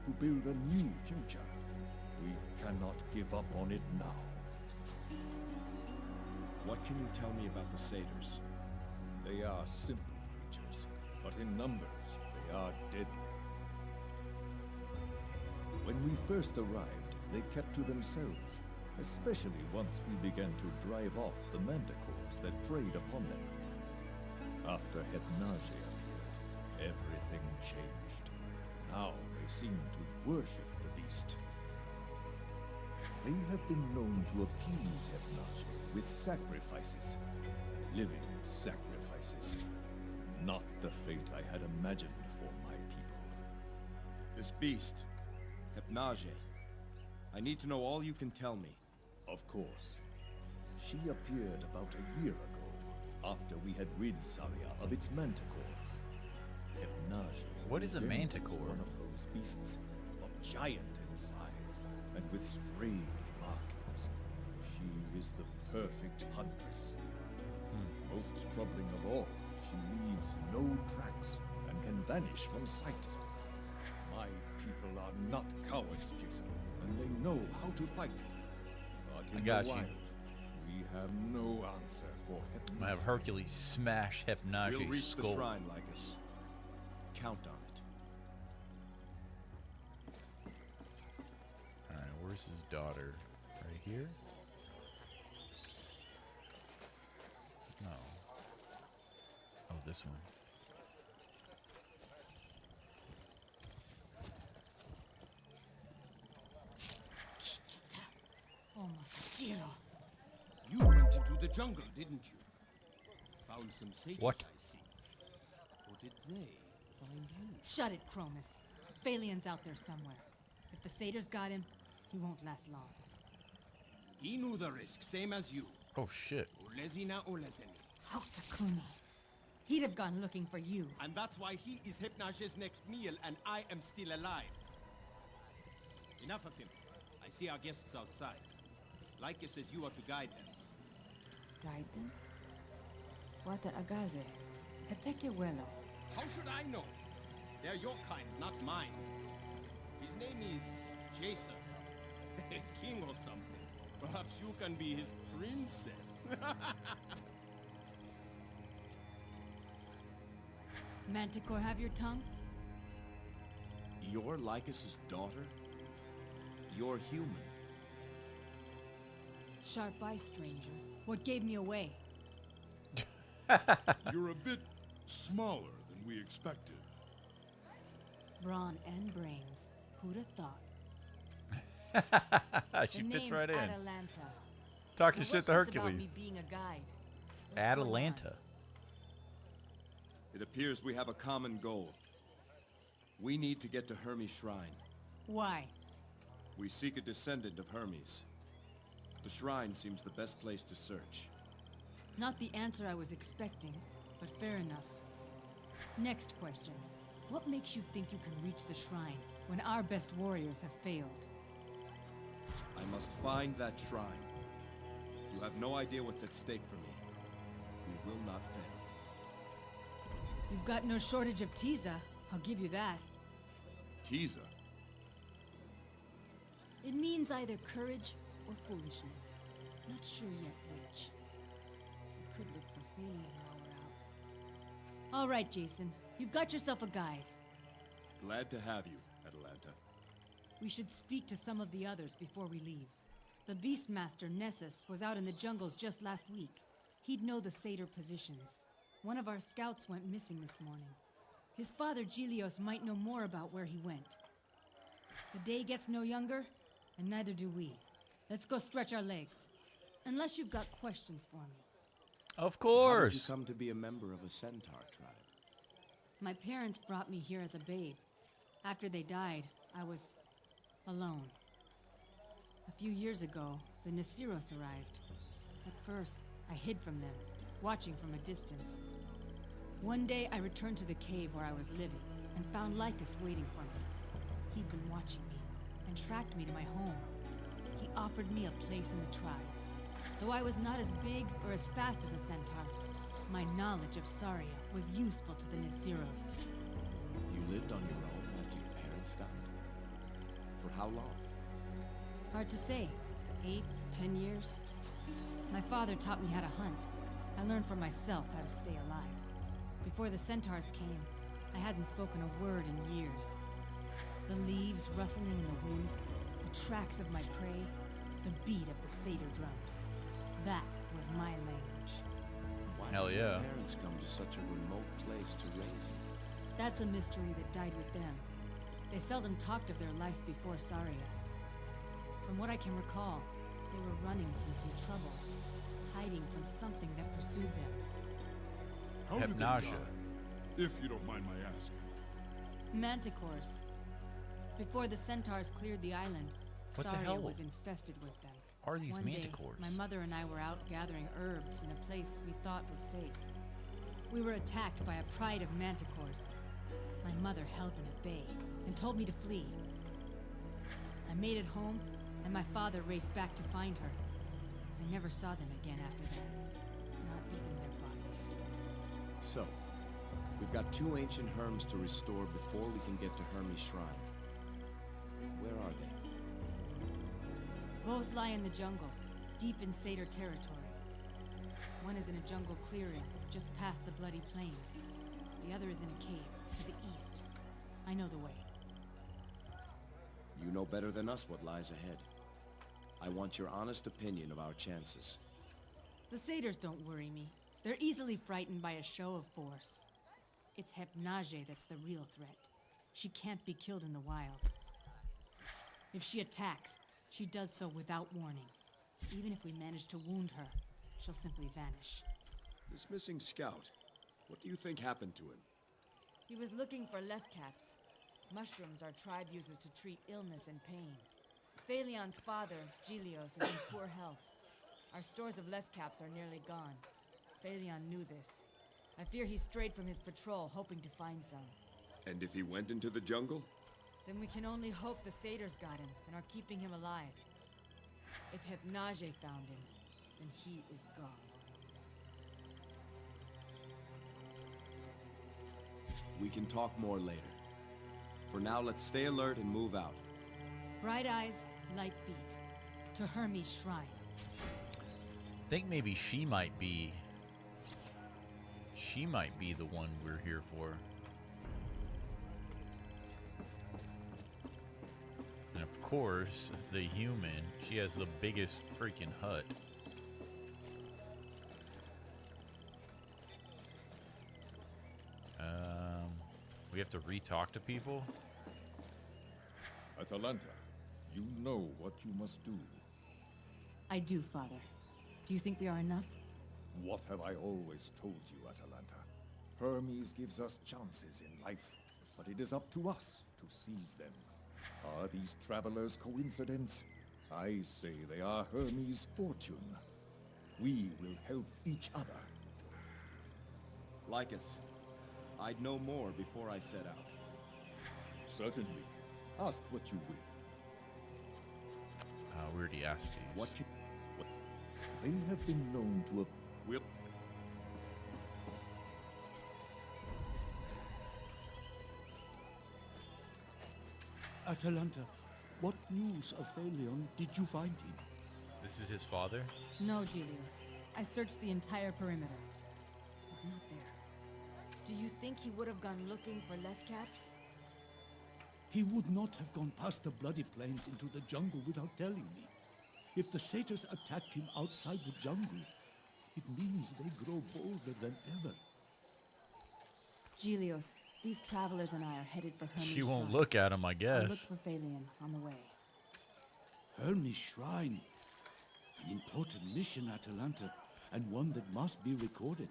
to build a new future. We cannot give up on it now. What can you tell me about the satyrs? They are simple creatures, but in numbers, they are deadly. When we first arrived, they kept to themselves, especially once we began to drive off the manticores that preyed upon them. After Hypnage appeared, everything changed. Now they seem to worship the beast. They have been known to appease Hypnage with sacrifices. Living sacrifices. Not the fate I had imagined for my people. This beast, Hypnage. I need to know all you can tell me. Of course. She appeared about a year ago, after we had rid Saria of its manticores. Hypnage. What is a manticore? One of those beasts, of giant in size, and with strange markings. She is the perfect huntress. Most troubling of all, she leaves no tracks and can vanish from sight. My people are not cowards, Jason, and they know how to fight. But in the wild, we have no answer for Hypnage. I have Hercules smash Hypnage's We'll reach skull. the shrine, Lycus. Count on it. Alright, where's his daughter? Right here? No. Oh, this one. You went into the jungle, didn't you? Found some sages, What? I see. Or did they find you? Shut it, Chromis. Phalian's out there somewhere. If the satyrs got him, he won't last long. He knew the risk, same as you. Oh, shit. Olezina Olezeni. Alcmene. He'd have gone looking for you. And that's why he is Hypnage's next meal and I am still alive. Enough of him. I see our guests outside. Lycus says you are to guide them. Guide them? Wata agaze. Heteke welo. How should I know? They're your kind, not mine. His name is Jason. A king or something. Perhaps you can be his princess. Manticore have your tongue? You're Lycus's daughter? You're human. Sharp eye, stranger. What gave me away? You're a bit smaller than we expected. Brawn and brains. Who'd have thought? She The fits name's right in. Atalanta. Talking Now, shit what's to this about Hercules. me being a guide? What's going on? Atalanta. It appears we have a common goal. We need to get to Hermes' shrine. Why? We seek a descendant of Hermes. The shrine seems the best place to search. Not the answer I was expecting, but fair enough. Next question. What makes you think you can reach the shrine when our best warriors have failed? I must find that shrine. You have no idea what's at stake for me. We will not fail. You've got no shortage of teaser, I'll give you that. Teaser? It means either courage or foolishness. Not sure yet which. We could look for Phalian while we're out. All right, Jason. You've got yourself a guide. Glad to have you, Atalanta. We should speak to some of the others before we leave. The Beastmaster, Nessus, was out in the jungles just last week. He'd know the satyr positions. One of our scouts went missing this morning. His father, Gilios, might know more about where he went. The day gets no younger, and neither do we. Let's go stretch our legs. Unless you've got questions for me. Of How did you course. come to be a member of a centaur tribe? My parents brought me here as a babe. After they died, I was alone. A few years ago, the Nasiros arrived. At first, I hid from them, watching from a distance. One day, I returned to the cave where I was living and found Lycus waiting for me. He'd been watching me and tracked me to my home. He offered me a place in the tribe. Though I was not as big or as fast as a centaur, my knowledge of Saria was useful to the Nasiros. You lived on your own after your parents died? For how long? Hard to say. 8, 10 years? My father taught me how to hunt. I learned for myself how to stay alive. Before the centaurs came, I hadn't spoken a word in years. The leaves rustling in the wind, the tracks of my prey, the beat of the satyr drums. That was my language. Why Hell did your yeah. parents come to such a remote place to raise you? That's a mystery that died with them. They seldom talked of their life before Saria. From what I can recall, they were running from some trouble, hiding from something that pursued them. How did they Hypnasia. die, if you don't mind my asking? Manticores. Before the centaurs cleared the island, What the Saria hell was infested with them. are these One day, manticores? my mother and I were out gathering herbs in a place we thought was safe. We were attacked by a pride of manticores. My mother held them at bay and told me to flee. I made it home, and my father raced back to find her. I never saw them again after that, not even their bodies. So, we've got 2 ancient Herms to restore before we can get to Hermes' shrine. Where are they? Both lie in the jungle, deep in satyr territory. One is in a jungle clearing, just past the Bloody Plains. The other is in a cave, to the east. I know the way. You know better than us what lies ahead. I want your honest opinion of our chances. The satyrs don't worry me. They're easily frightened by a show of force. It's Hypnasia that's the real threat. She can't be killed in the wild. If she attacks, she does so without warning. Even if we manage to wound her, she'll simply vanish. This missing scout, what do you think happened to him? He was looking for lethcaps. Mushrooms our tribe uses to treat illness and pain. Phalion's father, Gilios, is in poor health. Our stores of lethcaps are nearly gone. Phalion knew this. I fear he strayed from his patrol, hoping to find some. And if he went into the jungle? Then we can only hope the satyrs got him and are keeping him alive. If Hypnasia found him, then he is gone. We can talk more later. For now, let's stay alert and move out. Bright eyes, light feet. To Hermes' shrine. I think maybe she might be the one we're here for. And of course, the human, she has the biggest freaking hut. We have to re-talk to people? Atalanta, you know what you must do. I do, Father. Do you think we are enough? What have I always told you, Atalanta? Hermes gives us chances in life, but it is up to us to seize them. Are these travelers coincidence? I say they are Hermes' fortune. We will help each other. Lycus, I'd know more before I set out. Certainly. Ask what you will. We already asked these. What they have been known to will. Atalanta, what news of Phalion did you find him? This is his father? No, Gilios. I searched the entire perimeter. He's not there. Do you think he would have gone looking for Lethcaps? He would not have gone past the bloody plains into the jungle without telling me. If the satyrs attacked him outside the jungle, it means they grow bolder than ever. Gelios, these travelers and I are headed for Hermes She won't Shrine. look at him, I I'll guess. look for Phalion on the way. Hermes Shrine. An important mission, Atalanta, and one that must be recorded.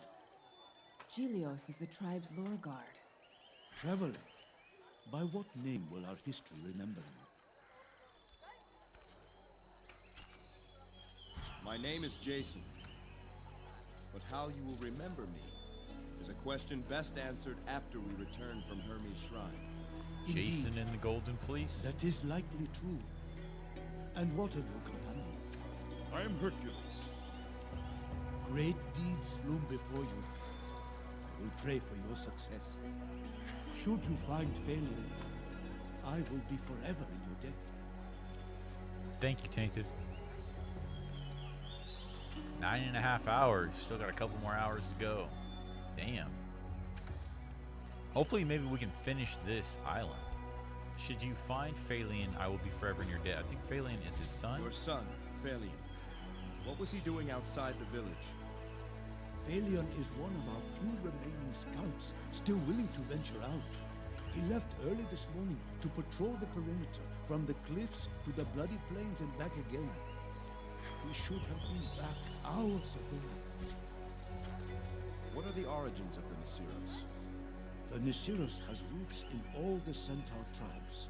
Gelios is the tribe's lore guard. Traveler, by what name will our history remember him? My name is Jason. But how you will remember me is a question best answered after we return from Hermes' shrine. Jason in the Golden Fleece? That is likely true. And what of your companion? I am Hercules. Great deeds loom before you. I will pray for your success. Should you find failure, I will be forever in your debt. Thank you, Tainted. 9.5 hours. Still got a couple more hours to go. Damn. Hopefully, maybe we can finish this island. Should you find Phalion, I will be forever in your debt. I think Phalion is his son. Your son, Phalion. What was he doing outside the village? Phalion is one of our few remaining scouts still willing to venture out. He left early this morning to patrol the perimeter from the cliffs to the bloody plains and back again. He should have been back hours ago. What are the origins of the Nasiros? The Nasiros has roots in all the centaur tribes.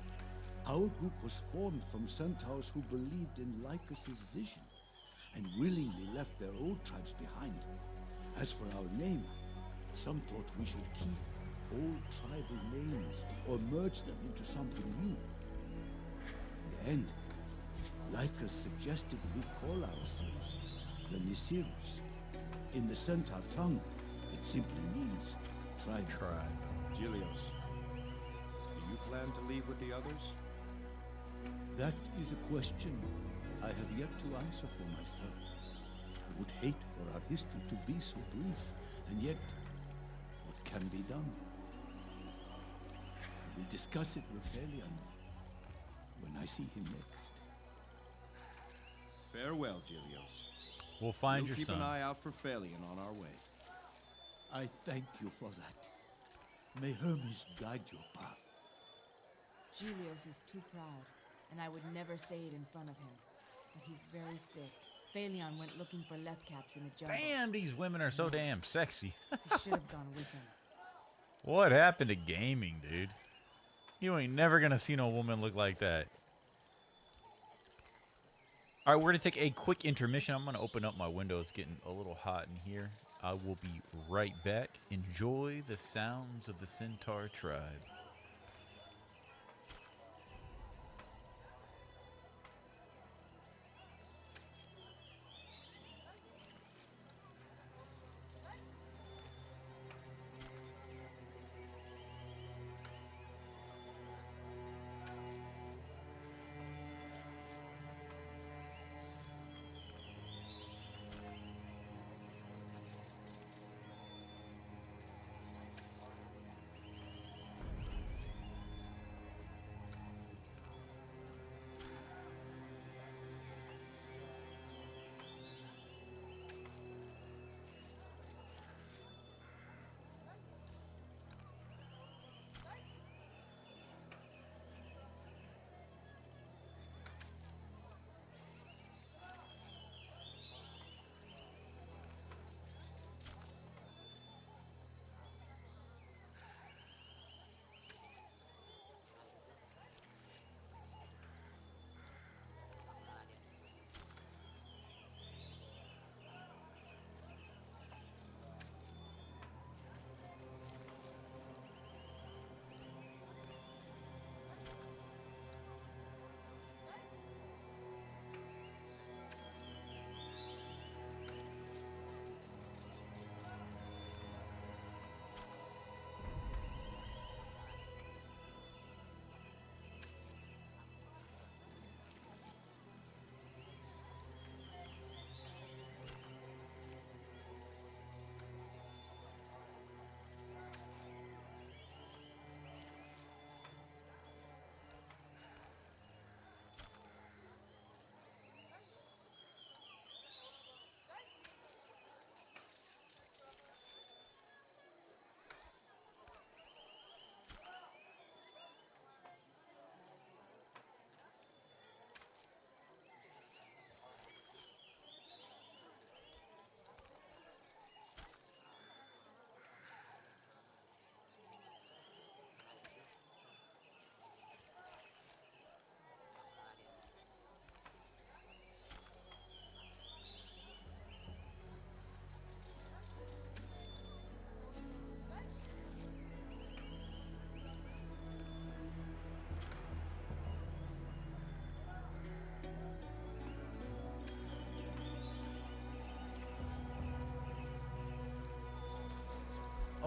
Our group was formed from centaurs who believed in Lycus's vision and willingly left their old tribes behind. As for our name, some thought we should keep old tribal names or merge them into something new. In the end, Lycus suggested we call ourselves the Nasiros. In the centaur tongue, it simply means tribe. Gelios, do you plan to leave with the others? That is a question I have yet to answer for myself. I would hate for our history to be so brief, and yet, what can be done? I will discuss it with Phalion when I see him next. Farewell, Gelios. We'll find we'll your keep son. an eye out for Phalion on our way. I thank you for that. May Hermes guide your path. Gelios is too proud, and I would never say it in front of him. But he's very sick. Phalion went looking for Lethcaps in the jungle. Damn, these women are so damn sexy. He should have gone with him. What happened to gaming, dude? You ain't never gonna see no woman look like that. All right, we're gonna take a quick intermission. I'm gonna open up my window. It's getting a little hot in here. I will be right back. Enjoy the sounds of the Centaur tribe.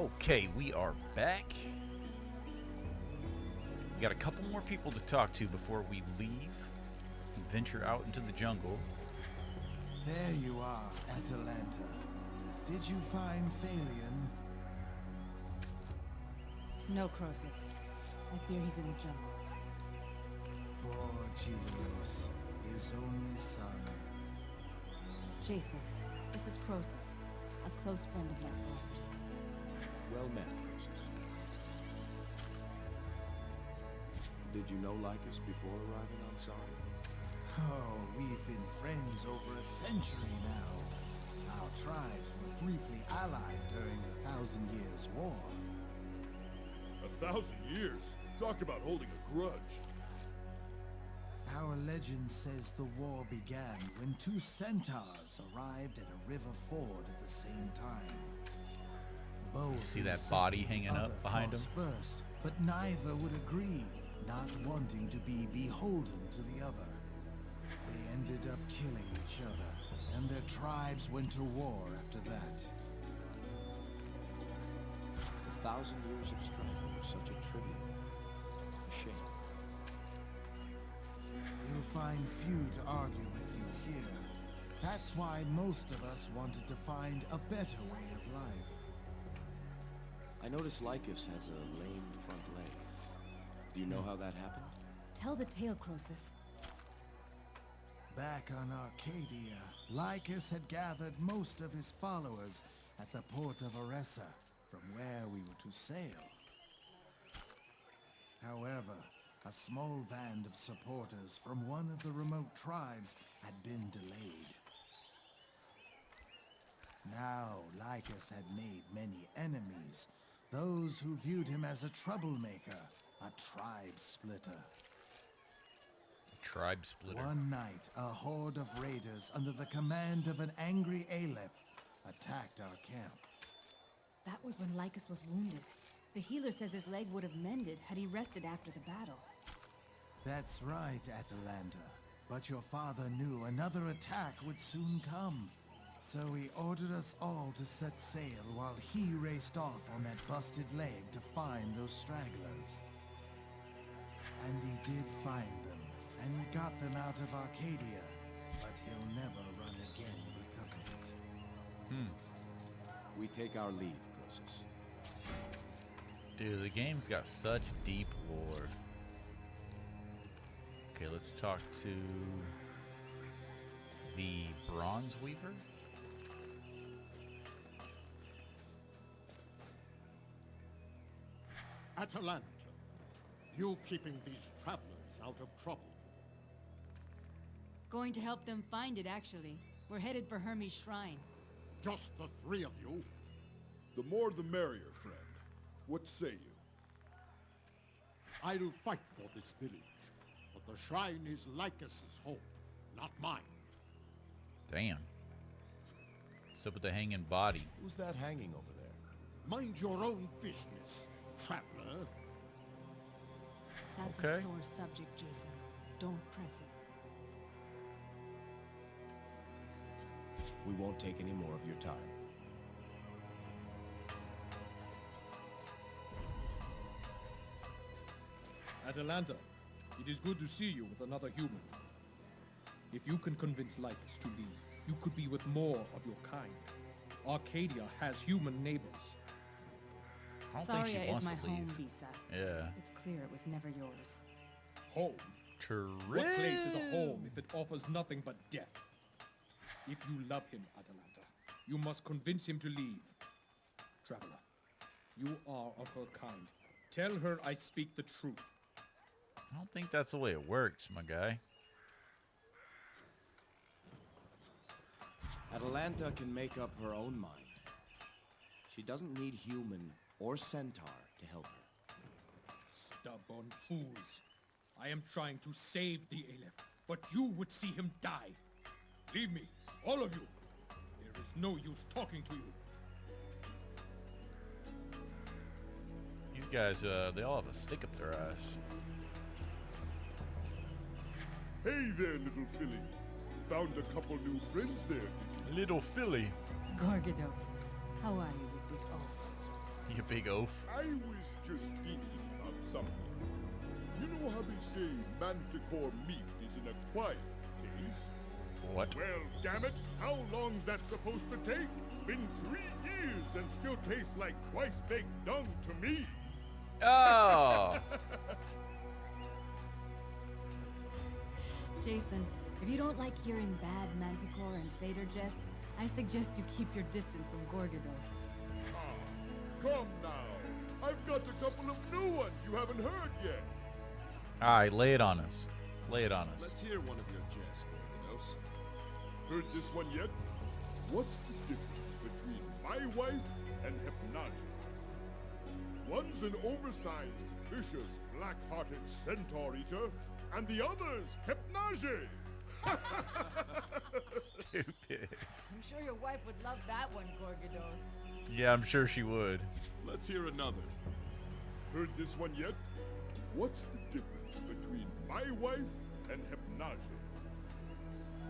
Okay, we are back. We got a couple more people to talk to before we leave and venture out into the jungle. There you are, Atalanta. Did you find Phalion? No, Croesus. I fear he's in the jungle. Poor Gilios, his only son. Jason, this is Croesus, a close friend of my father's. Well met, Croesus. Did you know Lycus before arriving on Saria? Oh, we've been friends over a century now. Our tribes were briefly allied during the 1,000 Years' War. 1,000 years? Talk about holding a grudge. Our legend says the war began when two centaurs arrived at a river ford at the same time. Both See that body insisted the hanging up other behind cross him? first, but neither would agree, not wanting to be beholden to the other. They ended up killing each other, and their tribes went to war after that. 1,000 years of strife over such a trivial matter. A shame. You'll find few to argue with you here. That's why most of us wanted to find a better way of life. I noticed Lycus has a lame front leg. Do you know how that happened? Tell the tale, Croesus. Back on Arcadia, Lycus had gathered most of his followers at the port of Oressa, from where we were to sail. However, a small band of supporters from one of the remote tribes had been delayed. Now, Lycus had made many enemies, those who viewed him as a troublemaker, a tribe splitter. Tribe splitter. One night, a horde of raiders under the command of an angry Aleph attacked our camp. That was when Lycus was wounded. The healer says his leg would have mended had he rested after the battle. That's right, Atalanta. But your father knew another attack would soon come. So he ordered us all to set sail while he raced off on that busted leg to find those stragglers. And he did find them, and he got them out of Arcadia. But he'll never run again because of it. We take our leave, Croesus. Dude, the game's got such deep lore. Okay, let's talk to the Bronze Weaver. Atalanta, you keeping these travelers out of trouble. Going to help them find it, actually. We're headed for Hermes' shrine. Just the three of you? The more the merrier, friend. What say you? I'll fight for this village, but the shrine is Lycus's hope, not mine. Damn. What's up with the hanging body? Who's that hanging over there? Mind your own business, traveler. That's Okay. a sore subject, Jason. Don't press it. We won't take any more of your time. Atalanta, it is good to see you with another human. If you can convince Lycus to leave, you could be with more of your kind. Arcadia has human neighbors. I don't think Saria she is wants my to leave. home, Visa. Yeah. It's clear it was never yours. Home? True. What place is a home if it offers nothing but death? If you love him, Atalanta, you must convince him to leave. Traveler, you are of her kind. Tell her I speak the truth. I don't think that's the way it works, my guy. Atalanta can make up her own mind. She doesn't need human or centaur to help her. Stubborn fools. I am trying to save the Aleph, but you would see him die. Leave me, all of you. There is no use talking to you. These guys, they all have a stick up their ass. Hey there, little filly. Found a couple new friends there, did you? Little filly. Gorgados, how are you, you big oaf? a big oaf. I was just thinking about something. You know how they say manticore meat is an acquired taste? What? Well, damn it, how long's that supposed to take? Been 3 years and still tastes like twice-baked dung to me. Oh! Jason, if you don't like hearing bad manticore and satyr jests, I suggest you keep your distance from Gorgados. Come now. I've got a couple of new ones you haven't heard yet. Alright, lay it on us. Lay it on us. Let's hear one of your jests, Argonauts. Heard this one yet? What's the difference between my wife and Hypnasia? One's an oversized, vicious, black-hearted centaur eater, and the other's Hypnasia. Stupid. I'm sure your wife would love that one, Gorgados. Yeah, I'm sure she would. Let's hear another. Heard this one yet? What's the difference between my wife and Hypnasia?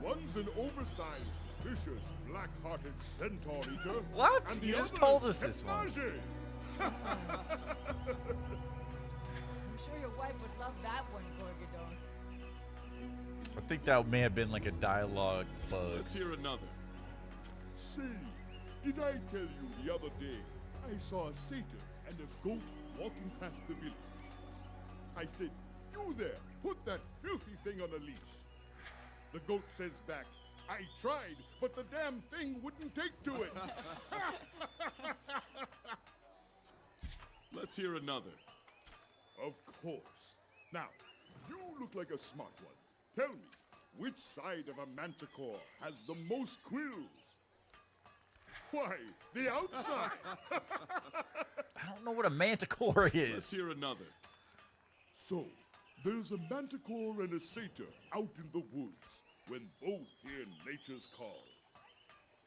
One's an oversized, vicious, black-hearted centaur eater. What? And You the just other's told us this one. Hypnasia. I'm sure your wife would love that one, Gorgados. I think that may have been like a dialogue bug. Let's hear another. Say, did I tell you the other day I saw a satyr and a goat walking past the village? I said, "You there, put that filthy thing on a leash." The goat says back, "I tried, but the damn thing wouldn't take to it." Let's hear another. Of course. Now, you look like a smart one. Tell me, which side of a manticore has the most quills? Why, the outside! I don't know what a manticore is. Let's hear another. So, there's a manticore and a satyr out in the woods when both hear nature's call.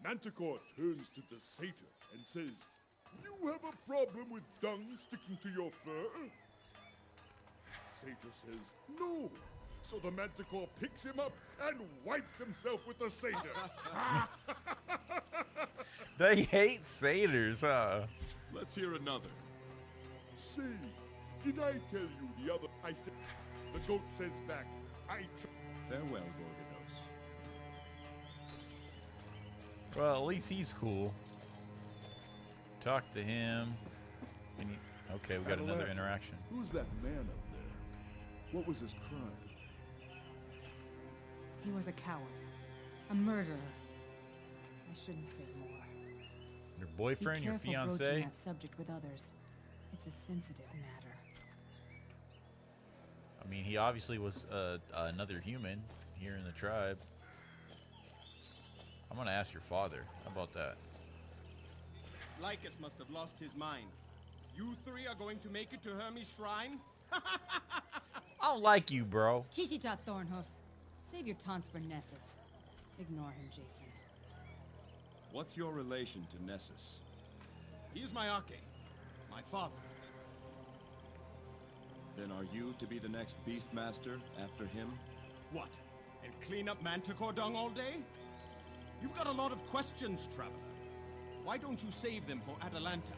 Manticore turns to the satyr and says, "You have a problem with dung sticking to your fur?" Satyr says, "No." So the manticore picks him up and wipes himself with the satyr. They hate satyrs, huh? Let's hear another. Say, did I tell you the other? I said, the goat says back, Farewell, Gorgados. Well, at least he's cool. Talk to him. Okay, we got another interaction. Who's that man up there? What was his crime? He was a coward. A murderer. I shouldn't say more. Your boyfriend, Be your careful fiance? broaching that subject with others. It's a sensitive matter. I mean, he obviously was another human here in the tribe. I'm gonna ask your father. How about that? Lycus must have lost his mind. You three are going to make it to Hermes' shrine? I don't like you, bro. Kishita Thornhoof. Save your taunts for Nessus. Ignore him, Jason. What's your relation to Nessus? He is my Arche, my father. Then are you to be the next Beastmaster after him? What? And clean up manticore dung all day? You've got a lot of questions, Traveler. Why don't you save them for Atalanta?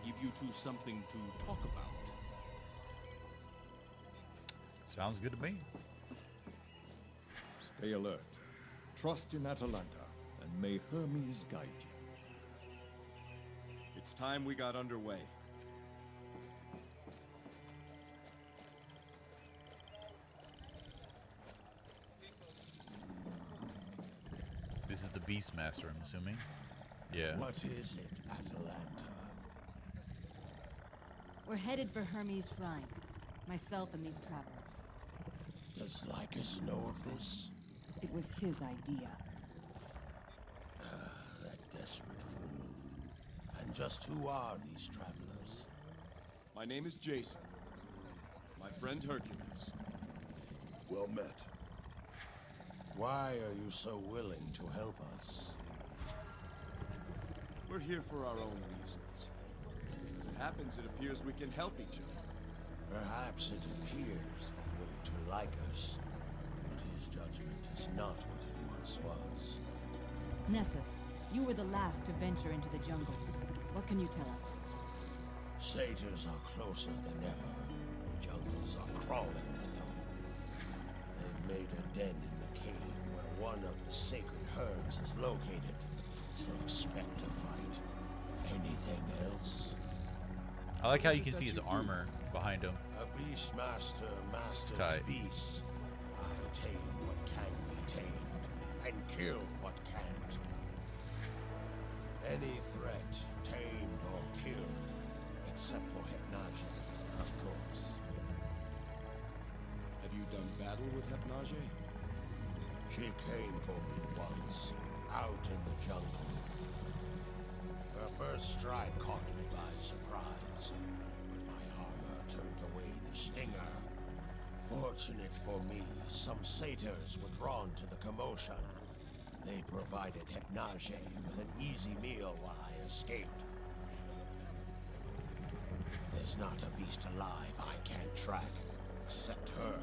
Give you two something to talk about. Sounds good to me. Stay alert. Trust in Atalanta, and may Hermes guide you. It's time we got underway. This is the Beastmaster, I'm assuming. Yeah. What is it, Atalanta? We're headed for Hermes' shrine. Myself and these travelers. Does Lycus know of this? It was his idea. That desperate fool. And just who are these travelers? My name is Jason. My friend Hercules. Well met. Why are you so willing to help us? We're here for our own reasons. As it happens, it appears we can help each other. Perhaps it appears that way to Lycus, but his judgment is not what it once was. Nessus, you were the last to venture into the jungles. What can you tell us? Satyrs are closer than ever. Jungles are crawling with them. They've made a den in the cave where one of the sacred herbs is located. So expect a fight. Anything else? I like how you can see his armor behind him. A beastmaster masters Tight. beasts. I tame what can be tamed, and kill what can't. Any threat, tamed or killed, except for Hypnage, of course. Have you done battle with Hypnage? She came for me once, out in the jungle. Her first strike caught me by surprise, but my armor turned away the stinger. Fortunate for me, some satyrs were drawn to the commotion. They provided Hypnage with an easy meal while I escaped. There's not a beast alive I can't track, except her.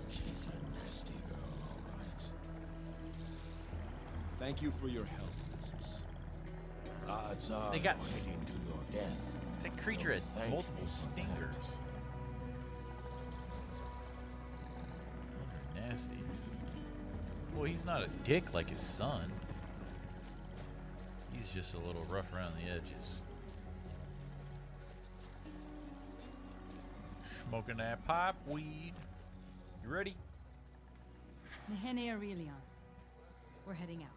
She's a nasty girl, all right. Thank you for your help, Princess. Odds are They got heading to your death. That creature has Thank multiple you for stingers. Those are nasty. Well, he's not a dick like his son. He's just a little rough around the edges. Smoking that pipe weed. You ready? Nehene Aurelion. We're heading out.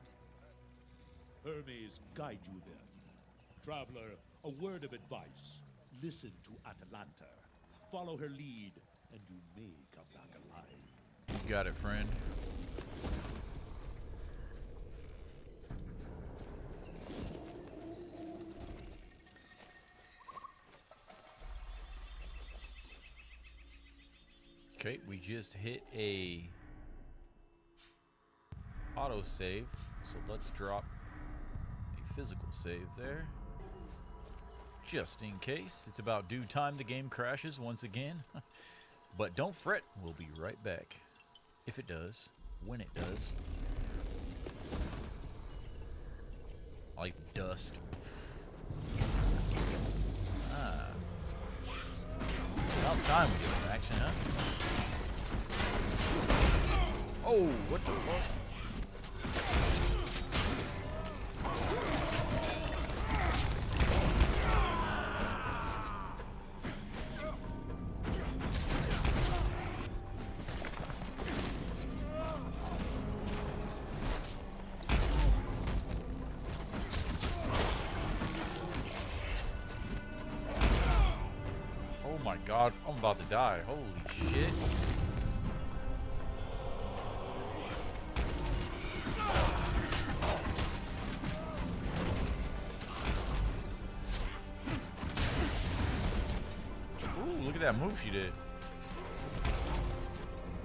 Hermes guide you then. Traveler, a word of advice. Listen to Atalanta. Follow her lead, and you may come back alive. You got it, friend. Okay, we just hit a auto save, so let's drop a physical save there. Just in case. It's about due time the game crashes once again. But don't fret, we'll be right back. If it does, when it does. Like dust. Ah. About time we get some action, huh? Oh, what the fuck? Oh my god, I'm about to die. Holy shit. Ooh, look at that move she did.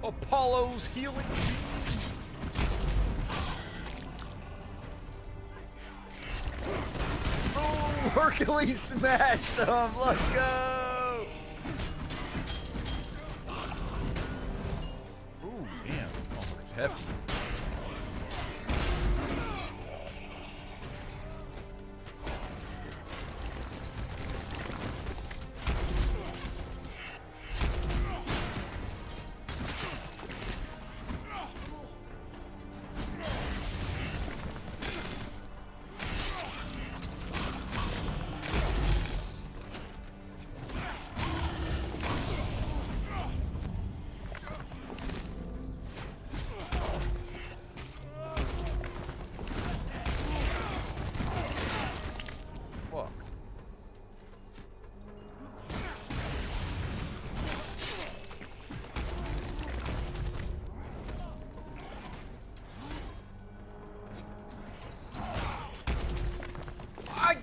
Apollo's healing. Oh, Hercules smashed him. Let's go. Ooh, damn. Oh, hefty.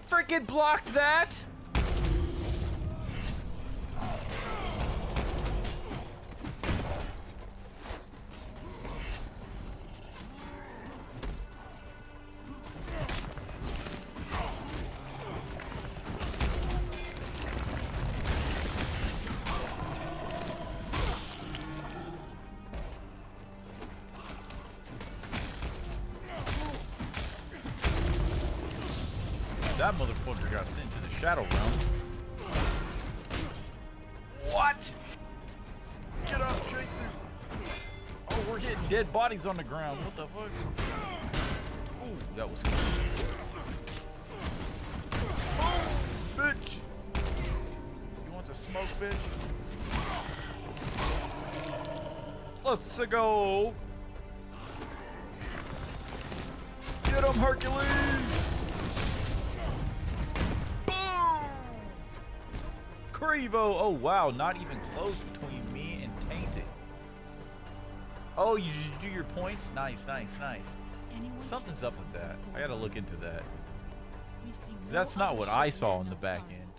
Freaking blocked that. That motherfucker got sent to the Shadow Realm. dead bodies on the ground. What the fuck? Ooh, that was good. Oh, bitch! You want the smoke, bitch? Let's go! Get him, Hercules! Boom! Krevo! Oh, wow, not even close between me and Tainted. Oh, you just do your points? Nice, nice, nice. Something's up with that. I gotta look into that. That's not what I saw in the back end.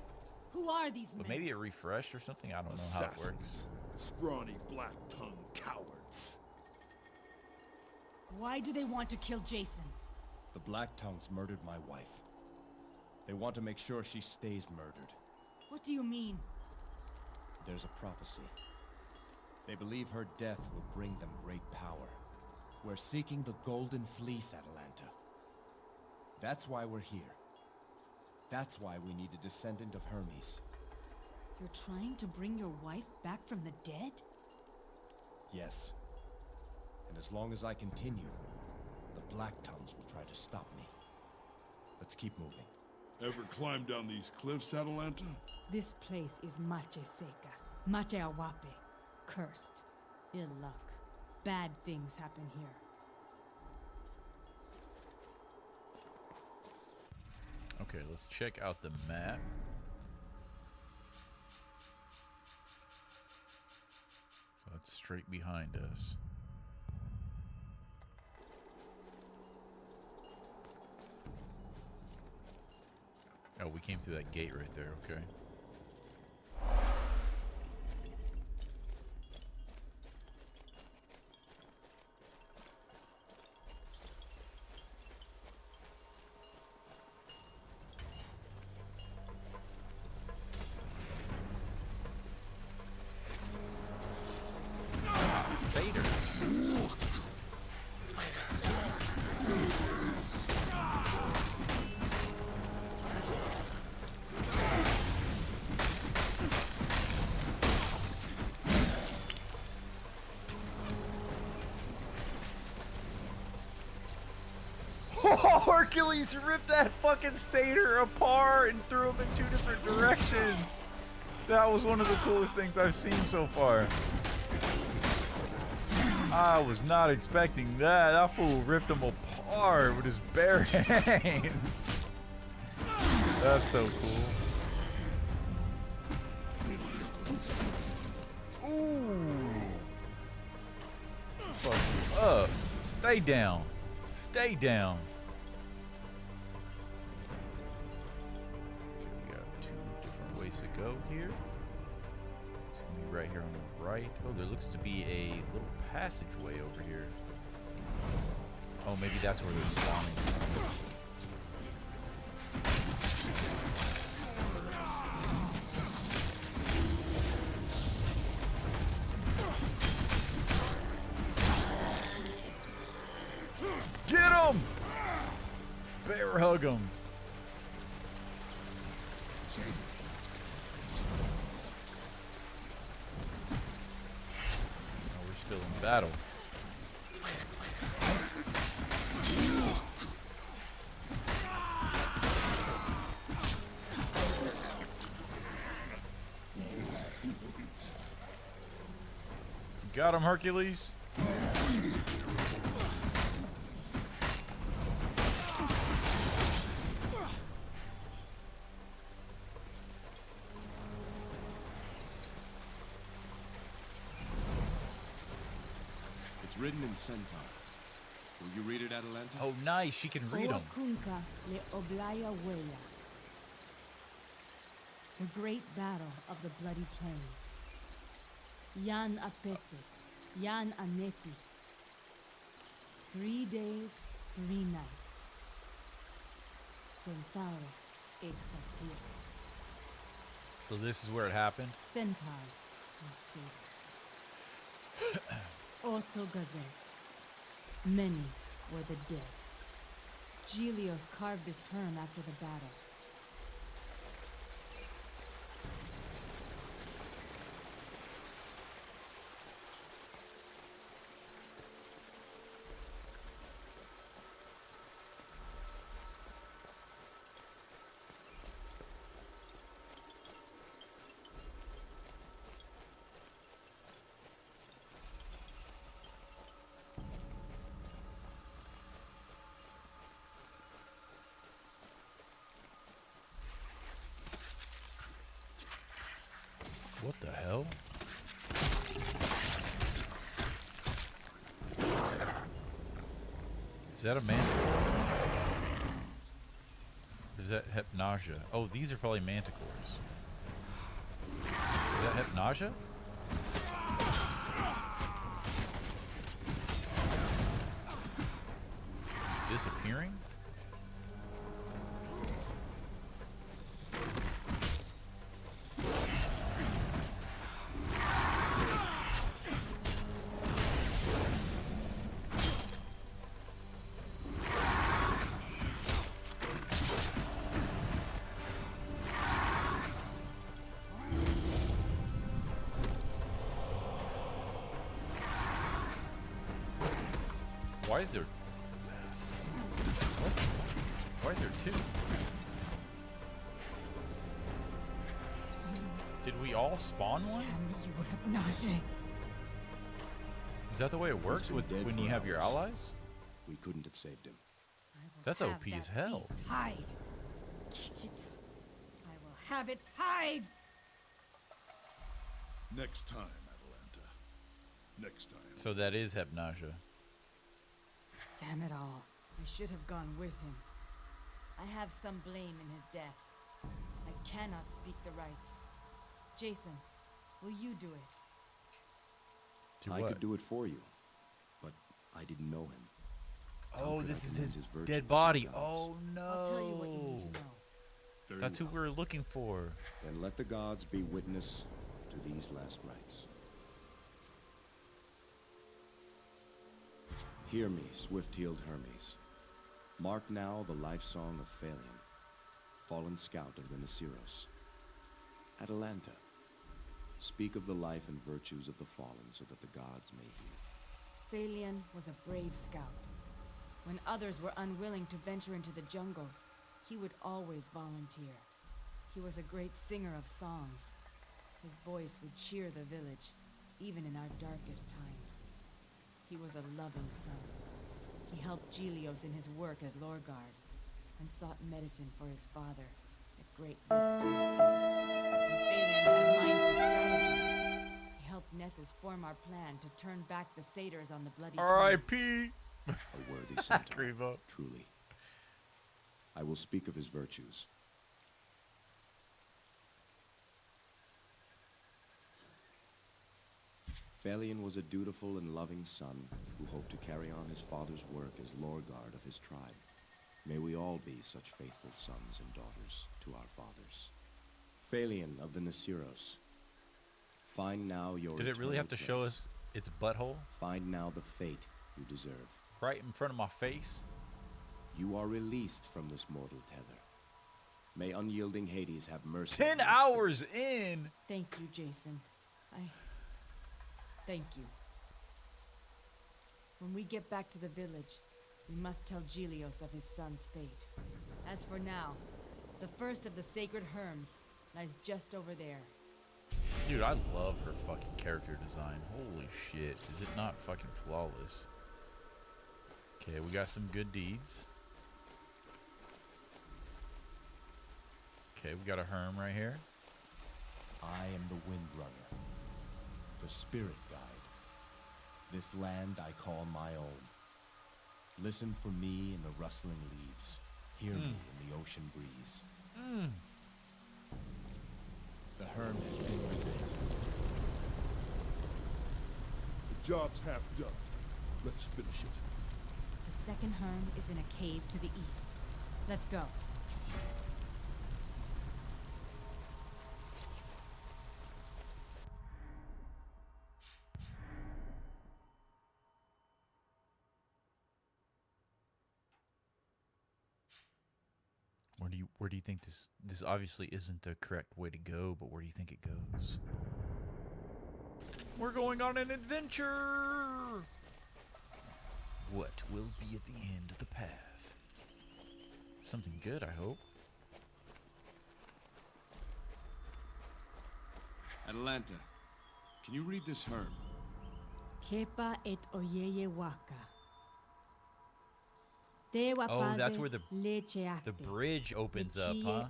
Who are these men? But maybe it refreshed or something? I don't know how it works. Scrawny, black-tongued cowards. Why do they want to kill Jason? The Black Tongues murdered my wife. They want to make sure she stays murdered. What do you mean? There's a prophecy. They believe her death will bring them great power. We're seeking the Golden Fleece, Atalanta. That's why we're here. That's why we need a descendant of Hermes. You're trying to bring your wife back from the dead? Yes. And as long as I continue, the Black Tongues will try to stop me. Let's keep moving. Ever climb down these cliffs, Atalanta? This place is Mache Seca, Mache Awape. Cursed. Ill luck. Bad things happen here. Okay, let's check out the map. So it's straight behind us. Oh, we came through that gate right there, okay. Hercules ripped that fucking satyr apart and threw him in 2 different directions. That was one of the coolest things I've seen so far. I was not expecting that. That fool ripped him apart with his bare hands. That's so cool. Ooh. Fuck up. Stay down. Stay down. Go here. It's gonna be right here on the right. Oh, there looks to be a little passageway over here. Oh, maybe that's where they're spawning. Get him! Bear hug him. Battle. Got him, Hercules. Written in Centaur. Will you read it, Atalanta? Oh, nice. She can read them. The great battle of the bloody plains. Yan apete, yan anepi. 3 days, 3 nights. Centaur exapir. So this is where it happened? Centaurs and satyrs. Otto Gazette. Many were the dead. Gelios carved this herm after the battle. What the hell? Is that a manticore? Or is that hypnasia? Oh, these are probably manticores. Is that hypnasia? It's disappearing? Why is there... What? Why is there two? Did we all spawn one? Is that the way it works with when you have your allies? We couldn't have saved him. That's OP as hell. Hide. Catch it. I will have its hide. Next time, Atalanta. Next time. So that is hypnasia. Damn it all. I should have gone with him. I have some blame in his death. I cannot speak the rights. Jason, will you do it? I could do it for you, but I didn't know him. Oh, this is his dead body. Oh no. I'll tell you what you need to know. That's who we're looking for. Then let the gods be witness to these last rites. Hear me, swift-heeled Hermes. Mark now the life song of Phalion, fallen scout of the Nisiros. Atalanta, speak of the life and virtues of the fallen so that the gods may hear. Phalion was a brave scout. When others were unwilling to venture into the jungle, he would always volunteer. He was a great singer of songs. His voice would cheer the village, even in our darkest times. He was a loving son. He helped Gelios in his work as Lorguard, and sought medicine for his father, at great risk to himself. When Phalion had a mind for strategy, he helped Nessus form our plan to turn back the satyrs on the bloody R.I.P. A worthy centaur, Krevo. truly. I will speak of his virtues. Phalion was a dutiful and loving son who hoped to carry on his father's work as Lorguard of his tribe. May we all be such faithful sons and daughters to our fathers. Phalion of the Nisiros, find now your Did it really have to eternal show place. us its butthole? Find now the fate you deserve. Right in front of my face? You are released from this mortal tether. May unyielding Hades have mercy. 10 hours in! Thank you, Jason. Thank you. When we get back to the village, we must tell Gelios of his son's fate. As for now, the first of the sacred Herms lies just over there. Dude, I love her fucking character design. Holy shit. Is it not fucking flawless? Okay, we got some good deeds. Okay, we got a Herm right here. I am the Windrunner, the spirit guide. This land I call my own. Listen for me in the rustling leaves. Hear me in the ocean breeze. The Herm has been rebuilt. The job's half done. Let's finish it. The second Herm is in a cave to the east. Let's go. Where do you think this obviously isn't the correct way to go, but where do you think it goes? We're going on an adventure! What will be at the end of the path? Something good, I hope. Atalanta, can you read this Herm? Kepa et oyeye waka. Oh, that's where the bridge opens up, huh?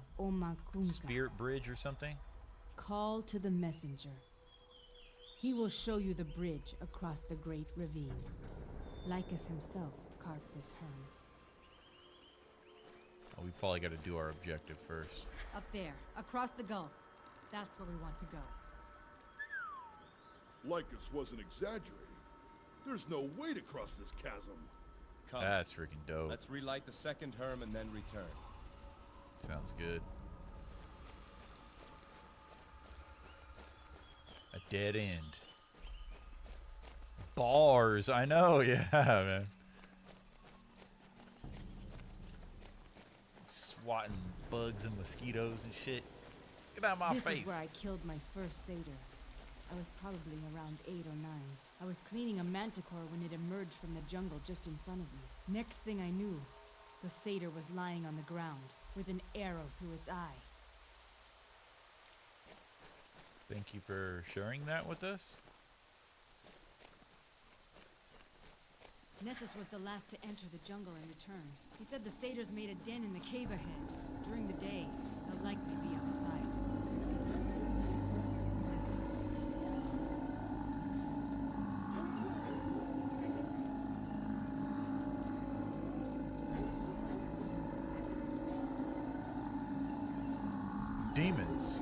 Spirit bridge or something? Call to the messenger. He will show you the bridge across the great ravine. Lycus himself carved this herm. Oh, we probably got to do our objective first. Up there, across the gulf. That's where we want to go. Lycus wasn't exaggerating. There's no way to cross this chasm. Come. That's freaking dope. Let's relight the second herm and then return. Sounds good. A dead end. Bars, I know, yeah, man. Swatting bugs and mosquitoes and shit. Get out of my face. This is where I killed my first satyr. I was probably around 8 or 9. I was cleaning a manticore when it emerged from the jungle just in front of me. Next thing I knew, the satyr was lying on the ground with an arrow through its eye. Thank you for sharing that with us. Nessus was the last to enter the jungle and return. He said the satyrs made a den in the cave ahead. During the day, they'll likely be outside. Demons.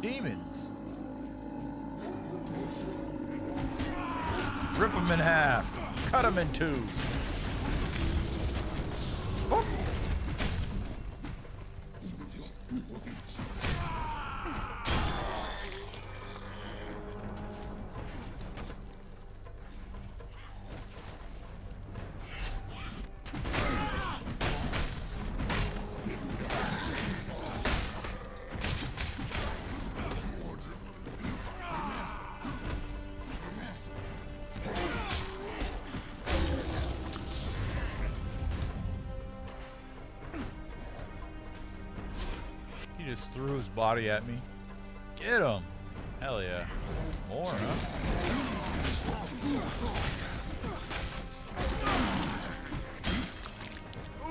Demons. Rip them in half. Cut them in two. Oh. Just threw his body at me. Get him. Hell yeah. More, huh?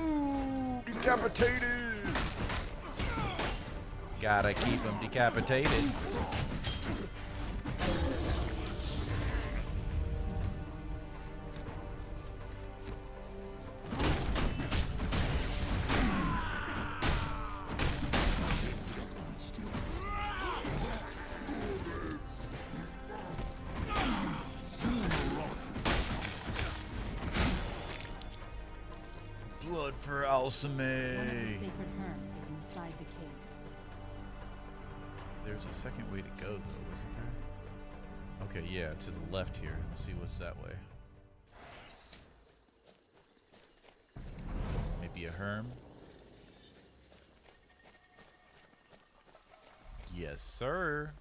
Ooh, decapitated. Gotta keep him decapitated. For Alcmene. One of the sacred herms is inside the cave. There's a second way to go, though, wasn't there? Okay, yeah, to the left here. Let's see what's that way. Maybe a herm? Yes, sir.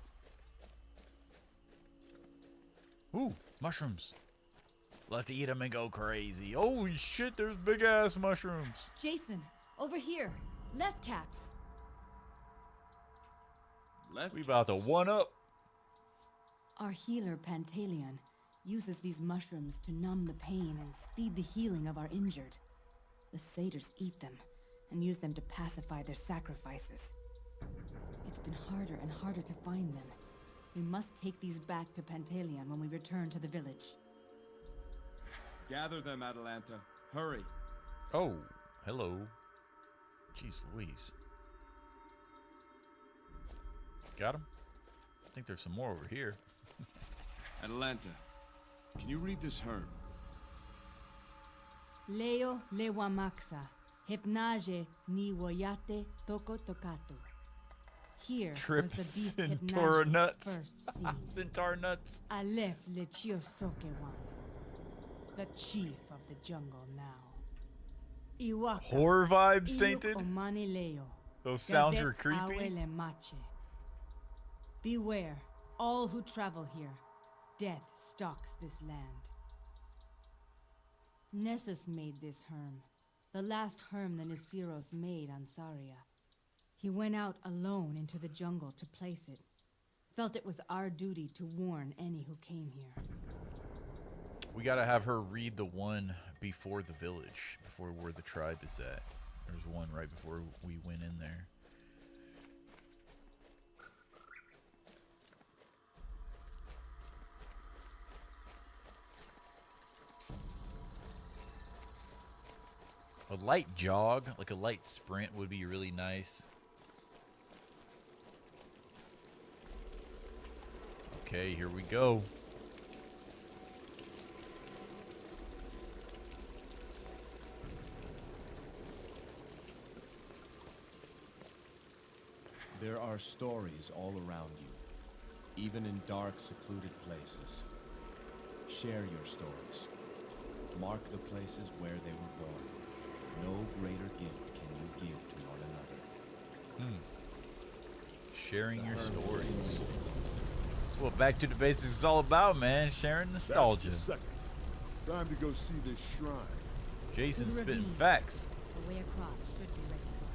Ooh, mushrooms. Let's eat them and go crazy. Holy shit, there's big ass mushrooms. Jason, over here. Left caps. Left. We about to one up. Our healer, Pantaleon, uses these mushrooms to numb the pain and speed the healing of our injured. The satyrs eat them and use them to pacify their sacrifices. It's been harder and harder to find them. We must take these back to Pantaleon when we return to the village. Gather them, Atalanta. Hurry. Oh, hello. Jeez Louise. Got him? I think there's some more over here. Atalanta, can you read this herm? Leo lewamaxa, hypnage ni woyate toko tokato. Here Trip was the beast Centaur Hypnage nuts. first seen. Centaur nuts. Aleph lechiosokewan, the chief of the jungle now. Iwaka, Horror vibes tainted? Iyuk omani leo, Those sounds Gazet are creepy. awele mache. Beware, all who travel here. Death stalks this land. Nessus made this herm, the last herm the Nisiros made on Saria. He went out alone into the jungle to place it. Felt it was our duty to warn any who came here. We gotta have her read the one before the village, before where the tribe is at. There's one right before we went in there. A light jog, like a light sprint, would be really nice. Okay, here we go. There are stories all around you, even in dark, secluded places. Share your stories. Mark the places where they were born. No greater gift can you give to one another. Sharing your stories. That's what Back to the Basics is all about, man. Sharing nostalgia. That's the second. Time to go see this shrine. Jason spitting facts. The way across should be ready for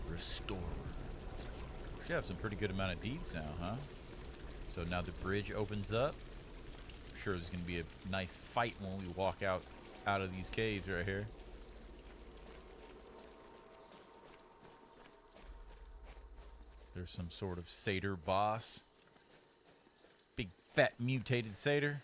us. Restore. Should have some pretty good amount of deeds now, huh? So now the bridge opens up. I'm sure there's gonna be a nice fight when we walk out of these caves right here. There's some sort of satyr boss. Big fat mutated satyr.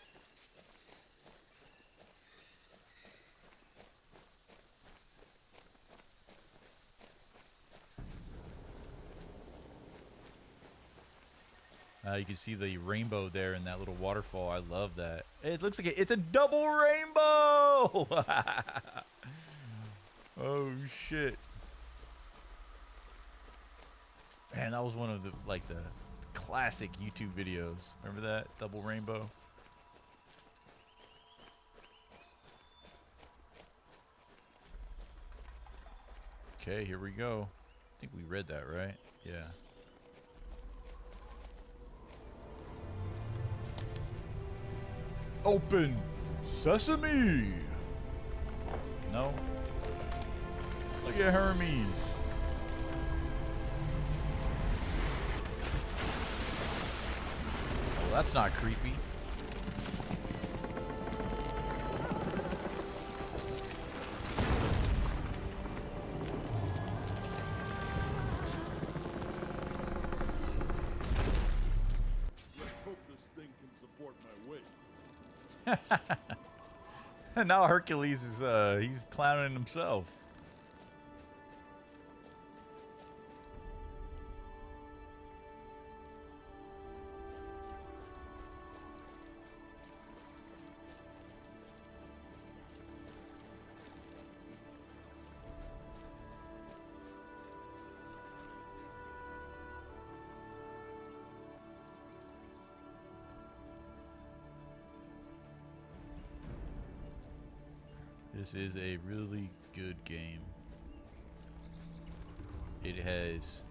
You can see the rainbow there in that little waterfall. I love that. It looks like it's a double rainbow. Oh shit. Man, that was one of the classic YouTube videos. Remember that double rainbow? Okay, here we go. I think we read that, right? Yeah. Open sesame. No. Look at Hermes. Oh, that's not creepy. Let's hope this thing can support my weight. Now Hercules is he's clowning himself. This is a really good game. It has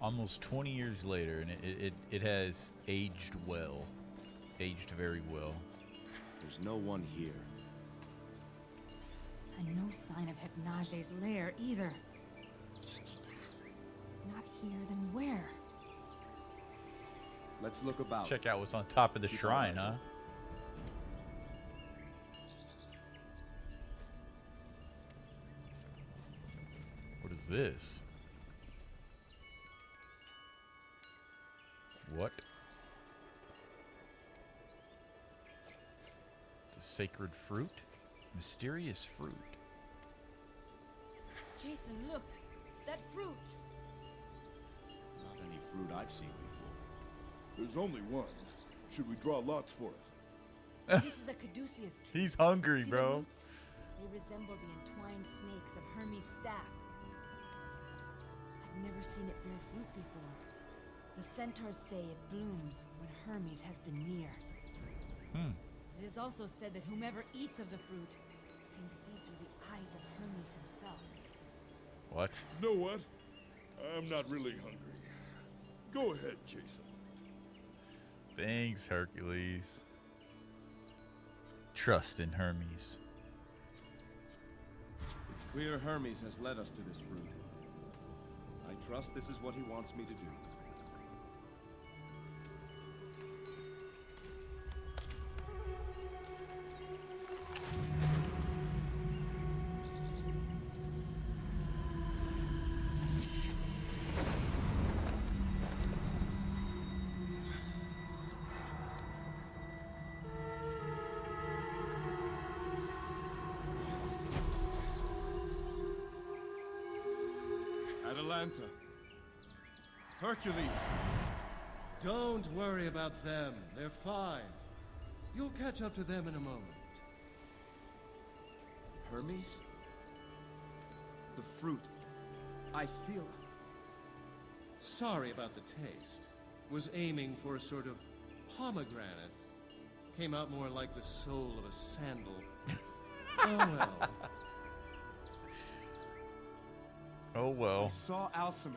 almost 20 years later, and it has aged well. Aged very well. There's no one here. And no sign of Hypnage's lair either. Not here, then where? Let's look about. Check out what's on top of the shrine, huh? What is this? What? The sacred fruit? Mysterious fruit. Jason, look! That fruit! Not any fruit I've seen before. There's only one. Should we draw lots for it? This is a caduceus tree. He's hungry, See bro. The roots? They resemble the entwined snakes of Hermes' staff. I've never seen it bear fruit before. The centaurs say it blooms when Hermes has been near. It is also said that whomever eats of the fruit can see through the eyes of Hermes himself. What? You know what? I'm not really hungry. Go ahead, Jason. Thanks, Hercules. Trust in Hermes. It's clear Hermes has led us to this fruit. I trust this is what he wants me to do. Atalanta. Hercules. Don't worry about them. They're fine. You'll catch up to them in a moment. Hermes? The fruit. I feel... Sorry about the taste. Was aiming for a sort of pomegranate. Came out more like the sole of a sandal. Oh well. Oh well. I saw Alcmene.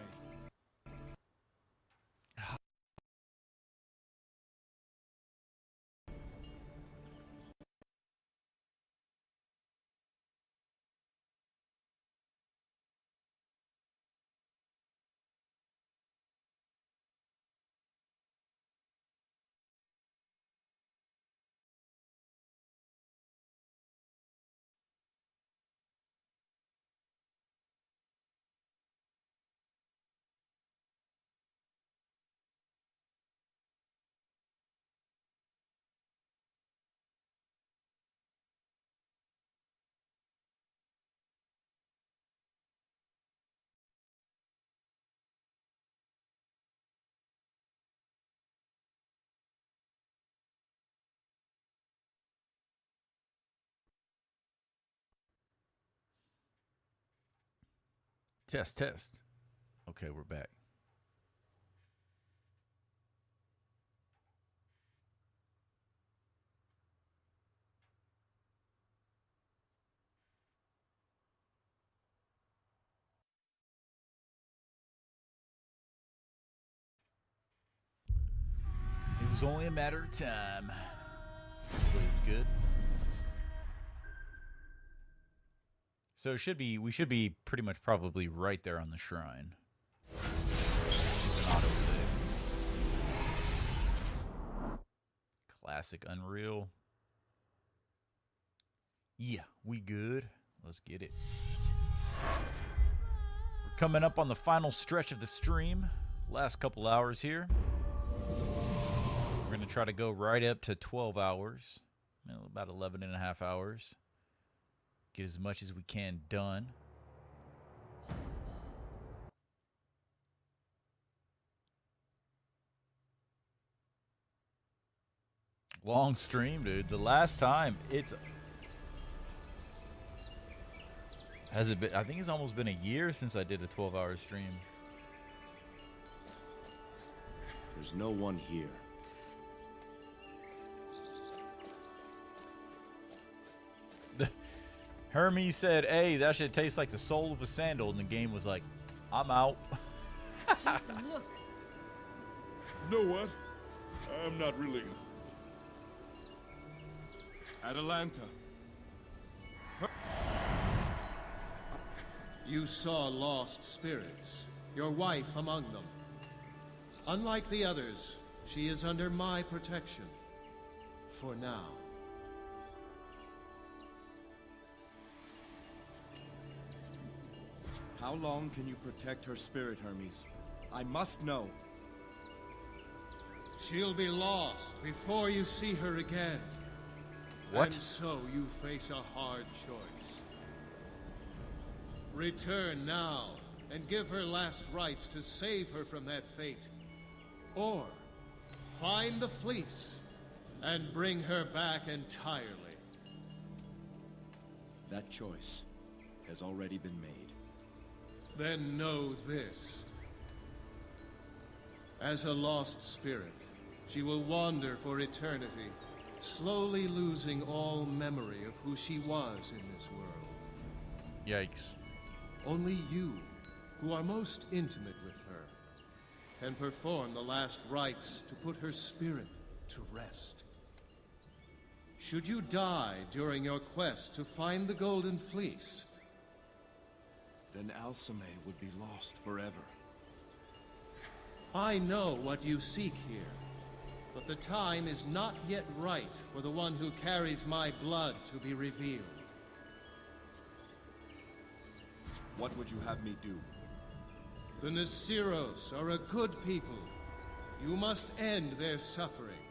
Test, test. Okay, we're back. It was only a matter of time. Hopefully it's good. So we should be pretty much probably right there on the shrine. Autosave. Classic Unreal. Yeah, we good. Let's get it. We're coming up on the final stretch of the stream. Last couple hours here. We're going to try to go right up to 12 hours. About 11 and a half hours. Get as much as we can done. Long stream, dude. The last time has it been? I think it's almost been a year since I did a 12-hour stream. There's no one here. Hermes said, "Hey, that shit tastes like the sole of a sandal," and the game was like, "I'm out." Jason, look. You know what? I'm not really... Atalanta. You saw lost spirits, your wife among them. Unlike the others, she is under my protection. For now. How long can you protect her spirit, Hermes? I must know. She'll be lost before you see her again. What? And so you face a hard choice. Return now and give her last rites to save her from that fate. Or find the fleece and bring her back entirely. That choice has already been made. Then know this. As a lost spirit, she will wander for eternity, slowly losing all memory of who she was in this world. Yikes. Only you, who are most intimate with her, can perform the last rites to put her spirit to rest. Should you die during your quest to find the Golden Fleece, then Alcmene would be lost forever. I know what you seek here, but the time is not yet right for the one who carries my blood to be revealed. What would you have me do? The Nasiros are a good people. You must end their suffering.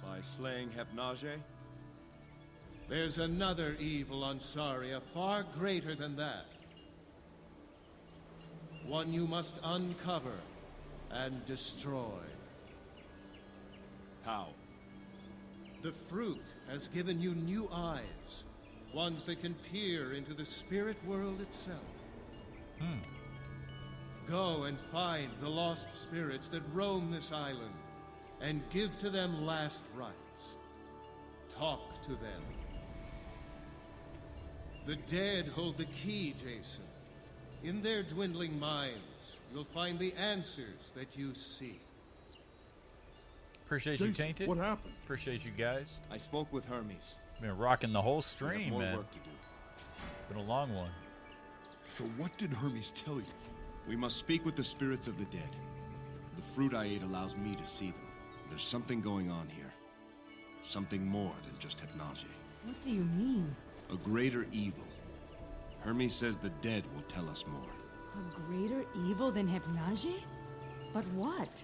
By slaying Hypnage? There's another evil on Saria far greater than that. one you must uncover and destroy. How? The fruit has given you new eyes, ones that can peer into the spirit world itself. Go and find the lost spirits that roam this island, and give to them last rites. Talk to them. The dead hold the key, Jason. In their dwindling minds, you'll find the answers that you seek. Appreciate you, Tainted. What happened? Appreciate you guys. I spoke with Hermes. Been rocking the whole We stream, have more man. work to do. Been a long one. So what did Hermes tell you? We must speak with the spirits of the dead. The fruit I ate allows me to see them. There's something going on here. Something more than just hypnosis. What do you mean? A greater evil. Hermes says the dead will tell us more. A greater evil than hypnagerie? But what?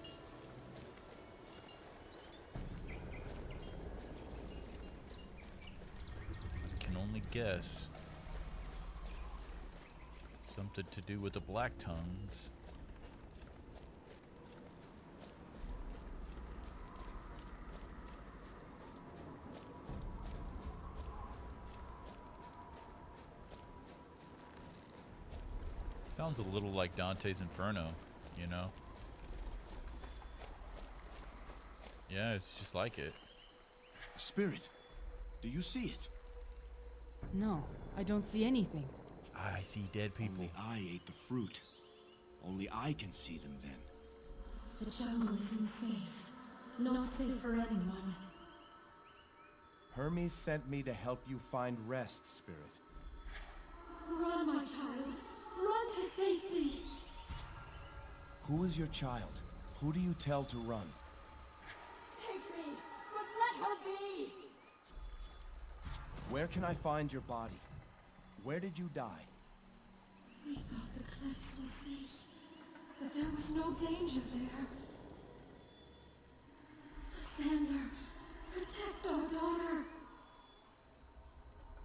Can only guess. Something to do with the Black Tongues. Sounds a little like Dante's Inferno, you know? Yeah, it's just like it. A spirit. Do you see it? No, I don't see anything. I see dead people. Only I ate the fruit. Only I can see them then. The jungle isn't safe. Not safe for anyone. Hermes sent me to help you find rest, spirit. Run, my child. Run to safety. Who is your child? Who do you tell to run? Take me, but let her be. Where can I find your body? Where did you die? We thought the cliffs were safe, that there was no danger there. Lysander, protect our daughter.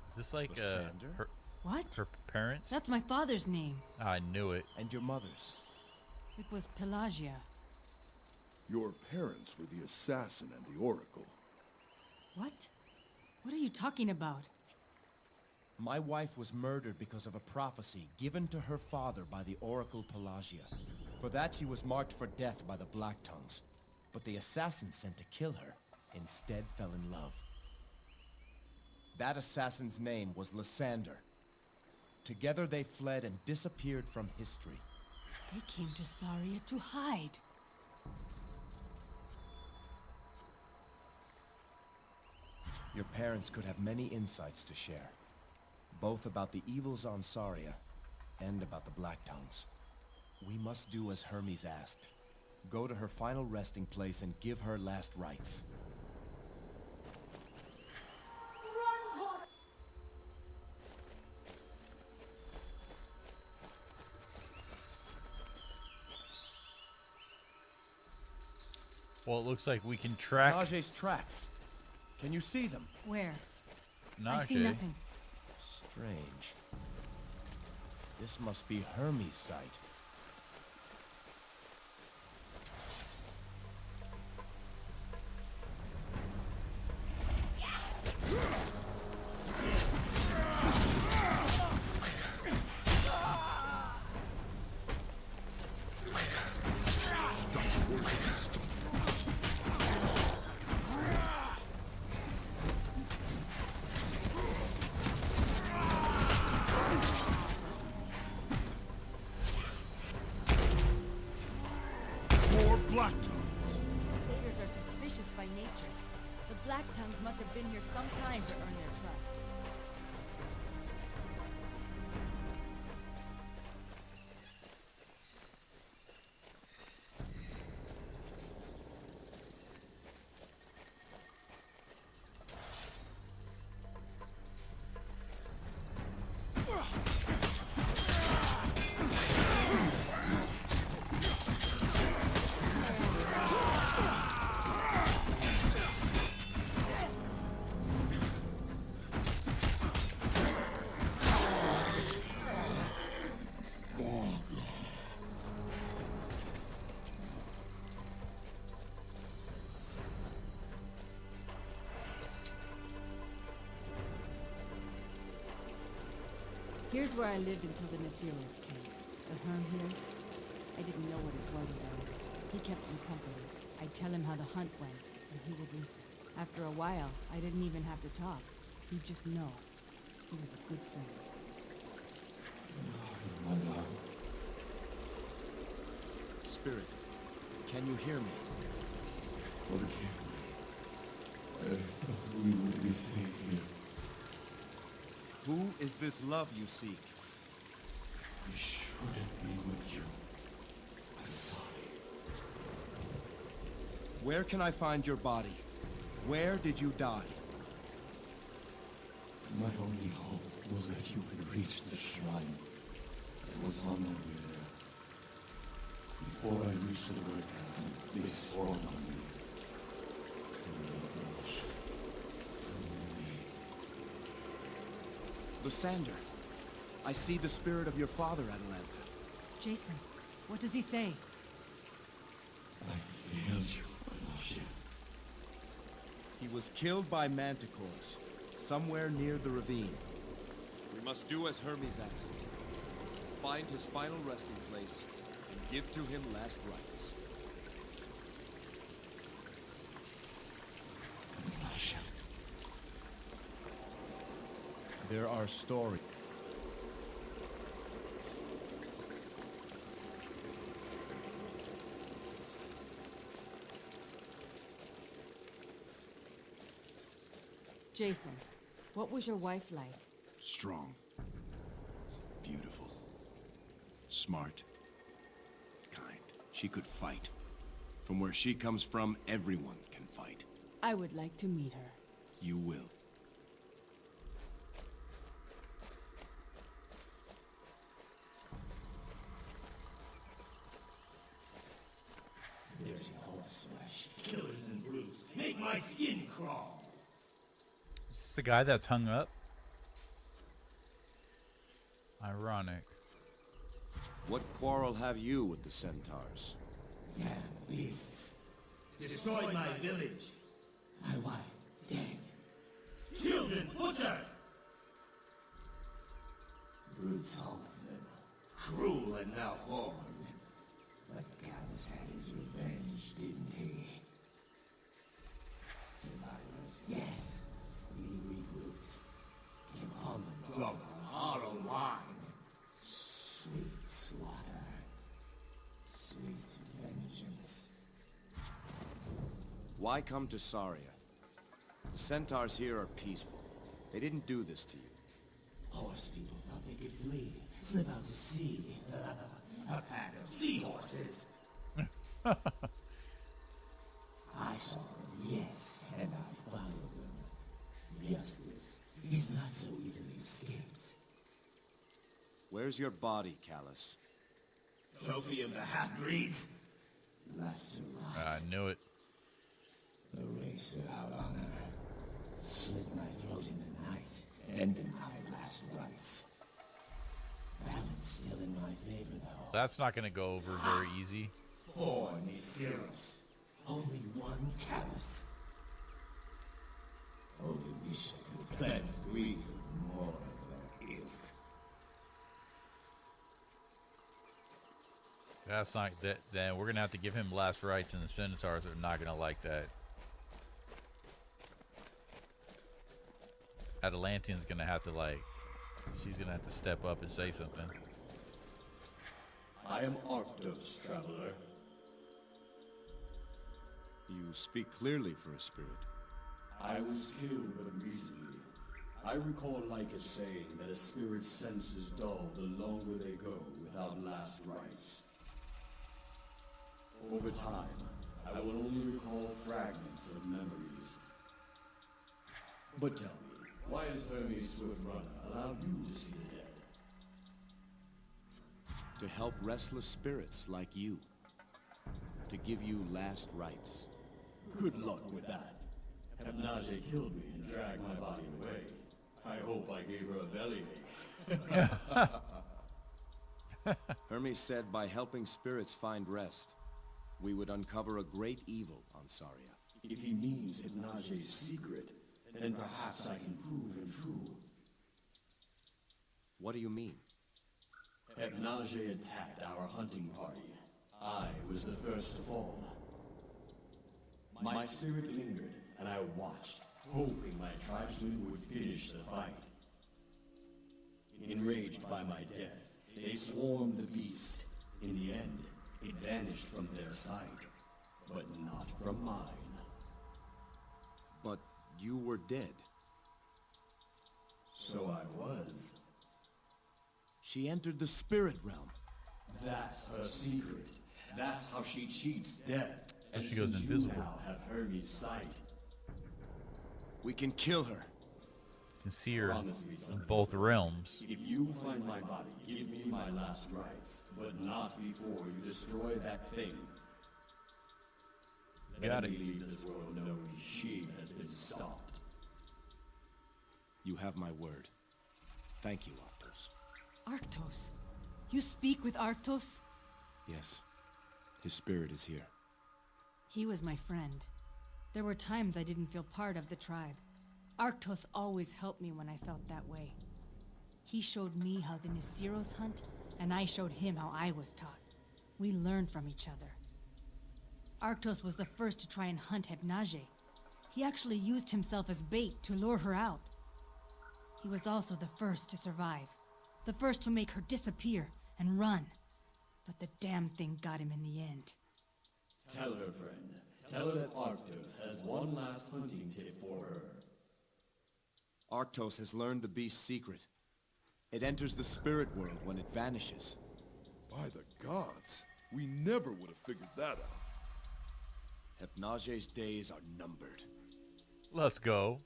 Is this like Lysander? her, What? her parents? That's my father's name. I knew it. And your mother's? It was Pelagia. Your parents were the assassin and the oracle. What? What are you talking about? My wife was murdered because of a prophecy given to her father by the oracle Pelagia. For that she was marked for death by the Black Tongues. But the assassin sent to kill her instead fell in love. That assassin's name was Lysander. Together they fled and disappeared from history. They came to Saria to hide. Your parents could have many insights to share. Both about the evils on Saria and about the Black Tongues. We must do as Hermes asked. Go to her final resting place and give her last rites. Run, daughter. Well, it looks like we can track Naje's tracks. Can you see them? Where? Najee. I see nothing. Strange. This must be Hermes' site. Black Tongues. Satyrs are suspicious by nature. The Black Tongues must have been here some time to earn their trust. Here's where I lived until the Nasiros came. The Herm here, I didn't know what it was then. He kept me company. I'd tell him how the hunt went, and he would listen. After a while, I didn't even have to talk. He'd just know. He was a good friend. Spirit, can you hear me? Forgive me. I thought we would be safe here. Who is this love you seek? I shouldn't be with you. I'm sorry. Where can I find your body? Where did you die? My only hope was that you had reached the shrine. I was on my way there. Before I reached the Vergas, they swarmed on me. Lysander, I see the spirit of your father, Atalanta. Jason, what does he say? I failed you, Anasia. He was killed by manticores, somewhere near the ravine. We must do as Hermes asked. Find his final resting place, and give to him last rites. Anasia. There are stories. Jason, what was your wife like? Strong. Beautiful. Smart. Kind. She could fight. From where she comes from, everyone can fight. I would like to meet her. You will. Dirty horseflesh, killers and brutes, make my skin crawl. Is this the guy that's hung up? Ironic. What quarrel have you with the centaurs? Damn beasts. Destroyed my village. My wife, dead. Children, butchered! Brutes, all of them. Cruel and malformed. But Gallus had his revenge, didn't he? Survivors, yes. We regrouped. Came on the drum on hollow wine. Sweet slaughter. Sweet vengeance. Why come to Saria? The centaurs here are peaceful. They didn't do this to you. Horse people thought they could flee, slip out to sea. A pack of seahorses. I saw them, yes, and I followed them. Justice is not so easily escaped. Where's your body, Callus? Trophy of the half-breeds? Left to rot. I knew it. The race without honor. Slit my throat in the night, ended my last rites. Balance still in my favor, though. That's not going to go over very easy. Poor Nasiros. Only one Callus. Only wish I could cleanse Greece of more of their ilk. That's not that. Then we're gonna have to give him last rites, and the centaurs are not gonna like that. Atalantian's gonna have to she's gonna have to step up and say something. I am Arctos, traveler. You speak clearly for a spirit. I was killed but recently. I recall Lycus saying that a spirit's senses dull the longer they go without last rites. Over time, I will only recall fragments of memories. But tell me, why has Hermes Swift-Runner allowed you to see the dead? To help restless spirits like you. To give you last rites. Good luck with that. Hepnage killed me and dragged my body away. I hope I gave her a bellyache. Hermes said by helping spirits find rest, we would uncover a great evil on Saria. If he means Hepnage's secret, then perhaps I can prove him true. What do you mean? Hypnage attacked our hunting party. I was the first to fall. My spirit lingered, and I watched, hoping my tribesmen would finish the fight. Enraged by my death, they swarmed the beast. In the end, it vanished from their sight, but not from mine. But you were dead. So I was. She entered the spirit realm. That's her secret. That's how she cheats death. So And she goes since invisible. You now have Hermes' sight. We can kill her. You can see her Promise me in something. both realms. If you find my body, give me my last rites, but not before you destroy that thing. Got Let it. me leave this world knowing she has been stopped. You have my word. Thank you, Arctos. Arctos? You speak with Arctos? Yes. His spirit is here. He was my friend. There were times I didn't feel part of the tribe. Arctos always helped me when I felt that way. He showed me how the Nisiros hunt, and I showed him how I was taught. We learned from each other. Arctos was the first to try and hunt Hypnage. He actually used himself as bait to lure her out. He was also the first to survive. The first to make her disappear and run. But the damn thing got him in the end. Tell her, friend. Tell her that Arctos has one last hunting tip for her. Arctos has learned the beast's secret. It enters the spirit world when it vanishes. By the gods, we never would have figured that out. Hypnage's days are numbered. Let's go.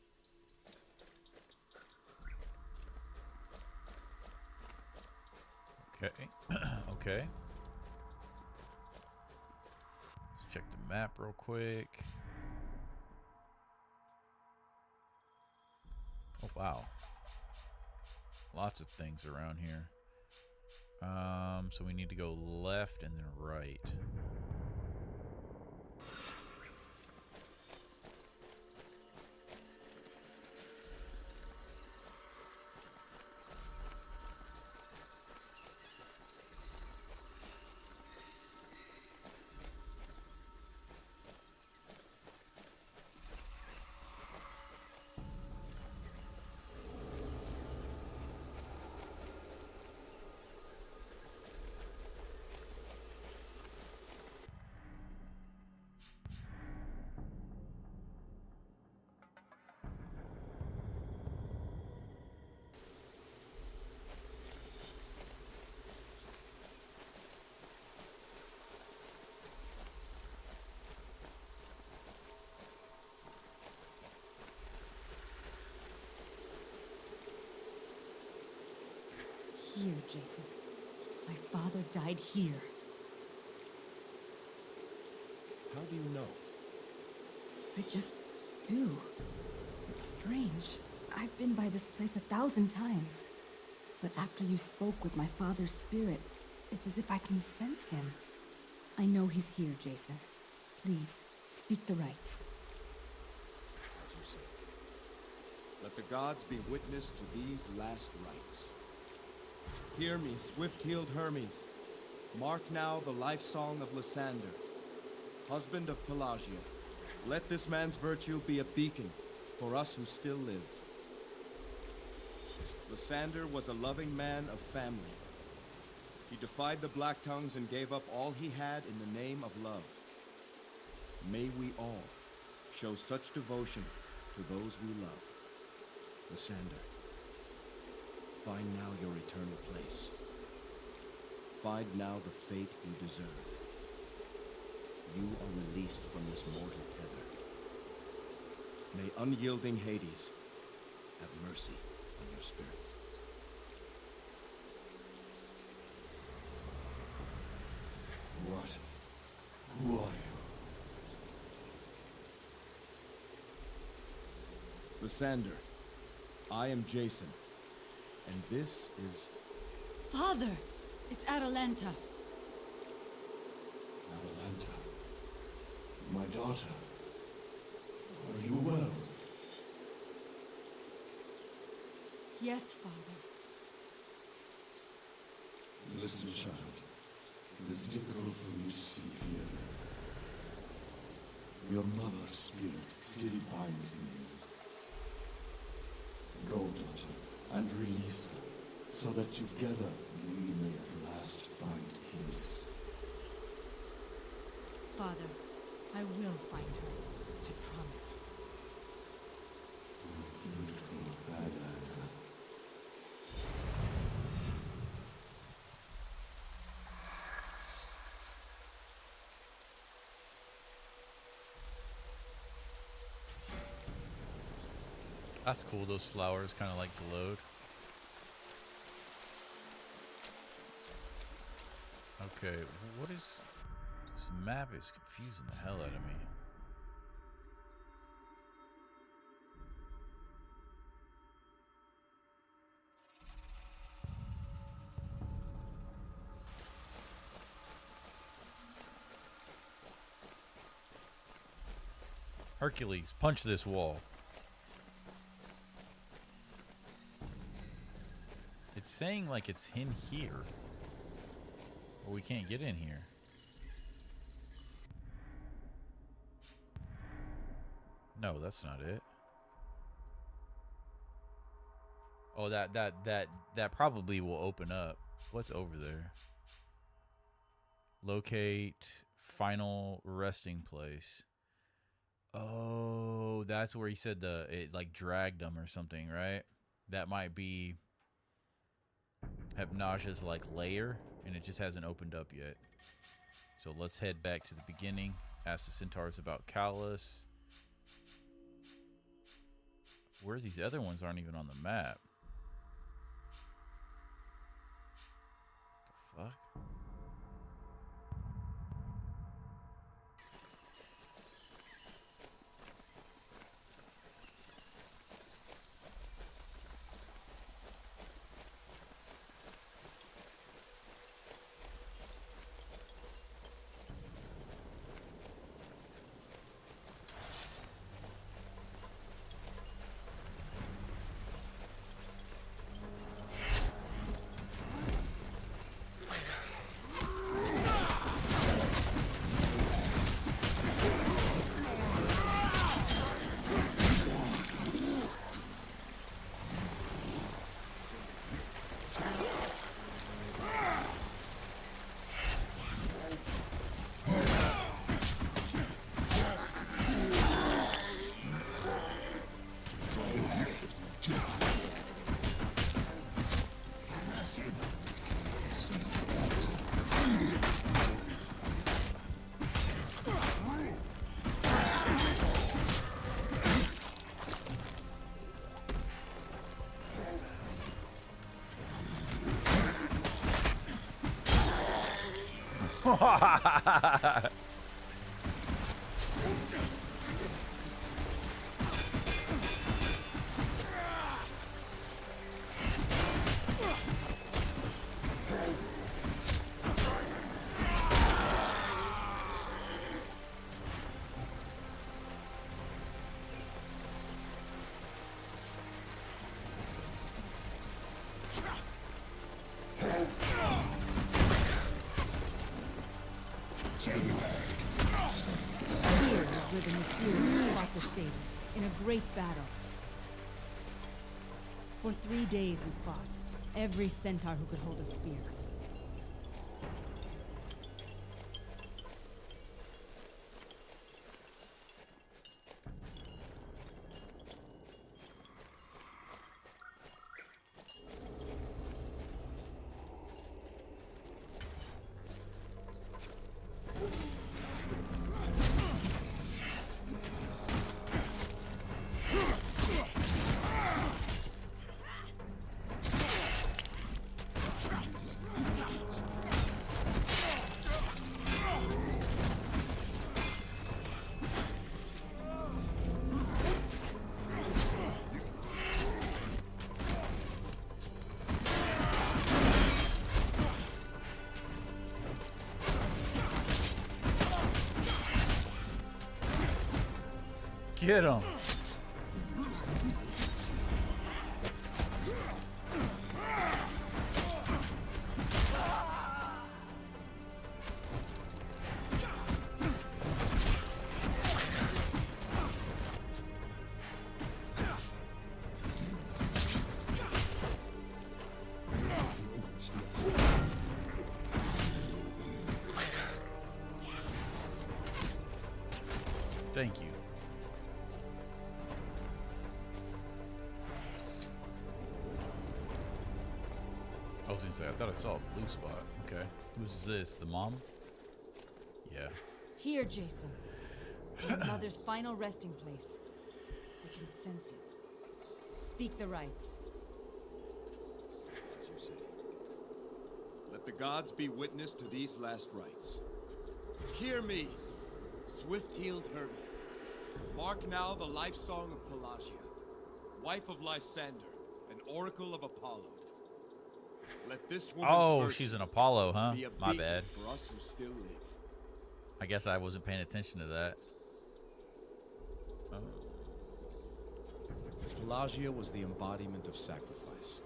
Okay. Okay. Let's check the map real quick. Oh, wow. Lots of things around here. So we need to go left and then right. Here, Jason. My father died here. How do you know? I just do. It's strange. I've been by this place 1,000 times. But after you spoke with my father's spirit, it's as if I can sense him. I know he's here, Jason. Please, speak the rites. As you say. Let the gods be witness to these last rites. Hear me, swift-heeled Hermes. Mark now the life song of Lysander, husband of Pelagia. Let this man's virtue be a beacon for us who still live. Lysander was a loving man of family. He defied the Black Tongues and gave up all he had in the name of love. May we all show such devotion to those we love. Lysander, find now your eternal place. Find now the fate you deserve. You are released from this mortal tether. May unyielding Hades have mercy on your spirit. What? Who are you? Lysander, I am Jason, and this is... Father! It's Atalanta. Atalanta. My daughter. Are you well? Yes, Father. Listen, child. It is difficult for me to see here. Your mother's spirit still binds me. Go, daughter, and release her, so that together we may at last find peace. Father, I will find her. I promise. Beautiful Adalanta. That's cool, those flowers kind of like glowed. Okay, what is... This map is confusing the hell out of me. Hercules, punch this wall. It's saying like it's in here. Or we can't get in here. No, that's not it. Oh, that probably will open up. What's over there? Locate final resting place. Oh, that's where he said it like dragged him or something, right? That might be Hypnage's like lair, and it just hasn't opened up yet. So let's head back to the beginning. Ask the centaurs about Callus. Where these other ones aren't even on the map. What the fuck? Here is where the Mythology fought the satyrs in a great battle. For 3 days we fought, every centaur who could hold a spear. Get him. Thank you. I was gonna say, I thought I saw a blue spot. Okay. Who's this? The mom? Yeah. Here, Jason. Your mother's final resting place. I can sense it. Speak the rites. As you say. Let the gods be witness to these last rites. Hear me, swift-heeled Hermes. Mark now the life song of Pelagia, wife of Lysander, and oracle of Apollo. Let this woman's virtue she's an Apollo, huh? be a My beacon bad. for us who still live. I guess I wasn't paying attention to that. Pelagia was the embodiment of sacrifice.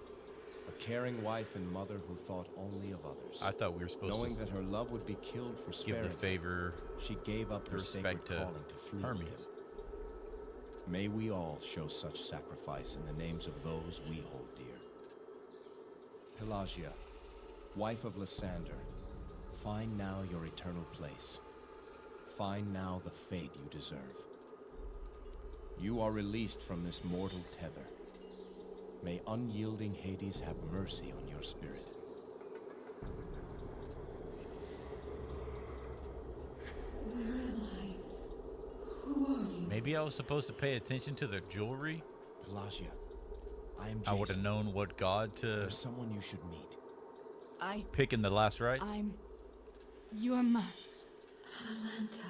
A caring wife and mother who thought only of others. I thought we were supposed Knowing to that her love would be killed for give sparing the favor, she gave up her sacred respect to calling to flee with Hermes. him. May we all show such sacrifice in the names of those we hold dear. Pelagia, wife of Lysander, find now your eternal place. Find now the fate you deserve. You are released from this mortal tether. May unyielding Hades have mercy on your spirit. Where am I? Who are you? Maybe I was supposed to pay attention to the jewelry. Pelagia, I am Jason. I would have known what god to There's someone you should meet. pick in the last rites. You're my... Atalanta.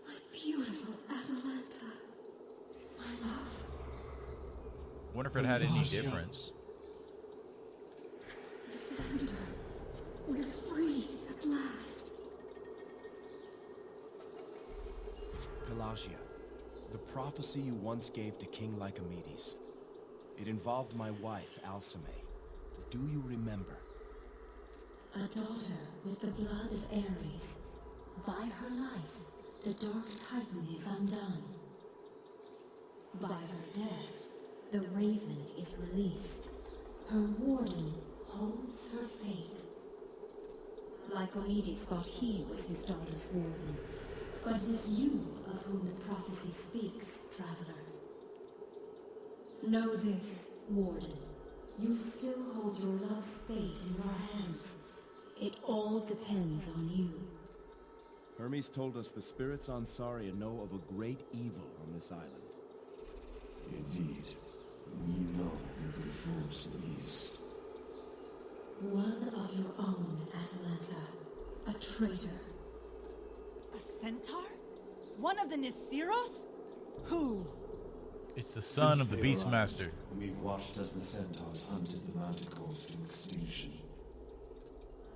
My beautiful Atalanta. My love. Wonder if it had any difference. Lysander. We're free at last. Pelagia, the prophecy you once gave to King Lycomedes. It involved my wife, Alcmene. Do you remember? A daughter with the blood of Ares. By her life, the Dark Titan is undone. By her death, the Raven is released. Her warden holds her fate. Lycomedes thought he was his daughter's warden, but it is you of whom the prophecy speaks, traveler. Know this, warden. You still hold your love's fate in your hands. It all depends on you. Hermes told us the spirits on Saria know of a great evil on this island. Indeed. We know who controls the beast. One of your own, Atalanta. A traitor. A centaur? One of the Nisiros? Who? It's the son of the Beastmaster. We've watched as the centaurs hunted the manticores to extinction.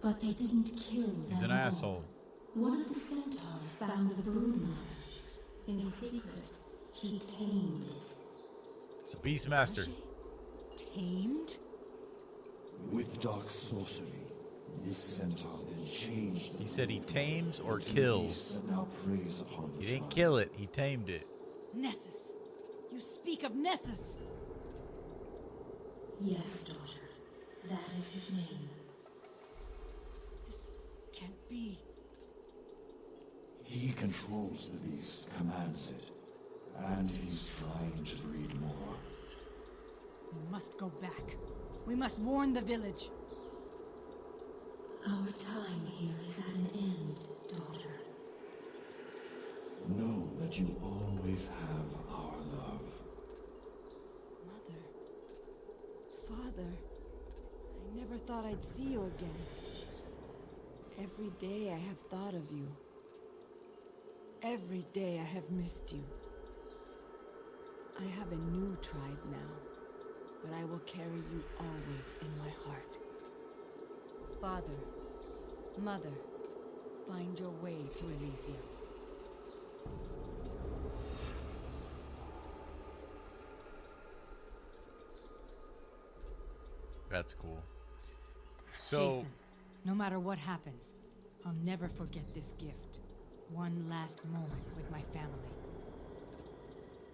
But they didn't kill them. He's an all. asshole. One of the centaurs found the broodmother. In secret, he tamed it. The Beastmaster. Tamed? With dark sorcery, this centaur then changed. He said he tames or kills. Now preys upon the He didn't kill it, he tamed it. Nessus. You speak of Nessus. Yes, daughter. That is his name. This can't be. He controls the beast, commands it, and he's trying to breed more. We must go back. We must warn the village. Our time here is at an end, daughter. Know that you always have our love. Mother. Father. I never thought I'd see you again. Every day I have thought of you. Every day I have missed you. I have a new tribe now, but I will carry you always in my heart. Father, Mother, find your way to Elysium. That's cool. So, Jason, no matter what happens, I'll never forget this gift. One last moment with my family.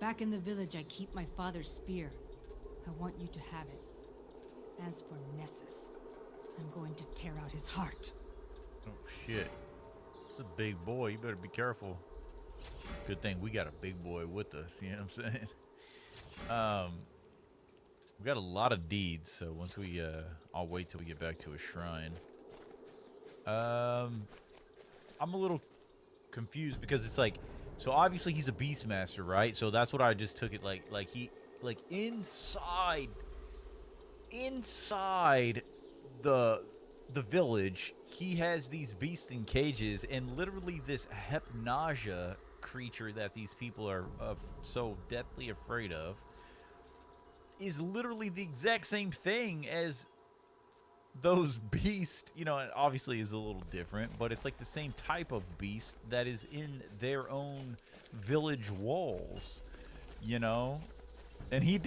Back in the village, I keep my father's spear. I want you to have it. As for Nessus, I'm going to tear out his heart. oh shit. It's a big boy, you better be careful. Good thing we got a big boy with us, you know what I'm saying? We got a lot of deeds, so once we, I'll wait till we get back to a shrine. I'm a little confused because it's like, so obviously he's a Beastmaster, right? So that's what I just took it like he, like inside the village, he has these beasts in cages, and literally this hypnasia creature that these people are so deathly afraid of is literally the exact same thing as those beasts. You know, it obviously is a little different, but it's like the same type of beast that is in their own village walls, you know? And he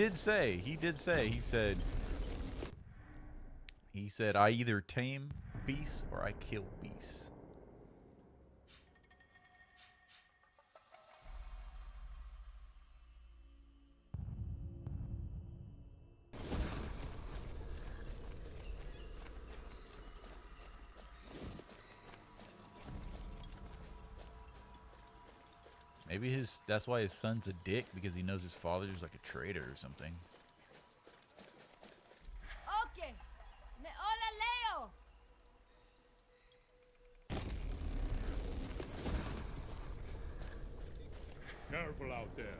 said, I either tame beasts or I kill beasts. Maybe that's why his son's a dick, because he knows his father's like a traitor or something. Okay. Me hola Leo. Careful out there.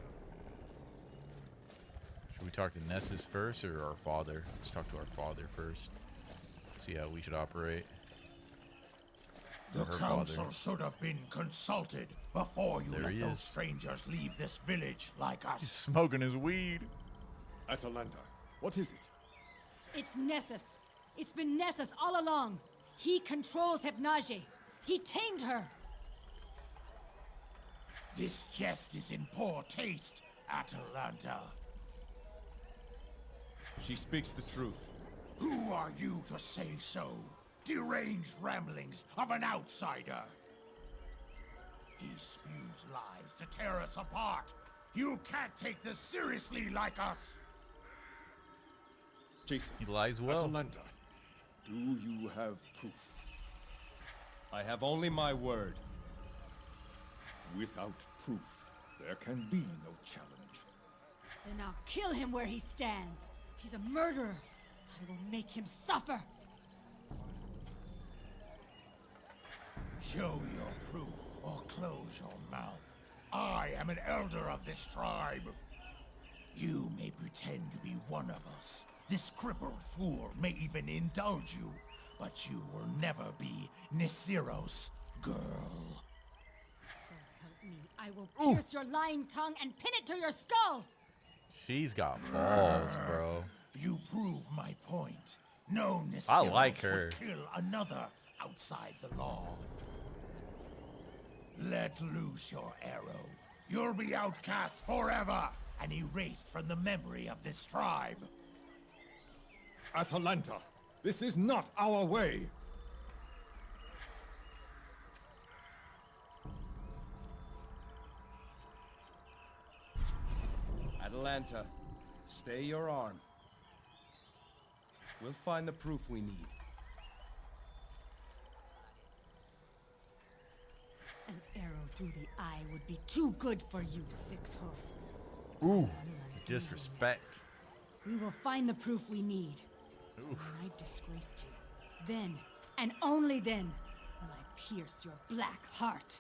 Should we talk to Nessus first or our father? Let's talk to our father first. See how we should operate. The council should have been consulted before you let those strangers leave this village like us. He's smoking his weed. Atalanta, what is it? It's Nessus. It's been Nessus all along. He controls Hypnage. He tamed her. This jest is in poor taste, Atalanta. She speaks the truth. Who are you to say so? Deranged ramblings of an outsider. He spews lies to tear us apart. You can't take this seriously like us. Jason. He lies well. Atalanta, do you have proof? I have only my word. Without proof, there can be no challenge. Then I'll kill him where he stands. He's a murderer. I will make him suffer. Show your proof or close your mouth. I am an elder of this tribe. You may pretend to be one of us. This crippled fool may even indulge you, but you will never be Nisiro's girl. So help me, I will pierce your lying tongue and pin it to your skull. She's got balls, bro. You prove my point. No Nisiros I like her. would kill another outside the law. Let loose your arrow. You'll be outcast forever and erased from the memory of this tribe. Atalanta, this is not our way. Atalanta, stay your arm. We'll find the proof we need. An arrow through the eye would be too good for you, Six-Hoof. Ooh, disrespect. We will find the proof we need. When I disgraced you, then, and only then, will I pierce your black heart.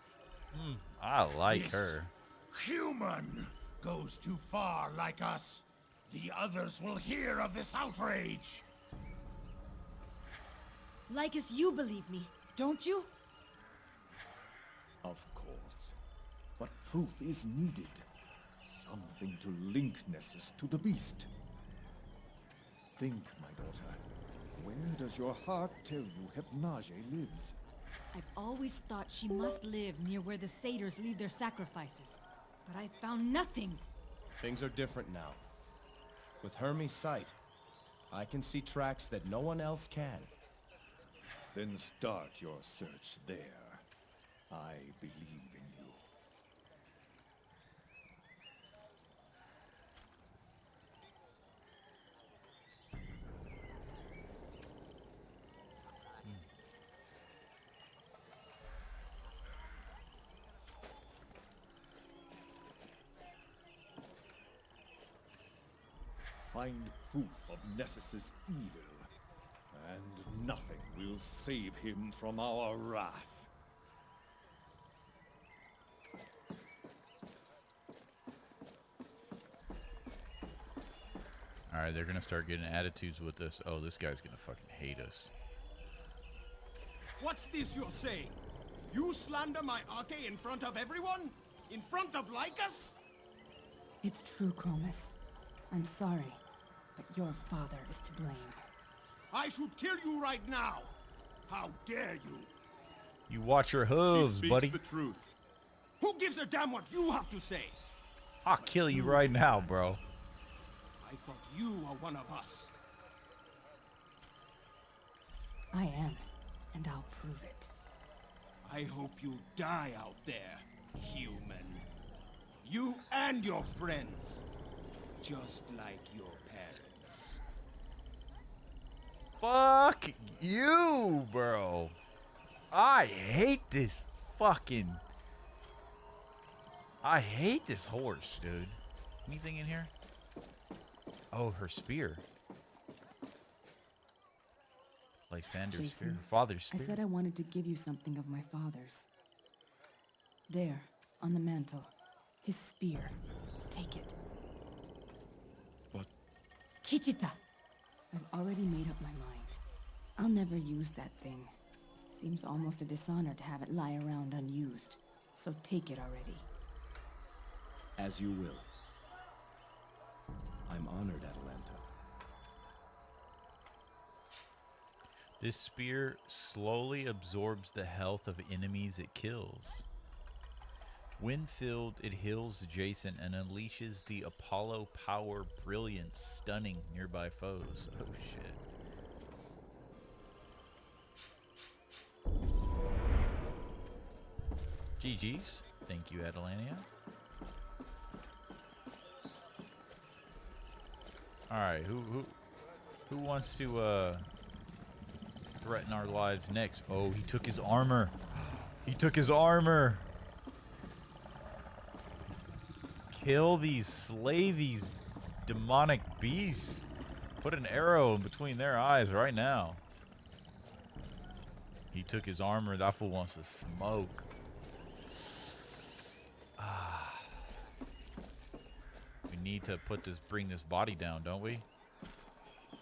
I like This her. human goes too far like us. The others will hear of this outrage. Like as you believe me, don't you? Of course. But proof is needed. Something to link Nessus to the beast. Think, my daughter. Where does your heart tell you Hypnage lives? I've always thought she must live near where the satyrs leave their sacrifices. But I found nothing. Things are different now. With Hermes' sight, I can see tracks that no one else can. Then start your search there. I believe in you. find proof of Nessus's evil, and nothing will save him from our wrath. Alright, they're gonna start getting attitudes with us. Oh, this guy's gonna fucking hate us. What's this you're saying? You slander my Arche in front of everyone? In front of Lycus? It's true, Chromis. I'm sorry, but your father is to blame. I should kill you right now! How dare you! You watch your hooves, buddy. the truth. Who gives a damn what you have to say? I'll kill you right now, bro. I thought you were one of us. I am, and I'll prove it. I hope you die out there, human. You and your friends. Just like your parents. Fuck you, bro. I hate this fucking... I hate this horse, dude. Anything in here? Oh, her spear. Lysander's spear. Her father's spear. I said I wanted to give you something of my father's. There, on the mantle. His spear. Take it. But... Kichita! I've already made up my mind. I'll never use that thing. Seems almost a dishonor to have it lie around unused. So take it already. As you will. I'm honored, Atalanta. This spear slowly absorbs the health of enemies it kills. When filled, it heals adjacent and unleashes the Apollo power brilliance, stunning nearby foes. Oh shit. GG's. Thank you, Atalania. Alright, who wants to threaten our lives next? Oh, he took his armor. He took his armor. Kill these, slay these demonic beasts. Put an arrow in between their eyes right now. He took his armor. That fool wants to smoke. We need to bring this body down, don't we?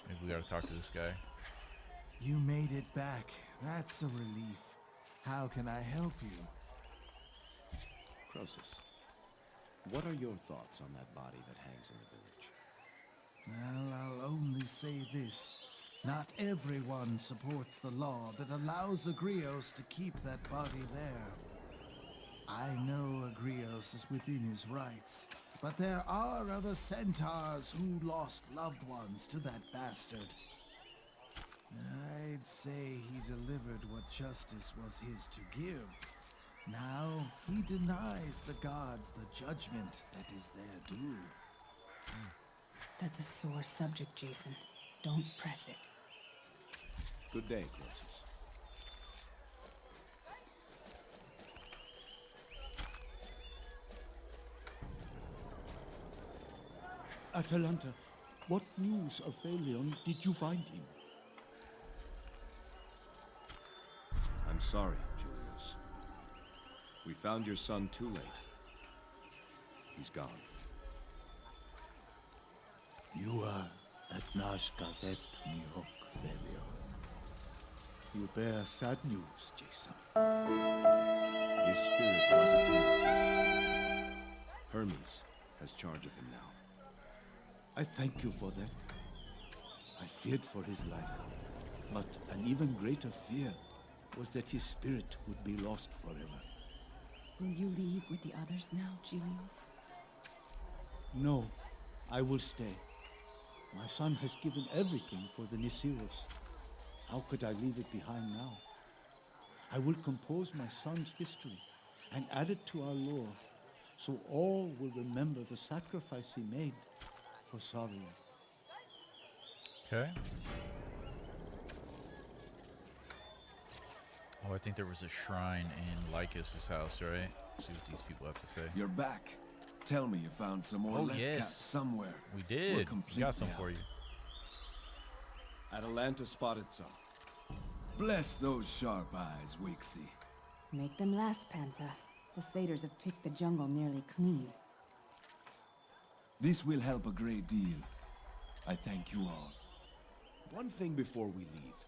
Maybe we gotta talk to this guy. You made it back. That's a relief. How can I help you? Croesus, what are your thoughts on that body that hangs in the village? Well, I'll only say this. Not everyone supports the law that allows Agrios to keep that body there. I know Agrios is within his rights, but there are other centaurs who lost loved ones to that bastard. I'd say he delivered what justice was his to give. Now he denies the gods the judgment that is their due. That's a sore subject, Jason. Don't press it. Good day, Croesus. Atalanta, what news of Phalion did you find him? I'm sorry, Julius. We found your son too late. He's gone. You are at Nash Gazette, Mihok, Phalion. You bear sad news, Jason. His spirit was attended to. Hermes has charge of him now. I thank you for that. I feared for his life, but an even greater fear was that his spirit would be lost forever. Will you leave with the others now, Julius? No, I will stay. My son has given everything for the Nisiros. How could I leave it behind now? I will compose my son's history and add it to our lore, so all will remember the sacrifice he made for Savion. Okay. Oh, I think there was a shrine in Lycus' house, right? See what these people have to say. You're back. Tell me you found some more left caps somewhere. We did. We're We complete got some now. for you. Atalanta spotted some. Bless those sharp eyes, Wixie. Make them last, Panta. The satyrs have picked the jungle nearly clean. This will help a great deal. I thank you all. One thing before we leave.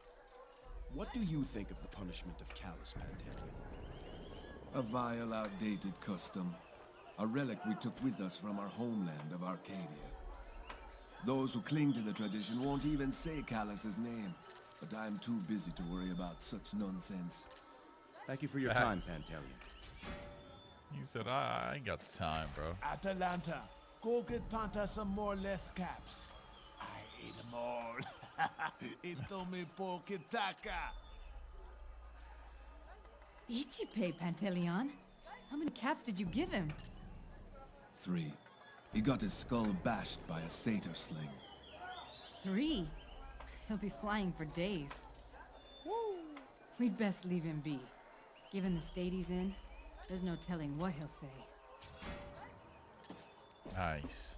What do you think of the punishment of Callus, Pantaleon? A vile, outdated custom. A relic we took with us from our homeland of Arcadia. Those who cling to the tradition won't even say Callus's name, but I'm too busy to worry about such nonsense. Thank you for your time, Pantaleon. You said, I ain't got the time, bro. Atalanta, go get Panta some more left caps. I ate them all. Itome poketaka. Ichipe, Pantaleon. How many caps did you give him? 3. He got his skull bashed by a satyr sling. 3? He'll be flying for days. Woo! We'd best leave him be. Given the state he's in, there's no telling what he'll say. Nice.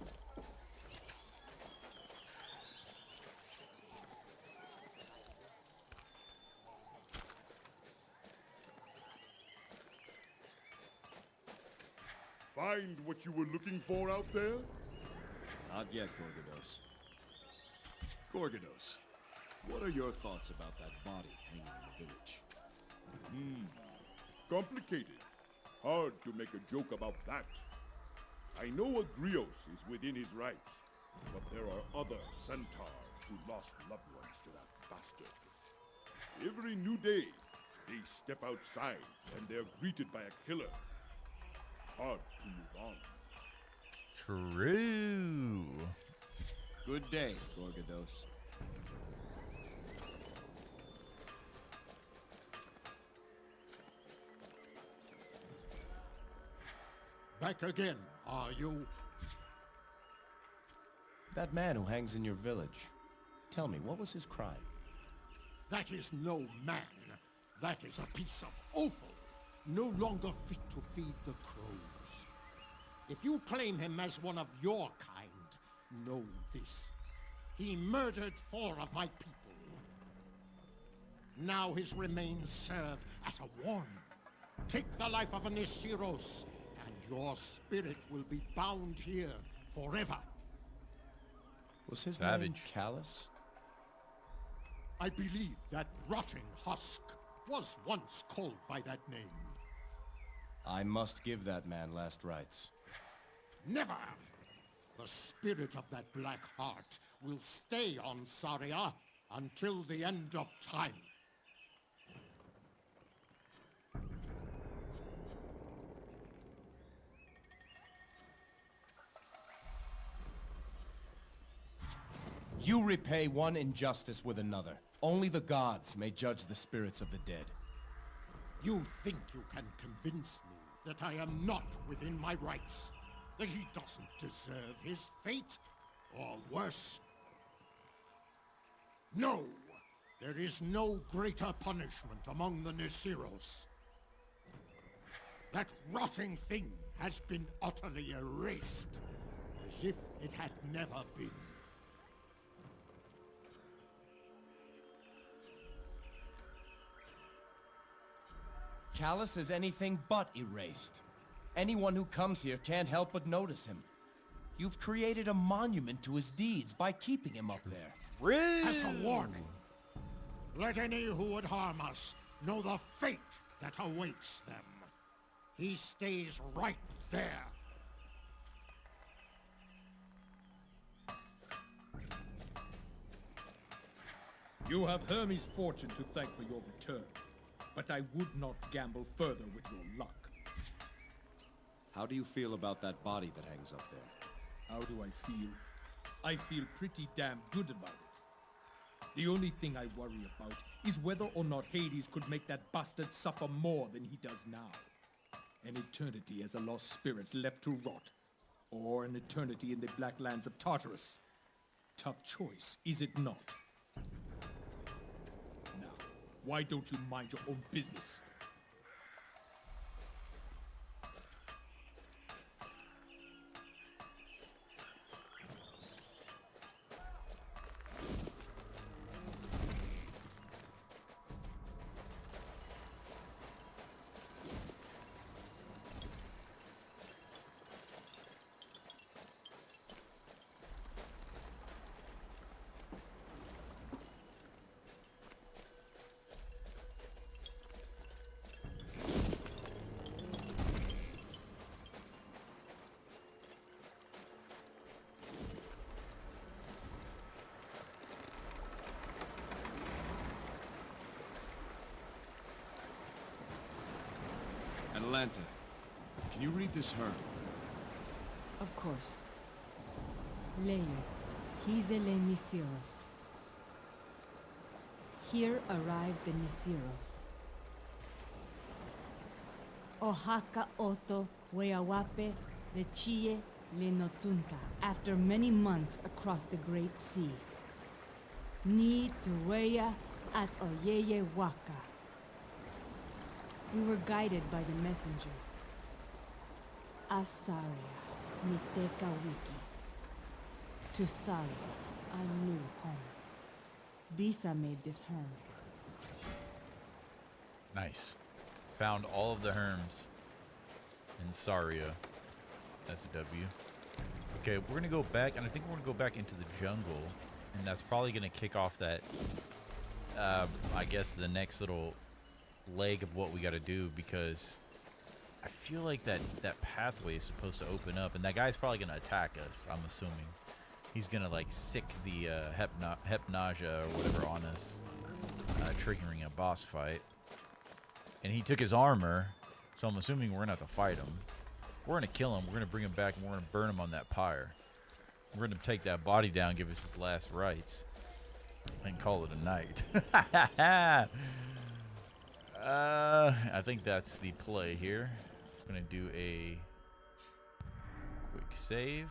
Find what you were looking for out there? Not yet, Gorgados. Gorgados, what are your thoughts about that body hanging in the village? Complicated. Hard to make a joke about that. I know Agrios is within his rights, but there are other centaurs who lost loved ones to that bastard. Every new day, they step outside and they're greeted by a killer. Hard to move on. True. Good day, Gorgados. Back again, are you? That man who hangs in your village. Tell me, what was his crime? That is no man. That is a piece of offal. No longer fit to feed the crows. If you claim him as one of your kind, know this. He murdered 4 of my people. Now his remains serve as a warning. Take the life of an Nisiros, and your spirit will be bound here forever. Was his name Callus? I believe that rotting husk was once called by that name. I must give that man last rites. Never! The spirit of that black heart will stay on Saria until the end of time. You repay one injustice with another. Only the gods may judge the spirits of the dead. You think you can convince me that I am not within my rights? That he doesn't deserve his fate? Or worse? No! There is no greater punishment among the Nisiros. That rotting thing has been utterly erased, as if it had never been. Callus is anything but erased. Anyone who comes here can't help but notice him. You've created a monument to his deeds by keeping him up there. As a warning, let any who would harm us know the fate that awaits them. He stays right there. You have Hermes' fortune to thank for your return, but I would not gamble further with your luck. How do you feel about that body that hangs up there? How do I feel? I feel pretty damn good about it. The only thing I worry about is whether or not Hades could make that bastard suffer more than he does now. An eternity as a lost spirit left to rot, or an eternity in the black lands of Tartarus. Tough choice, is it not? Now, why don't you mind your own business? Atalanta, can you read this herb? Of course. Leia, Hizele Nisiros. Here arrived the Nisiros. Ohaka Oto Weawape Lechie Lenotunta. After many months across the Great Sea. Ni Tuweya at Oyeye Waka. We were guided by the messenger. Asaria Miteka Wiki. To Saria, a new home. Bisa made this herm. Nice. Found all of the herms in Saria. That's a W. Okay, we're gonna go back, and I think we're gonna go back into the jungle, and that's probably gonna kick off that. I guess the next little leg of what we got to do, because I feel like that pathway is supposed to open up, and that guy's probably gonna attack us. I'm assuming he's gonna like sick the hypnasia or whatever on us, triggering a boss fight. And he took his armor, so I'm assuming we're gonna have to fight him. We're gonna kill him. We're gonna bring him back, and we're gonna burn him on that pyre. We're gonna take that body down, give us his last rites, and call it a night. I think that's the play here. I'm gonna do a quick save.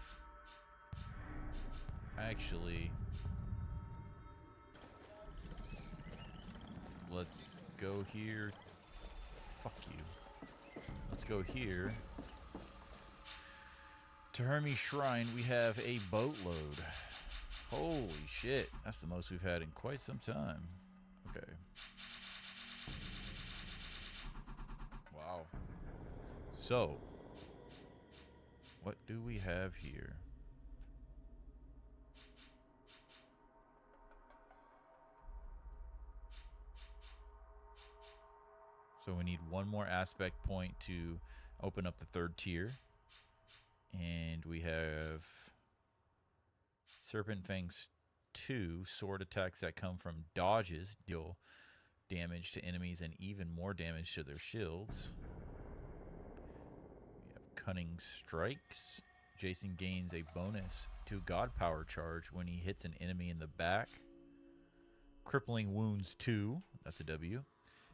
Actually, let's go here. Fuck you. Let's go here. To Hermes Shrine, we have a boatload. Holy shit. That's the most we've had in quite some time. Okay. Wow. So, what do we have here? So we need one more aspect point to open up the third tier. And we have Serpent Fangs 2, sword attacks that come from dodges deal damage to enemies and even more damage to their shields. We have Cunning Strikes. Jason gains a bonus to God Power charge when he hits an enemy in the back. Crippling Wounds 2, that's a W.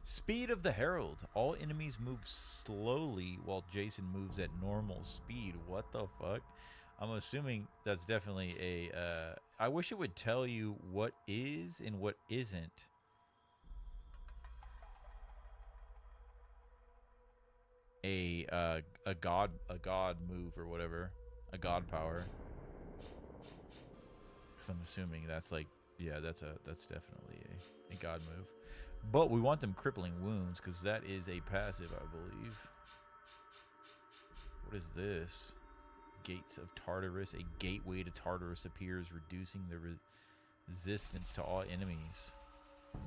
Speed of the Herald. All enemies move slowly while Jason moves at normal speed. What the fuck? I'm assuming that's definitely a... I wish it would tell you what is and what isn't. A god move or whatever. A god power. So I'm assuming that's like... Yeah, that's definitely a god move. But we want them crippling wounds, because that is a passive, I believe. What is this? Gates of Tartarus. A gateway to Tartarus appears, reducing the resistance to all enemies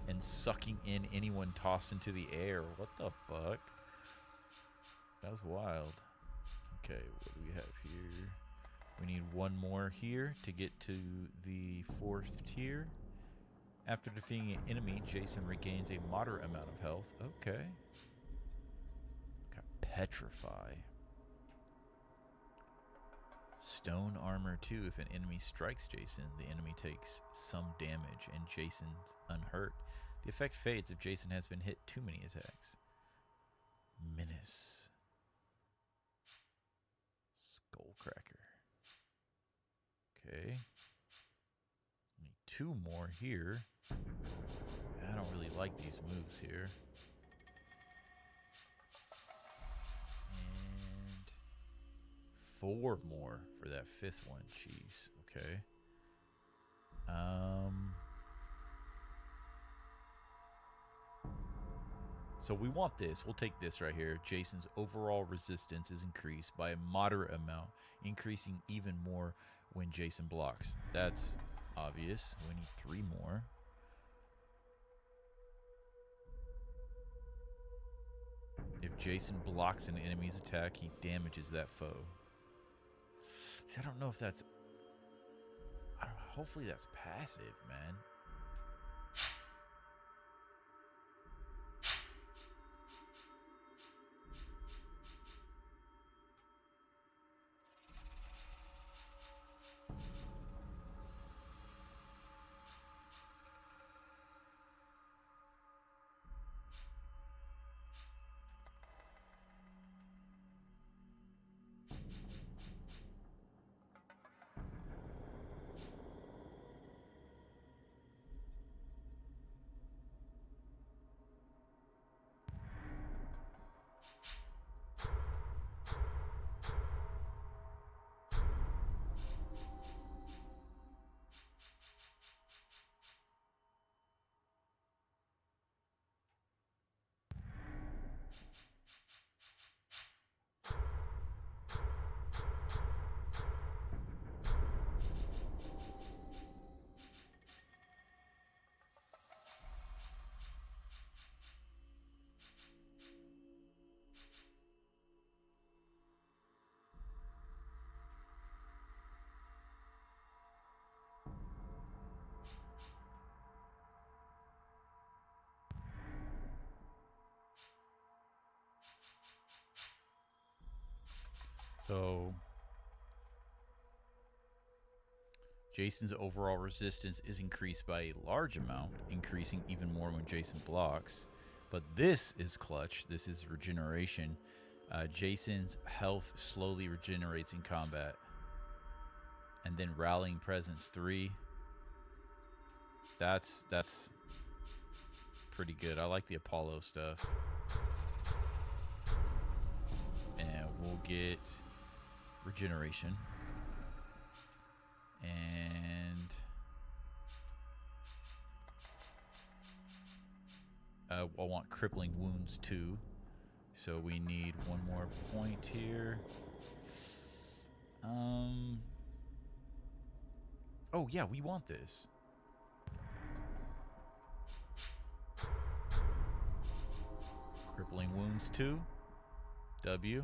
and sucking in anyone tossed into the air. What the fuck? That was wild. Okay, what do we have here? We need one more here to get to the 4th tier. After defeating an enemy, Jason regains a moderate amount of health. Okay. Got Petrify. Stone Armor 2. If an enemy strikes Jason, the enemy takes some damage and Jason's unhurt. The effect fades if Jason has been hit too many attacks. Menace. Skullcracker. Okay. Need 2 more here. I don't really like these moves here. And 4 more for that 5th one. Jeez. Okay. So we want this. We'll take this right here. Jason's overall resistance is increased by a moderate amount, increasing even more when Jason blocks. That's obvious. We need 3 more. If Jason blocks an enemy's attack, he damages that foe. See, I don't know if that's... I don't know, hopefully that's passive, man. So Jason's overall resistance is increased by a large amount, increasing even more when Jason blocks. But this is clutch. This is regeneration. Jason's health slowly regenerates in combat. And then Rallying Presence 3. That's pretty good. I like the Apollo stuff. And we'll get regeneration. And I want crippling wounds too. So we need one more point here. Oh yeah, we want this. Crippling wounds 2. W.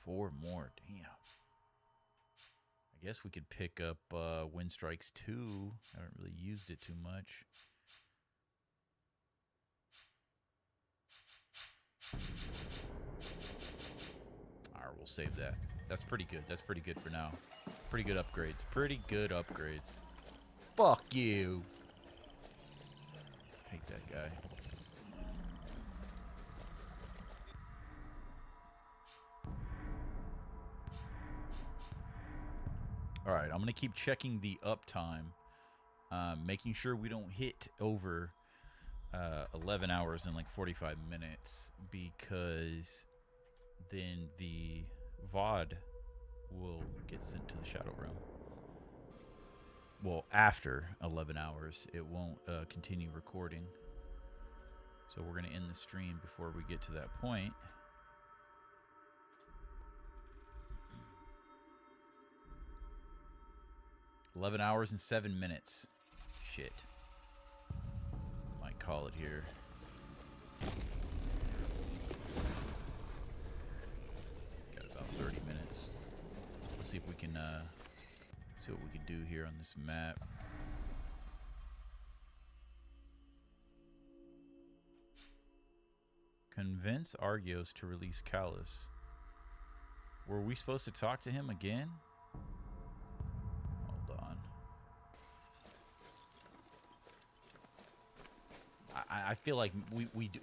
4 more. Damn. I guess we could pick up Wind Strikes 2. I haven't really used it too much. Alright, we'll save that. That's pretty good. That's pretty good for now. Pretty good upgrades. Pretty good upgrades. Fuck you. Hate that guy. Alright, I'm going to keep checking the uptime. Making sure we don't hit over 11 hours in like 45 minutes. Because then the VOD will get sent to the Shadow Realm. Well, after 11 hours, it won't continue recording. So we're going to end the stream before we get to that point. $11 hours and 7 minutes. Shit. Might call it here. Got about 30 minutes. Let's see if we can see what we can do here on this map. Convince Argos to release Callus. Were we supposed to talk to him again? Hold on. I feel like we do.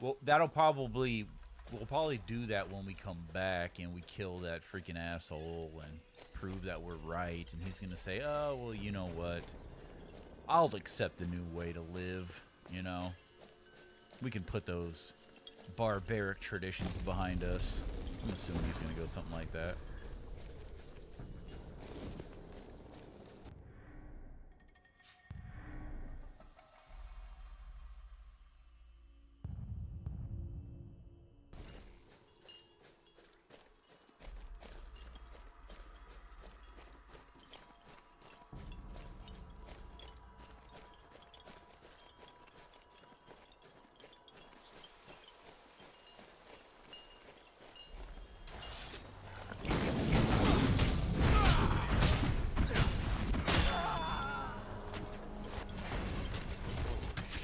Well, we'll probably do that when we come back and we kill that freaking asshole and prove that we're right. And he's gonna say, "Oh, well, you know what? I'll accept the new way to live." You know, we can put those barbaric traditions behind us. I'm assuming he's gonna go something like that.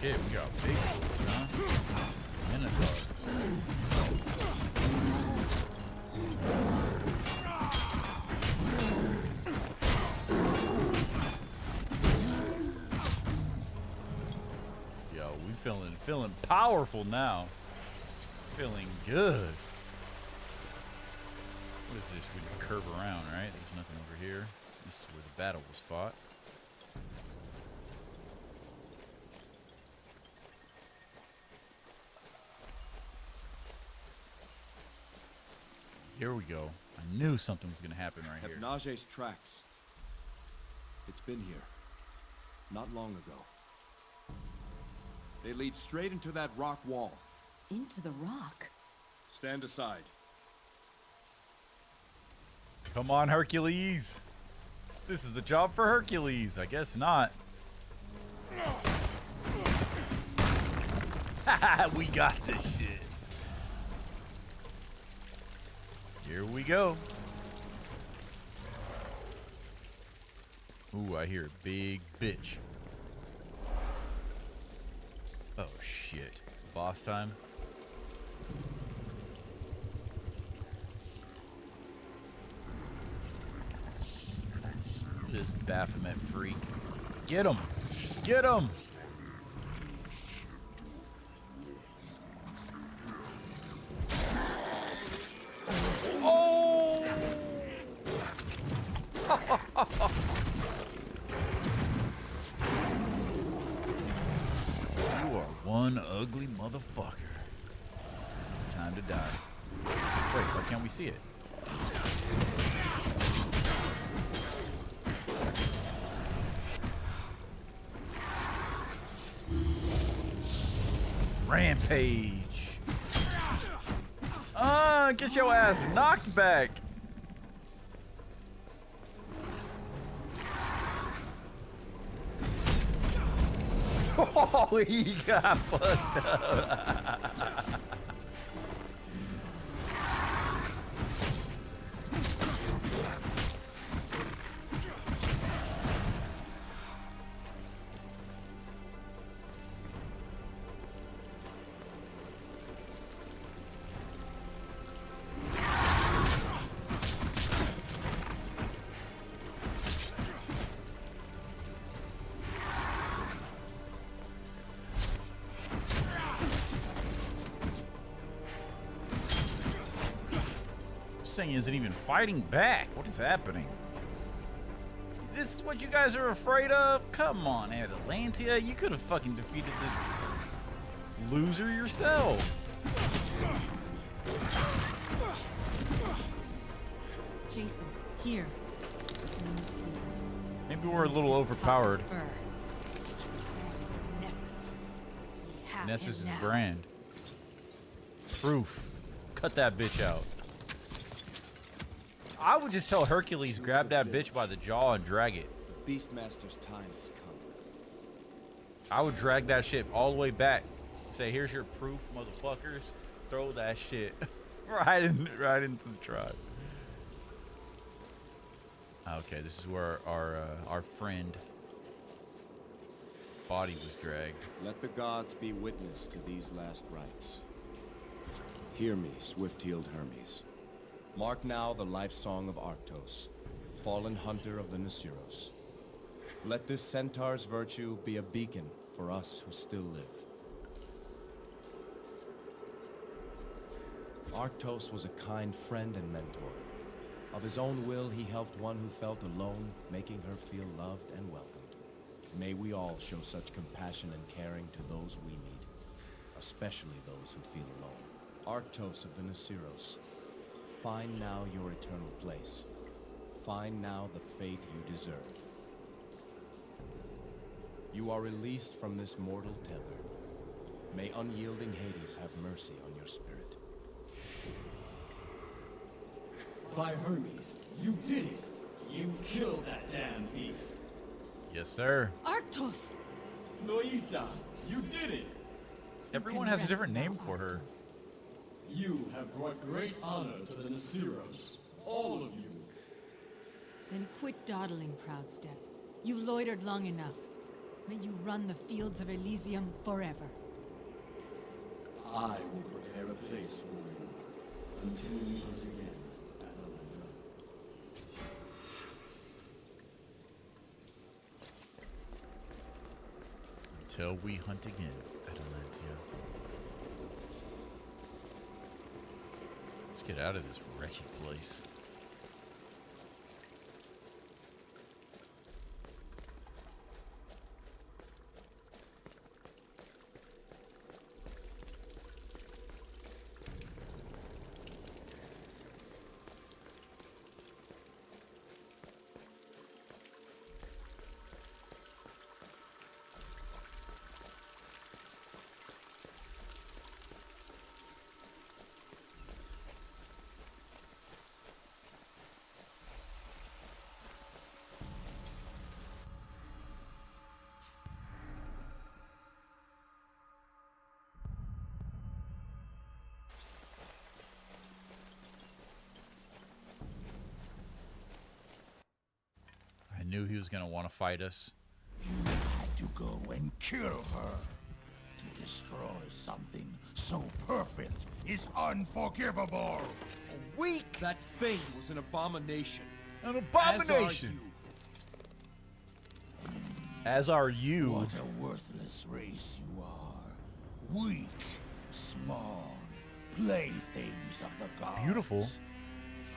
Shit, we got big ones, huh? Minotaur. Yo, we feeling powerful now. Feeling good. What is this? We just curve around, right? There's nothing over here. This is where the battle was fought. Here we go. I knew something was going to happen right here. Hepnage's tracks. It's been here. Not long ago. They lead straight into that rock wall. Into the rock? Stand aside. Come on, Hercules. This is a job for Hercules. I guess not. We got this shit. Here we go. Ooh, I hear a big bitch. Oh, shit. Boss time. This Baphomet freak. Get him! Get him! Oh! You are one ugly motherfucker. Time to die. Wait, why can't we see it? Rampage. Get your ass knocked back. Oh, he got fucked up. Thing isn't even fighting back. What is happening? This is what you guys are afraid of? Come on, Atalantia. You could have fucking defeated this loser yourself. Jason, here. Maybe we're a little overpowered. Nessus' brand. Proof. Cut that bitch out. I would just tell Hercules, grab that bitch by the jaw and drag it. The Beastmaster's time has come. I would drag that shit all the way back. Say, here's your proof, motherfuckers. Throw that shit right into the tribe. Okay, this is where our friend body was dragged. Let the gods be witness to these last rites. Hear me, swift-heeled Hermes. Mark now the life song of Arctos, fallen hunter of the Nisiros. Let this centaur's virtue be a beacon for us who still live. Arctos was a kind friend and mentor. Of his own will, he helped one who felt alone, making her feel loved and welcomed. May we all show such compassion and caring to those we meet, especially those who feel alone. Arctos of the Nisiros, find now your eternal place. Find now the fate you deserve. You are released from this mortal tether. May unyielding Hades have mercy on your spirit. By Hermes, you did it! You killed that damn beast! Yes, sir. Arctos! Noita, you did it! Everyone has a different name for her. You have brought great honor to the Nisiros. All of you. Then quit dawdling, proud step. You've loitered long enough. May you run the fields of Elysium forever. I will prepare a place for you until you hunt again at Atalanta. Until we hunt again at Atlantia. Let's get out of this wretched place. I knew he was going to want to fight us. You had to go and kill her. To destroy something so perfect is unforgivable. Weak! That thing was an abomination. An abomination! As are you. As are you. What a worthless race you are. Weak, small, playthings of the gods. Beautiful.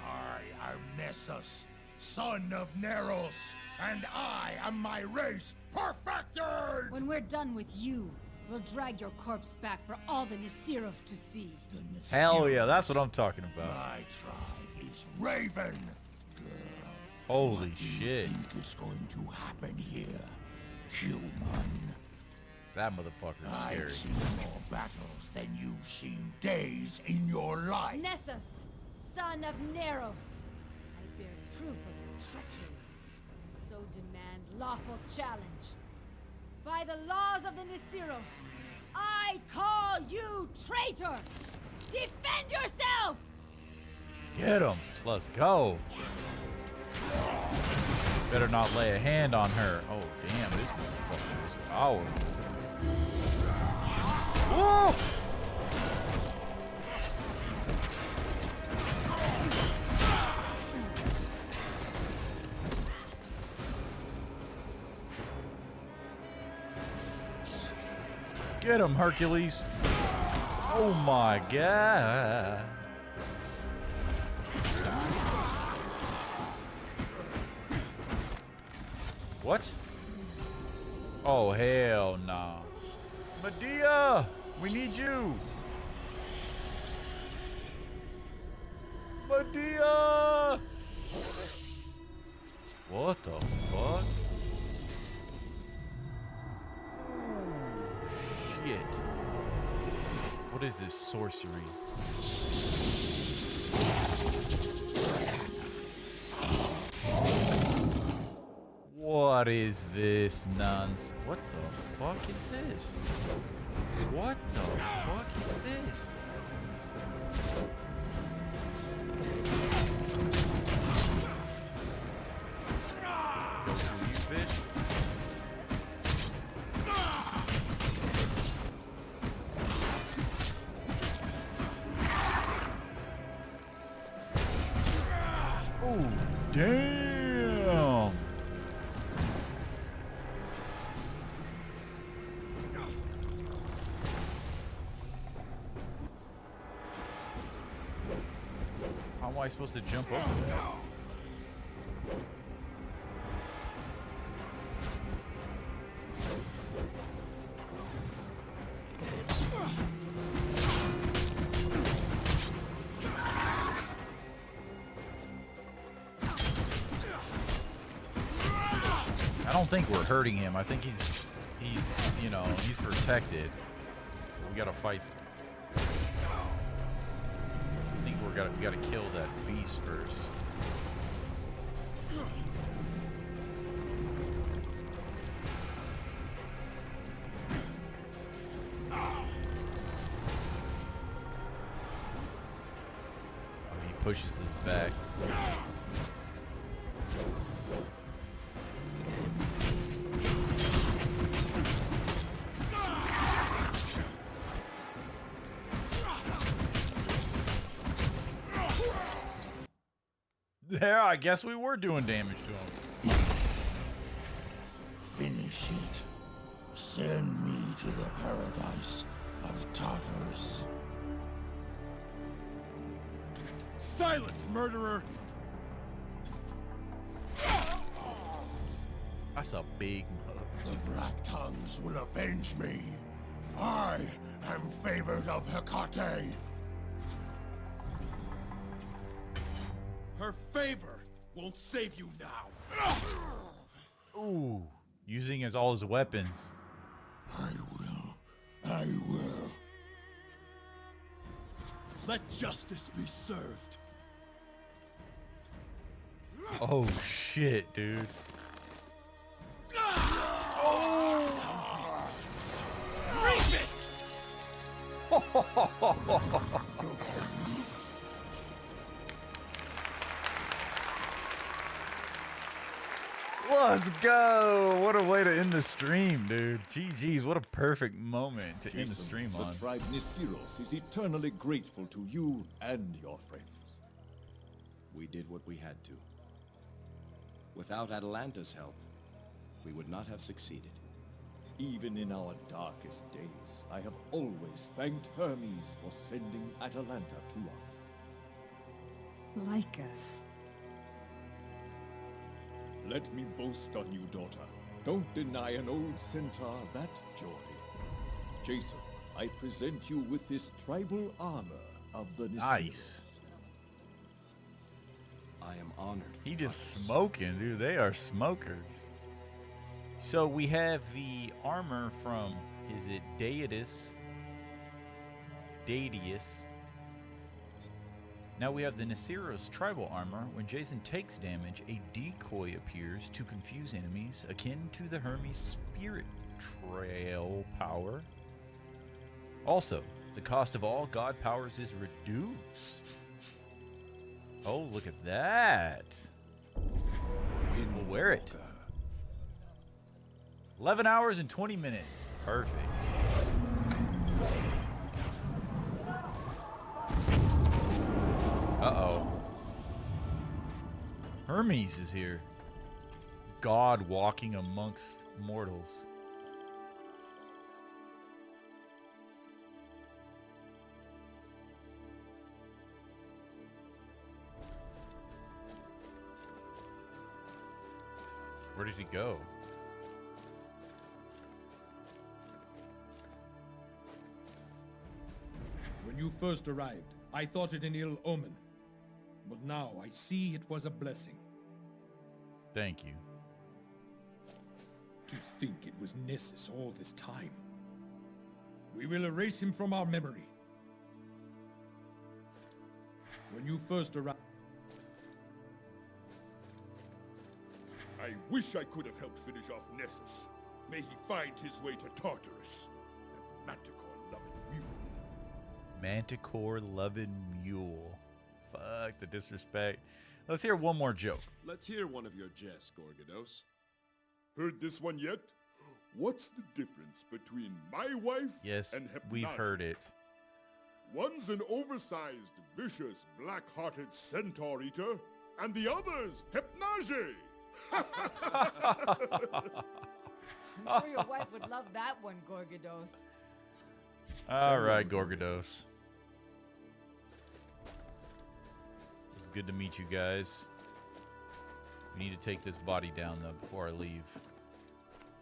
I am Nessus, son of Neros, and I am my race perfected! When we're done with you, we'll drag your corpse back for all the Nisiros to see. Hell yeah, that's what I'm talking about. My tribe is Raven. Girl, holy shit. What do you think is going to happen here, human? That motherfucker is scary. I've seen more battles than you've seen days in your life. Nessus, son of Neros, I bear proof of your treachery, and so demand lawful challenge. By the laws of the Nisiros, I call you traitor! Defend yourself! Get him. Let's go. Better not lay a hand on her. Oh, damn. This motherfucker is powerful. Woo! Get him, Hercules. Oh my god. What? Oh, hell no. Medea! We need you! Medea! What the fuck? Shit. What is this sorcery? What is this nonsense? What the fuck is this? What the fuck is this? Go through you, bitch. Oh, damn. How am I supposed to jump over that? I don't think we're hurting him. I think he's you know, he's protected. We gotta fight. I think we gotta kill that beast first. Oh, he pushes his back. There, I guess we were doing damage to him. Finish it. Send me to the paradise of Tartarus. Silence, murderer! That's a big mother. The Black Tongues will avenge me. I am favored of Hecate. Her favor won't save you now. Ooh, using all his weapons. I will. Let justice be served. Oh shit, dude. Reach it! Let's go! What a way to end the stream, dude. GG's, what a perfect moment to end the stream on. The tribe Nisiros is eternally grateful to you and your friends. We did what we had to. Without Atalanta's help, we would not have succeeded. Even in our darkest days, I have always thanked Hermes for sending Atalanta to us. Like us. Let me boast on you, daughter. Don't deny an old centaur that joy. Jason, I present you with this tribal armor of the Nisiros. Nice. I am honored. He just smoking, dude. They are smokers. So we have the armor from, is it Deidius? Now we have the Nisiros tribal armor. When Jason takes damage, a decoy appears to confuse enemies, akin to the Hermes spirit trail power. Also, the cost of all god powers is reduced. Oh, look at that. We'll wear it. 11 hours and 20 minutes. Perfect. Uh-oh. Hermes is here. God walking amongst mortals. Where did he go? When you first arrived, I thought it an ill omen. But now I see it was a blessing. Thank you. To think it was Nessus all this time. We will erase him from our memory. When you first arrived... I wish I could have helped finish off Nessus. May he find his way to Tartarus. That manticore-loving mule. Manticore-loving mule. Fuck the disrespect. Let's hear one more joke. Let's hear one of your jests, Gorgodos. Heard this one yet? What's the difference between my wife Yes, and Hypnage? we've heard it. One's an oversized, vicious, black-hearted centaur eater, and the other's Hypnage! I'm sure your wife would love that one, Gorgodos. All right, Gorgodos. It's good to meet you guys. We need to take this body down though before I leave.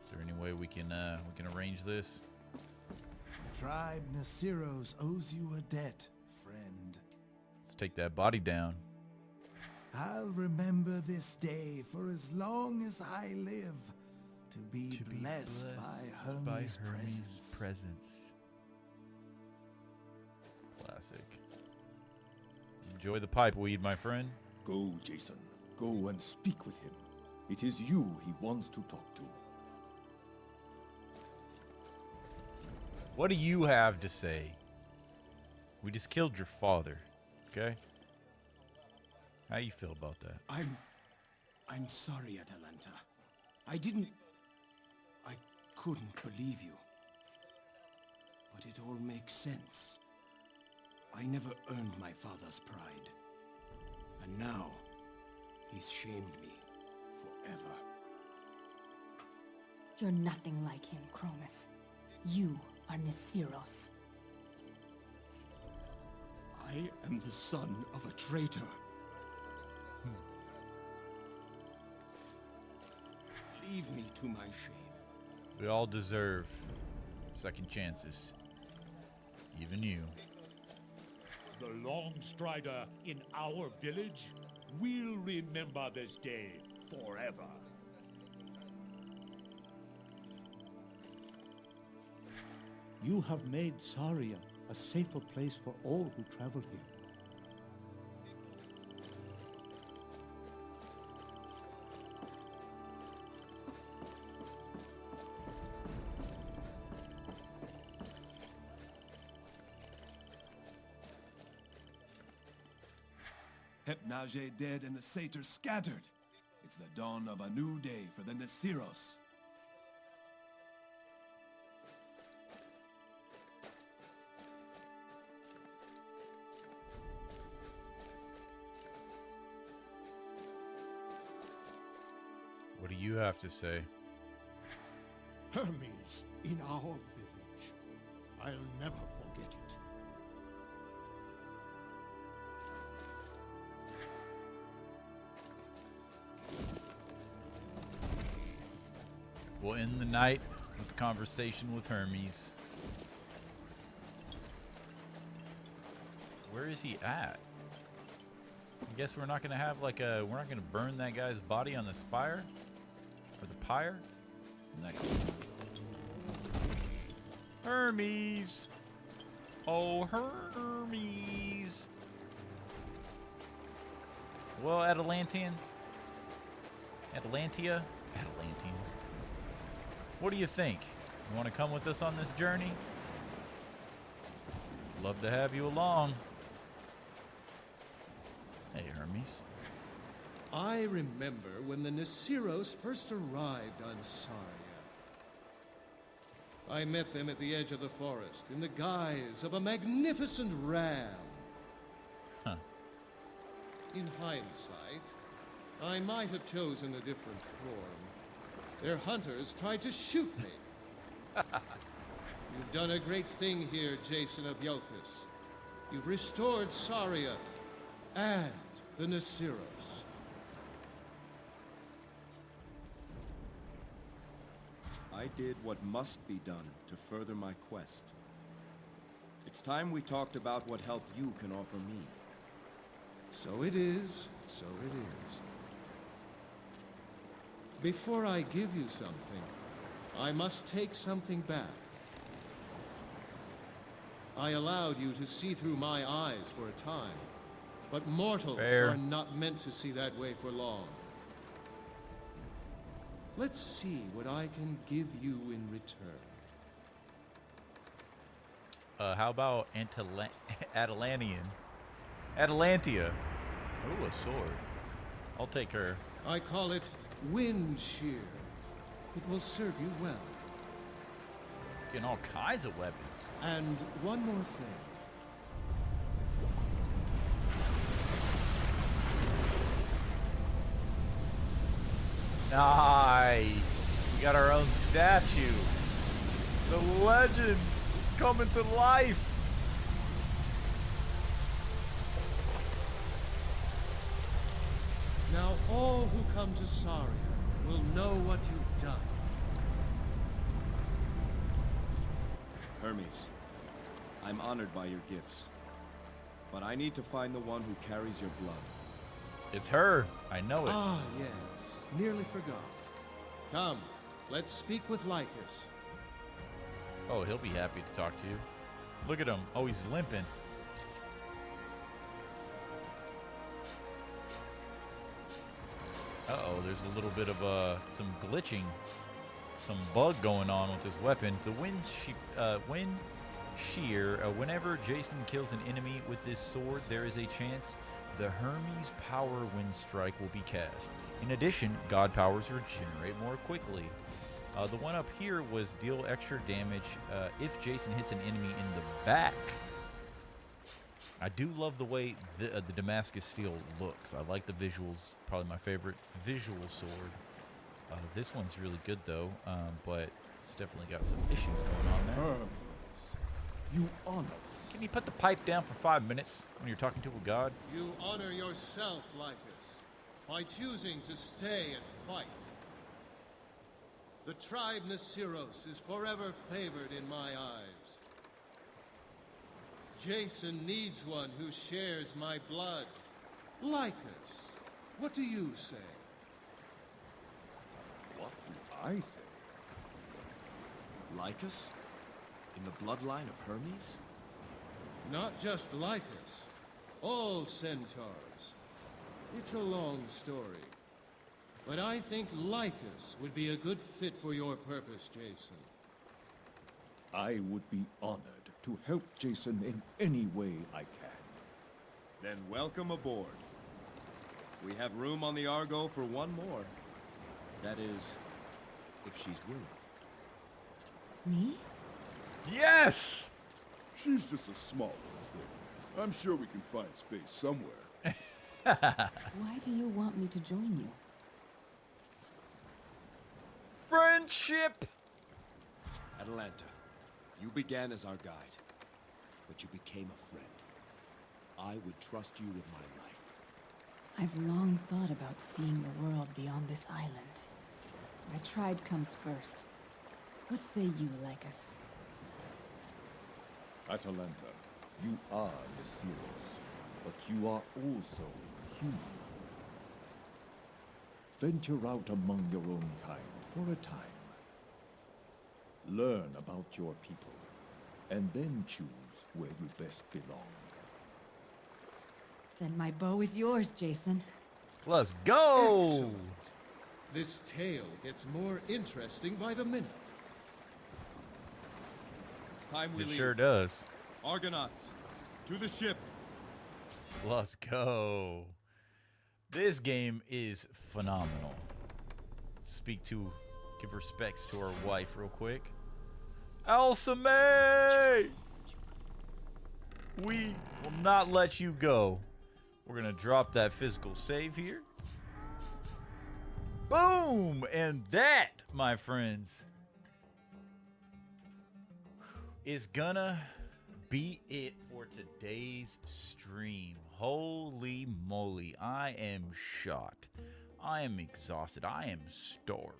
Is there any way we can arrange this? Tribe Nisiros owes you a debt, friend. Let's take that body down. I'll remember this day for as long as I live, to be blessed by Hermes' presence. Classic. Enjoy the pipe weed, my friend. Go, Jason. Go and speak with him. It is you he wants to talk to. What do you have to say? We just killed your father, okay? How you feel about that? I'm sorry, Atalanta. I couldn't believe you. But it all makes sense. I never earned my father's pride. And now, he's shamed me forever. You're nothing like him, Chromis. You are Nisiros. I am the son of a traitor. Leave me to my shame. We all deserve second chances. Even you. The Long Strider in our village will remember this day forever. You have made Saria a safer place for all who travel here. Hypnage dead and the satyr scattered. It's the dawn of a new day for the Nisiros. What do you have to say? Hermes in our village. I'll never forget it. We'll end the night with a conversation with Hermes. Where is he at? I guess we're not gonna have like a, we're not gonna burn that guy's body on the spire? Or the pyre? Isn't that cool? Hermes! Oh, Hermes! Well, Atalantean? Atalantia? Atalantean. What do you think? You want to come with us on this journey? Love to have you along. Hey, Hermes. I remember when the Nisiros first arrived on Saria. I met them at the edge of the forest in the guise of a magnificent ram. Huh. In hindsight, I might have chosen a different form. Their hunters tried to shoot me. You've done a great thing here, Jason of Iolcus. You've restored Saria and the Nisiros. I did what must be done to further my quest. It's time we talked about what help you can offer me. So it is, so it is. Before I give you something, I must take something back. I allowed you to see through my eyes for a time, but mortals are not meant to see that way for long. Let's see what I can give you in return. How about Atalantean? Atalantia. Ooh, a sword. I'll take her. I call it wind shear. It will serve you well. Getting all kinds of weapons. And one more thing. Nice. We got our own statue. The legend is coming to life. Now all who come to Saria will know what you've done. Hermes, I'm honored by your gifts. But I need to find the one who carries your blood. It's her. I know it. Ah, yes. Nearly forgot. Come, let's speak with Lycus. Oh, he'll be happy to talk to you. Look at him. Oh, he's limping. Uh-oh, there's a little bit of some glitching. Some bug going on with this weapon. The wind shear. Whenever Jason kills an enemy with this sword, there is a chance the Hermes Power Wind Strike will be cast. In addition, God powers regenerate more quickly. The one up here was deal extra damage if Jason hits an enemy in the back. I do love the way the Damascus steel looks. I like the visuals. Probably my favorite visual sword. This one's really good though, but it's definitely got some issues going on there. You honor. Can you put the pipe down for 5 minutes when you're talking to a god? You honor yourself, Lycus, by choosing to stay and fight. The tribe Nisiros is forever favored in my eyes. Jason needs one who shares my blood. Lycus, what do you say? What do I say? Lycus? In the bloodline of Hermes? Not just Lycus. All centaurs. It's a long story. But I think Lycus would be a good fit for your purpose, Jason. I would be honored to help Jason in any way I can. Then welcome aboard. We have room on the Argo for one more. That is, if she's willing. Me? Yes! She's just a small one. I'm sure we can find space somewhere. Why do you want me to join you? Friendship! Atalanta, you began as our guide, but you became a friend. I would trust you with my life. I've long thought about seeing the world beyond this island. My tribe comes first. What say you, Lycus? Atalanta, you are Nisiros, but you are also human. Venture out among your own kind for a time. Learn about your people, and then choose where you best belong. Then my bow is yours, Jason. Let's go! Excellent. This tale gets more interesting by the minute. It's time we It leave. sure does. Argonauts, to the ship. Let's go. This game is phenomenal. Give respects to our wife real quick. Alcmene! We will not let you go. We're gonna drop that physical save here. Boom! And that, my friends, is gonna be it for today's stream. Holy moly, I am shot. I am exhausted. I am starving.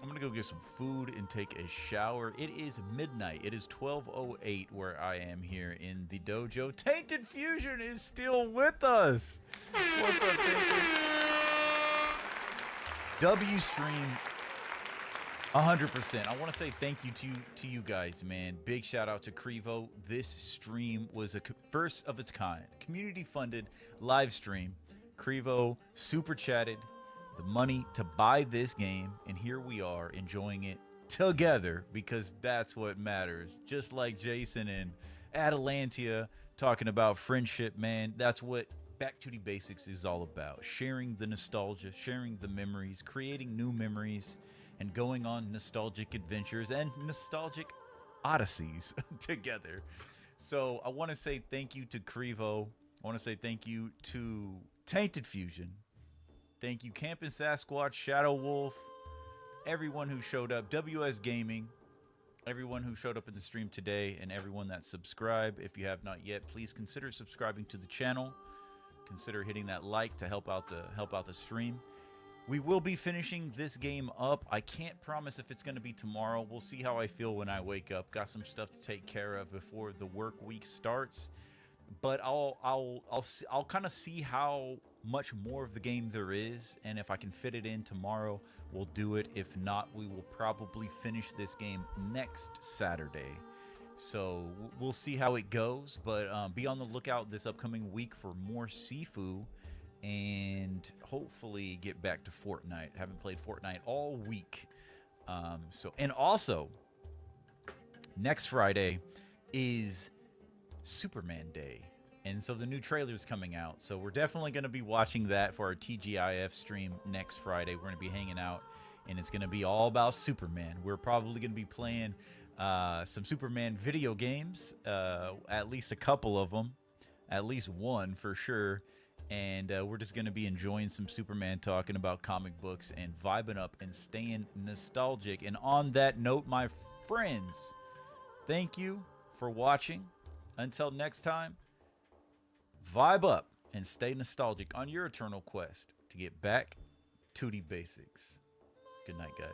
I'm gonna go get some food and take a shower. It is midnight. It is 12:08 where I am here in the dojo. Tainted Fusion is still with us. What's up, Tainted? W stream 100%. I want to say thank you to you guys, man. Big shout out to Krevo. This stream was a first of its kind, community funded live stream. Krevo super chatted the money to buy this game, and here we are enjoying it together because that's what matters. Just like Jason and Atalantia talking about friendship, man, that's what Back to the Basics is all about. Sharing the nostalgia, sharing the memories, creating new memories, and going on nostalgic adventures and nostalgic odysseys together. So I want to say thank you to Krevo. I want to say thank you to Tainted Fusion. Thank you, Campin' Sasquatch, Shadow Wolf, everyone who showed up, WS Gaming, everyone who showed up in the stream today, and everyone that subscribed. If you have not yet, please consider subscribing to the channel. Consider hitting that like to help out the stream. We will be finishing this game up. I can't promise if it's going to be tomorrow. We'll see how I feel when I wake up. Got some stuff to take care of before the work week starts. But I'll kind of see how much more of the game there is, and if I can fit it in tomorrow, we'll do it. If not, we will probably finish this game next Saturday. So we'll see how it goes, but be on the lookout this upcoming week for more Sifu, and hopefully get back to Fortnite. Haven't played Fortnite all week. And also next Friday is Superman Day, and so the new trailer is coming out, so we're definitely going to be watching that for our TGIF stream next Friday. We're going to be hanging out, and it's going to be all about Superman. We're probably going to be playing some Superman video games, at least a couple of them, at least one for sure, and we're just going to be enjoying some Superman, talking about comic books and vibing up and staying nostalgic. And on that note, my friends, thank you for watching. Until next time, vibe up and stay nostalgic on your eternal quest to get back to the basics. Good night, guys.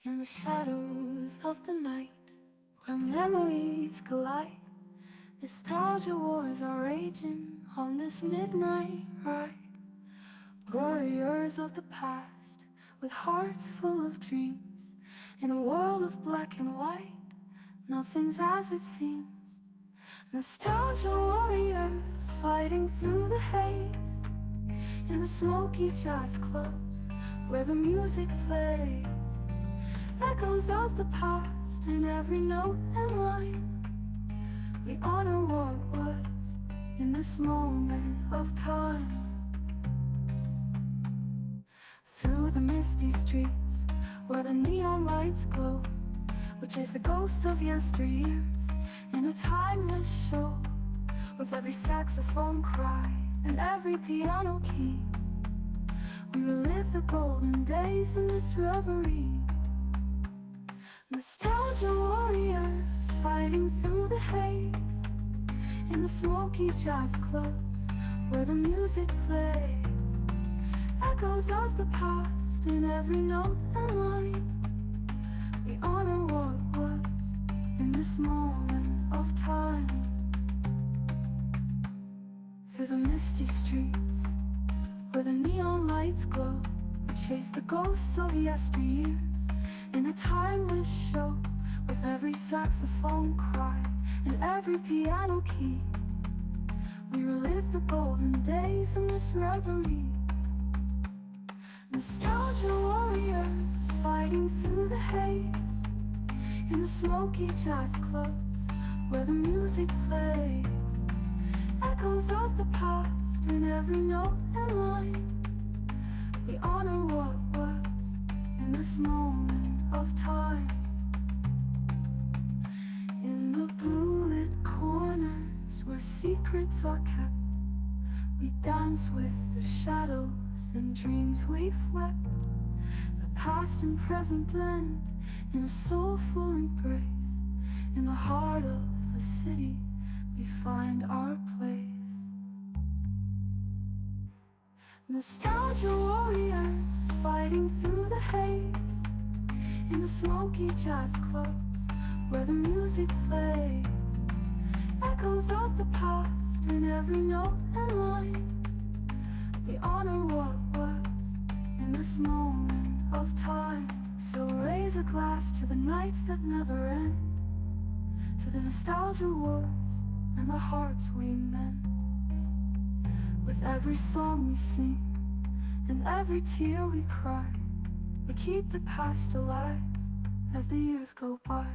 In the shadows of the night, where memories collide, nostalgia wars are raging on this midnight ride. Warriors of the past, with hearts full of dreams, in a world of black and white, nothing's as it seems. Nostalgia warriors fighting through the haze, in the smoky jazz clubs where the music plays. Echoes of the past in every note and line. We honor what was in this moment of time. Through the misty streets where the neon lights glow, we chase the ghosts of yesteryears in a timeless show. With every saxophone cry and every piano key, we relive the golden days in this reverie. Nostalgia warriors fighting through the haze, in the smoky jazz clubs where the music plays. Echoes of the past in every note and line. We honor what was in this moment of time. Through the misty streets where the neon lights glow, we chase the ghosts of yesteryears in a timeless show. With every saxophone cry and every piano key, we relive the golden days in this reverie. Nostalgia warriors fighting through the haze, in the smoky jazz clubs where the music plays. Echoes of the past in every note and line. We honor what was in this moment of time. In the blue lit corners where secrets are kept, we dance with the shadows and dreams we've wept. The past and present blend in a soulful embrace. In the heart of the city we find our place. Nostalgia warriors fighting through the haze, in the smoky jazz clubs where the music plays. Echoes of the past in every note and line. We honor what was in this moment of time. So raise a glass to the nights that never end, to the nostalgia wars and the hearts we mend. With every song we sing and every tear we cry, we keep the past alive as the years go by.